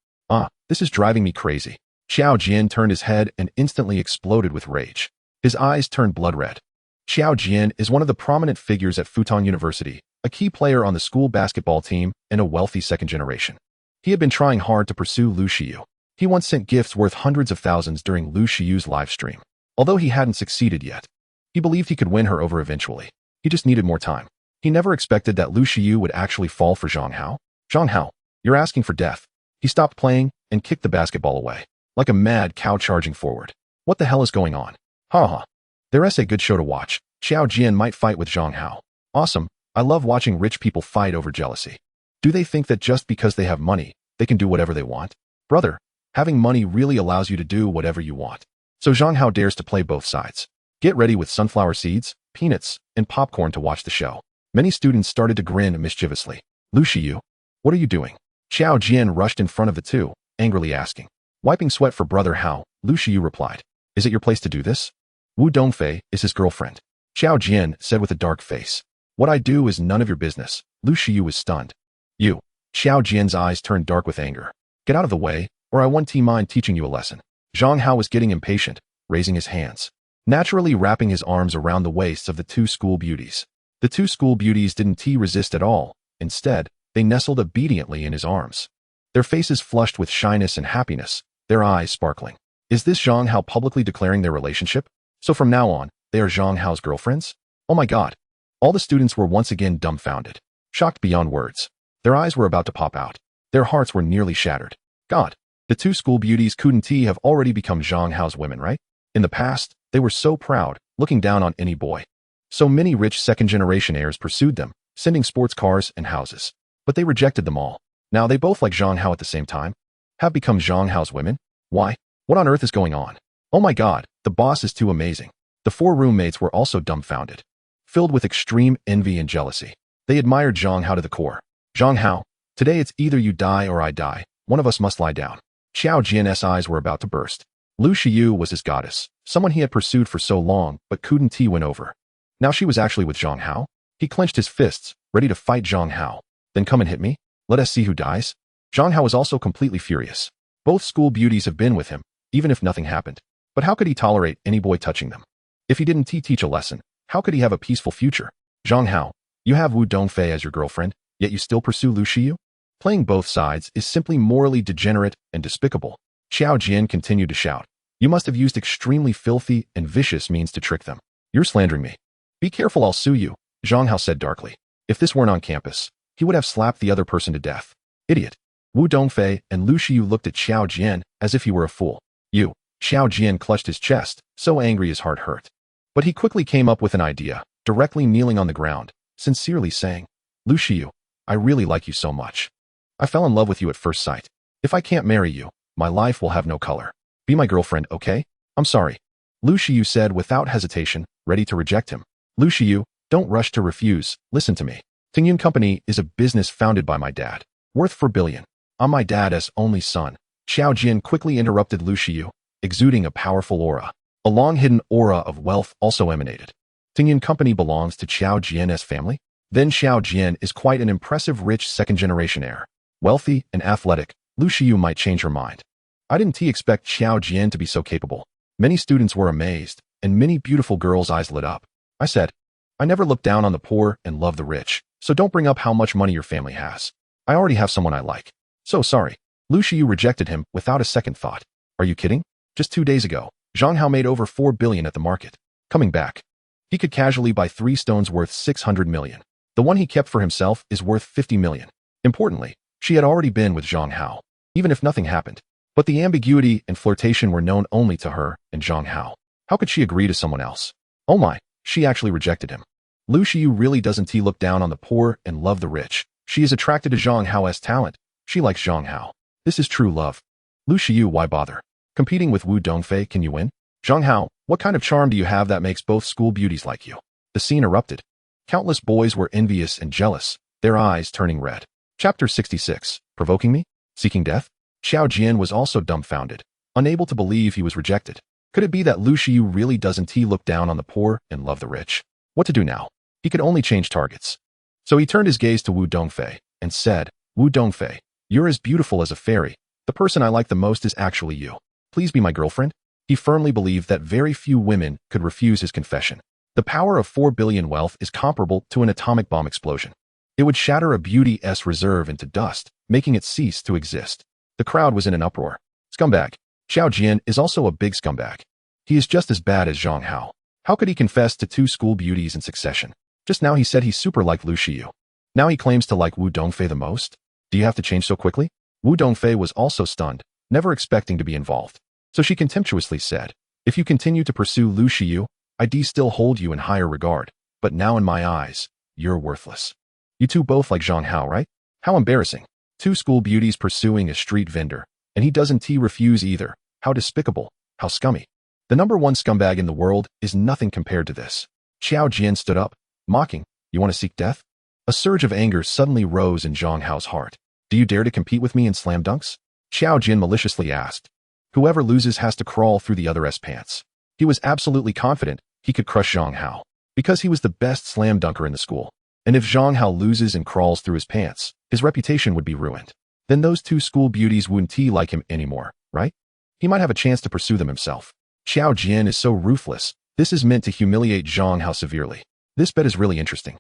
This is driving me crazy. Xiao Jian turned his head and instantly exploded with rage. His eyes turned blood red. Xiao Jian is one of the prominent figures at Futon University, a key player on the school basketball team and a wealthy second generation. He had been trying hard to pursue Lu Shiyu. He once sent gifts worth hundreds of thousands during Lu Shiyu's live stream. Although he hadn't succeeded yet, he believed he could win her over eventually. He just needed more time. He never expected that Lu Shiyu would actually fall for Zhang Hao. Zhang Hao, you're asking for death. He stopped playing and kicked the basketball away, like a mad cow charging forward. What the hell is going on? Ha. There's a good show to watch. Xiao Jian might fight with Zhang Hao. Awesome. I love watching rich people fight over jealousy. Do they think that just because they have money, they can do whatever they want? Brother, having money really allows you to do whatever you want. So Zhang Hao dares to play both sides. Get ready with sunflower seeds, peanuts, and popcorn to watch the show. Many students started to grin mischievously. Lu Shiyu, what are you doing? Xiao Jian rushed in front of the two, angrily asking. Wiping sweat for Brother Hao, Lu Shiyu replied. Is it your place to do this? Wu Dongfei is his girlfriend. Xiao Jian said with a dark face. What I do is none of your business. Lu Shiyu was stunned. You. Xiao Jian's eyes turned dark with anger. Get out of the way, or I won't mind teaching you a lesson. Zhang Hao was getting impatient, raising his hands, naturally wrapping his arms around the waists of the two school beauties. The two school beauties didn't resist at all. Instead, they nestled obediently in his arms. Their faces flushed with shyness and happiness, their eyes sparkling. Is this Zhang Hao publicly declaring their relationship? So from now on, they are Zhang Hao's girlfriends? Oh my god. All the students were once again dumbfounded, shocked beyond words. Their eyes were about to pop out. Their hearts were nearly shattered. God, the two school beauties couldn't have already become Zhang Hao's women, right? In the past, they were so proud, looking down on any boy. So many rich second-generation heirs pursued them, sending sports cars and houses. But they rejected them all. Now they both like Zhang Hao at the same time, have become Zhang Hao's women? Why? What on earth is going on? Oh my god, the boss is too amazing. The 4 roommates were also dumbfounded, filled with extreme envy and jealousy. They admired Zhang Hao to the core. Zhang Hao, today it's either you die or I die. One of us must lie down. Xiao Jian's eyes were about to burst. Lu Shiyu was his goddess, someone he had pursued for so long but couldn't win over. Now she was actually with Zhang Hao? He clenched his fists, ready to fight Zhang Hao. Then come and hit me? Let us see who dies? Zhang Hao was also completely furious. Both school beauties have been with him, even if nothing happened. But how could he tolerate any boy touching them? If he didn't teach a lesson, how could he have a peaceful future? Zhang Hao, you have Wu Dongfei as your girlfriend, yet you still pursue Lu Shiyu? Playing both sides is simply morally degenerate and despicable. Xiao Jian continued to shout. You must have used extremely filthy and vicious means to trick them. You're slandering me. Be careful, I'll sue you, Zhang Hao said darkly. If this weren't on campus, he would have slapped the other person to death. Idiot. Wu Dongfei and Lu Shiyu looked at Xiao Jian as if he were a fool. You. Xiao Jian clutched his chest, so angry his heart hurt. But he quickly came up with an idea, directly kneeling on the ground, sincerely saying, Lu Shiyu, I really like you so much. I fell in love with you at first sight. If I can't marry you, my life will have no color. Be my girlfriend, okay? I'm sorry. Lu Shiyu said without hesitation, ready to reject him. Lu Shiyu, don't rush to refuse, listen to me. Tingyun Company is a business founded by my dad, worth 4 billion. I'm my dad's only son. Xiao Jian quickly interrupted Lu Shiyu, exuding a powerful aura. A long-hidden aura of wealth also emanated. Tingyun Company belongs to Xiao Jian's family? Then Xiao Jian is quite an impressive rich second-generation heir. Wealthy and athletic, Lu Shiyu might change her mind. I didn't expect Xiao Jian to be so capable. Many students were amazed, and many beautiful girls' eyes lit up. I said, I never look down on the poor and love the rich, so don't bring up how much money your family has. I already have someone I like. So sorry. Lu Shiyu rejected him without a second thought. Are you kidding? Just 2 days ago, Zhang Hao made over 4 billion at the market. Coming back, he could casually buy 3 stones worth 600 million. The one he kept for himself is worth 50 million. Importantly, she had already been with Zhang Hao, even if nothing happened. But the ambiguity and flirtation were known only to her and Zhang Hao. How could she agree to someone else? Oh my, she actually rejected him. Lu Shiyu really doesn't look down on the poor and love the rich. She is attracted to Zhang Hao's talent. She likes Zhang Hao. This is true love. Lu Shiyu, why bother? Competing with Wu Dongfei, can you win? Zhang Hao, what kind of charm do you have that makes both school beauties like you? The scene erupted. Countless boys were envious and jealous, their eyes turning red. Chapter 66, Provoking Me? Seeking Death? Xiao Jian was also dumbfounded, unable to believe he was rejected. Could it be that Lu Shiyu really doesn't look down on the poor and love the rich? What to do now? He could only change targets. So he turned his gaze to Wu Dongfei and said, Wu Dongfei, you're as beautiful as a fairy. The person I like the most is actually you. Please be my girlfriend? He firmly believed that very few women could refuse his confession. The power of 4 billion wealth is comparable to an atomic bomb explosion. It would shatter a beauty's reserve into dust, making it cease to exist. The crowd was in an uproar. Scumbag. Xiao Jian is also a big scumbag. He is just as bad as Zhang Hao. How could he confess to 2 school beauties in succession? Just now he said he super liked Lu Shiyu. Now he claims to like Wu Dongfei the most? Do you have to change so quickly? Wu Dongfei was also stunned, never expecting to be involved. So she contemptuously said, if you continue to pursue Lu Shiyu, I'd still hold you in higher regard, but now in my eyes, you're worthless. You two both like Zhang Hao, right? How embarrassing. 2 school beauties pursuing a street vendor, and he doesn't refuse either. How despicable, how scummy. The #1 scumbag in the world is nothing compared to this. Xiao Jian stood up, mocking, you want to seek death? A surge of anger suddenly rose in Zhang Hao's heart. Do you dare to compete with me in slam dunks? Xiao Jian maliciously asked. Whoever loses has to crawl through the other's pants. He was absolutely confident he could crush Zhang Hao, because he was the best slam dunker in the school. And if Zhang Hao loses and crawls through his pants, his reputation would be ruined. Then those 2 school beauties wouldn't like him anymore, right? He might have a chance to pursue them himself. Xiao Jian is so ruthless. This is meant to humiliate Zhang Hao severely. This bet is really interesting.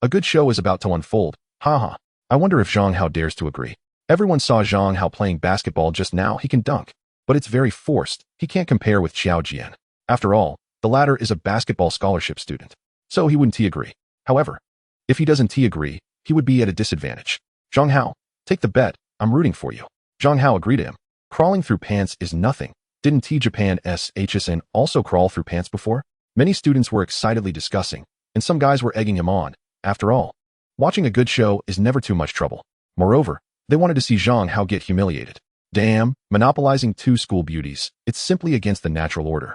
A good show is about to unfold. Haha. I wonder if Zhang Hao dares to agree. Everyone saw Zhang Hao playing basketball just now. He can dunk, but it's very forced. He can't compare with Xiao Jian. After all, the latter is a basketball scholarship student. So he wouldn't agree. However, if he doesn't agree, he would be at a disadvantage. Zhang Hao, take the bet. I'm rooting for you. Zhang Hao agreed to him. Crawling through pants is nothing. Didn't Japan's HSN also crawl through pants before? Many students were excitedly discussing, and some guys were egging him on. After all, watching a good show is never too much trouble. Moreover, they wanted to see Zhang Hao get humiliated. Damn, monopolizing 2 school beauties. It's simply against the natural order.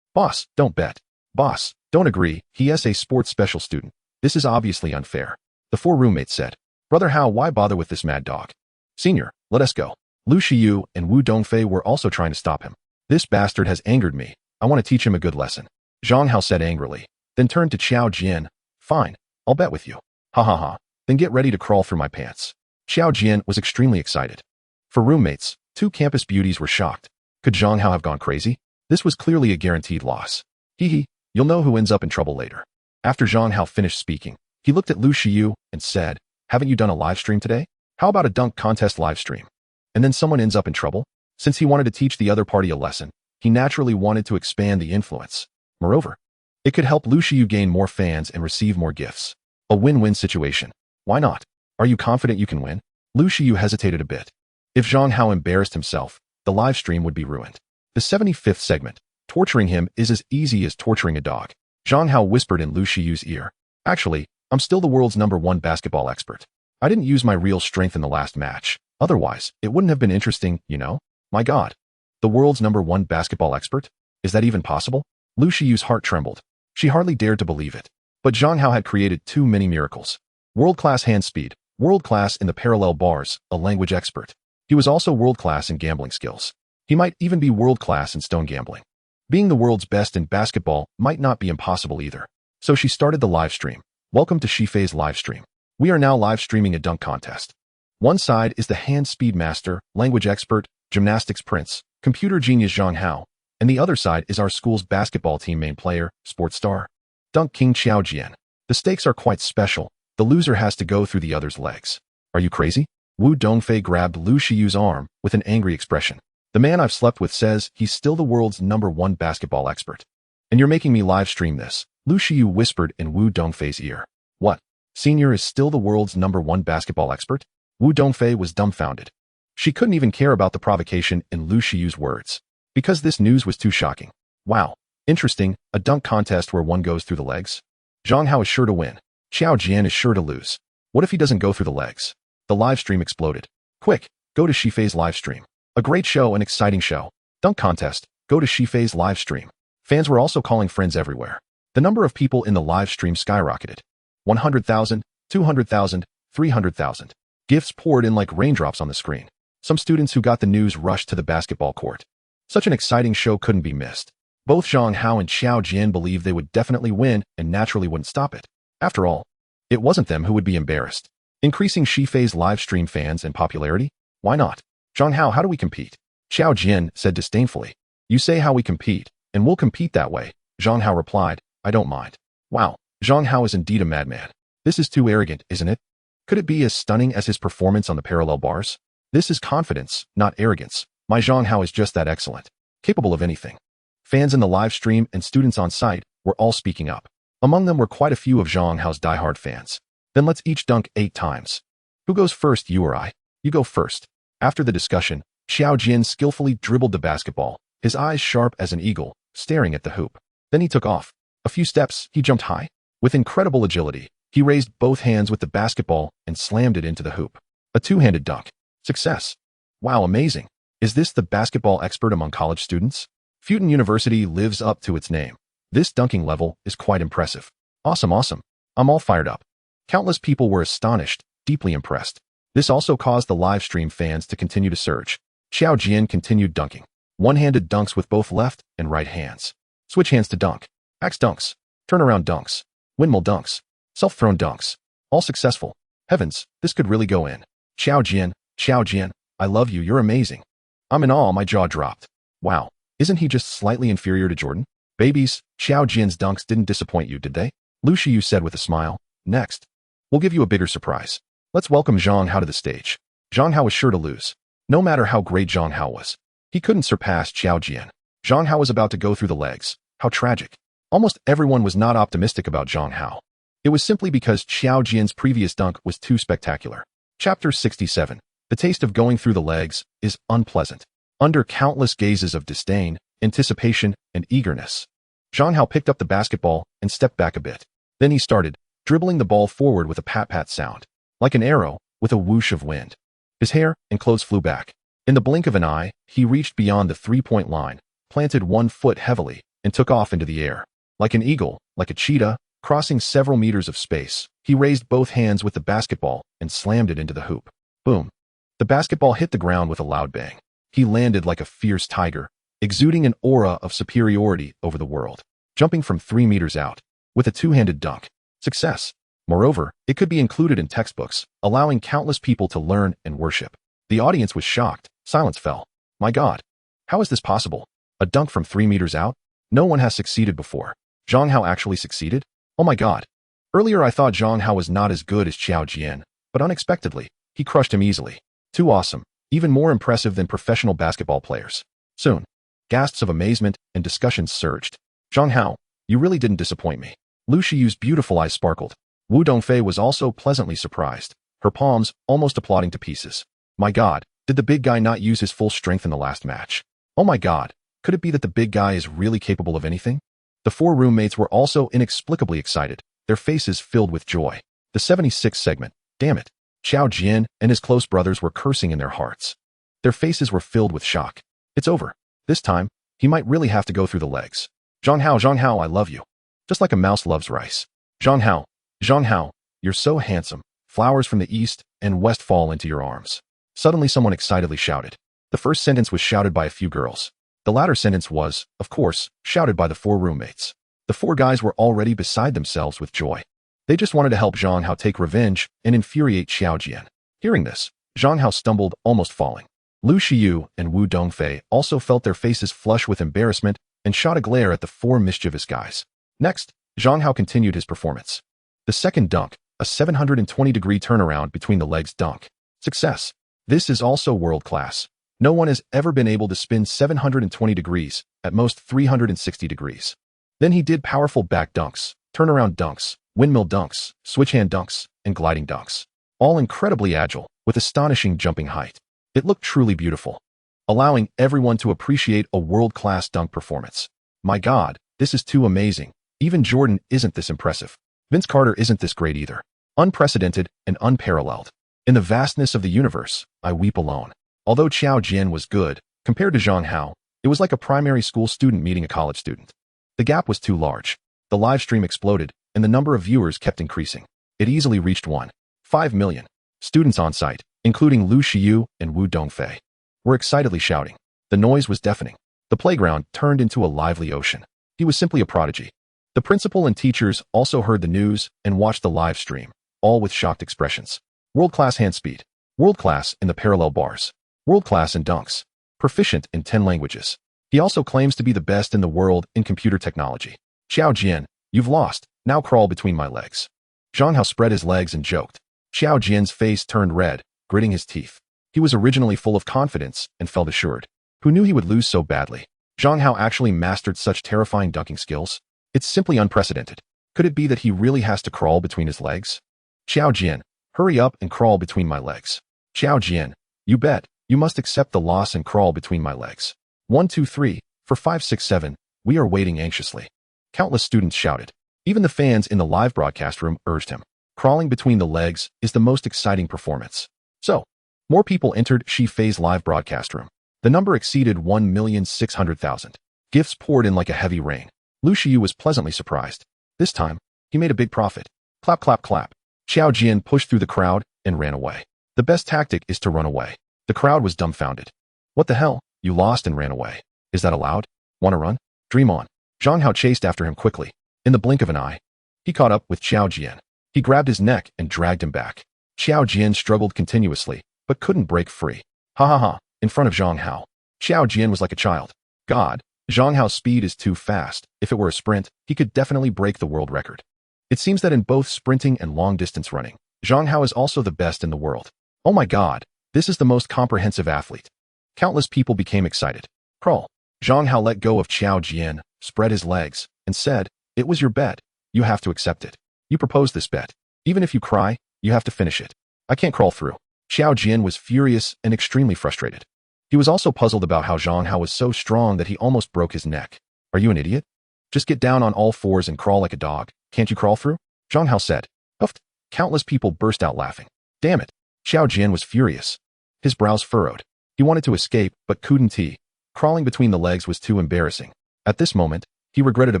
Boss, don't bet. Boss, don't agree. He is a sports special student. This is obviously unfair. The 4 roommates said. Brother Hao, why bother with this mad dog? Senior, let us go. Lu Shiyu and Wu Dongfei were also trying to stop him. This bastard has angered me. I want to teach him a good lesson. Zhang Hao said angrily, then turned to Xiao Jian. Fine, I'll bet with you. Ha ha ha, then get ready to crawl through my pants. Xiao Jian was extremely excited. For roommates, 2 campus beauties were shocked. Could Zhang Hao have gone crazy? This was clearly a guaranteed loss. Hee, you'll know who ends up in trouble later. After Zhang Hao finished speaking, he looked at Lu Shiyu and said, haven't you done a live stream today? How about a dunk contest live stream? And then someone ends up in trouble? Since he wanted to teach the other party a lesson, he naturally wanted to expand the influence. Moreover, it could help Lu Shiyu gain more fans and receive more gifts. A win-win situation. Why not? Are you confident you can win? Lu Shiyu hesitated a bit. If Zhang Hao embarrassed himself, the live stream would be ruined. The 75th segment, torturing him is as easy as torturing a dog. Zhang Hao whispered in Lu Shiyu's ear. Actually, I'm still the world's #1 basketball expert. I didn't use my real strength in the last match. Otherwise, it wouldn't have been interesting, you know? My God. The world's #1 basketball expert? Is that even possible? Lu Shiyu's heart trembled. She hardly dared to believe it. But Zhang Hao had created two mini miracles. World-class hand speed, world-class in the parallel bars, a language expert. He was also world-class in gambling skills. He might even be world-class in stone gambling. Being the world's best in basketball might not be impossible either. So she started the live stream. Welcome to Shifei's live stream. We are now live streaming a dunk contest. One side is the hand speed master, language expert, gymnastics prince, computer genius Zhang Hao, and the other side is our school's basketball team main player, sports star, Dunk King Xiao Jian. The stakes are quite special. The loser has to go through the other's legs. Are you crazy? Wu Dongfei grabbed Lu Shiyu's arm with an angry expression. The man I've slept with says he's still the world's #1 basketball expert. And you're making me live stream this, Lu Shiyu whispered in Wu Dongfei's ear. What? Senior is still the world's #1 basketball expert? Wu Dongfei was dumbfounded. She couldn't even care about the provocation in Lu Shiyu's words, because this news was too shocking. Wow. Interesting, a dunk contest where one goes through the legs? Zhang Hao is sure to win. Xiao Jian is sure to lose. What if he doesn't go through the legs? The live stream exploded. Quick, go to Shifei's live stream. A great show, an exciting show. Dunk contest, go to Shifei's live stream. Fans were also calling friends everywhere. The number of people in the live stream skyrocketed. 100,000, 200,000, 300,000. Gifts poured in like raindrops on the screen. Some students who got the news rushed to the basketball court. Such an exciting show couldn't be missed. Both Zhang Hao and Xiao Jian believed they would definitely win and naturally wouldn't stop it. After all, it wasn't them who would be embarrassed. Increasing Shifei's live stream fans and popularity? Why not? Zhang Hao, how do we compete? Xiao Jian said disdainfully. You say how we compete, and we'll compete that way. Zhang Hao replied, I don't mind. Wow, Zhang Hao is indeed a madman. This is too arrogant, isn't it? Could it be as stunning as his performance on the parallel bars? This is confidence, not arrogance. My Zhang Hao is just that excellent. Capable of anything. Fans in the live stream and students on site were all speaking up. Among them were quite a few of Zhang Hao's diehard fans. Then let's each dunk 8 times. Who goes first, you or I? You go first. After the discussion, Xiao Jian skillfully dribbled the basketball, his eyes sharp as an eagle, staring at the hoop. Then he took off. A few steps, he jumped high. With incredible agility, he raised both hands with the basketball and slammed it into the hoop. A two-handed dunk. Success. Wow, amazing. Is this the basketball expert among college students? Futon University lives up to its name. This dunking level is quite impressive. Awesome, awesome. I'm all fired up. Countless people were astonished, deeply impressed. This also caused the live stream fans to continue to surge. Xiao Jian continued dunking. One-handed dunks with both left and right hands. Switch hands to dunk. Axe dunks. Turnaround dunks. Windmill dunks. Self-thrown dunks. All successful. Heavens, this could really go in. Xiao Jian, I love you, you're amazing. I'm in awe, my jaw dropped. Wow, isn't he just slightly inferior to Jordan? Babies, Xiao Jian's dunks didn't disappoint you, did they? Lu Shiyu said with a smile. Next, we'll give you a bigger surprise. Let's welcome Zhang Hao to the stage. Zhang Hao was sure to lose. No matter how great Zhang Hao was, he couldn't surpass Xiao Jian. Zhang Hao was about to go through the legs. How tragic. Almost everyone was not optimistic about Zhang Hao. It was simply because Xiao Jian's previous dunk was too spectacular. Chapter 67. The taste of going through the legs is unpleasant. Under countless gazes of disdain, anticipation, and eagerness, Zhang Hao picked up the basketball and stepped back a bit. Then he started, dribbling the ball forward with a pat-pat sound. Like an arrow, with a whoosh of wind. His hair and clothes flew back. In the blink of an eye, he reached beyond the three-point line, planted one foot heavily, and took off into the air. Like an eagle, like a cheetah, crossing several meters of space, he raised both hands with the basketball and slammed it into the hoop. Boom. The basketball hit the ground with a loud bang. He landed like a fierce tiger, exuding an aura of superiority over the world, jumping from 3 meters out, with a two-handed dunk. Success. Moreover, it could be included in textbooks, allowing countless people to learn and worship. The audience was shocked. Silence fell. My God. How is this possible? A dunk from 3 meters out? No one has succeeded before. Zhang Hao actually succeeded? Oh my God. Earlier I thought Zhang Hao was not as good as Xiao Jian, but unexpectedly, he crushed him easily. Too awesome. Even more impressive than professional basketball players. Soon, gasps of amazement and discussions surged. Zhang Hao, you really didn't disappoint me. Lu Shiyu's beautiful eyes sparkled. Wu Dongfei was also pleasantly surprised, her palms almost applauding to pieces. My God, did the big guy not use his full strength in the last match? Oh my God, could it be that the big guy is really capable of anything? The 4 roommates were also inexplicably excited, their faces filled with joy. The 76th segment, damn it. Xiao Jian and his close brothers were cursing in their hearts. Their faces were filled with shock. It's over. This time, he might really have to go through the legs. Zhang Hao, I love you. Just like a mouse loves rice. Zhang Hao, you're so handsome. Flowers from the east and west fall into your arms. Suddenly someone excitedly shouted. The first sentence was shouted by a few girls. The latter sentence was, of course, shouted by the 4 roommates. The 4 guys were already beside themselves with joy. They just wanted to help Zhang Hao take revenge and infuriate Xiao Jian. Hearing this, Zhang Hao stumbled, almost falling. Lu Shiyu and Wu Dongfei also felt their faces flush with embarrassment and shot a glare at the 4 mischievous guys. Next, Zhang Hao continued his performance. The second dunk, a 720-degree turnaround between the legs dunk. Success. This is also world class. No one has ever been able to spin 720 degrees, at most 360 degrees. Then he did powerful back dunks, turnaround dunks, windmill dunks, switchhand dunks, and gliding dunks. All incredibly agile, with astonishing jumping height. It looked truly beautiful, allowing everyone to appreciate a world-class dunk performance. My God, this is too amazing. Even Jordan isn't this impressive. Vince Carter isn't this great either. Unprecedented and unparalleled. In the vastness of the universe, I weep alone. Although Xiao Jian was good, compared to Zhang Hao, it was like a primary school student meeting a college student. The gap was too large. The live stream exploded, and the number of viewers kept increasing. It easily reached 1.5 million. Students on site, including Lu Shiyu and Wu Dongfei, were excitedly shouting. The noise was deafening. The playground turned into a lively ocean. He was simply a prodigy. The principal and teachers also heard the news and watched the live stream, all with shocked expressions. World-class hand speed. World-class in the parallel bars. World-class in dunks. Proficient in 10 languages. He also claims to be the best in the world in computer technology. Xiao Jian, you've lost. Now crawl between my legs. Zhang Hao spread his legs and joked. Xiao Jian's face turned red, gritting his teeth. He was originally full of confidence and felt assured. Who knew he would lose so badly? Zhang Hao actually mastered such terrifying dunking skills. It's simply unprecedented. Could it be that he really has to crawl between his legs? Xiao Jian, hurry up and crawl between my legs. Xiao Jian, you bet. You must accept the loss and crawl between my legs. 1, 2, 3, 4, 5, 6, 7. We are waiting anxiously. Countless students shouted. Even the fans in the live broadcast room urged him. Crawling between the legs is the most exciting performance. So, more people entered Shi Fei's live broadcast room. The number exceeded 1,600,000. Gifts poured in like a heavy rain. Lu Shiyu was pleasantly surprised. This time, he made a big profit. Clap, clap, clap. Xiao Jian pushed through the crowd and ran away. The best tactic is to run away. The crowd was dumbfounded. What the hell? You lost and ran away. Is that allowed? Wanna run? Dream on. Zhang Hao chased after him quickly. In the blink of an eye, he caught up with Xiao Jian. He grabbed his neck and dragged him back. Xiao Jian struggled continuously, but couldn't break free. Ha ha ha, in front of Zhang Hao. Xiao Jian was like a child. God, Zhang Hao's speed is too fast. If it were a sprint, he could definitely break the world record. It seems that in both sprinting and long-distance running, Zhang Hao is also the best in the world. Oh my God. This is the most comprehensive athlete. Countless people became excited. Crawl. Zhang Hao let go of Xiao Jian, spread his legs, and said, it was your bet. You have to accept it. You proposed this bet. Even if you cry, you have to finish it. I can't crawl through. Xiao Jian was furious and extremely frustrated. He was also puzzled about how Zhang Hao was so strong that he almost broke his neck. Are you an idiot? Just get down on all fours and crawl like a dog. Can't you crawl through? Zhang Hao said. Huffed. Countless people burst out laughing. Damn it. Xiao Jian was furious. His brows furrowed. He wanted to escape, but couldn't he? Crawling between the legs was too embarrassing. At this moment, he regretted a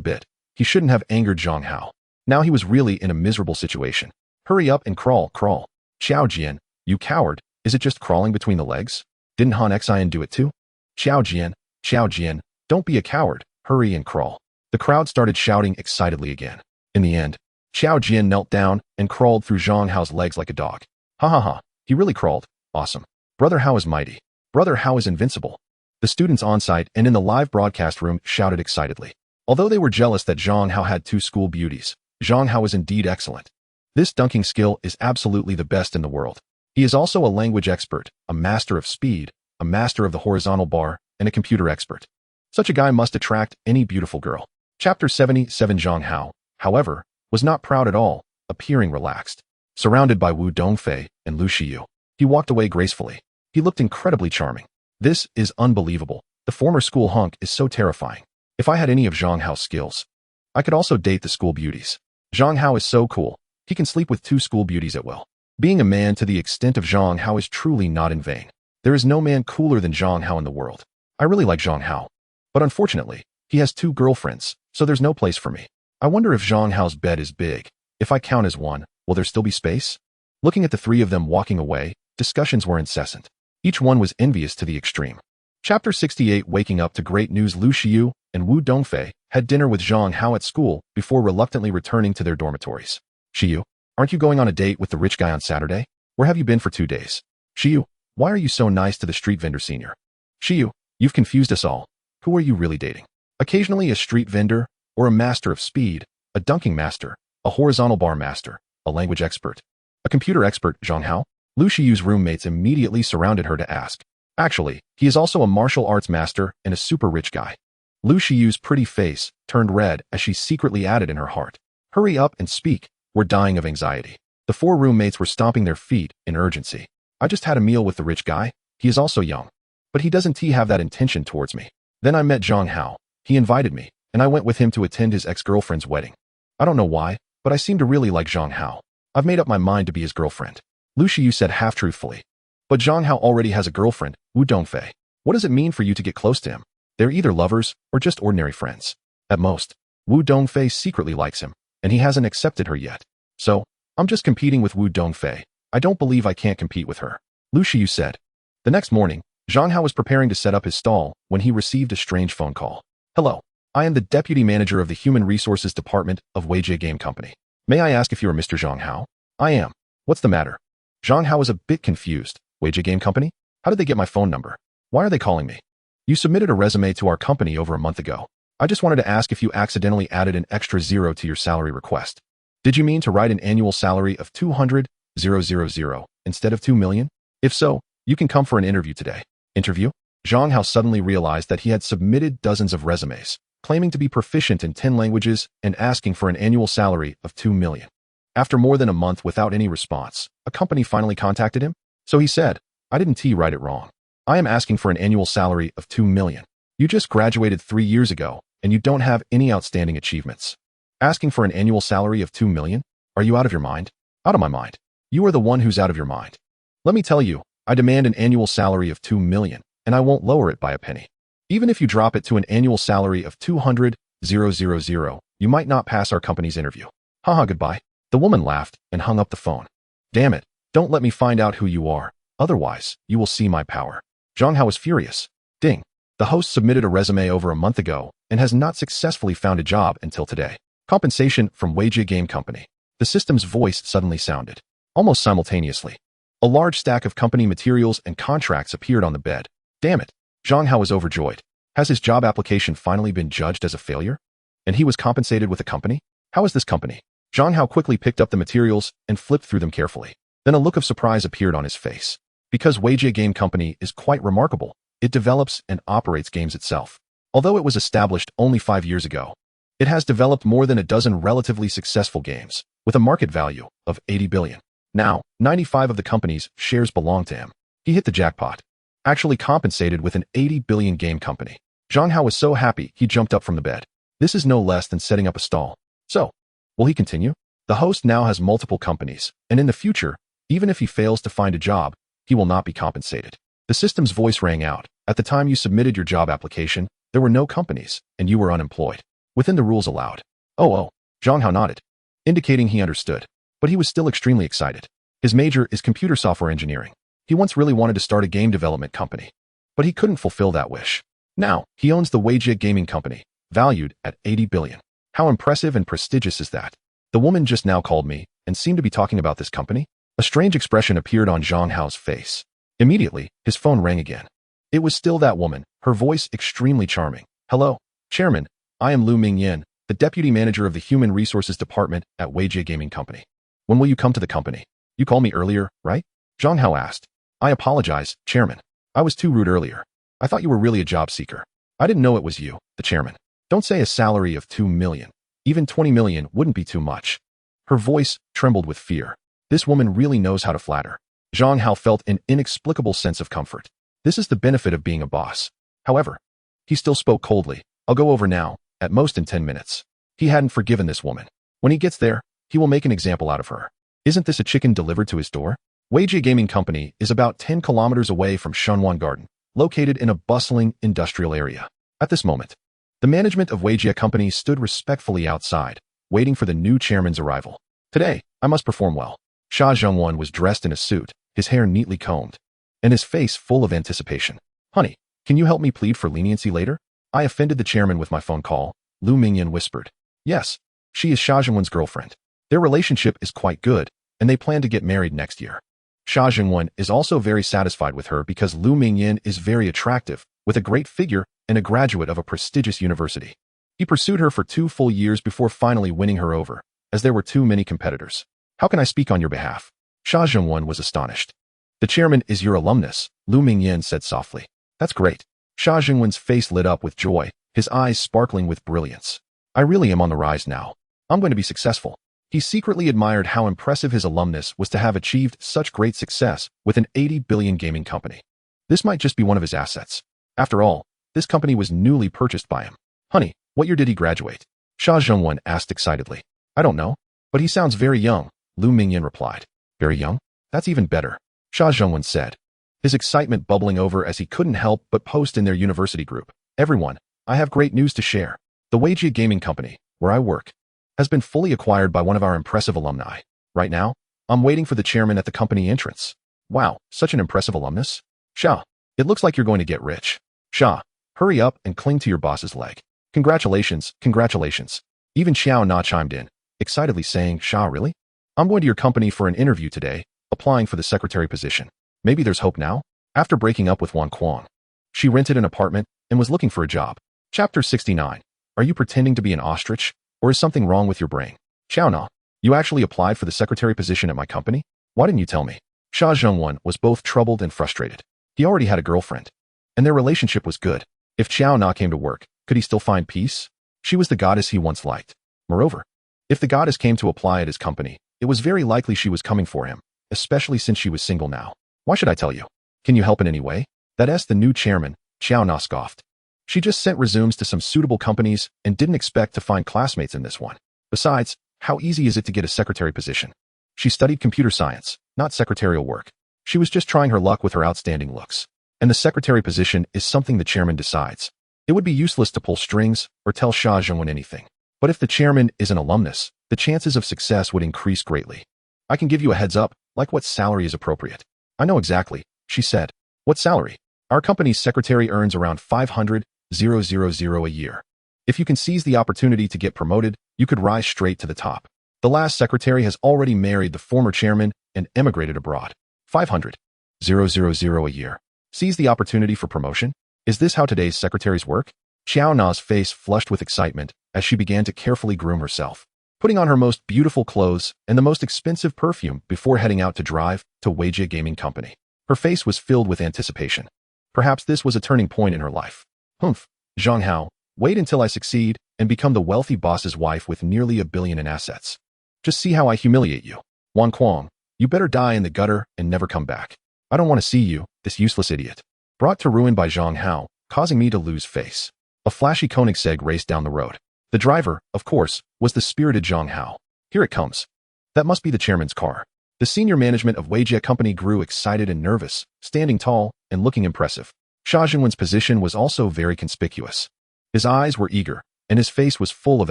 bit. He shouldn't have angered Zhang Hao. Now he was really in a miserable situation. Hurry up and crawl, crawl. Xiao Jian, you coward. Is it just crawling between the legs? Didn't Han Xian do it too? Xiao Jian, don't be a coward. Hurry and crawl. The crowd started shouting excitedly again. In the end, Xiao Jian knelt down and crawled through Zhang Hao's legs like a dog. Ha ha ha. He really crawled. Awesome. Brother Hao is mighty. Brother Hao is invincible. The students on site and in the live broadcast room shouted excitedly. Although they were jealous that Zhang Hao had 2 school beauties, Zhang Hao is indeed excellent. This dunking skill is absolutely the best in the world. He is also a language expert, a master of speed, a master of the horizontal bar, and a computer expert. Such a guy must attract any beautiful girl. Chapter 77. Zhang Hao, however, was not proud at all, appearing relaxed. Surrounded by Wu Dongfei and Lu Shiyu, he walked away gracefully. He looked incredibly charming. This is unbelievable. The former school hunk is so terrifying. If I had any of Zhang Hao's skills, I could also date the school beauties. Zhang Hao is so cool. He can sleep with 2 school beauties at will. Being a man to the extent of Zhang Hao is truly not in vain. There is no man cooler than Zhang Hao in the world. I really like Zhang Hao. But unfortunately, he has 2 girlfriends, so there's no place for me. I wonder if Zhang Hao's bed is big. If I count as one, will there still be space? Looking at the 3 of them walking away, discussions were incessant. Each one was envious to the extreme. Chapter 68. Waking up to great news. Lu Xiyu and Wu Dongfei had dinner with Zhang Hao at school before reluctantly returning to their dormitories. Xiyu, aren't you going on a date with the rich guy on Saturday? Where have you been for 2 days? Xiyu, why are you so nice to the street vendor senior? Xiyu, you've confused us all. Who are you really dating? Occasionally a street vendor, or a master of speed, a dunking master, a horizontal bar master, a language expert, a computer expert. Zhang Hao? Lu Xiyu's roommates immediately surrounded her to ask. Actually, he is also a martial arts master and a super rich guy. Lu Xiyu's pretty face turned red as she secretly added in her heart. Hurry up and speak, we're dying of anxiety. The 4 roommates were stomping their feet in urgency. I just had a meal with the rich guy. He is also young. But he doesn't have that intention towards me. Then I met Zhang Hao. He invited me, and I went with him to attend his ex-girlfriend's wedding. I don't know why, but I seem to really like Zhang Hao. I've made up my mind to be his girlfriend. Lu Xiyu said half-truthfully. But Zhang Hao already has a girlfriend, Wu Dongfei. What does it mean for you to get close to him? They're either lovers or just ordinary friends. At most, Wu Dongfei secretly likes him, and he hasn't accepted her yet. So, I'm just competing with Wu Dongfei. I don't believe I can't compete with her. Lu Xiyu said. The next morning, Zhang Hao was preparing to set up his stall when he received a strange phone call. Hello, I am the deputy manager of the Human Resources Department of Weijie Game Company. May I ask if you are Mr. Zhang Hao? I am. What's the matter? Zhang Hao was a bit confused. Weijie Game Company? How did they get my phone number? Why are they calling me? You submitted a resume to our company over a month ago. I just wanted to ask if you accidentally added an extra 0 to your salary request. Did you mean to write an annual salary of 200,000 instead of 2 million? If so, you can come for an interview today. Interview? Zhang Hao suddenly realized that he had submitted dozens of resumes, claiming to be proficient in 10 languages and asking for an annual salary of 2 million. After more than a month without any response, a company finally contacted him. So he said, I didn't write it wrong. I am asking for an annual salary of 2 million. You just graduated 3 years ago, and you don't have any outstanding achievements. Asking for an annual salary of 2 million? Are you out of your mind? Out of my mind. You are the one who's out of your mind. Let me tell you, I demand an annual salary of 2 million, and I won't lower it by a penny. Even if you drop it to an annual salary of 200,000, you might not pass our company's interview. Haha, goodbye. The woman laughed and hung up the phone. Damn it, don't let me find out who you are. Otherwise, you will see my power. Zhang Hao was furious. Ding. The host submitted a resume over a month ago and has not successfully found a job until today. Compensation from Weijie Game Company. The system's voice suddenly sounded. Almost simultaneously, a large stack of company materials and contracts appeared on the bed. Damn it. Zhang Hao was overjoyed. Has his job application finally been judged as a failure? And he was compensated with a company? How is this company? Zhang Hao quickly picked up the materials and flipped through them carefully. Then a look of surprise appeared on his face. Because Weijie Game Company is quite remarkable, it develops and operates games itself. Although it was established only 5 years ago, it has developed more than a dozen relatively successful games, with a market value of 80 billion. Now, 95 of the company's shares belong to him. He hit the jackpot. Actually compensated with an 80 billion game company. Zhang Hao was so happy he jumped up from the bed. This is no less than setting up a stall. So, will he continue? The host now has multiple companies, and in the future, even if he fails to find a job, he will not be compensated. The system's voice rang out. At the time you submitted your job application, there were no companies, and you were unemployed. Within the rules allowed. Oh, Zhang Hao nodded, indicating he understood. But he was still extremely excited. His major is computer software engineering. He once really wanted to start a game development company, but he couldn't fulfill that wish. Now, he owns the Weijie Gaming Company, valued at 80 billion. How impressive and prestigious is that? The woman just now called me and seemed to be talking about this company. A strange expression appeared on Zhang Hao's face. Immediately, his phone rang again. It was still that woman, her voice extremely charming. Hello, Chairman. I am Lu Mingyan, the Deputy Manager of the Human Resources Department at Weijie Gaming Company. When will you come to the company? You called me earlier, right? Zhang Hao asked. I apologize, Chairman. I was too rude earlier. I thought you were really a job seeker. I didn't know it was you, the chairman. Don't say a salary of 2 million. Even 20 million wouldn't be too much. Her voice trembled with fear. This woman really knows how to flatter. Zhang Hao felt an inexplicable sense of comfort. This is the benefit of being a boss. However, he still spoke coldly. I'll go over now, at most in 10 minutes. He hadn't forgiven this woman. When he gets there, he will make an example out of her. Isn't this a chicken delivered to his door? Weijie Gaming Company is about 10 kilometers away from Shunwan Garden, located in a bustling industrial area. At this moment, the management of Weijia Company stood respectfully outside, waiting for the new chairman's arrival. Today, I must perform well. Sha Zhongwen was dressed in a suit, his hair neatly combed, and his face full of anticipation. Honey, can you help me plead for leniency later? I offended the chairman with my phone call, Lu Mingyan whispered. Yes, she is Sha Zhongwen's girlfriend. Their relationship is quite good, and they plan to get married next year. Sha Zhongwen is also very satisfied with her because Lu Mingyan is very attractive, with a great figure and a graduate of a prestigious university. He pursued her for 2 full years before finally winning her over, as there were too many competitors. How can I speak on your behalf? Sha Zhongwen was astonished. The chairman is your alumnus, Lu Mingyan said softly. That's great. Sha Zhongwen's face lit up with joy, his eyes sparkling with brilliance. I really am on the rise now. I'm going to be successful. He secretly admired how impressive his alumnus was to have achieved such great success with an 80 billion gaming company. This might just be one of his assets. After all, this company was newly purchased by him. Honey, what year did he graduate? Sha Zhongwen asked excitedly. I don't know, but he sounds very young, Lu Mingyan replied. Very young? That's even better, Sha Zhongwen said, his excitement bubbling over as he couldn't help but post in their university group. Everyone, I have great news to share. The Weijia Gaming Company, where I work, has been fully acquired by one of our impressive alumni. Right now, I'm waiting for the chairman at the company entrance. Wow, such an impressive alumnus. Sha, it looks like you're going to get rich. Sha, hurry up and cling to your boss's leg. Congratulations, congratulations. Even Xiao Na chimed in, excitedly saying, Sha, really? I'm going to your company for an interview today, applying for the secretary position. Maybe there's hope now? After breaking up with Wang Kuang, she rented an apartment and was looking for a job. Chapter 69. Are you pretending to be an ostrich? Or is something wrong with your brain? Xiao Na, you actually applied for the secretary position at my company? Why didn't you tell me? Sha Zhongwen was both troubled and frustrated. He already had a girlfriend, and their relationship was good. If Xiao Na came to work, could he still find peace? She was the goddess he once liked. Moreover, if the goddess came to apply at his company, it was very likely she was coming for him, especially since she was single now. Why should I tell you? Can you help in any way? That's the new chairman, Xiao Na scoffed. She just sent resumes to some suitable companies and didn't expect to find classmates in this one. Besides, how easy is it to get a secretary position? She studied computer science, not secretarial work. She was just trying her luck with her outstanding looks. And the secretary position is something the chairman decides. It would be useless to pull strings or tell Sha Zhongwen anything. But if the chairman is an alumnus, the chances of success would increase greatly. I can give you a heads up, like what salary is appropriate. I know exactly, she said. What salary? Our company's secretary earns around 500,000 a year. If you can seize the opportunity to get promoted, you could rise straight to the top. The last secretary has already married the former chairman and emigrated abroad. 500,000 a year. Seize the opportunity for promotion? Is this how today's secretaries work? Xiao Na's face flushed with excitement as she began to carefully groom herself, putting on her most beautiful clothes and the most expensive perfume before heading out to drive to Weijia Gaming Company. Her face was filled with anticipation. Perhaps this was a turning point in her life. Humph, Zhang Hao, wait until I succeed and become the wealthy boss's wife with nearly $1 billion in assets. Just see how I humiliate you. Wang Kuang, you better die in the gutter and never come back. I don't want to see you, this useless idiot. Brought to ruin by Zhang Hao, causing me to lose face. A flashy Koenigsegg raced down the road. The driver, of course, was the spirited Zhang Hao. Here it comes. That must be the chairman's car. The senior management of Weijia Company grew excited and nervous, standing tall and looking impressive. Sha Zhongwen's position was also very conspicuous. His eyes were eager, and his face was full of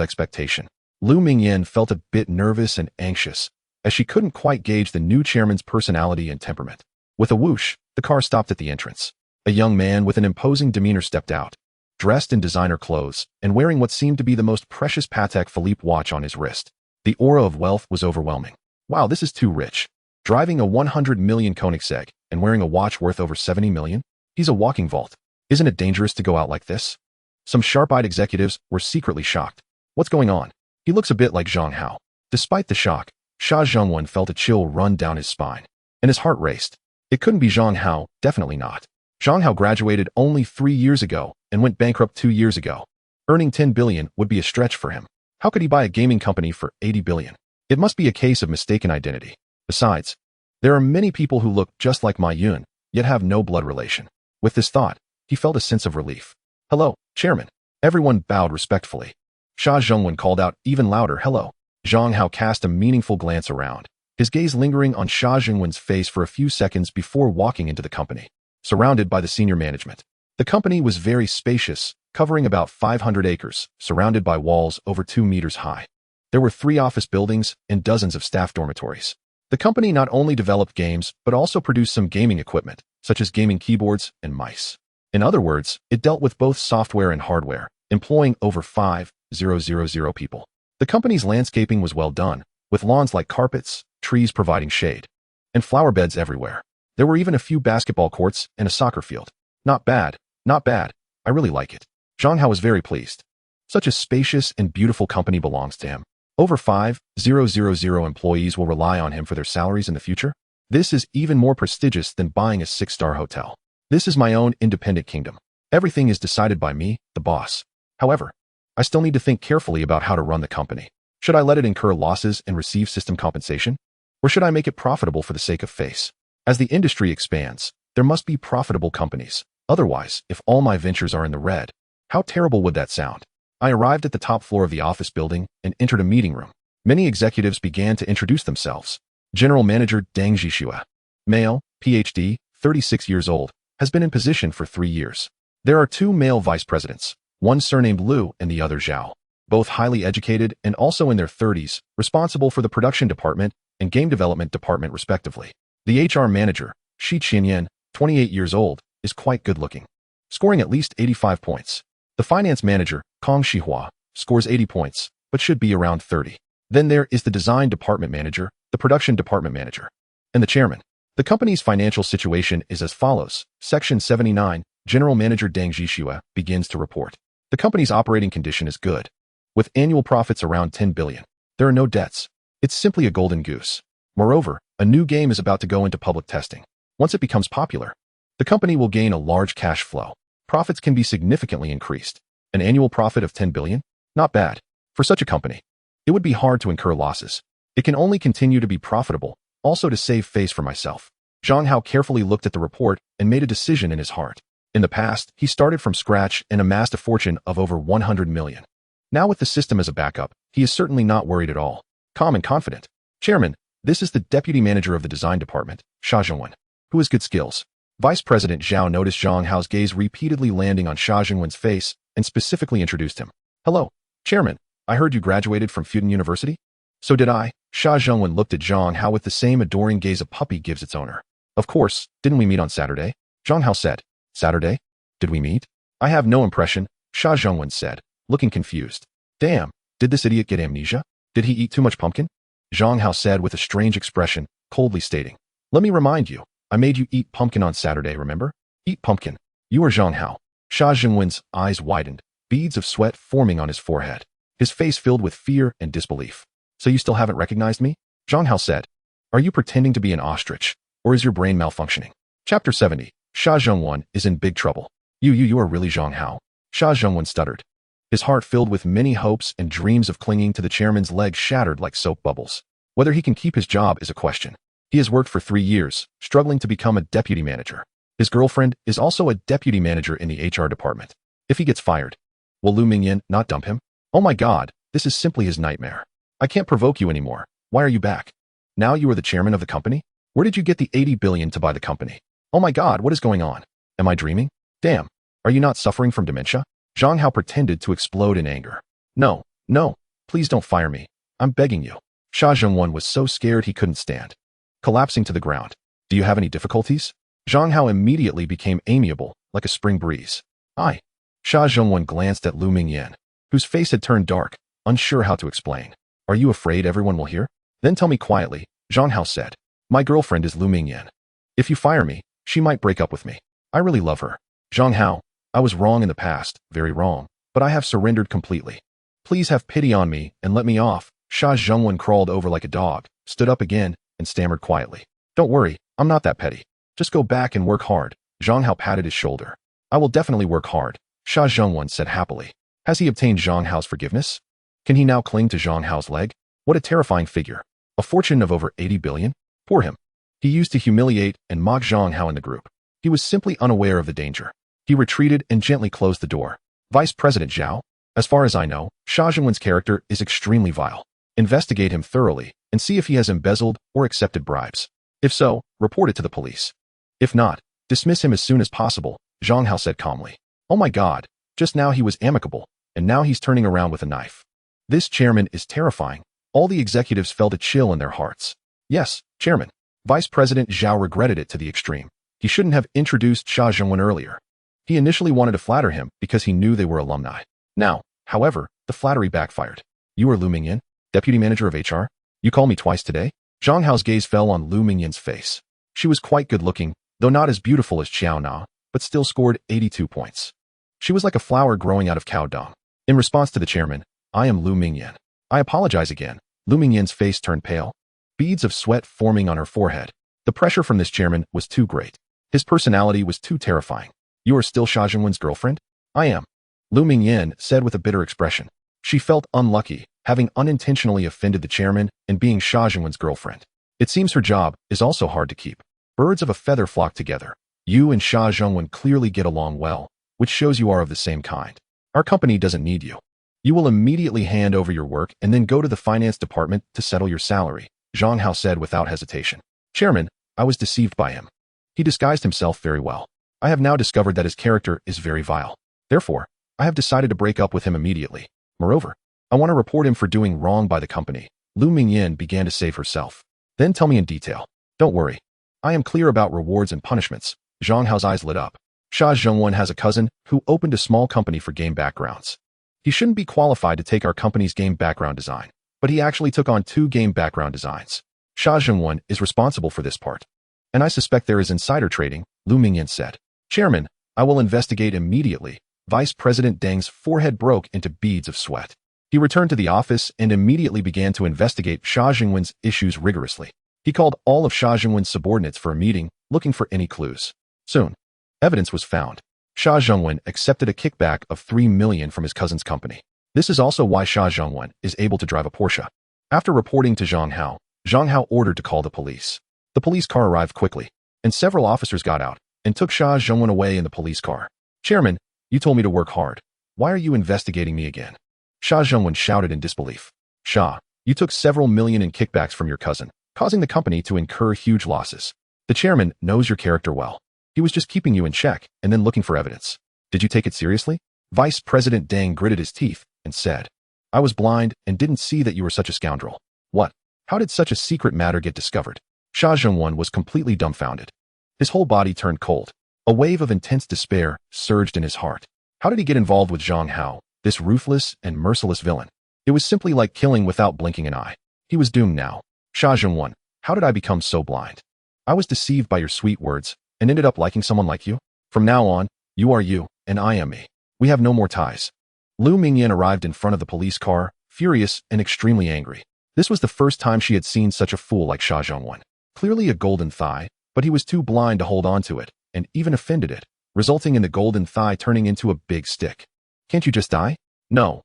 expectation. Lu Mingyan felt a bit nervous and anxious, as she couldn't quite gauge the new chairman's personality and temperament. With a whoosh, the car stopped at the entrance. A young man with an imposing demeanor stepped out, dressed in designer clothes and wearing what seemed to be the most precious Patek Philippe watch on his wrist. The aura of wealth was overwhelming. Wow, this is too rich. Driving a 100 million Koenigsegg and wearing a watch worth over 70 million? He's a walking vault. Isn't it dangerous to go out like this? Some sharp-eyed executives were secretly shocked. What's going on? He looks a bit like Zhang Hao. Despite the shock, Sha Zhongwen felt a chill run down his spine, and his heart raced. It couldn't be Zhang Hao, definitely not. Zhang Hao graduated only 3 years ago and went bankrupt 2 years ago. Earning 10 billion would be a stretch for him. How could he buy a gaming company for 80 billion? It must be a case of mistaken identity. Besides, there are many people who look just like Ma Yun, yet have no blood relation. With this thought, he felt a sense of relief. Hello, Chairman. Everyone bowed respectfully. Sha Zhongwen called out even louder, hello. Zhang Hao cast a meaningful glance around, his gaze lingering on Sha Zhongwen's face for a few seconds before walking into the company. surrounded by the senior management. The company was very spacious, covering about 500 acres, surrounded by walls over 2 meters high. There were 3 office buildings and dozens of staff dormitories. The company not only developed games, but also produced some gaming equipment, such as gaming keyboards and mice. In other words, it dealt with both software and hardware, employing over 5,000 people. The company's landscaping was well done, with lawns like carpets, trees providing shade, and flower beds everywhere. There were even a few basketball courts and a soccer field. Not bad, not bad. I really like it. Zhang Hao was very pleased. Such a spacious and beautiful company belongs to him. Over 5,000 employees will rely on him for their salaries in the future. This is even more prestigious than buying a 6-star hotel. This is my own independent kingdom. Everything is decided by me, the boss. However, I still need to think carefully about how to run the company. Should I let it incur losses and receive system compensation? Or should I make it profitable for the sake of face? As the industry expands, there must be profitable companies. Otherwise, if all my ventures are in the red, how terrible would that sound? I arrived at the top floor of the office building and entered a meeting room. Many executives began to introduce themselves. General Manager Deng Zhixue, male, PhD, 36 years old, has been in position for 3 years. There are 2 male vice presidents, one surnamed Liu and the other Zhao, both highly educated and also in their 30s, responsible for the production department and game development department respectively. The HR manager, Shi Qianyan, 28 years old, is quite good-looking, scoring at least 85 points. The finance manager, Kong Shihua, scores 80 points, but should be around 30. Then there is the design department manager, the production department manager, and the chairman. The company's financial situation is as follows. Section 79, General Manager Deng Zhixue begins to report. The company's operating condition is good, with annual profits around 10 billion. There are no debts. It's simply a golden goose. Moreover, a new game is about to go into public testing. Once it becomes popular, the company will gain a large cash flow. Profits can be significantly increased. An annual profit of 10 billion? Not bad. For such a company, it would be hard to incur losses. It can only continue to be profitable, also to save face for myself. Zhang Hao carefully looked at the report and made a decision in his heart. In the past, he started from scratch and amassed a fortune of over 100 million. Now with the system as a backup, he is certainly not worried at all. Calm and confident. Chairman, this is the deputy manager of the design department, Xia Zhengwen, who has good skills. Vice President Zhao noticed Zhang Hao's gaze repeatedly landing on Xia Zhengwen's face and specifically introduced him. Hello, Chairman. I heard you graduated from Fudan University? So did I. Xia Zhengwen looked at Zhang Hao with the same adoring gaze a puppy gives its owner. Of course, didn't we meet on Saturday? Zhang Hao said. Saturday? Did we meet? I have no impression, Xia Zhengwen said, looking confused. Damn, did this idiot get amnesia? Did he eat too much pumpkin? Zhang Hao said with a strange expression, coldly stating. Let me remind you, I made you eat pumpkin on Saturday, remember? Eat pumpkin. You are Zhang Hao. Xia Zhengwen's eyes widened, beads of sweat forming on his forehead. His face filled with fear and disbelief. So you still haven't recognized me? Zhang Hao said. Are you pretending to be an ostrich, or is your brain malfunctioning? Chapter 70. Xia Zhengwen is in big trouble. You are really Zhang Hao? Xia Zhengwen stuttered. His heart filled with many hopes and dreams of clinging to the chairman's legs shattered like soap bubbles. Whether he can keep his job is a question. He has worked for 3 years, struggling to become a deputy manager. His girlfriend is also a deputy manager in the HR department. If he gets fired, will Lu Mingyan not dump him? Oh my God, this is simply his nightmare. I can't provoke you anymore. Why are you back? Now you are the chairman of the company? Where did you get the 80 billion to buy the company? Oh my God, what is going on? Am I dreaming? Damn, are you not suffering from dementia? Zhang Hao pretended to explode in anger. No, please don't fire me. I'm begging you. Xia Zhengwen was so scared he couldn't stand, collapsing to the ground. Do you have any difficulties? Zhang Hao immediately became amiable, like a spring breeze. Xia Zhengwen glanced at Lu Mingyan, whose face had turned dark, unsure how to explain. Are you afraid everyone will hear? Then tell me quietly, Zhang Hao said. My girlfriend is Lu Mingyan. If you fire me, she might break up with me. I really love her. Zhang Hao, I was wrong in the past, very wrong, but I have surrendered completely. Please have pity on me and let me off. Xia Zhengwen crawled over like a dog, stood up again, and stammered quietly. Don't worry, I'm not that petty. Just go back and work hard. Zhang Hao patted his shoulder. I will definitely work hard, Xia Zhengwen said happily. Has he obtained Zhang Hao's forgiveness? Can he now cling to Zhang Hao's leg? What a terrifying figure. A fortune of over 80 billion? Poor him. He used to humiliate and mock Zhang Hao in the group. He was simply unaware of the danger. He retreated and gently closed the door. Vice President Zhao, as far as I know, Xia Zhengwen's character is extremely vile. Investigate him thoroughly and see if he has embezzled or accepted bribes. If so, report it to the police. If not, Dismiss him as soon as possible, Zhang Hao said calmly. Oh my God, just now he was amicable, and now he's turning around with a knife. This chairman is terrifying. All the executives felt a chill in their hearts. Yes, chairman. Vice President Zhao regretted it to the extreme. He shouldn't have introduced Xia Zhongwen earlier. He initially wanted to flatter him because he knew they were alumni. Now, however, the flattery backfired. You are Lu Mingyan, deputy manager of HR? You called me twice today? Zhang Hao's gaze fell on Lu Mingyan's face. She was quite good-looking, though not as beautiful as Qiao Na, but still scored 82 points. She was like a flower growing out of cow dung. In response to the chairman, I am Lu Mingyan. I apologize again. Lu Mingyan's face turned pale. Beads of sweat forming on her forehead. The pressure from this chairman was too great. His personality was too terrifying. You are still Xia Zhongwen's girlfriend? I am. Lu Mingyan said with a bitter expression. She felt unlucky, having unintentionally offended the chairman and being Xia Zhongwen's girlfriend. It seems her job is also hard to keep. Birds of a feather flock together. You and Xia Zhongwen clearly get along well, which shows you are of the same kind. Our company doesn't need you. You will immediately hand over your work and then go to the finance department to settle your salary, Zhang Hao said without hesitation. Chairman, I was deceived by him. He disguised himself very well. I have now discovered that his character is very vile. Therefore, I have decided to break up with him immediately. Moreover, I want to report him for doing wrong by the company. Lu Mingyan began to save herself. Then tell me in detail. Don't worry. I am clear about rewards and punishments. Zhang Hao's eyes lit up. Xia Zhongwen has a cousin who opened a small company for game backgrounds. He shouldn't be qualified to take our company's game background design, but he actually took on 2 game background designs. Xia Zhongwen is responsible for this part. And I suspect there is insider trading, Lu Mingyan said. Chairman, I will investigate immediately. Vice President Deng's forehead broke into beads of sweat. He returned to the office and immediately began to investigate Xia Zhongwen's issues rigorously. He called all of Xia Zhongwen's subordinates for a meeting, looking for any clues. Soon, evidence was found. Xia Zhongwen accepted a kickback of 3 million from his cousin's company. This is also why Xia Zhongwen is able to drive a Porsche. After reporting to Zhang Hao ordered to call the police. The police car arrived quickly, and several officers got out and took Xia Zhongwen away in the police car. Chairman, you told me to work hard. Why are you investigating me again? Xia Zhongwen shouted in disbelief. Xia, you took several million in kickbacks from your cousin, causing the company to incur huge losses. The chairman knows your character well. He was just keeping you in check and then looking for evidence. Did you take it seriously? Vice President Deng gritted his teeth and said, I was blind and didn't see that you were such a scoundrel. What? How did such a secret matter get discovered? Xia Zhongwen was completely dumbfounded. His whole body turned cold. A wave of intense despair surged in his heart. How did he get involved with Zhang Hao, this ruthless and merciless villain? It was simply like killing without blinking an eye. He was doomed now. Xia Zhongwen, how did I become so blind? I was deceived by your sweet words and ended up liking someone like you. From now on, you are you, and I am me. We have no more ties. Lu Mingyan arrived in front of the police car, furious and extremely angry. This was the first time she had seen such a fool like Xia Zhongwen. Clearly a golden thigh, but he was too blind to hold on to it, and even offended it, resulting in the golden thigh turning into a big stick. Can't you just die? No.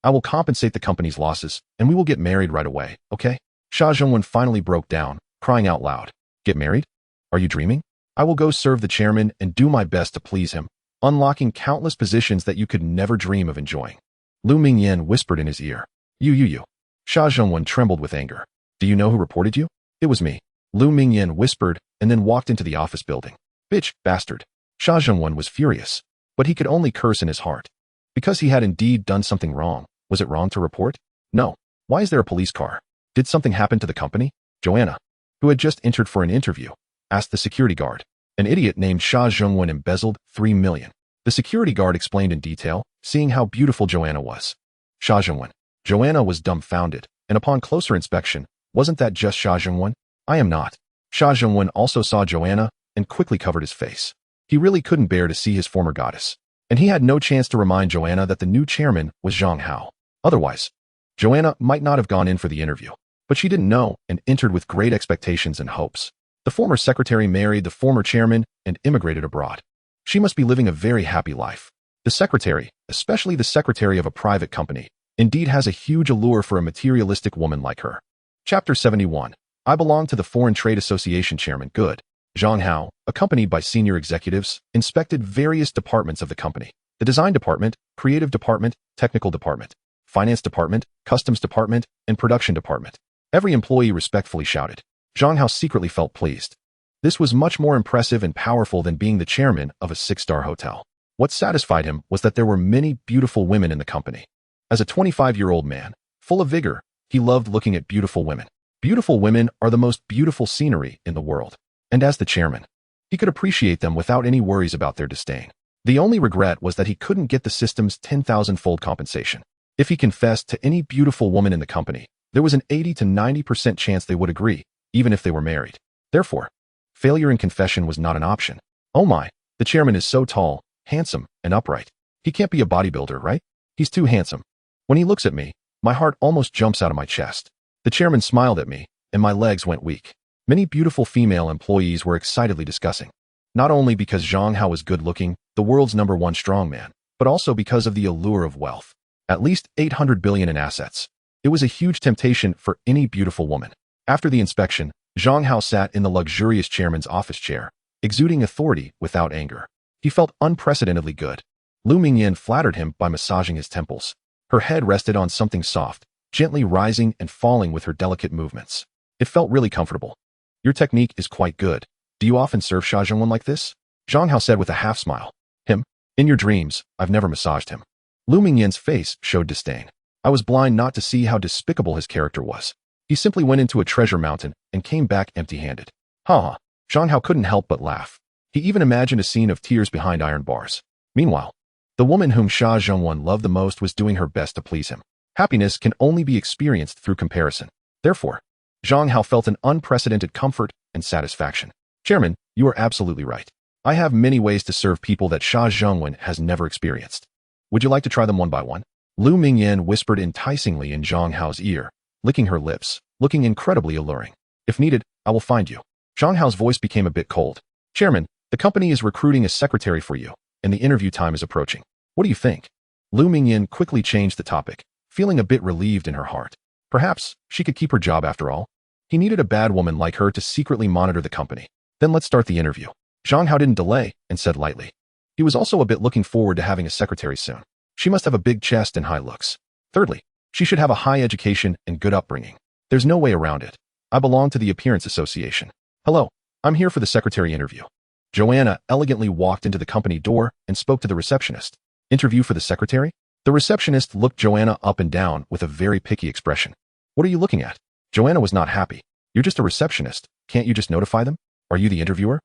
I will compensate the company's losses, and we will get married right away, okay? Xia Zhongwen finally broke down, crying out loud. Get married? Are you dreaming? I will go serve the chairman and do my best to please him, unlocking countless positions that you could never dream of enjoying. Lu Mingyan whispered in his ear. You. Xia Zhongwen trembled with anger. Do you know who reported you? It was me. Lu Mingyan whispered and then walked into the office building. Bitch, bastard. Xia Zhongwen was furious, but he could only curse in his heart. Because he had indeed done something wrong. Was it wrong to report? No. Why is there a police car? Did something happen to the company? Joanna, who had just entered for an interview, asked the security guard. An idiot named Xia Zhongwen embezzled 3 million. The security guard explained in detail, seeing how beautiful Joanna was. Xia Zhongwen. Joanna was dumbfounded, and upon closer inspection, wasn't that just Xia Zhongwen? I am not. Xia Zhongwen also saw Joanna and quickly covered his face. He really couldn't bear to see his former goddess. And he had no chance to remind Joanna that the new chairman was Zhang Hao. Otherwise, Joanna might not have gone in for the interview. But she didn't know and entered with great expectations and hopes. The former secretary married the former chairman and immigrated abroad. She must be living a very happy life. The secretary, especially the secretary of a private company, indeed has a huge allure for a materialistic woman like her. Chapter 71. I belong to the Foreign Trade Association chairman. Good. Zhang Hao, accompanied by senior executives, inspected various departments of the company. The design department, creative department, technical department, finance department, customs department, and production department. Every employee respectfully shouted. Zhang Hao secretly felt pleased. This was much more impressive and powerful than being the chairman of a six-star hotel. What satisfied him was that there were many beautiful women in the company. As a 25-year-old man, full of vigor, he loved looking at beautiful women. Beautiful women are the most beautiful scenery in the world. And as the chairman, he could appreciate them without any worries about their disdain. The only regret was that he couldn't get the system's 10,000-fold compensation. If he confessed to any beautiful woman in the company, there was an 80 to 90% chance they would agree, even if they were married. Therefore, failure in confession was not an option. Oh my, the chairman is so tall, handsome, and upright. He can't be a bodybuilder, right? He's too handsome. When he looks at me, my heart almost jumps out of my chest. The chairman smiled at me, and my legs went weak. Many beautiful female employees were excitedly discussing. Not only because Zhang Hao was good-looking, the world's #1 strongman, but also because of the allure of wealth. At least 800 billion in assets. It was a huge temptation for any beautiful woman. After the inspection, Zhang Hao sat in the luxurious chairman's office chair, exuding authority without anger. He felt unprecedentedly good. Lu Mingyan flattered him by massaging his temples. Her head rested on something soft, gently rising and falling with her delicate movements. It felt really comfortable. Your technique is quite good. Do you often serve Sha Zhongwen like this? Zhang Hao said with a half-smile. Him? In your dreams, I've never massaged him. Lu Mingyan's face showed disdain. I was blind not to see how despicable his character was. He simply went into a treasure mountain and came back empty-handed. Ha! Zhang Hao couldn't help but laugh. He even imagined a scene of tears behind iron bars. Meanwhile, the woman whom Sha Zhongwen loved the most was doing her best to please him. Happiness can only be experienced through comparison. Therefore, Zhang Hao felt an unprecedented comfort and satisfaction. Chairman, you are absolutely right. I have many ways to serve people that Sha Zhongwen has never experienced. Would you like to try them one by one? Lu Mingyan whispered enticingly in Zhang Hao's ear, licking her lips, looking incredibly alluring. If needed, I will find you. Zhang Hao's voice became a bit cold. Chairman, the company is recruiting a secretary for you, and the interview time is approaching. What do you think? Lu Mingyan quickly changed the topic, feeling a bit relieved in her heart. Perhaps she could keep her job after all. He needed a bad woman like her to secretly monitor the company. Then let's start the interview. Zhang Hao didn't delay and said lightly. He was also a bit looking forward to having a secretary soon. She must have a big chest and high looks. Thirdly, she should have a high education and good upbringing. There's no way around it. I belong to the Appearance Association. Hello, I'm here for the secretary interview. Joanna elegantly walked into the company door and spoke to the receptionist. Interview for the secretary? The receptionist looked Joanna up and down with a very picky expression. What are you looking at? Joanna was not happy. You're just a receptionist. Can't you just notify them? Are you the interviewer?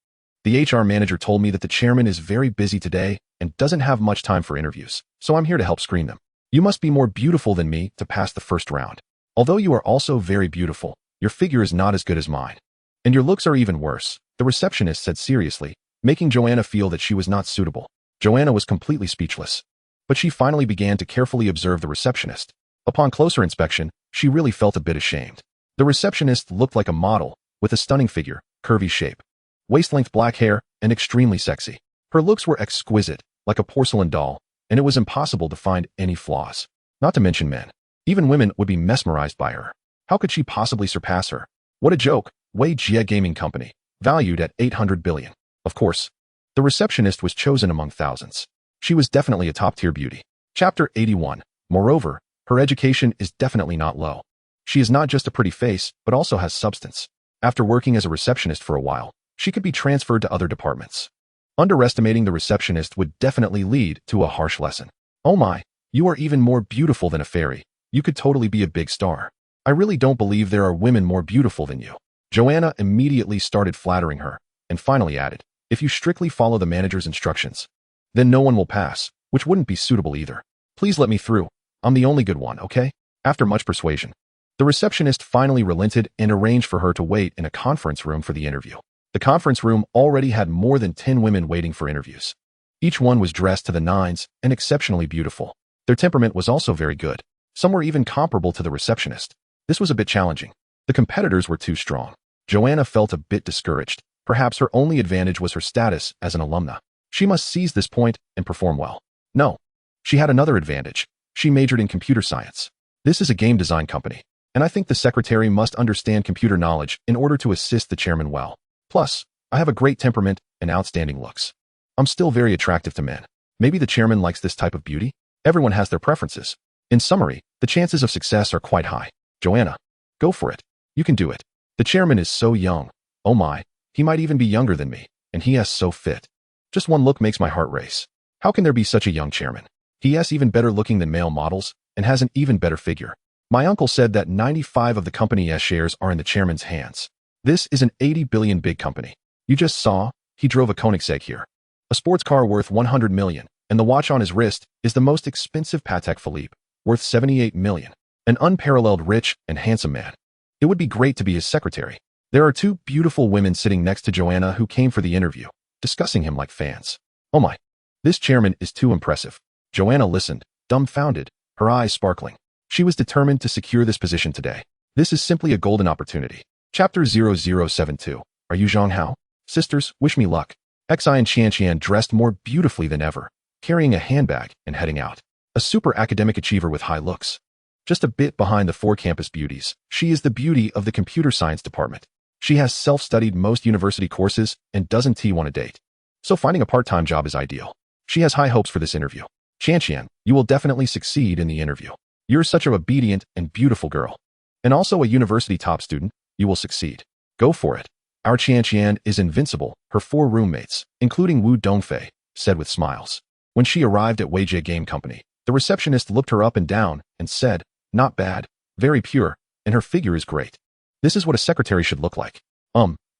The HR manager told me that the chairman is very busy today and doesn't have much time for interviews, so I'm here to help screen them. You must be more beautiful than me to pass the first round. Although you are also very beautiful, your figure is not as good as mine. And your looks are even worse, the receptionist said seriously, making Joanna feel that she was not suitable. Joanna was completely speechless. But she finally began to carefully observe the receptionist. Upon closer inspection, she really felt a bit ashamed. The receptionist looked like a model, with a stunning figure, curvy shape, waist-length black hair, and extremely sexy. Her looks were exquisite, like a porcelain doll, and it was impossible to find any flaws. Not to mention men. Even women would be mesmerized by her. How could she possibly surpass her? What a joke, Wei Jia Gaming Company, valued at 800 billion. Of course, the receptionist was chosen among thousands. She was definitely a top-tier beauty. Chapter 81. Moreover, her education is definitely not low. She is not just a pretty face, but also has substance. After working as a receptionist for a while, she could be transferred to other departments. Underestimating the receptionist would definitely lead to a harsh lesson. Oh my, you are even more beautiful than a fairy. You could totally be a big star. I really don't believe there are women more beautiful than you. Joanna immediately started flattering her, and finally added, if you strictly follow the manager's instructions, then no one will pass, which wouldn't be suitable either. Please let me through. I'm the only good one, okay? After much persuasion, the receptionist finally relented and arranged for her to wait in a conference room for the interview. The conference room already had more than 10 women waiting for interviews. Each one was dressed to the nines and exceptionally beautiful. Their temperament was also very good. Some were even comparable to the receptionist. This was a bit challenging. The competitors were too strong. Joanna felt a bit discouraged. Perhaps her only advantage was her status as an alumna. She must seize this point and perform well. No. She had another advantage. She majored in computer science. This is a game design company, and I think the secretary must understand computer knowledge in order to assist the chairman well. Plus, I have a great temperament and outstanding looks. I'm still very attractive to men. Maybe the chairman likes this type of beauty? Everyone has their preferences. In summary, the chances of success are quite high. Joanna, go for it. You can do it. The chairman is so young. Oh my, He might even be younger than me, and he is so fit. Just one look makes my heart race. How can there be such a young chairman? He is even better looking than male models and has an even better figure. My uncle said that 95 of the company's shares are in the chairman's hands. This is an 80 billion big company. You just saw, he drove a Koenigsegg here. A sports car worth 100 million, and the watch on his wrist is the most expensive Patek Philippe, worth 78 million. An unparalleled rich and handsome man. It would be great to be his secretary. There are two beautiful women sitting next to Joanna who came for the interview, discussing him like fans. Oh my. This chairman is too impressive. Joanna listened, dumbfounded, her eyes sparkling. She was determined to secure this position today. This is simply a golden opportunity. Chapter 0072. Are you Zhang Hao? Sisters, wish me luck. Xi and Qian dressed more beautifully than ever, carrying a handbag and heading out. A super academic achiever with high looks. Just a bit behind the four campus beauties, she is the beauty of the computer science department. She has self-studied most university courses and doesn't want a date. So finding a part-time job is ideal. She has high hopes for this interview. Qian, you will definitely succeed in the interview. You're such an obedient and beautiful girl. And also a university top student, you will succeed. Go for it. Our Qian is invincible, her four roommates, including Wu Dongfei, said with smiles. When she arrived at Weijie Game Company, the receptionist looked her up and down and said, not bad, very pure, and her figure is great. This is what a secretary should look like.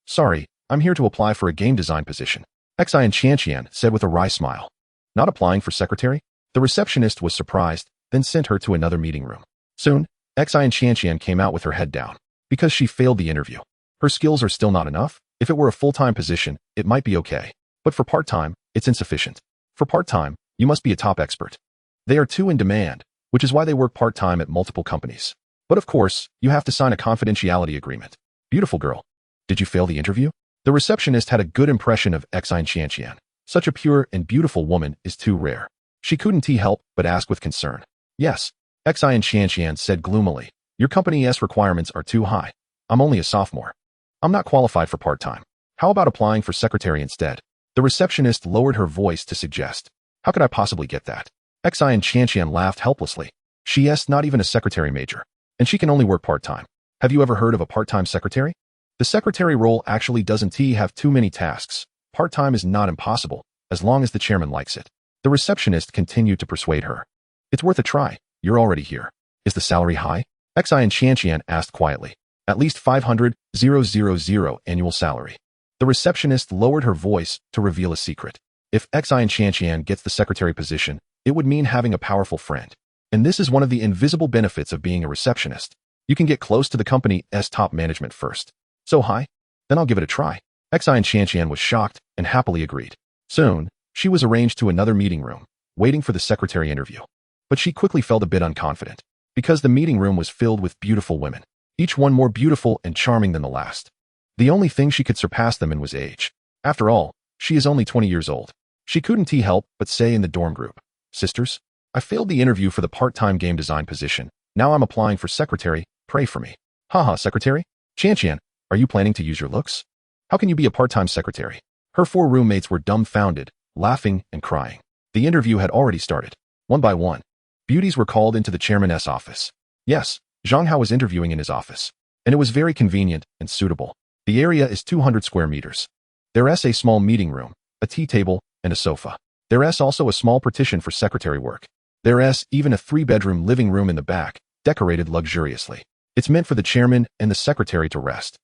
Sorry, I'm here to apply for a game design position. Xi and Qian said with a wry smile. Not applying for secretary? The receptionist was surprised, then sent her to another meeting room. Soon, Xi and Qian came out with her head down, because she failed the interview. Her skills are still not enough. If it were a full-time position, it might be okay. But for part-time, it's insufficient. For part-time, you must be a top expert. They are too in demand, which is why they work part-time at multiple companies. But of course, you have to sign a confidentiality agreement. Beautiful girl. Did you fail the interview? The receptionist had a good impression of Xi and Qian. Such a pure and beautiful woman is too rare. She couldn't help but ask with concern. Yes, Xi and Qian said gloomily. Your company's requirements are too high. I'm only a sophomore. I'm not qualified for part-time. How about applying for secretary instead? The receptionist lowered her voice to suggest. How could I possibly get that? Xi and Qian laughed helplessly. She is not even a secretary major, and she can only work part-time. Have you ever heard of a part-time secretary? The secretary role actually doesn't have too many tasks. Part-time is not impossible, as long as the chairman likes it. The receptionist continued to persuade her. It's worth a try. You're already here. Is the salary high? Xi and Qian asked quietly. At least 500,000 annual salary. The receptionist lowered her voice to reveal a secret. If Xi and Qian gets the secretary position, it would mean having a powerful friend. And this is one of the invisible benefits of being a receptionist. You can get close to the company's top management first. So high? Then I'll give it a try. Xi and Qian was shocked and happily agreed. Soon, she was arranged to another meeting room, waiting for the secretary interview. But she quickly felt a bit unconfident, because the meeting room was filled with beautiful women, each one more beautiful and charming than the last. The only thing she could surpass them in was age. After all, she is only 20 years old. She couldn't help but say in the dorm group, Sisters, I failed the interview for the part-time game design position. Now I'm applying for secretary, pray for me. Haha, secretary? Qian, are you planning to use your looks? How can you be a part-time secretary? Her four roommates were dumbfounded, laughing and crying. The interview had already started. One by one, beauties were called into the chairman's office. Yes, Zhang Hao was interviewing in his office, and it was very convenient and suitable. The area is 200 square meters. There is a small meeting room, a tea table, and a sofa. There is also a small partition for secretary work. There is even a 3-bedroom living room in the back, decorated luxuriously. It's meant for the chairman and the secretary to rest.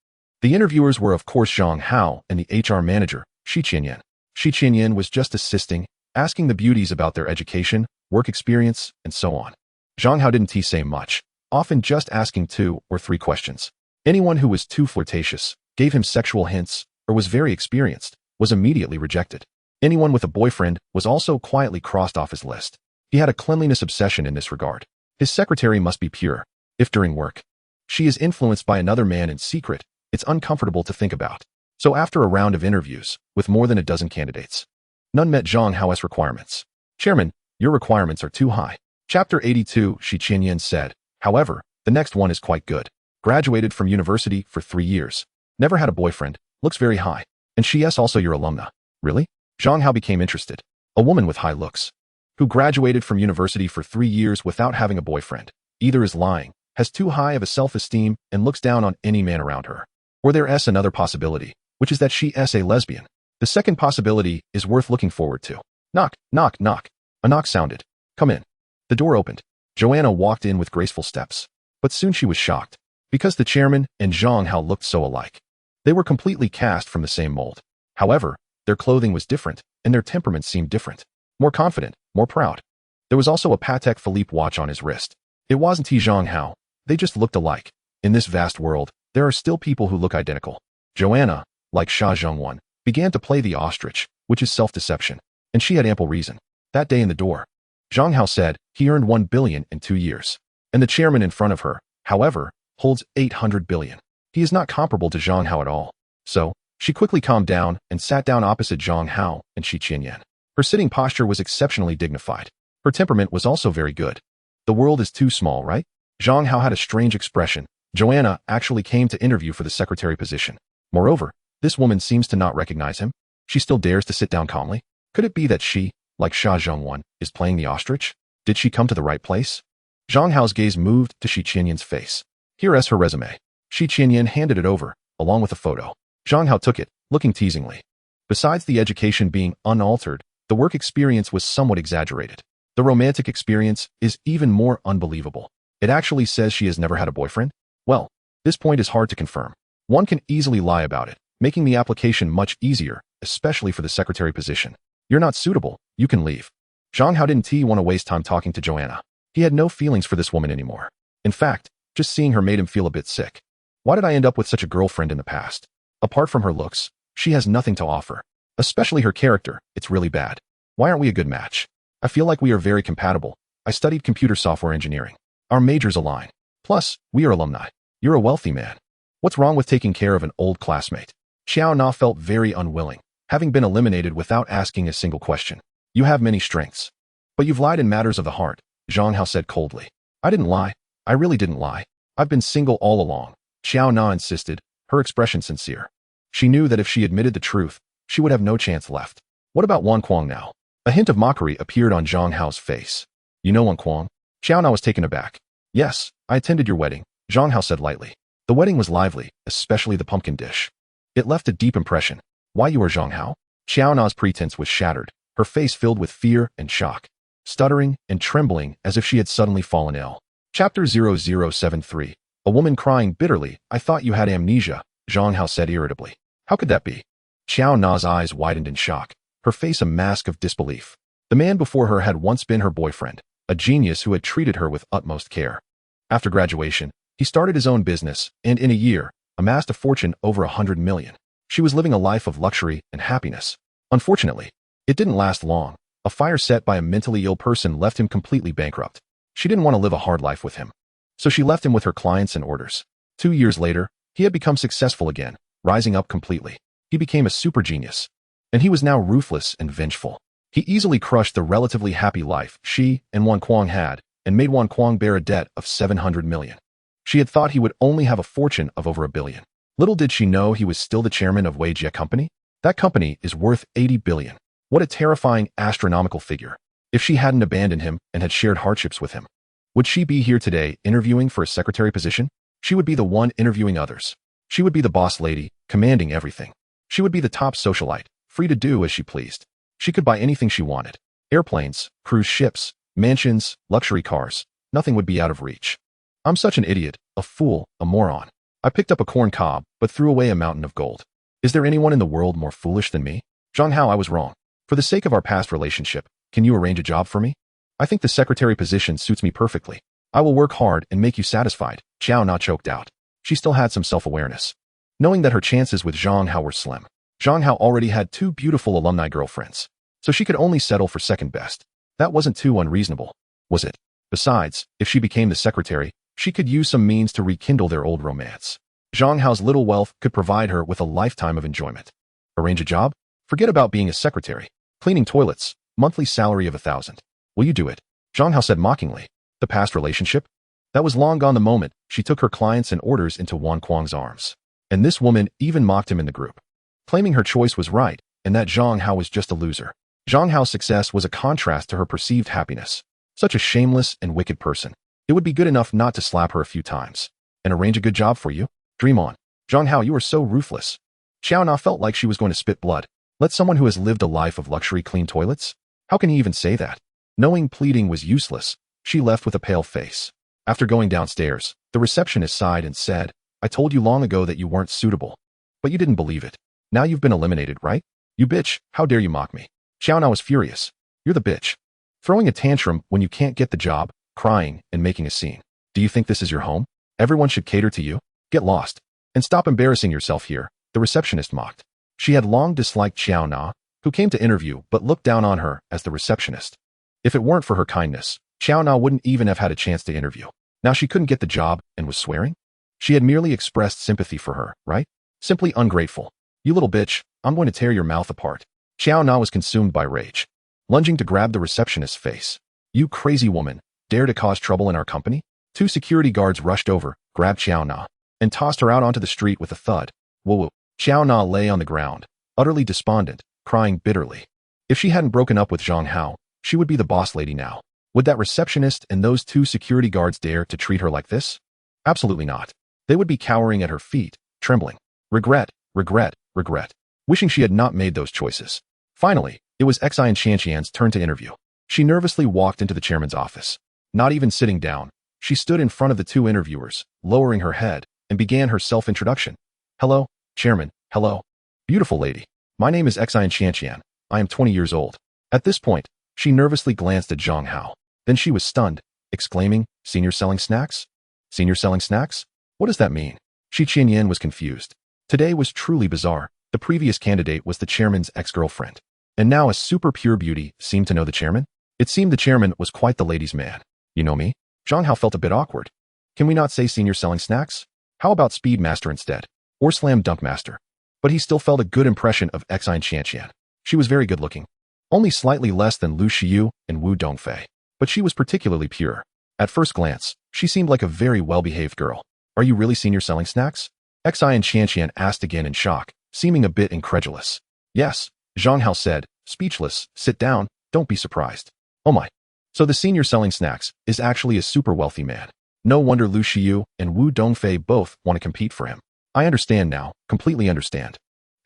The interviewers were of course Zhang Hao and the HR manager, Qian. Qian was just assisting, asking the beauties about their education, work experience, and so on. Zhang Hao didn't say much, often just asking 2 or 3 questions. Anyone who was too flirtatious, gave him sexual hints, or was very experienced, was immediately rejected. Anyone with a boyfriend was also quietly crossed off his list. He had a cleanliness obsession in this regard. His secretary must be pure. If during work, she is influenced by another man in secret, it's uncomfortable to think about. So after a round of interviews, with more than a dozen candidates, none met Zhang Hao's requirements. Chairman, your requirements are too high. Chapter 82, Qian said. However, the next one is quite good. Graduated from university for 3 years. Never had a boyfriend, looks very high. And she is also your alumna. Really? Zhang Hao became interested. A woman with high looks, who graduated from university for 3 years without having a boyfriend, either is lying, has too high of a self-esteem, and looks down on any man around her. Or there is another possibility, which is that she is a lesbian. The second possibility is worth looking forward to. Knock, knock, knock. A knock sounded. Come in. The door opened. Joanna walked in with graceful steps. But soon she was shocked, because the chairman and Zhang Hao looked so alike. They were completely cast from the same mold. However, their clothing was different, and their temperaments seemed different. More confident, more proud. There was also a Patek Philippe watch on his wrist. It wasn't Zhang Hao. They just looked alike. In this vast world, there are still people who look identical. Joanna, like Sha Zhongwan, began to play the ostrich, which is self-deception. And she had ample reason. That day in the door, Zhang Hao said he earned 1 billion in 2 years. And the chairman in front of her, however, holds 800 billion. He is not comparable to Zhang Hao at all. So, she quickly calmed down and sat down opposite Zhang Hao and Shi Qianyan. Her sitting posture was exceptionally dignified. Her temperament was also very good. The world is too small, right? Zhang Hao had a strange expression. Joanna actually came to interview for the secretary position. Moreover, this woman seems to not recognize him. She still dares to sit down calmly. Could it be that she, like Sha Zhongwan, is playing the ostrich? Did she come to the right place? Zhang Hao's gaze moved to Shi Qianyan's face. Here is her resume. Shi Qianyan handed it over, along with a photo. Zhang Hao took it, looking teasingly. Besides the education being unaltered, the work experience was somewhat exaggerated. The romantic experience is even more unbelievable. It actually says she has never had a boyfriend? Well, this point is hard to confirm. One can easily lie about it, making the application much easier, especially for the secretary position. You're not suitable, you can leave. Zhang Hao didn't want to waste time talking to Joanna. He had no feelings for this woman anymore. In fact, just seeing her made him feel a bit sick. Why did I end up with such a girlfriend in the past? Apart from her looks, she has nothing to offer. Especially her character, it's really bad. Why aren't we a good match? I feel like we are very compatible. I studied computer software engineering. Our majors align. Plus, we are alumni. You're a wealthy man. What's wrong with taking care of an old classmate? Xiao Na felt very unwilling, having been eliminated without asking a single question. You have many strengths. But you've lied in matters of the heart, Zhang Hao said coldly. I didn't lie. I really didn't lie. I've been single all along. Xiao Na insisted, her expression sincere. She knew that if she admitted the truth, she would have no chance left. What about Wan Kuang now? A hint of mockery appeared on Zhang Hao's face. You know Wan Kuang? Xiao Na was taken aback. Yes, I attended your wedding, Zhang Hao said lightly. The wedding was lively, especially the pumpkin dish. It left a deep impression. Why you are Zhang Hao? Xiao Na's pretense was shattered, her face filled with fear and shock, stuttering and trembling as if she had suddenly fallen ill. Chapter 0073. A woman crying bitterly. I thought you had amnesia, Zhang Hao said irritably. How could that be? Xiao Na's eyes widened in shock, her face a mask of disbelief. The man before her had once been her boyfriend, a genius who had treated her with utmost care. After graduation, he started his own business and in a year, amassed a fortune over 100 million. She was living a life of luxury and happiness. Unfortunately, it didn't last long. A fire set by a mentally ill person left him completely bankrupt. She didn't want to live a hard life with him. So she left him with her clients and orders. 2 years later, he had become successful again, rising up completely. He became a super genius. And he was now ruthless and vengeful. He easily crushed the relatively happy life she and Wan Kuang had, and made Wan Kuang bear a debt of 700 million. She had thought he would only have a fortune of over 1 billion. Little did she know he was still the chairman of Wei Jie Company. That company is worth 80 billion. What a terrifying astronomical figure. If she hadn't abandoned him and had shared hardships with him, would she be here today interviewing for a secretary position? She would be the one interviewing others. She would be the boss lady, commanding everything. She would be the top socialite, free to do as she pleased. She could buy anything she wanted. Airplanes, cruise ships, mansions, luxury cars. Nothing would be out of reach. I'm such an idiot, a fool, a moron. I picked up a corn cob, but threw away a mountain of gold. Is there anyone in the world more foolish than me? Zhang Hao, I was wrong. For the sake of our past relationship, can you arrange a job for me? I think the secretary position suits me perfectly. I will work hard and make you satisfied. Xiao Na choked out. She still had some self-awareness. Knowing that her chances with Zhang Hao were slim. Zhang Hao already had 2 beautiful alumni girlfriends, so she could only settle for second best. That wasn't too unreasonable, was it? Besides, if she became the secretary, she could use some means to rekindle their old romance. Zhang Hao's little wealth could provide her with a lifetime of enjoyment. Arrange a job? Forget about being a secretary. Cleaning toilets, monthly salary of 1,000. Will you do it? Zhang Hao said mockingly. The past relationship? That was long gone the moment she took her clients and orders into Wan Kuang's arms. And this woman even mocked him in the group, claiming her choice was right and that Zhang Hao was just a loser. Zhang Hao's success was a contrast to her perceived happiness. Such a shameless and wicked person. It would be good enough not to slap her a few times. And arrange a good job for you? Dream on. Zhang Hao, you are so ruthless. Xiao Na felt like she was going to spit blood. Let someone who has lived a life of luxury clean toilets? How can he even say that? Knowing pleading was useless, she left with a pale face. After going downstairs, the receptionist sighed and said, I told you long ago that you weren't suitable. But you didn't believe it. Now you've been eliminated, right? You bitch, how dare you mock me? Xiao Na was furious. You're the bitch. Throwing a tantrum when you can't get the job, crying, and making a scene. Do you think this is your home? Everyone should cater to you? Get lost. And stop embarrassing yourself here, the receptionist mocked. She had long disliked Xiao Na, who came to interview but looked down on her as the receptionist. If it weren't for her kindness, Xiao Na wouldn't even have had a chance to interview. Now she couldn't get the job and was swearing? She had merely expressed sympathy for her, right? Simply ungrateful. You little bitch, I'm going to tear your mouth apart. Xiao Na was consumed by rage, lunging to grab the receptionist's face. You crazy woman, dare to cause trouble in our company? 2 security guards rushed over, grabbed Xiao Na, and tossed her out onto the street with a thud. Woo-woo. Xiao Na lay on the ground, utterly despondent, crying bitterly. If she hadn't broken up with Zhang Hao, she would be the boss lady now. Would that receptionist and those 2 security guards dare to treat her like this? Absolutely not. They would be cowering at her feet, trembling. Regret, regret, regret. Wishing she had not made those choices. Finally, it was Xian Qianqian's turn to interview. She nervously walked into the chairman's office. Not even sitting down, she stood in front of the 2 interviewers, lowering her head, and began her self-introduction. Hello, Chairman, hello. Beautiful lady. My name is Xian Qianqian. I am 20 years old. At this point, she nervously glanced at Zhang Hao. Then she was stunned, exclaiming, Senior selling snacks? Senior selling snacks? What does that mean? Shi Qianyan was confused. Today was truly bizarre. The previous candidate was the chairman's ex-girlfriend. And now a super pure beauty seemed to know the chairman? It seemed the chairman was quite the ladies' man. You know me? Zhang Hao felt a bit awkward. Can we not say senior selling snacks? How about speed master instead? Or slam dunk master? But he still felt a good impression of Xian Qianqian. She was very good looking. Only slightly less than Lu Xiyu and Wu Dongfei. But she was particularly pure. At first glance, she seemed like a very well-behaved girl. Are you really senior selling snacks? Xian Qianqian asked again in shock, seeming a bit incredulous. Yes, Zhang Hao said, speechless. Sit down, don't be surprised. Oh my. So the senior selling snacks is actually a super wealthy man. No wonder Lu Xiyu and Wu Dongfei both want to compete for him. I understand now, completely understand.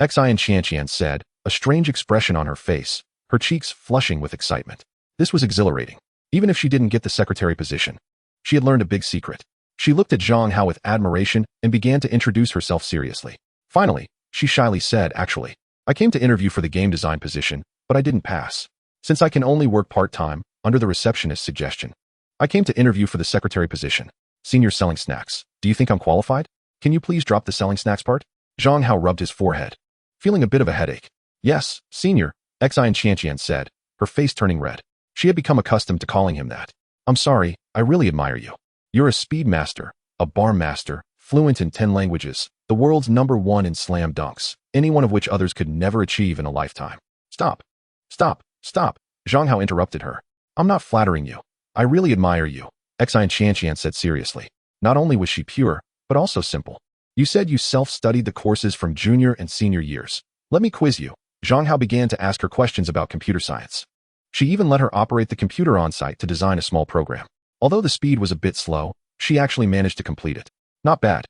Xian Qianqian said, a strange expression on her face, her cheeks flushing with excitement. This was exhilarating. Even if she didn't get the secretary position, she had learned a big secret. She looked at Zhang Hao with admiration and began to introduce herself seriously. Finally, she shyly said, actually, I came to interview for the game design position, but I didn't pass. Since I can only work part-time, under the receptionist's suggestion, I came to interview for the secretary position. Senior selling snacks. Do you think I'm qualified? Can you please drop the selling snacks part? Zhang Hao rubbed his forehead, feeling a bit of a headache. Yes, senior, Xian Qianqian said, her face turning red. She had become accustomed to calling him that. I'm sorry, I really admire you. You're a speed master, a bar master, fluent in 10 languages, the world's #1 in slam dunks, any one of which others could never achieve in a lifetime. Stop. Stop. Stop. Zhang Hao interrupted her. I'm not flattering you. I really admire you, Xian Qianqian said seriously. Not only was she pure, but also simple. You said you self-studied the courses from junior and senior years. Let me quiz you. Zhang Hao began to ask her questions about computer science. She even let her operate the computer on-site to design a small program. Although the speed was a bit slow, she actually managed to complete it. Not bad.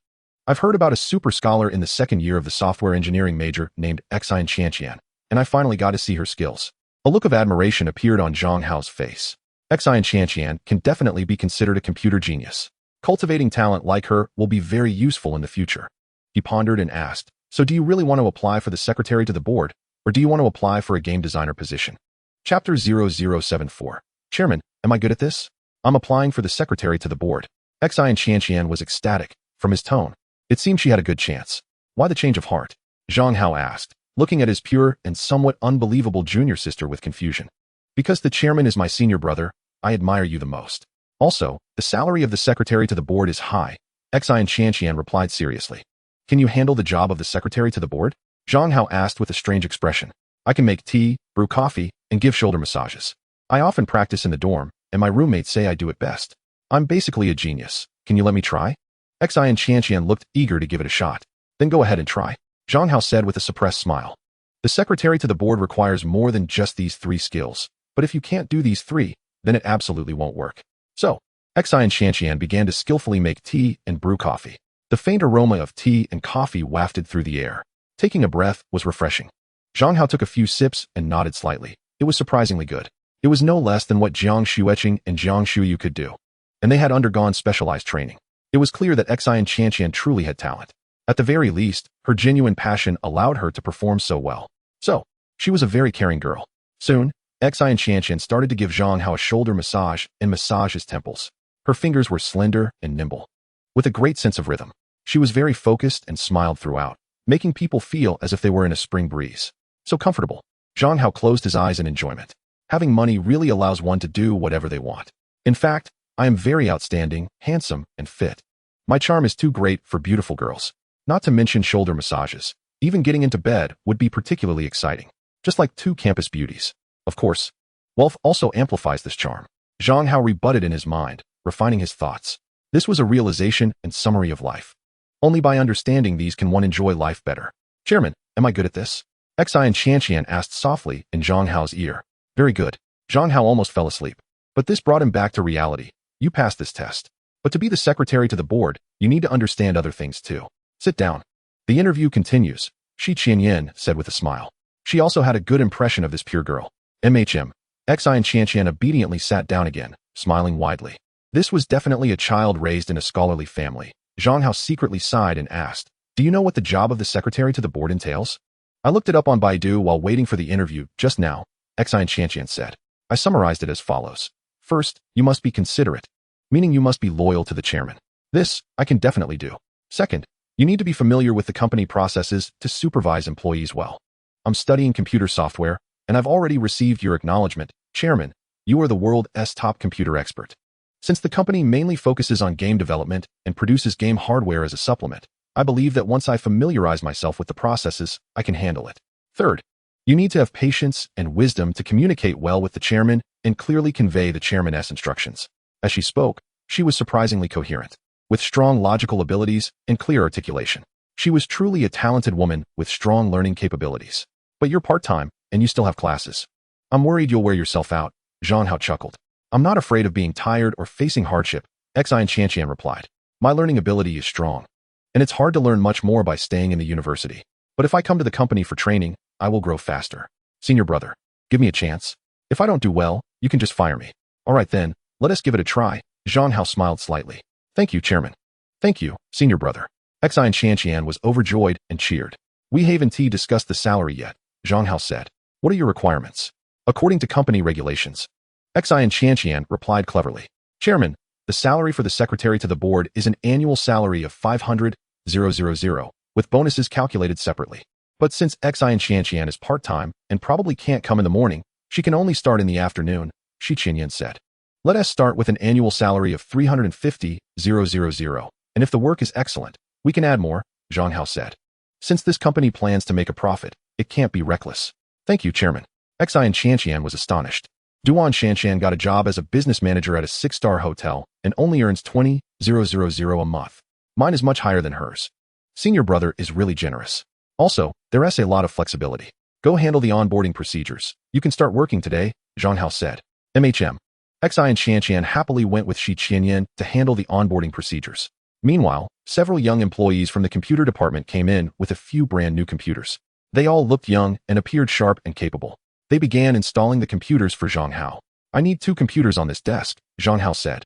I've heard about a super scholar in the 2nd year of the software engineering major named Xian Qianqian, and I finally got to see her skills. A look of admiration appeared on Zhang Hao's face. Xian Qianqian can definitely be considered a computer genius. Cultivating talent like her will be very useful in the future. He pondered and asked, so do you really want to apply for the secretary to the board, or do you want to apply for a game designer position? Chapter 0074. Chairman, am I good at this? I'm applying for the secretary to the board. Xian Qianqian was ecstatic. From his tone, it seemed she had a good chance. Why the change of heart? Zhang Hao asked, looking at his pure and somewhat unbelievable junior sister with confusion. Because the chairman is my senior brother, I admire you the most. Also, the salary of the secretary to the board is high. Xian Qianqian replied seriously. Can you handle the job of the secretary to the board? Zhang Hao asked with a strange expression. I can make tea, brew coffee, and give shoulder massages. I often practice in the dorm, and my roommates say I do it best. I'm basically a genius. Can you let me try? Xian Qianqian looked eager to give it a shot. Then go ahead and try, Zhang Hao said with a suppressed smile. The secretary to the board requires more than just these 3 skills, but if you can't do these 3, then it absolutely won't work. So, Xian Qianqian began to skillfully make tea and brew coffee. The faint aroma of tea and coffee wafted through the air. Taking a breath was refreshing. Zhang Hao took a few sips and nodded slightly. It was surprisingly good. It was no less than what Jiang Shueqing and Jiang Shuyu could do. And they had undergone specialized training. It was clear that Xian Qianqian truly had talent. At the very least, her genuine passion allowed her to perform so well. So, she was a very caring girl. Soon, Xian Qianqian started to give Zhang Hao a shoulder massage and massage his temples. Her fingers were slender and nimble. With a great sense of rhythm, she was very focused and smiled throughout, making people feel as if they were in a spring breeze. So comfortable. Zhang Hao closed his eyes in enjoyment. Having money really allows one to do whatever they want. In fact, I am very outstanding, handsome, and fit. My charm is too great for beautiful girls. Not to mention shoulder massages. Even getting into bed would be particularly exciting. Just like two campus beauties. Of course, wealth also amplifies this charm. Zhang Hao rebutted in his mind, refining his thoughts. This was a realization and summary of life. Only by understanding these can one enjoy life better. Chairman, am I good at this? Xian Qianqian asked softly in Zhang Hao's ear. Very good. Zhang Hao almost fell asleep. But this brought him back to reality. You passed this test. But to be the secretary to the board, you need to understand other things too. Sit down. The interview continues, Shi Qianyin said with a smile. She also had a good impression of this pure girl. Xian Qianqian obediently sat down again, smiling widely. This was definitely a child raised in a scholarly family. Zhang Hao secretly sighed and asked, do you know what the job of the secretary to the board entails? I looked it up on Baidu while waiting for the interview just now, Xian Qianqian said. I summarized it as follows. First, you must be considerate, meaning you must be loyal to the chairman. This, I can definitely do. Second, you need to be familiar with the company processes to supervise employees well. I'm studying computer software, and I've already received your acknowledgement. Chairman, you are the world's top computer expert. Since the company mainly focuses on game development and produces game hardware as a supplement, I believe that once I familiarize myself with the processes, I can handle it. Third, you need to have patience and wisdom to communicate well with the chairman and clearly convey the chairman's instructions. As she spoke, she was surprisingly coherent, with strong logical abilities and clear articulation. She was truly a talented woman with strong learning capabilities. But you're part-time, and you still have classes. I'm worried you'll wear yourself out, Zhang Hao chuckled. I'm not afraid of being tired or facing hardship, Xian Qianqian replied. My learning ability is strong, and it's hard to learn much more by staying in the university. But if I come to the company for training, I will grow faster. Senior brother, give me a chance. If I don't do well, you can just fire me. All right then, let us give it a try. Zhang Hao smiled slightly. Thank you, Chairman. Thank you, senior brother. Xian Qianqian was overjoyed and cheered. We haven't discussed the salary yet, Zhang Hao said. What are your requirements? According to company regulations. Xian Qianqian replied cleverly. Chairman, the salary for the secretary to the board is an annual salary of 500,000, with bonuses calculated separately. But since Xian Qianqian is part-time and probably can't come in the morning, she can only start in the afternoon, Shi Qianyin said. Let us start with an annual salary of 350,000, and if the work is excellent, we can add more, Zhang Hao said. Since this company plans to make a profit, it can't be reckless. Thank you, Chairman. Xian Qianqian was astonished. Duan Shanshan got a job as a business manager at a 6-star hotel and only earns 20,000 a month. Mine is much higher than hers. Senior brother is really generous. Also, there's a lot of flexibility. Go handle the onboarding procedures. You can start working today, Zhang Hao said. Xian Qianqian happily went with Shi Qianyin to handle the onboarding procedures. Meanwhile, several young employees from the computer department came in with a few brand new computers. They all looked young and appeared sharp and capable. They began installing the computers for Zhang Hao. I need 2 computers on this desk, Zhang Hao said.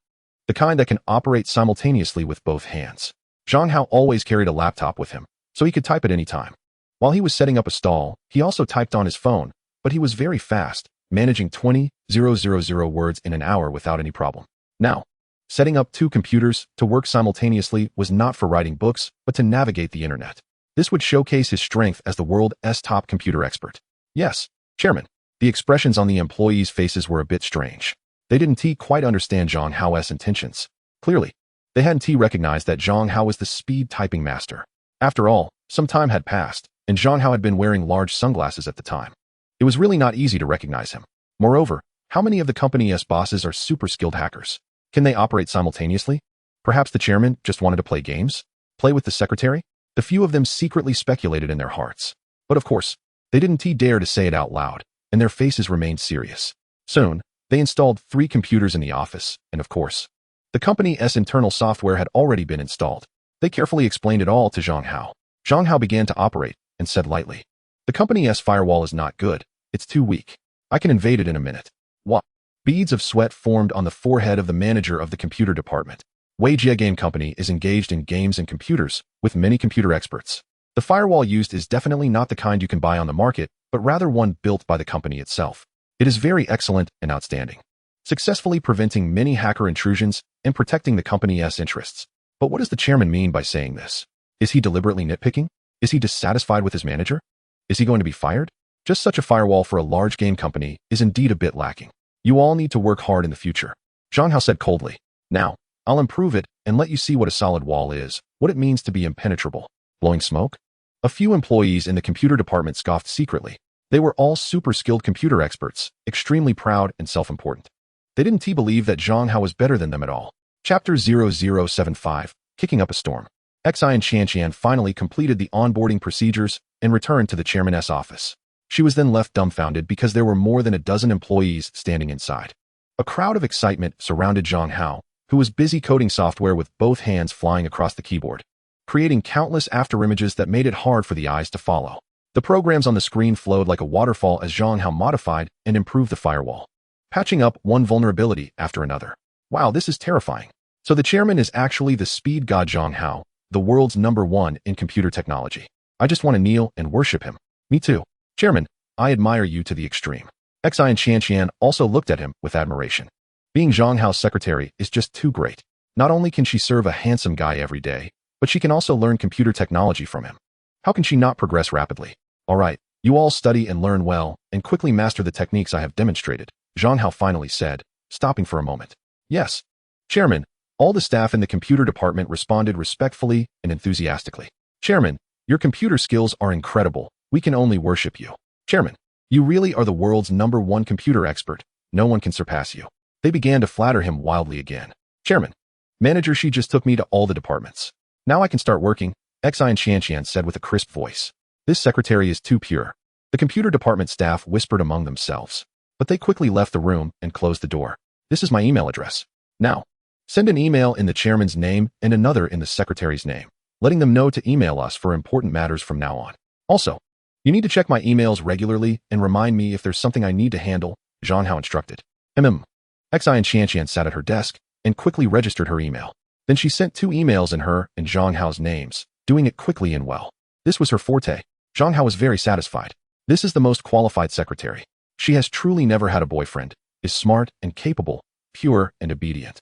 The kind that can operate simultaneously with both hands. Zhang Hao always carried a laptop with him, so he could type at any time. While he was setting up a stall, he also typed on his phone, but he was very fast, managing 20,000 words in an hour without any problem. Now, setting up 2 computers to work simultaneously was not for writing books, but to navigate the internet. This would showcase his strength as the world's top computer expert. Yes, Chairman. The expressions on the employees' faces were a bit strange. They didn't quite understand Zhang Hao's intentions. Clearly, they hadn't recognized that Zhang Hao was the speed typing master. After all, some time had passed, and Zhang Hao had been wearing large sunglasses at the time. It was really not easy to recognize him. Moreover, how many of the company's bosses are super skilled hackers? Can they operate simultaneously? Perhaps the chairman just wanted to play games? Play with the secretary? The few of them secretly speculated in their hearts. But of course, they didn't dare to say it out loud, and their faces remained serious. Soon, they installed 3 computers in the office, and of course, the company's internal software had already been installed. They carefully explained it all to Zhang Hao. Zhang Hao began to operate, and said lightly, "The company's firewall is not good. It's too weak. I can invade it in a minute." What? Beads of sweat formed on the forehead of the manager of the computer department. Weijia Game Company is engaged in games and computers, with many computer experts. The firewall used is definitely not the kind you can buy on the market, but rather one built by the company itself. It is very excellent and outstanding, successfully preventing many hacker intrusions and protecting the company's interests. But what does the chairman mean by saying this? Is he deliberately nitpicking? Is he dissatisfied with his manager? Is he going to be fired? Just such a firewall for a large game company is indeed a bit lacking. You all need to work hard in the future, Zhang Hao said coldly. Now, I'll improve it and let you see what a solid wall is, what it means to be impenetrable. Blowing smoke? A few employees in the computer department scoffed secretly. They were all super skilled computer experts, extremely proud and self-important. They didn't believe that Zhang Hao was better than them at all. Chapter 0075, Kicking Up a Storm. Xi and Qian finally completed the onboarding procedures and returned to the chairman's office. She was then left dumbfounded because there were more than a dozen employees standing inside. A crowd of excitement surrounded Zhang Hao, who was busy coding software with both hands flying across the keyboard, creating countless afterimages that made it hard for the eyes to follow. The programs on the screen flowed like a waterfall as Zhang Hao modified and improved the firewall, patching up one vulnerability after another. Wow, this is terrifying. So the chairman is actually the speed god Zhang Hao, the world's #1 in computer technology. I just want to kneel and worship him. Me too. Chairman, I admire you to the extreme. Xi and Qian also looked at him with admiration. Being Zhang Hao's secretary is just too great. Not only can she serve a handsome guy every day, but she can also learn computer technology from him. How can she not progress rapidly? All right, you all study and learn well, and quickly master the techniques I have demonstrated, Zhang Hao finally said, stopping for a moment. Yes, Chairman. All the staff in the computer department responded respectfully and enthusiastically. Chairman, your computer skills are incredible. We can only worship you. Chairman, you really are the world's #1 computer expert. No one can surpass you. They began to flatter him wildly again. Chairman, manager, she just took me to all the departments. Now I can start working, Xi and Qian said with a crisp voice. This secretary is too pure. The computer department staff whispered among themselves, but they quickly left the room and closed the door. This is my email address. Now, send an email in the chairman's name and another in the secretary's name, letting them know to email us for important matters from now on. Also, you need to check my emails regularly and remind me if there's something I need to handle, Zhang Hao instructed. Xi and Qian sat at her desk and quickly registered her email. Then she sent 2 emails in her and Zhang Hao's names, doing it quickly and well. This was her forte. Zhang Hao was very satisfied. This is the most qualified secretary. She has truly never had a boyfriend, is smart and capable, pure and obedient,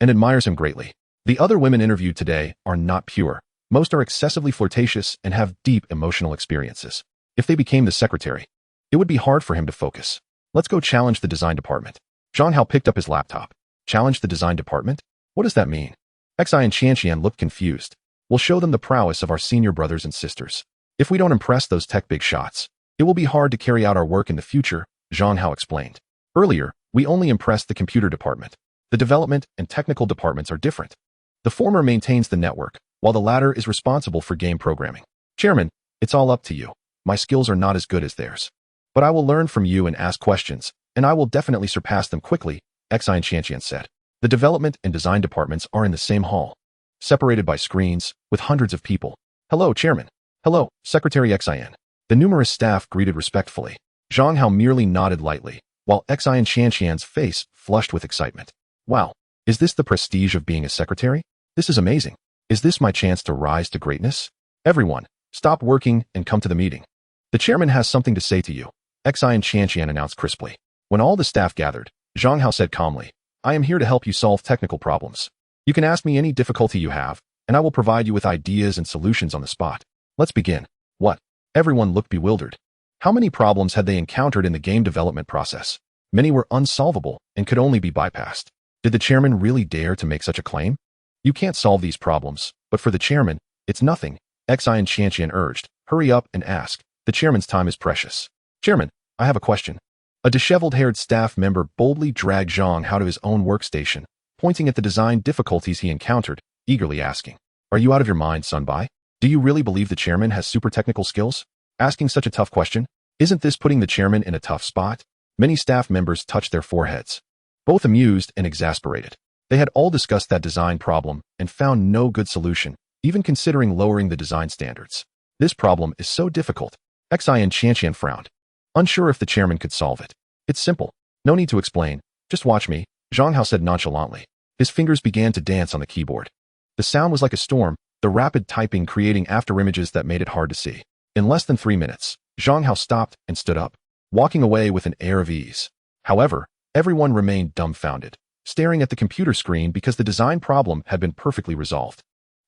and admires him greatly. The other women interviewed today are not pure. Most are excessively flirtatious and have deep emotional experiences. If they became the secretary, it would be hard for him to focus. Let's go challenge the design department. Zhang Hao picked up his laptop. Challenge the design department? What does that mean? Xi and Qian looked confused. We'll show them the prowess of our senior brothers and sisters. If we don't impress those tech big shots, it will be hard to carry out our work in the future, Zhang Hao explained. Earlier, we only impressed the computer department. The development and technical departments are different. The former maintains the network, while the latter is responsible for game programming. Chairman, it's all up to you. My skills are not as good as theirs. But I will learn from you and ask questions, and I will definitely surpass them quickly, Xi and Qian said. The development and design departments are in the same hall, separated by screens, with hundreds of people. Hello, Chairman. Hello, Secretary Xian. The numerous staff greeted respectfully. Zhang Hao merely nodded lightly, while Xi and Qian's face flushed with excitement. Wow, is this the prestige of being a secretary? This is amazing. Is this my chance to rise to greatness? Everyone, stop working and come to the meeting. The chairman has something to say to you, Xi and Qian announced crisply. When all the staff gathered, Zhang Hao said calmly, I am here to help you solve technical problems. You can ask me any difficulty you have, and I will provide you with ideas and solutions on the spot. Let's begin. What? Everyone looked bewildered. How many problems had they encountered in the game development process? Many were unsolvable and could only be bypassed. Did the chairman really dare to make such a claim? You can't solve these problems, but for the chairman, it's nothing, Xi and Qian urged. Hurry up and ask. The chairman's time is precious. Chairman, I have a question. A disheveled-haired staff member boldly dragged Zhang Hao to his own workstation, pointing at the design difficulties he encountered, eagerly asking, Are you out of your mind, Sunbai? Do you really believe the chairman has super technical skills? Asking such a tough question? Isn't this putting the chairman in a tough spot? Many staff members touched their foreheads, both amused and exasperated. They had all discussed that design problem and found no good solution, even considering lowering the design standards. This problem is so difficult. Xian Qianqian frowned, unsure if the chairman could solve it. It's simple. No need to explain. Just watch me, Zhang Hao said nonchalantly. His fingers began to dance on the keyboard. The sound was like a storm, the rapid typing creating afterimages that made it hard to see. In less than 3 minutes, Zhang Hao stopped and stood up, walking away with an air of ease. However, everyone remained dumbfounded, staring at the computer screen because the design problem had been perfectly resolved.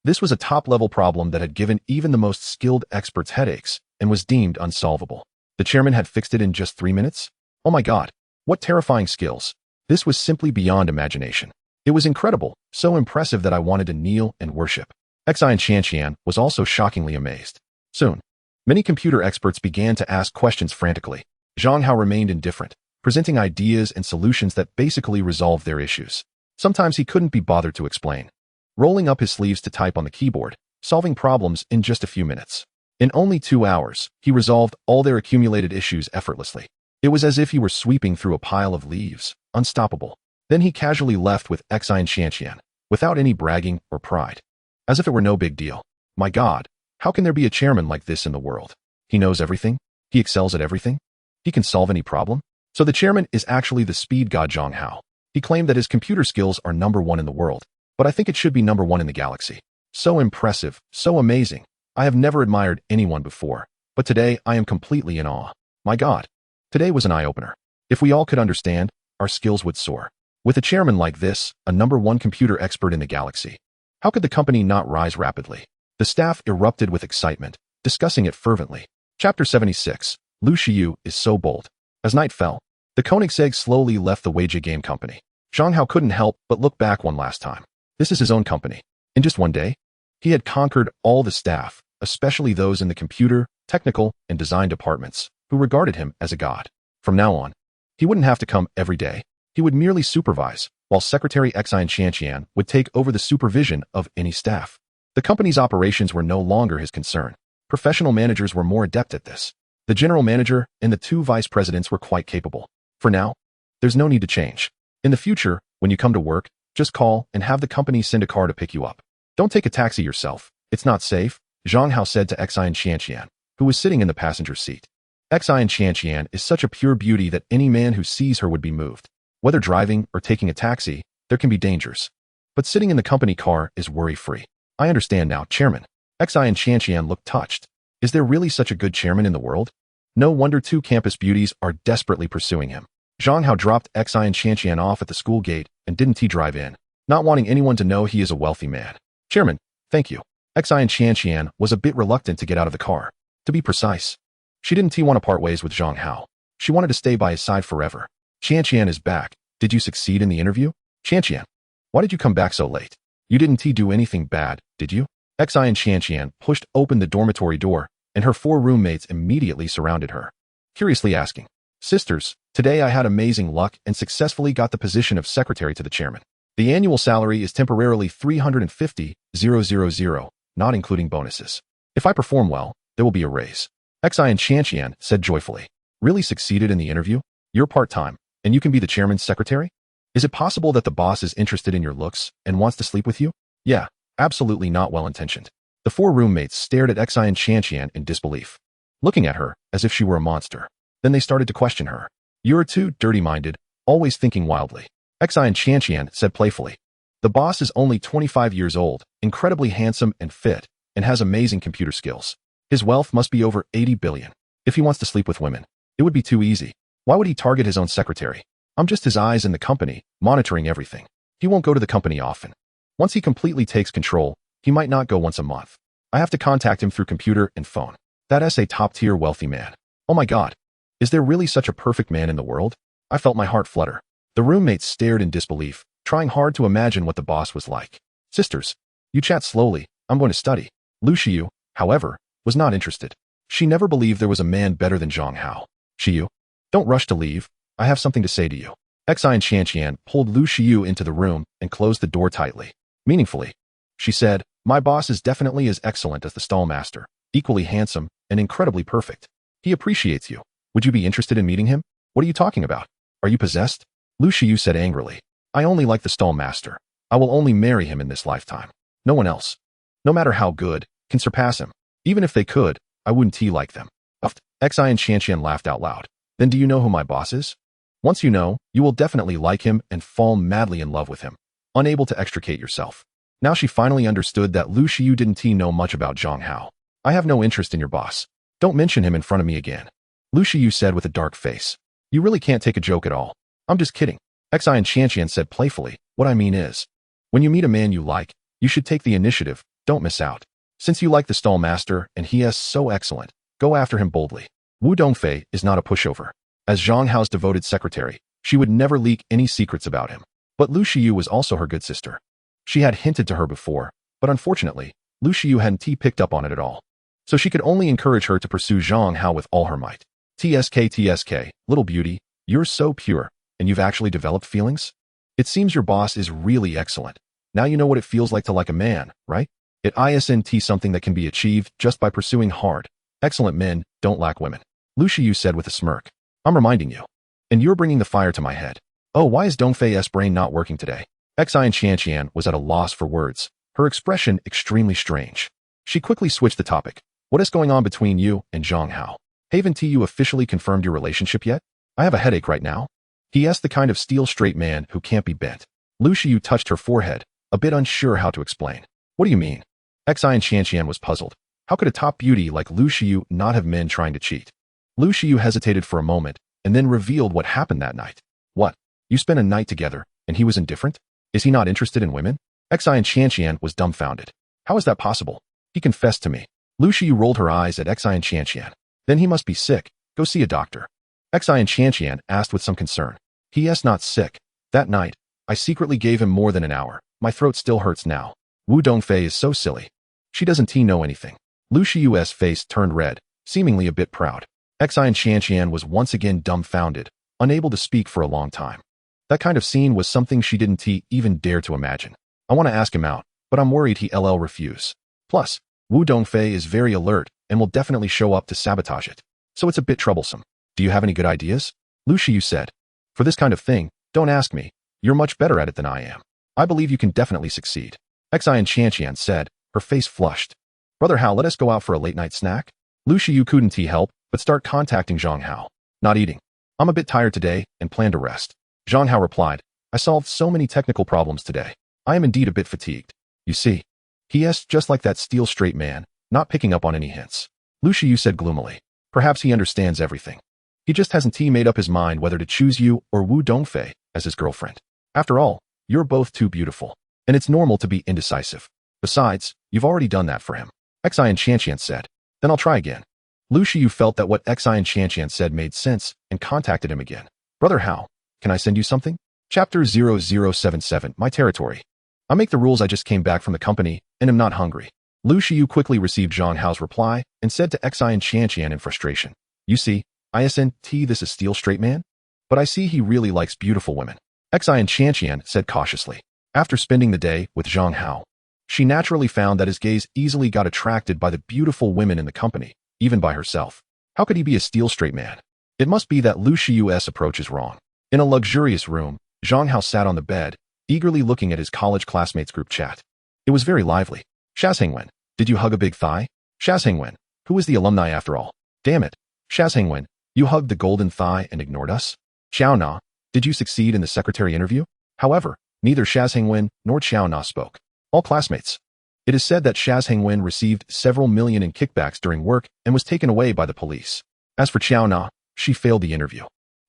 This was a top-level problem that had given even the most skilled experts headaches and was deemed unsolvable. The chairman had fixed it in just 3 minutes? Oh my god, what terrifying skills. This was simply beyond imagination. It was incredible, so impressive that I wanted to kneel and worship. Xian Qianqian was also shockingly amazed. Soon, many computer experts began to ask questions frantically. Zhang Hao remained indifferent, presenting ideas and solutions that basically resolved their issues. Sometimes he couldn't be bothered to explain, rolling up his sleeves to type on the keyboard, solving problems in just a few minutes. In only 2 hours, he resolved all their accumulated issues effortlessly. It was as if he were sweeping through a pile of leaves, unstoppable. Then he casually left with Xian Qianqian, without any bragging or pride. As if it were no big deal. My god, how can there be a chairman like this in the world? He knows everything? He excels at everything? He can solve any problem? So the chairman is actually the speed god Zhang Hao. He claimed that his computer skills are #1 in the world, but I think it should be #1 in the galaxy. So impressive, so amazing. I have never admired anyone before, but today I am completely in awe. My god. Today was an eye-opener. If we all could understand, our skills would soar. With a chairman like this, a #1 computer expert in the galaxy, how could the company not rise rapidly? The staff erupted with excitement, discussing it fervently. Chapter 76. Lu Shiyu is so bold. As night fell, the Koenigsegg slowly left the Weijia game company. Zhang Hao couldn't help but look back one last time. This is his own company. In just one day, he had conquered all the staff, especially those in the computer, technical, and design departments, who regarded him as a god. From now on, he wouldn't have to come every day. He would merely supervise, while Secretary Xian Qianqian would take over the supervision of any staff. The company's operations were no longer his concern. Professional managers were more adept at this. The general manager and the 2 vice presidents were quite capable. For now, there's no need to change. In the future, when you come to work, just call and have the company send a car to pick you up. Don't take a taxi yourself. It's not safe, Zhang Hao said to Xian Qianqian, who was sitting in the passenger seat. Xian Qianqian is such a pure beauty that any man who sees her would be moved. Whether driving or taking a taxi, there can be dangers. But sitting in the company car is worry-free. I understand now, Chairman. Xian Qianqian looked touched. Is there really such a good chairman in the world? No wonder 2 campus beauties are desperately pursuing him. Zhang Hao dropped Xian Qianqian off at the school gate and didn't he drive in, not wanting anyone to know he is a wealthy man. Chairman, thank you. Xian Qianqian was a bit reluctant to get out of the car. To be precise, she didn't want to part ways with Zhang Hao. She wanted to stay by his side forever. Qianqian is back. Did you succeed in the interview? Qianqian, why did you come back so late? You didn't do anything bad, did you? Xian Qianqian pushed open the dormitory door, and her 4 roommates immediately surrounded her, curiously asking, Sisters, today I had amazing luck and successfully got the position of secretary to the chairman. The annual salary is temporarily 350,000, not including bonuses. If I perform well, there will be a raise. Xian Qianqian said joyfully. Really succeeded in the interview? You're part-time, and you can be the chairman's secretary? Is it possible that the boss is interested in your looks and wants to sleep with you? Yeah, absolutely not well-intentioned. The 4 roommates stared at Xian Qianqian in disbelief, looking at her as if she were a monster. Then they started to question her. You're too dirty-minded, always thinking wildly. Xian Qianqian said playfully. The boss is only 25 years old, incredibly handsome and fit, and has amazing computer skills. His wealth must be over 80 billion. If he wants to sleep with women, it would be too easy. Why would he target his own secretary? I'm just his eyes in the company, monitoring everything. He won't go to the company often. Once he completely takes control, he might not go once a month. I have to contact him through computer and phone. That's a top-tier wealthy man. Oh my god. Is there really such a perfect man in the world? I felt my heart flutter. The roommates stared in disbelief, trying hard to imagine what the boss was like. Sisters, you chat slowly. I'm going to study. Lu Shiyu, however, was not interested. She never believed there was a man better than Zhang Hao. Shiyu, don't rush to leave. I have something to say to you. Xian Qianqian pulled Lu Shiyu into the room and closed the door tightly. Meaningfully, she said, my boss is definitely as excellent as the stallmaster, equally handsome and incredibly perfect. He appreciates you. Would you be interested in meeting him? What are you talking about? Are you possessed? Lu Shiyu said angrily. I only like the stallmaster. I will only marry him in this lifetime. No one else, no matter how good, can surpass him. Even if they could, I wouldn't like them. Uffed. Xi and Qianqian laughed out loud. Then do you know who my boss is? Once you know, you will definitely like him and fall madly in love with him, unable to extricate yourself. Now she finally understood that Lu Shiyu didn't know much about Zhang Hao. I have no interest in your boss. Don't mention him in front of me again. Lu Shiyu said with a dark face. You really can't take a joke at all. I'm just kidding. Xi and Qianqian said playfully. What I mean is, when you meet a man you like, you should take the initiative, don't miss out. Since you like the stall master and he is so excellent, go after him boldly. Wu Dongfei is not a pushover. As Zhang Hao's devoted secretary, she would never leak any secrets about him. But Lu Shiyu was also her good sister. She had hinted to her before, but unfortunately, Lu Shiyu hadn't picked up on it at all. So she could only encourage her to pursue Zhang Hao with all her might. TSK, little beauty, you're so pure, and you've actually developed feelings? It seems your boss is really excellent. Now you know what it feels like to like a man, right? It isn't something that can be achieved just by pursuing hard. Excellent men don't lack women. Lu Shiyu said with a smirk. I'm reminding you. And you're bringing the fire to my head. Oh, why is Dongfei's brain not working today? Xi and Qianqian was at a loss for words, her expression extremely strange. She quickly switched the topic. What is going on between you and Zhang Hao? Haven't you officially confirmed your relationship yet? I have a headache right now. He asked the kind of steel-straight man who can't be bent. Lu Shiyu touched her forehead, a bit unsure how to explain. What do you mean? Xi and Qianqian was puzzled. How could a top beauty like Lu Shiyu not have men trying to cheat? Lu Shiyu hesitated for a moment, and then revealed what happened that night. What? You spent a night together, and he was indifferent? Is he not interested in women? Xi and Qianqian was dumbfounded. How is that possible? He confessed to me. Lu Shiyu rolled her eyes at Xi and Qianqian. Then he must be sick. Go see a doctor. Xi and Qianqian asked with some concern. He is not sick. That night, I secretly gave him more than an hour. My throat still hurts now. Wu Dongfei is so silly. She doesn't know anything. Lu Shiyu's face turned red, seemingly a bit proud. Xi and Qianqian was once again dumbfounded, unable to speak for a long time. That kind of scene was something she didn't even dare to imagine. I want to ask him out, but I'm worried he'll refuse. Plus, Wu Dongfei is very alert and will definitely show up to sabotage it. So it's a bit troublesome. Do you have any good ideas? Lu Shiyu said. For this kind of thing, don't ask me. You're much better at it than I am. I believe you can definitely succeed. Xi and Qianqian said, her face flushed. Brother Hao, let us go out for a late-night snack? Lu Shiyu couldn't help but start contacting Zhang Hao. Not eating. I'm a bit tired today and plan to rest. Zhang Hao replied, I solved so many technical problems today. I am indeed a bit fatigued. You see. He is just like that steel-straight man, not picking up on any hints. Lu Shiyu said gloomily. Perhaps he understands everything. He just hasn't made up his mind whether to choose you or Wu Dongfei as his girlfriend. After all, you're both too beautiful, and it's normal to be indecisive. Besides, you've already done that for him. Xi and Qianqian said. Then I'll try again. Lu Shiyu felt that what Xi and Qianqian said made sense and contacted him again. Brother Hao, can I send you something? Chapter 0077, My Territory. I make the rules. I just came back from the company and am not hungry. Lu Shiyu quickly received Zhang Hao's reply and said to Xi and Qianqian in frustration. You see, isn't this a steel-straight man? But I see he really likes beautiful women. Xi and Qianqian said cautiously. After spending the day with Zhang Hao, she naturally found that his gaze easily got attracted by the beautiful women in the company, even by herself. How could he be a steel-straight man? It must be that Lu Shiyu's approach is wrong. In a luxurious room, Zhang Hao sat on the bed, eagerly looking at his college classmates' group chat. It was very lively. Shaz Hengwen, did you hug a big thigh? Shaz Hengwen, who is the alumni after all? Damn it. Shaz Hengwen, you hugged the golden thigh and ignored us? Xiao Na, did you succeed in the secretary interview? However, neither Shaz Hengwen nor Xiao Na spoke. All classmates. It is said that Shaz Hengwen received several million in kickbacks during work and was taken away by the police. As for Xiao Na, she failed the interview.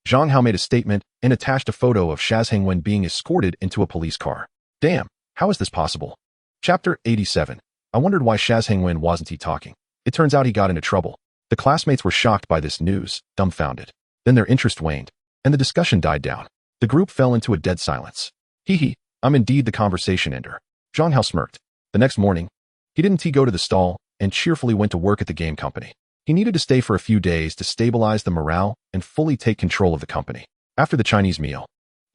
Zhang Hao made a statement and attached a photo of Shaz Hengwen being escorted into a police car. Damn, how is this possible? Chapter 87. I wondered why Shaz Hengwen wasn't talking. It turns out he got into trouble. The classmates were shocked by this news, dumbfounded. Then their interest waned, and the discussion died down. The group fell into a dead silence. Hee, I'm indeed the conversation ender. Zhang Hao smirked. The next morning, he didn't go to the stall and cheerfully went to work at the game company. He needed to stay for a few days to stabilize the morale and fully take control of the company. After the Chinese meal,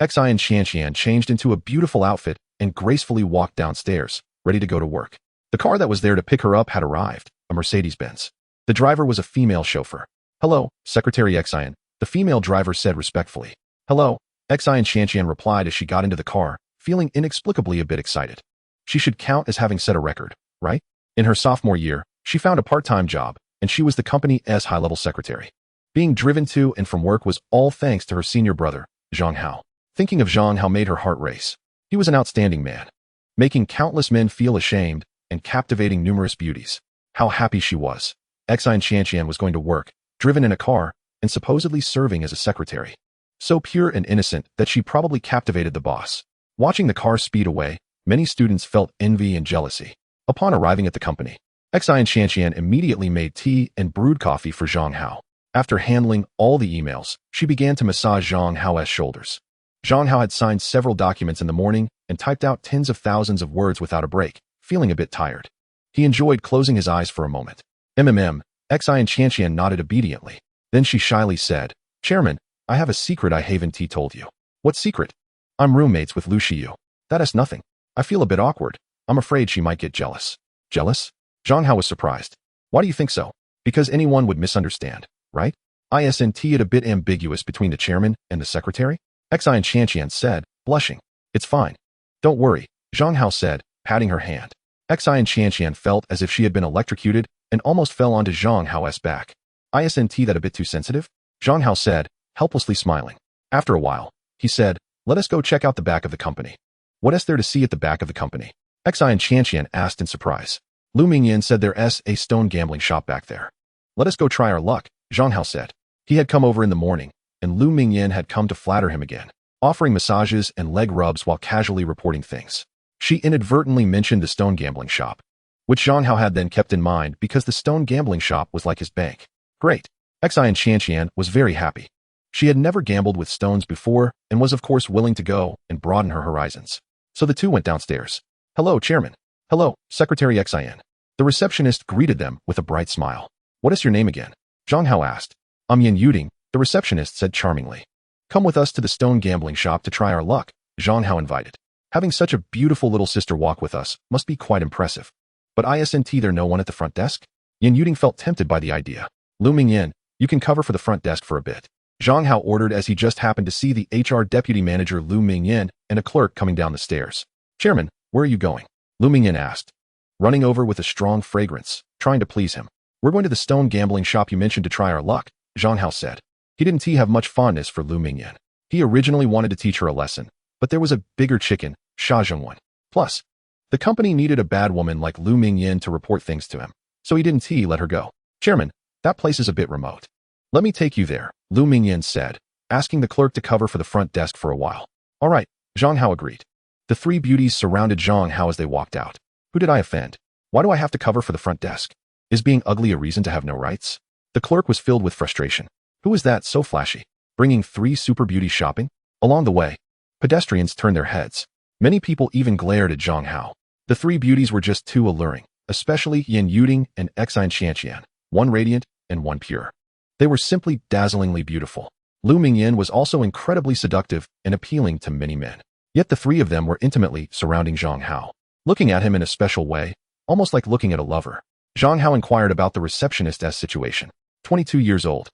Xi and Qianqian changed into a beautiful outfit and gracefully walked downstairs, ready to go to work. The car that was there to pick her up had arrived, a Mercedes-Benz. The driver was a female chauffeur. Hello, Secretary Xian, the female driver said respectfully. Hello, Xi and Qianqian replied as she got into the car, feeling inexplicably a bit excited. She should count as having set a record, right? In her sophomore year, She found a part-time job, and she was the company's high-level secretary. Being driven to and from work was all thanks to her senior brother, Zhang Hao. Thinking of Zhang Hao made her heart race. He was an outstanding man, making countless men feel ashamed and captivating numerous beauties. How happy she was. Xin Qianqian was going to work, driven in a car, and supposedly serving as a secretary. So pure and innocent that she probably captivated the boss. Watching the car speed away, many students felt envy and jealousy. Upon arriving at the company, Xin Qianqian immediately made tea and brewed coffee for Zhang Hao. After handling all the emails, she began to massage Zhang Hao's shoulders. Zhang Hao had signed several documents in the morning and typed out tens of thousands of words without a break, feeling a bit tired. He enjoyed closing his eyes for a moment. Xin Qianqian nodded obediently. Then she shyly said, "Chairman, I have a secret I haven't told you." "What secret?" "I'm roommates with Lu Xiyu." "That is nothing. I feel a bit awkward. I'm afraid she might get jealous." "Jealous?" Zhang Hao was surprised. "Why do you think so?" "Because anyone would misunderstand, right? Isn't it a bit ambiguous between the chairman and the secretary?" Xin Qianqian said, blushing. "It's fine. Don't worry," Zhang Hao said, patting her hand. Xin Qianqian felt as if she had been electrocuted and almost fell onto Zhang Hao's back. "Isn't that a bit too sensitive?" Zhang Hao said, helplessly smiling. After a while, he said, "Let us go check out the back of the company." "What is there to see at the back of the company?" Xin Qianqian asked in surprise. Lu Mingyan said there's a stone gambling shop back there. "Let us go try our luck," Zhang Hao said. He had come over in the morning, and Lu Mingyan had come to flatter him again, offering massages and leg rubs while casually reporting things. She inadvertently mentioned the stone gambling shop, which Zhang Hao had then kept in mind because the stone gambling shop was like his bank. Great. Xin Qianqian was very happy. She had never gambled with stones before and was of course willing to go and broaden her horizons. So the two went downstairs. "Hello, Chairman." "Hello, Secretary Xin." The receptionist greeted them with a bright smile. "What is your name again?" Zhang Hao asked. "I'm Yin Yuding," the receptionist said charmingly. "Come with us to the stone gambling shop to try our luck," Zhang Hao invited. "Having such a beautiful little sister walk with us must be quite impressive." "But isn't there no one at the front desk?" Yin Yuding felt tempted by the idea. "Lu Mingyan, you can cover for the front desk for a bit," Zhang Hao ordered as he just happened to see the HR deputy manager Lu Mingyan and a clerk coming down the stairs. "Chairman, where are you going?" Lu Mingyan asked, running over with a strong fragrance, trying to please him. "We're going to the stone gambling shop you mentioned to try our luck," Zhang Hao said. He didn't have much fondness for Lu Mingyan. He originally wanted to teach her a lesson, but there was a bigger chicken, Sha Zhongwen. Plus, the company needed a bad woman like Lu Mingyan to report things to him, so he didn't let her go. "Chairman, that place is a bit remote. Let me take you there," Lu Mingyan said, asking the clerk to cover for the front desk for a while. "All right," Zhang Hao agreed. The three beauties surrounded Zhang Hao as they walked out. "Who did I offend? Why do I have to cover for the front desk? Is being ugly a reason to have no rights?" The clerk was filled with frustration. Who is that so flashy, bringing three super beauties shopping? Along the way, pedestrians turned their heads. Many people even glared at Zhang Hao. The three beauties were just too alluring, especially Yin Yuding and Xin Qianqian, one radiant and one pure. They were simply dazzlingly beautiful. Lu Mingyan was also incredibly seductive and appealing to many men. Yet the three of them were intimately surrounding Zhang Hao, looking at him in a special way, almost like looking at a lover. Zhang Hao inquired about the receptionist's situation. 22 years old.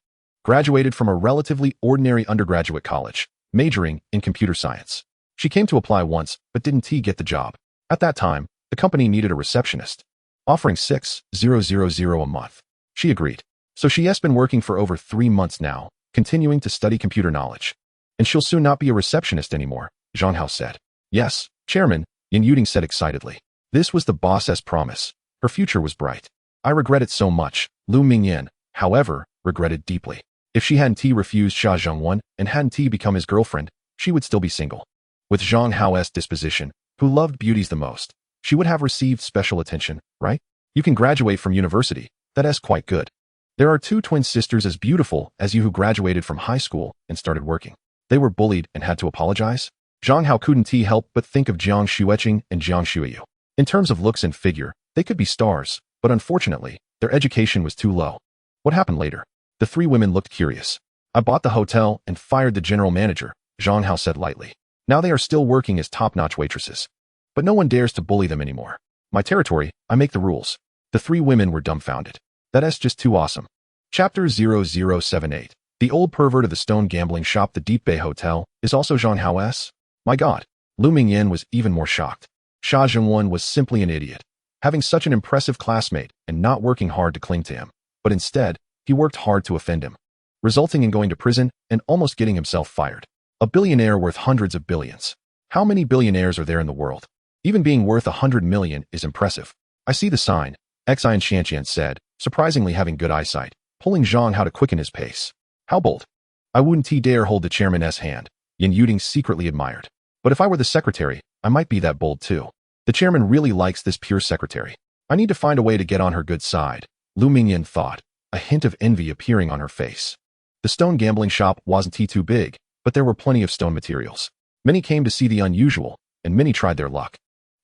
Graduated from a relatively ordinary undergraduate college, majoring in computer science. She came to apply once, but didn't get the job. At that time, the company needed a receptionist, offering $6,000 a month. She agreed. So she has been working for over 3 months now, continuing to study computer knowledge. And she'll soon not be a receptionist anymore, Zhang Hao said. "Yes, Chairman," Yin Yuding said excitedly. This was the boss's promise. Her future was bright. "I regret it so much," Lu Mingyan, however, regretted deeply. If she hadn't refused Sha Zhongwen and hadn't become his girlfriend, she would still be single. With Zhang Hao's disposition, who loved beauties the most, she would have received special attention, right? You can graduate from university. That is quite good. There are 2 twin sisters as beautiful as you who graduated from high school and started working. They were bullied and had to apologize. Zhang Hao couldn't help but think of Jiang Xueqing and Jiang Xueyu. In terms of looks and figure, they could be stars, but unfortunately, their education was too low. What happened later? The 3 women looked curious. "I bought the hotel and fired the general manager," Zhang Hao said lightly. "Now they are still working as top-notch waitresses. But no one dares to bully them anymore. My territory, I make the rules." The 3 women were dumbfounded. That is just too awesome. Chapter 0078. The old pervert of the stone gambling shop, the Deep Bay Hotel, is also Zhang Hao's? My God. Lu Mingyan was even more shocked. Sha Zhongwen was simply an idiot. having such an impressive classmate and not working hard to cling to him, but instead, he worked hard to offend him, resulting in going to prison and almost getting himself fired. A billionaire worth hundreds of billions. How many billionaires are there in the world? Even being worth 100 million is impressive. I see the sign, Xian Shanqian said, surprisingly having good eyesight, pulling Zhang Hao to quicken his pace. How bold. I wouldn't dare hold the chairman's hand, Yin Yuding secretly admired. But if I were the secretary, I might be that bold too. The chairman really likes this pure secretary. I need to find a way to get on her good side, Lu Mingyan thought, a hint of envy appearing on her face. The stone gambling shop wasn't too big, but there were plenty of stone materials. Many came to see the unusual, and many tried their luck.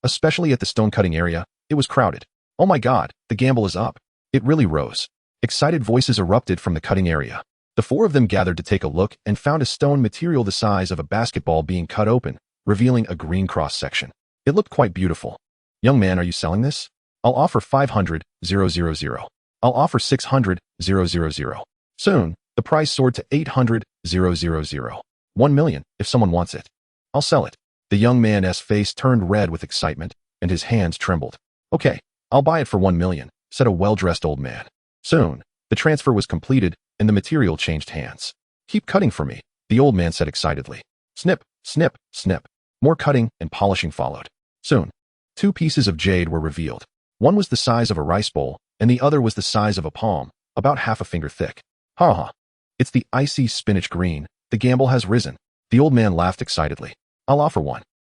Especially at the stone cutting area, it was crowded. Oh my god, the gamble is up. It really rose. Excited voices erupted from the cutting area. The four of them gathered to take a look and found a stone material the size of a basketball being cut open, revealing a green cross section. It looked quite beautiful. Young man, are you selling this? I'll offer 500,000. I'll offer 600,000. Soon, the price soared to 800,000. 1 million, if someone wants it. I'll sell it. The young man's face turned red with excitement, and his hands trembled. Okay, I'll buy it for 1 million, said a well-dressed old man. Soon, the transfer was completed, and the material changed hands. Keep cutting for me, the old man said excitedly. Snip, snip, snip. More cutting and polishing followed. Soon, 2 pieces of jade were revealed. One was the size of a rice bowl, and the other was the size of a palm, about half a finger thick. Ha ha. It's the icy spinach green. The gamble has risen. The old man laughed excitedly. I'll offer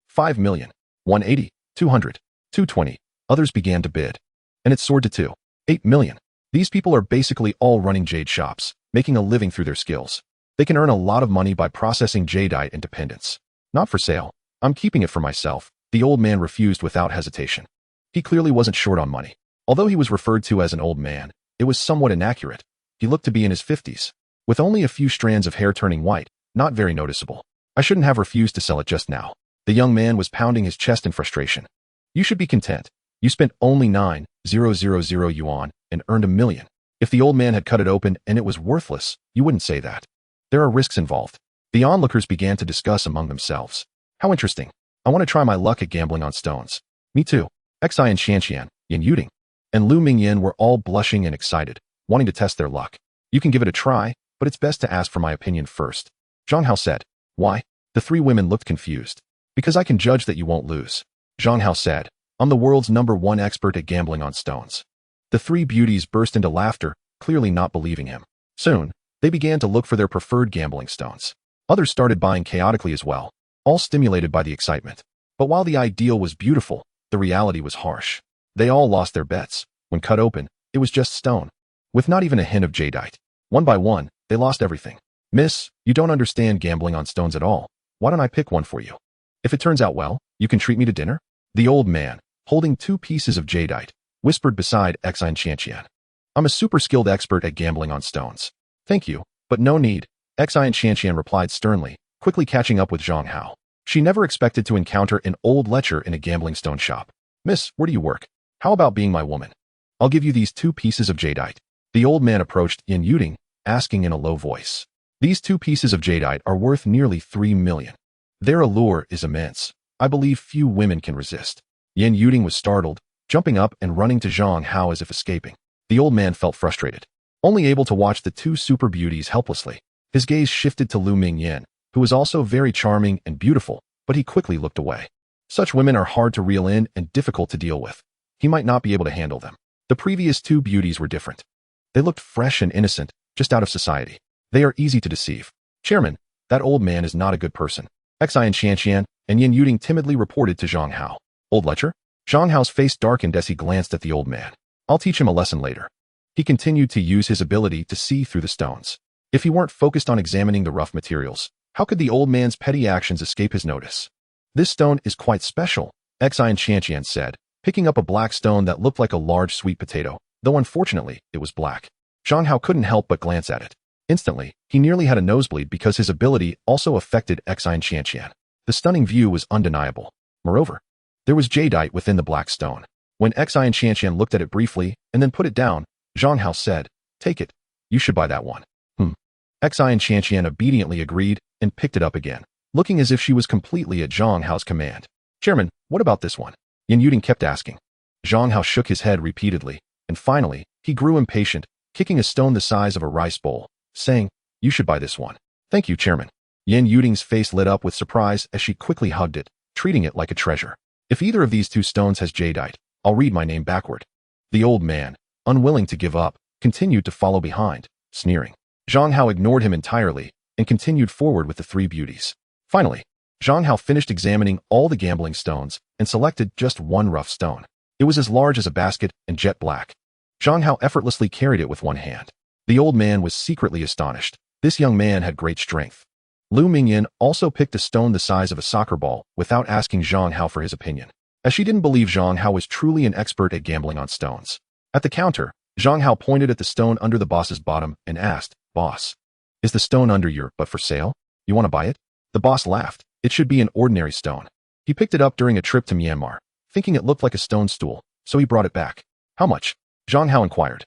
5 million, 180, 200, 220. Others began to bid. And it soared to 8 million. These people are basically all running jade shops, making a living through their skills. They can earn a lot of money by processing jadeite into pendants. Not for sale. I'm keeping it for myself. The old man refused without hesitation. He clearly wasn't short on money. Although he was referred to as an old man, it was somewhat inaccurate. He looked to be in his 50s, with only a few strands of hair turning white, not very noticeable. I shouldn't have refused to sell it just now. The young man was pounding his chest in frustration. You should be content. You spent only 9,000 yuan and earned 1 million. If the old man had cut it open and it was worthless, you wouldn't say that. There are risks involved. The onlookers began to discuss among themselves. How interesting. I want to try my luck at gambling on stones. Me too. Xian Shanqian, Yin Yuding, and Lu Mingyan were all blushing and excited, wanting to test their luck. You can give it a try, but it's best to ask for my opinion first. Zhang Hao said. Why? The 3 women looked confused. Because I can judge that you won't lose. Zhang Hao said. I'm the world's #1 expert at gambling on stones. The 3 beauties burst into laughter, clearly not believing him. Soon, they began to look for their preferred gambling stones. Others started buying chaotically as well, all stimulated by the excitement. But while the ideal was beautiful, the reality was harsh. They all lost their bets. When cut open, it was just stone, with not even a hint of jadeite. One by one, they lost everything. Miss, you don't understand gambling on stones at all. Why don't I pick one for you? If it turns out well, you can treat me to dinner? The old man, holding 2 pieces of jadeite, whispered beside Xian Shanqian. I'm a super skilled expert at gambling on stones. Thank you, but no need, Xian Shanqian replied sternly, quickly catching up with Zhang Hao. She never expected to encounter an old lecher in a gambling stone shop. Miss, where do you work? How about being my woman? I'll give you these 2 pieces of jadeite. The old man approached Yin Yuding, asking in a low voice. These 2 pieces of jadeite are worth nearly 3 million. Their allure is immense. I believe few women can resist. Yin Yuding was startled, jumping up and running to Zhang Hao as if escaping. The old man felt frustrated, only able to watch the 2 super beauties helplessly. His gaze shifted to Lu Mingyan, who was also very charming and beautiful, but he quickly looked away. Such women are hard to reel in and difficult to deal with. He might not be able to handle them. The previous 2 beauties were different. They looked fresh and innocent, just out of society. They are easy to deceive. Chairman, that old man is not a good person. Xian Shanqian and Yin Yuding timidly reported to Zhang Hao. Old lecher? Zhang Hao's face darkened as he glanced at the old man. I'll teach him a lesson later. He continued to use his ability to see through the stones. If he weren't focused on examining the rough materials, how could the old man's petty actions escape his notice? This stone is quite special, Xian Shanqian said, picking up a black stone that looked like a large sweet potato, though unfortunately, it was black. Zhang Hao couldn't help but glance at it. Instantly, he nearly had a nosebleed because his ability also affected Xian Shanqian. The stunning view was undeniable. Moreover, there was jadeite within the black stone. When Xian Shanqian looked at it briefly and then put it down, Zhang Hao said, take it. You should buy that one. Xian Shanqian obediently agreed and picked it up again, looking as if she was completely at Zhang Hao's command. Chairman, what about this one? Yin Yuding kept asking. Zhang Hao shook his head repeatedly, and finally, he grew impatient, kicking a stone the size of a rice bowl, saying, "You should buy this one." "Thank you, Chairman." Yan Yuding's face lit up with surprise as she quickly hugged it, treating it like a treasure. "If either of these two stones has jadeite, I'll read my name backward." The old man, unwilling to give up, continued to follow behind, sneering. Zhang Hao ignored him entirely and continued forward with the three beauties. Finally, Zhang Hao finished examining all the gambling stones and selected just one rough stone. It was as large as a basket and jet black. Zhang Hao effortlessly carried it with one hand. The old man was secretly astonished. This young man had great strength. Lu Mingyan also picked a stone the size of a soccer ball without asking Zhang Hao for his opinion, as she didn't believe Zhang Hao was truly an expert at gambling on stones. At the counter, Zhang Hao pointed at the stone under the boss's bottom and asked, "Boss, is the stone under your but for sale? You want to buy it?" The boss laughed. "It should be an ordinary stone." He picked it up during a trip to Myanmar, thinking it looked like a stone stool, so he brought it back. "How much?" Zhang Hao inquired.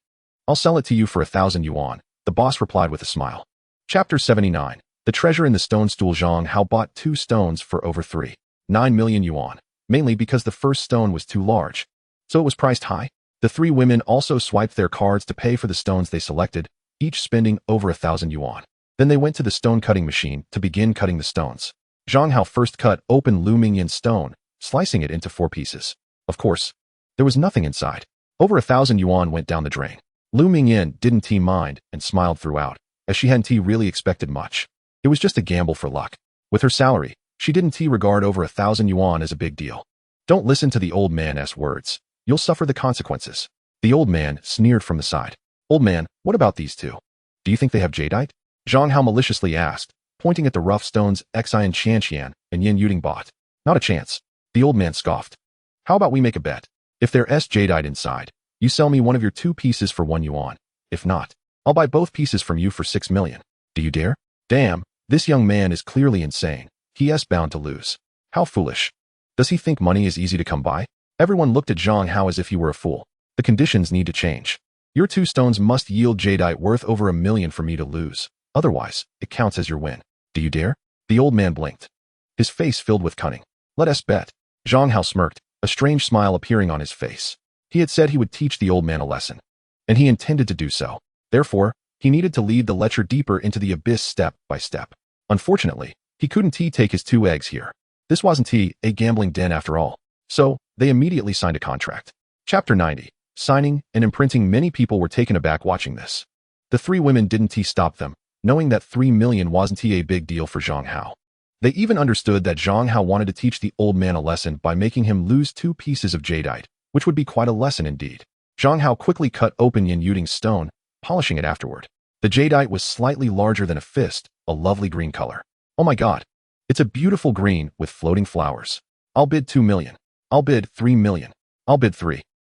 "I'll sell it to you for 1,000 yuan, the boss replied with a smile. Chapter 79. The Treasure in the Stone Stool. Zhang Hao bought 2 stones for over 3.9 million yuan, mainly because the first stone was too large, so it was priced high. The 3 women also swiped their cards to pay for the stones they selected, each spending over 1,000 yuan. Then they went to the stone cutting machine to begin cutting the stones. Zhang Hao first cut open Lu Mingyan's stone, slicing it into 4 pieces. Of course, there was nothing inside. Over 1,000 yuan went down the drain. Lu Mingyan didn't mind and smiled throughout, as she hadn't really expected much. It was just a gamble for luck. With her salary, she didn't regard over 1,000 yuan as a big deal. "Don't listen to the old man's words. You'll suffer the consequences." The old man sneered from the side. "Old man, what about these 2? Do you think they have jadeite?" Zhang Hao maliciously asked, pointing at the rough stones Xian Chanqian and Yin Yuding bought. "Not a chance." The old man scoffed. "How about we make a bet? If there's jadeite inside, you sell me one of your 2 pieces for 1 yuan. If not, I'll buy both pieces from you for 6 million. Do you dare?" Damn, this young man is clearly insane. He is bound to lose. How foolish. Does he think money is easy to come by? Everyone looked at Zhang Hao as if he were a fool. The conditions need to change. Your 2 stones must yield jadeite worth over 1 million for me to lose. Otherwise, it counts as your win. Do you dare? The old man blinked, his face filled with cunning. "Let us bet." Zhang Hao smirked, a strange smile appearing on his face. He had said he would teach the old man a lesson, and he intended to do so. Therefore, he needed to lead the lecture deeper into the abyss step by step. Unfortunately, he couldn't take his 2 eggs here. This wasn't a gambling den after all. So, they immediately signed a contract. Chapter 90. Signing and imprinting. Many people were taken aback watching this. The 3 women didn't stop them, knowing that 3 million wasn't a big deal for Zhang Hao. They even understood that Zhang Hao wanted to teach the old man a lesson by making him lose 2 pieces of jadeite, which would be quite a lesson indeed. Zhang Hao quickly cut open Yin Yuding's stone, polishing it afterward. The jadeite was slightly larger than a fist, a lovely green color. "Oh my god. It's a beautiful green with floating flowers. I'll bid 2 million. I'll bid 3 million. I'll bid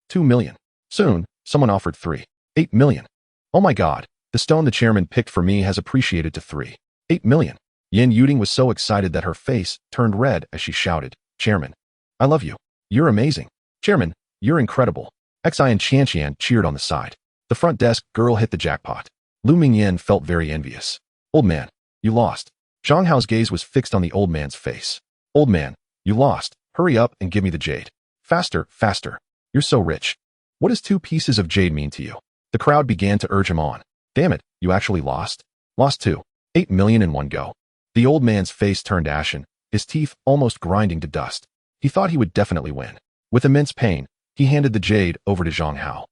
2 million. Soon, someone offered 8 million. "Oh my god. The stone the chairman picked for me has appreciated to 8 million. Yin Yuding was so excited that her face turned red as she shouted, "Chairman, I love you. You're amazing. Chairman, you're incredible." Xian Chanqian cheered on the side. The front desk girl hit the jackpot. Lu Mingyan felt very envious. "Old man, you lost." Zhang Hao's gaze was fixed on the old man's face. "Old man, you lost. Hurry up and give me the jade. Faster, faster. You're so rich. What does 2 pieces of jade mean to you?" The crowd began to urge him on. "Damn it, you actually lost?" "Lost 8 million in one go." The old man's face turned ashen, his teeth almost grinding to dust. He thought he would definitely win. With immense pain, he handed the jade over to Zhang Hao.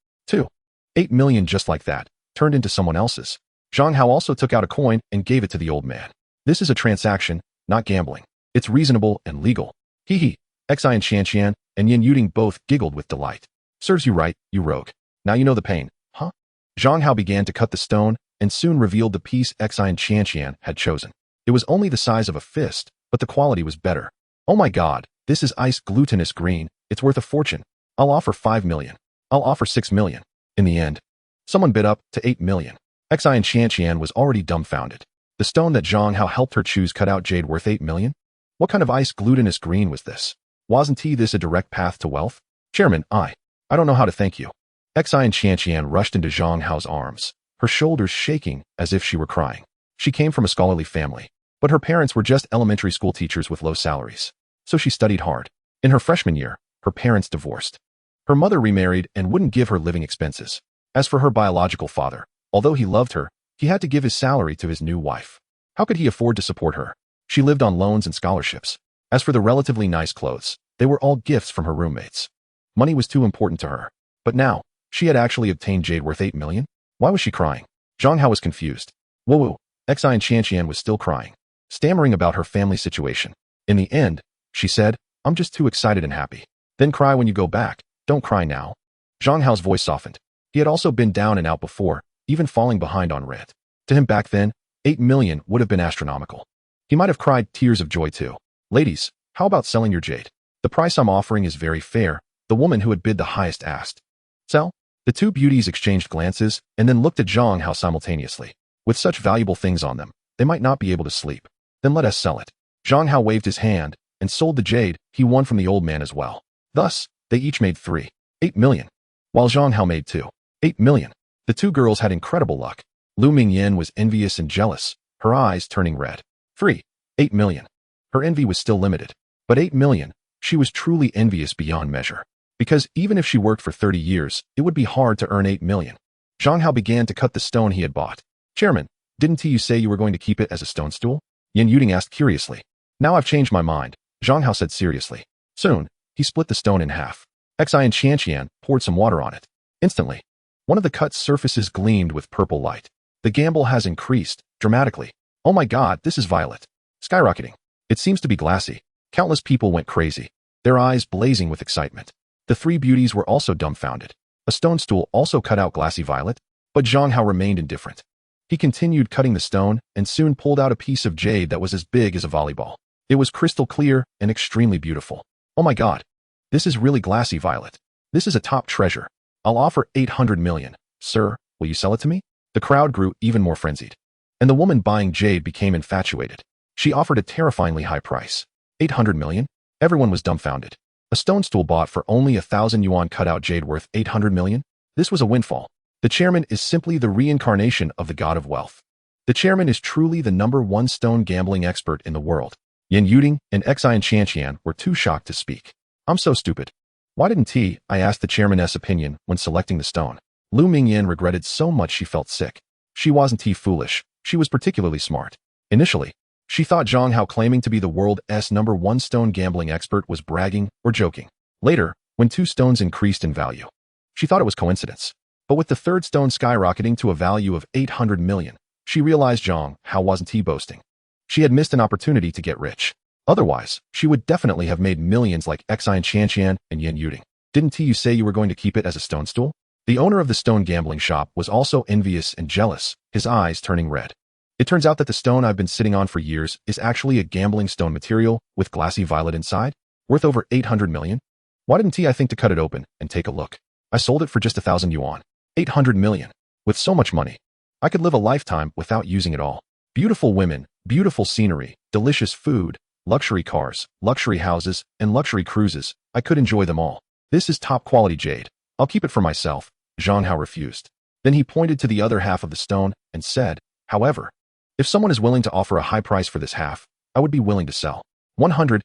8 million just like that, turned into someone else's. Zhang Hao also took out a coin and gave it to the old man. "This is a transaction, not gambling. It's reasonable and legal." Hee hee. Xian Chanqian and Yin Yuding both giggled with delight. "Serves you right, you rogue. Now you know the pain, huh?" Zhang Hao began to cut the stone and soon revealed the piece Xian Chanqian had chosen. It was only the size of a fist, but the quality was better. "Oh my god, this is ice glutinous green. It's worth a fortune. I'll offer 5 million. I'll offer 6 million. In the end, someone bid up to 8 million. Xian Chanqian was already dumbfounded. The stone that Zhang Hao helped her choose cut out jade worth 8 million? What kind of ice glutinous green was this? Wasn't this a direct path to wealth? "Chairman, I don't know how to thank you." Xian Chanqian rushed into Zhang Hao's arms, her shoulders shaking as if she were crying. She came from a scholarly family, but her parents were just elementary school teachers with low salaries. So she studied hard. In her freshman year, her parents divorced. Her mother remarried and wouldn't give her living expenses. As for her biological father, although he loved her, he had to give his salary to his new wife. How could he afford to support her? She lived on loans and scholarships. As for the relatively nice clothes, they were all gifts from her roommates. Money was too important to her. But now, she had actually obtained jade worth 8 million? Why was she crying? Zhang Hao was confused. Woo-woo. Xi and Qianqian was still crying, stammering about her family situation. In the end, she said, I'm just too excited and happy. Then cry when you go back. Don't cry now. Zhang Hao's voice softened. He had also been down and out before, even falling behind on rent. To him back then, 8 million would have been astronomical. He might have cried tears of joy too. Ladies, how about selling your jade? The price I'm offering is very fair, the woman who had bid the highest asked. Sell? The two beauties exchanged glances and then looked at Zhang Hao simultaneously. With such valuable things on them, they might not be able to sleep. Then let us sell it. Zhang Hao waved his hand and sold the jade he won from the old man as well. Thus, they each made 8 million, while Zhang Hao made 8 million. The two girls had incredible luck. Lu Mingyan was envious and jealous, her eyes turning red. 8 million. Her envy was still limited. But 8 million, she was truly envious beyond measure. Because even if she worked for 30 years, it would be hard to earn 8 million. Zhang Hao began to cut the stone he had bought. Chairman, didn't you say you were going to keep it as a stone stool? Yan Yuding asked curiously. Now I've changed my mind, Zhang Hao said seriously. Soon, he split the stone in half. Xi and Qianqian poured some water on it. Instantly, one of the cut surfaces gleamed with purple light. The gamble has increased, dramatically. Oh my god, this is violet. Skyrocketing. It seems to be glassy. Countless people went crazy, their eyes blazing with excitement. The three beauties were also dumbfounded. A stone stool also cut out glassy violet, but Zhang Hao remained indifferent. He continued cutting the stone and soon pulled out a piece of jade that was as big as a volleyball. It was crystal clear and extremely beautiful. Oh my god. This is really glassy violet. This is a top treasure. I'll offer 800 million. Sir, will you sell it to me? The crowd grew even more frenzied. And the woman buying jade became infatuated. She offered a terrifyingly high price. 800 million? Everyone was dumbfounded. A stone stool bought for only 1,000 yuan cut out jade worth 800 million? This was a windfall. The chairman is simply the reincarnation of the god of wealth. The chairman is truly the #1 stone gambling expert in the world. Yan Yuding and Xi and Qianqian were too shocked to speak. I'm so stupid. Why didn't I asked the chairman's opinion when selecting the stone. Lu Mingyan regretted so much she felt sick. She wasn't foolish, she was particularly smart. Initially, she thought Zhang Hao claiming to be the world's #1 stone gambling expert was bragging or joking. Later, when two stones increased in value, she thought it was coincidence. But with the third stone skyrocketing to a value of 800 million, she realized Zhang Hao wasn't boasting. She had missed an opportunity to get rich. Otherwise, she would definitely have made millions like Xi and Qianqian and Yan Yuding. Didn't you say you were going to keep it as a stone stool? The owner of the stone gambling shop was also envious and jealous, his eyes turning red. It turns out that the stone I've been sitting on for years is actually a gambling stone material with glassy violet inside, worth over 800 million. Why didn't I think to cut it open and take a look? I sold it for just 1,000 yuan. 800 million. With so much money, I could live a lifetime without using it all. Beautiful women, beautiful scenery, delicious food, luxury cars, luxury houses, and luxury cruises. I could enjoy them all. This is top quality jade. I'll keep it for myself. Zhang Hao refused. Then he pointed to the other half of the stone and said, however, if someone is willing to offer a high price for this half, I would be willing to sell. 100,000.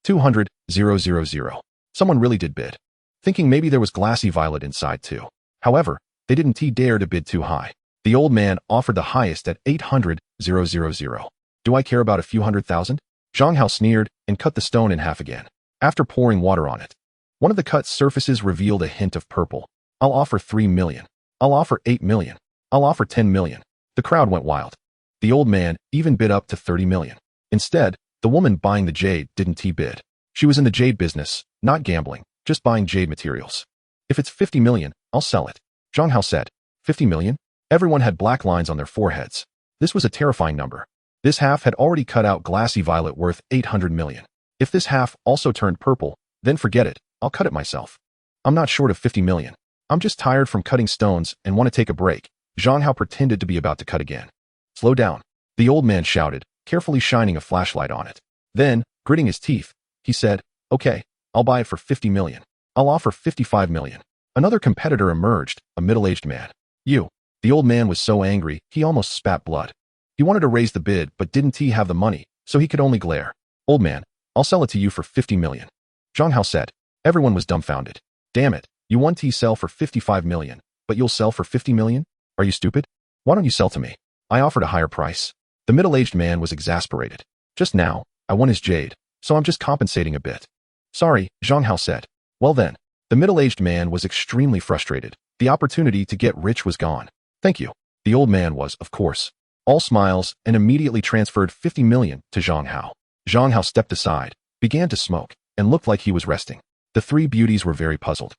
200,000. Someone really did bid, thinking maybe there was glassy violet inside too. However, they didn't dare to bid too high. The old man offered the highest at 800,000. Do I care about a few 100,000? Zhang Hao sneered and cut the stone in half again. After pouring water on it, one of the cut surfaces revealed a hint of purple. I'll offer 3 million. I'll offer 8 million. I'll offer 10 million. The crowd went wild. The old man even bid up to 30 million. Instead, the woman buying the jade didn't bid. She was in the jade business, not gambling, just buying jade materials. If it's 50 million, I'll sell it. Zhang Hao said. 50 million? Everyone had black lines on their foreheads. This was a terrifying number. This half had already cut out glassy violet worth 800 million. If this half also turned purple, then forget it, I'll cut it myself. I'm not short of 50 million. I'm just tired from cutting stones and want to take a break. Zhang Hao pretended to be about to cut again. Slow down, the old man shouted, carefully shining a flashlight on it. Then, gritting his teeth, he said, okay, I'll buy it for 50 million. I'll offer 55 million. Another competitor emerged, a middle-aged man. The old man was so angry, he almost spat blood. He wanted to raise the bid, but didn't have the money, so he could only glare. Old man, I'll sell it to you for 50 million. Zhang Hao said. Everyone was dumbfounded. Damn it, you want to sell for 55 million, but you'll sell for 50 million? Are you stupid? Why don't you sell to me? I offered a higher price. The middle-aged man was exasperated. Just now, I won his jade, so I'm just compensating a bit. Sorry, Zhang Hao said. Well then, the middle-aged man was extremely frustrated. The opportunity to get rich was gone. Thank you. The old man was, of course, all smiles and immediately transferred 50 million to Zhang Hao. Zhang Hao stepped aside, began to smoke, and looked like he was resting. The three beauties were very puzzled,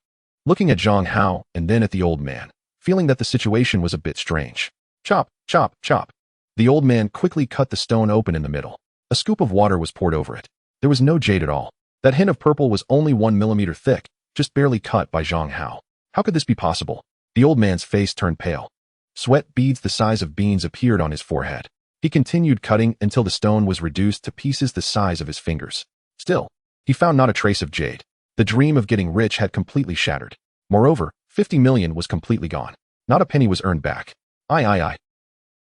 looking at Zhang Hao and then at the old man, feeling that the situation was a bit strange. Chop, chop, chop. The old man quickly cut the stone open in the middle. A scoop of water was poured over it. There was no jade at all. That hint of purple was only 1 millimeter thick, just barely cut by Zhang Hao. How could this be possible? The old man's face turned pale. Sweat beads the size of beans appeared on his forehead. He continued cutting until the stone was reduced to pieces the size of his fingers. Still, he found not a trace of jade. The dream of getting rich had completely shattered. Moreover, 50 million was completely gone. Not a penny was earned back. I.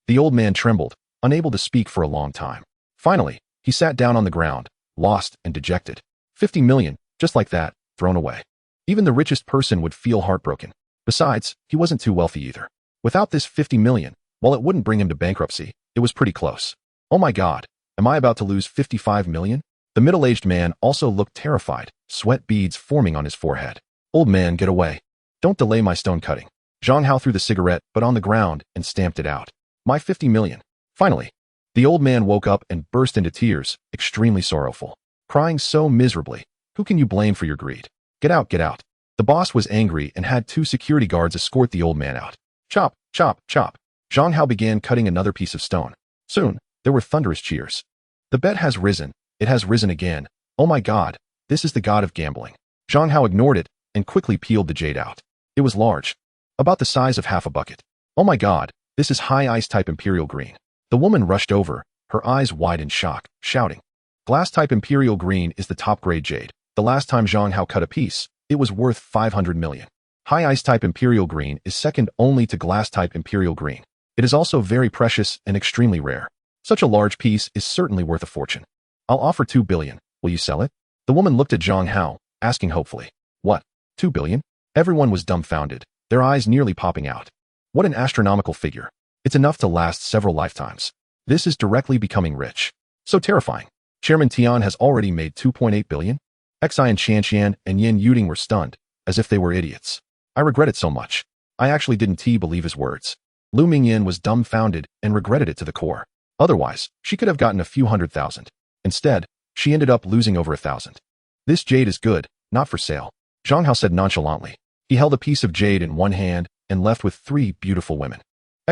The old man trembled, unable to speak for a long time. Finally, he sat down on the ground, lost and dejected. 50 million, just like that, thrown away. Even the richest person would feel heartbroken. Besides, he wasn't too wealthy either. Without this 50 million, while it wouldn't bring him to bankruptcy, it was pretty close. Oh my God, am I about to lose 55 million? The middle-aged man also looked terrified, sweat beads forming on his forehead. Old man, get away. Don't delay my stone cutting. Zhang Hao threw the cigarette but on the ground and stamped it out. My 50 million. Finally, the old man woke up and burst into tears, extremely sorrowful, crying so miserably. Who can you blame for your greed? Get out, get out. The boss was angry and had 2 security guards escort the old man out. Chop, chop, chop. Zhang Hao began cutting another piece of stone. Soon, there were thunderous cheers. The bet has risen. It has risen again. Oh my God, this is the god of gambling. Zhang Hao ignored it and quickly peeled the jade out. It was large, about the size of half a bucket. Oh my God, this is high ice type imperial green. The woman rushed over, her eyes wide in shock, shouting. Glass type imperial green is the top grade jade. The last time Zhang Hao cut a piece, it was worth 500 million. High ice type imperial green is second only to glass type imperial green. It is also very precious and extremely rare. Such a large piece is certainly worth a fortune. I'll offer 2 billion. Will you sell it? The woman looked at Zhang Hao, asking hopefully. What? 2 billion? Everyone was dumbfounded, their eyes nearly popping out. What an astronomical figure. It's enough to last several lifetimes. This is directly becoming rich. So terrifying. Chairman Tian has already made 2.8 billion? Xi and Qian and Yin Yuding were stunned, as if they were idiots. I regret it so much. I actually didn't believe his words. Lu Mingyan was dumbfounded and regretted it to the core. Otherwise, she could have gotten a few 100,000. Instead, she ended up losing over 1,000. This jade is good, not for sale. Zhang Hao said nonchalantly. He held a piece of jade in one hand and left with 3 beautiful women.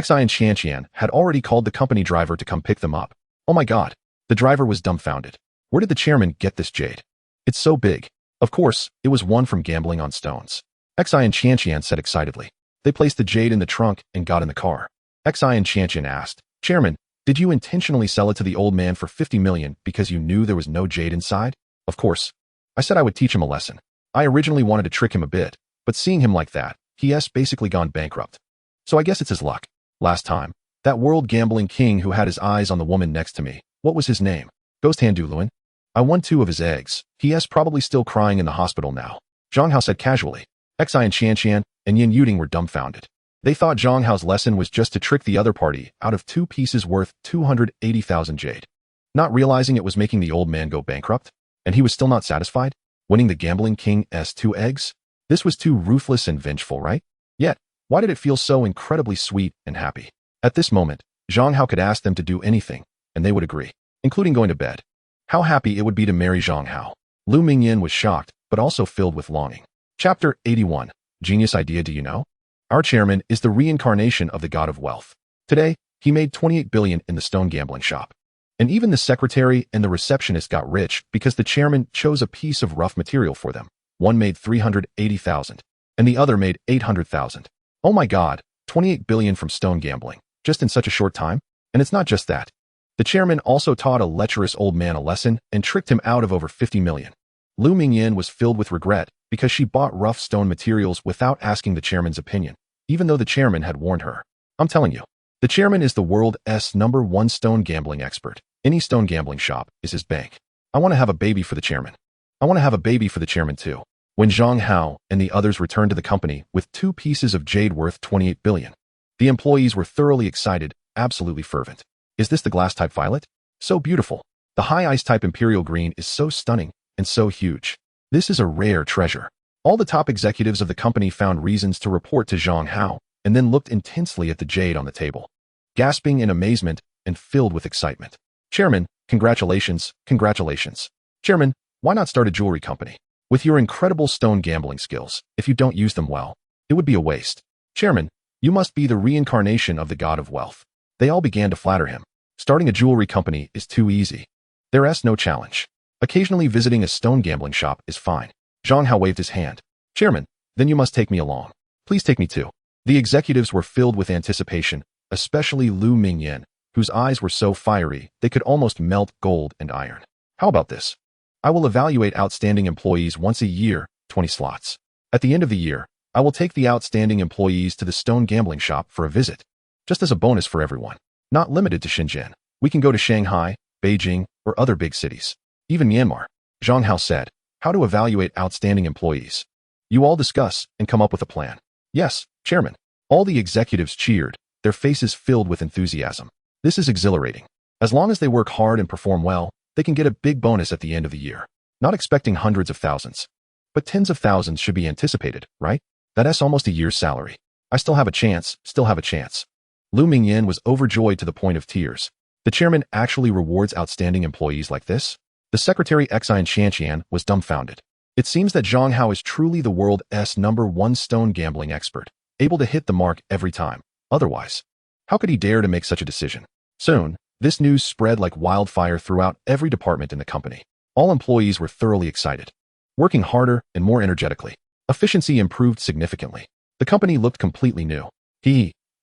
Xi and Qian had already called the company driver to come pick them up. Oh my God. The driver was dumbfounded. Where did the chairman get this jade? It's so big. Of course, it was won from gambling on stones. Xi and Qian said excitedly. They placed the jade in the trunk and got in the car. Xi and Qian asked, Chairman, did you intentionally sell it to the old man for 50 million because you knew there was no jade inside? Of course. I said I would teach him a lesson. I originally wanted to trick him a bit, but seeing him like that, he has basically gone bankrupt. So I guess it's his luck. Last time, that world gambling king who had his eyes on the woman next to me, what was his name? Ghost Han Duluan? I won 2 of his eggs. He is probably still crying in the hospital now. Zhang Hao said casually. Xi and Qian and Yin Yuding were dumbfounded. They thought Zhang Hao's lesson was just to trick the other party out of 2 pieces worth 280,000 jade. Not realizing it was making the old man go bankrupt, and he was still not satisfied, winning the gambling king's 2 eggs? This was too ruthless and vengeful, right? Yet, why did it feel so incredibly sweet and happy? At this moment, Zhang Hao could ask them to do anything, and they would agree, including going to bed. How happy it would be to marry Zhang Hao. Lu Mingyan was shocked, but also filled with longing. Chapter 81. Genius idea. Do you know? Our chairman is the reincarnation of the god of wealth. Today, he made 28 billion in the stone gambling shop. And even the secretary and the receptionist got rich because the chairman chose a piece of rough material for them. One made 380,000, and the other made 800,000. Oh my God, 28 billion from stone gambling, just in such a short time? And it's not just that. The chairman also taught a lecherous old man a lesson and tricked him out of over 50 million. Lu Mingyan was filled with regret because she bought rough stone materials without asking the chairman's opinion, even though the chairman had warned her. I'm telling you, the chairman is the world's #1 stone gambling expert. Any stone gambling shop is his bank. I want to have a baby for the chairman. I want to have a baby for the chairman too. When Zhang Hao and the others returned to the company with 2 pieces of jade worth 28 billion, the employees were thoroughly excited, absolutely fervent. Is this the glass type violet? So beautiful. The high ice type imperial green is so stunning and so huge. This is a rare treasure. All the top executives of the company found reasons to report to Zhang Hao and then looked intensely at the jade on the table, gasping in amazement and filled with excitement. Chairman, congratulations, congratulations. Chairman, why not start a jewelry company? With your incredible stone gambling skills, if you don't use them well, it would be a waste. Chairman, you must be the reincarnation of the god of wealth. They all began to flatter him. Starting a jewelry company is too easy. There's no challenge. Occasionally visiting a stone gambling shop is fine. Zhang Hao waved his hand. Chairman, then you must take me along. Please take me too. The executives were filled with anticipation, especially Lu Mingyan, whose eyes were so fiery they could almost melt gold and iron. How about this? I will evaluate outstanding employees once a year, 20 slots. At the end of the year, I will take the outstanding employees to the stone gambling shop for a visit. Just as a bonus for everyone. Not limited to Shenzhen. We can go to Shanghai, Beijing, or other big cities. Even Myanmar. Zhang Hao said. How to evaluate outstanding employees. You all discuss and come up with a plan. Yes, Chairman. All the executives cheered, their faces filled with enthusiasm. This is exhilarating. As long as they work hard and perform well, they can get a big bonus at the end of the year. Not expecting hundreds of thousands. But tens of thousands should be anticipated, right? That's almost a year's salary. I still have a chance, Lu Mingyan was overjoyed to the point of tears. The chairman actually rewards outstanding employees like this? The secretary Xian Shanqian was dumbfounded. It seems that Zhang Hao is truly the world's #1 stone gambling expert, able to hit the mark every time. Otherwise, how could he dare to make such a decision? Soon, this news spread like wildfire throughout every department in the company. All employees were thoroughly excited, working harder and more energetically. Efficiency improved significantly. The company looked completely new.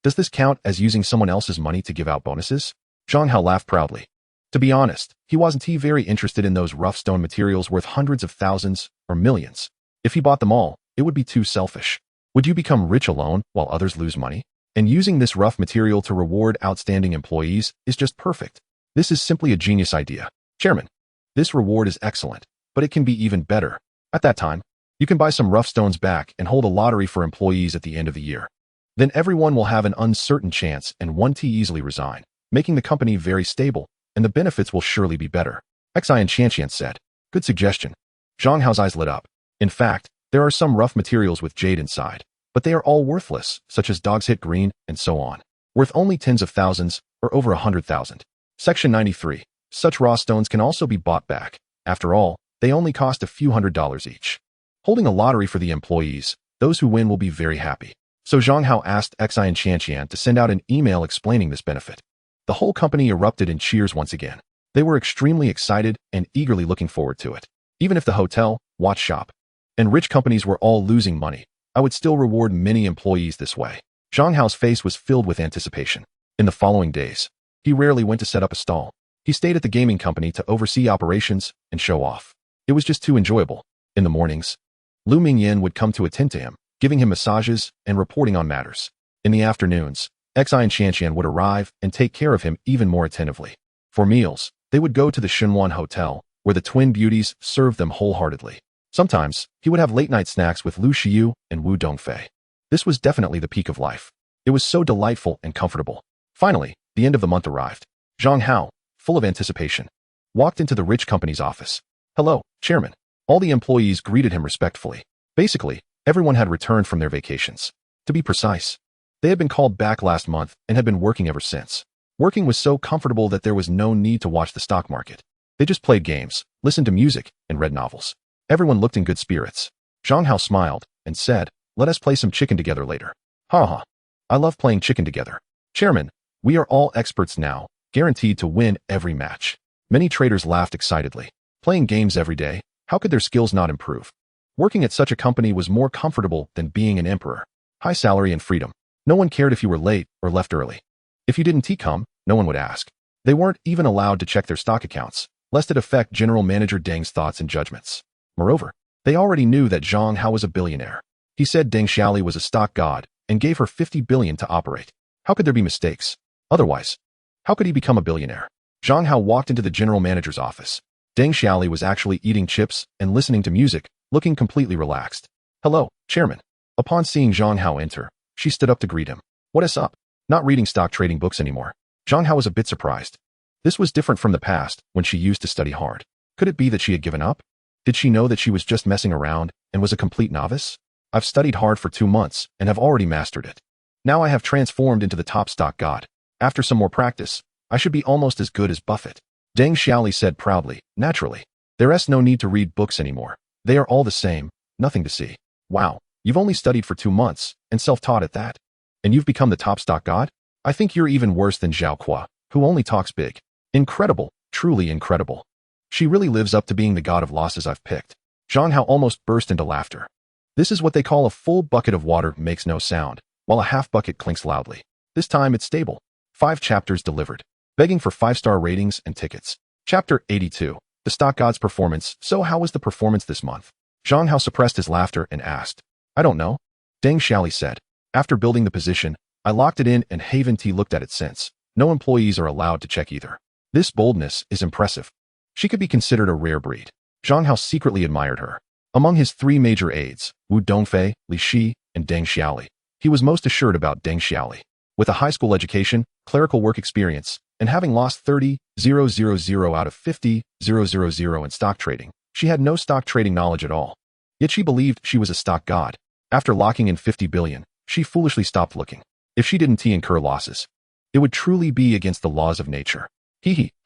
Does this count as using someone else's money to give out bonuses? Zhang Hao laughed proudly. To be honest, he wasn't very interested in those rough stone materials worth hundreds of thousands or millions. If he bought them all, it would be too selfish. Would you become rich alone while others lose money? And using this rough material to reward outstanding employees is just perfect. This is simply a genius idea. Chairman, this reward is excellent, but it can be even better. At that time, you can buy some rough stones back and hold a lottery for employees at the end of the year. Then everyone will have an uncertain chance and won't easily resign, making the company very stable, and the benefits will surely be better. Xian Shanqian said. Good suggestion. Zhang Hao's eyes lit up. In fact, there are some rough materials with jade inside, but they are all worthless, such as dog's hit green and so on, worth only tens of thousands or over 100,000. Section 93. Such raw stones can also be bought back. After all, they only cost a few $100s each. Holding a lottery for the employees, those who win will be very happy. So Zhang Hao asked Xian Shanqian to send out an email explaining this benefit. The whole company erupted in cheers once again. They were extremely excited and eagerly looking forward to it. Even if the hotel, watch shop, and rich companies were all losing money, I would still reward many employees this way. Zhang Hao's face was filled with anticipation. In the following days, he rarely went to set up a stall. He stayed at the gaming company to oversee operations and show off. It was just too enjoyable. In the mornings, Lu Mingyan would come to attend to him, giving him massages and reporting on matters. In the afternoons, Xian Shanqian would arrive and take care of him even more attentively. For meals, they would go to the Xinwan Hotel, where the twin beauties served them wholeheartedly. Sometimes, he would have late-night snacks with Lu Xiyu and Wu Dongfei. This was definitely the peak of life. It was so delightful and comfortable. Finally, the end of the month arrived. Zhang Hao, full of anticipation, walked into the rich company's office. Hello, Chairman. All the employees greeted him respectfully. Basically, everyone had returned from their vacations. To be precise, they had been called back last month and had been working ever since. Working was so comfortable that there was no need to watch the stock market. They just played games, listened to music, and read novels. Everyone looked in good spirits. Zhang Hao smiled and said, let us play some chicken together later. Ha. I love playing chicken together. Chairman, we are all experts now, guaranteed to win every match. Many traders laughed excitedly. Playing games every day, how could their skills not improve? Working at such a company was more comfortable than being an emperor. High salary and freedom. No one cared if you were late or left early. If you didn't come, no one would ask. They weren't even allowed to check their stock accounts, lest it affect General Manager Deng's thoughts and judgments. Moreover, they already knew that Zhang Hao was a billionaire. He said Deng Xiaoli was a stock god and gave her 50 billion to operate. How could there be mistakes? Otherwise, how could he become a billionaire? Zhang Hao walked into the general manager's office. Deng Xiaoli was actually eating chips and listening to music looking completely relaxed. "Hello, Chairman." Upon seeing Zhang Hao enter, she stood up to greet him. "What is up?" Not reading stock trading books anymore. Zhang Hao was a bit surprised. This was different from the past, when she used to study hard. Could it be that she had given up? Did she know that she was just messing around and was a complete novice? "I've studied hard for 2 months and have already mastered it. Now I have transformed into the top stock god. After some more practice, I should be almost as good as Buffett." Deng Xiaoli said proudly. "Naturally. There's no need to read books anymore. They are all the same, nothing to see." "Wow, you've only studied for 2 months and self-taught at that. And you've become the top stock god? I think you're even worse than Zhao Kuo, who only talks big." "Incredible, truly incredible. She really lives up to being the god of losses I've picked." Zhang Hao almost burst into laughter. This is what they call a full bucket of water makes no sound, while a half bucket clinks loudly. This time it's stable. 5 chapters delivered. Begging for 5-star ratings and tickets. Chapter 82. The stock god's performance. "So how was the performance this month?" Zhang Hao suppressed his laughter and asked. "I don't know," Deng Xiaoli said. "After building the position, I locked it in and haven't looked at it since. No employees are allowed to check either." This boldness is impressive. She could be considered a rare breed. Zhang Hao secretly admired her. Among his 3 major aides, Wu Dongfei, Li Shi, and Deng Xiaoli, he was most assured about Deng Xiaoli. With a high school education, clerical work experience, and having lost 30,000 out of 50,000 in stock trading, she had no stock trading knowledge at all. Yet she believed she was a stock god. After locking in 50 billion, she foolishly stopped looking. If she didn't incur losses, it would truly be against the laws of nature.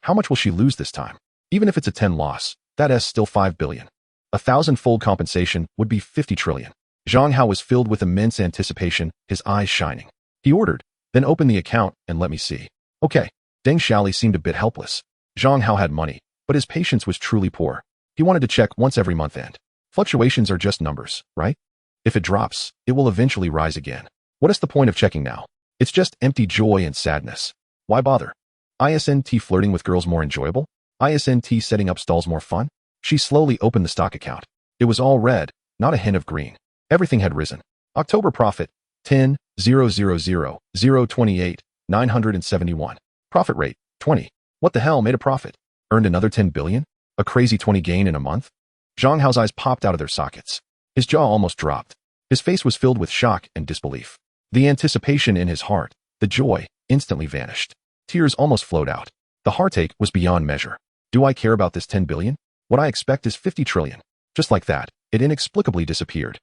How much will she lose this time? Even if it's a 10 loss, that's still 5 billion. 1,000-fold compensation would be 50 trillion. Zhang Hao was filled with immense anticipation, his eyes shining. He ordered, "Then open the account and let me see." "Okay." Deng Xiaoli seemed a bit helpless. Zhang Hao had money, but his patience was truly poor. He wanted to check once every month end. Fluctuations are just numbers, right? If it drops, it will eventually rise again. What is the point of checking now? It's just empty joy and sadness. Why bother? Isn't flirting with girls more enjoyable? Isn't setting up stalls more fun? She slowly opened the stock account. It was all red, not a hint of green. Everything had risen. October profit, 10,000,028,971. Profit rate, 20. What the hell made a profit? Earned another 10 billion? A crazy 20 gain in a month? Zhang Hao's eyes popped out of their sockets. His jaw almost dropped. His face was filled with shock and disbelief. The anticipation in his heart, the joy, instantly vanished. Tears almost flowed out. The heartache was beyond measure. Do I care about this 10 billion? What I expect is 50 trillion. Just like that, it inexplicably disappeared.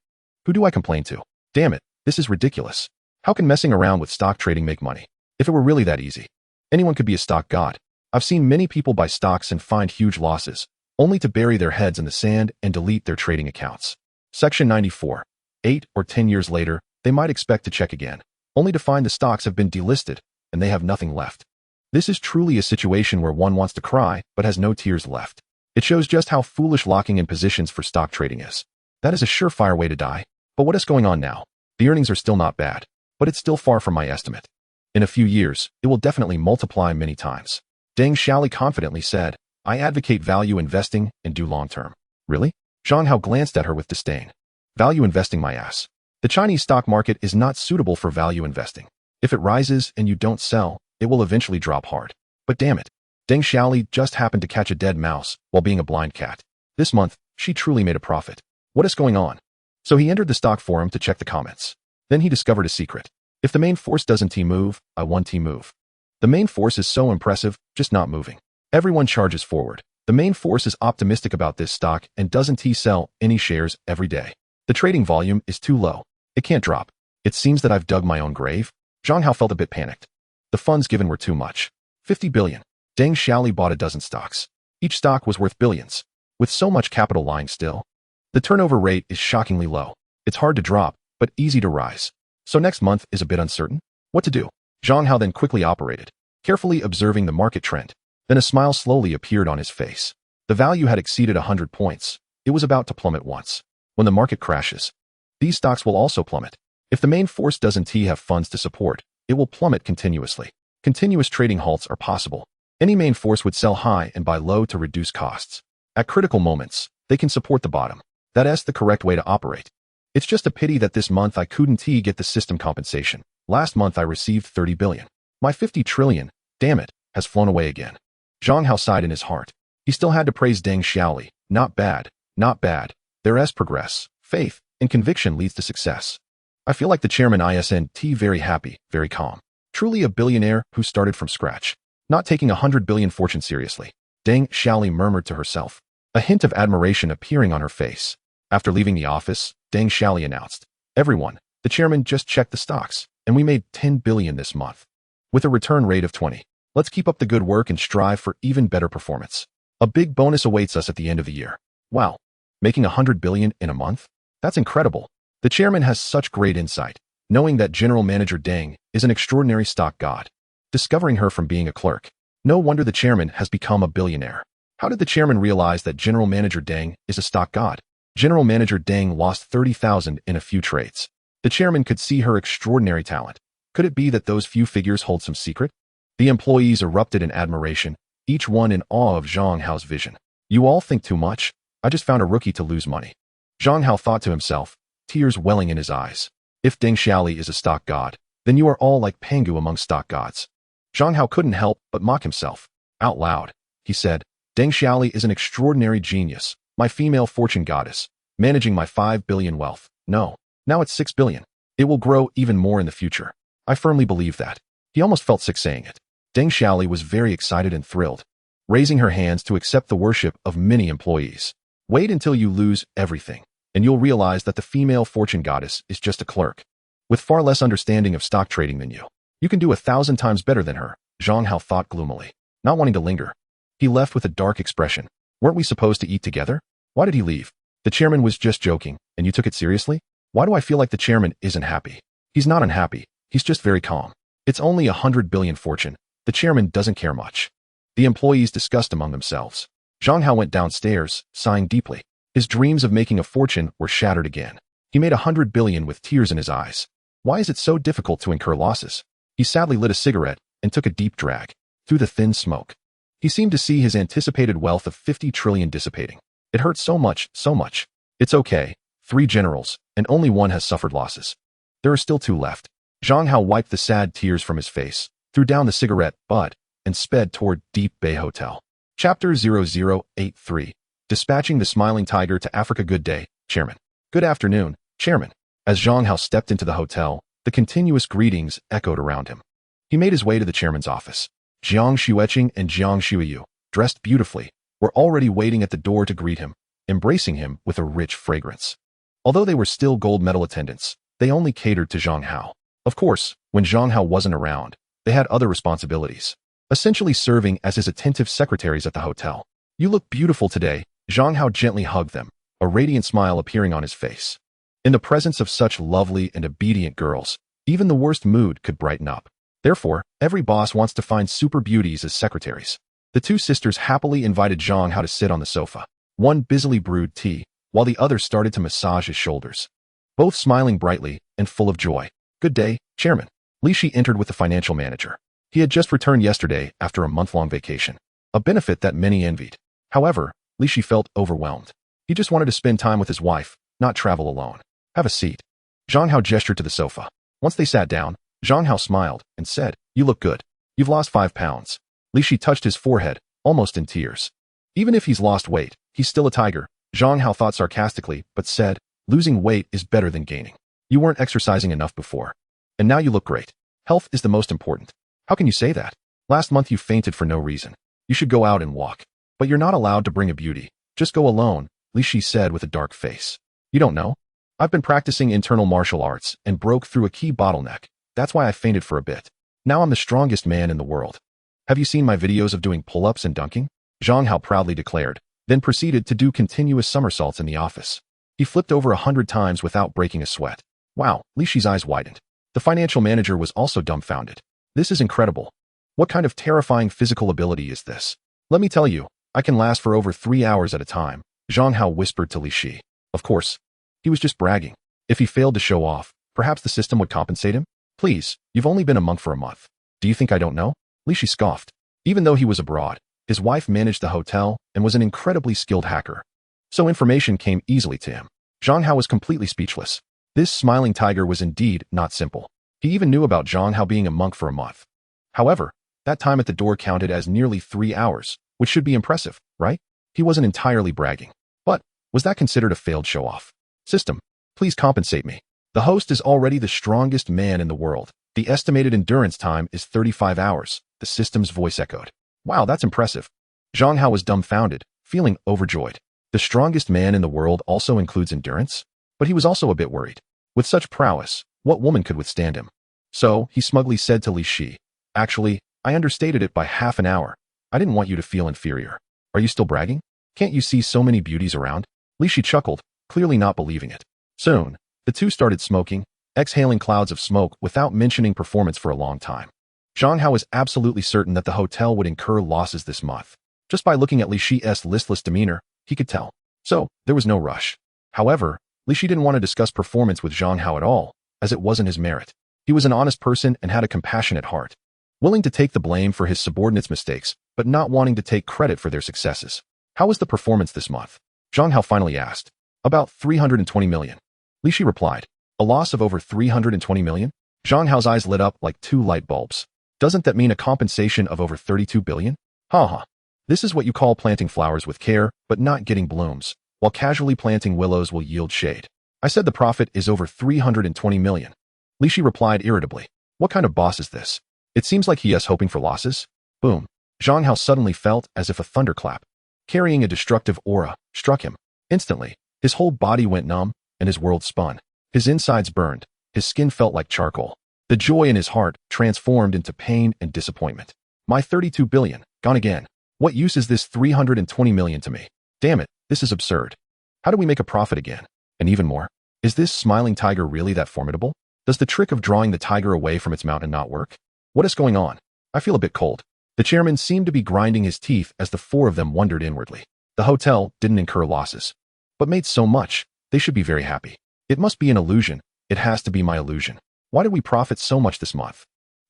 Who do I complain to? Damn it, this is ridiculous. How can messing around with stock trading make money? If it were really that easy, anyone could be a stock god. I've seen many people buy stocks and find huge losses, only to bury their heads in the sand and delete their trading accounts. Section 94. 8 or 10 years later, they might expect to check again, only to find the stocks have been delisted and they have nothing left. This is truly a situation where one wants to cry but has no tears left. It shows just how foolish locking in positions for stock trading is. That is a surefire way to die. But what is going on now? The earnings are still not bad, but it's still far from my estimate. In a few years, it will definitely multiply many times. Deng Xiaoli confidently said, I advocate value investing and do long-term. Really? Zhang Hao glanced at her with disdain. Value investing, my ass. The Chinese stock market is not suitable for value investing. If it rises and you don't sell, it will eventually drop hard. But damn it, Deng Xiaoli just happened to catch a dead mouse while being a blind cat. This month, she truly made a profit. What is going on? So he entered the stock forum to check the comments. Then he discovered a secret. If the main force doesn't move, I want move. The main force is so impressive, just not moving. Everyone charges forward. The main force is optimistic about this stock and doesn't sell any shares every day. The trading volume is too low. It can't drop. It seems that I've dug my own grave. Zhang Hao felt a bit panicked. The funds given were too much. 50 billion. Deng Xiaoli bought a dozen stocks. Each stock was worth billions. With so much capital lying still, the turnover rate is shockingly low. It's hard to drop, but easy to rise. So next month is a bit uncertain. What to do? Zhang Hao then quickly operated, carefully observing the market trend. Then a smile slowly appeared on his face. The value had exceeded 100 points. It was about to plummet once. When the market crashes, these stocks will also plummet. If the main force doesn't have funds to support, it will plummet continuously. Continuous trading halts are possible. Any main force would sell high and buy low to reduce costs. At critical moments, they can support the bottom. That's the correct way to operate. It's just a pity that this month I couldn't get the system compensation. Last month I received 30 billion. My 50 trillion, damn it, has flown away again. Zhang Hao sighed in his heart. He still had to praise Deng Xiaoli. Not bad, not bad. There's progress, faith, and conviction leads to success. I feel like the chairman isn't very happy, very calm. Truly a billionaire who started from scratch. Not taking 100 billion fortune seriously. Deng Xiaoli murmured to herself, a hint of admiration appearing on her face. After leaving the office, Deng Xiaoli announced, "Everyone, the chairman just checked the stocks, and we made 10 billion this month. With a return rate of 20. Let's keep up the good work and strive for even better performance. A big bonus awaits us at the end of the year." Wow, making 100 billion in a month? That's incredible. The chairman has such great insight, knowing that General Manager Deng is an extraordinary stock god. Discovering her from being a clerk. No wonder the chairman has become a billionaire. How did the chairman realize that General Manager Deng is a stock god? General Manager Deng lost 30,000 in a few trades. The chairman could see her extraordinary talent. Could it be that those few figures hold some secret? The employees erupted in admiration, each one in awe of Zhang Hao's vision. You all think too much. I just found a rookie to lose money. Zhang Hao thought to himself, tears welling in his eyes. If Deng Xiaoli is a stock god, then you are all like Pangu among stock gods. Zhang Hao couldn't help but mock himself. Out loud, he said, Deng Xiaoli is an extraordinary genius, my female fortune goddess, managing my 5 billion wealth. No, now it's 6 billion. It will grow even more in the future. I firmly believe that. He almost felt sick saying it. Deng Xiaoli was very excited and thrilled, raising her hands to accept the worship of many employees. Wait until you lose everything, and you'll realize that the female fortune goddess is just a clerk, with far less understanding of stock trading than you. You can do 1,000 times better than her, Zhang Hao thought gloomily, not wanting to linger. He left with a dark expression. Weren't we supposed to eat together? Why did he leave? The chairman was just joking, and you took it seriously? Why do I feel like the chairman isn't happy? He's not unhappy. He's just very calm. It's only 100 billion fortune. The chairman doesn't care much. The employees discussed among themselves. Zhang Hao went downstairs, sighing deeply. His dreams of making a fortune were shattered again. He made 100 billion with tears in his eyes. Why is it so difficult to incur losses? He sadly lit a cigarette and took a deep drag through the thin smoke. He seemed to see his anticipated wealth of 50 trillion dissipating. It hurt so much, so much. It's okay. 3 generals, and only one has suffered losses. There are still 2 left. Zhang Hao wiped the sad tears from his face, threw down the cigarette butt, and sped toward Deep Bay Hotel. Chapter 0083. Dispatching the Smiling Tiger to Africa. Good day, Chairman. Good afternoon, Chairman. As Zhang Hao stepped into the hotel, the continuous greetings echoed around him. He made his way to the chairman's office. Jiang Xueqing and Jiang Xueyu, dressed beautifully, were already waiting at the door to greet him, embracing him with a rich fragrance. Although they were still gold medal attendants, they only catered to Zhang Hao. Of course, when Zhang Hao wasn't around, they had other responsibilities, essentially serving as his attentive secretaries at the hotel. You look beautiful today, Zhang Hao gently hugged them, a radiant smile appearing on his face. In the presence of such lovely and obedient girls, even the worst mood could brighten up. Therefore, every boss wants to find super beauties as secretaries. The 2 sisters happily invited Zhang Hao to sit on the sofa. One busily brewed tea, while the other started to massage his shoulders. Both smiling brightly and full of joy. Good day, Chairman. Li Shi entered with the financial manager. He had just returned yesterday after a month-long vacation, a benefit that many envied. However, Li Shi felt overwhelmed. He just wanted to spend time with his wife, not travel alone. Have a seat. Zhang Hao gestured to the sofa. Once they sat down, Zhang Hao smiled and said, You look good. You've lost 5 pounds. Li Shi touched his forehead, almost in tears. Even if he's lost weight, he's still a tiger, Zhang Hao thought sarcastically, but said, Losing weight is better than gaining. You weren't exercising enough before. And now you look great. Health is the most important. How can you say that? Last month you fainted for no reason. You should go out and walk. But you're not allowed to bring a beauty. Just go alone, Li Shi said with a dark face. You don't know? I've been practicing internal martial arts and broke through a key bottleneck. That's why I fainted for a bit. Now I'm the strongest man in the world. Have you seen my videos of doing pull-ups and dunking? Zhang Hao proudly declared, then proceeded to do continuous somersaults in the office. He flipped over 100 times without breaking a sweat. Wow, Li Shi's eyes widened. The financial manager was also dumbfounded. This is incredible. What kind of terrifying physical ability is this? Let me tell you, I can last for over 3 hours at a time, Zhang Hao whispered to Li Shi. Of course. He was just bragging. If he failed to show off, perhaps the system would compensate him? Please, you've only been a monk for a month. Do you think I don't know? Li Shi scoffed. Even though he was abroad, his wife managed the hotel and was an incredibly skilled hacker. So information came easily to him. Zhang Hao was completely speechless. This smiling tiger was indeed not simple. He even knew about Zhang Hao being a monk for a month. However, that time at the door counted as nearly 3 hours, which should be impressive, right? He wasn't entirely bragging. But, Was that considered a failed show-off? System, please compensate me. The host is already the strongest man in the world. The estimated endurance time is 35 hours, the system's voice echoed. Wow, that's impressive. Zhang Hao was dumbfounded, feeling overjoyed. The strongest man in the world also includes endurance? But he was also a bit worried. With such prowess, what woman could withstand him? So, he smugly said to Li Shi, actually, I understated it by half an hour. I didn't want you to feel inferior. Are you still bragging? Can't you see so many beauties around? Li Shi chuckled, clearly not believing it. Soon, the two started smoking, exhaling clouds of smoke without mentioning performance for a long time. Zhang Hao was absolutely certain that the hotel would incur losses this month. Just by looking at Li Shi's listless demeanor, he could tell. So, there was no rush. However, Li Shi didn't want to discuss performance with Zhang Hao at all, as it wasn't his merit. He was an honest person and had a compassionate heart, willing to take the blame for his subordinates' mistakes, but not wanting to take credit for their successes. How was the performance this month? Zhang Hao finally asked. About 320 million. Li Shi replied. A loss of over 320 million? Zhang Hao's eyes lit up like two light bulbs. Doesn't that mean a compensation of over 32 billion? Ha. This is what you call planting flowers with care, but not getting blooms, while casually planting willows will yield shade. I said the profit is over 320 million. Li Shi replied irritably. What kind of boss is this? It seems like he is hoping for losses. Boom. Zhang Hao suddenly felt as if a thunderclap, carrying a destructive aura, struck him. Instantly, his whole body went numb, and his world spun. His insides burned. His skin felt like charcoal. The joy in his heart transformed into pain and disappointment. My 32 billion, gone again. What use is this 320 million to me? Damn it, this is absurd. How do we make a profit again? And even more, is this smiling tiger really that formidable? Does the trick of drawing the tiger away from its mountain not work? What is going on? I feel a bit cold. The chairman seemed to be grinding his teeth as the four of them wondered inwardly. The hotel didn't incur losses, but made so much, they should be very happy. It must be an illusion. It has to be my illusion. Why did we profit so much this month?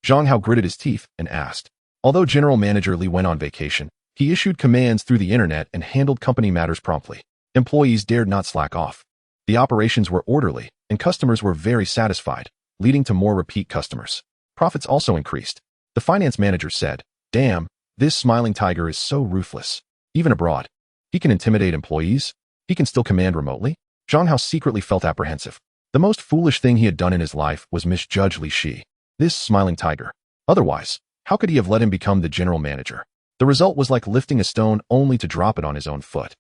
Zhang Hao gritted his teeth and asked. Although General Manager Li went on vacation, he issued commands through the internet and handled company matters promptly. Employees dared not slack off. The operations were orderly, and customers were very satisfied, leading to more repeat customers. Profits also increased. The finance manager said, damn, this smiling tiger is so ruthless. Even abroad, he can intimidate employees. He can still command remotely. Zhang Hao secretly felt apprehensive. The most foolish thing he had done in his life was misjudge Li Shi, this smiling tiger. Otherwise, how could he have let him become the general manager? The result was like lifting a stone only to drop it on his own foot.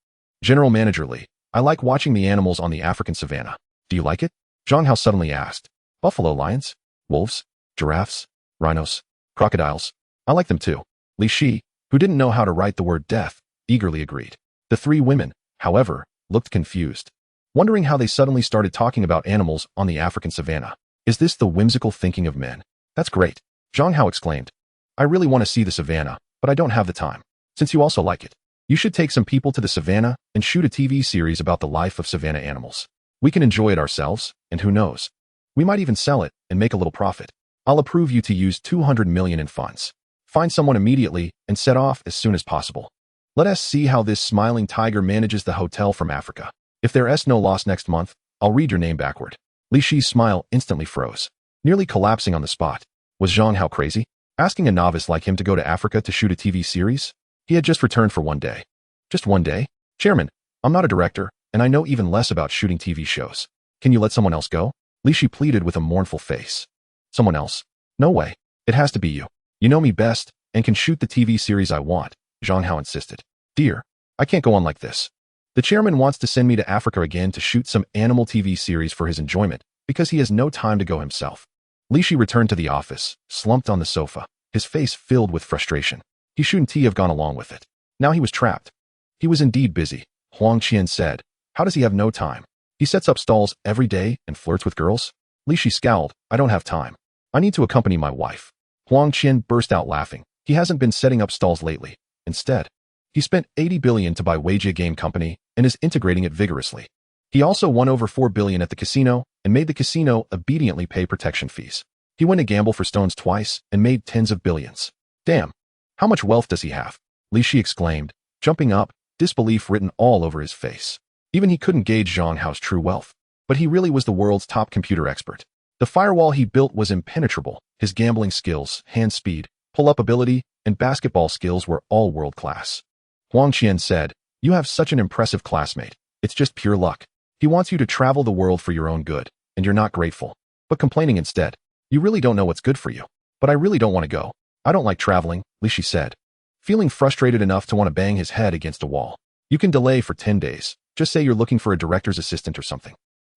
General Manager Li, I like watching the animals on the African savannah. Do you like it? Zhang Hao suddenly asked. Buffalo lions? Wolves? Giraffes? Rhinos? Crocodiles? I like them too. Li Shi, who didn't know how to write the word death, eagerly agreed. The three women, however, looked confused, wondering how they suddenly started talking about animals on the African savannah. Is this the whimsical thinking of men? That's great. Zhang Hao exclaimed. I really want to see the savannah, but I don't have the time. Since you also like it, you should take some people to the savannah and shoot a TV series about the life of savannah animals. We can enjoy it ourselves, and who knows? We might even sell it and make a little profit. I'll approve you to use 200 million in funds. Find someone immediately and set off as soon as possible. Let us see how this smiling tiger manages the hotel from Africa. If there is no loss next month, I'll read your name backward. Li Shi's smile instantly froze, nearly collapsing on the spot. Was Zhang Hao crazy? Asking a novice like him to go to Africa to shoot a TV series? He had just returned for one day. Just one day? Chairman, I'm not a director, and I know even less about shooting TV shows. Can you let someone else go? Li Shi pleaded with a mournful face. Someone else? No way. It has to be you. You know me best, and can shoot the TV series I want, Zhang Hao insisted. Dear, I can't go on like this. The chairman wants to send me to Africa again to shoot some animal TV series for his enjoyment, because he has no time to go himself. Li Shi returned to the office, slumped on the sofa, his face filled with frustration. He shouldn't have gone along with it. Now he was trapped. He was indeed busy. Huang Qian said. How does he have no time? He sets up stalls every day and flirts with girls? Li Shi scowled. I don't have time. I need to accompany my wife. Huang Qian burst out laughing. He hasn't been setting up stalls lately. Instead, he spent 80 billion to buy Weijia Game Company and is integrating it vigorously. He also won over 4 billion at the casino and made the casino obediently pay protection fees. He went to gamble for stones twice and made tens of billions. Damn. How much wealth does he have? Li Shi exclaimed, jumping up, disbelief written all over his face. Even he couldn't gauge Zhang Hao's true wealth. But he really was the world's top computer expert. The firewall he built was impenetrable. His gambling skills, hand speed, pull-up ability, and basketball skills were all world-class. Huang Qian said, You have such an impressive classmate. It's just pure luck. He wants you to travel the world for your own good, and you're not grateful, but complaining instead. You really don't know what's good for you. But I really don't want to go. I don't like traveling, Lishi said, feeling frustrated enough to want to bang his head against a wall. You can delay for 10 days. Just say you're looking for a director's assistant or something.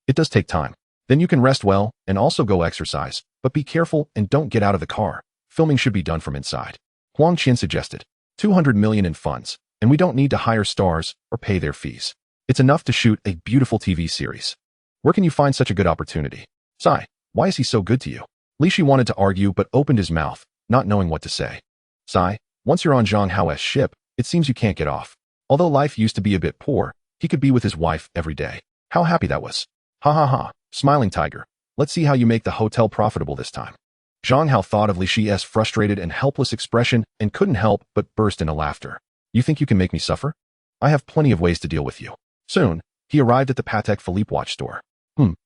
It does take time. Then you can rest well and also go exercise, but be careful and don't get out of the car. Filming should be done from inside. Huang Qian suggested. 200 million in funds, and we don't need to hire stars or pay their fees. It's enough to shoot a beautiful TV series. Where can you find such a good opportunity? Sigh, why is he so good to you? Lishi wanted to argue but opened his mouth, not knowing what to say. Sigh, once you're on Zhang Hao's ship, it seems you can't get off. Although life used to be a bit poor, he could be with his wife every day. How happy that was. Ha ha ha, smiling tiger. Let's see how you make the hotel profitable this time. Zhang Hao thought of Lishi's frustrated and helpless expression and couldn't help but burst into laughter. You think you can make me suffer? I have plenty of ways to deal with you. Soon, he arrived at the Patek Philippe watch store.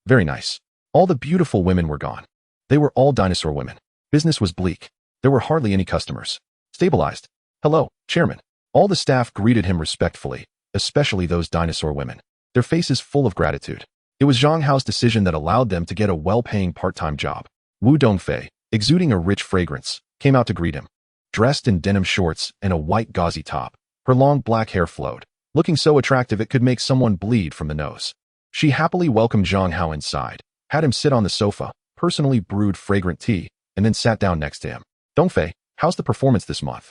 Very nice. All the beautiful women were gone. They were all dinosaur women. Business was bleak. There were hardly any customers. Stabilized. Hello, chairman. All the staff greeted him respectfully, especially those dinosaur women. Their faces full of gratitude. It was Zhang Hao's decision that allowed them to get a well-paying part-time job. Wu Dongfei, exuding a rich fragrance, came out to greet him. Dressed in denim shorts and a white gauzy top, her long black hair flowed, looking so attractive it could make someone bleed from the nose. She happily welcomed Zhang Hao inside, had him sit on the sofa, personally brewed fragrant tea, and then sat down next to him. Dongfei, how's the performance this month?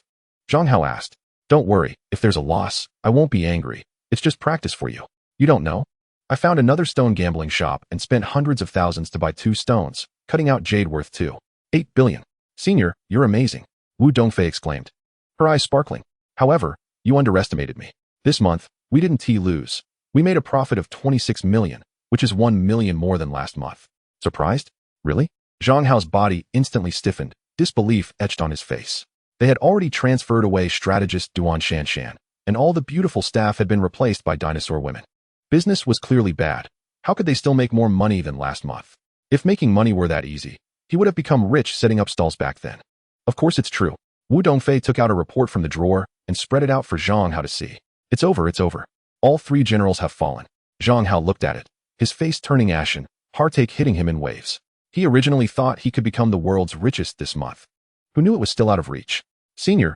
Zhang Hao asked. Don't worry, if there's a loss, I won't be angry. It's just practice for you. You don't know? I found another stone gambling shop and spent hundreds of thousands to buy 2 stones, cutting out jade worth 2.8 billion. Senior, you're amazing, Wu Dongfei exclaimed, her eyes sparkling. However, you underestimated me. This month, we didn't lose. We made a profit of 26 million, which is 1 million more than last month. Surprised? Really? Zhang Hao's body instantly stiffened, disbelief etched on his face. They had already transferred away strategist Duan Shanshan, and all the beautiful staff had been replaced by dinosaur women. Business was clearly bad. How could they still make more money than last month? If making money were that easy, he would have become rich setting up stalls back then. Of course it's true. Wu Dongfei took out a report from the drawer and spread it out for Zhang Hao to see. It's over, it's over. All 3 generals have fallen. Zhang Hao looked at it, his face turning ashen, heartache hitting him in waves. He originally thought he could become the world's richest this month. Who knew it was still out of reach? Senior,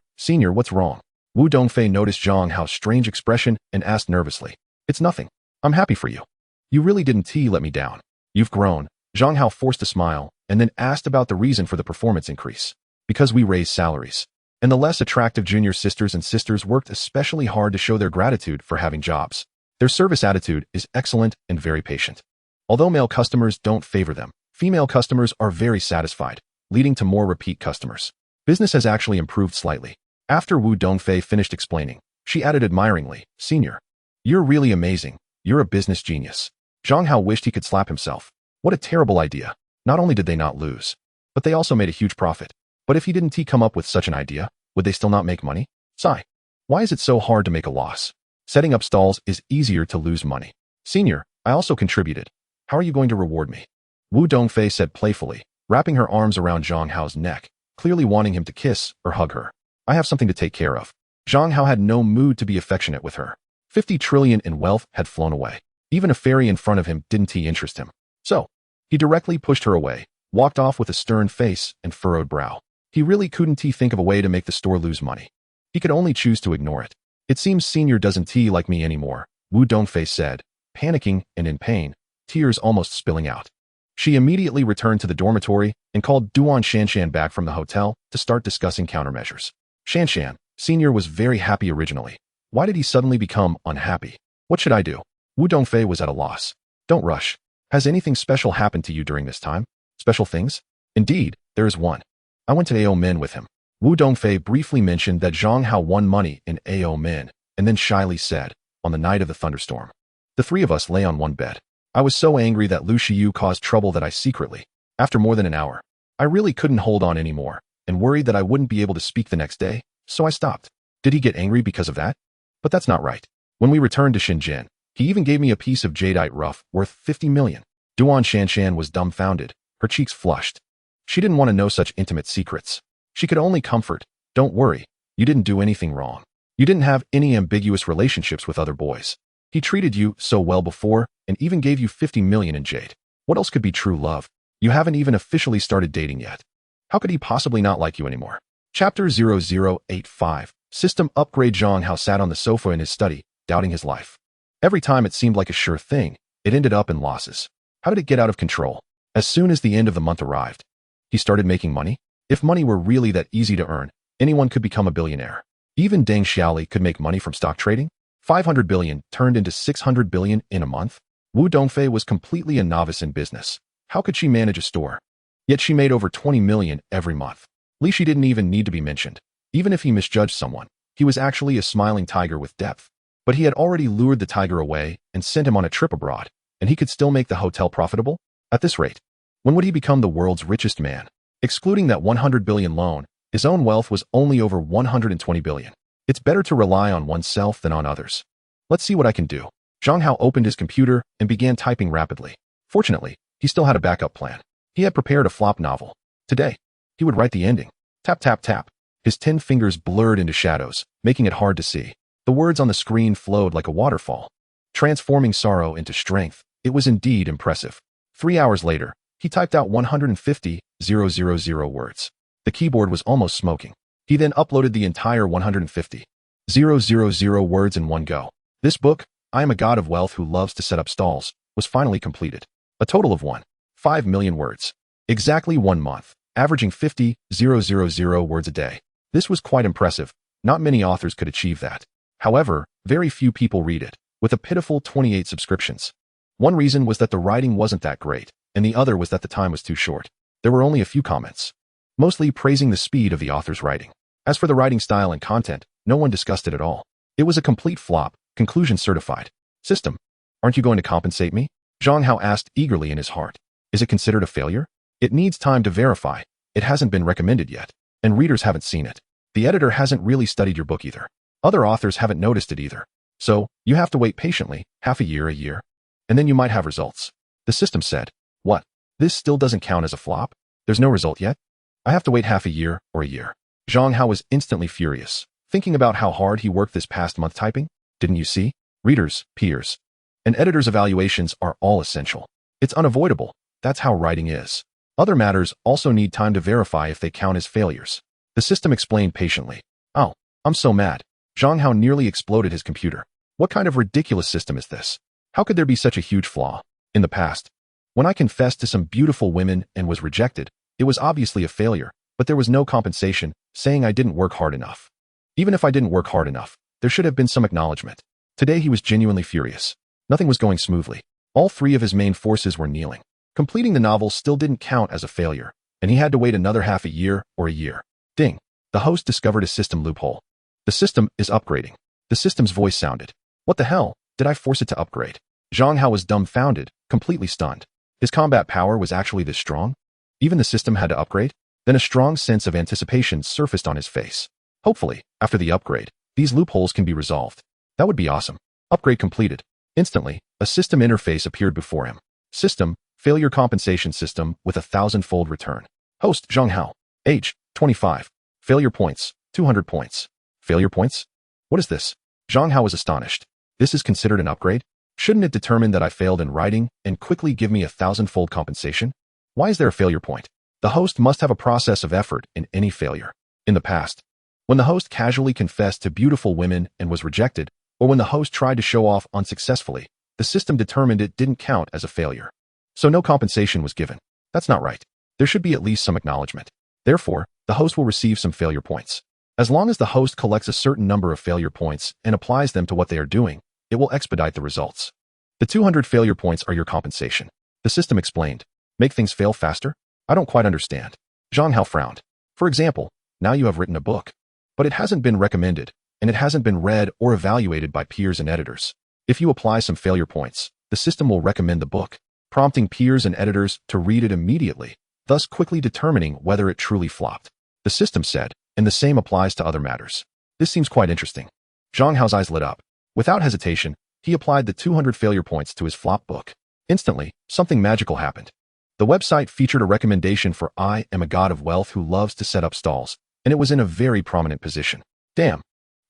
what's wrong? Wu Dongfei noticed Zhang Hao's strange expression and asked nervously. It's nothing. I'm happy for you. You really didn't let me down. You've grown. Zhang Hao forced a smile and then asked about the reason for the performance increase. Because we raised salaries. And the less attractive junior sisters and sisters worked especially hard to show their gratitude for having jobs. Their service attitude is excellent and very patient. Although male customers don't favor them, female customers are very satisfied, leading to more repeat customers. Business has actually improved slightly. After Wu Dongfei finished explaining, she added admiringly, Senior, you're really amazing. You're a business genius. Zhang Hao wished he could slap himself. What a terrible idea. Not only did they not lose, but they also made a huge profit. But if he didn't come up with such an idea, would they still not make money? Sigh. Why is it so hard to make a loss? Setting up stalls is easier to lose money. Senior, I also contributed. How are you going to reward me? Wu Dongfei said playfully, wrapping her arms around Zhang Hao's neck, clearly wanting him to kiss or hug her. I have something to take care of. Zhang Hao had no mood to be affectionate with her. 50 trillion in wealth had flown away. Even a fairy in front of him didn't interest him. So, he directly pushed her away, walked off with a stern face and furrowed brow. He really couldn't think of a way to make the store lose money. He could only choose to ignore it. It seems Senior doesn't like me anymore, Wu Dongfei said, panicking and in pain, tears almost spilling out. She immediately returned to the dormitory and called Duan Shanshan back from the hotel to start discussing countermeasures. Shanshan, Senior was very happy originally. Why did he suddenly become unhappy? What should I do? Wu Dongfei was at a loss. Don't rush. Has anything special happened to you during this time? Special things? Indeed, there is one. I went to AO Min with him. Wu Dongfei briefly mentioned that Zhang Hao won money in AO Min, and then shyly said, on the night of the thunderstorm. The 3 of us lay on one bed. I was so angry that Lu Shiyu caused trouble that I secretly, after more than an hour, I really couldn't hold on anymore, and worried that I wouldn't be able to speak the next day, so I stopped. Did he get angry because of that? But that's not right. When we returned to Shenzhen, he even gave me a piece of jadeite rough worth 50 million. Duan Shanshan was dumbfounded, her cheeks flushed. She didn't want to know such intimate secrets. She could only comfort, don't worry, you didn't do anything wrong. You didn't have any ambiguous relationships with other boys. He treated you so well before and even gave you 50 million in jade. What else could be true love? You haven't even officially started dating yet. How could he possibly not like you anymore? Chapter 0085. System Upgrade. Zhang Hao sat on the sofa in his study, doubting his life. Every time it seemed like a sure thing, it ended up in losses. How did it get out of control? As soon as the end of the month arrived, he started making money. If money were really that easy to earn, anyone could become a billionaire. Even Deng Xiaoli could make money from stock trading. 500 billion turned into 600 billion in a month. Wu Dongfei was completely a novice in business. How could she manage a store? Yet she made over 20 million every month. Li Shi didn't even need to be mentioned. Even if he misjudged someone, he was actually a smiling tiger with depth. But he had already lured the tiger away and sent him on a trip abroad, and he could still make the hotel profitable? At this rate, when would he become the world's richest man? Excluding that 100 billion loan, his own wealth was only over 120 billion. It's better to rely on oneself than on others. Let's see what I can do. Zhang Hao opened his computer and began typing rapidly. Fortunately, he still had a backup plan. He had prepared a flop novel. Today, he would write the ending. Tap, tap, tap. His 10 fingers blurred into shadows, making it hard to see. The words on the screen flowed like a waterfall, transforming sorrow into strength. It was indeed impressive. 3 hours later, he typed out 150,000 words. The keyboard was almost smoking. He then uploaded the entire 150,000 words in one go. This book, I Am a God of Wealth Who Loves to Set Up Stalls, was finally completed. A total of 1.5 million words. Exactly 1 month, averaging 50,000 words a day. This was quite impressive. Not many authors could achieve that. However, very few people read it, with a pitiful 28 subscriptions. One reason was that the writing wasn't that great, and the other was that the time was too short. There were only a few comments, mostly praising the speed of the author's writing. As for the writing style and content, no one discussed it at all. It was a complete flop, conclusion certified. System, aren't you going to compensate me? Zhang Hao asked eagerly in his heart. Is it considered a failure? It needs time to verify. It hasn't been recommended yet, and readers haven't seen it. The editor hasn't really studied your book either. Other authors haven't noticed it either. So, you have to wait patiently, half a year, and then you might have results. The system said. What? This still doesn't count as a flop? There's no result yet? I have to wait half a year or a year. Zhang Hao was instantly furious, thinking about how hard he worked this past month typing. Didn't you see? Readers, peers, and editors' evaluations are all essential. It's unavoidable. That's how writing is. Other matters also need time to verify if they count as failures. The system explained patiently. Oh, I'm so mad. Zhang Hao nearly exploded his computer. What kind of ridiculous system is this? How could there be such a huge flaw? In the past, when I confessed to some beautiful women and was rejected, it was obviously a failure, but there was no compensation, saying I didn't work hard enough. Even if I didn't work hard enough, there should have been some acknowledgement. Today he was genuinely furious. Nothing was going smoothly. All 3 of his main forces were kneeling. Completing the novel still didn't count as a failure, and he had to wait another half a year or a year. Ding. The host discovered a system loophole. The system is upgrading. The system's voice sounded. What the hell? Did I force it to upgrade? Zhang Hao was dumbfounded, completely stunned. His combat power was actually this strong? Even the system had to upgrade? Then a strong sense of anticipation surfaced on his face. Hopefully, after the upgrade, these loopholes can be resolved. That would be awesome. Upgrade completed. Instantly, a system interface appeared before him. System, failure compensation system with 1,000-fold return. Host, Zhang Hao. Age, 25. Failure points, 200 points. Failure points? What is this? Zhang Hao was astonished. This is considered an upgrade? Shouldn't it determine that I failed in writing and quickly give me 1,000-fold compensation? Why is there a failure point? The host must have a process of effort in any failure. In the past, when the host casually confessed to beautiful women and was rejected, or when the host tried to show off unsuccessfully, the system determined it didn't count as a failure. So no compensation was given. That's not right. There should be at least some acknowledgement. Therefore, the host will receive some failure points. As long as the host collects a certain number of failure points and applies them to what they are doing, it will expedite the results. The 200 failure points are your compensation. The system explained. Make things fail faster? I don't quite understand. Zhang Hao frowned. For example, now you have written a book, but it hasn't been recommended, and it hasn't been read or evaluated by peers and editors. If you apply some failure points, the system will recommend the book, prompting peers and editors to read it immediately, thus quickly determining whether it truly flopped. The system said, and the same applies to other matters. This seems quite interesting. Zhang Hao's eyes lit up. Without hesitation, he applied the 200 failure points to his flop book. Instantly, something magical happened. The website featured a recommendation for I Am a God of Wealth Who Loves to Set Up Stalls, and it was in a very prominent position. Damn.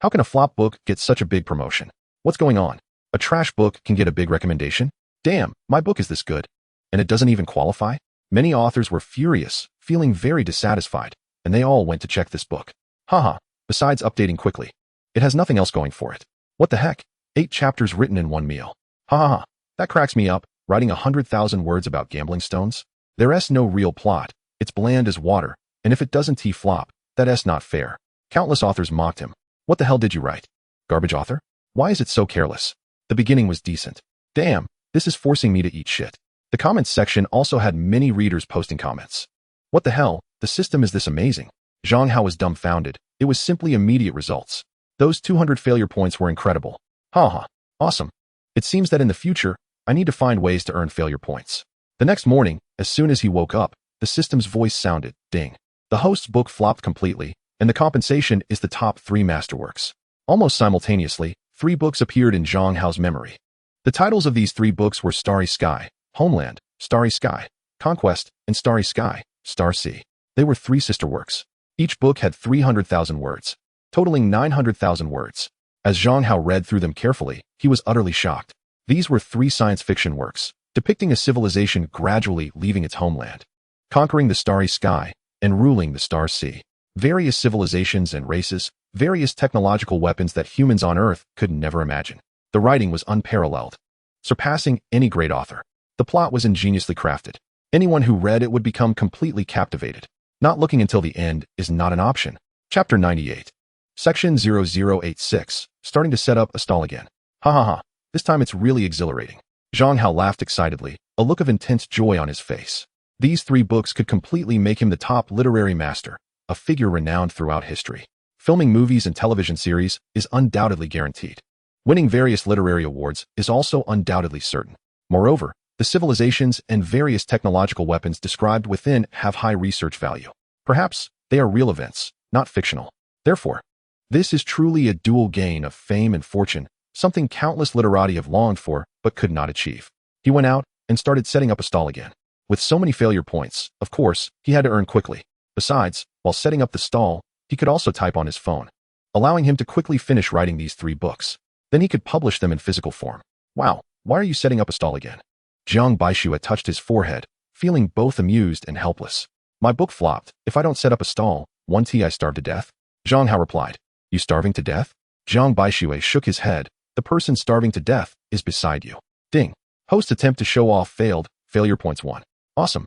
How can a flop book get such a big promotion? What's going on? A trash book can get a big recommendation? Damn, my book is this good. And it doesn't even qualify? Many authors were furious, feeling very dissatisfied, and they all went to check this book. Haha, besides updating quickly. It has nothing else going for it. What the heck? 8 chapters written in one meal. Ha ha ha, that cracks me up, writing 100,000 words about gambling stones? There's no real plot, it's bland as water, and if it doesn't T-flop, that's not fair. Countless authors mocked him. What the hell did you write? Garbage author? Why is it so careless? The beginning was decent. Damn, this is forcing me to eat shit. The comments section also had many readers posting comments. What the hell, the system is this amazing? Zhang Hao was dumbfounded. It was simply immediate results. Those 200 failure points were incredible. Haha, awesome. It seems that in the future, I need to find ways to earn failure points. The next morning, as soon as he woke up, the system's voice sounded, ding. The host's book flopped completely, and the compensation is the top 3 masterworks. Almost simultaneously, 3 books appeared in Zhang Hao's memory. The titles of these 3 books were Starry Sky, Homeland, Starry Sky, Conquest, and Starry Sky, Star Sea. They were 3 sister works. Each book had 300,000 words, totaling 900,000 words. As Zhang Hao read through them carefully, he was utterly shocked. These were 3 science fiction works, depicting a civilization gradually leaving its homeland, conquering the starry sky, and ruling the star sea. Various civilizations and races, various technological weapons that humans on Earth could never imagine. The writing was unparalleled, surpassing any great author. The plot was ingeniously crafted. Anyone who read it would become completely captivated. Not looking until the end is not an option. Chapter 98. Section 0086, starting to set up a stall again. Ha ha ha, this time it's really exhilarating. Zhang Hao laughed excitedly, a look of intense joy on his face. These 3 books could completely make him the top literary master, a figure renowned throughout history. Filming movies and television series is undoubtedly guaranteed. Winning various literary awards is also undoubtedly certain. Moreover, the civilizations and various technological weapons described within have high research value. Perhaps they are real events, not fictional. Therefore, this is truly a dual gain of fame and fortune, something countless literati have longed for but could not achieve. He went out and started setting up a stall again. With so many failure points, of course, he had to earn quickly. Besides, while setting up the stall, he could also type on his phone, allowing him to quickly finish writing these 3 books. Then he could publish them in physical form. Wow, why are you setting up a stall again? Jiang Baishua touched his forehead, feeling both amused and helpless. My book flopped. If I don't set up a stall, I starve to death? Zhang Hao replied. You starving to death? Jiang Baishua shook his head. The person starving to death is beside you. Ding. Host attempt to show off failed. Failure points 1. Awesome.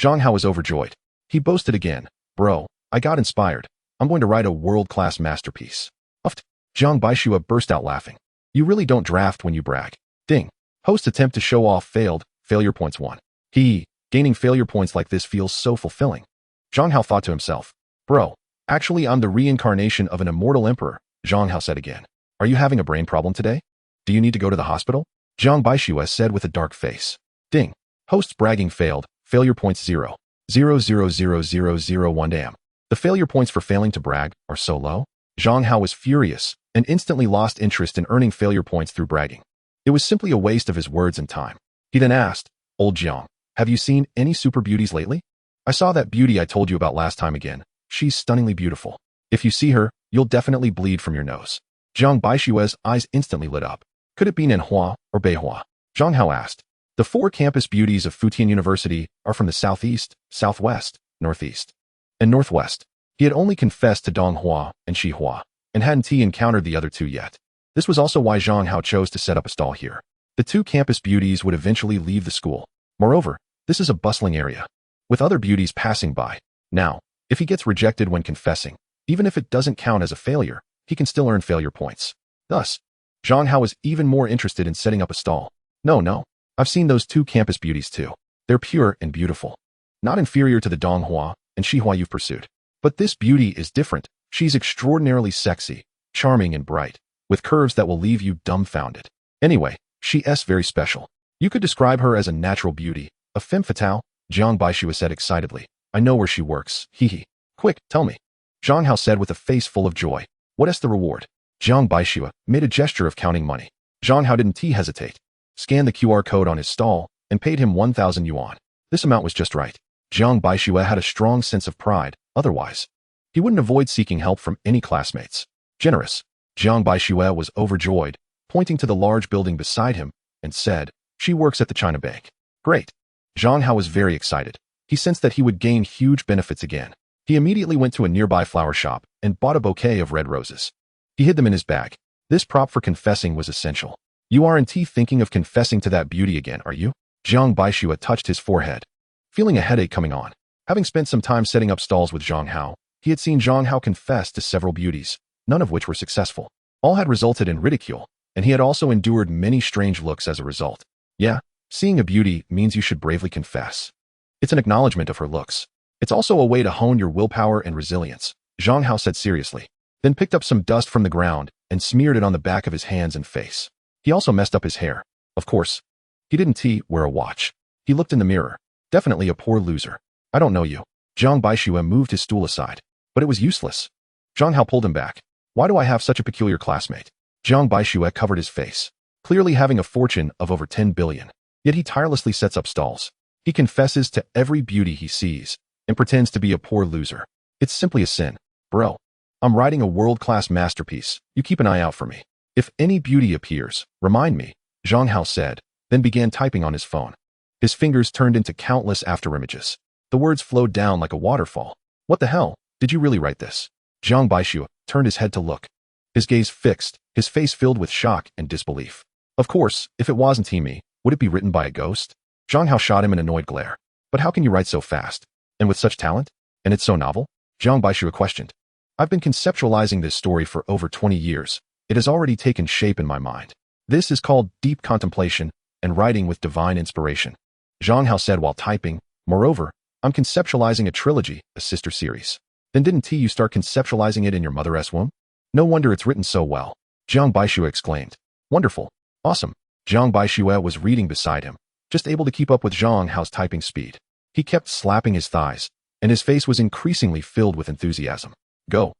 Zhang Hao was overjoyed. He boasted again. Bro, I got inspired. I'm going to write a world-class masterpiece. Uffed. Jiang Baishua burst out laughing. You really don't draft when you brag. Ding. Host attempt to show off failed. Failure points 1. Gaining failure points like this feels so fulfilling. Zhang Hao thought to himself. Bro, actually I'm the reincarnation of an immortal emperor, Zhang Hao said again. Are you having a brain problem today? Do you need to go to the hospital? Jiang Baishua said with a dark face. Ding. Host's bragging failed. Failure points 0. 0.00001. Damn. The failure points for failing to brag are so low? Zhang Hao was furious and instantly lost interest in earning failure points through bragging. It was simply a waste of his words and time. He then asked, Old Jiang, have you seen any super beauties lately? I saw that beauty I told you about last time again. She's stunningly beautiful. If you see her, you'll definitely bleed from your nose. Jiang Baishua's eyes instantly lit up. Could it be Nanhua or Beihua? Zhang Hao asked. The 4 campus beauties of Futian University are from the southeast, southwest, northeast, and northwest. He had only confessed to Donghua and Shihua, and hadn't encountered the other 2 yet. This was also why Zhang Hao chose to set up a stall here. The 2 campus beauties would eventually leave the school. Moreover, this is a bustling area, with other beauties passing by. Now, if he gets rejected when confessing, even if it doesn't count as a failure, he can still earn failure points. Thus, Zhang Hao was even more interested in setting up a stall. No, I've seen those 2 campus beauties too. They're pure and beautiful. Not inferior to the Donghua and Shihua you've pursued. But this beauty is different. She's extraordinarily sexy, charming and bright, with curves that will leave you dumbfounded. Anyway, she's very special. You could describe her as a natural beauty, a femme fatale, Jiang Baishua said excitedly. I know where she works, hee. Quick, tell me. Zhang Hao said with a face full of joy. What is the reward? Jiang Baishua made a gesture of counting money. Zhang Hao didn't hesitate. Scanned the QR code on his stall and paid him 1,000 yuan. This amount was just right. Jiang Baishua had a strong sense of pride, otherwise he wouldn't avoid seeking help from any classmates. Generous. Jiang Baishua was overjoyed. pointing to the large building beside him, and said, "She works at the China Bank." Great. Zhang Hao was very excited. He sensed that he would gain huge benefits again. He immediately went to a nearby flower shop and bought a bouquet of red roses. He hid them in his bag. This prop for confessing was essential. "You aren't thinking of confessing to that beauty again, are you?" Jiang Baixue touched his forehead, feeling a headache coming on. Having spent some time setting up stalls with Zhang Hao, he had seen Zhang Hao confess to several beauties, none of which were successful. All had resulted in ridicule, and he had also endured many strange looks as a result. Yeah, seeing a beauty means you should bravely confess. It's an acknowledgement of her looks. It's also a way to hone your willpower and resilience, Zhang Hao said seriously, then picked up some dust from the ground and smeared it on the back of his hands and face. He also messed up his hair. Of course, he didn't wear a watch. He looked in the mirror. Definitely a poor loser. "I don't know you." Jiang Baixue moved his stool aside, but it was useless. Zhang Hao pulled him back. "Why do I have such a peculiar classmate?" Jiang Baixue covered his face, clearly having a fortune of over 10 billion. Yet he tirelessly sets up stalls. He confesses to every beauty he sees and pretends to be a poor loser. It's simply a sin. "Bro, I'm writing a world-class masterpiece. You keep an eye out for me. If any beauty appears, remind me," Zhang Hao said, then began typing on his phone. His fingers turned into countless afterimages. The words flowed down like a waterfall. "What the hell? Did you really write this?" Jiang Baixue turned his head to look. His gaze fixed, his face filled with shock and disbelief. "Of course, if it wasn't me, would it be written by a ghost?" Zhang Hao shot him an annoyed glare. "But how can you write so fast? And with such talent? And it's so novel?" Jiang Baixue questioned. "I've been conceptualizing this story for over 20 years. It has already taken shape in my mind. This is called deep contemplation and writing with divine inspiration," Zhang Hao said while typing. "Moreover, I'm conceptualizing a trilogy, a sister series." "Then didn't you start conceptualizing it in your mother's womb?" "No wonder it's written so well," Jiang Baixue exclaimed. "Wonderful. Awesome." Jiang Baixue was reading beside him, just able to keep up with Zhang Hao's typing speed. He kept slapping his thighs, and his face was increasingly filled with enthusiasm. Go,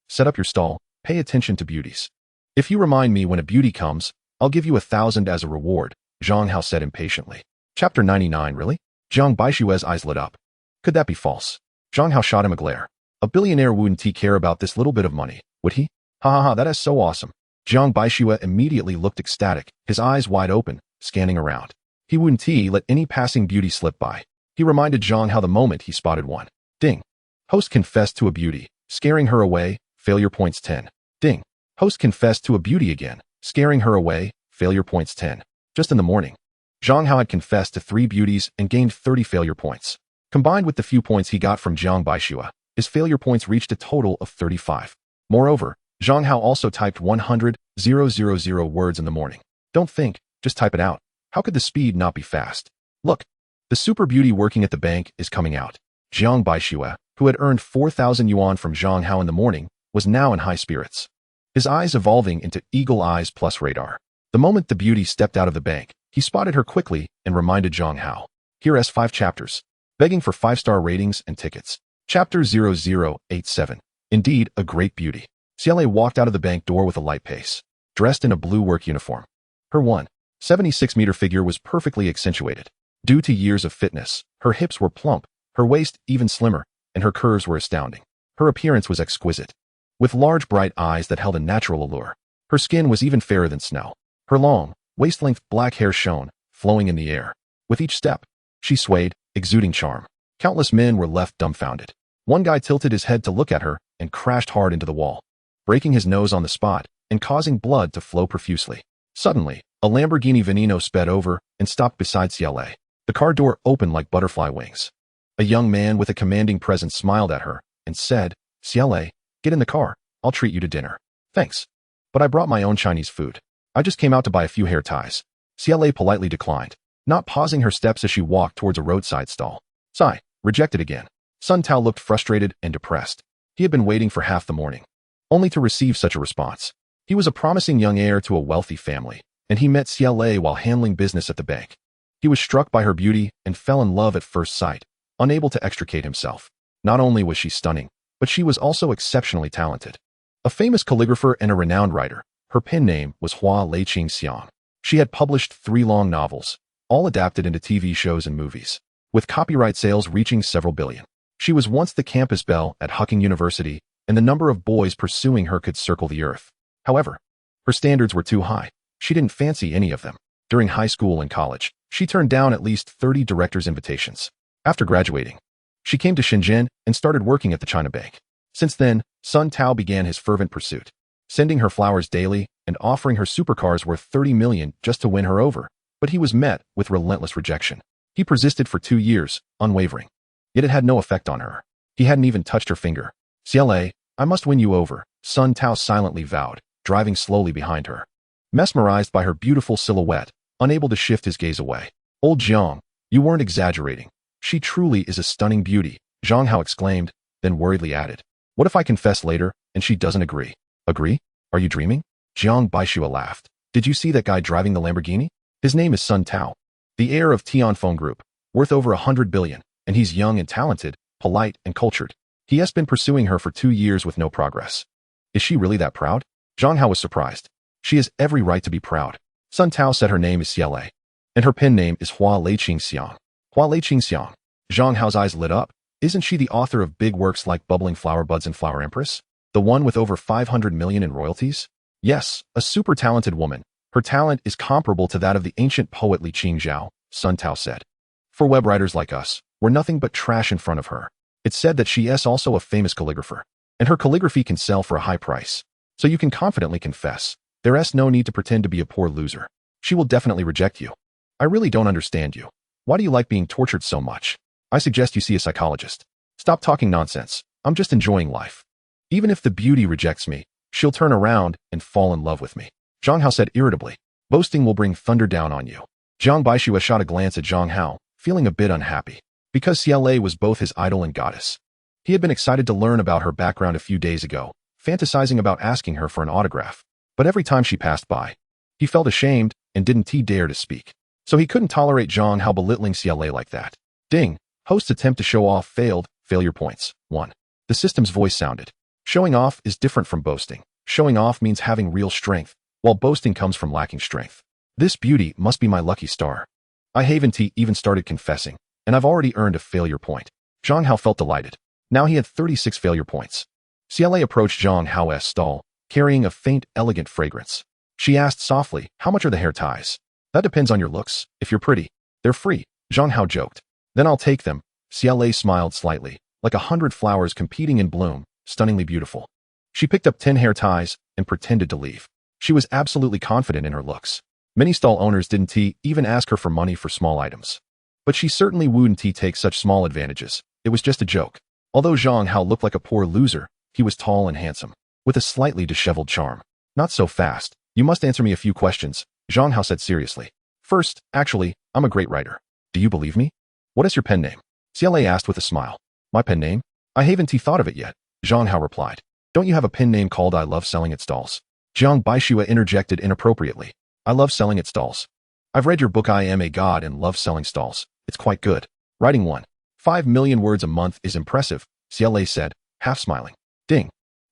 set up your stall, pay attention to beauties. If you remind me when a beauty comes, I'll give you 1,000 as a reward," Zhang Hao said impatiently. Chapter 99, really? Jiang Baixue's eyes lit up. Could that be false? Zhang Hao shot him a glare. A billionaire wouldn't care about this little bit of money, would he? Ha ha ha, that is so awesome. Jiang Baixue immediately looked ecstatic, his eyes wide open, scanning around. He wouldn't let any passing beauty slip by. He reminded Zhang Hao the moment he spotted one. Ding. Host confessed to a beauty, scaring her away, failure points 10. Ding. Host confessed to a beauty again, scaring her away, failure points 10. Just in the morning, Zhang Hao had confessed to 3 beauties and gained 30 failure points. Combined with the few points he got from Jiang Baixue, his failure points reached a total of 35. Moreover, Zhang Hao also typed 100,000 words in the morning. Don't think, just type it out. How could the speed not be fast? Look, the super beauty working at the bank is coming out. Jiang Baixue, who had earned 4,000 yuan from Zhang Hao in the morning, was now in high spirits. His eyes evolving into eagle eyes plus radar. The moment the beauty stepped out of the bank, he spotted her quickly and reminded Zhang Hao. Here are 5 chapters. Begging for 5-star ratings and tickets. Chapter 0087. Indeed, a great beauty. Ciele walked out of the bank door with a light pace, dressed in a blue work uniform. Her 1.76-meter figure was perfectly accentuated. Due to years of fitness, her hips were plump, her waist even slimmer, and her curves were astounding. Her appearance was exquisite. With large bright eyes that held a natural allure. Her skin was even fairer than snow. Her long, waist-length black hair shone, flowing in the air. With each step, she swayed, exuding charm. Countless men were left dumbfounded. One guy tilted his head to look at her and crashed hard into the wall, breaking his nose on the spot and causing blood to flow profusely. Suddenly, a Lamborghini Veneno sped over and stopped beside Ciele. The car door opened like butterfly wings. A young man with a commanding presence smiled at her and said, "Ciele, get in the car. I'll treat you to dinner." "Thanks. But I brought my own Chinese food. I just came out to buy a few hair ties." Ciele politely declined, not pausing her steps as she walked towards a roadside stall. Sigh, rejected again. Sun Tao looked frustrated and depressed. He had been waiting for half the morning, only to receive such a response. He was a promising young heir to a wealthy family, and he met Ciele while handling business at the bank. He was struck by her beauty and fell in love at first sight, unable to extricate himself. Not only was she stunning, but she was also exceptionally talented. A famous calligrapher and a renowned writer, her pen name was Hua Leiqing Xiang. She had published 3 long novels, all adapted into TV shows and movies, with copyright sales reaching several billion. She was once the campus belle at Hucking University, and the number of boys pursuing her could circle the earth. However, her standards were too high. She didn't fancy any of them. During high school and college, she turned down at least 30 directors' invitations. After graduating, she came to Shenzhen and started working at the China Bank. Since then, Sun Tao began his fervent pursuit, sending her flowers daily and offering her supercars worth 30 million just to win her over. But he was met with relentless rejection. He persisted for 2 years, unwavering. Yet it had no effect on her. He hadn't even touched her finger. "CLA, I must win you over," Sun Tao silently vowed, driving slowly behind her. Mesmerized by her beautiful silhouette, unable to shift his gaze away. "Old Zhang, you weren't exaggerating. She truly is a stunning beauty," Zhang Hao exclaimed, then worriedly added, "What if I confess later and she doesn't agree?" "Agree? Are you dreaming?" Jiang Baishua laughed. "Did you see that guy driving the Lamborghini? His name is Sun Tao, the heir of Tianfeng Group, worth over 100 billion, and he's young and talented, polite and cultured. He has been pursuing her for 2 years with no progress." "Is she really that proud?" Zhang Hao was surprised. "She has every right to be proud." Sun Tao said her name is CLA, and her pen name is Hua Leiqing Xiang. Hua Leiqing Xiang. Zhang Hao's eyes lit up. Isn't she the author of big works like Bubbling Flower Buds and Flower Empress? The one with over 500 million in royalties? Yes, a super talented woman. Her talent is comparable to that of the ancient poet Li Qingzhao, Sun Tao said. For web writers like us, we're nothing but trash in front of her. It's said that she is also a famous calligrapher, and her calligraphy can sell for a high price. So you can confidently confess. There's no need to pretend to be a poor loser. She will definitely reject you. I really don't understand you. Why do you like being tortured so much? I suggest you see a psychologist. Stop talking nonsense. I'm just enjoying life. Even if the beauty rejects me, she'll turn around and fall in love with me." Zhang Hao said irritably. "Boasting will bring thunder down on you." Jiang Baishua shot a glance at Zhang Hao, feeling a bit unhappy, because CLA was both his idol and goddess. He had been excited to learn about her background a few days ago, fantasizing about asking her for an autograph. But every time she passed by, he felt ashamed and didn't dare to speak. So he couldn't tolerate Zhang Hao belittling CLA like that. Ding! Host's attempt to show off failed. Failure points. 1. The system's voice sounded. Showing off is different from boasting. Showing off means having real strength, while boasting comes from lacking strength. This beauty must be my lucky star. I haven't even started confessing, and I've already earned a failure point. Zhang Hao felt delighted. Now he had 36 failure points. CLA approached Zhang Hao's stall, carrying a faint, elegant fragrance. She asked softly, "How much are the hair ties?" "That depends on your looks. If you're pretty, they're free," Zhang Hao joked. "Then I'll take them." CLA smiled slightly, like 100 flowers competing in bloom, stunningly beautiful. She picked up 10 hair ties and pretended to leave. She was absolutely confident in her looks. Many stall owners didn't even ask her for money for small items. But she certainly wouldn't take such small advantages. It was just a joke. Although Zhang Hao looked like a poor loser, he was tall and handsome, with a slightly disheveled charm. "Not so fast. You must answer me a few questions," Zhang Hao said seriously. "First, actually, I'm a great writer. Do you believe me?" "What is your pen name?" CLA asked with a smile. "My pen name? I haven't thought of it yet," Zhang Hao replied. "Don't you have a pen name called I Love Selling at Stalls?" Jiang Baishua interjected inappropriately. "I love selling at stalls. I've read your book I Am a God and Love Selling Stalls. It's quite good. Writing 1.5 million words a month is impressive," CLA said, half smiling. Ding.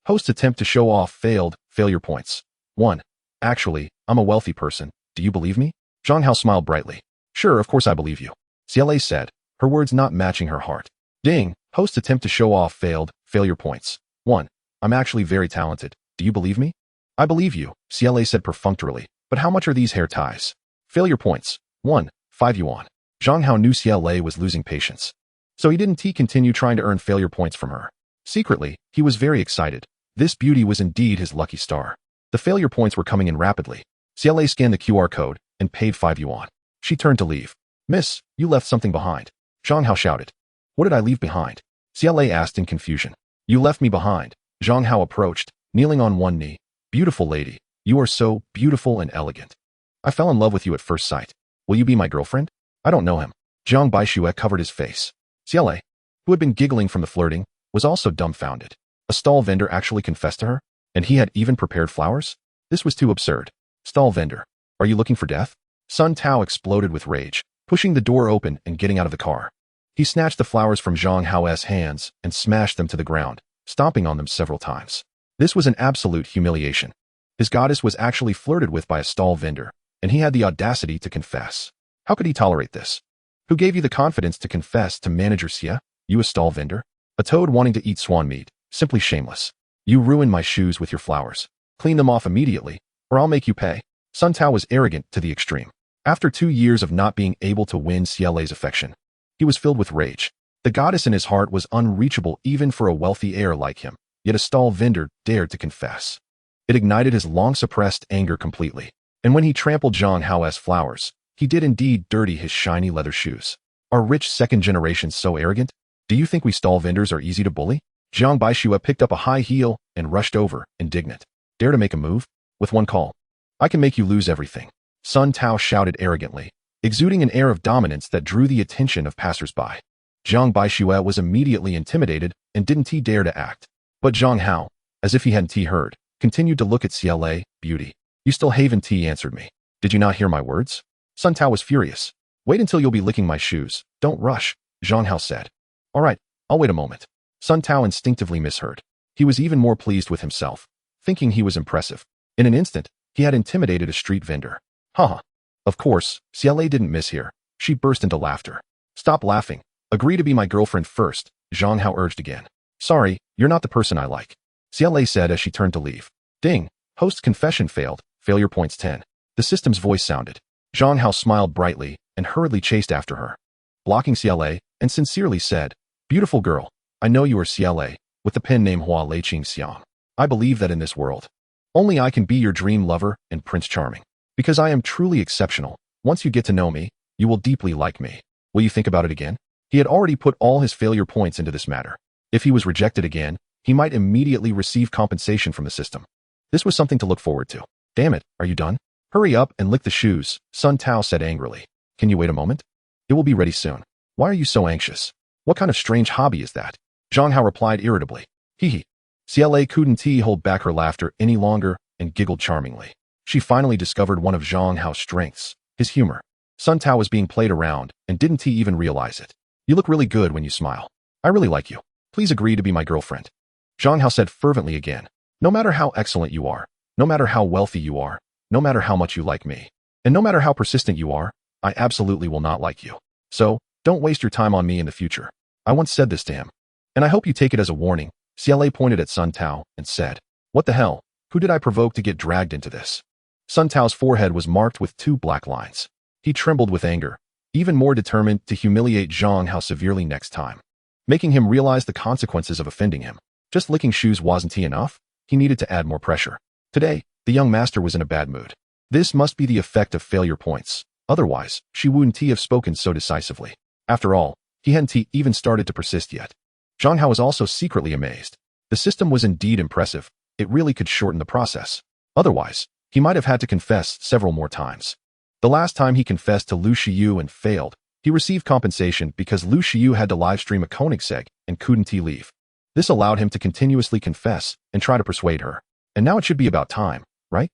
Host's attempt to show off failed. Failure points. 1. "Actually, I'm a wealthy person. Do you believe me?" Zhang Hao smiled brightly. "Sure, of course I believe you," CLA said, her words not matching her heart. Ding. Host's attempt to show off failed. Failure points. 1. "I'm actually very talented. Do you believe me?" "I believe you," CLA said perfunctorily. "But how much are these hair ties?" Failure points. 1. 5 yuan. Zhang Hao knew CLA was losing patience, so he didn't continue trying to earn failure points from her. Secretly, he was very excited. This beauty was indeed his lucky star. The failure points were coming in rapidly. CLA scanned the QR code and paid 5 yuan. She turned to leave. "Miss, you left something behind," Zhang Hao shouted. "What did I leave behind?" CLA asked in confusion. "You left me behind." Zhang Hao approached, kneeling on one knee. "Beautiful lady, you are so beautiful and elegant. I fell in love with you at first sight. Will you be my girlfriend?" "I don't know him." Jiang Baishua covered his face. CLA, who had been giggling from the flirting, was also dumbfounded. A stall vendor actually confessed to her, and he had even prepared flowers? This was too absurd. "Stall vendor, are you looking for death?" Sun Tao exploded with rage, pushing the door open and getting out of the car. He snatched the flowers from Zhang Hao's hands and smashed them to the ground, stomping on them several times. This was an absolute humiliation. His goddess was actually flirted with by a stall vendor, and he had the audacity to confess. How could he tolerate this? "Who gave you the confidence to confess to Manager Xie? You a stall vendor? A toad wanting to eat swan meat. Simply shameless. You ruined my shoes with your flowers. Clean them off immediately, or I'll make you pay." Sun Tao was arrogant to the extreme. After 2 years of not being able to win Ciele's affection, he was filled with rage. The goddess in his heart was unreachable even for a wealthy heir like him, yet a stall vendor dared to confess. It ignited his long-suppressed anger completely. And when he trampled Zhang Hao's flowers, he did indeed dirty his shiny leather shoes. Are rich second generations so arrogant? Do you think we stall vendors are easy to bully? Zhang Baixue picked up a high heel and rushed over, indignant. Dare to make a move? With one call. I can make you lose everything. Sun Tao shouted arrogantly, exuding an air of dominance that drew the attention of passers-by. Zhang Baixue was immediately intimidated and didn't he dare to act. But Zhang Hao, as if he hadn't heard, continued to look at Ciele, beauty. You still haven't answered me. Did you not hear my words? Sun Tao was furious. Wait until you'll be licking my shoes. Don't rush, Zhang Hao said. All right, I'll wait a moment. Sun Tao instinctively misheard. He was even more pleased with himself, thinking he was impressive. In an instant, he had intimidated a street vendor. Haha. Of course, Ciele didn't mishear. She burst into laughter. Stop laughing. Agree to be my girlfriend first, Zhang Hao urged again. Sorry, you're not the person I like, Ciele said as she turned to leave. Ding. Host's confession failed. Failure points 10. The system's voice sounded. Zhang Hao smiled brightly and hurriedly chased after her, blocking Ciele, and sincerely said, Beautiful girl, I know you are Ciele, with the pen name Hua Leiqing Xiang. I believe that in this world, only I can be your dream lover and Prince Charming. Because I am truly exceptional. Once you get to know me, you will deeply like me. Will you think about it again? He had already put all his failure points into this matter. If he was rejected again, he might immediately receive compensation from the system. This was something to look forward to. Damn it, are you done? Hurry up and lick the shoes, Sun Tao said angrily. Can you wait a moment? It will be ready soon. Why are you so anxious? What kind of strange hobby is that? Zhang Hao replied irritably. Hee. Ciele couldn't hold back her laughter any longer and giggled charmingly. She finally discovered one of Zhang Hao's strengths, his humor. Sun Tao was being played around and didn't he even realize it. You look really good when you smile. I really like you. Please agree to be my girlfriend. Zhang Hao said fervently again. No matter how excellent you are, no matter how wealthy you are, no matter how much you like me, and no matter how persistent you are, I absolutely will not like you. So, don't waste your time on me in the future. I once said this to him. And I hope you take it as a warning. Ciele pointed at Sun Tao and said, What the hell? Who did I provoke to get dragged into this? Sun Tao's forehead was marked with 2 black lines. He trembled with anger, even more determined to humiliate Zhang Hao severely next time, making him realize the consequences of offending him. Just licking shoes wasn't enough. He needed to add more pressure. Today, the young master was in a bad mood. This must be the effect of failure points. Otherwise, she wouldn't have spoken so decisively. After all, he hadn't even started to persist yet. Zhang Hao was also secretly amazed. The system was indeed impressive. It really could shorten the process. Otherwise, he might have had to confess several more times. The last time he confessed to Lu Shiyu and failed, he received compensation because Lu Shiyu had to livestream a Koenigsegg and couldn't leave. This allowed him to continuously confess and try to persuade her. And now it should be about time, right?